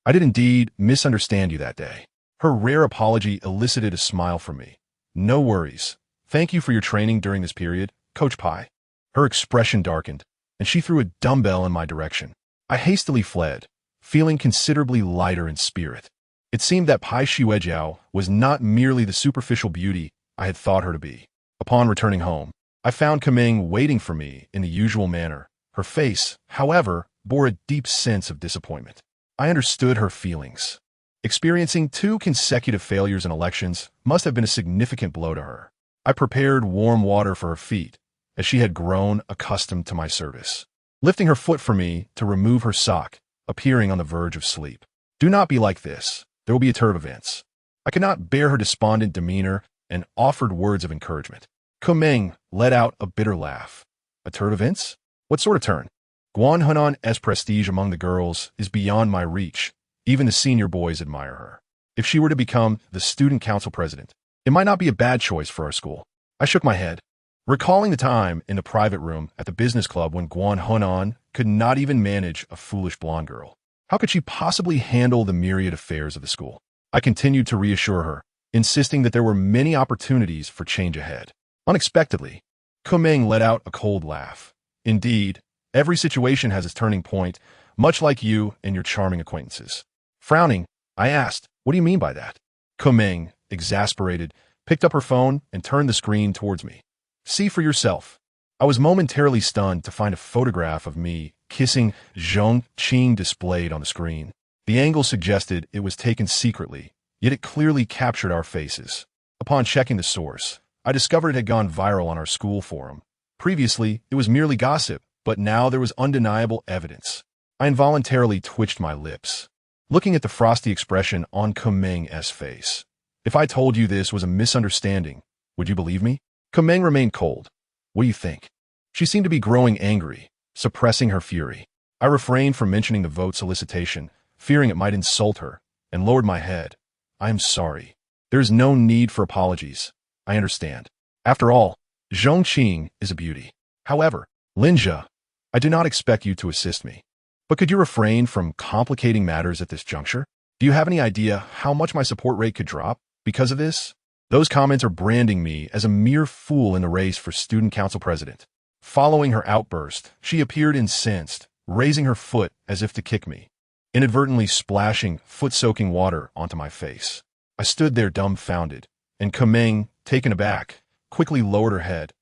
Speaker 1: I did indeed misunderstand you that day. Her rare apology elicited a smile from me. No worries. Thank you for your training during this period, Coach Pai. Her expression darkened, and she threw a dumbbell in my direction. I hastily fled, feeling considerably lighter in spirit. It seemed that Pai Xuejiao was not merely the superficial beauty I had thought her to be. Upon returning home, I found Kuming waiting for me in the usual manner. Her face, however, bore a deep sense of disappointment. I understood her feelings. Experiencing 2 consecutive failures in elections must have been a significant blow to her. I prepared warm water for her feet, as she had grown accustomed to my service. Lifting her foot for me to remove her sock, appearing on the verge of sleep. Do not be like this. There will be a turn of events. I could not bear her despondent demeanor and offered words of encouragement. Kuming let out a bitter laugh. A turn of events? What sort of turn? Guan Hunan's prestige among the girls is beyond my reach. Even the senior boys admire her. If she were to become the student council president, it might not be a bad choice for our school. I shook my head, recalling the time in the private room at the business club when Guan Hunan could not even manage a foolish blonde girl. How could she possibly handle the myriad affairs of the school? I continued to reassure her, insisting that there were many opportunities for change ahead. Unexpectedly, Kumeng let out a cold laugh. Indeed, every situation has its turning point, much like you and your charming acquaintances. Frowning, I asked, "What do you mean by that?" Kumeng, exasperated, picked up her phone and turned the screen towards me. "See for yourself." I was momentarily stunned to find a photograph of me kissing Zhong Qing displayed on the screen. The angle suggested it was taken secretly, yet it clearly captured our faces. Upon checking the source, I discovered it had gone viral on our school forum. Previously, it was merely gossip, but now there was undeniable evidence. I involuntarily twitched my lips, looking at the frosty expression on Kumeng's face. If I told you this was a misunderstanding, would you believe me? Kumeng remained cold. "What do you think?" She seemed to be growing angry, suppressing her fury. I refrained from mentioning the vote solicitation, fearing it might insult her, and lowered my head. "I am sorry. There is no need for apologies. I understand. After all, Zhong Qing is a beauty. However, Linja, I do not expect you to assist me. But could you refrain from complicating matters at this juncture? Do you have any idea how much my support rate could drop because of this?" Those comments are branding me as a mere fool in the race for student council president. Following her outburst, she appeared incensed, raising her foot as if to kick me, inadvertently splashing foot-soaking water onto my face. I stood there dumbfounded, and Kumeng, taken aback, quickly lowered her head.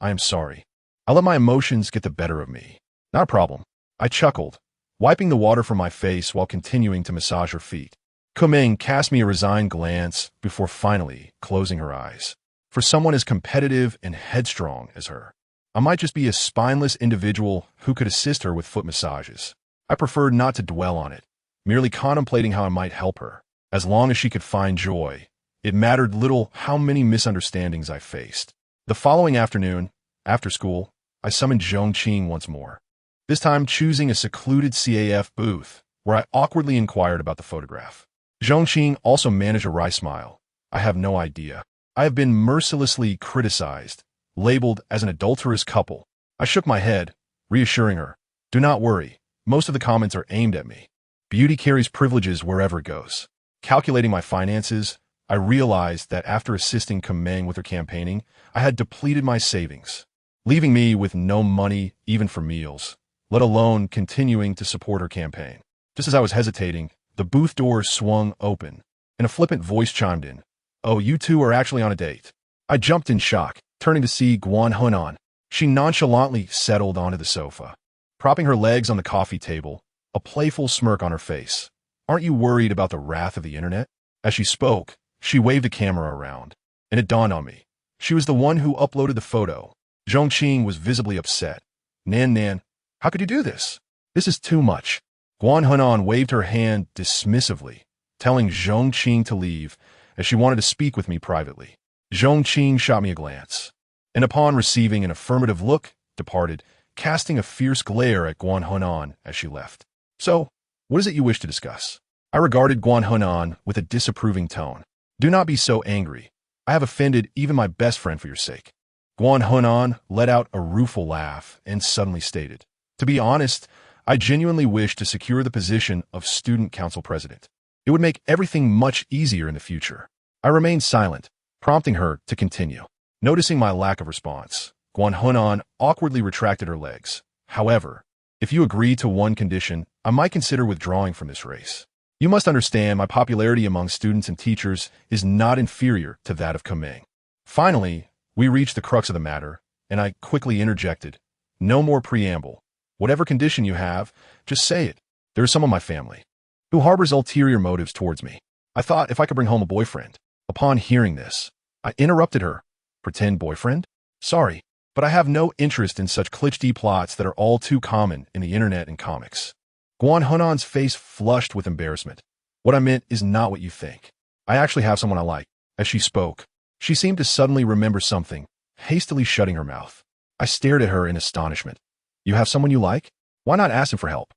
Speaker 1: "I am sorry. I let my emotions get the better of me." "Not a problem," I chuckled, wiping the water from my face while continuing to massage her feet. Kumeng cast me a resigned glance before finally closing her eyes. For someone as competitive and headstrong as her, I might just be a spineless individual who could assist her with foot massages. I preferred not to dwell on it, merely contemplating how I might help her. As long as she could find joy, it mattered little how many misunderstandings I faced. The following afternoon, after school, I summoned Zhong Qing once more, this time choosing a secluded CAF booth, where I awkwardly inquired about the photograph. Zhong Qing also managed a wry smile. "I have no idea. I have been mercilessly criticized, labeled as an adulterous couple." I shook my head, reassuring her, "Do not worry. Most of the comments are aimed at me. Beauty carries privileges wherever it goes." Calculating my finances, I realized that after assisting Kumeng with her campaigning, I had depleted my savings, leaving me with no money even for meals, let alone continuing to support her campaign. Just as I was hesitating, the booth door swung open, and a flippant voice chimed in. "Oh, you two are actually on a date." I jumped in shock, turning to see Guan Hunan. She nonchalantly settled onto the sofa, propping her legs on the coffee table, a playful smirk on her face. "Aren't you worried about the wrath of the internet?" As she spoke, she waved the camera around, and it dawned on me. She was the one who uploaded the photo. Zhong Qing was visibly upset. Nan, how could you do this? This is too much." Guan Hunan waved her hand dismissively, telling Zhong Qing to leave, as she wanted to speak with me privately. Zhong Qing shot me a glance, and upon receiving an affirmative look, departed, casting a fierce glare at Guan Hunan as she left. "So, what is it you wish to discuss?" I regarded Guan Hunan with a disapproving tone. "Do not be so angry. I have offended even my best friend for your sake." Guan Hunan let out a rueful laugh and suddenly stated, "To be honest, I genuinely wish to secure the position of student council president. It would make everything much easier in the future." I remained silent, prompting her to continue. Noticing my lack of response, Guan Hunan awkwardly retracted her legs. "However, if you agree to one condition, I might consider withdrawing from this race. You must understand my popularity among students and teachers is not inferior to that of Kumeng." Finally, we reached the crux of the matter, and I quickly interjected, "No more preamble. Whatever condition you have, just say it. There is someone in my family who harbors ulterior motives towards me. I thought if I could bring home a boyfriend." Upon hearing this, I interrupted her. "Pretend boyfriend? Sorry, but I have no interest in such cliché plots that are all too common in the internet and comics." Guan Hunan's face flushed with embarrassment. "What I meant is not what you think. I actually have someone I like." As she spoke, she seemed to suddenly remember something, hastily shutting her mouth. I stared at her in astonishment. "You have someone you like? Why not ask him for help?"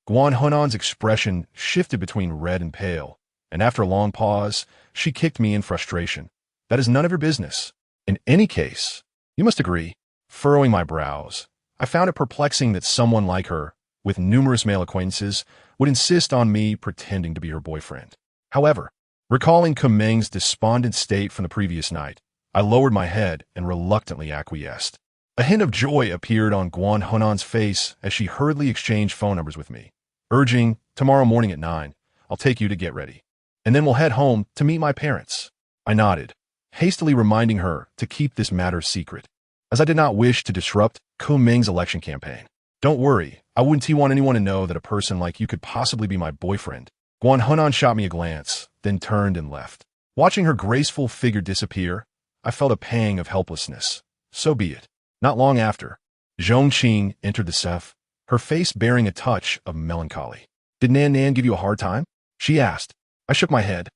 Speaker 1: Guan Hunan's expression shifted between red and pale, and after a long pause, she kicked me in frustration. "That is none of your business. In any case, you must agree, furrowing my brows, I found it perplexing that someone like her, with numerous male acquaintances, would insist on me pretending to be her boyfriend. However, recalling Kumeng's despondent state from the previous night, I lowered my head and reluctantly acquiesced. A hint of joy appeared on Guan Hunan's face as she hurriedly exchanged phone numbers with me, urging, tomorrow morning at 9, I'll take you to get ready. And then we'll head home to meet my parents. I nodded, hastily reminding her to keep this matter secret, as I did not wish to disrupt Kumeng's election campaign. Don't worry, I wouldn't want anyone to know that a person like you could possibly be my boyfriend. Guan Hunan shot me a glance, then turned and left. Watching her graceful figure disappear, I felt a pang of helplessness. So be it. Not long after, Zhong Qing entered the CEF, her face bearing a touch of melancholy. Did Nan Nan give you a hard time? She asked. I shook my head,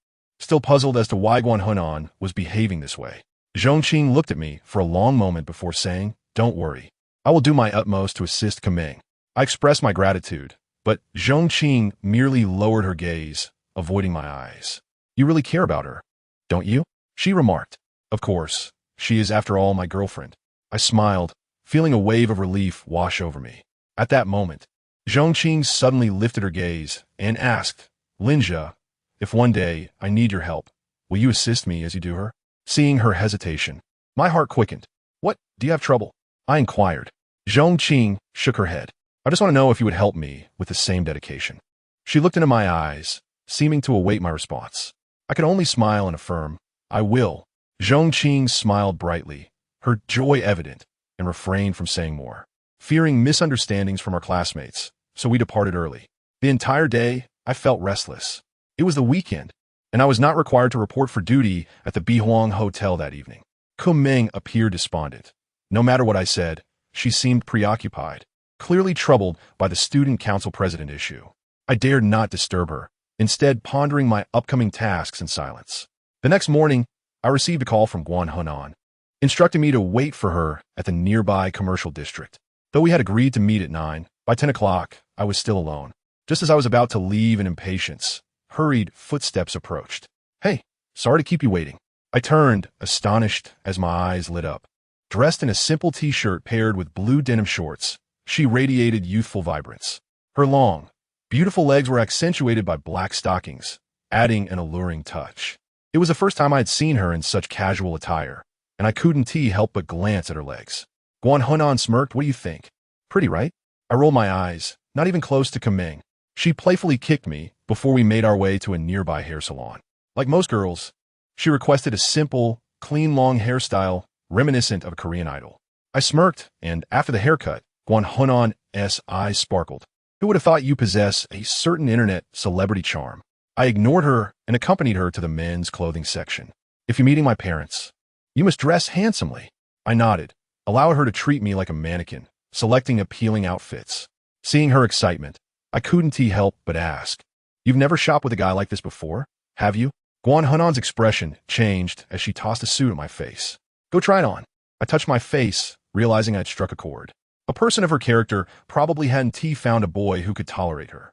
Speaker 1: still puzzled as to why Guan Hunan was behaving this way. Zhong Qing looked at me for a long moment before saying, Don't worry. I will do my utmost to assist Kumeng. I expressed my gratitude, but Zhong Qing merely lowered her gaze, avoiding my eyes. You really care about her, don't you? She remarked. Of course, she is after all my girlfriend. I smiled, feeling a wave of relief wash over me. At that moment, Zhong Qing suddenly lifted her gaze and asked, Linja, if one day I need your help, will you assist me as you do her? Seeing her hesitation, my heart quickened. What, do you have trouble? I inquired. Zhong Qing shook her head. I just want to know if you would help me with the same dedication. She looked into my eyes, seeming to await my response. I could only smile and affirm, I will. Zhong Qing smiled brightly, her joy evident, and refrained from saying more, fearing misunderstandings from our classmates, so we departed early. The entire day, I felt restless. It was the weekend, and I was not required to report for duty at the Bihuang Hotel that evening. Kumeng appeared despondent. No matter what I said, she seemed preoccupied, clearly troubled by the student council president issue. I dared not disturb her, instead pondering my upcoming tasks in silence. The next morning, I received a call from Guan Hunan, instructing me to wait for her at the nearby commercial district. Though we had agreed to meet at 9, by 10 o'clock, I was still alone. Just as I was about to leave in impatience, hurried footsteps approached. Hey, sorry to keep you waiting. I turned, astonished as my eyes lit up. Dressed in a simple t-shirt paired with blue denim shorts, she radiated youthful vibrance. Her long, beautiful legs were accentuated by black stockings, adding an alluring touch. It was the first time I had seen her in such casual attire, and I couldn't help but glance at her legs. Guan Hunan smirked. What do you think? Pretty, right? I rolled my eyes, not even close to Kumeng. She playfully kicked me before we made our way to a nearby hair salon. Like most girls, she requested a simple, clean long hairstyle reminiscent of a Korean idol. I smirked, and after the haircut, Guan Hunan's eyes sparkled. Who would have thought you possess a certain internet celebrity charm? I ignored her and accompanied her to the men's clothing section. If you're meeting my parents, you must dress handsomely. I nodded, allowed her to treat me like a mannequin, selecting appealing outfits. Seeing her excitement, I couldn't help but ask, You've never shopped with a guy like this before, have you? Guan Hunan's expression changed as she tossed a suit at my face. Go try it on. I touched my face, realizing I'd struck a chord. A person of her character probably hadn't found a boy who could tolerate her.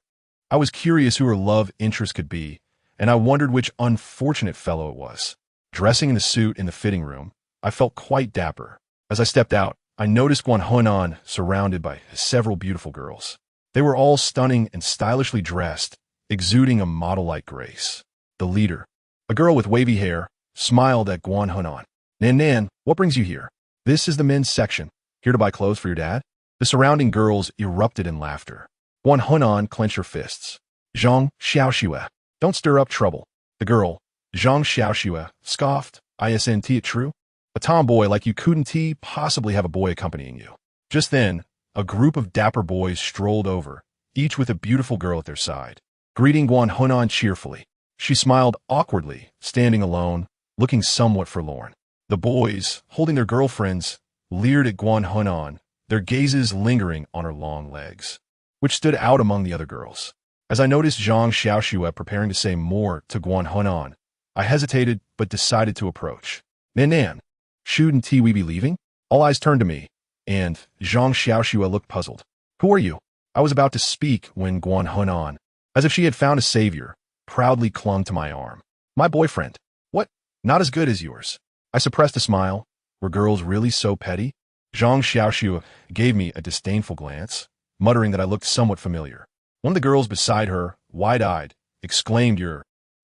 Speaker 1: I was curious who her love interest could be, and I wondered which unfortunate fellow it was. Dressing in the suit in the fitting room, I felt quite dapper. As I stepped out, I noticed Guan Hunan surrounded by several beautiful girls. They were all stunning and stylishly dressed, exuding a model-like grace. The leader, a girl with wavy hair, smiled at Guan Hunan. Nan Nan, what brings you here? This is the men's section. Here to buy clothes for your dad? The surrounding girls erupted in laughter. Guan Hunan clenched her fists. Zhang Xiaoxue, don't stir up trouble. The girl, Zhang Xiaoxue, scoffed. Isn't it true? A tomboy like you couldn't possibly have a boy accompanying you. Just then, a group of dapper boys strolled over, each with a beautiful girl at their side. Greeting Guan Hunan cheerfully, she smiled awkwardly, standing alone, looking somewhat forlorn. The boys, holding their girlfriends, leered at Guan Hunan, their gazes lingering on her long legs, which stood out among the other girls. As I noticed Zhang Xiaoxue preparing to say more to Guan Hunan, I hesitated but decided to approach. Nan Nan, shouldn't we be leaving? All eyes turned to me, and Zhang Xiaoxue looked puzzled. Who are you? I was about to speak when Guan Hunan, as if she had found a savior, proudly clung to my arm. My boyfriend. What? Not as good as yours. I suppressed a smile, Were girls really so petty? Zhang Xiaoxue gave me a disdainful glance, muttering that I looked somewhat familiar. One of the girls beside her, wide-eyed, exclaimed, "You're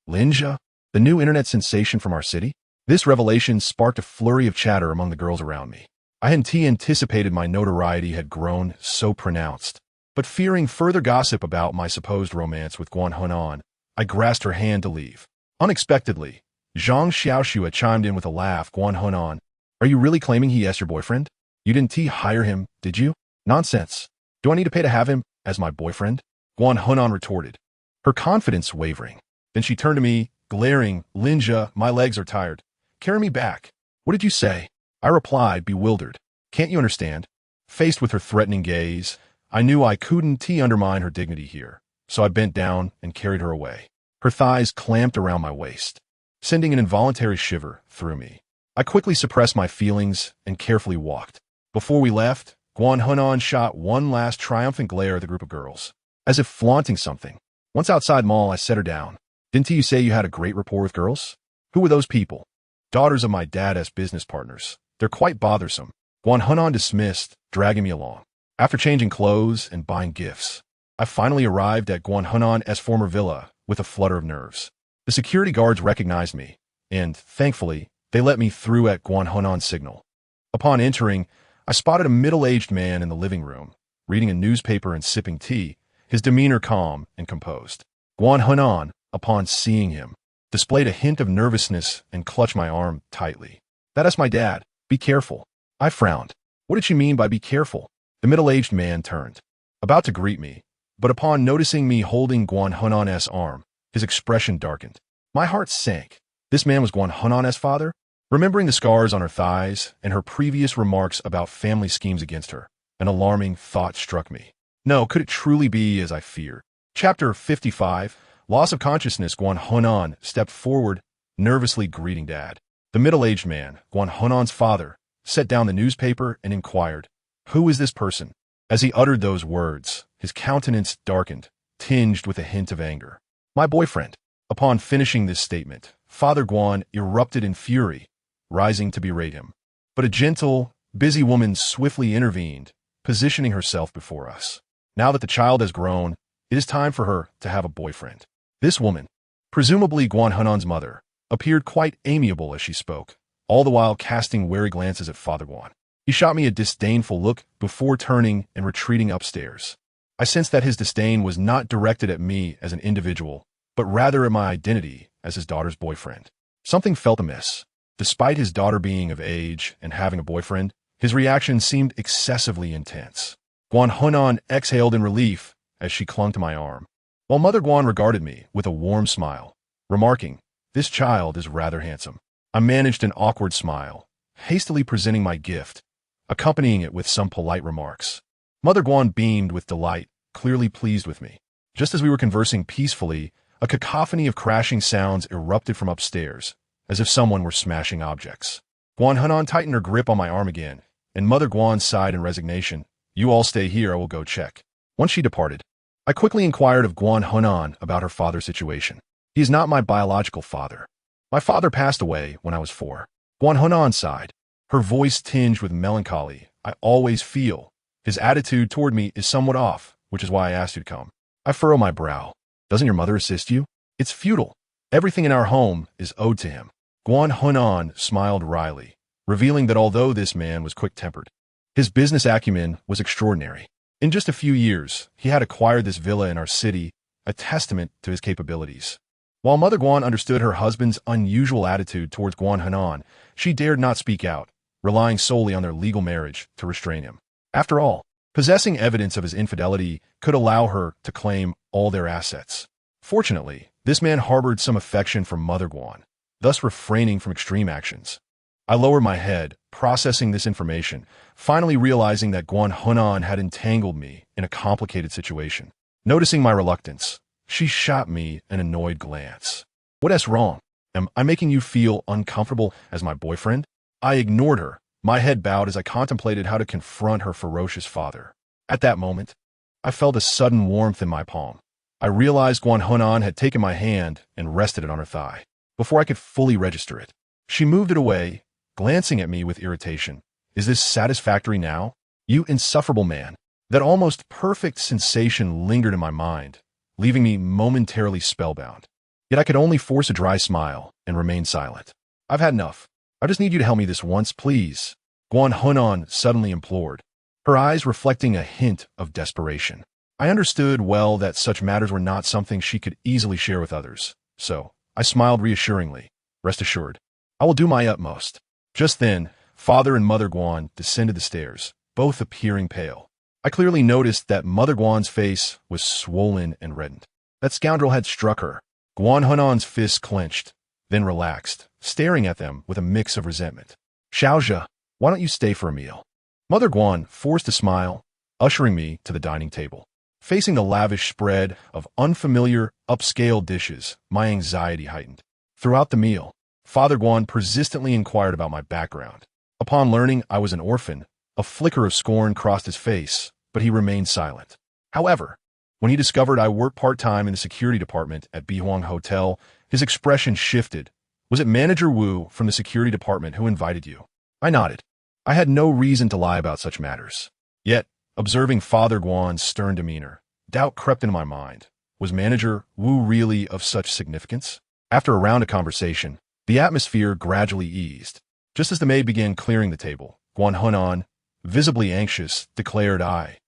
Speaker 1: Linja, the new internet sensation from our city?" This revelation sparked a flurry of chatter among the girls around me. I hadn't anticipated my notoriety had grown so pronounced. But fearing further gossip about my supposed romance with Guan Hunan, I grasped her hand to leave. Unexpectedly, Zhang Xiaoxue chimed in with a laugh. "Guan Hunan, are you really claiming he is your boyfriend? You didn't hire him, did you?" "Nonsense. Do I need to pay to have him as my boyfriend?" Guan Hunan retorted, her confidence wavering. Then she turned to me, glaring, "Linja, my legs are tired. Carry me back." "What did you say?" I replied, bewildered. "Can't you understand?" Faced with her threatening gaze, I knew I couldn't undermine her dignity here, so I bent down and carried her away. Her thighs clamped around my waist, sending an involuntary shiver through me. I quickly suppressed my feelings and carefully walked. Before we left, Guan Hunan shot one last triumphant glare at the group of girls, as if flaunting something. Once outside mall, I set her down. "Didn't you say you had a great rapport with girls?" "Who were those people?" "Daughters of my dad's business partners. They're quite bothersome." Guan Hunan dismissed, dragging me along. After changing clothes and buying gifts, I finally arrived at Guan Hunan's former villa with a flutter of nerves. The security guards recognized me, and, thankfully, they let me through at Guan Hunan's signal. Upon entering, I spotted a middle-aged man in the living room, reading a newspaper and sipping tea, his demeanor calm and composed. Guan Hunan, upon seeing him, displayed a hint of nervousness and clutched my arm tightly. "That is my dad. Be careful." I frowned. What did she mean by be careful? The middle-aged man turned, about to greet me, but upon noticing me holding Guan Hunan's arm, his expression darkened. My heart sank. This man was Guan Hunan's father? Remembering the scars on her thighs and her previous remarks about family schemes against her, an alarming thought struck me. No, could it truly be as I feared? Chapter 55, Loss of Consciousness. Guan Hunan stepped forward, nervously greeting Dad. The middle-aged man, Guan Hunan's father, set down the newspaper and inquired, "Who is this person?" As he uttered those words, his countenance darkened, tinged with a hint of anger. "My boyfriend." Upon finishing this statement, Father Guan erupted in fury, rising to berate him. But a gentle, busy woman swiftly intervened, positioning herself before us. Now that the child has grown, it is time for her to have a boyfriend. This woman, presumably Guan Hunan's mother, appeared quite amiable as she spoke, all the while casting wary glances at Father Guan. He shot me a disdainful look before turning and retreating upstairs. I sensed that his disdain was not directed at me as an individual, but rather at my identity as his daughter's boyfriend. Something felt amiss. Despite his daughter being of age and having a boyfriend, his reaction seemed excessively intense. Guan Hunan exhaled in relief as she clung to my arm, while Mother Guan regarded me with a warm smile, remarking, "This child is rather handsome." I managed an awkward smile, hastily presenting my gift, accompanying it with some polite remarks. Mother Guan beamed with delight, clearly pleased with me. Just as we were conversing peacefully, a cacophony of crashing sounds erupted from upstairs, as if someone were smashing objects. Guan Hunan tightened her grip on my arm again, and Mother Guan sighed in resignation. "You all stay here, I will go check." Once she departed, I quickly inquired of Guan Hunan about her father's situation. "He is not my biological father. My father passed away when I was 4. Guan Hunan sighed, her voice tinged with melancholy. "I always feel his attitude toward me is somewhat off, which is why I asked you to come." I furrow my brow. "Doesn't your mother assist you?" "It's futile. Everything in our home is owed to him." Guan Hunan smiled wryly, revealing that although this man was quick-tempered, his business acumen was extraordinary. In just a few years, he had acquired this villa in our city, a testament to his capabilities. While Mother Guan understood her husband's unusual attitude towards Guan Hunan, she dared not speak out, relying solely on their legal marriage to restrain him. After all, possessing evidence of his infidelity could allow her to claim all their assets. Fortunately, this man harbored some affection for Mother Guan, thus refraining from extreme actions. I lowered my head, processing this information, finally realizing that Guan Hunan had entangled me in a complicated situation. Noticing my reluctance, she shot me an annoyed glance. "What is wrong? Am I making you feel uncomfortable as my boyfriend?" I ignored her, my head bowed as I contemplated how to confront her ferocious father. At that moment, I felt a sudden warmth in my palm. I realized Guan Hunan had taken my hand and rested it on her thigh. Before I could fully register it, she moved it away, glancing at me with irritation. Is this satisfactory now? You insufferable man. That almost perfect sensation lingered in my mind, leaving me momentarily spellbound. Yet I could only force a dry smile and remain silent. I've had enough. I just need you to help me this once, please, Guan Hunan suddenly implored, her eyes reflecting a hint of desperation. I understood well that such matters were not something she could easily share with others, so I smiled reassuringly. Rest assured, I will do my utmost. Just then, Father and Mother Guan descended the stairs, both appearing pale. I clearly noticed that Mother Guan's face was swollen and reddened. That scoundrel had struck her. Guan Hunan's fists clenched, then relaxed, staring at them with a mix of resentment. Xiaozhe, why don't you stay for a meal? Mother Guan forced a smile, ushering me to the dining table. Facing the lavish spread of unfamiliar, upscale dishes, my anxiety heightened. Throughout the meal, Father Guan persistently inquired about my background. Upon learning I was an orphan, a flicker of scorn crossed his face, but he remained silent. However, when he discovered I worked part-time in the security department at Bihuang Hotel, his expression shifted. Was it Manager Wu from the security department who invited you? I nodded. I had no reason to lie about such matters. Yet, observing Father Guan's stern demeanor, doubt crept into my mind. Was Manager Wu really of such significance? After a round of conversation, the atmosphere gradually eased. Just as the maid began clearing the table, Guan Hunan, visibly anxious, declared, I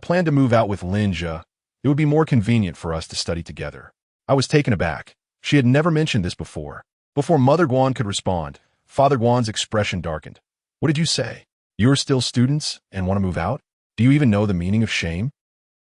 Speaker 1: plan to move out with Linja. It would be more convenient for us to study together. I was taken aback. She had never mentioned this before. Before Mother Guan could respond, Father Guan's expression darkened. What did you say? You are still students and want to move out? Do you even know the meaning of shame?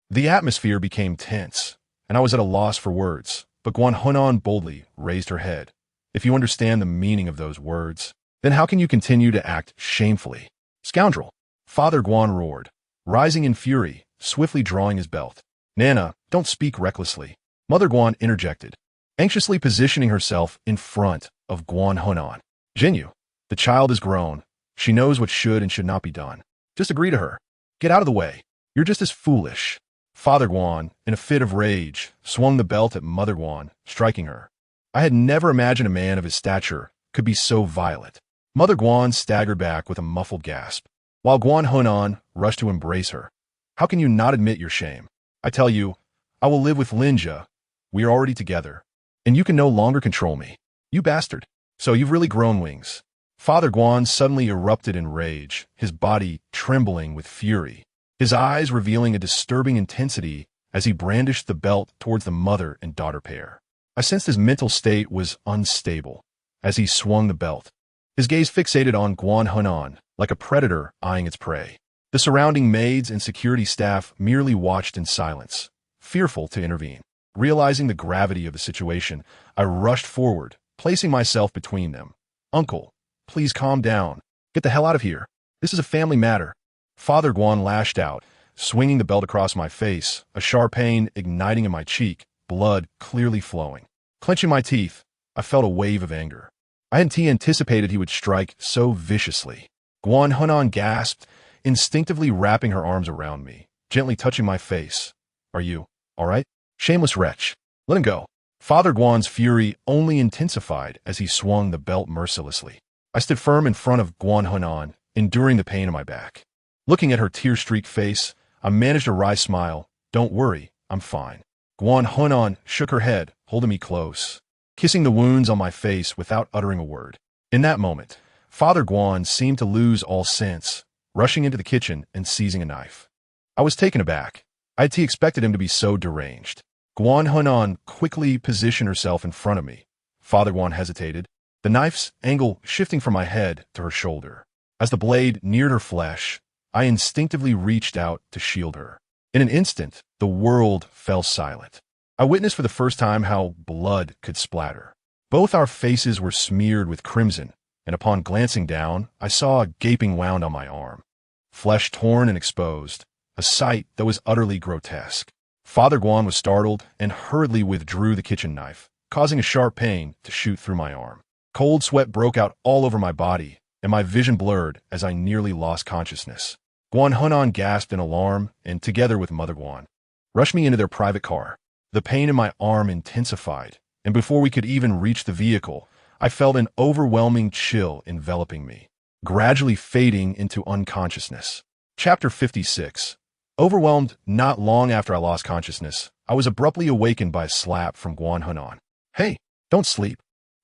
Speaker 1: The atmosphere became tense, and I was at a loss for words, but Guan Hunan boldly raised her head. If you understand the meaning of those words, then how can you continue to act shamefully? Scoundrel! Father Guan roared, rising in fury, swiftly drawing his belt. Nana, don't speak recklessly. Mother Guan interjected, anxiously positioning herself in front of Guan Hunan. Jinyu, the child is grown. She knows what should and should not be done. Just agree to her. Get out of the way. You're just as foolish. Father Guan, in a fit of rage, swung the belt at Mother Guan, striking her. I had never imagined a man of his stature could be so violent. Mother Guan staggered back with a muffled gasp, while Guan Hunan rushed to embrace her. How can you not admit your shame? I tell you, I will live with Linja. We are already together, and you can no longer control me. You bastard. So you've really grown wings. Father Guan suddenly erupted in rage, his body trembling with fury, his eyes revealing a disturbing intensity as he brandished the belt towards the mother and daughter pair. I sensed his mental state was unstable as he swung the belt, his gaze fixated on Guan Hunan like a predator eyeing its prey. The surrounding maids and security staff merely watched in silence, fearful to intervene. Realizing the gravity of the situation, I rushed forward, placing myself between them. Uncle, please calm down. Get the hell out of here. This is a family matter. Father Guan lashed out, swinging the belt across my face, a sharp pain igniting in my cheek, blood clearly flowing. Clenching my teeth, I felt a wave of anger. I hadn't anticipated he would strike so viciously. Guan Hunan gasped, instinctively wrapping her arms around me, gently touching my face. Are you all right? Shameless wretch. Let him go. Father Guan's fury only intensified as he swung the belt mercilessly. I stood firm in front of Guan Hunan, enduring the pain in my back. Looking at her tear-streaked face, I managed a wry smile. Don't worry, I'm fine. Guan Hunan shook her head, holding me close, kissing the wounds on my face without uttering a word. In that moment, Father Guan seemed to lose all sense, rushing into the kitchen and seizing a knife. I was taken aback. I had expected him to be so deranged. Guan Hunan quickly positioned herself in front of me. Father Guan hesitated, the knife's angle shifting from my head to her shoulder. As the blade neared her flesh, I instinctively reached out to shield her. In an instant, the world fell silent. I witnessed for the first time how blood could splatter. Both our faces were smeared with crimson, and upon glancing down, I saw a gaping wound on my arm. Flesh torn and exposed, a sight that was utterly grotesque. Father Guan was startled and hurriedly withdrew the kitchen knife, causing a sharp pain to shoot through my arm. Cold sweat broke out all over my body, and my vision blurred as I nearly lost consciousness. Guan Hunan gasped in alarm, and together with Mother Guan, rushed me into their private car. The pain in my arm intensified, and before we could even reach the vehicle, I felt an overwhelming chill enveloping me, gradually fading into unconsciousness. Chapter 56. Overwhelmed not long after I lost consciousness, I was abruptly awakened by a slap from Guan Hunan. Hey, don't sleep.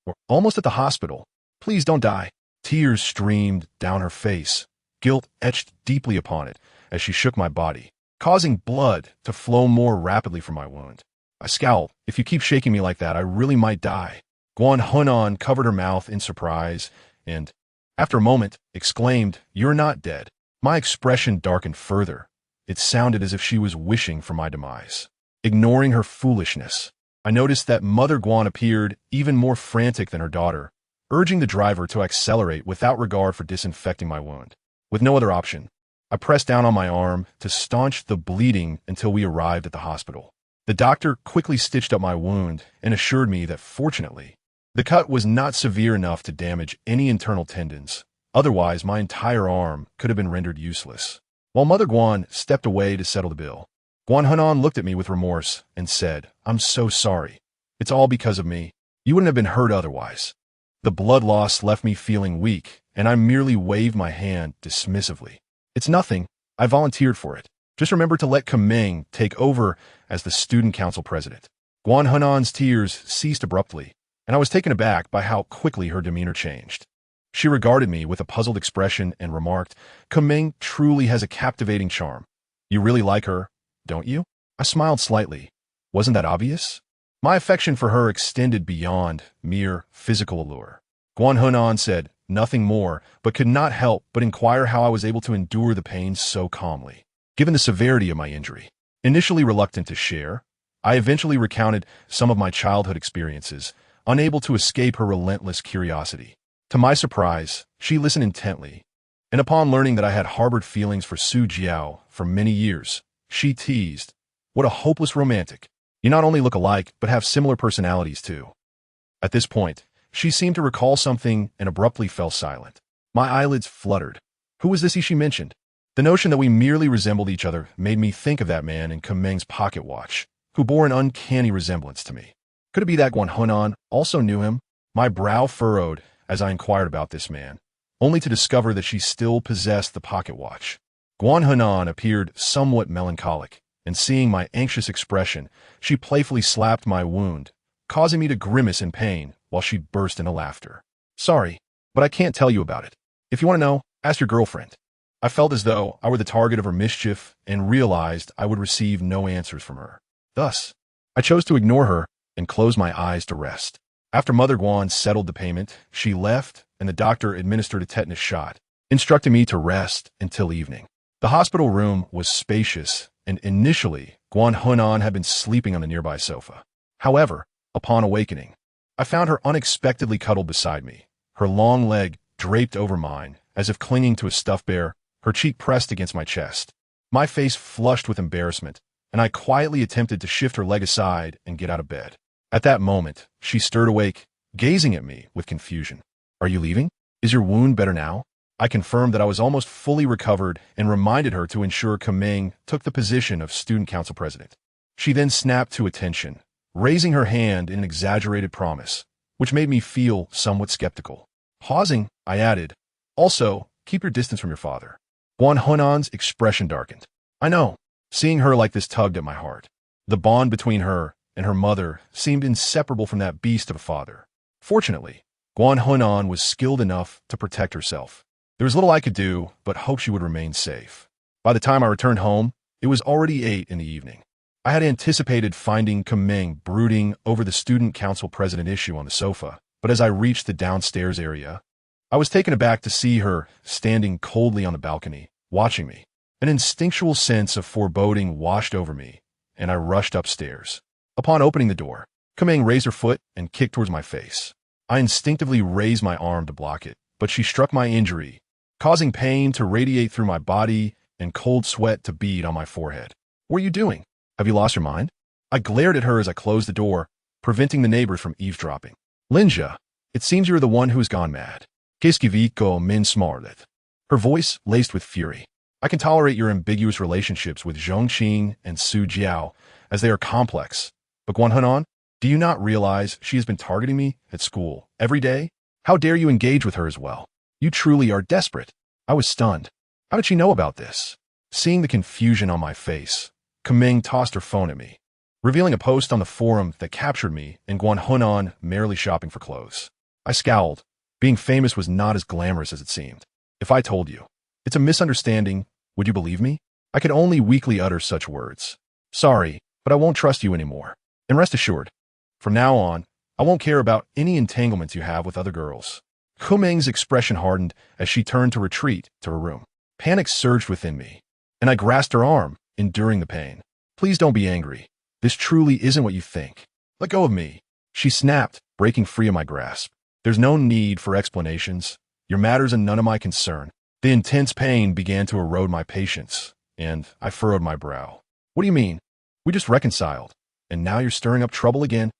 Speaker 1: We're almost at the hospital. Please don't die. Tears streamed down her face, guilt etched deeply upon it as she shook my body, causing blood to flow more rapidly from my wound. I scowled. If you keep shaking me like that, I really might die. Guan Hunan covered her mouth in surprise and, after a moment, exclaimed, "You're not dead." My expression darkened further. It sounded as if she was wishing for my demise. Ignoring her foolishness, I noticed that Mother Guan appeared even more frantic than her daughter, urging the driver to accelerate without regard for disinfecting my wound. With no other option, I pressed down on my arm to staunch the bleeding until we arrived at the hospital. The doctor quickly stitched up my wound and assured me that, fortunately, the cut was not severe enough to damage any internal tendons. Otherwise, my entire arm could have been rendered useless. While Mother Guan stepped away to settle the bill, Guan Hunan looked at me with remorse and said, "I'm so sorry. It's all because of me. You wouldn't have been hurt otherwise." The blood loss left me feeling weak, and I merely waved my hand dismissively. "It's nothing. I volunteered for it. Just remember to let Kameng take over as the student council president." Guan Hunan's tears ceased abruptly, and I was taken aback by how quickly her demeanor changed. She regarded me with a puzzled expression and remarked, "Kameng truly has a captivating charm. You really like her, don't you?" I smiled slightly. Wasn't that obvious? My affection for her extended beyond mere physical allure. Guan Hunan said nothing more, but could not help but inquire how I was able to endure the pain so calmly, given the severity of my injury. Initially reluctant to share, I eventually recounted some of my childhood experiences, unable to escape her relentless curiosity. To my surprise, she listened intently, and upon learning that I had harbored feelings for Su Jiao for many years, she teased, "What a hopeless romantic. You not only look alike, but have similar personalities too." At this point, she seemed to recall something and abruptly fell silent. My eyelids fluttered. Who was this she mentioned? The notion that we merely resembled each other made me think of that man in Kameng's pocket watch, who bore an uncanny resemblance to me. Could it be that Guan Hunan also knew him? My brow furrowed as I inquired about this man, only to discover that she still possessed the pocket watch. Guan Hunan appeared somewhat melancholic, and seeing my anxious expression, she playfully slapped my wound, causing me to grimace in pain while she burst into laughter. "Sorry, but I can't tell you about it. If you want to know, ask your girlfriend." I felt as though I were the target of her mischief and realized I would receive no answers from her. Thus, I chose to ignore her and close my eyes to rest. After Mother Guan settled the payment, she left and the doctor administered a tetanus shot, instructing me to rest until evening. The hospital room was spacious, and initially, Guan Hunan had been sleeping on the nearby sofa. However, upon awakening, I found her unexpectedly cuddled beside me, her long leg draped over mine, as if clinging to a stuffed bear, her cheek pressed against my chest. My face flushed with embarrassment, and I quietly attempted to shift her leg aside and get out of bed. At that moment, she stirred awake, gazing at me with confusion. "Are you leaving? Is your wound better now?" I confirmed that I was almost fully recovered and reminded her to ensure Kameng took the position of student council president. She then snapped to attention, raising her hand in an exaggerated promise, which made me feel somewhat skeptical. Pausing, I added, "Also, keep your distance from your father." Guan Hunan's expression darkened. I know, seeing her like this tugged at my heart. The bond between her and her mother seemed inseparable from that beast of a father. Fortunately, Guan Hunan was skilled enough to protect herself. There was little I could do but hope she would remain safe. By the time I returned home, it was already 8 in the evening. I had anticipated finding Kameng brooding over the student council president issue on the sofa, but as I reached the downstairs area, I was taken aback to see her standing coldly on the balcony, watching me. An instinctual sense of foreboding washed over me, and I rushed upstairs. Upon opening the door, Kameng raised her foot and kicked towards my face. I instinctively raised my arm to block it, but she struck my injury, causing pain to radiate through my body and cold sweat to bead on my forehead. "What are you doing? Have you lost your mind?" I glared at her as I closed the door, preventing the neighbors from eavesdropping. "Linja, it seems you are the one who has gone mad. Qu'est-ce qui vit comme min smarlet?" Her voice laced with fury. "I can tolerate your ambiguous relationships with Zhongqing and Su Jiao, as they are complex. But Guan Hunan, Do you not realize she has been targeting me at school every day? How dare you engage with her as well? You truly are desperate. I was stunned. How did she know about this? Seeing the confusion on my face, Kaming tossed her phone at me, revealing a post on the forum that captured me in Guanhunan merrily shopping for clothes. I scowled. Being famous was not as glamorous as it seemed. If I told you, it's a misunderstanding, would you believe me? I could only weakly utter such words. Sorry, but I won't trust you anymore. And rest assured, from now on, I won't care about any entanglements you have with other girls. Kuming's expression hardened as she turned to retreat to her room. Panic surged within me, and I grasped her arm, enduring the pain. Please don't be angry. This truly isn't what you think. Let go of me. She snapped, breaking free of my grasp. There's no need for explanations. Your matters are none of my concern. The intense pain began to erode my patience, and I furrowed my brow. What do you mean? We just reconciled, and now you're stirring up trouble again?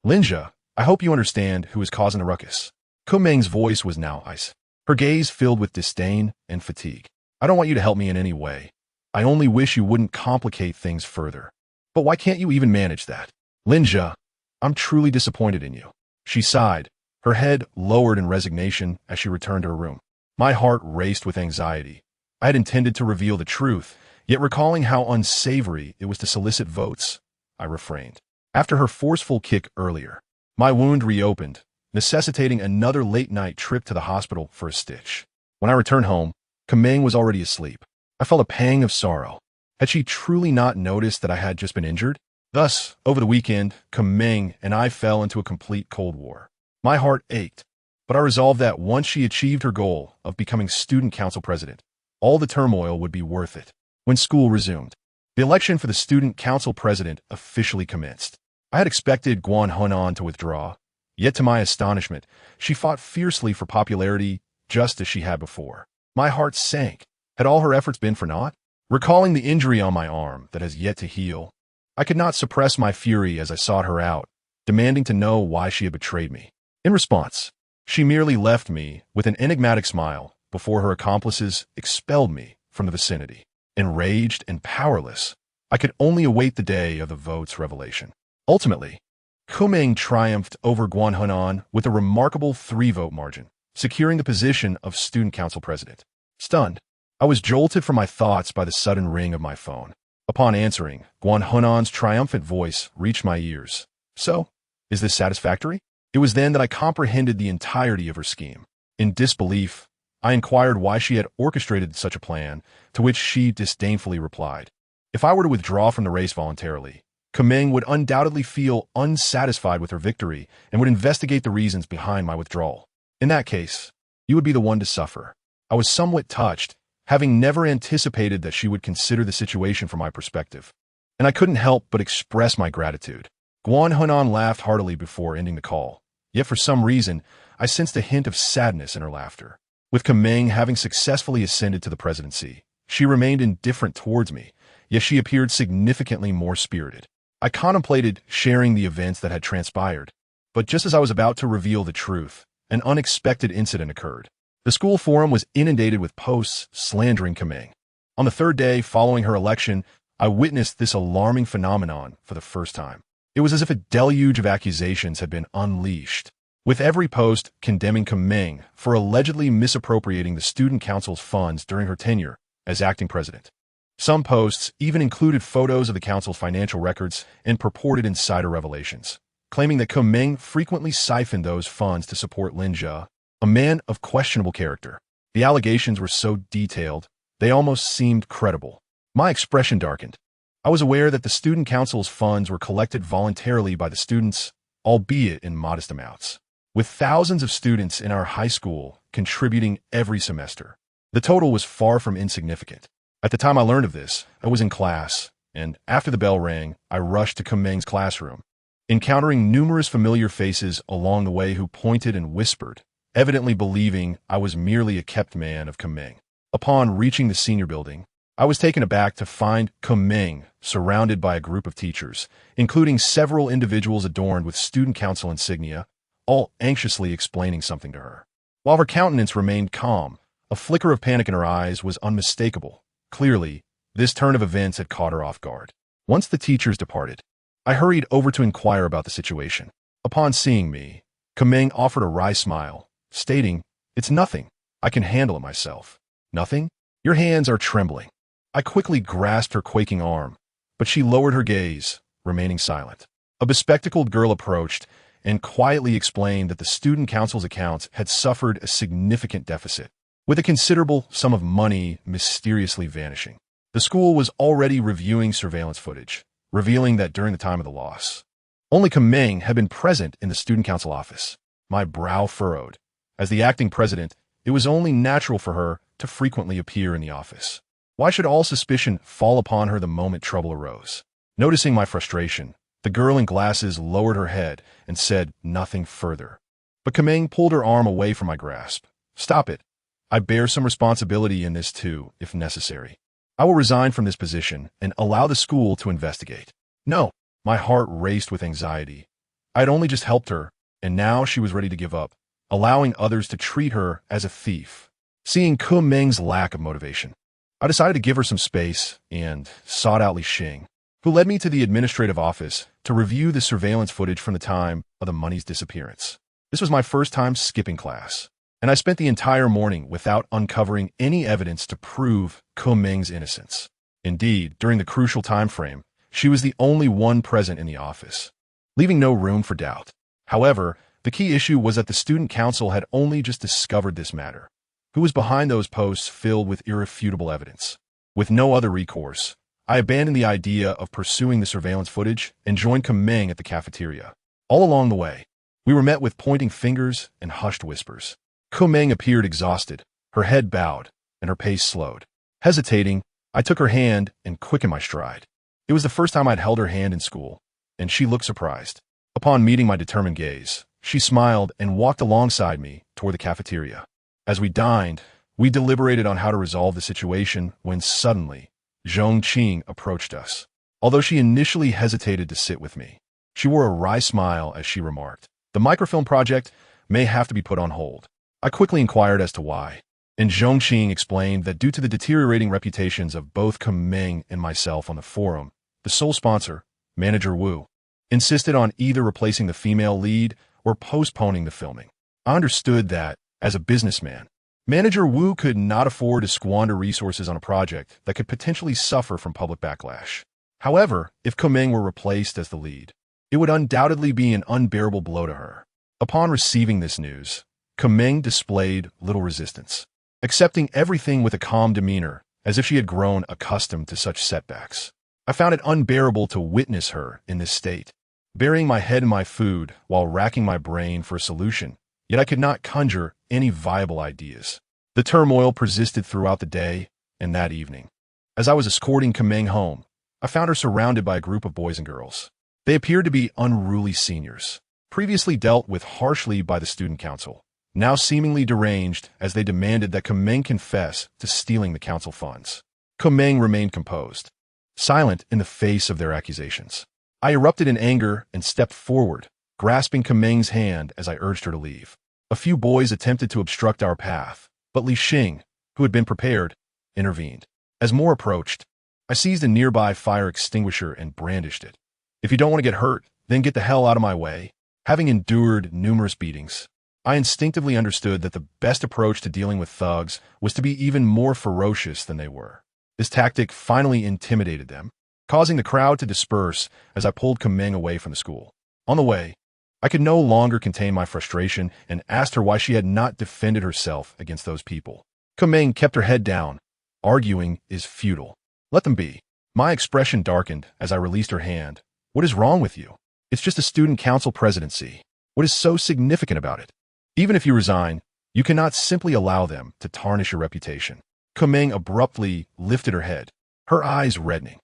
Speaker 1: Linja, I hope you understand who is causing the ruckus. Kuming's voice was now ice, her gaze filled with disdain and fatigue. I don't want you to help me in any way. I only wish you wouldn't complicate things further. But why can't you even manage that? Linja, I'm truly disappointed in you. She sighed, her head lowered in resignation as she returned to her room. My heart raced with anxiety. I had intended to reveal the truth, yet recalling how unsavory it was to solicit votes, I refrained. After her forceful kick earlier, my wound reopened, necessitating another late-night trip to the hospital for a stitch. When I returned home, Kaming was already asleep. I felt a pang of sorrow. Had she truly not noticed that I had just been injured? Thus, over the weekend, Kaming and I fell into a complete cold war. My heart ached, but I resolved that once she achieved her goal of becoming student council president, all the turmoil would be worth it. When school resumed, the election for the student council president officially commenced. I had expected Guan Hunan to withdraw, yet to my astonishment, she fought fiercely for popularity just as she had before. My heart sank. Had all her efforts been for naught? Recalling the injury on my arm that has yet to heal, I could not suppress my fury as I sought her out, demanding to know why she had betrayed me. In response, she merely left me with an enigmatic smile before her accomplices expelled me from the vicinity. Enraged and powerless, I could only await the day of the vote's revelation. Ultimately, Kuming triumphed over Guan Hunan with a remarkable 3-vote margin, securing the position of student council president. Stunned, I was jolted from my thoughts by the sudden ring of my phone. Upon answering, Guan Hunan's triumphant voice reached my ears. So, is this satisfactory? It was then that I comprehended the entirety of her scheme. In disbelief, I inquired why she had orchestrated such a plan, to which she disdainfully replied. If I were to withdraw from the race voluntarily, Kaming would undoubtedly feel unsatisfied with her victory and would investigate the reasons behind my withdrawal. In that case, you would be the one to suffer. I was somewhat touched, having never anticipated that she would consider the situation from my perspective, and I couldn't help but express my gratitude. Guan Hunan laughed heartily before ending the call, yet for some reason, I sensed a hint of sadness in her laughter. With Kaming having successfully ascended to the presidency, she remained indifferent towards me, yet she appeared significantly more spirited. I contemplated sharing the events that had transpired, but just as I was about to reveal the truth, an unexpected incident occurred. The school forum was inundated with posts slandering Kaming. On the third day following her election, I witnessed this alarming phenomenon for the first time. It was as if a deluge of accusations had been unleashed, with every post condemning Kaming for allegedly misappropriating the student council's funds during her tenure as acting president. Some posts even included photos of the council's financial records and purported insider revelations, claiming that Kaming frequently siphoned those funds to support Lin Jia, a man of questionable character. The allegations were so detailed, they almost seemed credible. My expression darkened. I was aware that the student council's funds were collected voluntarily by the students, albeit in modest amounts, with thousands of students in our high school contributing every semester. The total was far from insignificant. At the time I learned of this, I was in class, and after the bell rang, I rushed to Kaming's classroom, encountering numerous familiar faces along the way who pointed and whispered, evidently believing I was merely a kept man of Kaming. Upon reaching the senior building, I was taken aback to find Kaming surrounded by a group of teachers, including several individuals adorned with student council insignia, all anxiously explaining something to her. While her countenance remained calm, a flicker of panic in her eyes was unmistakable. Clearly, this turn of events had caught her off guard. Once the teachers departed, I hurried over to inquire about the situation. Upon seeing me, Kameng offered a wry smile, stating, "It's nothing. I can handle it myself." "Nothing? Your hands are trembling." I quickly grasped her quaking arm, but she lowered her gaze, remaining silent. A bespectacled girl approached and quietly explained that the student council's accounts had suffered a significant deficit, with a considerable sum of money mysteriously vanishing. The school was already reviewing surveillance footage, revealing that during the time of the loss, only Kameng had been present in the student council office. My brow furrowed. As the acting president, it was only natural for her to frequently appear in the office. Why should all suspicion fall upon her the moment trouble arose? Noticing my frustration, the girl in glasses lowered her head and said nothing further. But Kameng pulled her arm away from my grasp. "Stop it. I bear some responsibility in this too, if necessary. I will resign from this position and allow the school to investigate." "No." My heart raced with anxiety. I had only just helped her, and now she was ready to give up, allowing others to treat her as a thief. Seeing Kameng's lack of motivation, I decided to give her some space and sought out Li Xing, who led me to the administrative office to review the surveillance footage from the time of the money's disappearance. This was my first time skipping class, and I spent the entire morning without uncovering any evidence to prove Kameng's innocence. Indeed, during the crucial time frame, she was the only one present in the office, leaving no room for doubt. However, the key issue was that the student council had only just discovered this matter. Who was behind those posts filled with irrefutable evidence? With no other recourse, I abandoned the idea of pursuing the surveillance footage and joined Kameng at the cafeteria. All along the way, we were met with pointing fingers and hushed whispers. Kameng appeared exhausted, her head bowed, and her pace slowed. Hesitating, I took her hand and quickened my stride. It was the first time I'd held her hand in school, and she looked surprised. Upon meeting my determined gaze, she smiled and walked alongside me toward the cafeteria. As we dined, we deliberated on how to resolve the situation when suddenly, Zhong Qing approached us. Although she initially hesitated to sit with me, she wore a wry smile as she remarked, "The microfilm project may have to be put on hold." I quickly inquired as to why, and Zhong Qing explained that due to the deteriorating reputations of both Kameng and myself on the forum, the sole sponsor, Manager Wu, insisted on either replacing the female lead or postponing the filming. I understood that, as a businessman, Manager Wu could not afford to squander resources on a project that could potentially suffer from public backlash. However, if Kameng were replaced as the lead, it would undoubtedly be an unbearable blow to her. Upon receiving this news, Kameng displayed little resistance, accepting everything with a calm demeanor, as if she had grown accustomed to such setbacks. I found it unbearable to witness her in this state, burying my head in my food while racking my brain for a solution, yet I could not conjure any viable ideas. The turmoil persisted throughout the day and that evening. As I was escorting Kameng home, I found her surrounded by a group of boys and girls. They appeared to be unruly seniors, previously dealt with harshly by the student council, now seemingly deranged as they demanded that Kameng confess to stealing the council funds. Kameng remained composed, silent in the face of their accusations. I erupted in anger and stepped forward, grasping Kameng's hand as I urged her to leave. A few boys attempted to obstruct our path, but Li Xing, who had been prepared, intervened. As more approached, I seized a nearby fire extinguisher and brandished it. "If you don't want to get hurt, then get the hell out of my way." Having endured numerous beatings, I instinctively understood that the best approach to dealing with thugs was to be even more ferocious than they were. This tactic finally intimidated them, causing the crowd to disperse as I pulled Kameng away from the school. On the way, I could no longer contain my frustration and asked her why she had not defended herself against those people. Kameng kept her head down. "Arguing is futile. Let them be." My expression darkened as I released her hand. "What is wrong with you? It's just a student council presidency. What is so significant about it? Even if you resign, you cannot simply allow them to tarnish your reputation." Kameng abruptly lifted her head, her eyes reddening.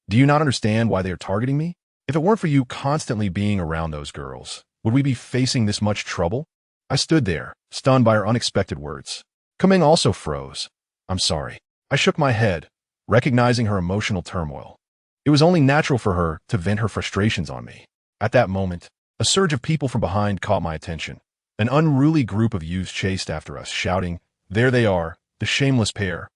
Speaker 1: "Do you not understand why they are targeting me? If it weren't for you constantly being around those girls, would we be facing this much trouble?" I stood there, stunned by her unexpected words. Kameng also froze. "I'm sorry." I shook my head, recognizing her emotional turmoil. It was only natural for her to vent her frustrations on me. At that moment, a surge of people from behind caught my attention. An unruly group of youths chased after us, shouting, "There they are, the shameless pair.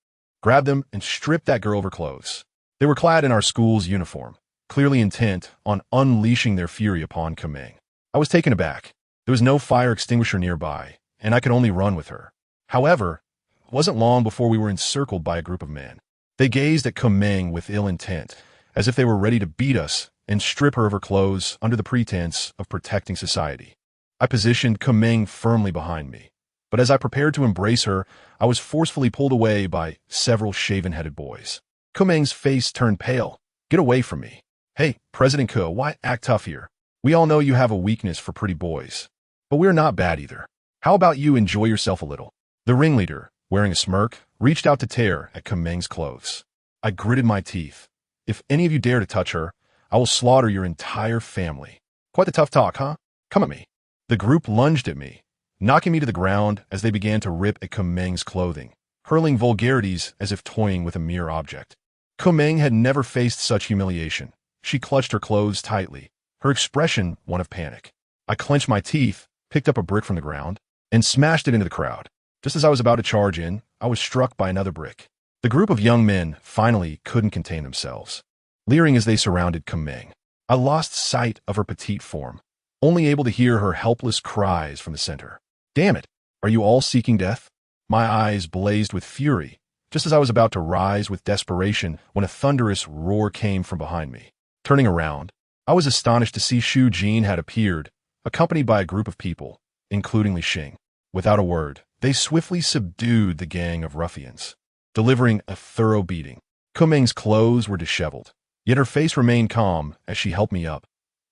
Speaker 1: Grab them and strip that girl of her clothes." They were clad in our school's uniform, clearly intent on unleashing their fury upon Kameng. I was taken aback. There was no fire extinguisher nearby, and I could only run with her. However, it wasn't long before we were encircled by a group of men. They gazed at Kameng with ill intent, as if they were ready to beat us and strip her of her clothes under the pretense of protecting society. I positioned Kameng firmly behind me, but as I prepared to embrace her, I was forcefully pulled away by several shaven-headed boys. Kameng's face turned pale. "Get away from me." "Hey, President Ko, why act tough here? We all know you have a weakness for pretty boys. But we're not bad either. How about you enjoy yourself a little?" The ringleader, wearing a smirk, reached out to tear at Kameng's clothes. I gritted my teeth. "If any of you dare to touch her, I will slaughter your entire family." "Quite the tough talk, huh? Come at me." The group lunged at me, knocking me to the ground as they began to rip at Kameng's clothing, hurling vulgarities as if toying with a mere object. Kameng had never faced such humiliation. She clutched her clothes tightly, her expression one of panic. I clenched my teeth, picked up a brick from the ground, and smashed it into the crowd. Just as I was about to charge in, I was struck by another brick. The group of young men finally couldn't contain themselves, leering as they surrounded Kameng. I lost sight of her petite form, only able to hear her helpless cries from the center. "Damn it! Are you all seeking death?" My eyes blazed with fury, just as I was about to rise with desperation when a thunderous roar came from behind me. Turning around, I was astonished to see Shu Jin had appeared, accompanied by a group of people, including Li Xing. Without a word, they swiftly subdued the gang of ruffians, delivering a thorough beating. Kameng's clothes were disheveled, yet her face remained calm as she helped me up.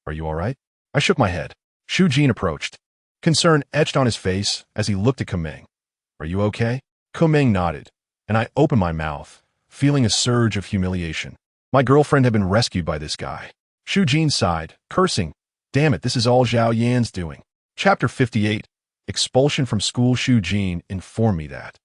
Speaker 1: "Are you all right?" I shook my head. Shu Jin approached. Concern etched on his face as he looked at Kameng. "Are you okay?" Kameng nodded, and I opened my mouth, feeling a surge of humiliation. My girlfriend had been rescued by this guy. Shu Jin sighed, cursing. "Damn it, this is all Zhao Yan's doing." Chapter 58. Expulsion from school. Shu Jin informed me that,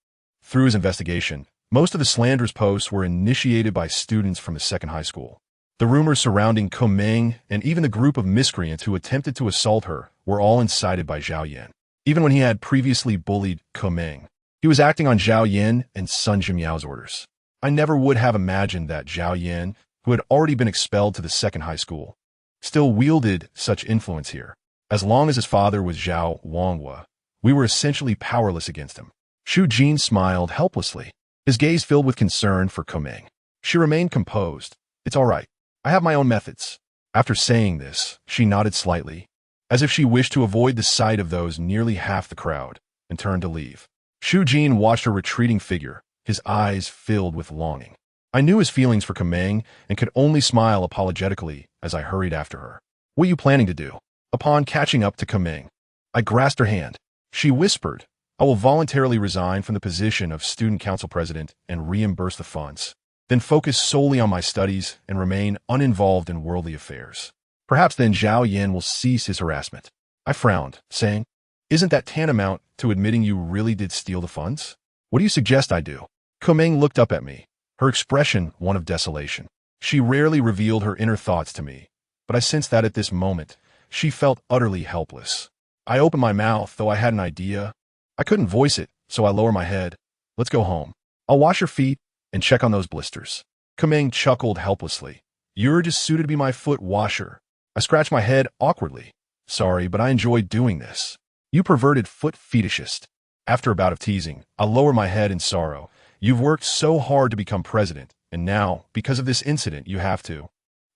Speaker 1: through his investigation, most of the slanderous posts were initiated by students from the second high school. The rumors surrounding Kameng and even the group of miscreants who attempted to assault her were all incited by Zhao Yan. Even when he had previously bullied Kameng, he was acting on Zhao Yan and Sun Jimiao's orders. I never would have imagined that Zhao Yan, who had already been expelled to the second high school, still wielded such influence here. As long as his father was Zhao Wanghua, we were essentially powerless against him. Shu Jin smiled helplessly, his gaze filled with concern for Kameng. She remained composed. "It's all right. I have my own methods." After saying this, she nodded slightly, as if she wished to avoid the sight of those nearly half the crowd, and turned to leave. Shu Jin watched her retreating figure, his eyes filled with longing. I knew his feelings for Kameng and could only smile apologetically as I hurried after her. "What are you planning to do?" Upon catching up to Kameng, I grasped her hand. She whispered, "I will voluntarily resign from the position of student council president and reimburse the funds, then focus solely on my studies and remain uninvolved in worldly affairs. Perhaps then Zhao Yan will cease his harassment." I frowned, saying, "Isn't that tantamount to admitting you really did steal the funds? What do you suggest I do?" Kameng looked up at me, her expression one of desolation. She rarely revealed her inner thoughts to me, but I sensed that at this moment, she felt utterly helpless. I opened my mouth, though I had an idea. I couldn't voice it, so I lowered my head. "Let's go home. I'll wash your feet and check on those blisters." Kameng chuckled helplessly. "You're just suited to be my foot washer." I scratched my head awkwardly. "Sorry, but I enjoy doing this. You perverted foot fetishist." After a bout of teasing, I lowered my head in sorrow. "You've worked so hard to become president, and now, because of this incident, you have to.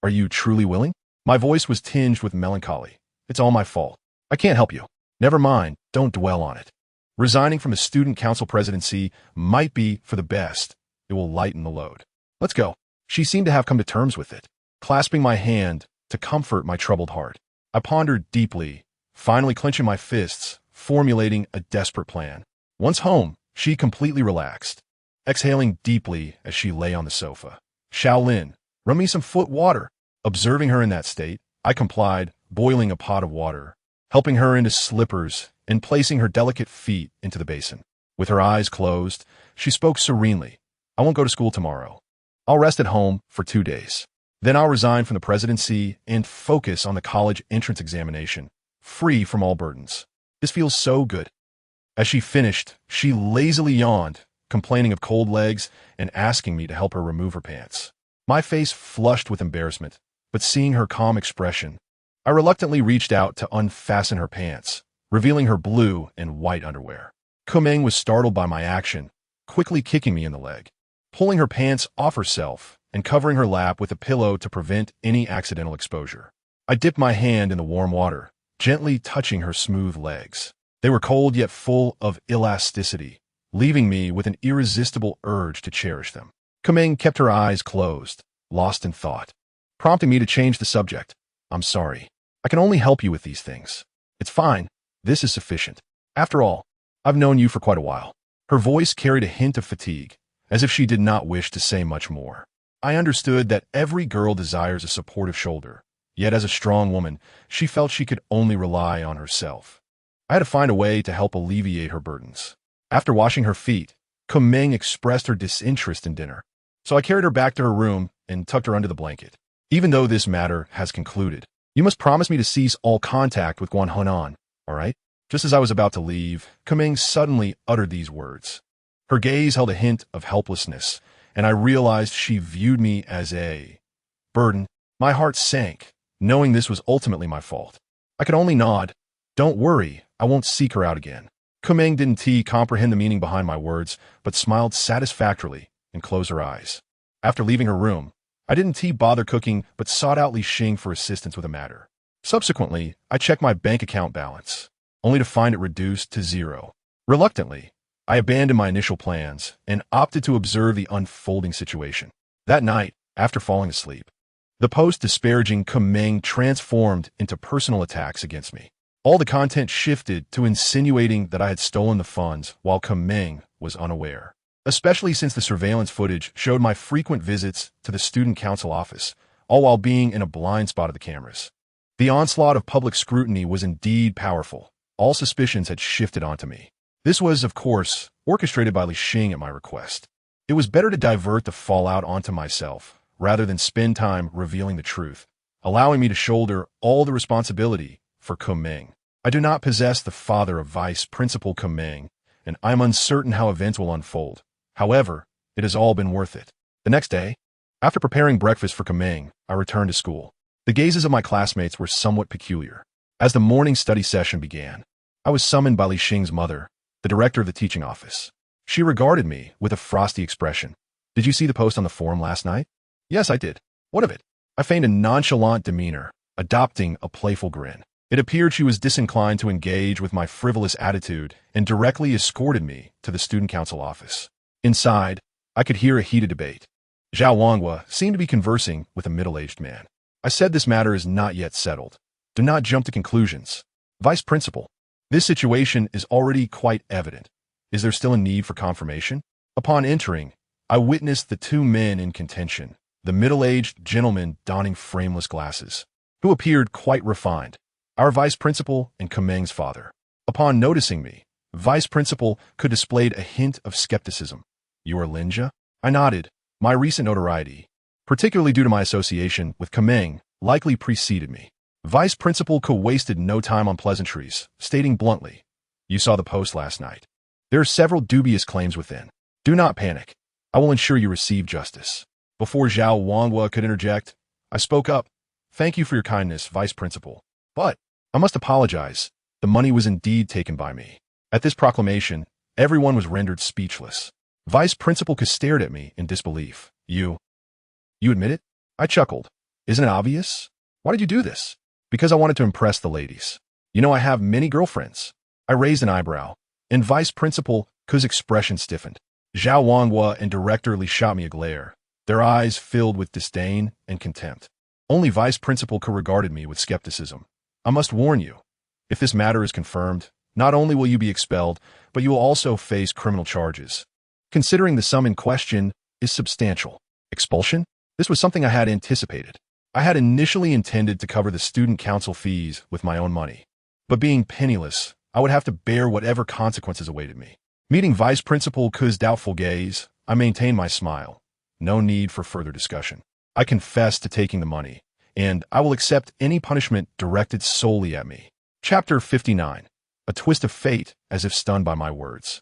Speaker 1: Are you truly willing?" My voice was tinged with melancholy. "It's all my fault. I can't help you." "Never mind, don't dwell on it. Resigning from the student council presidency might be for the best. It will lighten the load. Let's go." She seemed to have come to terms with it, clasping my hand to comfort my troubled heart. I pondered deeply, finally clenching my fists, formulating a desperate plan. Once home, she completely relaxed, exhaling deeply as she lay on the sofa. "Shaolin, run me some foot water." Observing her in that state, I complied, boiling a pot of water, helping her into slippers, and placing her delicate feet into the basin. With her eyes closed, she spoke serenely. "I won't go to school tomorrow. I'll rest at home for 2 days. Then I'll resign from the presidency and focus on the college entrance examination, free from all burdens. This feels so good." As she finished, she lazily yawned, complaining of cold legs and asking me to help her remove her pants. My face flushed with embarrassment, but seeing her calm expression, I reluctantly reached out to unfasten her pants, revealing her blue and white underwear. Kumeng was startled by my action, quickly kicking me in the leg, pulling her pants off herself and covering her lap with a pillow to prevent any accidental exposure. I dipped my hand in the warm water, gently touching her smooth legs. They were cold yet full of elasticity, leaving me with an irresistible urge to cherish them. Kumeng kept her eyes closed, lost in thought, prompting me to change the subject. I'm sorry. I can only help you with these things. It's fine. This is sufficient. After all, I've known you for quite a while. Her voice carried a hint of fatigue, as if she did not wish to say much more. I understood that every girl desires a supportive shoulder, yet as a strong woman, she felt she could only rely on herself. I had to find a way to help alleviate her burdens. After washing her feet, Kumeng expressed her disinterest in dinner, so I carried her back to her room and tucked her under the blanket. Even though this matter has concluded, you must promise me to cease all contact with Guan Hunan, all right? Just as I was about to leave, Kumeng suddenly uttered these words. Her gaze held a hint of helplessness, and I realized she viewed me as a burden. My heart sank, knowing this was ultimately my fault. I could only nod. Don't worry, I won't seek her out again. Kumeng didn't comprehend the meaning behind my words, but smiled satisfactorily and closed her eyes. After leaving her room, I didn't bother cooking, but sought out Li Xing for assistance with a matter. Subsequently, I checked my bank account balance, only to find it reduced to 0. Reluctantly, I abandoned my initial plans and opted to observe the unfolding situation. That night, after falling asleep, the post disparaging Kumeng transformed into personal attacks against me. All the content shifted to insinuating that I had stolen the funds while Kumeng was unaware, especially since the surveillance footage showed my frequent visits to the student council office, all while being in a blind spot of the cameras. The onslaught of public scrutiny was indeed powerful. All suspicions had shifted onto me. This was, of course, orchestrated by Li Xing at my request. It was better to divert the fallout onto myself, rather than spend time revealing the truth, allowing me to shoulder all the responsibility for Kumeng. I do not possess the father of Vice Principal Kumeng, and I'm uncertain how events will unfold. However, it has all been worth it. The next day, after preparing breakfast for Kumeng, I returned to school. The gazes of my classmates were somewhat peculiar. As the morning study session began, I was summoned by Li Xing's mother, the director of the teaching office. She regarded me with a frosty expression. Did you see the post on the forum last night? Yes, I did. What of it? I feigned a nonchalant demeanor, adopting a playful grin. It appeared she was disinclined to engage with my frivolous attitude and directly escorted me to the student council office. Inside, I could hear a heated debate. Zhao Wanghua seemed to be conversing with a middle-aged man. I said this matter is not yet settled. Do not jump to conclusions. Vice Principal, this situation is already quite evident. Is there still a need for confirmation? Upon entering, I witnessed the two men in contention, the middle-aged gentleman donning frameless glasses, who appeared quite refined, our Vice Principal and Kumeng's father. Upon noticing me, Vice Principal could displayed a hint of skepticism. You are Linja? I nodded. My recent notoriety, particularly due to my association with Kumeng, likely preceded me. Vice Principal Ko wasted no time on pleasantries, stating bluntly, you saw the post last night. There are several dubious claims within. Do not panic. I will ensure you receive justice. Before Zhao Wanghua could interject, I spoke up. Thank you for your kindness, Vice Principal. But I must apologize. The money was indeed taken by me. At this proclamation, everyone was rendered speechless. Vice Principal Ko stared at me in disbelief. You admit it? I chuckled. Isn't it obvious? Why did you do this? Because I wanted to impress the ladies. You know I have many girlfriends. I raised an eyebrow, and Vice Principal Ko's expression stiffened. Zhao Wanghua and Director Li shot me a glare, their eyes filled with disdain and contempt. Only Vice Principal Ko regarded me with skepticism. I must warn you, if this matter is confirmed, not only will you be expelled, but you will also face criminal charges. Considering the sum in question is substantial. Expulsion? This was something I had anticipated. I had initially intended to cover the student council fees with my own money. But being penniless, I would have to bear whatever consequences awaited me. Meeting Vice Principal Ko's doubtful gaze, I maintained my smile. No need for further discussion. I confess to taking the money, and I will accept any punishment directed solely at me. Chapter 59. A twist of fate, as if stunned by my words.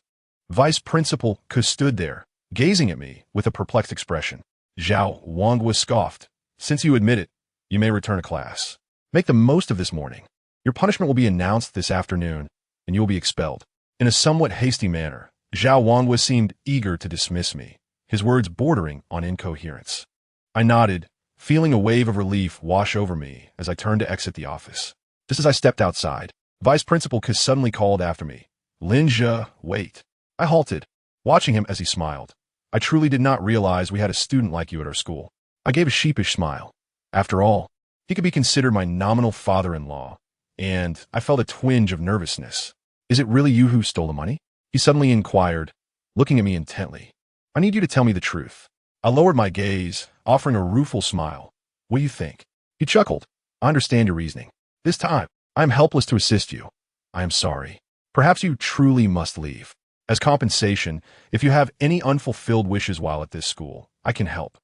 Speaker 1: Vice Principal Ko stood there, gazing at me with a perplexed expression. Zhao Wanghua scoffed. Since you admit it, You may return to class. Make the most of this morning. Your punishment will be announced this afternoon, and you will be expelled." In a somewhat hasty manner, Zhao Wanhua seemed eager to dismiss me, his words bordering on incoherence. I nodded, feeling a wave of relief wash over me as I turned to exit the office. Just as I stepped outside, Vice Principal Ke suddenly called after me, "Linja, wait." I halted, watching him as he smiled. "I truly did not realize we had a student like you at our school." I gave a sheepish smile. After all, he could be considered my nominal father-in-law, and I felt a twinge of nervousness. "Is it really you who stole the money?" he suddenly inquired, looking at me intently. "I need you to tell me the truth." I lowered my gaze, offering a rueful smile. "What do you think?" He chuckled. "I understand your reasoning. This time, I am helpless to assist you. I am sorry. Perhaps you truly must leave. As compensation, if you have any unfulfilled wishes while at this school, I can help."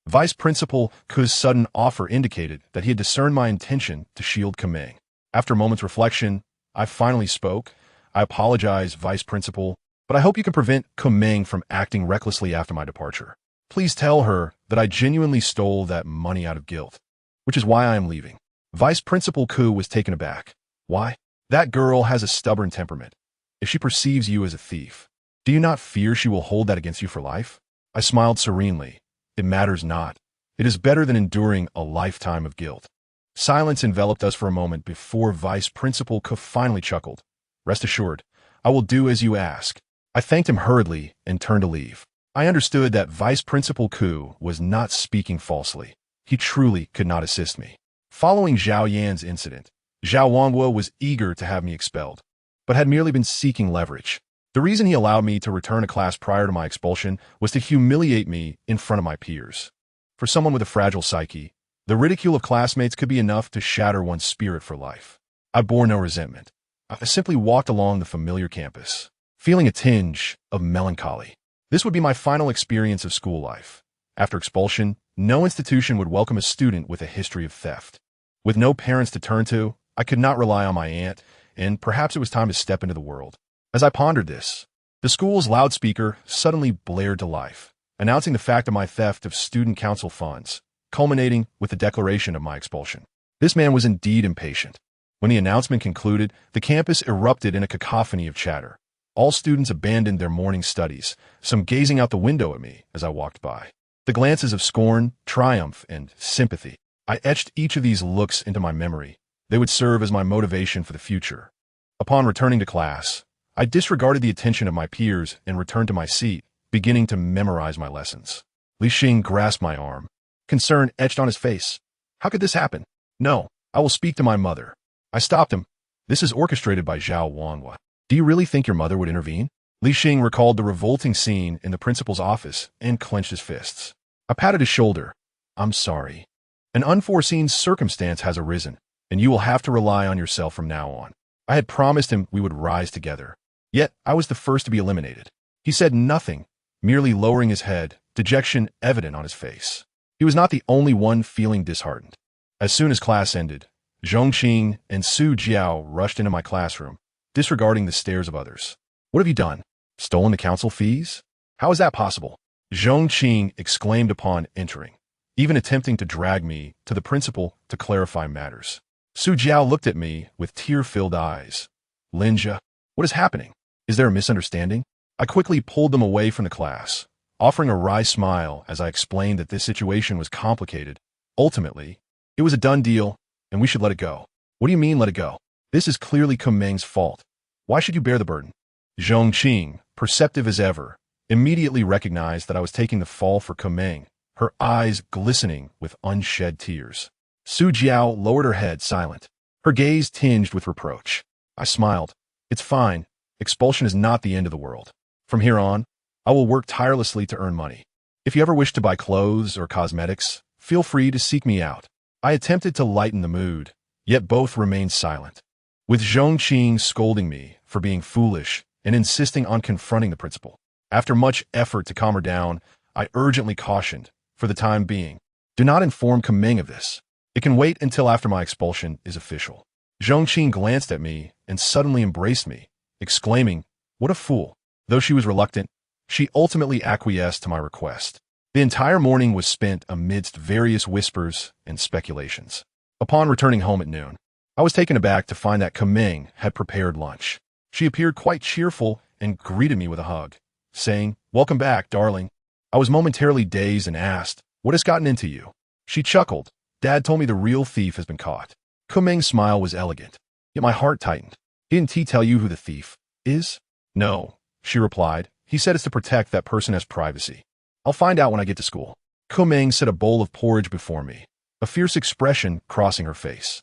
Speaker 1: Vice Principal Ke's sudden offer indicated that he had discerned my intention to shield Kameng. After a moment's reflection, I finally spoke. "I apologize, Vice Principal, but I hope you can prevent Kameng from acting recklessly after my departure. Please tell her that I genuinely stole that money out of guilt, which is why I am leaving." Vice Principal Ke was taken aback. "Why? That girl has a stubborn temperament. If she perceives you as a thief, do you not fear she will hold that against you for life?" I smiled serenely. "It matters not. It is better than enduring a lifetime of guilt." Silence enveloped us for a moment before Vice Principal Ke finally chuckled. "Rest assured, I will do as you ask." I thanked him hurriedly and turned to leave. I understood that Vice Principal Ke was not speaking falsely. He truly could not assist me. Following Zhao Yan's incident, Zhao Wanhua was eager to have me expelled, but had merely been seeking leverage. The reason he allowed me to return to class prior to my expulsion was to humiliate me in front of my peers. For someone with a fragile psyche, the ridicule of classmates could be enough to shatter one's spirit for life. I bore no resentment. I simply walked along the familiar campus, feeling a tinge of melancholy. This would be my final experience of school life. After expulsion, no institution would welcome a student with a history of theft. With no parents to turn to, I could not rely on my aunt, and perhaps it was time to step into the world. As I pondered this, the school's loudspeaker suddenly blared to life, announcing the fact of my theft of student council funds, culminating with the declaration of my expulsion. This man was indeed impatient. When the announcement concluded, the campus erupted in a cacophony of chatter. All students abandoned their morning studies, some gazing out the window at me as I walked by. The glances of scorn, triumph, and sympathy. I etched each of these looks into my memory. They would serve as my motivation for the future. Upon returning to class, I disregarded the attention of my peers and returned to my seat, beginning to memorize my lessons. Li Xing grasped my arm. Concern etched on his face. "How could this happen?" "No, I will speak to my mother." I stopped him. "This is orchestrated by Zhao Wanhua. Do you really think your mother would intervene?" Li Xing recalled the revolting scene in the principal's office and clenched his fists. I patted his shoulder. "I'm sorry. An unforeseen circumstance has arisen, and you will have to rely on yourself from now on." I had promised him we would rise together. Yet I was the first to be eliminated. He said nothing, merely lowering his head, dejection evident on his face. He was not the only one feeling disheartened. As soon as class ended, Zhongqing and Su Jiao rushed into my classroom, disregarding the stares of others. "What have you done? Stolen the council fees? How is that possible?" Zhongqing exclaimed upon entering, even attempting to drag me to the principal to clarify matters. Su Jiao looked at me with tear-filled eyes. "Linja, what is happening? Is there a misunderstanding?" I quickly pulled them away from the class, offering a wry smile as I explained that this situation was complicated. Ultimately, it was a done deal, and we should let it go. "What do you mean, let it go? This is clearly Kameng's fault. Why should you bear the burden?" Zhongqing, perceptive as ever, immediately recognized that I was taking the fall for Kameng, her eyes glistening with unshed tears. Su Jiao lowered her head, silent, her gaze tinged with reproach. I smiled. "It's fine. Expulsion is not the end of the world. From here on, I will work tirelessly to earn money. If you ever wish to buy clothes or cosmetics, feel free to seek me out." I attempted to lighten the mood, yet both remained silent. With Zhongqing scolding me for being foolish and insisting on confronting the principal. After much effort to calm her down, I urgently cautioned, for the time being, do not inform Kameng of this. It can wait until after my expulsion is official. Zhongqing glanced at me and suddenly embraced me, exclaiming, "What a fool." Though she was reluctant, she ultimately acquiesced to my request. The entire morning was spent amidst various whispers and speculations. Upon returning home at noon, I was taken aback to find that Kuming had prepared lunch. She appeared quite cheerful and greeted me with a hug, saying, "Welcome back, darling." I was momentarily dazed and asked, "What has gotten into you?" She chuckled. "Dad told me the real thief has been caught." Kuming's smile was elegant, yet my heart tightened. "Didn't he tell you who the thief is?" "No," she replied. "He said it's to protect that person as privacy. I'll find out when I get to school." Kuming set a bowl of porridge before me, a fierce expression crossing her face.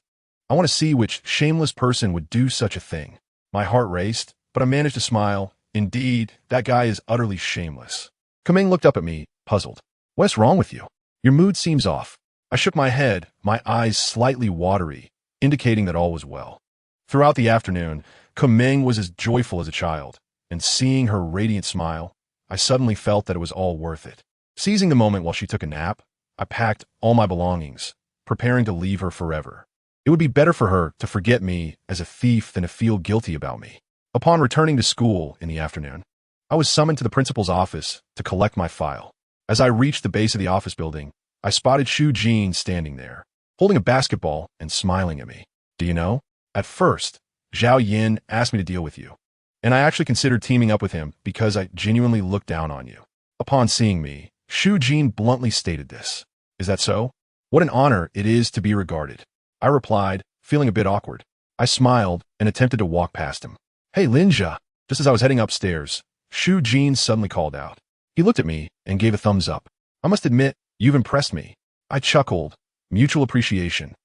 Speaker 1: I want to see which shameless person would do such a thing. My heart raced, but I managed to smile. Indeed, that guy is utterly shameless. Kuming looked up at me, puzzled. "What's wrong with you? Your mood seems off." I shook my head, my eyes slightly watery, indicating that all was well. Throughout the afternoon, Kuming was as joyful as a child, and seeing her radiant smile, I suddenly felt that it was all worth it. Seizing the moment while she took a nap, I packed all my belongings, preparing to leave her forever. It would be better for her to forget me as a thief than to feel guilty about me. Upon returning to school in the afternoon, I was summoned to the principal's office to collect my file. As I reached the base of the office building, I spotted Shu Jin standing there, holding a basketball and smiling at me. "Do you know? At first, Zhao Yin asked me to deal with you, and I actually considered teaming up with him because I genuinely looked down on you." Upon seeing me, Shu Jin bluntly stated this. "Is that so? What an honor it is to be regarded." I replied, feeling a bit awkward. I smiled and attempted to walk past him. "Hey, Linja!" Just as I was heading upstairs, Shu Jin suddenly called out. He looked at me and gave a thumbs up. "I must admit, you've impressed me." I chuckled. Mutual appreciation.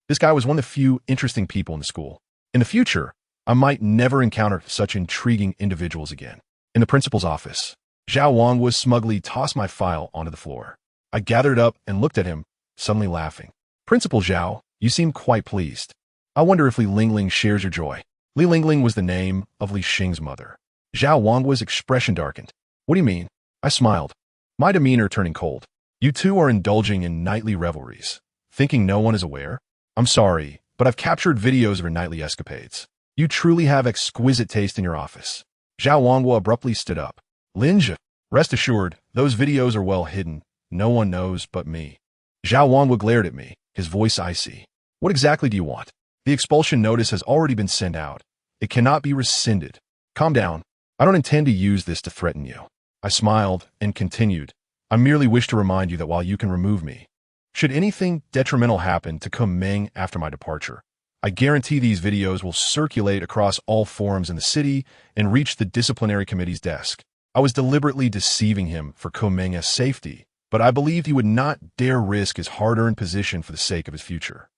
Speaker 1: This guy was one of the few interesting people in the school. In the future, I might never encounter such intriguing individuals again. In the principal's office, Zhao Wang smugly tossed my file onto the floor. I gathered it up and looked at him, suddenly laughing. "Principal Zhao, you seem quite pleased. I wonder if Li Lingling shares your joy." Li Lingling was the name of Li Xing's mother. Zhao Wang's expression darkened. "What do you mean?" I smiled, my demeanor turning cold. "You two are indulging in nightly revelries, thinking no one is aware? I'm sorry, but I've captured videos of your nightly escapades. You truly have exquisite taste in your office." Zhao Wangwa abruptly stood up. "Linja, rest assured, those videos are well hidden. No one knows but me." Zhao Wangwa glared at me, his voice icy. "What exactly do you want? The expulsion notice has already been sent out. It cannot be rescinded. Calm down. I don't intend to use this to threaten you." I smiled and continued. "I merely wish to remind you that while you can remove me, should anything detrimental happen to Kuming after my departure, I guarantee these videos will circulate across all forums in the city and reach the disciplinary committee's desk." I was deliberately deceiving him for Kuming's safety, but I believed he would not dare risk his hard-earned position for the sake of his future.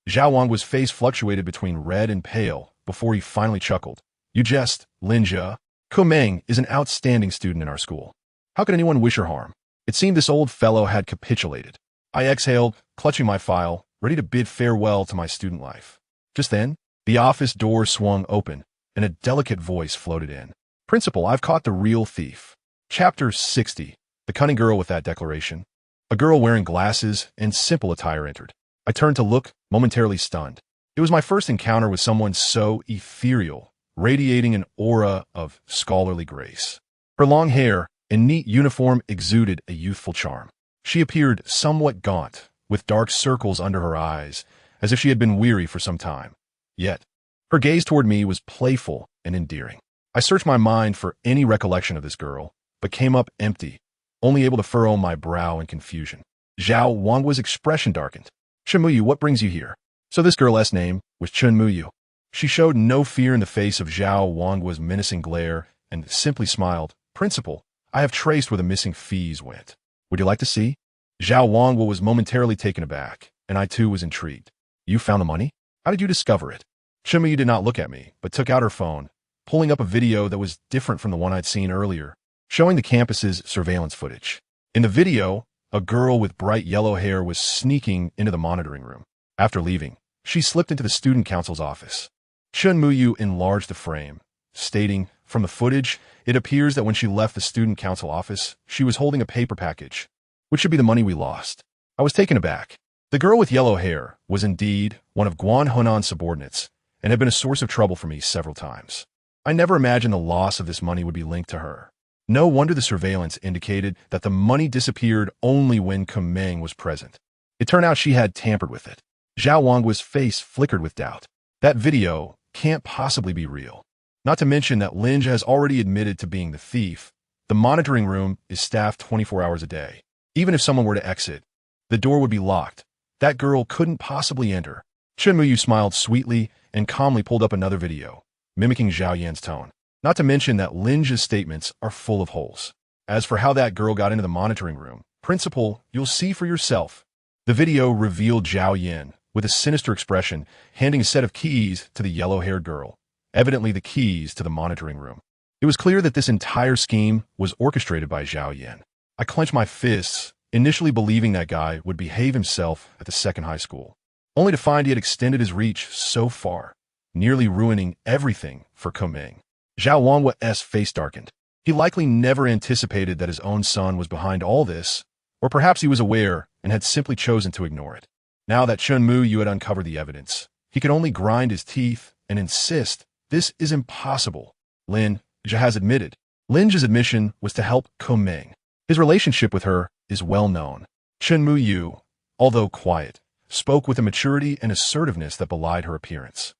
Speaker 1: Zhao Wang's face fluctuated between red and pale before he finally chuckled. "You jest, Linja. Kuming is an outstanding student in our school. How could anyone wish her harm?" It seemed this old fellow had capitulated. I exhaled, clutching my file, ready to bid farewell to my student life. Just then, the office door swung open, and a delicate voice floated in. "Principal, I've caught the real thief." Chapter 60. The cunning girl with that declaration. A girl wearing glasses and simple attire entered. I turned to look, momentarily stunned. It was my first encounter with someone so ethereal, radiating an aura of scholarly grace. Her long hair and neat uniform exuded a youthful charm. She appeared somewhat gaunt, with dark circles under her eyes, as if she had been weary for some time. Yet, her gaze toward me was playful and endearing. I searched my mind for any recollection of this girl, but came up empty, only able to furrow my brow in confusion. Zhao Wang's expression darkened. "Chun Muyu, what brings you here?" So this girl's name was Chun Muyu. She showed no fear in the face of Zhao Wang's menacing glare and simply smiled. "Principal, I have traced where the missing fees went. Would you like to see?" Zhao Wang was momentarily taken aback, and I too was intrigued. "You found the money? How did you discover it?" Chun Muyu did not look at me, but took out her phone, pulling up a video that was different from the one I'd seen earlier, showing the campus's surveillance footage. In the video, a girl with bright yellow hair was sneaking into the monitoring room. After leaving, she slipped into the student council's office. Chun Muyu enlarged the frame, stating, "From the footage, it appears that when she left the student council office, she was holding a paper package, which should be the money we lost." I was taken aback. The girl with yellow hair was indeed one of Guan Hunan's subordinates and had been a source of trouble for me several times. I never imagined the loss of this money would be linked to her. No wonder the surveillance indicated that the money disappeared only when Kumeng was present. It turned out she had tampered with it. Zhao Wangwa's face flickered with doubt. That video can't possibly be real. Not to mention that Linja has already admitted to being the thief. The monitoring room is staffed 24 hours a day. Even if someone were to exit, the door would be locked. That girl couldn't possibly enter. Chen Muyu smiled sweetly and calmly pulled up another video, mimicking Zhao Yan's tone. Not to mention that Linja's statements are full of holes. As for how that girl got into the monitoring room, principal, you'll see for yourself. The video revealed Zhao Yan, with a sinister expression, handing a set of keys to the yellow-haired girl, evidently the keys to the monitoring room. It was clear that this entire scheme was orchestrated by Zhao Yan. I clenched my fists, initially believing that guy would behave himself at the second high school, only to find he had extended his reach so far, nearly ruining everything for Kumeng. Zhao Wangwa's face darkened. He likely never anticipated that his own son was behind all this, or perhaps he was aware and had simply chosen to ignore it. Now that Chen Muyu had uncovered the evidence, he could only grind his teeth and insist, this is impossible. Linja has admitted. Linja's admission was to help Kumeng. His relationship with her is well known. Chen Muyu, although quiet, spoke with a maturity and assertiveness that belied her appearance.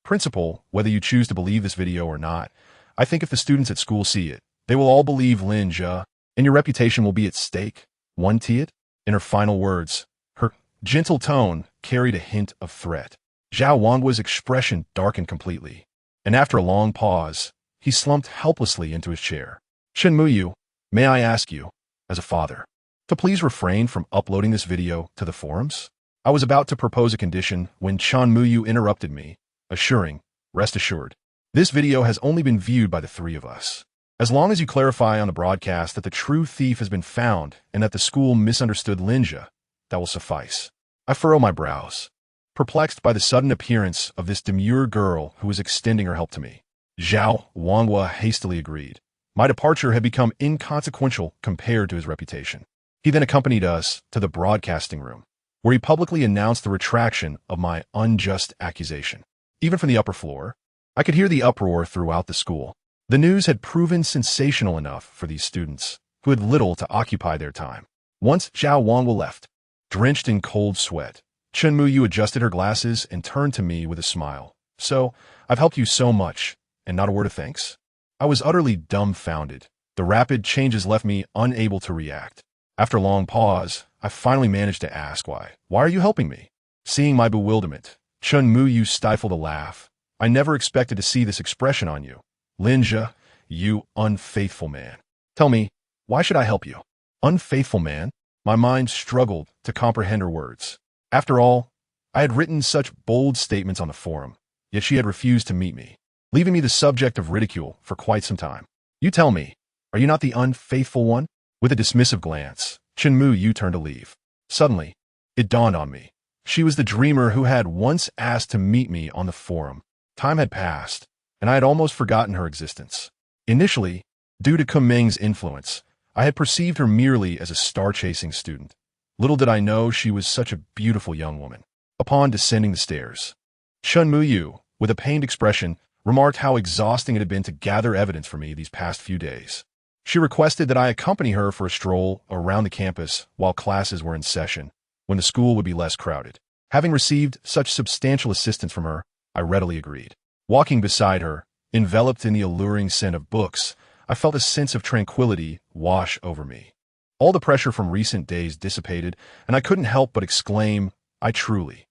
Speaker 1: Principal, whether you choose to believe this video or not, I think if the students at school see it, they will all believe Linja, and your reputation will be at stake. One Tiet? In her final words, her gentle tone carried a hint of threat. Zhao Wangwa's expression darkened completely, and after a long pause, he slumped helplessly into his chair. Chen Muyu, may I ask you, as a father, to please refrain from uploading this video to the forums? I was about to propose a condition when Chen Muyu interrupted me, assuring, rest assured, this video has only been viewed by the three of us. As long as you clarify on the broadcast that the true thief has been found and that the school misunderstood Linja, that will suffice. I furrow my brows, perplexed by the sudden appearance of this demure girl who was extending her help to me. Zhao Wangwa hastily agreed. My departure had become inconsequential compared to his reputation. He then accompanied us to the broadcasting room, where he publicly announced the retraction of my unjust accusation. Even from the upper floor, I could hear the uproar throughout the school. The news had proven sensational enough for these students, who had little to occupy their time. Once Zhao Wangwa left, drenched in cold sweat, Chen Muyu adjusted her glasses and turned to me with a smile. So, I've helped you so much, and not a word of thanks? I was utterly dumbfounded. The rapid changes left me unable to react. After a long pause, I finally managed to ask why. Why are you helping me? Seeing my bewilderment, Chen Muyu stifled a laugh. I never expected to see this expression on you. Linja, you unfaithful man. Tell me, why should I help you? Unfaithful man? My mind struggled to comprehend her words. After all, I had written such bold statements on the forum, yet she had refused to meet me, leaving me the subject of ridicule for quite some time. You tell me, are you not the unfaithful one? With a dismissive glance, Chen Muyu turned to leave. Suddenly, it dawned on me. She was the dreamer who had once asked to meet me on the forum. Time had passed, and I had almost forgotten her existence. Initially, due to Kumeng's influence, I had perceived her merely as a star-chasing student. Little did I know she was such a beautiful young woman. Upon descending the stairs, Chen Muyu, with a pained expression, remarked how exhausting it had been to gather evidence for me these past few days. She requested that I accompany her for a stroll around the campus while classes were in session, when the school would be less crowded. Having received such substantial assistance from her, I readily agreed. Walking beside her, enveloped in the alluring scent of books, I felt a sense of tranquility wash over me. All the pressure from recent days dissipated, and I couldn't help but exclaim, I truly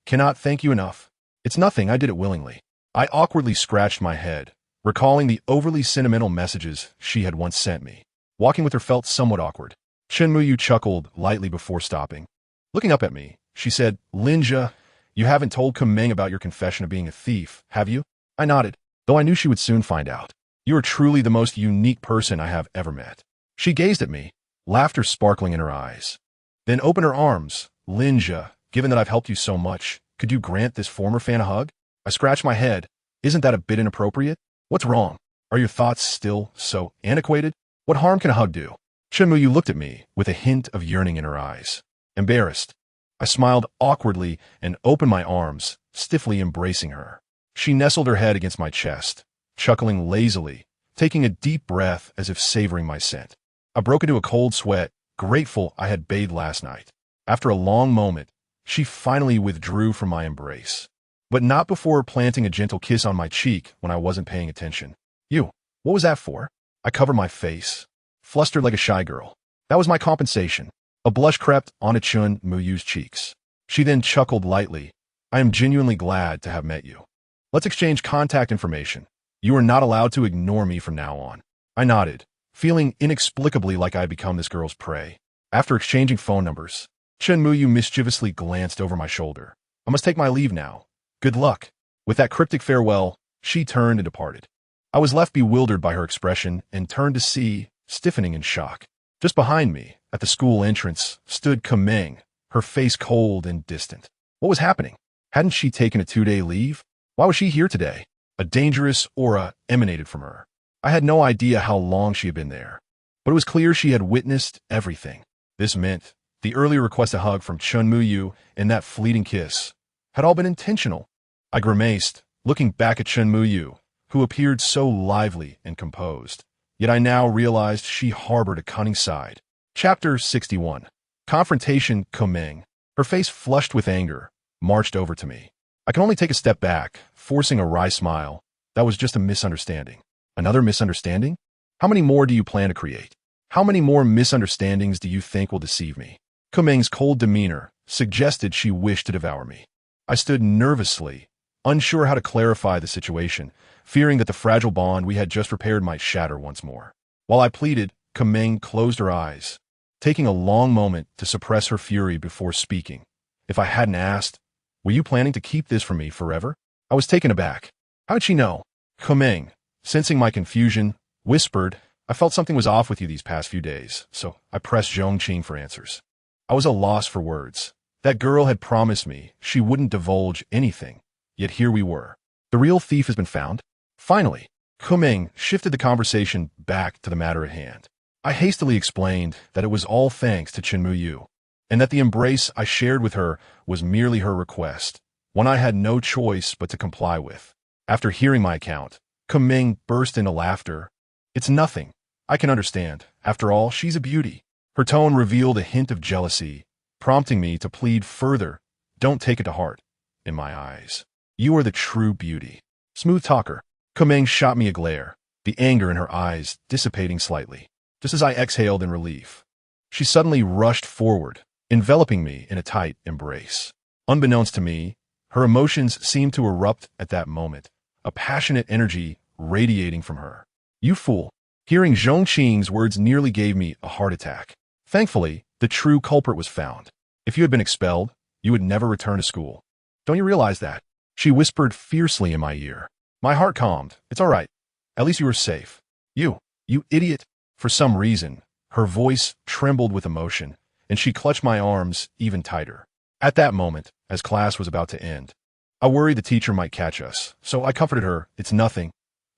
Speaker 1: cannot thank you enough. It's nothing, I did it willingly. I awkwardly scratched my head, recalling the overly sentimental messages she had once sent me. Walking with her felt somewhat awkward. Chen Muyu chuckled lightly before stopping. Looking up at me, she said, Linja, you haven't told Kumeng about your confession of being a thief, have you? I nodded, though I knew she would soon find out. You are truly the most unique person I have ever met. She gazed at me, laughter sparkling in her eyes. Then opened her arms. Linja, given that I've helped you so much, could you grant this former fan a hug? I scratched my head. Isn't that a bit inappropriate? What's wrong? Are your thoughts still so antiquated? What harm can a hug do? Chen Muyu looked at me with a hint of yearning in her eyes. Embarrassed, I smiled awkwardly and opened my arms, stiffly embracing her. She nestled her head against my chest, chuckling lazily, taking a deep breath as if savoring my scent. I broke into a cold sweat, grateful I had bathed last night. After a long moment, she finally withdrew from my embrace. But not before planting a gentle kiss on my cheek when I wasn't paying attention. You, what was that for? I covered my face, flustered like a shy girl. That was my compensation. A blush crept onto Chun Muyu's cheeks. She then chuckled lightly. I am genuinely glad to have met you. Let's exchange contact information. You are not allowed to ignore me from now on. I nodded, feeling inexplicably like I had become this girl's prey. After exchanging phone numbers, Chun Muyu mischievously glanced over my shoulder. I must take my leave now. Good luck. With that cryptic farewell, she turned and departed. I was left bewildered by her expression and turned to see, stiffening in shock. Just behind me, at the school entrance, stood Kameng, her face cold and distant. What was happening? Hadn't she taken a 2-day leave? Why was she here today? A dangerous aura emanated from her. I had no idea how long she had been there, but it was clear she had witnessed everything. This meant the earlier requested hug from Chun Muyu and that fleeting kiss had all been intentional. I grimaced, looking back at Chun Muyu, who appeared so lively and composed. Yet I now realized she harbored a cunning side. Chapter 61. Confrontation. Kameng, her face flushed with anger, marched over to me. I can only take a step back, forcing a wry smile. That was just a misunderstanding. Another misunderstanding? How many more do you plan to create? How many more misunderstandings do you think will deceive me? Kameng's cold demeanor suggested she wished to devour me. I stood nervously, unsure how to clarify the situation, fearing that the fragile bond we had just repaired might shatter once more. While I pleaded, Kameng closed her eyes, taking a long moment to suppress her fury before speaking. If I hadn't asked, were you planning to keep this from me forever? I was taken aback. How'd she know? Kameng, sensing my confusion, whispered, I felt something was off with you these past few days, so I pressed Zhongqing for answers. I was at a loss for words. That girl had promised me she wouldn't divulge anything, yet here we were. The real thief has been found? Finally, Kameng shifted the conversation back to the matter at hand. I hastily explained that it was all thanks to Chun Muyu, and that the embrace I shared with her was merely her request, one I had no choice but to comply with. After hearing my account, Kameng burst into laughter. It's nothing. I can understand. After all, she's a beauty. Her tone revealed a hint of jealousy, prompting me to plead further. Don't take it to heart. In my eyes, you are the true beauty. Smooth talker. Kameng shot me a glare, the anger in her eyes dissipating slightly. Just as I exhaled in relief, she suddenly rushed forward, enveloping me in a tight embrace. Unbeknownst to me, her emotions seemed to erupt at that moment, a passionate energy radiating from her. Youthful. Hearing Zhongqing's words nearly gave me a heart attack. Thankfully, the true culprit was found. If you had been expelled, you would never return to school. Don't you realize that? She whispered fiercely in my ear. My heart calmed. It's all right. At least you were safe. You idiot. For some reason, her voice trembled with emotion, and she clutched my arms even tighter. At that moment, as class was about to end, I worried the teacher might catch us, so I comforted her. It's nothing.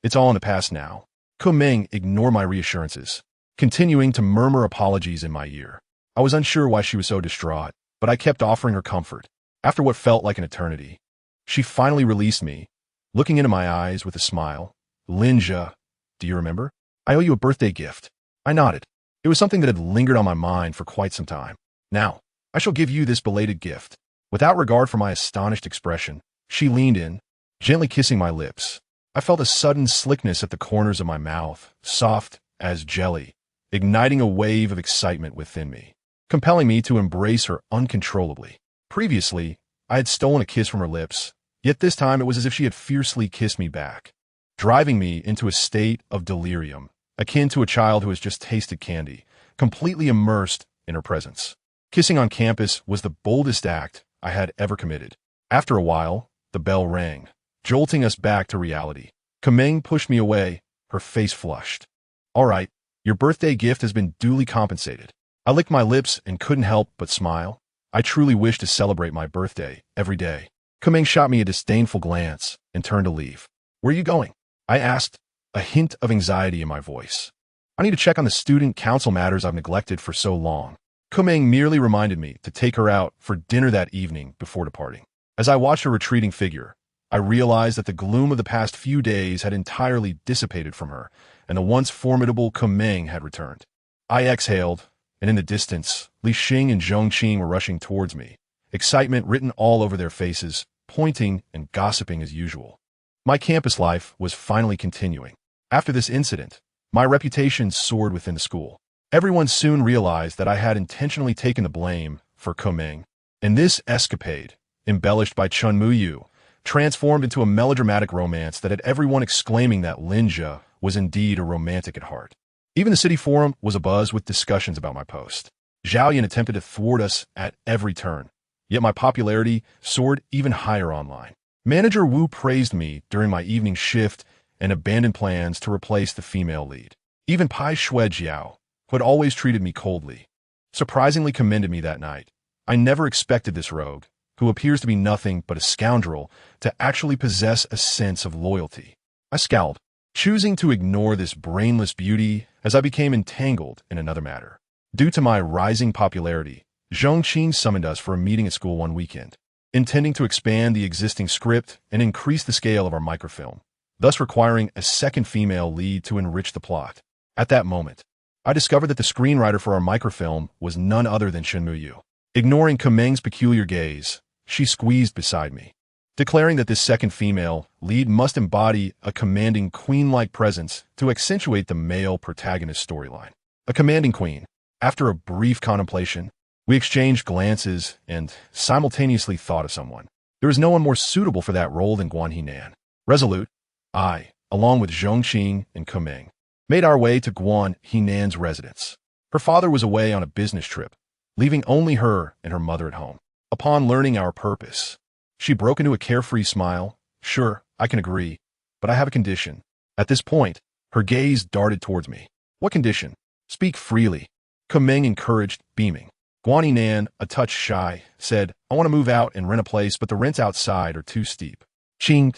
Speaker 1: It's all in the past now. Kameng ignored my reassurances, continuing to murmur apologies in my ear. I was unsure why she was so distraught, but I kept offering her comfort. After what felt like an eternity, she finally released me, looking into my eyes with a smile. Linja, do you remember? I owe you a birthday gift. I nodded. It was something that had lingered on my mind for quite some time. Now, I shall give you this belated gift. Without regard for my astonished expression, she leaned in, gently kissing my lips. I felt a sudden slickness at the corners of my mouth, soft as jelly, igniting a wave of excitement within me, compelling me to embrace her uncontrollably. Previously, I had stolen a kiss from her lips, yet this time it was as if she had fiercely kissed me back, driving me into a state of delirium, akin to a child who has just tasted candy, completely immersed in her presence. Kissing on campus was the boldest act I had ever committed. After a while, the bell rang, jolting us back to reality. Kameng pushed me away, her face flushed. All right, your birthday gift has been duly compensated. I licked my lips and couldn't help but smile. I truly wish to celebrate my birthday every day. Kameng shot me a disdainful glance and turned to leave. Where are you going? I asked, a hint of anxiety in my voice. I need to check on the student council matters I've neglected for so long. Kameng merely reminded me to take her out for dinner that evening before departing. As I watched her retreating figure, I realized that the gloom of the past few days had entirely dissipated from her, and the once formidable Kumeng had returned. I exhaled, and in the distance, Li Xing and Zhongqing were rushing towards me, excitement written all over their faces, pointing and gossiping as usual. My campus life was finally continuing. After this incident, my reputation soared within the school. Everyone soon realized that I had intentionally taken the blame for Kumeng, and this escapade, embellished by Chun Muyu, transformed into a melodramatic romance that had everyone exclaiming that Linja was indeed a romantic at heart. Even the city forum was abuzz with discussions about my post. Zhao Yan attempted to thwart us at every turn, yet my popularity soared even higher online. Manager Wu praised me during my evening shift and abandoned plans to replace the female lead. Even Pai Shuejiao, who had always treated me coldly, surprisingly commended me that night. I never expected this rogue, who appears to be nothing but a scoundrel, to actually possess a sense of loyalty. I scowled, choosing to ignore this brainless beauty as I became entangled in another matter. Due to my rising popularity, Zhongqing summoned us for a meeting at school one weekend, intending to expand the existing script and increase the scale of our microfilm, thus requiring a second female lead to enrich the plot. At that moment, I discovered that the screenwriter for our microfilm was none other than Shen Muyu. Ignoring Kumeng's peculiar gaze, she squeezed beside me, declaring that this second female lead must embody a commanding queen-like presence to accentuate the male protagonist storyline. A commanding queen. After a brief contemplation, we exchanged glances and simultaneously thought of someone. There was no one more suitable for that role than Guan Hinan. Resolute, I, along with Zhongqing and Kumeng, made our way to Guan Hinan's residence. Her father was away on a business trip, leaving only her and her mother at home. Upon learning our purpose, she broke into a carefree smile. Sure, I can agree, but I have a condition. At this point, her gaze darted towards me. What condition? Speak freely. Kumeng encouraged, beaming. Guan Yinan, a touch shy, said, I want to move out and rent a place, but the rents outside are too steep. Qing,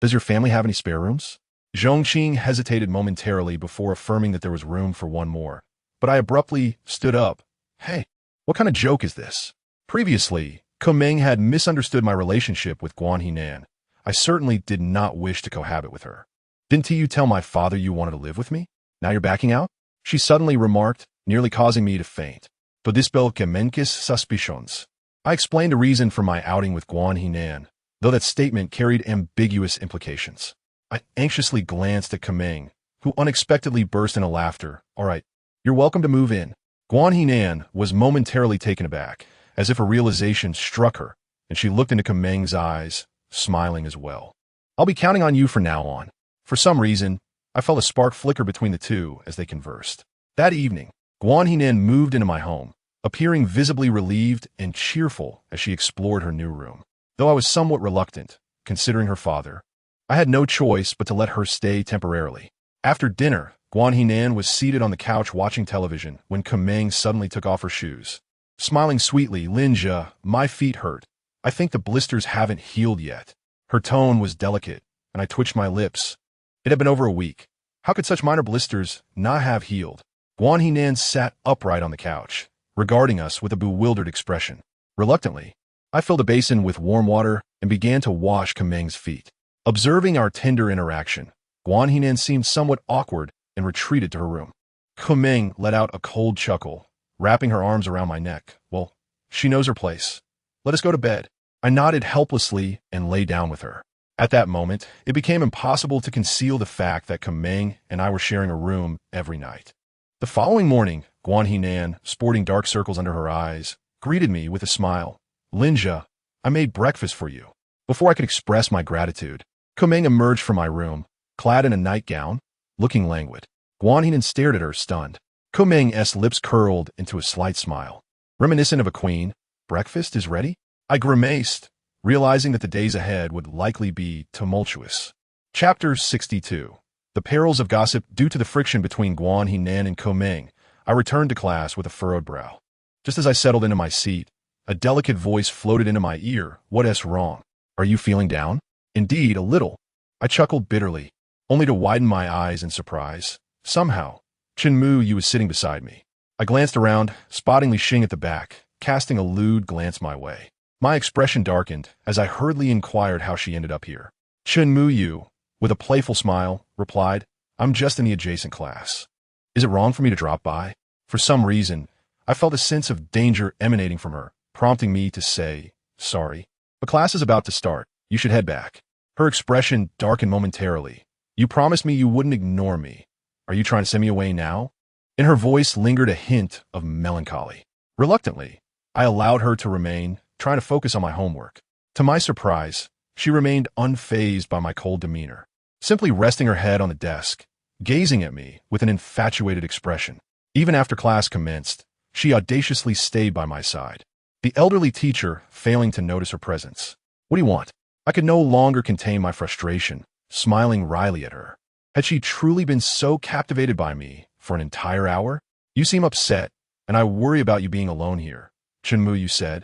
Speaker 1: does your family have any spare rooms? Zhongqing hesitated momentarily before affirming that there was room for one more, but I abruptly stood up. Hey, what kind of joke is this? Previously, Kumeng had misunderstood my relationship with Guan Hinan. I certainly did not wish to cohabit with her. Didn't you tell my father you wanted to live with me? Now you're backing out? She suddenly remarked, nearly causing me to faint. To dispel Kemenkis suspicions. I explained the reason for my outing with Guan Hinan, though that statement carried ambiguous implications. I anxiously glanced at Kumeng, who unexpectedly burst into laughter. All right, you're welcome to move in. Guan Hinan was momentarily taken aback, as if a realization struck her, and she looked into Kumeng's eyes, smiling as well. I'll be counting on you from now on. For some reason, I felt a spark flicker between the two as they conversed. That evening, Guan Hinan moved into my home, appearing visibly relieved and cheerful as she explored her new room. Though I was somewhat reluctant, considering her father, I had no choice but to let her stay temporarily. After dinner, Guan Hinan was seated on the couch watching television when Kumeng suddenly took off her shoes. Smiling sweetly, Linja, my feet hurt. I think the blisters haven't healed yet. Her tone was delicate, and I twitched my lips. It had been over a week. How could such minor blisters not have healed? Guan Hinan sat upright on the couch, regarding us with a bewildered expression. Reluctantly, I filled a basin with warm water and began to wash Kumeng's feet. Observing our tender interaction, Guan Hinan seemed somewhat awkward and retreated to her room. Kumeng let out a cold chuckle, wrapping her arms around my neck. Well, she knows her place. Let us go to bed. I nodded helplessly and lay down with her. At that moment, it became impossible to conceal the fact that Kumeng and I were sharing a room every night. The following morning, Guan Hinan, sporting dark circles under her eyes, greeted me with a smile. Linja, I made breakfast for you. Before I could express my gratitude, Kumeng emerged from my room, clad in a nightgown, looking languid. Guan Hinan stared at her, stunned. Kumeng's lips curled into a slight smile. Reminiscent of a queen, breakfast is ready? I grimaced, realizing that the days ahead would likely be tumultuous. Chapter 62. The perils of gossip. Due to the friction between Guan Hinan and Kumeng, I returned to class with a furrowed brow. Just as I settled into my seat, a delicate voice floated into my ear. What's wrong? Are you feeling down? Indeed, a little. I chuckled bitterly, only to widen my eyes in surprise. Somehow, Chen Muyu was sitting beside me. I glanced around, spotting Li Xing at the back, casting a lewd glance my way. My expression darkened as I hurriedly inquired how she ended up here. Chen Mu Yu, with a playful smile, replied, I'm just in the adjacent class. Is it wrong for me to drop by? For some reason, I felt a sense of danger emanating from her, prompting me to say, sorry. The class is about to start. You should head back. Her expression darkened momentarily. You promised me you wouldn't ignore me. Are you trying to send me away now? In her voice lingered a hint of melancholy. Reluctantly, I allowed her to remain, trying to focus on my homework. To my surprise, she remained unfazed by my cold demeanor, simply resting her head on the desk, gazing at me with an infatuated expression. Even after class commenced, she audaciously stayed by my side, the elderly teacher failing to notice her presence. What do you want? I could no longer contain my frustration, smiling wryly at her. Had she truly been so captivated by me for an entire hour? You seem upset, and I worry about you being alone here, Chen Mu Yu said,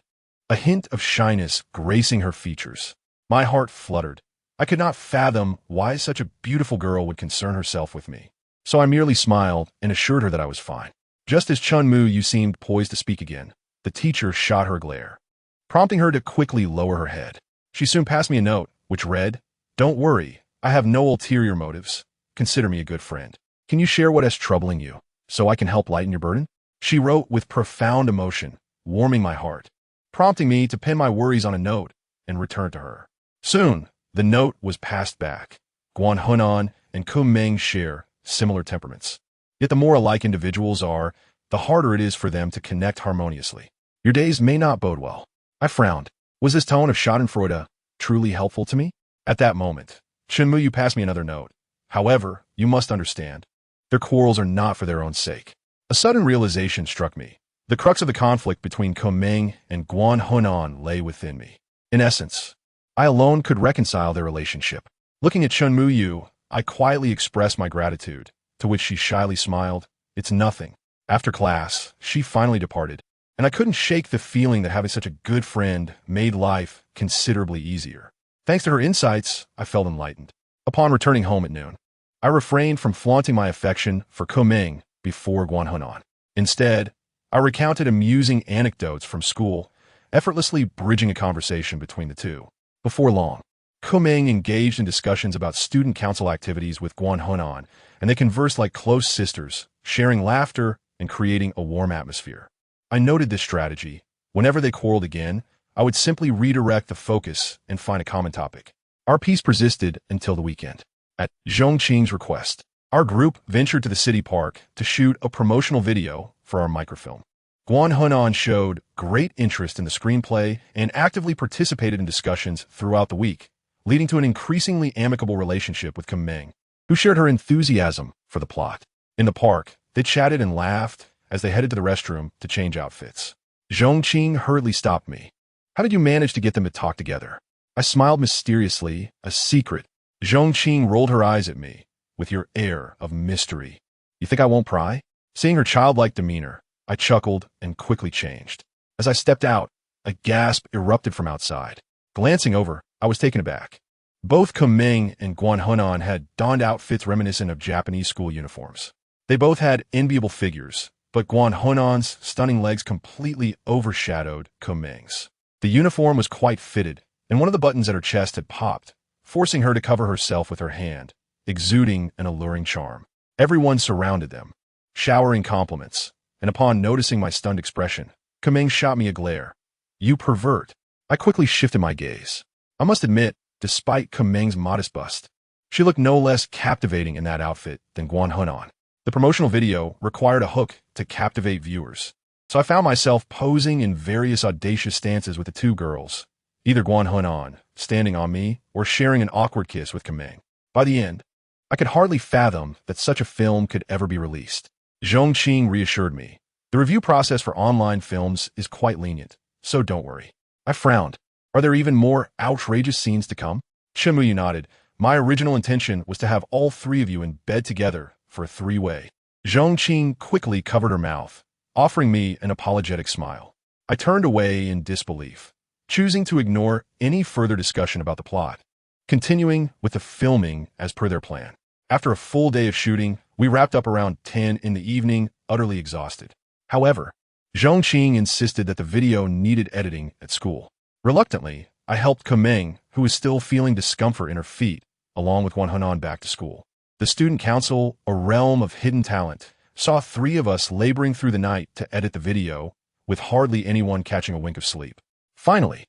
Speaker 1: a hint of shyness gracing her features. My heart fluttered. I could not fathom why such a beautiful girl would concern herself with me. So I merely smiled and assured her that I was fine. Just as Chen Mu Yu seemed poised to speak again, the teacher shot her a glare, prompting her to quickly lower her head. She soon passed me a note, which read, Don't worry, I have no ulterior motives. Consider me a good friend. Can you share what is troubling you, so I can help lighten your burden? She wrote with profound emotion, warming my heart, prompting me to pin my worries on a note and return to her. Soon, the note was passed back. Guan Hunan and Kumeng share similar temperaments. Yet the more alike individuals are, the harder it is for them to connect harmoniously. Your days may not bode well. I frowned. Was this tone of schadenfreude truly helpful to me? At that moment, Chen Mu Yu passed me another note. However, you must understand, their quarrels are not for their own sake. A sudden realization struck me. The crux of the conflict between Kumeng and Guan Hunan lay within me. In essence, I alone could reconcile their relationship. Looking at Chen Mu Yu, I quietly expressed my gratitude, to which she shyly smiled. It's nothing. After class, she finally departed, and I couldn't shake the feeling that having such a good friend made life considerably easier. Thanks to her insights, I felt enlightened. Upon returning home at noon, I refrained from flaunting my affection for Kumeng before Guan Hunan. Instead, I recounted amusing anecdotes from school, effortlessly bridging a conversation between the two. Before long, Kumeng engaged in discussions about student council activities with Guan Hunan, and they conversed like close sisters, sharing laughter and creating a warm atmosphere. I noted this strategy. Whenever they quarreled again, I would simply redirect the focus and find a common topic. Our peace persisted until the weekend. At Zhongqing's request, our group ventured to the city park to shoot a promotional video for our microfilm. Guan Hunan showed great interest in the screenplay and actively participated in discussions throughout the week, leading to an increasingly amicable relationship with Kumeng, who shared her enthusiasm for the plot. In the park, they chatted and laughed as they headed to the restroom to change outfits. Zhongqing hurriedly stopped me. How did you manage to get them to talk together? I smiled mysteriously, a secret. Zhongqing rolled her eyes at me, with your air of mystery. You think I won't pry? Seeing her childlike demeanor, I chuckled and quickly changed. As I stepped out, a gasp erupted from outside. Glancing over, I was taken aback. Both Kumeng and Guan Hunan had donned outfits reminiscent of Japanese school uniforms. They both had enviable figures, but Guan Hunan's stunning legs completely overshadowed Kumeng's. The uniform was quite fitted, and one of the buttons at her chest had popped, forcing her to cover herself with her hand, exuding an alluring charm. Everyone surrounded them, showering compliments, and upon noticing my stunned expression, Kumeng shot me a glare. You pervert. I quickly shifted my gaze. I must admit, despite Kumeng's modest bust, she looked no less captivating in that outfit than Guan Hunan. The promotional video required a hook to captivate viewers, so I found myself posing in various audacious stances with the two girls, either Guan Hunan standing on me or sharing an awkward kiss with Kumeng. By the end, I could hardly fathom that such a film could ever be released. Zhongqing reassured me. The review process for online films is quite lenient, so don't worry. I frowned. Are there even more outrageous scenes to come? Chen Mu Yu nodded. My original intention was to have all three of you in bed together for a three-way. Zhongqing quickly covered her mouth, offering me an apologetic smile. I turned away in disbelief, choosing to ignore any further discussion about the plot, continuing with the filming as per their plan. After a full day of shooting, we wrapped up around 10 in the evening, utterly exhausted. However, Zhongqing insisted that the video needed editing at school. Reluctantly, I helped Kumeng, who was still feeling discomfort in her feet, along with Guanhanan back to school. The student council, a realm of hidden talent, saw three of us laboring through the night to edit the video, with hardly anyone catching a wink of sleep. Finally,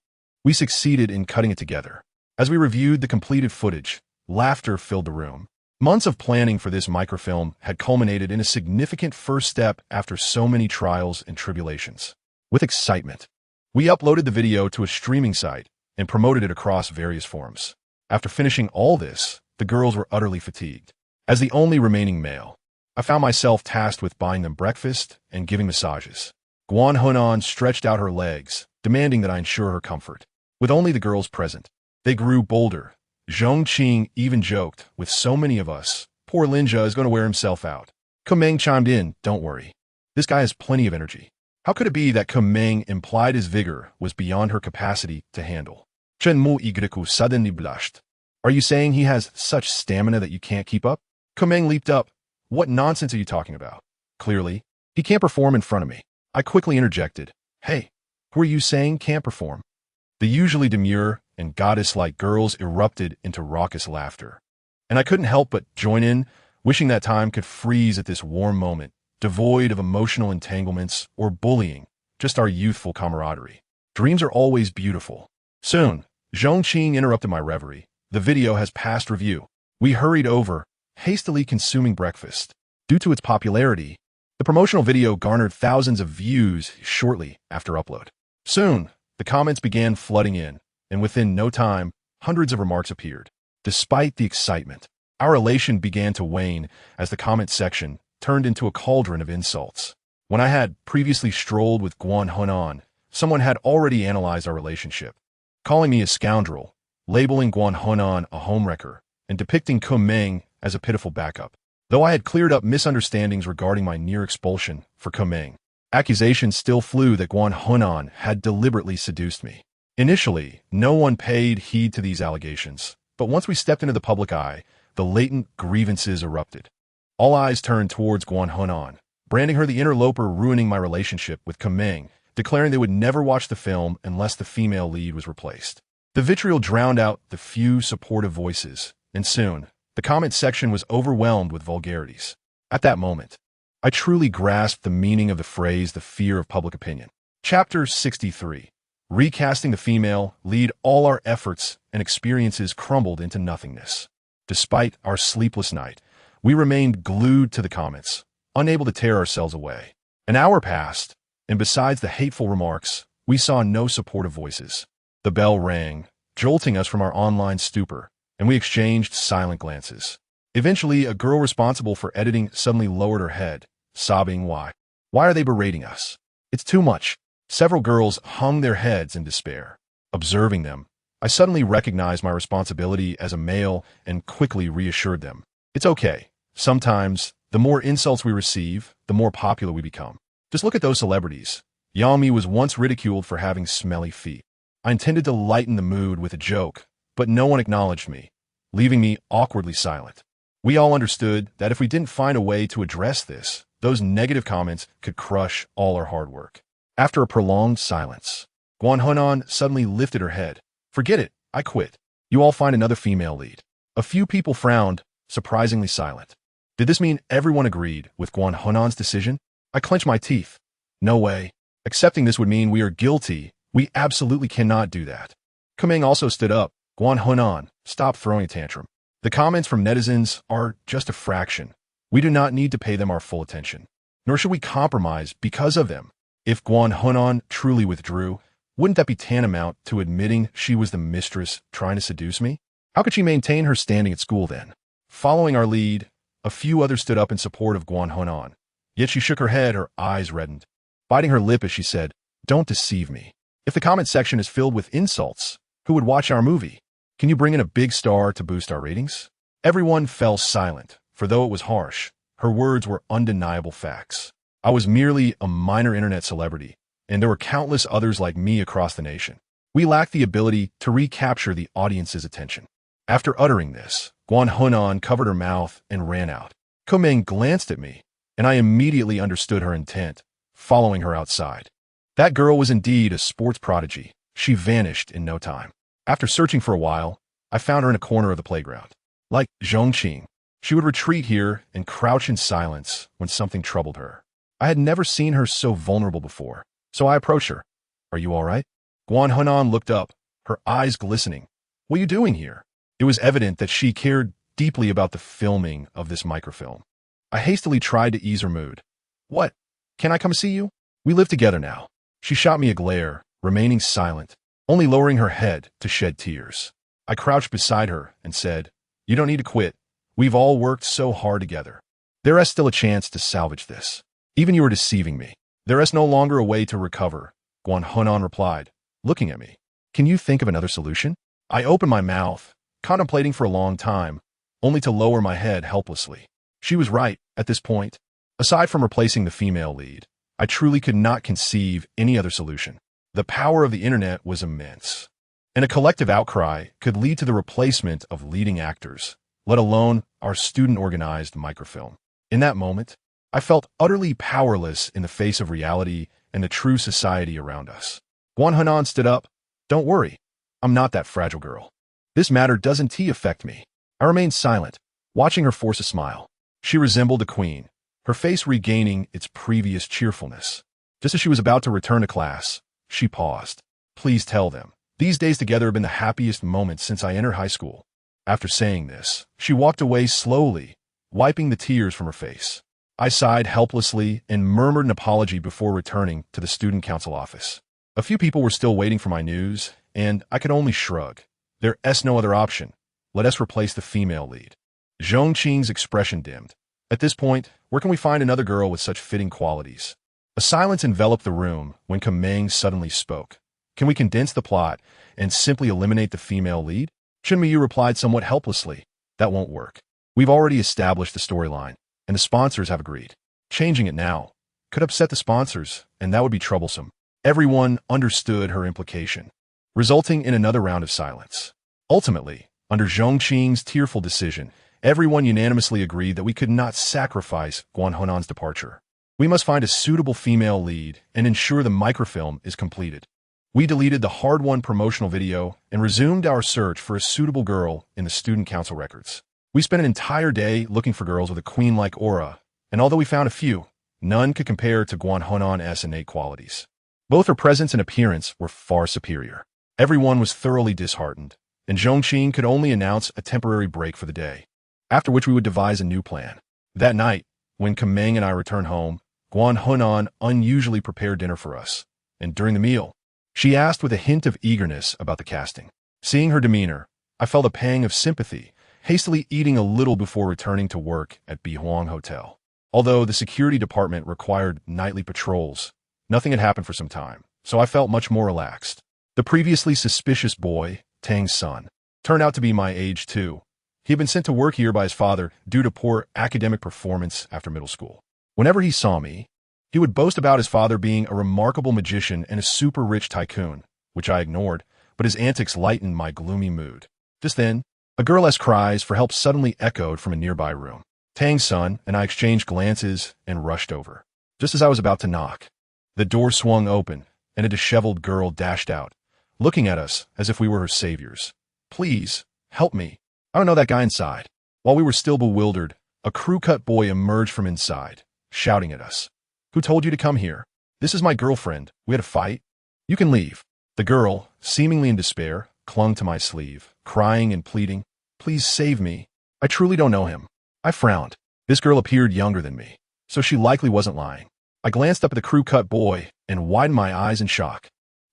Speaker 1: we succeeded in cutting it together. As we reviewed the completed footage, laughter filled the room. Months of planning for this microfilm had culminated in a significant first step after so many trials and tribulations. With excitement, we uploaded the video to a streaming site and promoted it across various forums. After finishing all this, the girls were utterly fatigued. As the only remaining male, I found myself tasked with buying them breakfast and giving massages. Guanhanan stretched out her legs, demanding that I ensure her comfort. With only the girls present, they grew bolder. Zhongqing even joked, with so many of us, poor Linja is going to wear himself out. Kumeng chimed in, don't worry. This guy has plenty of energy. How could it be that Kumeng implied his vigor was beyond her capacity to handle? Chen Mu Igriku suddenly blushed. Are you saying he has such stamina that you can't keep up? Kumeng leaped up. What nonsense are you talking about? Clearly, he can't perform in front of me. I quickly interjected. Hey, who are you saying can't perform? The usually demure and goddess-like girls erupted into raucous laughter. And I couldn't help but join in, wishing that time could freeze at this warm moment, devoid of emotional entanglements or bullying, just our youthful camaraderie. Dreams are always beautiful. Soon, Zhongqing interrupted my reverie. The video has passed review. We hurried over, hastily consuming breakfast. Due to its popularity, the promotional video garnered thousands of views shortly after upload. Soon, the comments began flooding in, and within no time, hundreds of remarks appeared. Despite the excitement, our elation began to wane as the comment section turned into a cauldron of insults. When I had previously strolled with Guanhanan, someone had already analyzed our relationship, calling me a scoundrel, labeling Guanhanan a homewrecker, and depicting Kumeng as a pitiful backup. Though I had cleared up misunderstandings regarding my near expulsion for Kumeng, accusations still flew that Guanhanan had deliberately seduced me. Initially, no one paid heed to these allegations, but once we stepped into the public eye, the latent grievances erupted. All eyes turned towards Guanhanan, branding her the interloper ruining my relationship with Kumeng, declaring they would never watch the film unless the female lead was replaced. The vitriol drowned out the few supportive voices, and soon, the comment section was overwhelmed with vulgarities. At that moment, I truly grasped the meaning of the phrase, the fear of public opinion. Chapter 63. Recasting the female lead. All our efforts and experiences crumbled into nothingness. Despite our sleepless night, we remained glued to the comments, unable to tear ourselves away. An hour passed, and besides the hateful remarks, we saw no supportive voices. The bell rang, jolting us from our online stupor, and we exchanged silent glances. Eventually, a girl responsible for editing suddenly lowered her head, sobbing, Why are they berating us? It's too much. Several girls hung their heads in despair. Observing them, I suddenly recognized my responsibility as a male and quickly reassured them. It's okay. Sometimes, the more insults we receive, the more popular we become. Just look at those celebrities. Yami was once ridiculed for having smelly feet. I intended to lighten the mood with a joke, but no one acknowledged me, leaving me awkwardly silent. We all understood that if we didn't find a way to address this, those negative comments could crush all our hard work. After a prolonged silence, Guanhanan suddenly lifted her head. Forget it, I quit. You all find another female lead. A few people frowned, surprisingly silent. Did this mean everyone agreed with Guanhanan's decision? I clenched my teeth. No way. Accepting this would mean we are guilty. We absolutely cannot do that. Kumeng also stood up. Guanhanan, stop throwing a tantrum. The comments from netizens are just a fraction. We do not need to pay them our full attention. Nor should we compromise because of them. If Guanhanan truly withdrew, wouldn't that be tantamount to admitting she was the mistress trying to seduce me? How could she maintain her standing at school then? Following our lead, a few others stood up in support of Guanhanan. Yet she shook her head, her eyes reddened, biting her lip as she said, Don't deceive me. If the comment section is filled with insults, who would watch our movie? Can you bring in a big star to boost our ratings? Everyone fell silent, for though it was harsh, her words were undeniable facts. I was merely a minor internet celebrity, and there were countless others like me across the nation. We lacked the ability to recapture the audience's attention. After uttering this, Guanhanan covered her mouth and ran out. Kumeng glanced at me, and I immediately understood her intent, following her outside. That girl was indeed a sports prodigy. She vanished in no time. After searching for a while, I found her in a corner of the playground. Like Zhongqing, she would retreat here and crouch in silence when something troubled her. I had never seen her so vulnerable before, so I approached her. "Are you all right?" Guan Hunan looked up, her eyes glistening. "What are you doing here?" It was evident that she cared deeply about the filming of this microfilm. I hastily tried to ease her mood. "What? Can I come see you? We live together now." She shot me a glare, remaining silent, only lowering her head to shed tears. I crouched beside her and said, "You don't need to quit. We've all worked so hard together. There is still a chance to salvage this. Even you are deceiving me. There is no longer a way to recover," Guan Hunan replied, looking at me. "Can you think of another solution?" I opened my mouth, contemplating for a long time, only to lower my head helplessly. She was right at this point. Aside from replacing the female lead, I truly could not conceive any other solution. The power of the internet was immense, and a collective outcry could lead to the replacement of leading actors, let alone our student-organized microfilm. In that moment, I felt utterly powerless in the face of reality and the true society around us. Guan Hunan stood up. "Don't worry. I'm not that fragile girl. This matter doesn't affect me." I remained silent, watching her force a smile. She resembled a queen, her face regaining its previous cheerfulness. Just as she was about to return to class, she paused. "Please tell them. These days together have been the happiest moments since I entered high school." After saying this, she walked away slowly, wiping the tears from her face. I sighed helplessly and murmured an apology before returning to the student council office. A few people were still waiting for my news, and I could only shrug. There is no other option. Let us replace the female lead. Zhongqing's expression dimmed. At this point, where can we find another girl with such fitting qualities? A silence enveloped the room when Kameng suddenly spoke. "Can we condense the plot and simply eliminate the female lead?" Chunmiyu replied somewhat helplessly. "That won't work. We've already established the storyline, and the sponsors have agreed. Changing it now could upset the sponsors, and that would be troublesome." Everyone understood her implication, resulting in another round of silence. Ultimately, under Zhongqing's tearful decision, everyone unanimously agreed that we could not sacrifice Guan Hunan's departure. We must find a suitable female lead and ensure the microfilm is completed. We deleted the hard-won promotional video and resumed our search for a suitable girl in the student council records. We spent an entire day looking for girls with a queen-like aura, and although we found a few, none could compare to Guan Hunan's innate qualities. Both her presence and appearance were far superior. Everyone was thoroughly disheartened, and Zhongqing could only announce a temporary break for the day, after which we would devise a new plan. That night, when Kameng and I returned home, Guan Hunan unusually prepared dinner for us, and during the meal, she asked with a hint of eagerness about the casting. Seeing her demeanor, I felt a pang of sympathy, hastily eating a little before returning to work at Bihuang Hotel. Although the security department required nightly patrols, nothing had happened for some time, so I felt much more relaxed. The previously suspicious boy, Tang's son, turned out to be my age too. He had been sent to work here by his father due to poor academic performance after middle school. Whenever he saw me, he would boast about his father being a remarkable magician and a super-rich tycoon, which I ignored, but his antics lightened my gloomy mood. Just then, a girl's cries for help suddenly echoed from a nearby room. Tang's son and I exchanged glances and rushed over. Just as I was about to knock, the door swung open, and a disheveled girl dashed out, looking at us as if we were her saviors. "Please, help me. I don't know that guy inside." While we were still bewildered, a crew-cut boy emerged from inside, shouting at us. "Who told you to come here? This is my girlfriend. We had a fight. You can leave." The girl, seemingly in despair, clung to my sleeve, crying and pleading, "Please save me. I truly don't know him." I frowned. This girl appeared younger than me, so she likely wasn't lying. I glanced up at the crew-cut boy and widened my eyes in shock.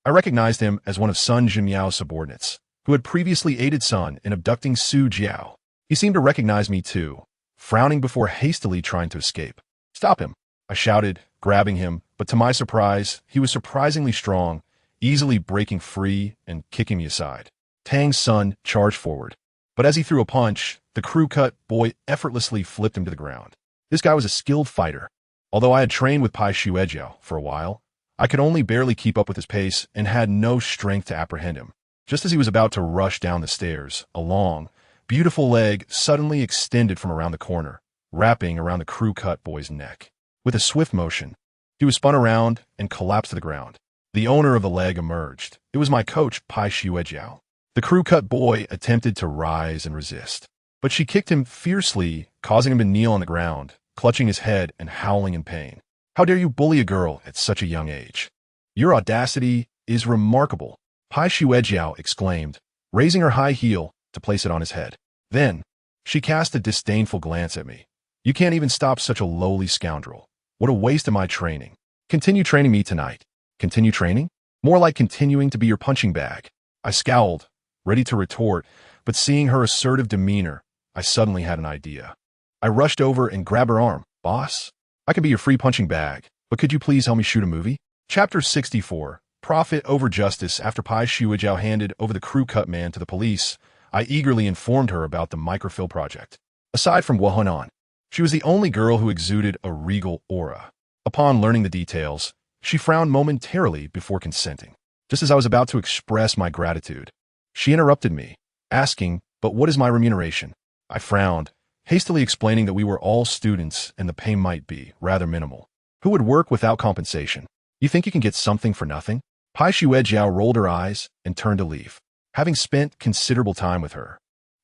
Speaker 1: I recognized him as one of Sun Jinmiao's subordinates, who had previously aided Sun in abducting Su Jiao. He seemed to recognize me too, frowning before hastily trying to escape. "Stop him," I shouted, grabbing him, but to my surprise, he was surprisingly strong, easily breaking free and kicking me aside. Tang's son charged forward, but as he threw a punch, the crew-cut boy effortlessly flipped him to the ground. This guy was a skilled fighter. Although I had trained with Pai Shuejiao for a while, I could only barely keep up with his pace and had no strength to apprehend him. Just as he was about to rush down the stairs, a long, beautiful leg suddenly extended from around the corner, wrapping around the crew-cut boy's neck. With a swift motion, he was spun around and collapsed to the ground. The owner of the leg emerged. It was my coach, Pai Xuejiao. The crew-cut boy attempted to rise and resist, but she kicked him fiercely, causing him to kneel on the ground, clutching his head and howling in pain. How dare you bully a girl at such a young age? Your audacity is remarkable, Pai Xuejiao exclaimed, raising her high heel to place it on his head. Then, she cast a disdainful glance at me. You can't even stop such a lowly scoundrel. What a waste of my training. Continue training me tonight. Continue training? More like continuing to be your punching bag. I scowled, ready to retort, but seeing her assertive demeanor, I suddenly had an idea. I rushed over and grabbed her arm. Boss, I can be your free punching bag, but could you please help me shoot a movie? Chapter 64. Profit over justice. After Pai Xuejiao handed over the crew-cut man to the police, I eagerly informed her about the microfilm project. Aside from Guohanan, she was the only girl who exuded a regal aura. Upon learning the details, she frowned momentarily before consenting. Just as I was about to express my gratitude, she interrupted me, asking, "But what is my remuneration?" I frowned, hastily explaining that we were all students and the pay might be rather minimal. Who would work without compensation? You think you can get something for nothing? Pai Xuejiao rolled her eyes and turned to leave. Having spent considerable time with her,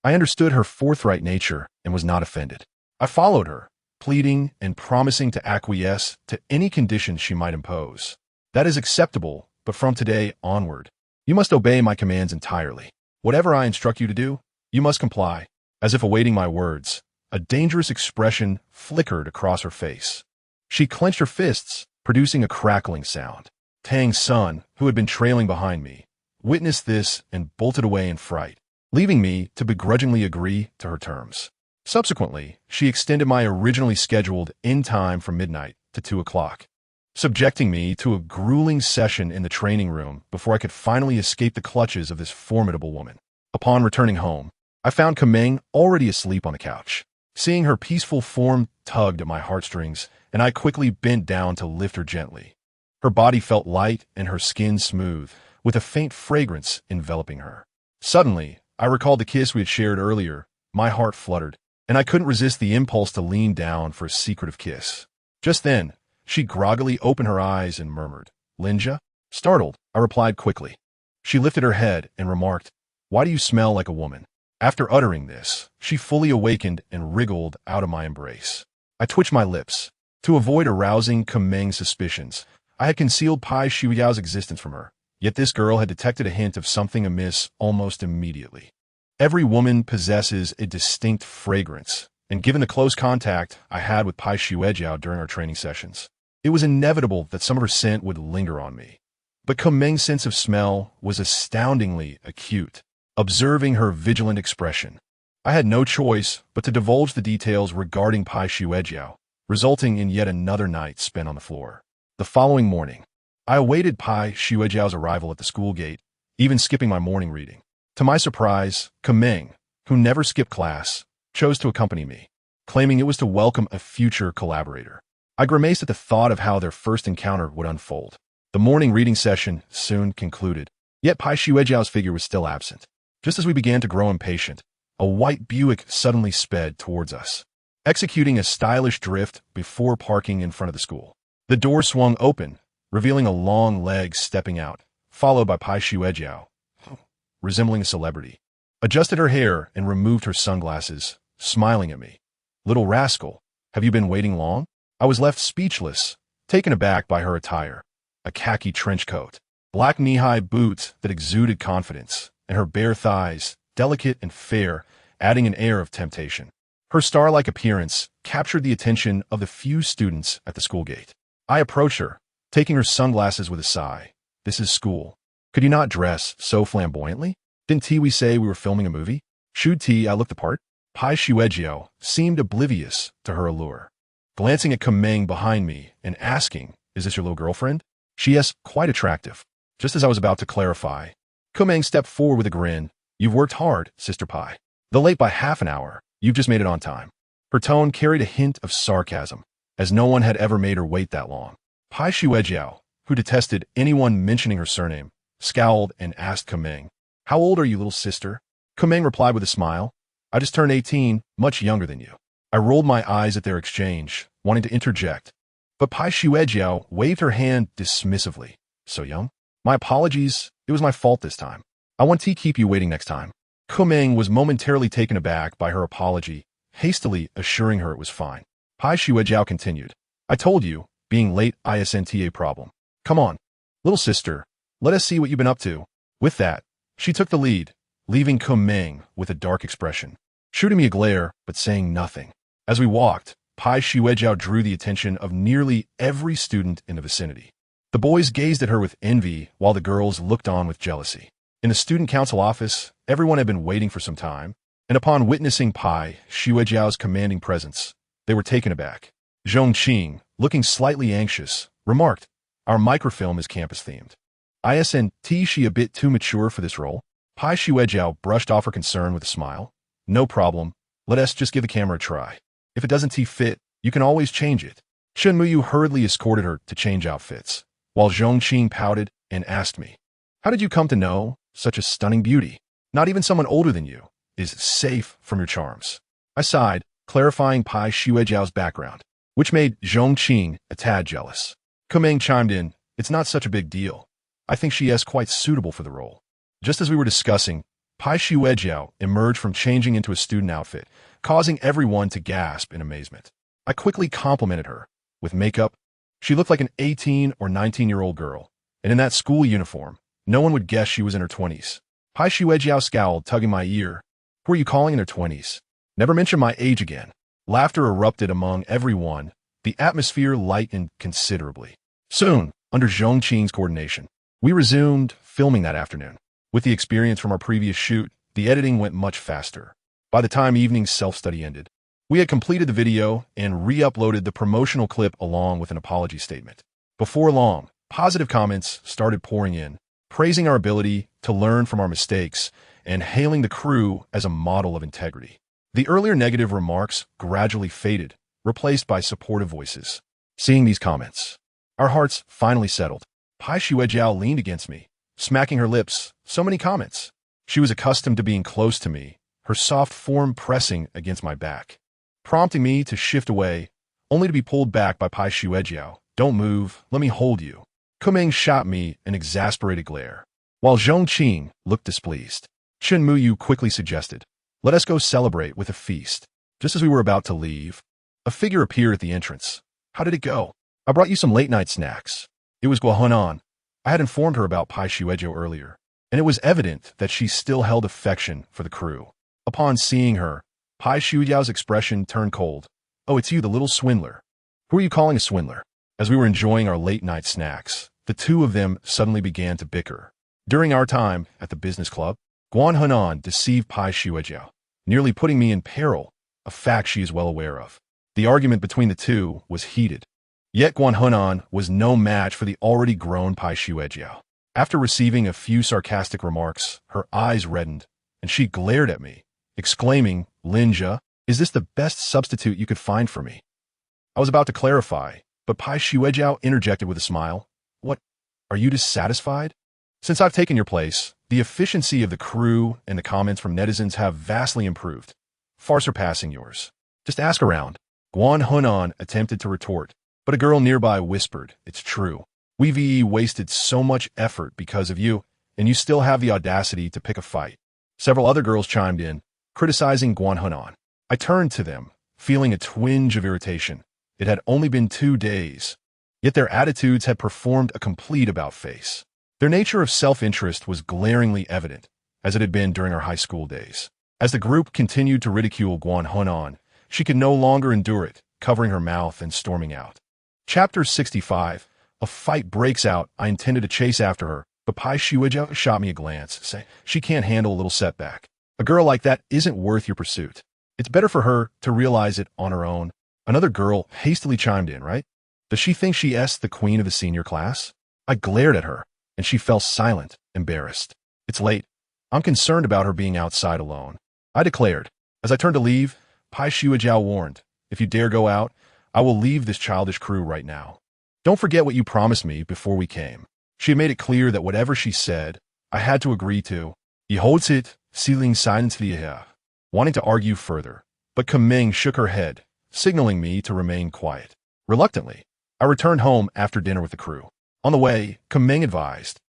Speaker 1: I understood her forthright nature and was not offended. I followed her, pleading and promising to acquiesce to any conditions she might impose. That is acceptable, but from today onward, you must obey my commands entirely. Whatever I instruct you to do, you must comply. As if awaiting my words, a dangerous expression flickered across her face. She clenched her fists, producing a crackling sound. Tang's son, who had been trailing behind me, witnessed this and bolted away in fright, leaving me to begrudgingly agree to her terms. Subsequently, she extended my originally scheduled end time from midnight to 2 o'clock, subjecting me to a grueling session in the training room before I could finally escape the clutches of this formidable woman. Upon returning home, I found Kameng already asleep on the couch. Seeing her peaceful form tugged at my heartstrings, and I quickly bent down to lift her gently. Her body felt light and her skin smooth, with a faint fragrance enveloping her. Suddenly, I recalled the kiss we had shared earlier. My heart fluttered, and I couldn't resist the impulse to lean down for a secretive kiss. Just then, she groggily opened her eyes and murmured, "Linja?" Startled, I replied quickly. She lifted her head and remarked, "Why do you smell like a woman?" After uttering this, she fully awakened and wriggled out of my embrace. I twitched my lips. To avoid arousing Kameng's suspicions, I had concealed Pai Xuejiao's existence from her, yet this girl had detected a hint of something amiss almost immediately. Every woman possesses a distinct fragrance, and given the close contact I had with Pai Xuejiao during our training sessions, it was inevitable that some of her scent would linger on me. But Kameng's sense of smell was astoundingly acute. Observing her vigilant expression, I had no choice but to divulge the details regarding Pai Xuejiao, resulting in yet another night spent on the floor. The following morning, I awaited Pai Xuejiao's arrival at the school gate, even skipping my morning reading. To my surprise, Kameng, who never skipped class, chose to accompany me, claiming it was to welcome a future collaborator. I grimaced at the thought of how their first encounter would unfold. The morning reading session soon concluded, yet Pai Xuejiao's figure was still absent. Just as we began to grow impatient, a white Buick suddenly sped towards us, executing a stylish drift before parking in front of the school. The door swung open, revealing a long leg stepping out, followed by Pai Xuejiao, resembling a celebrity, adjusted her hair and removed her sunglasses, smiling at me. "Little rascal, have you been waiting long?" I was left speechless, taken aback by her attire. A khaki trench coat, black knee-high boots that exuded confidence, and her bare thighs, delicate and fair, adding an air of temptation. Her star-like appearance captured the attention of the few students at the school gate. I approached her, taking her sunglasses with a sigh. "This is school. Could you not dress so flamboyantly? Didn't Tiwi say we were filming a movie? Should I look the part?" Pai Xuejiao seemed oblivious to her allure, glancing at Kameng behind me and asking, "Is this your little girlfriend?" "She is quite attractive." Just as I was about to clarify, Kameng stepped forward with a grin. "You've worked hard, Sister Pai. Though late by half an hour, you've just made it on time." Her tone carried a hint of sarcasm, as no one had ever made her wait that long. Pai Xuejiao, who detested anyone mentioning her surname, scowled and asked Kameng, "How old are you, little sister?" Kameng replied with a smile, "I just turned 18, much younger than you." I rolled my eyes at their exchange, wanting to interject, but Pai Xuejiao waved her hand dismissively. "So young?" My apologies, it was my fault this time. I won't keep you waiting next time. Kuming was momentarily taken aback by her apology, hastily assuring her it was fine. Pai Xuejiao continued. I told you, being late isn't a problem. Come on, little sister, let us see what you've been up to. With that, she took the lead, leaving Kuming with a dark expression, shooting me a glare but saying nothing. As we walked, Pai Xuejiao drew the attention of nearly every student in the vicinity. The boys gazed at her with envy while the girls looked on with jealousy. In the student council office, everyone had been waiting for some time, and upon witnessing Pai Xuejiao's commanding presence, they were taken aback. Zhong Qing, looking slightly anxious, remarked, Our microfilm is campus-themed. Isn't she a bit too mature for this role? Pai Xuejiao brushed off her concern with a smile. No problem, let us just give the camera a try. If it doesn't fit, you can always change it. Shen Muyu hurriedly escorted her to change outfits, while Zhong Qing pouted and asked me, How did you come to know such a stunning beauty? Not even someone older than you is safe from your charms. I sighed, clarifying Pai Xuejiao's background, which made Zhong Qing a tad jealous. Kuming chimed in, It's not such a big deal. I think she is quite suitable for the role. Just as we were discussing, Pai Xuejiao emerged from changing into a student outfit, causing everyone to gasp in amazement. I quickly complimented her. With makeup, she looked like an 18 or 19-year-old girl, and in that school uniform, no one would guess she was in her 20s. Pai Xuejiao scowled, tugging my ear. Who are you calling in their 20s? Never mention my age again. Laughter erupted among everyone. The atmosphere lightened considerably. Soon, under Zhong Qing's coordination, we resumed filming that afternoon. With the experience from our previous shoot, the editing went much faster. By the time evening's self-study ended, we had completed the video and re-uploaded the promotional clip along with an apology statement. Before long, positive comments started pouring in, praising our ability to learn from our mistakes and hailing the crew as a model of integrity. The earlier negative remarks gradually faded, replaced by supportive voices. Seeing these comments, our hearts finally settled. Pai Xuejiao leaned against me, smacking her lips. So many comments. She was accustomed to being close to me, her soft form pressing against my back, prompting me to shift away, only to be pulled back by Pai Xuejiao. Don't move, let me hold you. Kuming shot me an exasperated glare, while Zhong Qing looked displeased. Chen Muyu quickly suggested, Let us go celebrate with a feast. Just as we were about to leave, a figure appeared at the entrance. How did it go? I brought you some late-night snacks. It was Guahunan. I had informed her about Pai Xuejiao earlier, and it was evident that she still held affection for the crew. Upon seeing her, Pai Xuejiao's expression turned cold. Oh, it's you, the little swindler. Who are you calling a swindler? As we were enjoying our late-night snacks, the two of them suddenly began to bicker. During our time at the business club, Guan Henan deceived Pai Xuejiao, nearly putting me in peril, a fact she is well aware of. The argument between the two was heated. Yet Guan Henan was no match for the already grown Pai Xuejiao. After receiving a few sarcastic remarks, her eyes reddened, and she glared at me, exclaiming, Linja, is this the best substitute you could find for me? I was about to clarify, but Pai Xuejiao interjected with a smile. What, are you dissatisfied? Since I've taken your place, the efficiency of the crew and the comments from netizens have vastly improved, far surpassing yours. Just ask around. Guan Henan attempted to retort, but a girl nearby whispered, It's true. We've wasted so much effort because of you, and you still have the audacity to pick a fight. Several other girls chimed in, criticizing Guan Henan. I turned to them, feeling a twinge of irritation. It had only been 2 days, yet their attitudes had performed a complete about-face. Their nature of self-interest was glaringly evident, as it had been during our high school days. As the group continued to ridicule Guan Henan, she could no longer endure it, covering her mouth and storming out. Chapter 65. A fight breaks out. I intended to chase after her, but Pai Xuejiao shot me a glance, saying, She can't handle a little setback. A girl like that isn't worth your pursuit. It's better for her to realize it on her own. Another girl hastily chimed in, right? Does she think she is the queen of the senior class? I glared at her, and she fell silent, embarrassed. It's late. I'm concerned about her being outside alone. I declared. As I turned to leave, Pai Xuejiao warned, If you dare go out, I will leave this childish crew right now. Don't forget what you promised me before we came. She had made it clear that whatever she said, I had to agree to. He holds it, sealing silently here, wanting to argue further, but Kuming shook her head, signaling me to remain quiet. Reluctantly, I returned home after dinner with the crew. On the way, Kuming advised,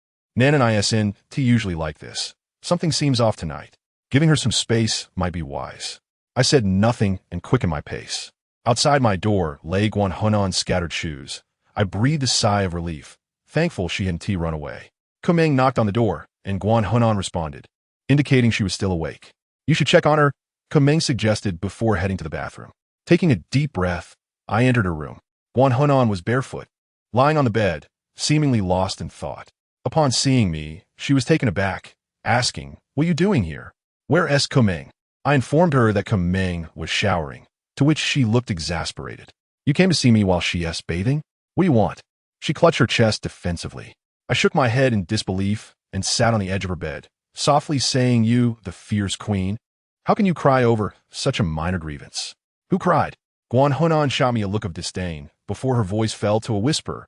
Speaker 1: Nan and ISN, T usually like this. Something seems off tonight. Giving her some space might be wise. I said nothing and quickened my pace. Outside my door lay Guan Hunan's scattered shoes. I breathed a sigh of relief, thankful she hadn't T run away. Kumeng knocked on the door, and Guan Hunan responded, indicating she was still awake. You should check on her, Kumeng suggested before heading to the bathroom. Taking a deep breath, I entered her room. Guan Hunan was barefoot, lying on the bed, seemingly lost in thought. Upon seeing me, she was taken aback, asking, "What are you doing here? Where is Kumeng?" I informed her that Kumeng was showering, to which she looked exasperated. You came to see me while she is bathing? What do you want? She clutched her chest defensively. I shook my head in disbelief and sat on the edge of her bed, softly saying, "You, the fierce queen, how can you cry over such a minor grievance?" Who cried? Guan Hunan shot me a look of disdain before her voice fell to a whisper.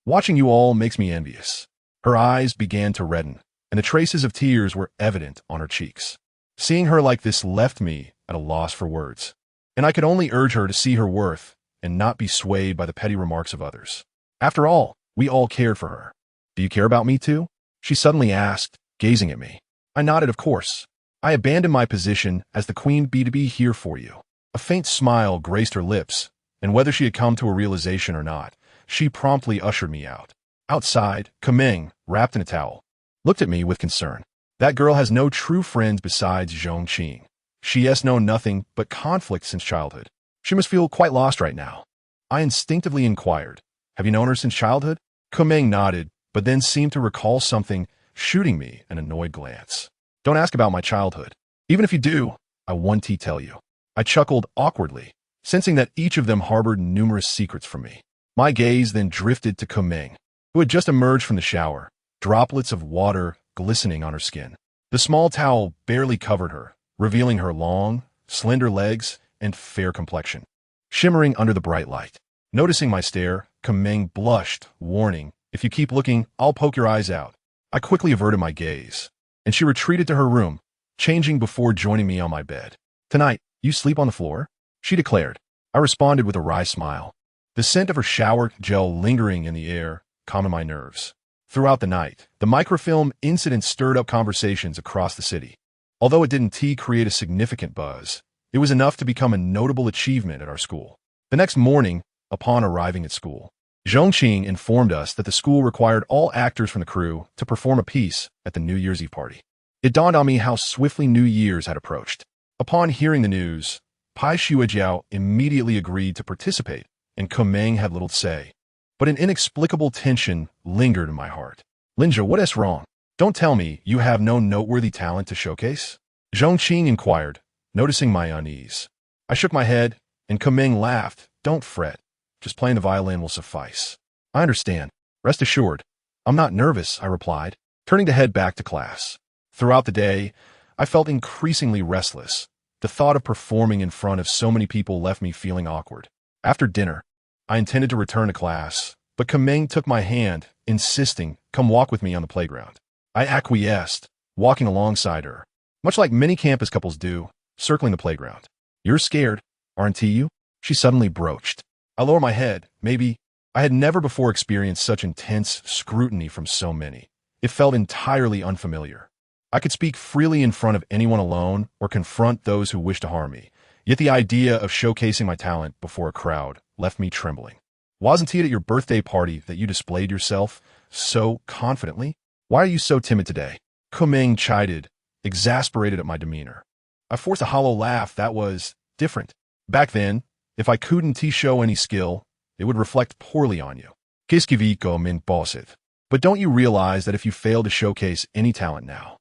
Speaker 1: Watching you all makes me envious. Her eyes began to redden, and the traces of tears were evident on her cheeks. Seeing her like this left me at a loss for words, and I could only urge her to see her worth and not be swayed by the petty remarks of others. After all, we all cared for her. Do you care about me too? She suddenly asked, gazing at me. I nodded, of course. I abandoned my position as the queen bee to be here for you. A faint smile graced her lips, and whether she had come to a realization or not, she promptly ushered me out. Outside, Kumeng, wrapped in a towel, looked at me with concern. That girl has no true friends besides Zhongqing. She has known nothing but conflict since childhood. She must feel quite lost right now. I instinctively inquired, have you known her since childhood? Kumeng nodded, but then seemed to recall something, shooting me an annoyed glance. Don't ask about my childhood. Even if you do, I won't tell you. I chuckled awkwardly, sensing that each of them harbored numerous secrets from me. My gaze then drifted to Kumeng, who had just emerged from the shower, droplets of water glistening on her skin. The small towel barely covered her, revealing her long, slender legs and fair complexion, shimmering under the bright light. Noticing my stare, Kumeng blushed, warning, if you keep looking, I'll poke your eyes out. I quickly averted my gaze, and she retreated to her room, changing before joining me on my bed. Tonight, you sleep on the floor? She declared. I responded with a wry smile. The scent of her shower gel lingering in the air calmed my nerves. Throughout the night, the microfilm incident stirred up conversations across the city. Although it didn't create a significant buzz, it was enough to become a notable achievement at our school. The next morning, upon arriving at school, Zhongqing informed us that the school required all actors from the crew to perform a piece at the New Year's Eve party. It dawned on me how swiftly New Year's had approached. Upon hearing the news, Pai Xuejiao immediately agreed to participate, and Kumeng had little to say. But an inexplicable tension lingered in my heart. Linja, what is wrong? Don't tell me you have no noteworthy talent to showcase? Zhongqing inquired, noticing my unease. I shook my head, and Kumeng laughed. Don't fret. Just playing the violin will suffice. I understand. Rest assured. I'm not nervous, I replied, turning to head back to class. Throughout the day, I felt increasingly restless. The thought of performing in front of so many people left me feeling awkward. After dinner, I intended to return to class, but Kumeng took my hand, insisting, come walk with me on the playground. I acquiesced, walking alongside her, much like many campus couples do, circling the playground. You're scared, aren't you? She suddenly broached. I lowered my head. Maybe. I had never before experienced such intense scrutiny from so many. It felt entirely unfamiliar. I could speak freely in front of anyone alone or confront those who wished to harm me, yet the idea of showcasing my talent before a crowd left me trembling. Wasn't it at your birthday party that you displayed yourself so confidently? Why are you so timid today? Kumeng chided, exasperated at my demeanor. I forced a hollow laugh that was different. Back then, if I couldn't show any skill, it would reflect poorly on you. Kiskiviko min bossit. But don't you realize that if you fail to showcase any talent now,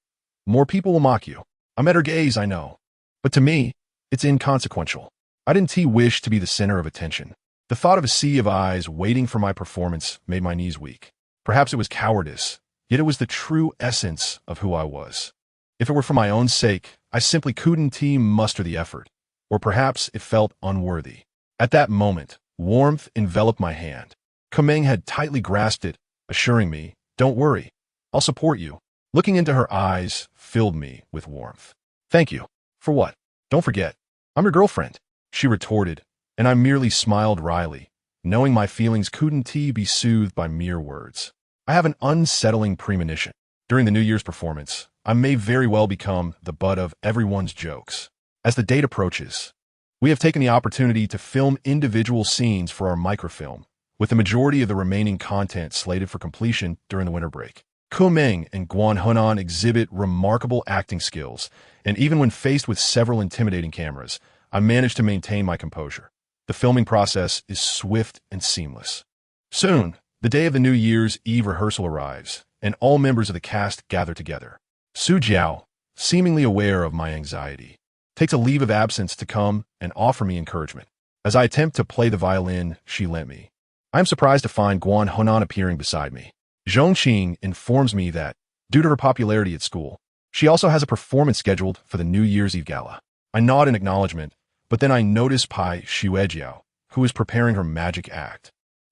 Speaker 1: more people will mock you? I met her gaze, I know. But to me, it's inconsequential. I didn't wish to be the center of attention. The thought of a sea of eyes waiting for my performance made my knees weak. Perhaps it was cowardice, yet it was the true essence of who I was. If it were for my own sake, I simply couldn't muster the effort. Or perhaps it felt unworthy. At that moment, warmth enveloped my hand. Kumeng had tightly grasped it, assuring me, don't worry, I'll support you. Looking into her eyes filled me with warmth. Thank you. For what? Don't forget, I'm your girlfriend, she retorted, and I merely smiled wryly, knowing my feelings couldn't be soothed by mere words. I have an unsettling premonition. During the New Year's performance, I may very well become the butt of everyone's jokes. As the date approaches, we have taken the opportunity to film individual scenes for our microfilm, with the majority of the remaining content slated for completion during the winter break. Kuming and Guan Hunan exhibit remarkable acting skills, and even when faced with several intimidating cameras, I managed to maintain my composure. The filming process is swift and seamless. Soon, the day of the New Year's Eve rehearsal arrives, and all members of the cast gather together. Su Jiao, seemingly aware of my anxiety, takes a leave of absence to come and offer me encouragement. As I attempt to play the violin she lent me, I am surprised to find Guan Hunan appearing beside me. Zhongqing informs me that, due to her popularity at school, she also has a performance scheduled for the New Year's Eve gala. I nod in acknowledgement, but then I notice Pai Xuejiao, who is preparing her magic act,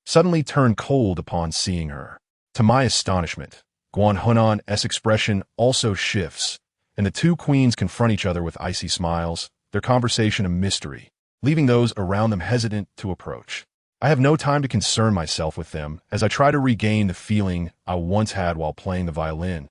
Speaker 1: suddenly turn cold upon seeing her. To my astonishment, Guan Hunan's expression also shifts, and the two queens confront each other with icy smiles, their conversation a mystery, leaving those around them hesitant to approach. I have no time to concern myself with them as I try to regain the feeling I once had while playing the violin,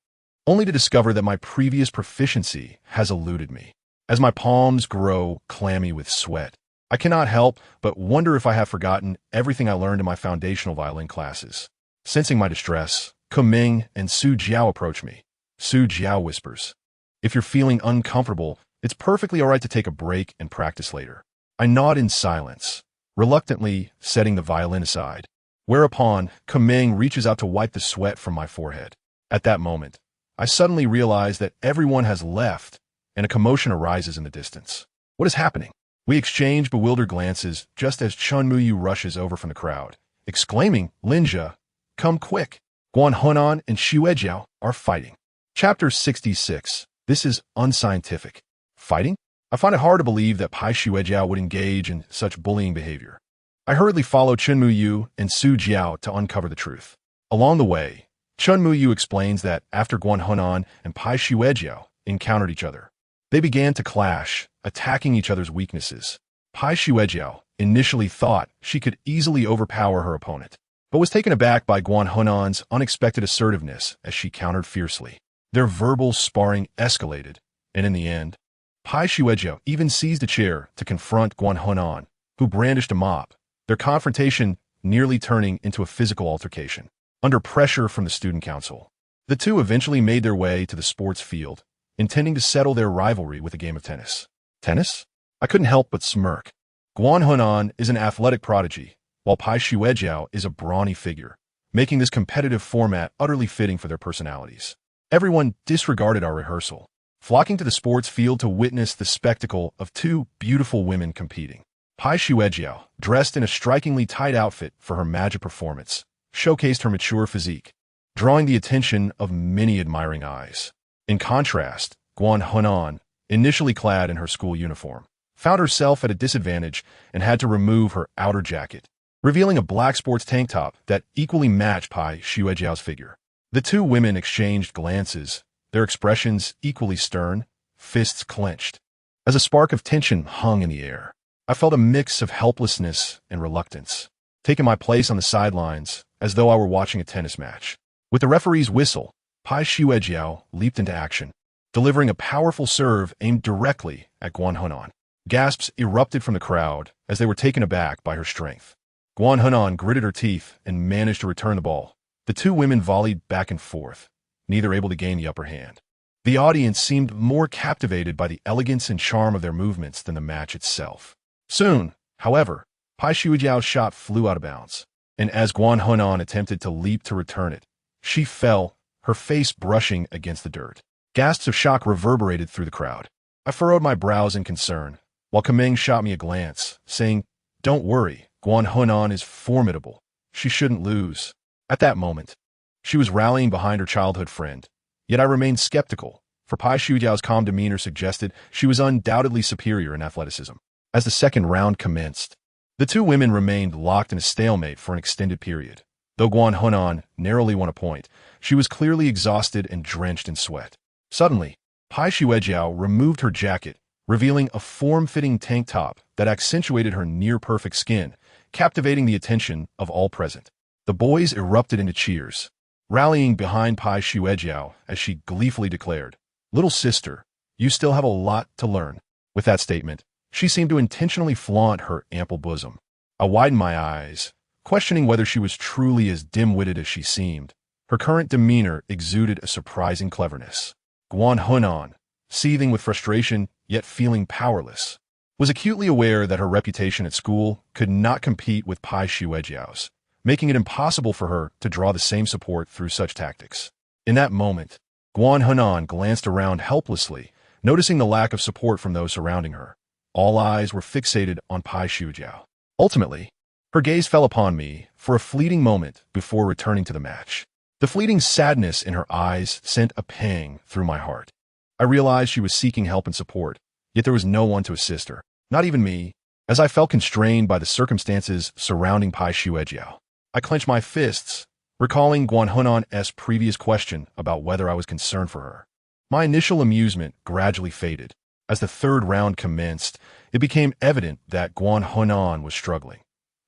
Speaker 1: only to discover that my previous proficiency has eluded me. As my palms grow clammy with sweat, I cannot help but wonder if I have forgotten everything I learned in my foundational violin classes. Sensing my distress, Kuming and Su Jiao approach me. Su Jiao whispers, "If you're feeling uncomfortable, it's perfectly all right to take a break and practice later." I nod in silence, reluctantly setting the violin aside, whereupon Kuming reaches out to wipe the sweat from my forehead. At that moment, I suddenly realize that everyone has left, and a commotion arises in the distance. What is happening? We exchange bewildered glances just as Chun Muyu rushes over from the crowd, exclaiming, "Linja, come quick! Guan Hunan and Xuejiao are fighting." Chapter 66. This is unscientific. Fighting? I find it hard to believe that Pai Xuejiao would engage in such bullying behavior. I hurriedly follow Chun Muyu and Su Jiao to uncover the truth. Along the way, Chun Muyu explains that after Guan Hunan and Pai Xuejiao encountered each other, they began to clash, attacking each other's weaknesses. Pai Xuejiao initially thought she could easily overpower her opponent, but was taken aback by Guan Hunan's unexpected assertiveness as she countered fiercely. Their verbal sparring escalated, and in the end, Pai Xuejiao even seized a chair to confront Guan Hunan, who brandished a mop, their confrontation nearly turning into a physical altercation. Under pressure from the student council, the two eventually made their way to the sports field, intending to settle their rivalry with a game of tennis. Tennis? I couldn't help but smirk. Guan Hunan is an athletic prodigy, while Pai Xuejiao is a brawny figure, making this competitive format utterly fitting for their personalities. Everyone disregarded our rehearsal, flocking to the sports field to witness the spectacle of two beautiful women competing. Pai Xuejiao, dressed in a strikingly tight outfit for her magic performance, showcased her mature physique, drawing the attention of many admiring eyes. In contrast, Guan Hunan, initially clad in her school uniform, found herself at a disadvantage and had to remove her outer jacket, revealing a black sports tank top that equally matched Pai Xuejiao's figure. The two women exchanged glances, their expressions equally stern, fists clenched. As a spark of tension hung in the air, I felt a mix of helplessness and reluctance, taking my place on the sidelines as though I were watching a tennis match. With the referee's whistle, Pai Xuejiao leaped into action, delivering a powerful serve aimed directly at Guan Hunan. Gasps erupted from the crowd as they were taken aback by her strength. Guan Hunan gritted her teeth and managed to return the ball. The two women volleyed back and forth, neither able to gain the upper hand. The audience seemed more captivated by the elegance and charm of their movements than the match itself. Soon, however, Pai Xuejiao's shot flew out of bounds, and as Guan Hunan attempted to leap to return it, she fell, her face brushing against the dirt. Gasps of shock reverberated through the crowd. I furrowed my brows in concern, while Kuming shot me a glance, saying, "Don't worry, Guan Hunan is formidable. She shouldn't lose." At that moment, she was rallying behind her childhood friend, yet I remained skeptical, for Pai Xuejiao's calm demeanor suggested she was undoubtedly superior in athleticism. As the second round commenced, the two women remained locked in a stalemate for an extended period. Though Guan Hunan narrowly won a point, she was clearly exhausted and drenched in sweat. Suddenly, Pai Xuejiao removed her jacket, revealing a form-fitting tank top that accentuated her near-perfect skin, captivating the attention of all present. The boys erupted into cheers, rallying behind Pai Shuejiao as she gleefully declared, "Little sister, you still have a lot to learn." With that statement, she seemed to intentionally flaunt her ample bosom. I widened my eyes, questioning whether she was truly as dim-witted as she seemed. Her current demeanor exuded a surprising cleverness. Guan Hunan, seething with frustration yet feeling powerless, was acutely aware that her reputation at school could not compete with Pai Shuejiao's, making it impossible for her to draw the same support through such tactics. In that moment, Guan Hunan glanced around helplessly, noticing the lack of support from those surrounding her. All eyes were fixated on Pai Shuejiao. Ultimately, her gaze fell upon me for a fleeting moment before returning to the match. The fleeting sadness in her eyes sent a pang through my heart. I realized she was seeking help and support, yet there was no one to assist her, not even me, as I felt constrained by the circumstances surrounding Pai Shuejiao. I clenched my fists, recalling Guan Hunan's previous question about whether I was concerned for her. My initial amusement gradually faded. As the third round commenced, it became evident that Guan Hunan was struggling.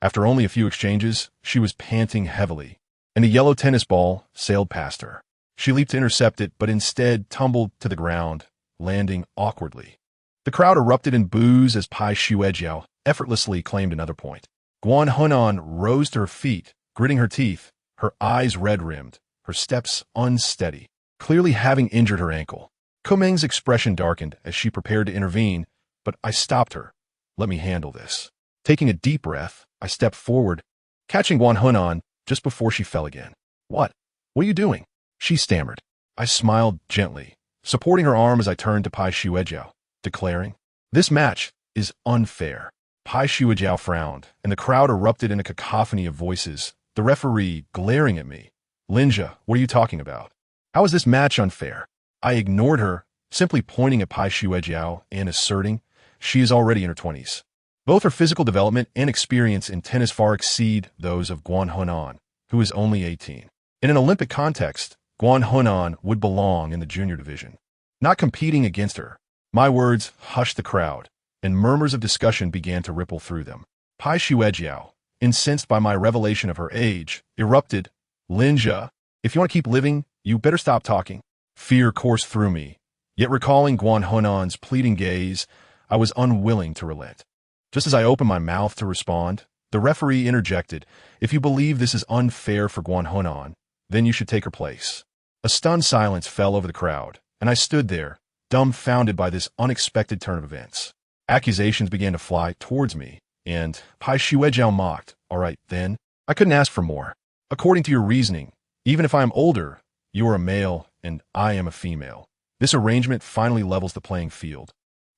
Speaker 1: After only a few exchanges, she was panting heavily, and a yellow tennis ball sailed past her. She leaped to intercept it, but instead tumbled to the ground, landing awkwardly. The crowd erupted in boos as Pai Shuejiao effortlessly claimed another point. Guan Hunan rose to her feet, gritting her teeth, her eyes red-rimmed, her steps unsteady, clearly having injured her ankle. Komeng's expression darkened as she prepared to intervene, but I stopped her. "Let me handle this." Taking a deep breath, I stepped forward, catching Guan Hunan just before she fell again. What are you doing?" she stammered. I smiled gently, supporting her arm as I turned to Pai Shuejiao, declaring, "This match is unfair." Pai Shuejiao frowned, and the crowd erupted in a cacophony of voices, the referee glaring at me. "Linja, what are you talking about? How is this match unfair?" I ignored her, simply pointing at Pai Shuejiao and asserting, "She is already in her 20s. Both her physical development and experience in tennis far exceed those of Guan Hunan, who is only 18. In an Olympic context, Guan Hunan would belong in the junior division. Not competing against her." My words hushed the crowd, and murmurs of discussion began to ripple through them. Pai Shuejiao, incensed by my revelation of her age, erupted, "Linja, if you want to keep living, you better stop talking." Fear coursed through me, yet recalling Guan Hunan's pleading gaze, I was unwilling to relent. Just as I opened my mouth to respond, the referee interjected, "If you believe this is unfair for Guan Hunan, then you should take her place." A stunned silence fell over the crowd, and I stood there, dumbfounded by this unexpected turn of events. Accusations began to fly towards me, and Pai Shuejiao mocked, "All right, then, I couldn't ask for more. According to your reasoning, even if I am older, you are a male and I am a female. This arrangement finally levels the playing field.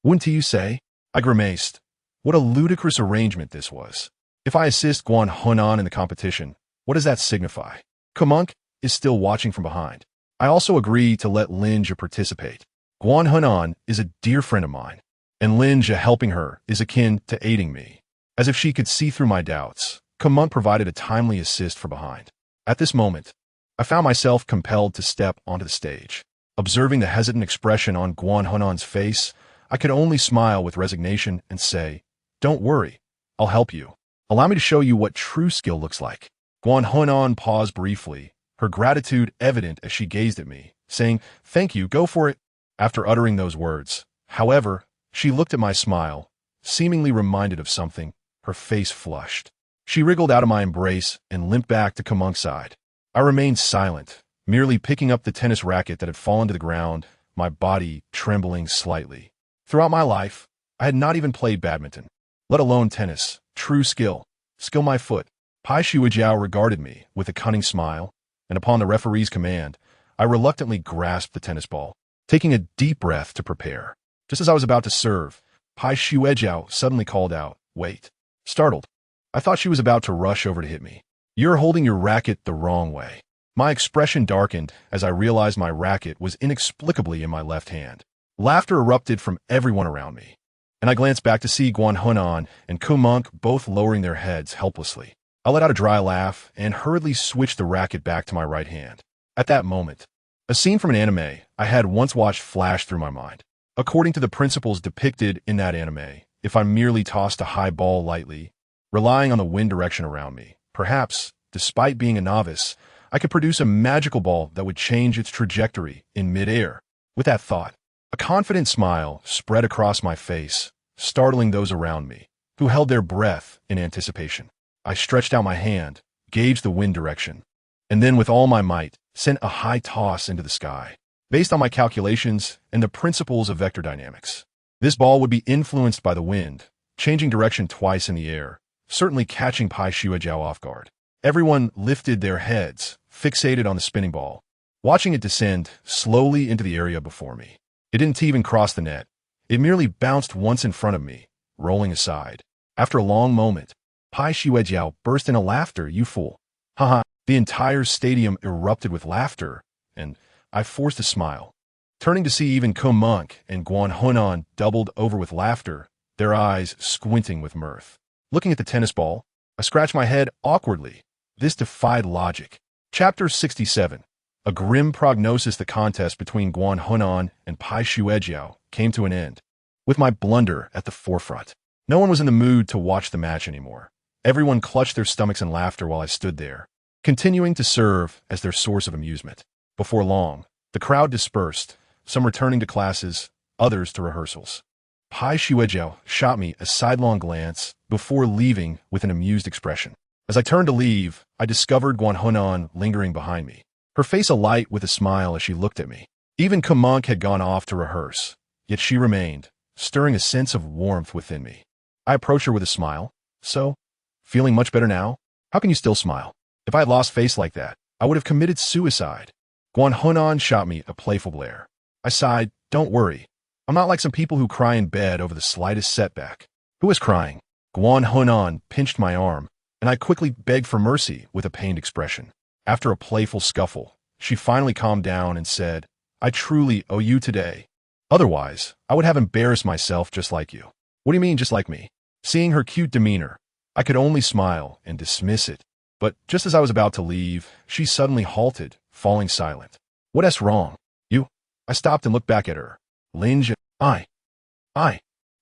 Speaker 1: Wouldn't you say?" I grimaced. What a ludicrous arrangement this was. If I assist Guan Hunan in the competition, what does that signify? Kamunk is still watching from behind. I also agree to let Linja participate. Guan Hunan is a dear friend of mine, and Linja helping her is akin to aiding me. As if she could see through my doubts, Kamunk provided a timely assist from behind. At this moment, I found myself compelled to step onto the stage. Observing the hesitant expression on Guan Hunan's face, I could only smile with resignation and say, "Don't worry, I'll help you. Allow me to show you what true skill looks like." Guan Hunan paused briefly, her gratitude evident as she gazed at me, saying, "Thank you, go for it." After uttering those words, however, she looked at my smile, seemingly reminded of something, her face flushed. She wriggled out of my embrace and limped back to Kamunk's side. I remained silent, merely picking up the tennis racket that had fallen to the ground, my body trembling slightly. Throughout my life, I had not even played badminton, let alone tennis, true skill my foot. Pai Shuejiao regarded me with a cunning smile, and upon the referee's command, I reluctantly grasped the tennis ball, taking a deep breath to prepare. Just as I was about to serve, Pai Shuejiao suddenly called out, "Wait." Startled, I thought she was about to rush over to hit me. "You're holding your racket the wrong way." My expression darkened as I realized my racket was inexplicably in my left hand. Laughter erupted from everyone around me, and I glanced back to see Guan Hunan and Kumunk both lowering their heads helplessly. I let out a dry laugh and hurriedly switched the racket back to my right hand. At that moment, a scene from an anime I had once watched flashed through my mind. According to the principles depicted in that anime, if I merely tossed a high ball lightly, relying on the wind direction around me, perhaps, despite being a novice, I could produce a magical ball that would change its trajectory in midair. With that thought, a confident smile spread across my face, startling those around me, who held their breath in anticipation. I stretched out my hand, gauged the wind direction, and then with all my might, sent a high toss into the sky. Based on my calculations and the principles of vector dynamics, this ball would be influenced by the wind, changing direction twice in the air, certainly catching Pai Xuejiao off guard. Everyone lifted their heads, fixated on the spinning ball, watching it descend slowly into the area before me. It didn't even cross the net. It merely bounced once in front of me, rolling aside. After a long moment, Pai Xuejiao burst into laughter. "Youthful. Haha." The entire stadium erupted with laughter, and I forced a smile. Turning to see even Monk and Guan Hunan doubled over with laughter, their eyes squinting with mirth. Looking at the tennis ball, I scratched my head awkwardly. This defied logic. Chapter 67. A grim prognosis. The contest between Guan Hunan and Pai Xuejiao came to an end, with my blunder at the forefront. No one was in the mood to watch the match anymore. Everyone clutched their stomachs in laughter while I stood there, continuing to serve as their source of amusement. Before long, the crowd dispersed, some returning to classes, others to rehearsals. Pai Xuejiao shot me a sidelong glance before leaving with an amused expression. As I turned to leave, I discovered Guan Hunan lingering behind me, her face alight with a smile as she looked at me. Even Monk had gone off to rehearse, yet she remained, stirring a sense of warmth within me. I approached her with a smile. "So, feeling much better now? How can you still smile? If I had lost face like that, I would have committed suicide." Guan Hunan shot me a playful glare. I sighed. "Don't worry. I'm not like some people who cry in bed over the slightest setback." "Who is crying?" Guan Hunan pinched my arm, and I quickly begged for mercy with a pained expression. After a playful scuffle, she finally calmed down and said, "I truly owe you today. Otherwise, I would have embarrassed myself just like you." "What do you mean, just like me?" Seeing her cute demeanor, I could only smile and dismiss it. But just as I was about to leave, she suddenly halted, falling silent. "What's wrong? You?" I stopped and looked back at her. "Linge, I.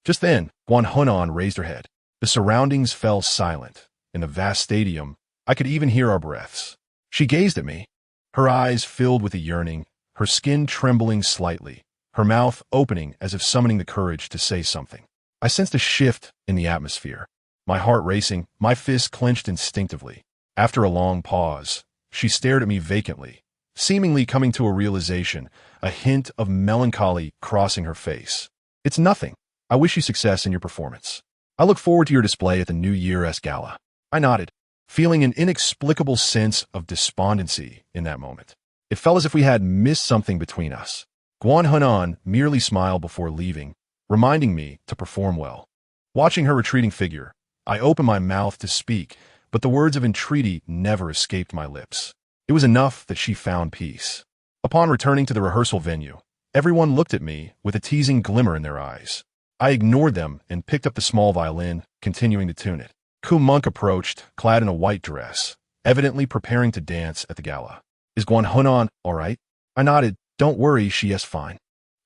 Speaker 1: Just then, Guan Hunan raised her head. The surroundings fell silent. In the vast stadium, I could even hear our breaths. She gazed at me, her eyes filled with a yearning, her skin trembling slightly, her mouth opening as if summoning the courage to say something. I sensed a shift in the atmosphere, my heart racing, my fists clenched instinctively. After a long pause, she stared at me vacantly, seemingly coming to a realization, a hint of melancholy crossing her face. "It's nothing. I wish you success in your performance. I look forward to your display at the New Year's Gala." I nodded, feeling an inexplicable sense of despondency in that moment. It felt as if we had missed something between us. Guan Hunan merely smiled before leaving, reminding me to perform well. Watching her retreating figure, I opened my mouth to speak, but the words of entreaty never escaped my lips. It was enough that she found peace. Upon returning to the rehearsal venue, everyone looked at me with a teasing glimmer in their eyes. I ignored them and picked up the small violin, continuing to tune it. Monk approached, clad in a white dress, evidently preparing to dance at the gala. "Is Guan Hunan all right?" I nodded. "Don't worry, she is fine."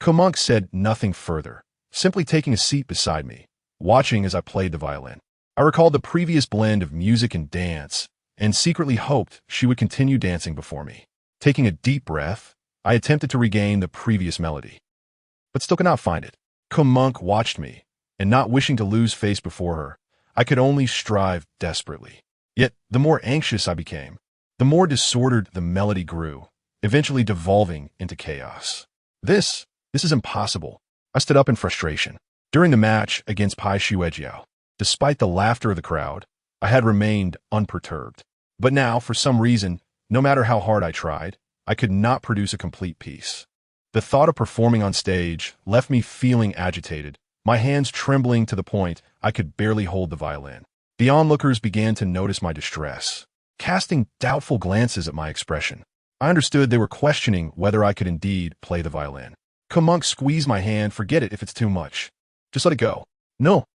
Speaker 1: Monk said nothing further, simply taking a seat beside me, watching as I played the violin. I recalled the previous blend of music and dance, and secretly hoped she would continue dancing before me. Taking a deep breath, I attempted to regain the previous melody, but still could not find it. Monk watched me, and not wishing to lose face before her, I could only strive desperately. Yet, the more anxious I became, the more disordered the melody grew, eventually devolving into chaos. This is impossible. I stood up in frustration. During the match against Pai Xuejiao, despite the laughter of the crowd, I had remained unperturbed. But now, for some reason, no matter how hard I tried, I could not produce a complete piece. The thought of performing on stage left me feeling agitated, my hands trembling to the point I could barely hold the violin. The onlookers began to notice my distress, casting doubtful glances at my expression. I understood they were questioning whether I could indeed play the violin. Monk squeezed my hand. "Forget it if it's too much. Just let it go." "No,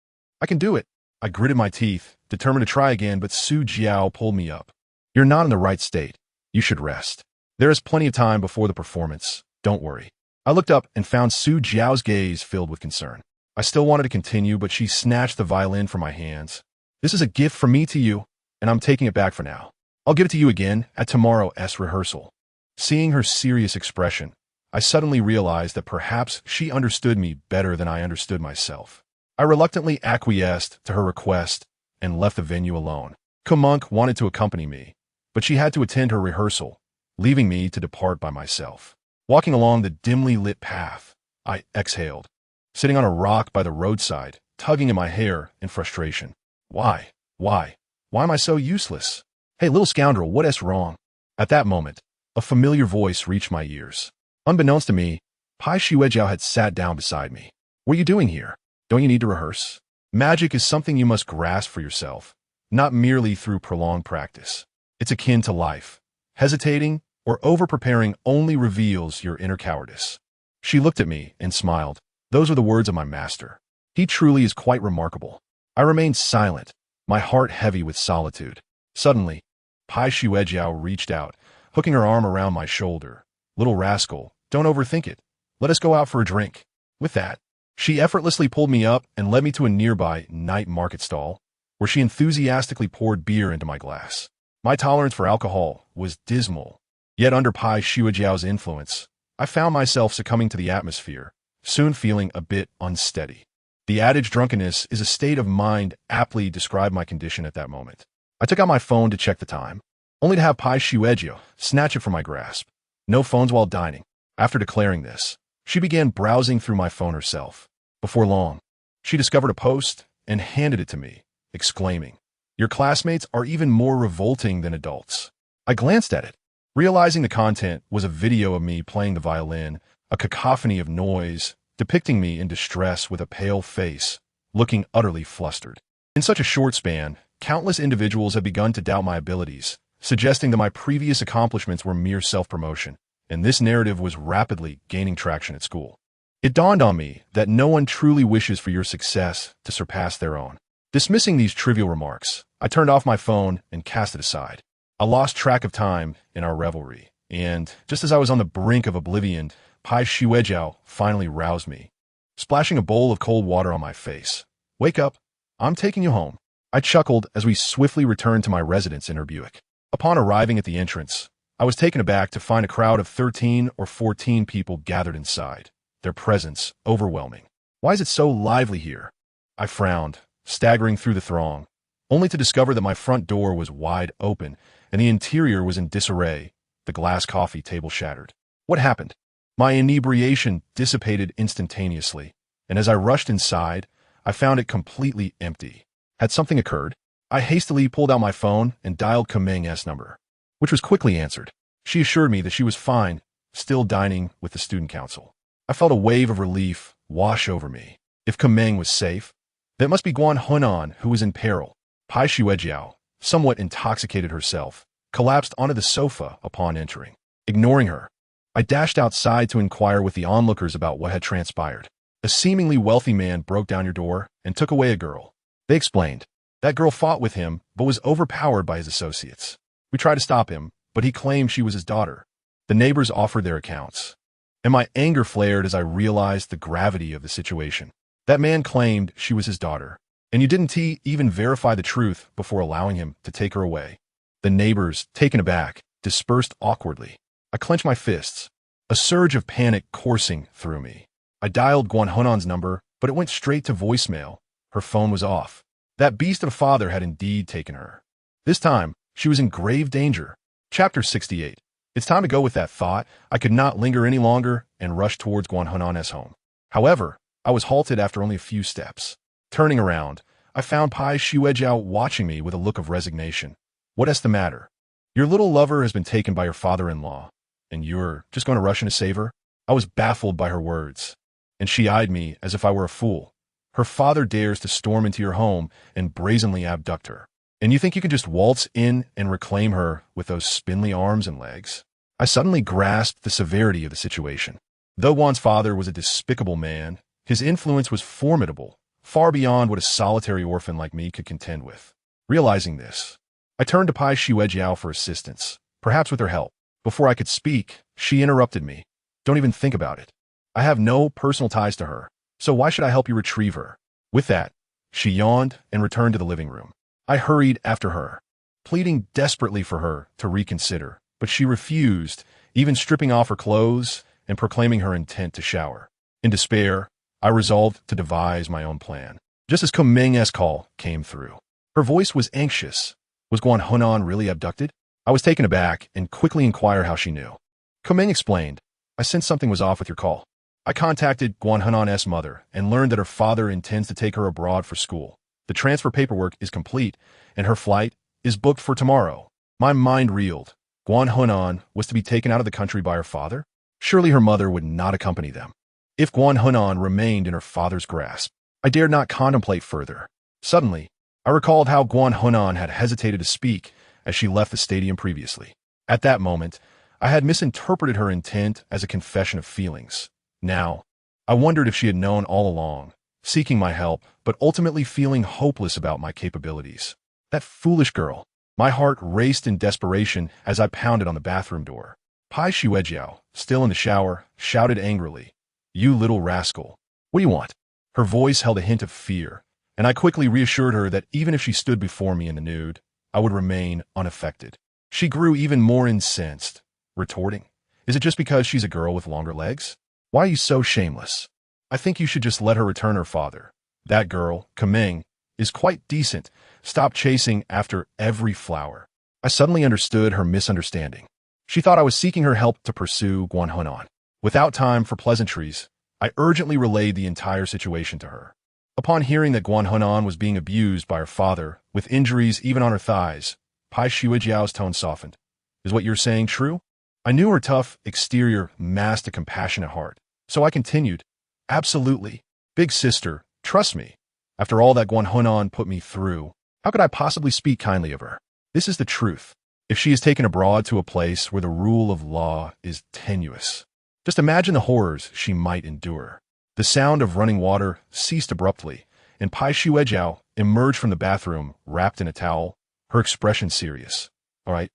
Speaker 1: I can do it." I gritted my teeth, determined to try again, but Su Jiao pulled me up. "You're not in the right state. You should rest. There is plenty of time before the performance. Don't worry." I looked up and found Su Jiao's gaze filled with concern. I still wanted to continue, but she snatched the violin from my hands. "This is a gift from me to you, and I'm taking it back for now. I'll give it to you again at tomorrow's rehearsal. Seeing her serious expression, I suddenly realized that perhaps she understood me better than I understood myself. I reluctantly acquiesced to her request and left the venue alone. Kamonk wanted to accompany me, but she had to attend her rehearsal, leaving me to depart by myself. Walking along the dimly lit path, I exhaled, sitting on a rock by the roadside, tugging at my hair in frustration. Why? Why am I so useless? Hey, little scoundrel, what's wrong? At that moment, a familiar voice reached my ears. Unbeknownst to me, Pai Xuejiao had sat down beside me. What are you doing here? Don't you need to rehearse? Magic is something you must grasp for yourself, not merely through prolonged practice. It's akin to life. Hesitating or over-preparing only reveals your inner cowardice. She looked at me and smiled. Those are the words of my master. He truly is quite remarkable. I remained silent, my heart heavy with solitude. Suddenly, Pai Xuejiao reached out, hooking her arm around my shoulder. Little rascal, don't overthink it. Let us go out for a drink. With that, she effortlessly pulled me up and led me to a nearby night market stall, where she enthusiastically poured beer into my glass. My tolerance for alcohol was dismal, yet under Pai Xuejiao's influence, I found myself succumbing to the atmosphere, soon feeling a bit unsteady. The adage drunkenness is a state of mind aptly described my condition at that moment. I took out my phone to check the time, only to have Pai Xuejiao snatch it from my grasp. No phones while dining. After declaring this, she began browsing through my phone herself. Before long, she discovered a post and handed it to me, exclaiming, "Your classmates are even more revolting than adults." I glanced at it, realizing the content was a video of me playing the violin, a cacophony of noise, depicting me in distress with a pale face, looking utterly flustered. In such a short span, countless individuals have begun to doubt my abilities, suggesting that my previous accomplishments were mere self-promotion, and this narrative was rapidly gaining traction at school. It dawned on me that no one truly wishes for your success to surpass their own. Dismissing these trivial remarks, I turned off my phone and cast it aside. I lost track of time in our revelry, and just as I was on the brink of oblivion, Pai Xuejiao finally roused me, splashing a bowl of cold water on my face. "Wake up, I'm taking you home." I chuckled as we swiftly returned to my residence in her Buick. Upon arriving at the entrance, I was taken aback to find a crowd of 13 or 14 people gathered inside, their presence overwhelming. "Why is it so lively here?" I frowned, staggering through the throng, only to discover that my front door was wide open and the interior was in disarray, the glass coffee table shattered. What happened? My inebriation dissipated instantaneously, and as I rushed inside, I found it completely empty. Had something occurred? I hastily pulled out my phone and dialed Kameng's number, which was quickly answered. She assured me that she was fine, still dining with the student council. I felt a wave of relief wash over me. If Kameng was safe, then it must be Guan Hunan who was in peril. Pai Xuejiao, somewhat intoxicated herself, collapsed onto the sofa upon entering. Ignoring her, I dashed outside to inquire with the onlookers about what had transpired. A seemingly wealthy man broke down your door and took away a girl. They explained. That girl fought with him, but was overpowered by his associates. We tried to stop him, but he claimed she was his daughter. The neighbors offered their accounts, and my anger flared as I realized the gravity of the situation. That man claimed she was his daughter, and you didn't even verify the truth before allowing him to take her away. The neighbors, taken aback, dispersed awkwardly. I clenched my fists, a surge of panic coursing through me. I dialed Guan Hunan's number, but it went straight to voicemail. Her phone was off. That beast of a father had indeed taken her. This time, she was in grave danger. Chapter 68. It's time to go. With that thought, I could not linger any longer and rushed towards Guan Hunan's home. However, I was halted after only a few steps. Turning around, I found Pai Xuejiao watching me with a look of resignation. "What's the matter? Your little lover has been taken by her father-in-law, and you're just going to rush in to save her?" I was baffled by her words, and she eyed me as if I were a fool. Her father dares to storm into your home and brazenly abduct her, and you think you can just waltz in and reclaim her with those spindly arms and legs? I suddenly grasped the severity of the situation. Though Juan's father was a despicable man, his influence was formidable, far beyond what a solitary orphan like me could contend with. Realizing this, I turned to Pai Xuejiao for assistance, perhaps with her help. Before I could speak, she interrupted me. "Don't even think about it. I have no personal ties to her, so why should I help you retrieve her?" With that, she yawned and returned to the living room. I hurried after her, pleading desperately for her to reconsider, but she refused, even stripping off her clothes and proclaiming her intent to shower. In despair, I resolved to devise my own plan. Just as Kuming's call came through, her voice was anxious. Was Guan Hunan really abducted? I was taken aback and quickly inquired how she knew. Kuming explained, I sensed something was off with your call. I contacted Guan Hunan's mother and learned that her father intends to take her abroad for school. The transfer paperwork is complete, and her flight is booked for tomorrow. My mind reeled. Guan Hunan was to be taken out of the country by her father? Surely her mother would not accompany them. If Guan Hunan remained in her father's grasp, I dared not contemplate further. Suddenly, I recalled how Guan Hunan had hesitated to speak as she left the stadium previously. At that moment, I had misinterpreted her intent as a confession of feelings. Now, I wondered if she had known all along, seeking my help, but ultimately feeling hopeless about my capabilities. That foolish girl. My heart raced in desperation as I pounded on the bathroom door. Pai Xuejiao, still in the shower, shouted angrily, You little rascal. What do you want? Her voice held a hint of fear, and I quickly reassured her that even if she stood before me in the nude, I would remain unaffected. She grew even more incensed, retorting, Is it just because she's a girl with longer legs? Why are you so shameless? I think you should just let her return her father. That girl, Kuming, is quite decent. Stop chasing after every flower. I suddenly understood her misunderstanding. She thought I was seeking her help to pursue Guan Hunan. Without time for pleasantries, I urgently relayed the entire situation to her. Upon hearing that Guan Hunan was being abused by her father, with injuries even on her thighs, Pai Xuejiao's tone softened. Is what you're saying true? I knew her tough exterior masked a compassionate heart, so I continued, Absolutely. Big sister, trust me. After all that Guan Hunan put me through, how could I possibly speak kindly of her? This is the truth. If she is taken abroad to a place where the rule of law is tenuous, just imagine the horrors she might endure. The sound of running water ceased abruptly, and Pai Xuejiao emerged from the bathroom wrapped in a towel, her expression serious. All right,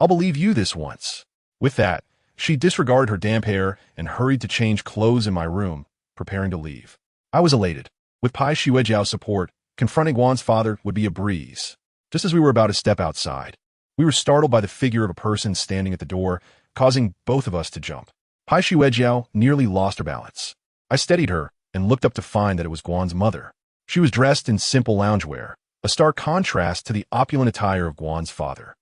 Speaker 1: I'll believe you this once. With that, she disregarded her damp hair and hurried to change clothes in my room, preparing to leave. I was elated. With Pai Xuejiao's support, confronting Guan's father would be a breeze. Just as we were about to step outside, we were startled by the figure of a person standing at the door, causing both of us to jump. Pai Xuejiao nearly lost her balance. I steadied her and looked up to find that it was Guan's mother. She was dressed in simple loungewear, a stark contrast to the opulent attire of Guan's father.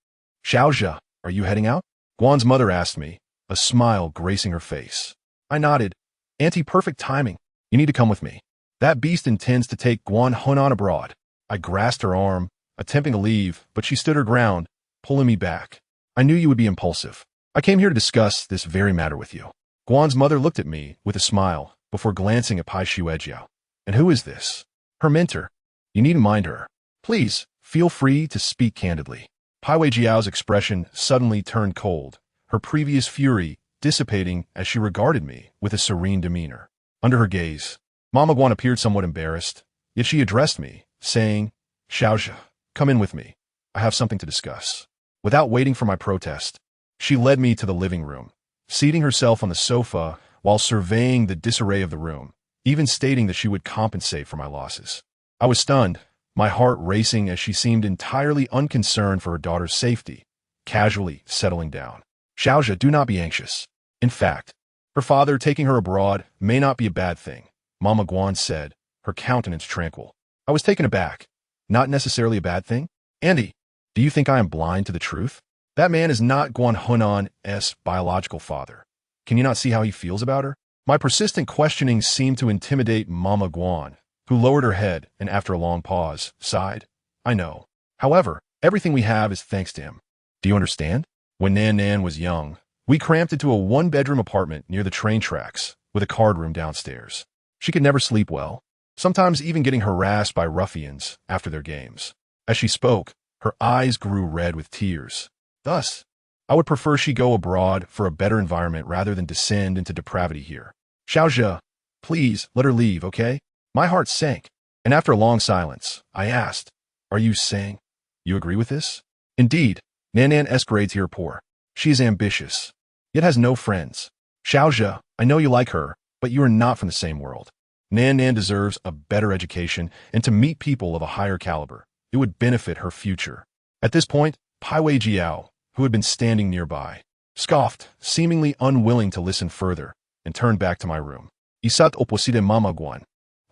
Speaker 1: Xiaozhe, are you heading out? Guan's mother asked me, a smile gracing her face. I nodded. Auntie, perfect timing. You need to come with me. That beast intends to take Guan Hunan abroad. I grasped her arm, attempting to leave, but she stood her ground, pulling me back. I knew you would be impulsive. I came here to discuss this very matter with you. Guan's mother looked at me with a smile before glancing at Pai Xuejiao. And who is this? Her mentor. You needn't mind her. Please, feel free to speak candidly. Pai Xuejiao's expression suddenly turned cold, her previous fury dissipating as she regarded me with a serene demeanor. Under her gaze, Mama Guan appeared somewhat embarrassed, yet she addressed me, saying, Xiaozhe, come in with me. I have something to discuss. Without waiting for my protest, she led me to the living room, seating herself on the sofa while surveying the disarray of the room, even stating that she would compensate for my losses. I was stunned, my heart racing as she seemed entirely unconcerned for her daughter's safety, casually settling down. Xiaozhe, do not be anxious. In fact, her father taking her abroad may not be a bad thing, Mama Guan said, her countenance tranquil. I was taken aback. Not necessarily a bad thing? Andy, do you think I am blind to the truth? That man is not Guan Hunan's biological father. Can you not see how he feels about her? My persistent questioning seemed to intimidate Mama Guan, who lowered her head and after a long pause, sighed. I know. However, everything we have is thanks to him. Do you understand? When Nan was young, we cramped into a one-bedroom apartment near the train tracks with a card room downstairs. She could never sleep well, sometimes even getting harassed by ruffians after their games. As she spoke, her eyes grew red with tears. Thus, I would prefer she go abroad for a better environment rather than descend into depravity here. Xiaozhe, please let her leave, okay? My heart sank, and after a long silence, I asked, Are you saying you agree with this? Indeed, Nan's grades here are poor. She is ambitious, yet has no friends. Xiaozhe, I know you like her, but you are not from the same world. Nan deserves a better education and to meet people of a higher caliber. It would benefit her future. At this point, Paiwei Jiao, who had been standing nearby, scoffed, seemingly unwilling to listen further, and turned back to my room. Isat oposite Mama Guan,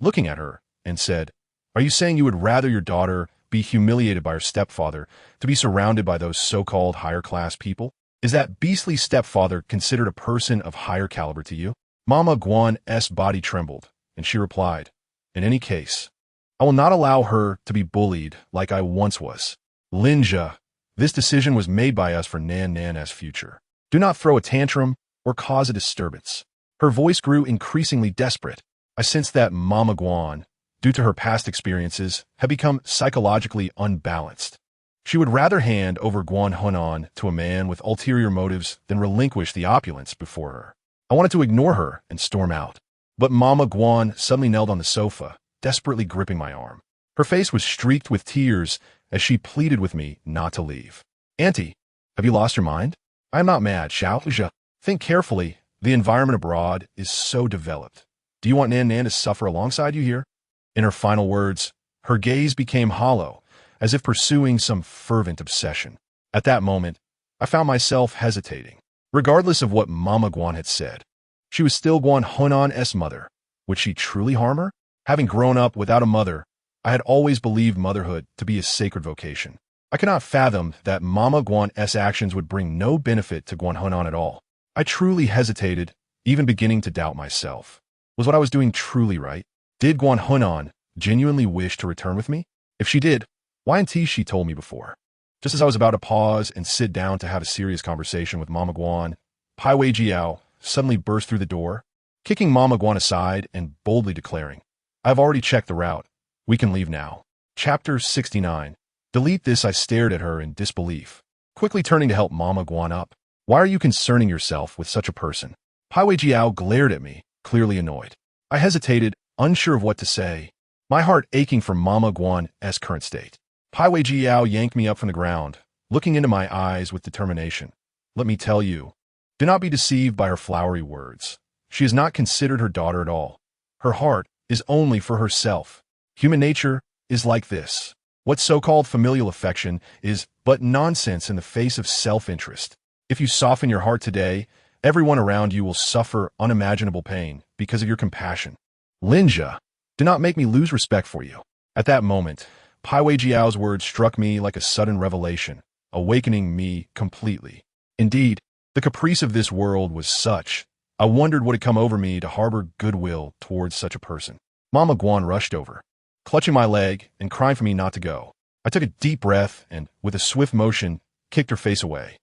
Speaker 1: looking at her, and said, "Are you saying you would rather your daughter be humiliated by her stepfather to be surrounded by those so-called higher-class people? Is that beastly stepfather considered a person of higher caliber to you?" Mama Guan's body trembled, and she replied, "In any case, I will not allow her to be bullied like I once was. Linja, this decision was made by us for Nan's future. Do not throw a tantrum or cause a disturbance." Her voice grew increasingly desperate. I sensed that Mama Guan, due to her past experiences, had become psychologically unbalanced. She would rather hand over Guan Hunan to a man with ulterior motives than relinquish the opulence before her. I wanted to ignore her and storm out. But Mama Guan suddenly knelt on the sofa, desperately gripping my arm. Her face was streaked with tears as she pleaded with me not to leave. "Auntie, have you lost your mind? I am not mad, Xiao. Think carefully. The environment abroad is so developed. Do you want Nan to suffer alongside you here?" In her final words, her gaze became hollow, as if pursuing some fervent obsession. At that moment, I found myself hesitating. Regardless of what Mama Guan had said, she was still Guan Hunan's mother. Would she truly harm her? Having grown up without a mother, I had always believed motherhood to be a sacred vocation. I could not fathom that Mama Guan's actions would bring no benefit to Guan Hunan at all. I truly hesitated, even beginning to doubt myself. Was what I was doing truly right? Did Guan Hunan genuinely wish to return with me? If she did, why hadn't she told me before? Just as I was about to pause and sit down to have a serious conversation with Mama Guan, Paiwei Jiao suddenly burst through the door, kicking Mama Guan aside and boldly declaring, "I've already checked the route. We can leave now." Chapter 69. Delete this. I stared at her in disbelief, quickly turning to help Mama Guan up. "Why are you concerning yourself with such a person?" Paiwei Jiao glared at me, clearly annoyed. I hesitated, unsure of what to say, my heart aching for Mama Guan's current state. Paiwei Jiao yanked me up from the ground, looking into my eyes with determination. "Let me tell you, do not be deceived by her flowery words. She has not considered her daughter at all. Her heart is only for herself. Human nature is like this. What so-called familial affection is but nonsense in the face of self-interest. If you soften your heart today, everyone around you will suffer unimaginable pain because of your compassion. Linja, do not make me lose respect for you." At that moment, Paiwei Jiao's words struck me like a sudden revelation, awakening me completely. Indeed, the caprice of this world was such. I wondered what had come over me to harbor goodwill towards such a person. Mama Guan rushed over, clutching my leg and crying for me not to go. I took a deep breath and, with a swift motion, kicked her face away.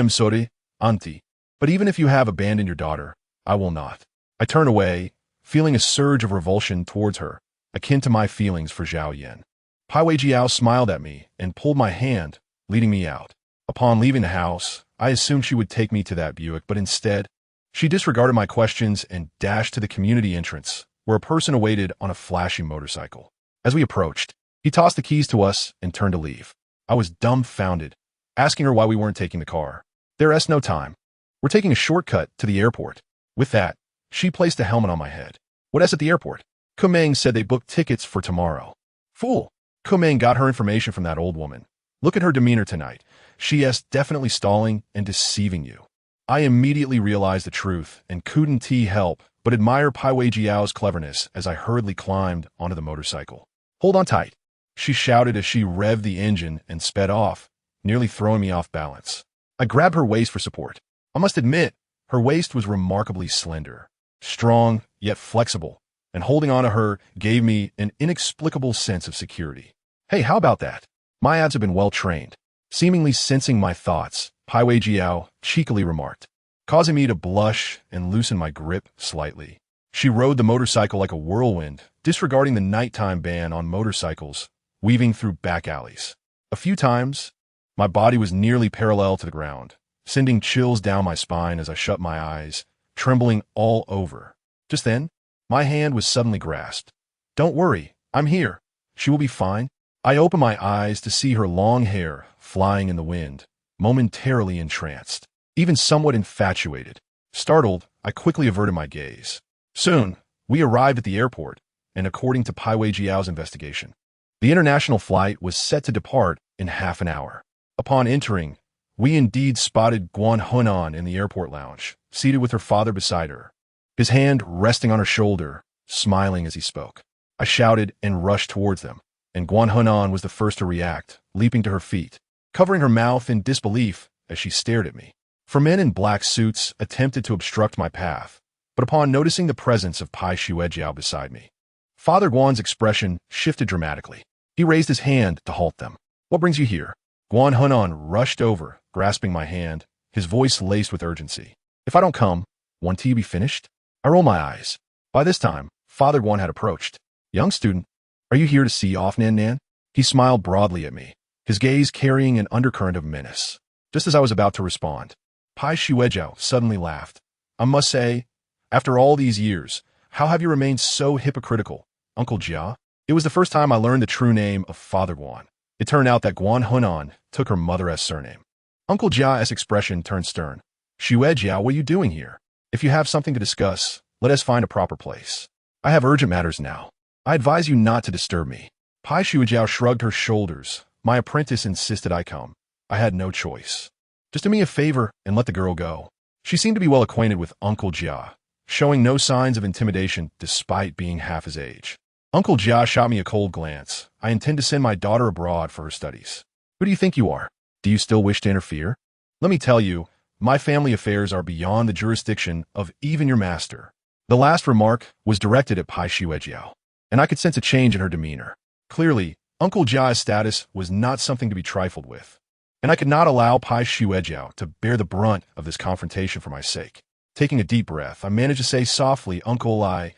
Speaker 1: Sorry, auntie. But even if you have abandoned your daughter, I will not." I turned away, feeling a surge of revulsion towards her, akin to my feelings for Zhao Yan. Paiwei Jiao smiled at me and pulled my hand, leading me out. Upon leaving the house, I assumed she would take me to that Buick, but instead, she disregarded my questions and dashed to the community entrance, where a person awaited on a flashy motorcycle. As we approached, he tossed the keys to us and turned to leave. I was dumbfounded, asking her why we weren't taking the car. "There's no time. We're taking a shortcut to the airport." With that, she placed a helmet on my head. "What else at the airport?" "Kumeng said they booked tickets for tomorrow." "Fool! Kumeng got her information from that old woman. Look at her demeanor tonight. She's definitely stalling and deceiving you." I immediately realized the truth and couldn't help but admire Paiwei Jiao's cleverness as I hurriedly climbed onto the motorcycle. "Hold on tight," she shouted as she revved the engine and sped off, nearly throwing me off balance. I grabbed her waist for support. I must admit, her waist was remarkably slender, strong yet flexible, and holding onto her gave me an inexplicable sense of security. "Hey, how about that? My abs have been well trained." Seemingly sensing my thoughts, Paiwei Jiao cheekily remarked, causing me to blush and loosen my grip slightly. She rode the motorcycle like a whirlwind, disregarding the nighttime ban on motorcycles, weaving through back alleys. A few times, my body was nearly parallel to the ground, sending chills down my spine as I shut my eyes, trembling all over. Just then, my hand was suddenly grasped. "Don't worry, I'm here. She will be fine." I opened my eyes to see her long hair flying in the wind, momentarily entranced, even somewhat infatuated. Startled, I quickly averted my gaze. Soon, we arrived at the airport, and according to Paiwei Jiao's investigation, the international flight was set to depart in half an hour. Upon entering, we indeed spotted Guan Hunan in the airport lounge, seated with her father beside her, his hand resting on her shoulder, smiling as he spoke. I shouted and rushed towards them, and Guan Hunan was the first to react, leaping to her feet, covering her mouth in disbelief as she stared at me. For men in black suits attempted to obstruct my path, but upon noticing the presence of Pai Xuejiao beside me, Father Guan's expression shifted dramatically. He raised his hand to halt them. "What brings you here?" Guan Hunan rushed over, grasping my hand, his voice laced with urgency. "If I don't come, won't tea be finished?" I rolled my eyes. By this time, Father Guan had approached. "Young student, are you here to see off Nan Nan?" He smiled broadly at me, his gaze carrying an undercurrent of menace. Just as I was about to respond, Pai Xuejiao suddenly laughed. "I must say, after all these years, how have you remained so hypocritical, Uncle Jia?" It was the first time I learned the true name of Father Guan. It turned out that Guan Hunan took her mother as surname. Uncle Jia's expression turned stern. "Xuejiao, what are you doing here? If you have something to discuss, let us find a proper place. I have urgent matters now. I advise you not to disturb me." Pai Xuejiao shrugged her shoulders. "My apprentice insisted I come. I had no choice. Just do me a favor and let the girl go." She seemed to be well acquainted with Uncle Jia, showing no signs of intimidation despite being half his age. Uncle Jia shot me a cold glance. "I intend to send my daughter abroad for her studies. Who do you think you are? Do you still wish to interfere? Let me tell you, my family affairs are beyond the jurisdiction of even your master." The last remark was directed at Pai Xuejiao, and I could sense a change in her demeanor. Clearly, Uncle Jia's status was not something to be trifled with, and I could not allow Pai Xuejiao to bear the brunt of this confrontation for my sake. Taking a deep breath, I managed to say softly, "Uncle, I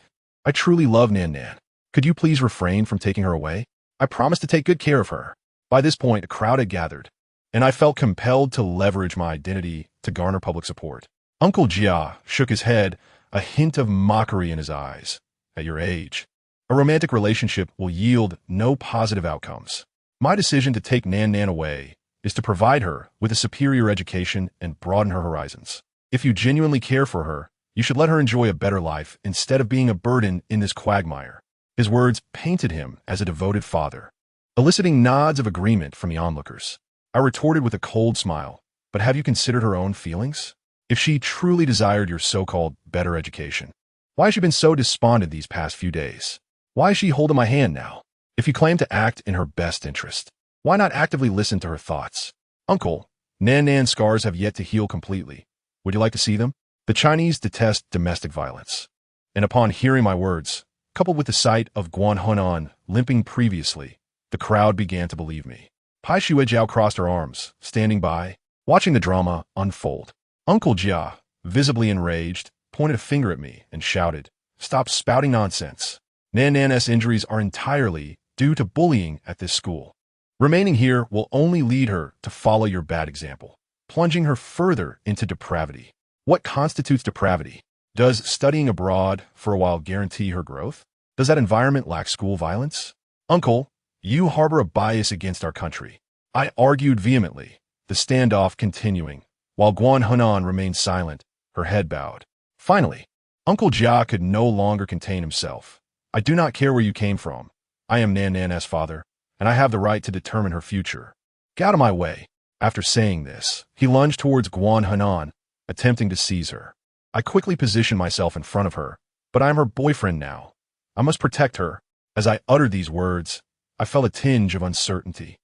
Speaker 1: truly love Nan Nan. Could you please refrain from taking her away? I promise to take good care of her." By this point, a crowd had gathered, and I felt compelled to leverage my identity to garner public support. Uncle Jia shook his head, a hint of mockery in his eyes. "At your age, a romantic relationship will yield no positive outcomes. My decision to take Nan Nan away is to provide her with a superior education and broaden her horizons. If you genuinely care for her, you should let her enjoy a better life instead of being a burden in this quagmire." His words painted him as a devoted father, eliciting nods of agreement from the onlookers. I retorted with a cold smile, "But have you considered her own feelings? If she truly desired your so-called better education, why has she been so despondent these past few days? Why is she holding my hand now? If you claim to act in her best interest, why not actively listen to her thoughts?" "Uncle, Nan Nan's scars have yet to heal completely. Would you like to see them?" The Chinese detest domestic violence, and upon hearing my words, coupled with the sight of Guan Hunan limping previously, the crowd began to believe me. Pai Xuejiao crossed her arms, standing by, watching the drama unfold. Uncle Jia, visibly enraged, pointed a finger at me and shouted, "Stop spouting nonsense. Nan Nan's injuries are entirely due to bullying at this school. Remaining here will only lead her to follow your bad example, plunging her further into depravity." What constitutes depravity? Does studying abroad for a while guarantee her growth? Does that environment lack school violence? "Uncle, you harbor a bias against our country." I argued vehemently, the standoff continuing, while Guan Hunan remained silent, her head bowed. Finally, Uncle Jia could no longer contain himself. "I do not care where you came from. I am Nan Nan's father, and I have the right to determine her future. Get out of my way." After saying this, he lunged towards Guan Hunan, attempting to seize her. I quickly positioned myself in front of her, but I am her boyfriend now. I must protect her. As I uttered these words, I felt a tinge of uncertainty.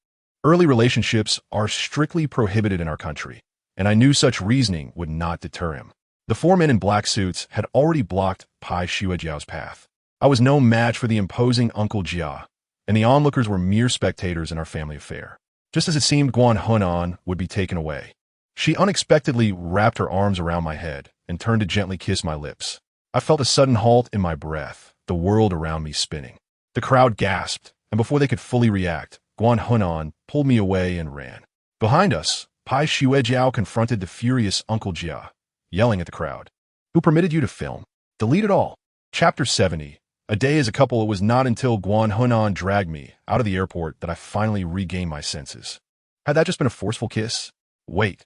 Speaker 1: Early relationships are strictly prohibited in our country, and I knew such reasoning would not deter him. The four men in black suits had already blocked Pai Xuejiao's path. I was no match for the imposing Uncle Jia, and the onlookers were mere spectators in our family affair. Just as it seemed Guan Hunan would be taken away, she unexpectedly wrapped her arms around my head and turned to gently kiss my lips. I felt a sudden halt in my breath, the world around me spinning. The crowd gasped, and before they could fully react, Guan Hunan pulled me away and ran. Behind us, Pai Xuejiao confronted the furious Uncle Jia, yelling at the crowd, "Who permitted you to film? Delete it all." Chapter 70. A day as a couple. It was not until Guan Hunan dragged me out of the airport that I finally regained my senses. Had that just been a forceful kiss? Wait.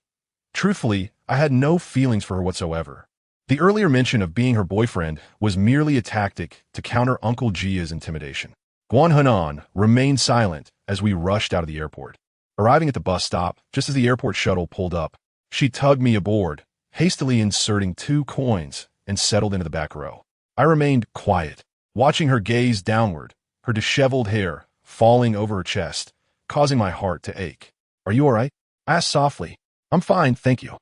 Speaker 1: Truthfully, I had no feelings for her whatsoever. The earlier mention of being her boyfriend was merely a tactic to counter Uncle Jia's intimidation. Guan Hunan remained silent as we rushed out of the airport. Arriving at the bus stop, just as the airport shuttle pulled up, she tugged me aboard, hastily inserting 2 coins, and settled into the back row. I remained quiet, watching her gaze downward, her disheveled hair falling over her chest, causing my heart to ache. "Are you all right?" I asked softly. "I'm fine, thank you."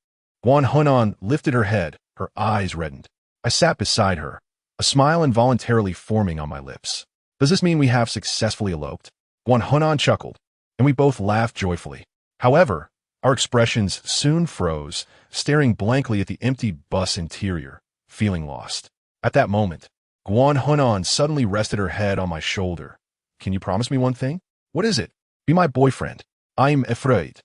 Speaker 1: Guan Hunan lifted her head, her eyes reddened. I sat beside her, a smile involuntarily forming on my lips. "Does this mean we have successfully eloped?" Guan Hunan chuckled, and we both laughed joyfully. However, our expressions soon froze, staring blankly at the empty bus interior, feeling lost. At that moment, Guan Hunan suddenly rested her head on my shoulder. "Can you promise me one thing?" "What is it?" "Be my boyfriend. I'm afraid."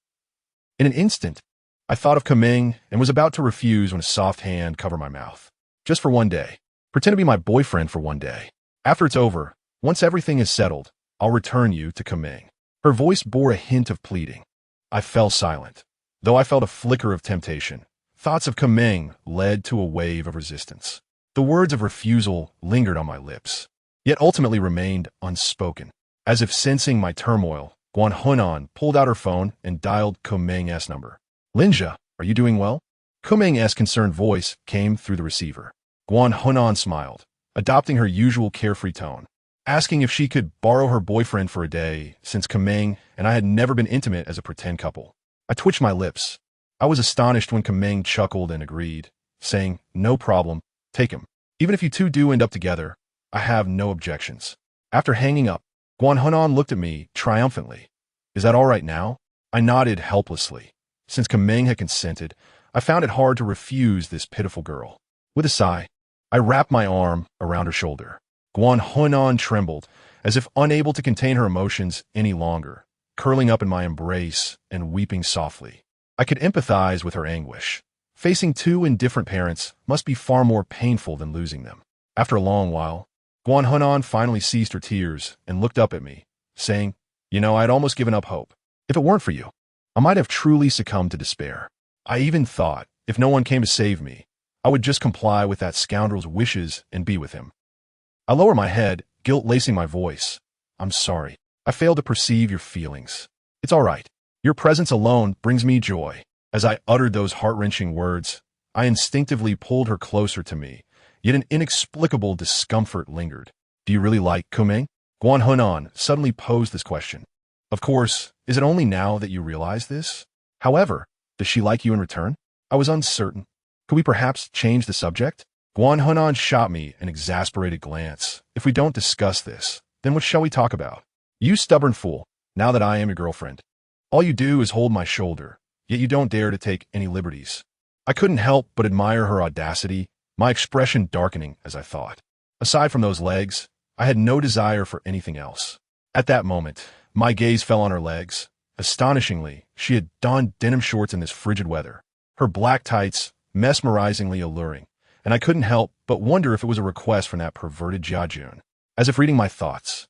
Speaker 1: In an instant, I thought of Kaming and was about to refuse when a soft hand covered my mouth. "Just for one day. Pretend to be my boyfriend for one day. After it's over, once everything is settled, I'll return you to Kaming." Her voice bore a hint of pleading. I fell silent. Though I felt a flicker of temptation, thoughts of Kaming led to a wave of resistance. The words of refusal lingered on my lips, yet ultimately remained unspoken. As if sensing my turmoil, Guan Hunan pulled out her phone and dialed Kaming's number. "Linja, are you doing well?" Kaming's concerned voice came through the receiver. Guan Hunan smiled, adopting her usual carefree tone, asking if she could borrow her boyfriend for a day, since Kaming and I had never been intimate as a pretend couple. I twitched my lips. I was astonished when Kaming chuckled and agreed, saying, "No problem, take him. Even if you two do end up together, I have no objections." After hanging up, Guan Hunan looked at me triumphantly. "Is that all right now?" I nodded helplessly. Since Kaming had consented, I found it hard to refuse this pitiful girl. With a sigh, I wrapped my arm around her shoulder. Guan Hunan trembled, as if unable to contain her emotions any longer, curling up in my embrace and weeping softly. I could empathize with her anguish. Facing 2 indifferent parents must be far more painful than losing them. After a long while, Guan Hunan finally ceased her tears and looked up at me, saying, "I'd almost given up hope. If it weren't for you, I might have truly succumbed to despair. I even thought, if no one came to save me, I would just comply with that scoundrel's wishes and be with him." I lowered my head, guilt lacing my voice. "I'm sorry. I failed to perceive your feelings. It's all right. Your presence alone brings me joy." As I uttered those heart-wrenching words, I instinctively pulled her closer to me, yet an inexplicable discomfort lingered. "Do you really like Kaming?" Guan Hunan suddenly posed this question. "Of course, is it only now that you realize this? However, does she like you in return?" I was uncertain. "Could we perhaps change the subject?" Guan Hunan shot me an exasperated glance. "If we don't discuss this, then what shall we talk about? You stubborn fool, now that I am your girlfriend. All you do is hold my shoulder, yet you don't dare to take any liberties." I couldn't help but admire her audacity, my expression darkening as I thought. Aside from those legs, I had no desire for anything else. At that moment, my gaze fell on her legs. Astonishingly, she had donned denim shorts in this frigid weather, her black tights mesmerizingly alluring, and I couldn't help but wonder if it was a request from that perverted Jiajun. As if reading my thoughts,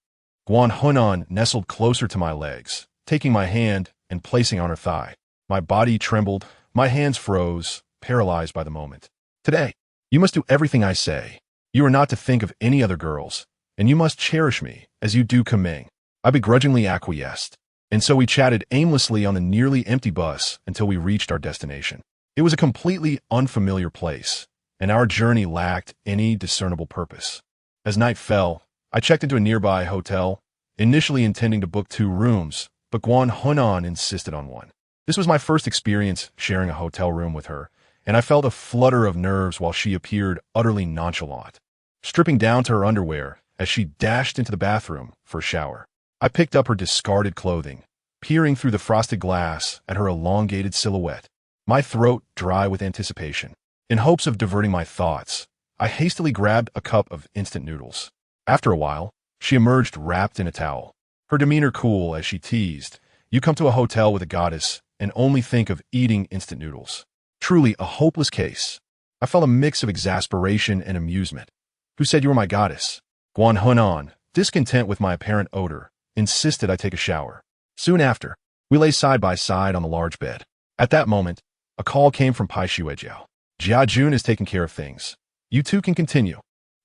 Speaker 1: Guan Hunan nestled closer to my legs, taking my hand and placing on her thigh. My body trembled, my hands froze, paralyzed by the moment. "Today, you must do everything I say. You are not to think of any other girls, and you must cherish me as you do Kaming." I begrudgingly acquiesced, and so we chatted aimlessly on the nearly empty bus until we reached our destination. It was a completely unfamiliar place, and our journey lacked any discernible purpose. As night fell, I checked into a nearby hotel, initially intending to book 2 rooms, but Guan Hunan insisted on one. This was my first experience sharing a hotel room with her, and I felt a flutter of nerves while she appeared utterly nonchalant, stripping down to her underwear as she dashed into the bathroom for a shower. I picked up her discarded clothing, peering through the frosted glass at her elongated silhouette, my throat dry with anticipation. In hopes of diverting my thoughts, I hastily grabbed a cup of instant noodles. After a while, she emerged wrapped in a towel, her demeanor cool as she teased, "You come to a hotel with a goddess and only think of eating instant noodles." Truly a hopeless case. I felt a mix of exasperation and amusement. "Who said you were my goddess?" Guan Hunan, discontent with my apparent odor, insisted I take a shower. Soon after, we lay side by side on the large bed. At that moment, a call came from Pai Shuejiao. "Jiajun is taking care of things. You two can continue."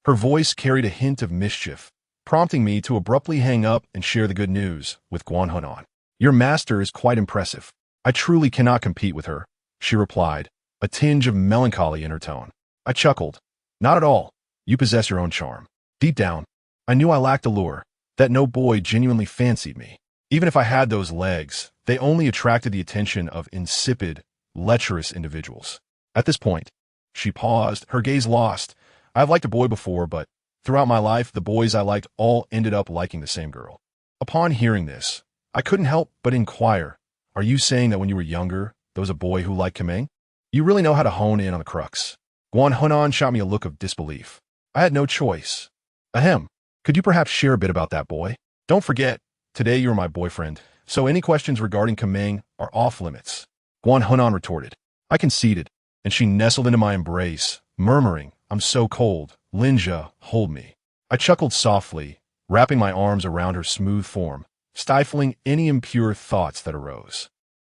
Speaker 1: Her voice carried a hint of mischief, prompting me to abruptly hang up and share the good news with Guan Hunan. Your master is quite impressive. I truly cannot compete with her, she replied, a tinge of melancholy in her tone. I chuckled. Not at all. You possess your own charm. Deep down, I knew I lacked allure, that no boy genuinely fancied me. Even if I had those legs, they only attracted the attention of insipid, lecherous individuals. At this point, she paused, her gaze lost. I've liked a boy before, but throughout my life, the boys I liked all ended up liking the same girl. Upon hearing this, I couldn't help but inquire, are you saying that when you were younger, there was a boy who liked Kameng? You really know how to hone in on the crux. Guan Hunan shot me a look of disbelief. I had no choice. Ahem. Could you perhaps share a bit about that boy? Don't forget, today you're my boyfriend, so any questions regarding Kameng are off limits. Guan Hunan retorted. I conceded, and she nestled into my embrace, murmuring, I'm so cold. Linja, hold me. I chuckled softly, wrapping my arms around her smooth form, stifling any impure thoughts that arose.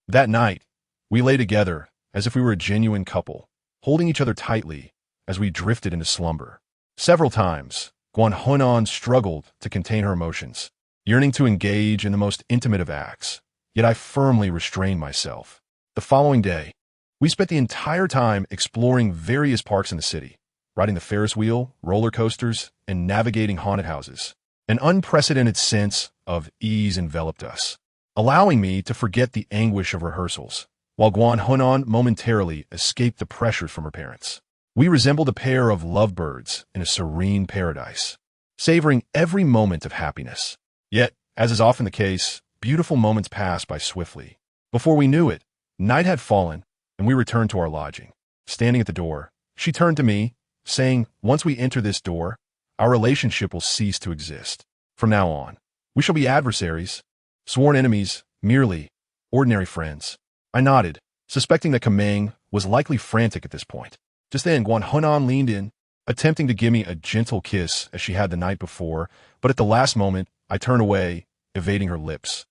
Speaker 1: That night, we lay together as if we were a genuine couple, holding each other tightly as we drifted into slumber. Several times, Guan Hunan struggled to contain her emotions, yearning to engage in the most intimate of acts, yet I firmly restrained myself. The following day, we spent the entire time exploring various parks in the city, riding the Ferris wheel, roller coasters, and navigating haunted houses. An unprecedented sense of ease enveloped us, allowing me to forget the anguish of rehearsals, while Guan Hunan momentarily escaped the pressures from her parents. We resembled a pair of lovebirds in a serene paradise, savoring every moment of happiness. Yet, as is often the case, beautiful moments passed by swiftly. Before we knew it, night had fallen, and we returned to our lodging. Standing at the door, she turned to me, saying, once we enter this door, our relationship will cease to exist. From now on, we shall be adversaries, sworn enemies, merely ordinary friends. I nodded, suspecting that Kameng was likely frantic at this point. Just then, Guan Hunan leaned in, attempting to give me a gentle kiss as she had the night before, but at the last moment, I turned away, evading her lips.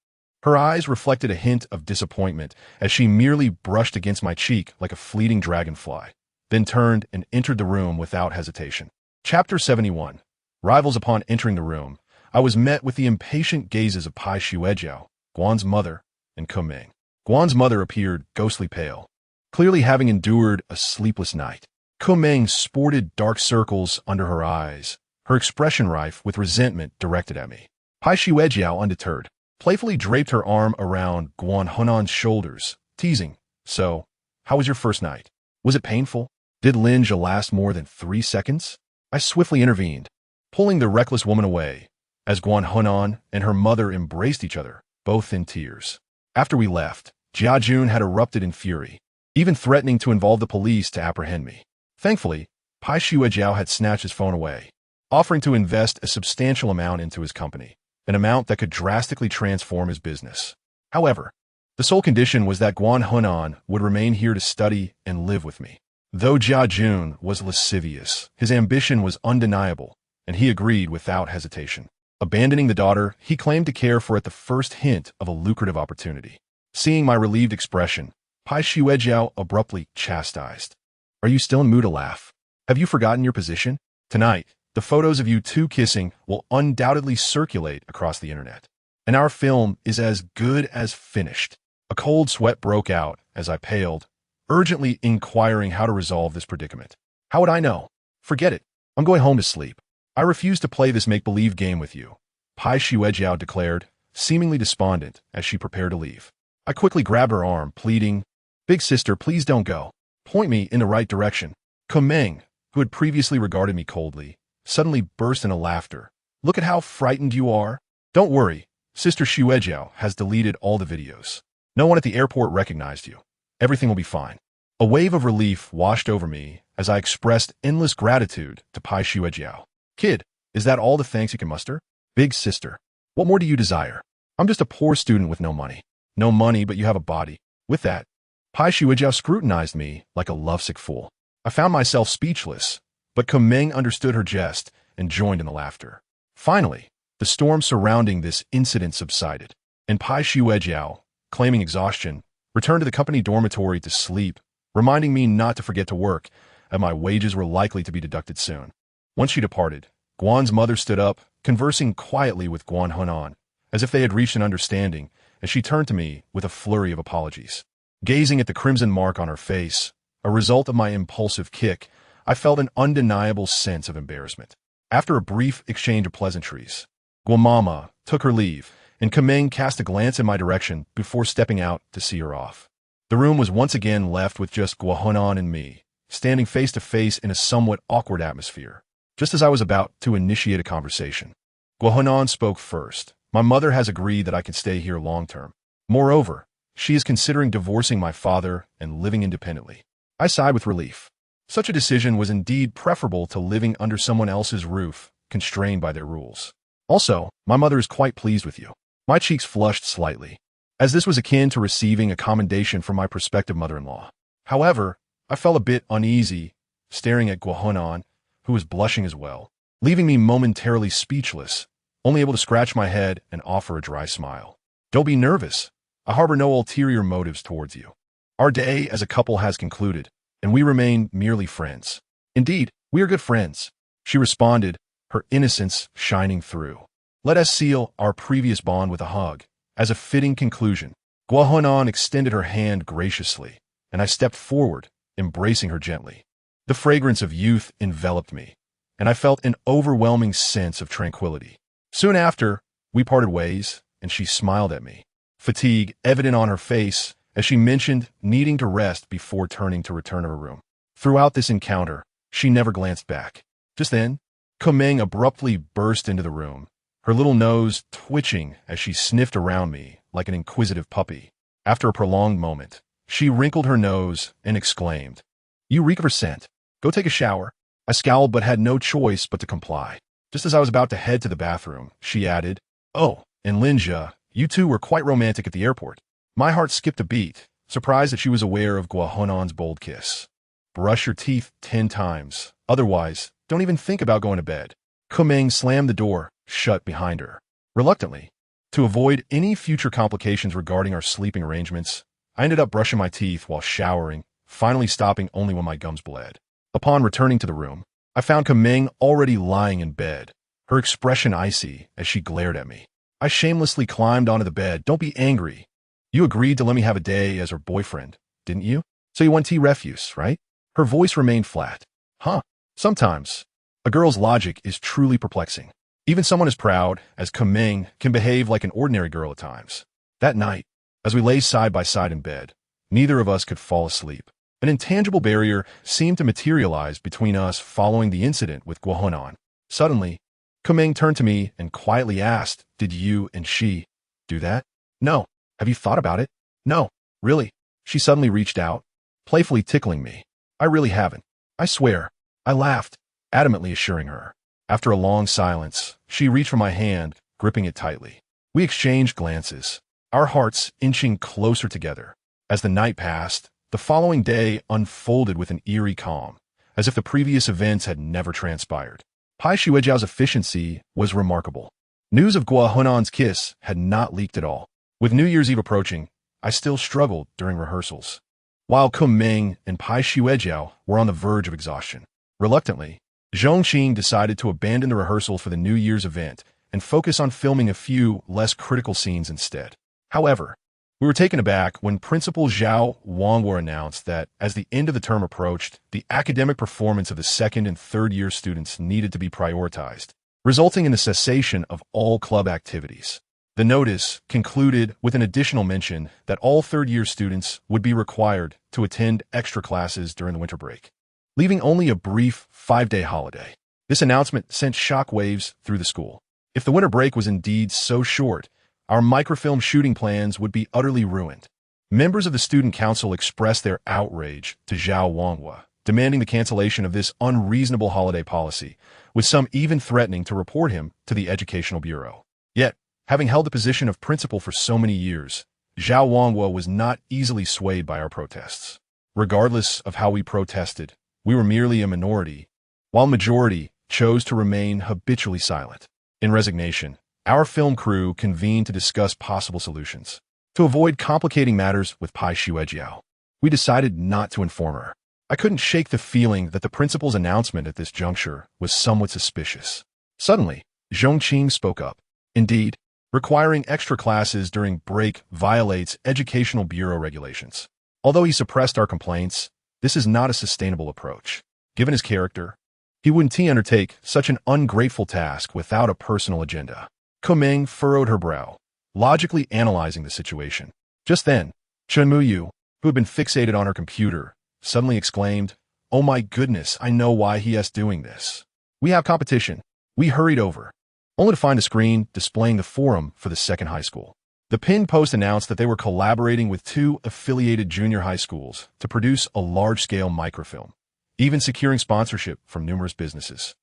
Speaker 1: Her eyes reflected a hint of disappointment as she merely brushed against my cheek like a fleeting dragonfly, then turned and entered the room without hesitation. Chapter 71. Rivals. Upon entering the room, I was met with the impatient gazes of Pai Xuejiao, Guan's mother, and Kameng. Guan's mother appeared ghostly pale, clearly having endured a sleepless night. Kameng sported dark circles under her eyes, her expression rife with resentment directed at me. Pai Xuejiao, undeterred, playfully draped her arm around Guan Hunan's shoulders, teasing, So, how was your first night? Was it painful? Did Linja last more than 3 seconds? I swiftly intervened, pulling the reckless woman away, as Guan Hunan and her mother embraced each other, both in tears. After we left, Jia Jun had erupted in fury, even threatening to involve the police to apprehend me. Thankfully, Pai Xuejiao had snatched his phone away, offering to invest a substantial amount into his company, an amount that could drastically transform his business. However, the sole condition was that Guan Hunan would remain here to study and live with me. Though Jia Jun was lascivious, his ambition was undeniable, and he agreed without hesitation. Abandoning the daughter, he claimed to care for at the first hint of a lucrative opportunity. Seeing my relieved expression, Pai Xuejiao abruptly chastised. Are you still in mood to laugh? Have you forgotten your position? Tonight, the photos of you two kissing will undoubtedly circulate across the internet, and our film is as good as finished. A cold sweat broke out as I paled, urgently inquiring how to resolve this predicament. How would I know? Forget it. I'm going home to sleep. I refuse to play this make-believe game with you, Pai Xuejiao declared, seemingly despondent as she prepared to leave. I quickly grabbed her arm, pleading, Big sister, please don't go. Point me in the right direction. Kameng, who had previously regarded me coldly, suddenly burst into laughter. Look at how frightened you are. Don't worry, Sister Xuejiao has deleted all the videos. No one at the airport recognized you. Everything will be fine. A wave of relief washed over me as I expressed endless gratitude to Pai Xuejiao. Kid, is that all the thanks you can muster? Big sister, what more do you desire? I'm just a poor student with no money. No money, but you have a body. With that, Pai Xuejiao scrutinized me like a lovesick fool. I found myself speechless, but Kameng understood her jest and joined in the laughter. Finally, the storm surrounding this incident subsided, and Pai Xuejiao, claiming exhaustion, returned to the company dormitory to sleep, reminding me not to forget to work, as my wages were likely to be deducted soon. Once she departed, Guan's mother stood up, conversing quietly with Guan Hunan, as if they had reached an understanding, and she turned to me with a flurry of apologies. Gazing at the crimson mark on her face, a result of my impulsive kick, I felt an undeniable sense of embarrassment. After a brief exchange of pleasantries, Guamama took her leave, and Kameng cast a glance in my direction before stepping out to see her off. The room was once again left with just Guahonan and me, standing face to face in a somewhat awkward atmosphere. Just as I was about to initiate a conversation, Guahonan spoke first. My mother has agreed that I can stay here long term. Moreover, she is considering divorcing my father and living independently. I sighed with relief. Such a decision was indeed preferable to living under someone else's roof, constrained by their rules. Also, my mother is quite pleased with you. My cheeks flushed slightly, as this was akin to receiving a commendation from my prospective mother-in-law. However, I felt a bit uneasy, staring at Guahonan, who was blushing as well, leaving me momentarily speechless, only able to scratch my head and offer a dry smile. Don't be nervous. I harbor no ulterior motives towards you. Our day as a couple has concluded, and we remain merely friends. Indeed, we are good friends, she responded, her innocence shining through. Let us seal our previous bond with a hug. As a fitting conclusion, Guahonan extended her hand graciously, and I stepped forward, embracing her gently. The fragrance of youth enveloped me, and I felt an overwhelming sense of tranquility. Soon after, we parted ways, and she smiled at me, fatigue evident on her face as she mentioned needing to rest before turning to return to her room. Throughout this encounter, she never glanced back. Just then, Kameng abruptly burst into the room, her little nose twitching as she sniffed around me like an inquisitive puppy. After a prolonged moment, she wrinkled her nose and exclaimed, "You reek of her scent. Go take a shower." I scowled but had no choice but to comply. Just as I was about to head to the bathroom, she added, "Oh, and Linja, you two were quite romantic at the airport." My heart skipped a beat, surprised that she was aware of Guahonan's bold kiss. Brush your teeth 10 times. Otherwise, don't even think about going to bed. Kameng slammed the door shut behind her. Reluctantly, to avoid any future complications regarding our sleeping arrangements, I ended up brushing my teeth while showering, finally stopping only when my gums bled. Upon returning to the room, I found Kameng already lying in bed, her expression icy as she glared at me. I shamelessly climbed onto the bed. "Don't be angry. You agreed to let me have a day as her boyfriend, didn't you? So you want tea refuse, right?" Her voice remained flat. "Huh. Sometimes. A girl's logic is truly perplexing. Even someone as proud as Kameng can behave like an ordinary girl at times." That night, as we lay side by side in bed, neither of us could fall asleep. An intangible barrier seemed to materialize between us following the incident with Guahonan. Suddenly, Kameng turned to me and quietly asked, "Did you and she do that?" "No. Have you thought about it?" "No. Really?" She suddenly reached out, playfully tickling me. "I really haven't. I swear." I laughed, adamantly assuring her. After a long silence, she reached for my hand, gripping it tightly. We exchanged glances, our hearts inching closer together. As the night passed, the following day unfolded with an eerie calm, as if the previous events had never transpired. Pai Shuejiao's efficiency was remarkable. News of Guahonan's kiss had not leaked at all. With New Year's Eve approaching, I still struggled during rehearsals, while Kumeng and Pai Shuejiao were on the verge of exhaustion. Reluctantly, Zhongqing decided to abandon the rehearsal for the New Year's event and focus on filming a few less critical scenes instead. However, we were taken aback when Principal Zhao Wangwa announced that, as the end of the term approached, the academic performance of the second and third year students needed to be prioritized, resulting in the cessation of all club activities. The notice concluded with an additional mention that all third-year students would be required to attend extra classes during the winter break, leaving only a brief 5-day holiday. This announcement sent shockwaves through the school. If the winter break was indeed so short, our microfilm shooting plans would be utterly ruined. Members of the student council expressed their outrage to Zhao Wangwa, demanding the cancellation of this unreasonable holiday policy, with some even threatening to report him to the Educational Bureau. Yet, having held the position of principal for so many years, Zhao Wangwa was not easily swayed by our protests. Regardless of how we protested, we were merely a minority, while majority chose to remain habitually silent. In resignation, our film crew convened to discuss possible solutions. To avoid complicating matters with Pai Shuejiao, we decided not to inform her. I couldn't shake the feeling that the principal's announcement at this juncture was somewhat suspicious. Suddenly, Zhongqing spoke up. "Indeed, Requiring extra classes during break violates Educational Bureau regulations. Although he suppressed our complaints, this is not a sustainable approach. Given his character, he wouldn't undertake such an ungrateful task without a personal agenda. Kumeng furrowed her brow, logically analyzing the situation. Just then, Chen Muyu, who had been fixated on her computer, suddenly exclaimed, "Oh my goodness, I know why he is doing this. We have competition." We hurried over, only to find a screen displaying the forum for the second high school. The pinned post announced that they were collaborating with 2 affiliated junior high schools to produce a large-scale microfilm, even securing sponsorship from numerous businesses.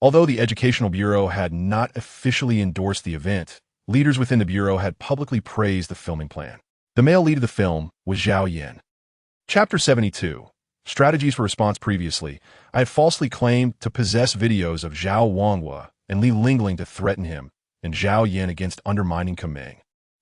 Speaker 1: Although the Educational Bureau had not officially endorsed the event, leaders within the Bureau had publicly praised the filming plan. The male lead of the film was Zhao Yin. Chapter 72. Strategies for Response. Previously, I had falsely claimed to possess videos of Zhao Wanghua and Li Lingling to threaten him and Zhao Yin against undermining Kumeng.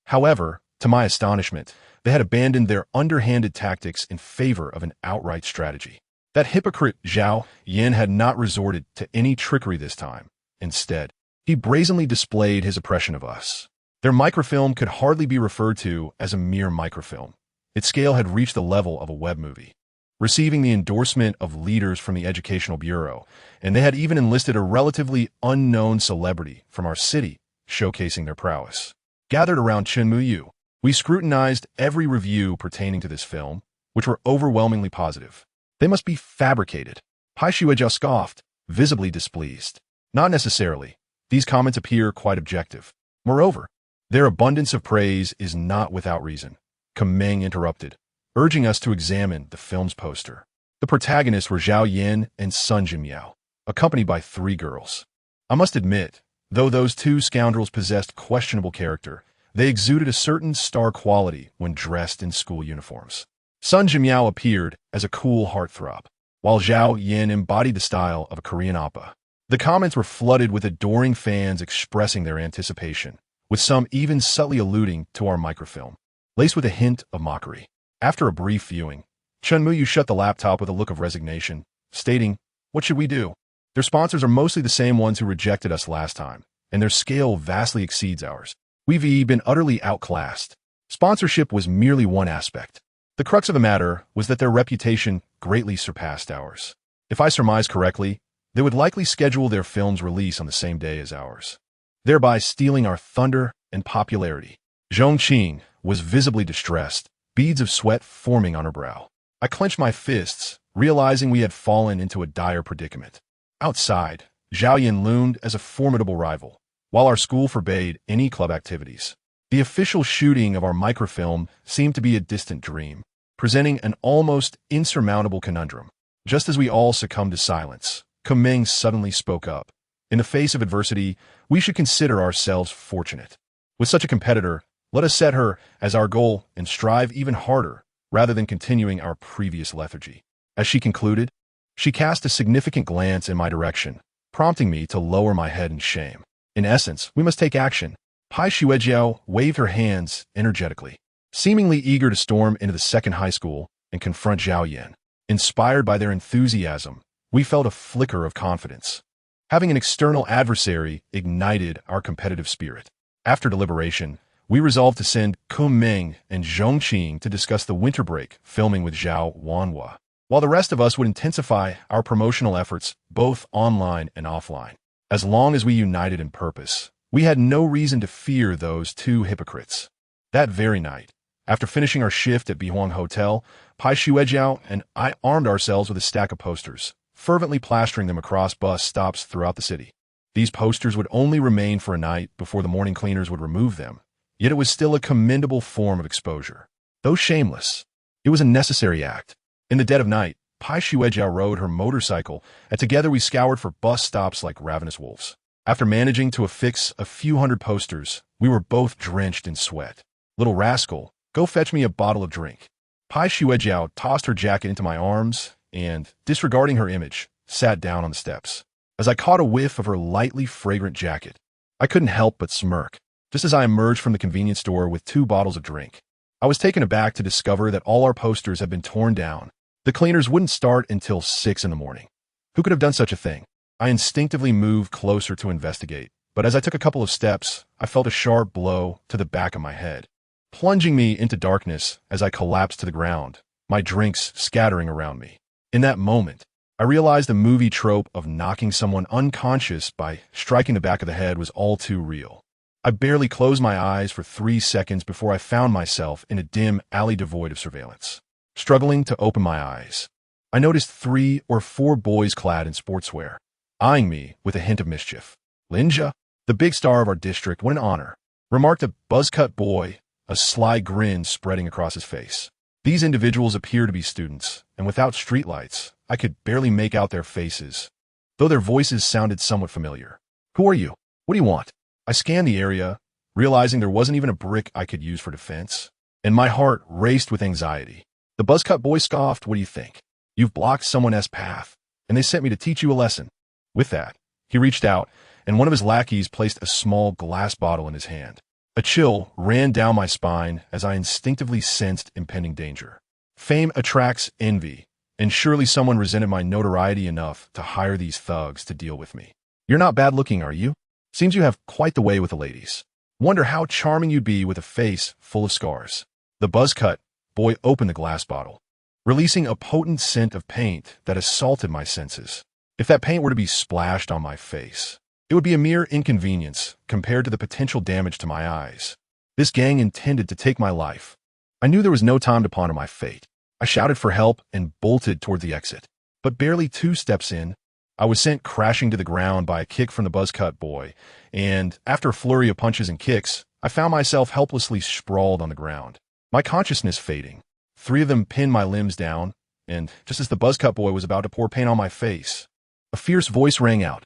Speaker 1: However, to my astonishment, they had abandoned their underhanded tactics in favor of an outright strategy. That hypocrite Zhao Yin had not resorted to any trickery this time. Instead, he brazenly displayed his oppression of us. Their microfilm could hardly be referred to as a mere microfilm. Its scale had reached the level of a web movie, receiving the endorsement of leaders from the Educational Bureau, and they had even enlisted a relatively unknown celebrity from our city, showcasing their prowess. Gathered around Chen Muyu, we scrutinized every review pertaining to this film, which were overwhelmingly positive. They must be fabricated. Pai Shuejiao scoffed, visibly displeased. Not necessarily. These comments appear quite objective. Moreover, their abundance of praise is not without reason. Kumeng interrupted, urging us to examine the film's poster. The protagonists were Zhao Yin and Sun Jimiao, accompanied by 3 girls. I must admit, though those 2 scoundrels possessed questionable character, they exuded a certain star quality when dressed in school uniforms. Sun Jimiao appeared as a cool heartthrob, while Zhao Yin embodied the style of a Korean oppa. The comments were flooded with adoring fans expressing their anticipation, with some even subtly alluding to our microfilm, laced with a hint of mockery. After a brief viewing, Chen Muyu shut the laptop with a look of resignation, stating, "What should we do? Their sponsors are mostly the same ones who rejected us last time, and their scale vastly exceeds ours. We've been utterly outclassed. Sponsorship was merely one aspect. The crux of the matter was that their reputation greatly surpassed ours. If I surmise correctly, they would likely schedule their film's release on the same day as ours, thereby stealing our thunder and popularity." Zhongqing was visibly distressed, beads of sweat forming on her brow. I clenched my fists, realizing we had fallen into a dire predicament. Outside, Zhao Yin loomed as a formidable rival, while our school forbade any club activities. The official shooting of our microfilm seemed to be a distant dream, presenting an almost insurmountable conundrum. Just as we all succumbed to silence, Kumeng suddenly spoke up. "In the face of adversity, we should consider ourselves fortunate. With such a competitor, let us set her as our goal and strive even harder, rather than continuing our previous lethargy." As she concluded, she cast a significant glance in my direction, prompting me to lower my head in shame. In essence, we must take action. Pai Shuejiao waved her hands energetically, seemingly eager to storm into the second high school and confront Zhao Yin. Inspired by their enthusiasm, we felt a flicker of confidence. Having an external adversary ignited our competitive spirit. After deliberation, we resolved to send Kumeng and Zhongqing to discuss the winter break filming with Zhao Wanhua, while the rest of us would intensify our promotional efforts both online and offline. As long as we united in purpose, we had no reason to fear those 2 hypocrites. That very night, after finishing our shift at Bihuang Hotel, Pai Shuejiao and I armed ourselves with a stack of posters, fervently plastering them across bus stops throughout the city. These posters would only remain for a night before the morning cleaners would remove them, yet it was still a commendable form of exposure. Though shameless, it was a necessary act. In the dead of night, Pai Shuejiao rode her motorcycle, and together we scoured for bus stops like ravenous wolves. After managing to affix a few hundred posters, we were both drenched in sweat. "Little rascal, go fetch me a bottle of drink." Pai Shuejiao tossed her jacket into my arms and, disregarding her image, sat down on the steps. As I caught a whiff of her lightly fragrant jacket, I couldn't help but smirk. Just as I emerged from the convenience store with 2 bottles of drink, I was taken aback to discover that all our posters had been torn down. The cleaners wouldn't start until 6 in the morning. Who could have done such a thing? I instinctively moved closer to investigate, But as I took a couple of steps, I felt a sharp blow to the back of my head, plunging me into darkness as I collapsed to the ground, my drinks scattering around me. In that moment, I realized the movie trope of knocking someone unconscious by striking the back of the head was all too real. I barely closed my eyes for 3 seconds before I found myself in a dim alley devoid of surveillance. Struggling to open my eyes, I noticed 3 or 4 boys clad in sportswear, eyeing me with a hint of mischief. "Linja, the big star of our district, what an honor," remarked a buzz-cut boy, a sly grin spreading across his face. These individuals appeared to be students, and without streetlights, I could barely make out their faces, though their voices sounded somewhat familiar. "Who are you? What do you want?" I scanned the area, realizing there wasn't even a brick I could use for defense, and my heart raced with anxiety. The buzzcut boy scoffed, "What do you think? You've blocked someone's path, and they sent me to teach you a lesson." With that, he reached out, and one of his lackeys placed a small glass bottle in his hand. A chill ran down my spine as I instinctively sensed impending danger. Fame attracts envy, and surely someone resented my notoriety enough to hire these thugs to deal with me. "You're not bad looking, are you? Seems you have quite the way with the ladies. Wonder how charming you'd be with a face full of scars." The buzzcut boy opened the glass bottle, releasing a potent scent of paint that assaulted my senses. If that paint were to be splashed on my face, it would be a mere inconvenience compared to the potential damage to my eyes. This gang intended to take my life. I knew there was no time to ponder my fate. I shouted for help and bolted toward the exit. But barely 2 steps in, I was sent crashing to the ground by a kick from the buzzcut boy, and after a flurry of punches and kicks, I found myself helplessly sprawled on the ground, my consciousness fading. 3 of them pinned my limbs down, and just as the buzzcut boy was about to pour paint on my face, a fierce voice rang out.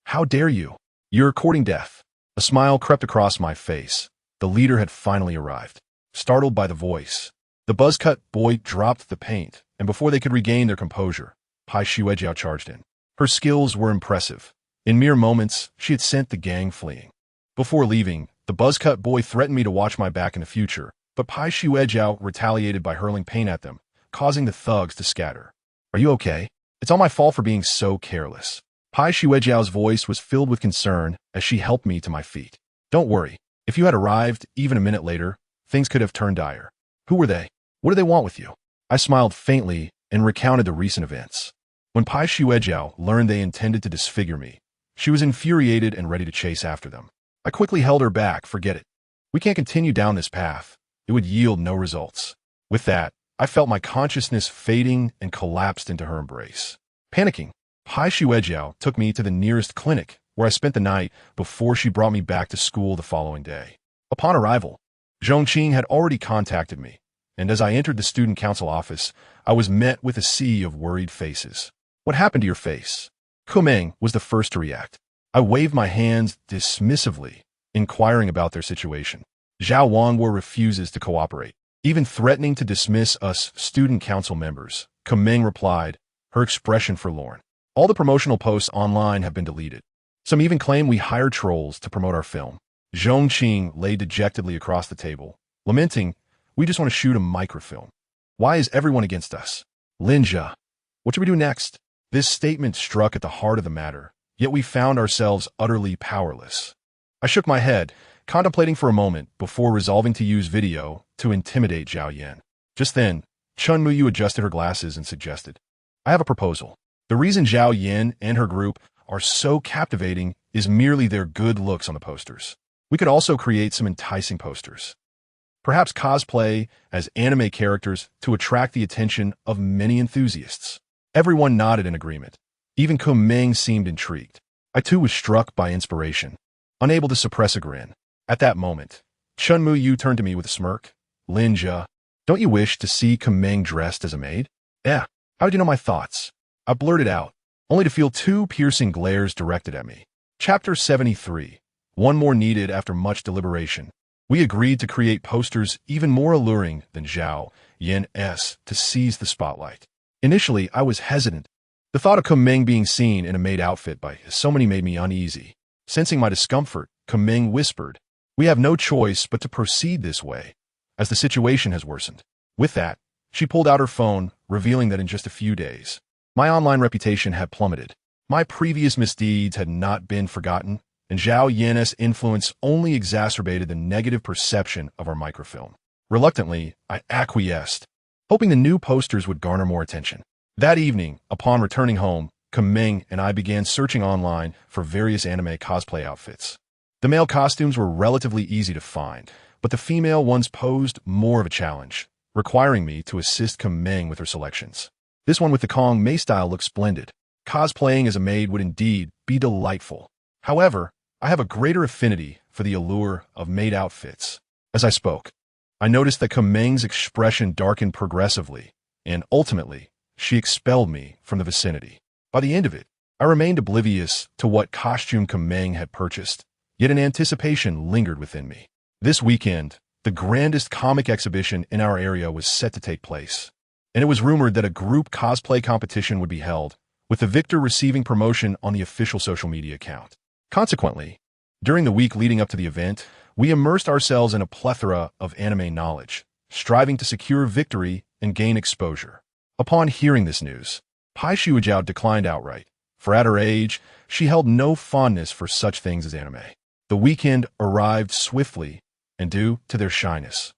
Speaker 1: "How dare you? You're courting death." A smile crept across my face. The leader had finally arrived. Startled by the voice, the buzzcut boy dropped the paint, and before they could regain their composure, Pai Shuejiao charged in. Her skills were impressive. In mere moments, she had sent the gang fleeing. Before leaving, the buzzcut boy threatened me to watch my back in the future, but Pai Shuejiao retaliated by hurling paint at them, causing the thugs to scatter. "Are you okay? It's all my fault for being so careless." Pai Shuejiao's voice was filled with concern as she helped me to my feet. "Don't worry. If you had arrived even a minute later, things could have turned dire." "Who were they? What do they want with you?" I smiled faintly and recounted the recent events. When Pai Shuejiao learned they intended to disfigure me, she was infuriated and ready to chase after them. I quickly held her back. "Forget it. We can't continue down this path. It would yield no results." With that, I felt my consciousness fading and collapsed into her embrace. Panicking, Pai Shuejiao took me to the nearest clinic, where I spent the night before she brought me back to school the following day. Upon arrival, Zhongqing had already contacted me, and as I entered the student council office, I was met with a sea of worried faces. "What happened to your face?" Kumeng was the first to react. I waved my hands dismissively, inquiring about their situation. Zhao Wangwo refuses to cooperate, even threatening to dismiss us student council members. Kumeng replied, her expression forlorn. "All the promotional posts online have been deleted. Some even claim we hired trolls to promote our film." Zhongqing lay dejectedly across the table, lamenting, "We just want to shoot a microfilm. Why is everyone against us?" "Linja, what should we do next?" This statement struck at the heart of the matter, yet we found ourselves utterly powerless. I shook my head, contemplating for a moment before resolving to use video to intimidate Zhao Yan. Just then, Chun Muyu adjusted her glasses and suggested, "I have a proposal. The reason Zhao Yan and her group are so captivating is merely their good looks on the posters. We could also create some enticing posters. Perhaps cosplay as anime characters to attract the attention of many enthusiasts." Everyone nodded in agreement. Even Kumeng seemed intrigued. I too was struck by inspiration, unable to suppress a grin. At that moment, Chun Muyu turned to me with a smirk. "Linja, don't you wish to see Kumeng dressed as a maid?" "Eh, how did you know my thoughts?" I blurted out, only to feel 2 piercing glares directed at me. Chapter 73. One more needed after much deliberation. We agreed to create posters even more alluring than Zhao Yan's to seize the spotlight. Initially, I was hesitant. The thought of Kumeng being seen in a maid outfit by so many made me uneasy. Sensing my discomfort, Kumeng whispered, "We have no choice but to proceed this way, as the situation has worsened." With that, she pulled out her phone, revealing that in just a few days, my online reputation had plummeted. My previous misdeeds had not been forgotten, and Zhao Yan's influence only exacerbated the negative perception of our microfilm. Reluctantly, I acquiesced, hoping the new posters would garner more attention. That evening, upon returning home, Ming and I began searching online for various anime cosplay outfits. The male costumes were relatively easy to find, but the female ones posed more of a challenge, requiring me to assist Ming with her selections. This one with the Kong Mei style looked splendid. Cosplaying as a maid would indeed be delightful. However, I have a greater affinity for the allure of maid outfits. As I spoke, I noticed that Ming's expression darkened progressively, and ultimately, she expelled me from the vicinity. By the end of it, I remained oblivious to what costume Ming had purchased, yet an anticipation lingered within me. This weekend, the grandest comic exhibition in our area was set to take place, and it was rumored that a group cosplay competition would be held, with the victor receiving promotion on the official social media account. Consequently, during the week leading up to the event, we immersed ourselves in a plethora of anime knowledge, striving to secure victory and gain exposure. Upon hearing this news, Pai Shuijiao declined outright, for at her age, she held no fondness for such things as anime. The weekend arrived swiftly, and due to their shyness,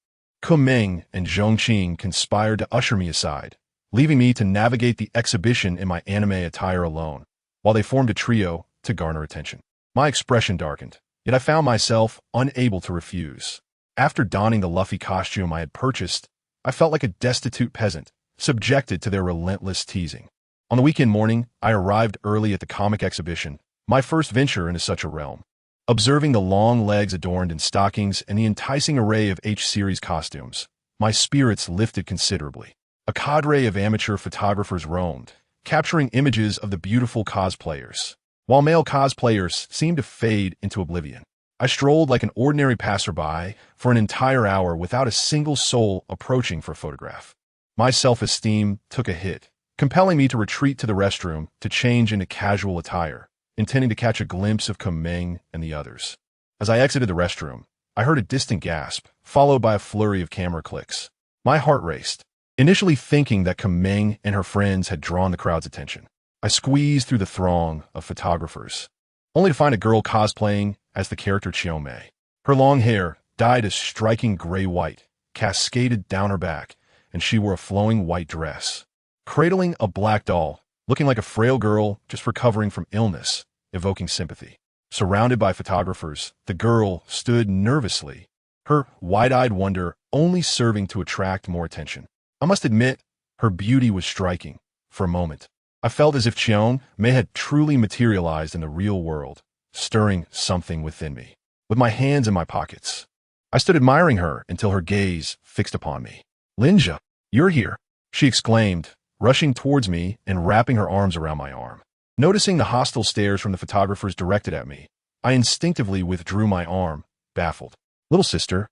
Speaker 1: Ming and Zhongqing conspired to usher me aside, leaving me to navigate the exhibition in my anime attire alone, while they formed a trio to garner attention. My expression darkened, yet I found myself unable to refuse. After donning the Luffy costume I had purchased, I felt like a destitute peasant, subjected to their relentless teasing. On the weekend morning, I arrived early at the comic exhibition, my first venture into such a realm. Observing the long legs adorned in stockings and the enticing array of H-series costumes, my spirits lifted considerably. A cadre of amateur photographers roamed, capturing images of the beautiful cosplayers, while male cosplayers seemed to fade into oblivion. I strolled like an ordinary passerby for an entire hour without a single soul approaching for a photograph. My self-esteem took a hit, compelling me to retreat to the restroom to change into casual attire, intending to catch a glimpse of Ming and the others. As I exited the restroom, I heard a distant gasp, followed by a flurry of camera clicks. My heart raced, initially thinking that Ming and her friends had drawn the crowd's attention. I squeezed through the throng of photographers, only to find a girl cosplaying as the character Qiumei. Her long hair, dyed a striking gray-white, cascaded down her back, and she wore a flowing white dress. Cradling a black doll, looking like a frail girl just recovering from illness, evoking sympathy. Surrounded by photographers, the girl stood nervously, her wide-eyed wonder only serving to attract more attention. I must admit, her beauty was striking. For a moment, I felt as if Qiumei had truly materialized in the real world, stirring something within me. With my hands in my pockets, I stood admiring her until her gaze fixed upon me. "Linja, you're here," she exclaimed, rushing towards me and wrapping her arms around my arm. Noticing the hostile stares from the photographers directed at me, I instinctively withdrew my arm, baffled. "Little sister,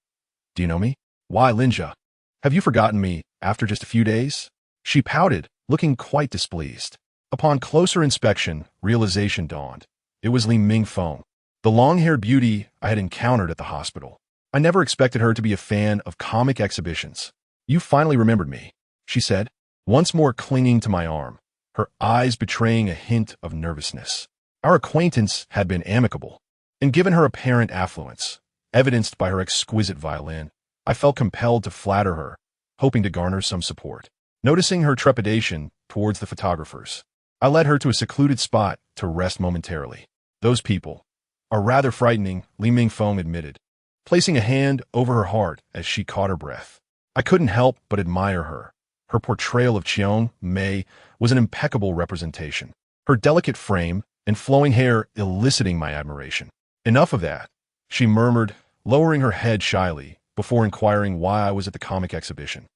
Speaker 1: do you know me?" "Why, Linja, have you forgotten me after just a few days?" She pouted, looking quite displeased. Upon closer inspection, realization dawned. It was Li Mingfeng, the long-haired beauty I had encountered at the hospital. I never expected her to be a fan of comic exhibitions. "You finally remembered me," she said, once more clinging to my arm, her eyes betraying a hint of nervousness. Our acquaintance had been amicable, and given her apparent affluence, evidenced by her exquisite violin, I felt compelled to flatter her, hoping to garner some support. Noticing her trepidation towards the photographers, I led her to a secluded spot to rest momentarily. "Those people are rather frightening," Li Mingfeng admitted, placing a hand over her heart as she caught her breath. I couldn't help but admire her. Her portrayal of Qiumei was an impeccable representation, her delicate frame and flowing hair eliciting my admiration. "Enough of that," she murmured, lowering her head shyly before inquiring why I was at the comic exhibition.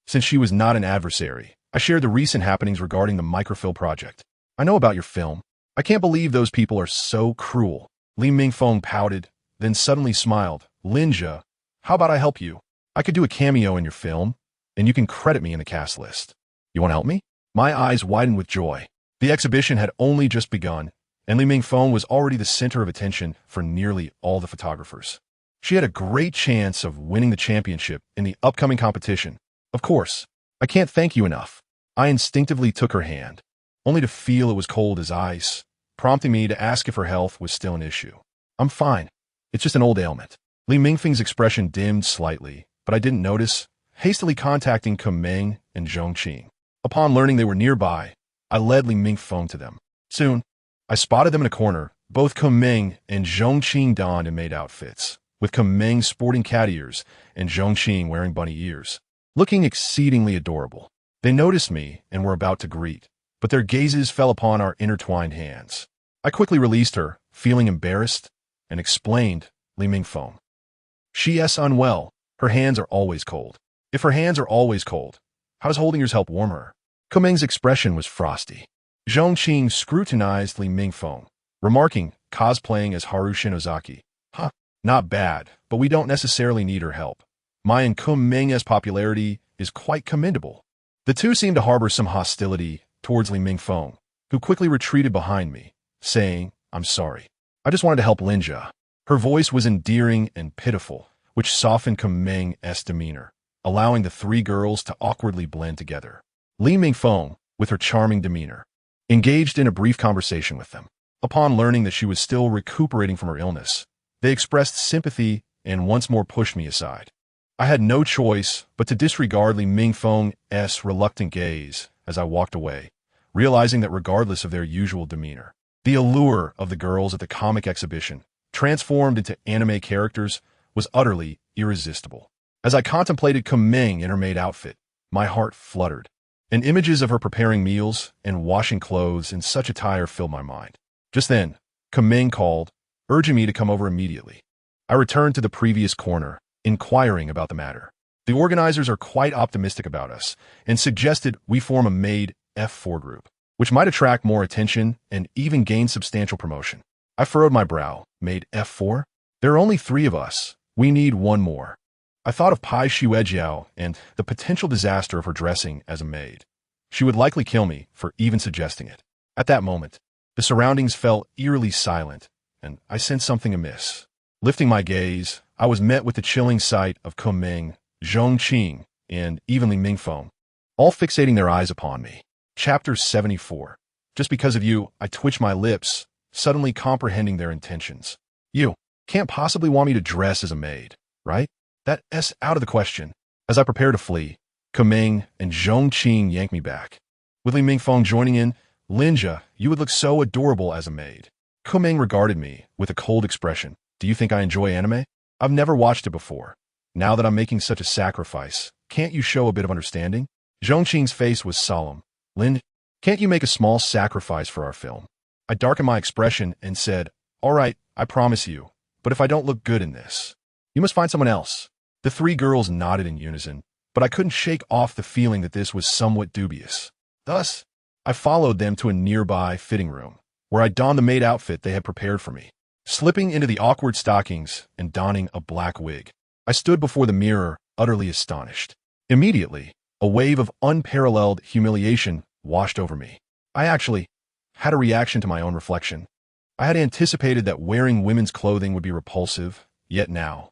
Speaker 1: Since she was not an adversary, I shared the recent happenings regarding the microfilm project. "I know about your film. I can't believe those people are so cruel." Li Mingfeng pouted, then suddenly smiled. "Linja, how about I help you? I could do a cameo in your film, and you can credit me in the cast list. You want to help me?" My eyes widened with joy. The exhibition had only just begun, and Li Mingfeng was already the center of attention for nearly all the photographers. She had a great chance of winning the championship in the upcoming competition. "Of course, I can't thank you enough." I instinctively took her hand, only to feel it was cold as ice, prompting me to ask if her health was still an issue. I'm fine. It's just an old ailment. Li Mingfeng's expression dimmed slightly, but I didn't notice, hastily contacting Meng and Zhongqing. Upon learning they were nearby, I led Li Mingfeng to them. Soon, I spotted them in a corner. Both Meng and Zhongqing donned in maid outfits, with Meng sporting cat ears and Zhongqing wearing bunny ears, looking exceedingly adorable. They noticed me and were about to greet, but their gazes fell upon our intertwined hands. I quickly released her, feeling embarrassed, and explained, Li Mingfeng. She's unwell. Her hands are always cold. If her hands are always cold, how does holding yours help warm her? Meng's expression was frosty. Zhongqing scrutinized Li Mingfeng, remarking, cosplaying as Haru Shinozaki. Huh, not bad, but we don't necessarily need her help. My and Meng's popularity is quite commendable. The two seemed to harbor some hostility towards Li Mingfeng, who quickly retreated behind me, saying, I'm sorry. I just wanted to help Linja. Her voice was endearing and pitiful, which softened Meng's demeanor, allowing the three girls to awkwardly blend together. Li Mingfeng, with her charming demeanor, engaged in a brief conversation with them. Upon learning that she was still recuperating from her illness, they expressed sympathy and once more pushed me aside. I had no choice but to disregard Li Mingfeng's reluctant gaze as I walked away, realizing that regardless of their usual demeanor, the allure of the girls at the comic exhibition, transformed into anime characters, was utterly irresistible. As I contemplated Meng in her maid outfit, my heart fluttered, and images of her preparing meals and washing clothes in such attire filled my mind. Just then, Meng called, urging me to come over immediately. I returned to the previous corner, inquiring about the matter. The organizers are quite optimistic about us and suggested we form a maid F4 group, which might attract more attention and even gain substantial promotion. I furrowed my brow. Maid F4? There are only 3 of us. We need one more. I thought of Pai Xuejiao and the potential disaster of her dressing as a maid. She would likely kill me for even suggesting it. At that moment, the surroundings fell eerily silent, and I sensed something amiss. Lifting my gaze, I was met with the chilling sight of Meng, Zhongqing, and even Li Mingfeng, all fixating their eyes upon me. Chapter 74. Just because of you, I twitched my lips, suddenly comprehending their intentions. You can't possibly want me to dress as a maid, right? That's out of the question. As I prepare to flee, Meng and Zhongqing yanked me back. With Li Mingfeng joining in, Linja, you would look so adorable as a maid. Meng regarded me with a cold expression. Do you think I enjoy anime? I've never watched it before. Now that I'm making such a sacrifice, can't you show a bit of understanding? Zhongqing's face was solemn. Lin, can't you make a small sacrifice for our film? I darkened my expression and said, all right, I promise you, but if I don't look good in this, you must find someone else. The 3 girls nodded in unison, but I couldn't shake off the feeling that this was somewhat dubious. Thus, I followed them to a nearby fitting room, where I donned the maid outfit they had prepared for me. Slipping into the awkward stockings and donning a black wig, I stood before the mirror, utterly astonished. Immediately, a wave of unparalleled humiliation washed over me. I actually had a reaction to my own reflection. I had anticipated that wearing women's clothing would be repulsive, yet now,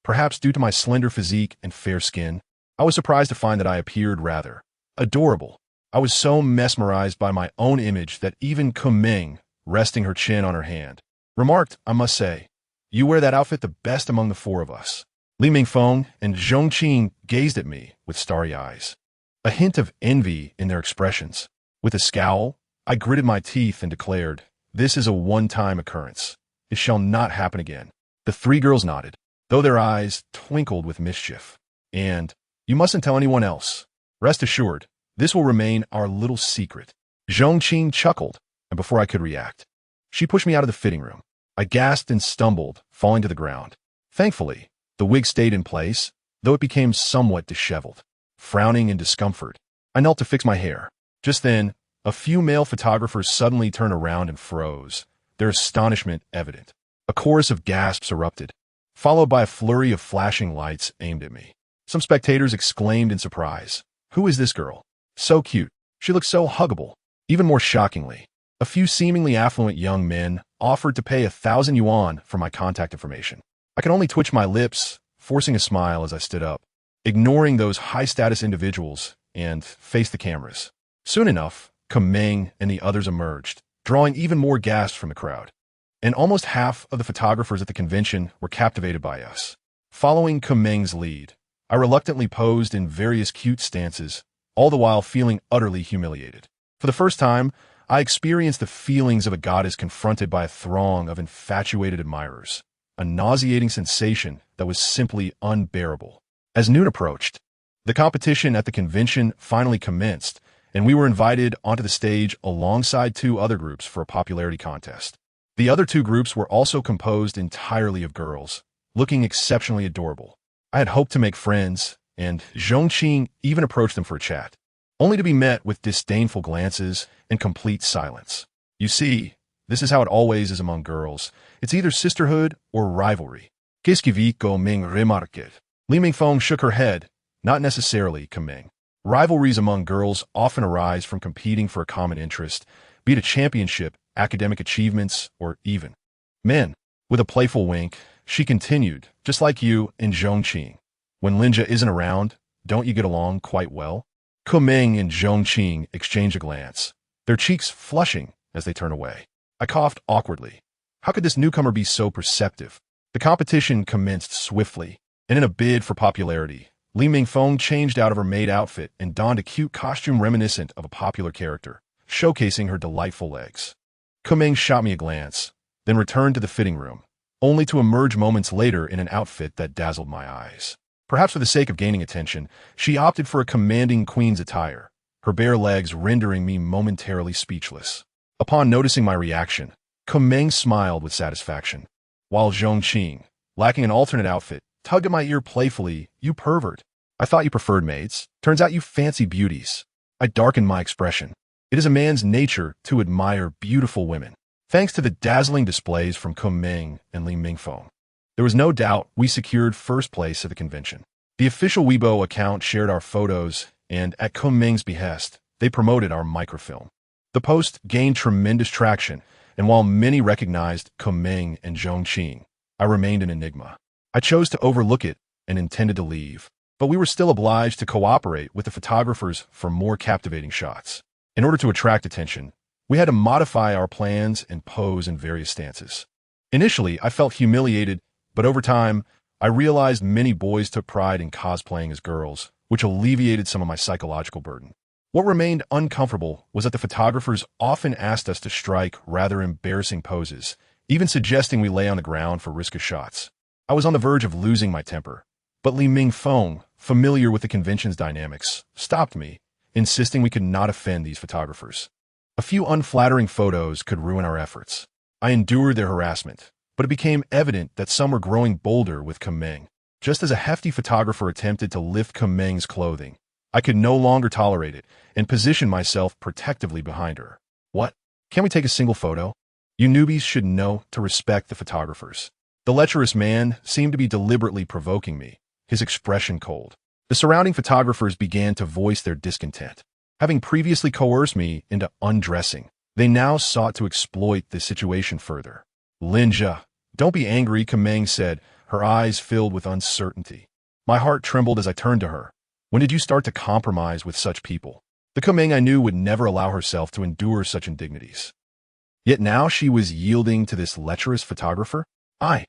Speaker 1: perhaps due to my slender physique and fair skin, I was surprised to find that I appeared rather adorable. I was so mesmerized by my own image that even Meng, resting her chin on her hand, remarked, I must say, you wear that outfit the best among the 4 of us. Li Mingfeng and Zhongqing gazed at me with starry eyes, a hint of envy in their expressions. With a scowl, I gritted my teeth and declared, this is a one-time occurrence. It shall not happen again. The 3 girls nodded, though their eyes twinkled with mischief. And, you mustn't tell anyone else. Rest assured, this will remain our little secret. Zhongqing chuckled, and before I could react, she pushed me out of the fitting room. I gasped and stumbled, falling to the ground. Thankfully, the wig stayed in place, though it became somewhat disheveled. Frowning in discomfort, I knelt to fix my hair. Just then, a few male photographers suddenly turned around and froze, their astonishment evident. A chorus of gasps erupted, followed by a flurry of flashing lights aimed at me. Some spectators exclaimed in surprise, who is this girl? So cute. She looks so huggable. Even more shockingly, a few seemingly affluent young men offered to pay 1,000 yuan for my contact information. I could only twitch my lips, forcing a smile as I stood up, ignoring those high-status individuals, and faced the cameras. Soon enough, Meng and the others emerged, drawing even more gasps from the crowd. and almost half of the photographers at the convention were captivated by us. Following Kumeng's lead, I reluctantly posed in various cute stances, all the while feeling utterly humiliated. For the first time, I experienced the feelings of a goddess confronted by a throng of infatuated admirers, a nauseating sensation that was simply unbearable. As noon approached, the competition at the convention finally commenced, and we were invited onto the stage alongside two other groups for a popularity contest. The other two groups were also composed entirely of girls, looking exceptionally adorable. I had hoped to make friends, and Zhongqing even approached them for a chat, only to be met with disdainful glances and complete silence. You see, this is how it always is among girls. It's either sisterhood or rivalry. Qu'est-ce qui vit Kumeng remarquait? Li Mingfeng shook her head. Not necessarily, Kumeng. Rivalries among girls often arise from competing for a common interest, be it a championship, academic achievements, or even men. With a playful wink, she continued, just like you and Zhongqing. When Linja isn't around, don't you get along quite well? Kumeng and Zhongqing exchange a glance, their cheeks flushing as they turn away. I coughed awkwardly. How could this newcomer be so perceptive? The competition commenced swiftly, and in a bid for popularity, Li Mingfeng changed out of her maid outfit and donned a cute costume reminiscent of a popular character, showcasing her delightful legs. Kumeng shot me a glance, then returned to the fitting room, only to emerge moments later in an outfit that dazzled my eyes. Perhaps for the sake of gaining attention, she opted for a commanding queen's attire, her bare legs rendering me momentarily speechless. Upon noticing my reaction, Kumeng smiled with satisfaction, while Zhongqing, lacking an alternate outfit, tugged at my ear playfully. You pervert. I thought you preferred maids. Turns out you fancy beauties. I darkened my expression. It is a man's nature to admire beautiful women. Thanks to the dazzling displays from Kumeng and Li Mingfeng, there was no doubt we secured first place at the convention. The official Weibo account shared our photos, and at Kumeng's behest, they promoted our microfilm. The post gained tremendous traction, and while many recognized Kumeng and Zhongqing, I remained an enigma. I chose to overlook it and intended to leave, but we were still obliged to cooperate with the photographers for more captivating shots. In order to attract attention, we had to modify our plans and pose in various stances. Initially, I felt humiliated, but over time, I realized many boys took pride in cosplaying as girls, which alleviated some of my psychological burden. What remained uncomfortable was that the photographers often asked us to strike rather embarrassing poses, even suggesting we lay on the ground for risky shots. I was on the verge of losing my temper, but Li Mingfeng, familiar with the convention's dynamics, stopped me, insisting we could not offend these photographers. A few unflattering photos could ruin our efforts. I endured their harassment, but it became evident that some were growing bolder with Kumeng. Just as a hefty photographer attempted to lift Kumeng's clothing, I could no longer tolerate it and positioned myself protectively behind her. What? Can't we take a single photo? You newbies should know to respect the photographers. The lecherous man seemed to be deliberately provoking me, his expression cold. The surrounding photographers began to voice their discontent. Having previously coerced me into undressing, they now sought to exploit the situation further. Linja, don't be angry, Kumeng said, her eyes filled with uncertainty. My heart trembled as I turned to her. When did you start to compromise with such people? The Kumeng I knew would never allow herself to endure such indignities. Yet now she was yielding to this lecherous photographer? I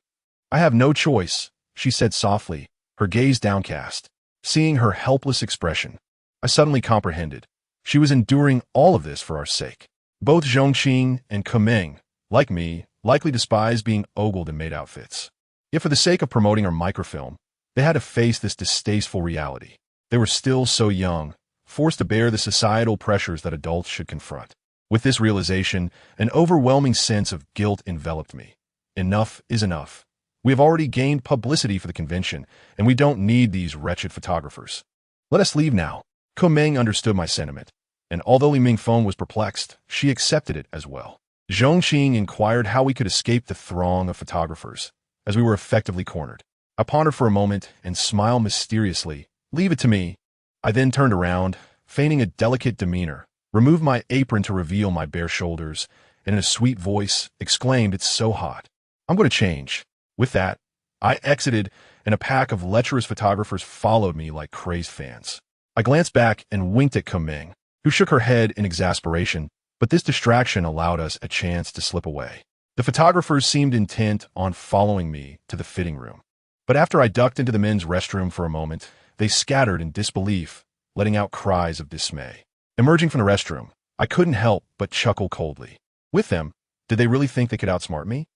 Speaker 1: have no choice, she said softly, her gaze downcast. Seeing her helpless expression, I suddenly comprehended. She was enduring all of this for our sake. Both Zhongqing and Kumeng, like me, likely despise being ogled in maid outfits. Yet for the sake of promoting our microfilm, they had to face this distasteful reality. They were still so young, forced to bear the societal pressures that adults should confront. With this realization, an overwhelming sense of guilt enveloped me. Enough is enough. We have already gained publicity for the convention, and we don't need these wretched photographers. Let us leave now. Kumeng understood my sentiment, and although Li Mingfeng was perplexed, she accepted it as well. Zhongqing inquired how we could escape the throng of photographers, as we were effectively cornered. I pondered for a moment and smiled mysteriously. Leave it to me. I then turned around, feigning a delicate demeanor, removed my apron to reveal my bare shoulders, and in a sweet voice exclaimed, "It's so hot. I'm going to change." With that, I exited, and a pack of lecherous photographers followed me like crazed fans. I glanced back and winked at Kumeng, who shook her head in exasperation, but this distraction allowed us a chance to slip away. The photographers seemed intent on following me to the fitting room. But after I ducked into the men's restroom for a moment, they scattered in disbelief, letting out cries of dismay. Emerging from the restroom, I couldn't help but chuckle coldly. With them, did they really think they could outsmart me?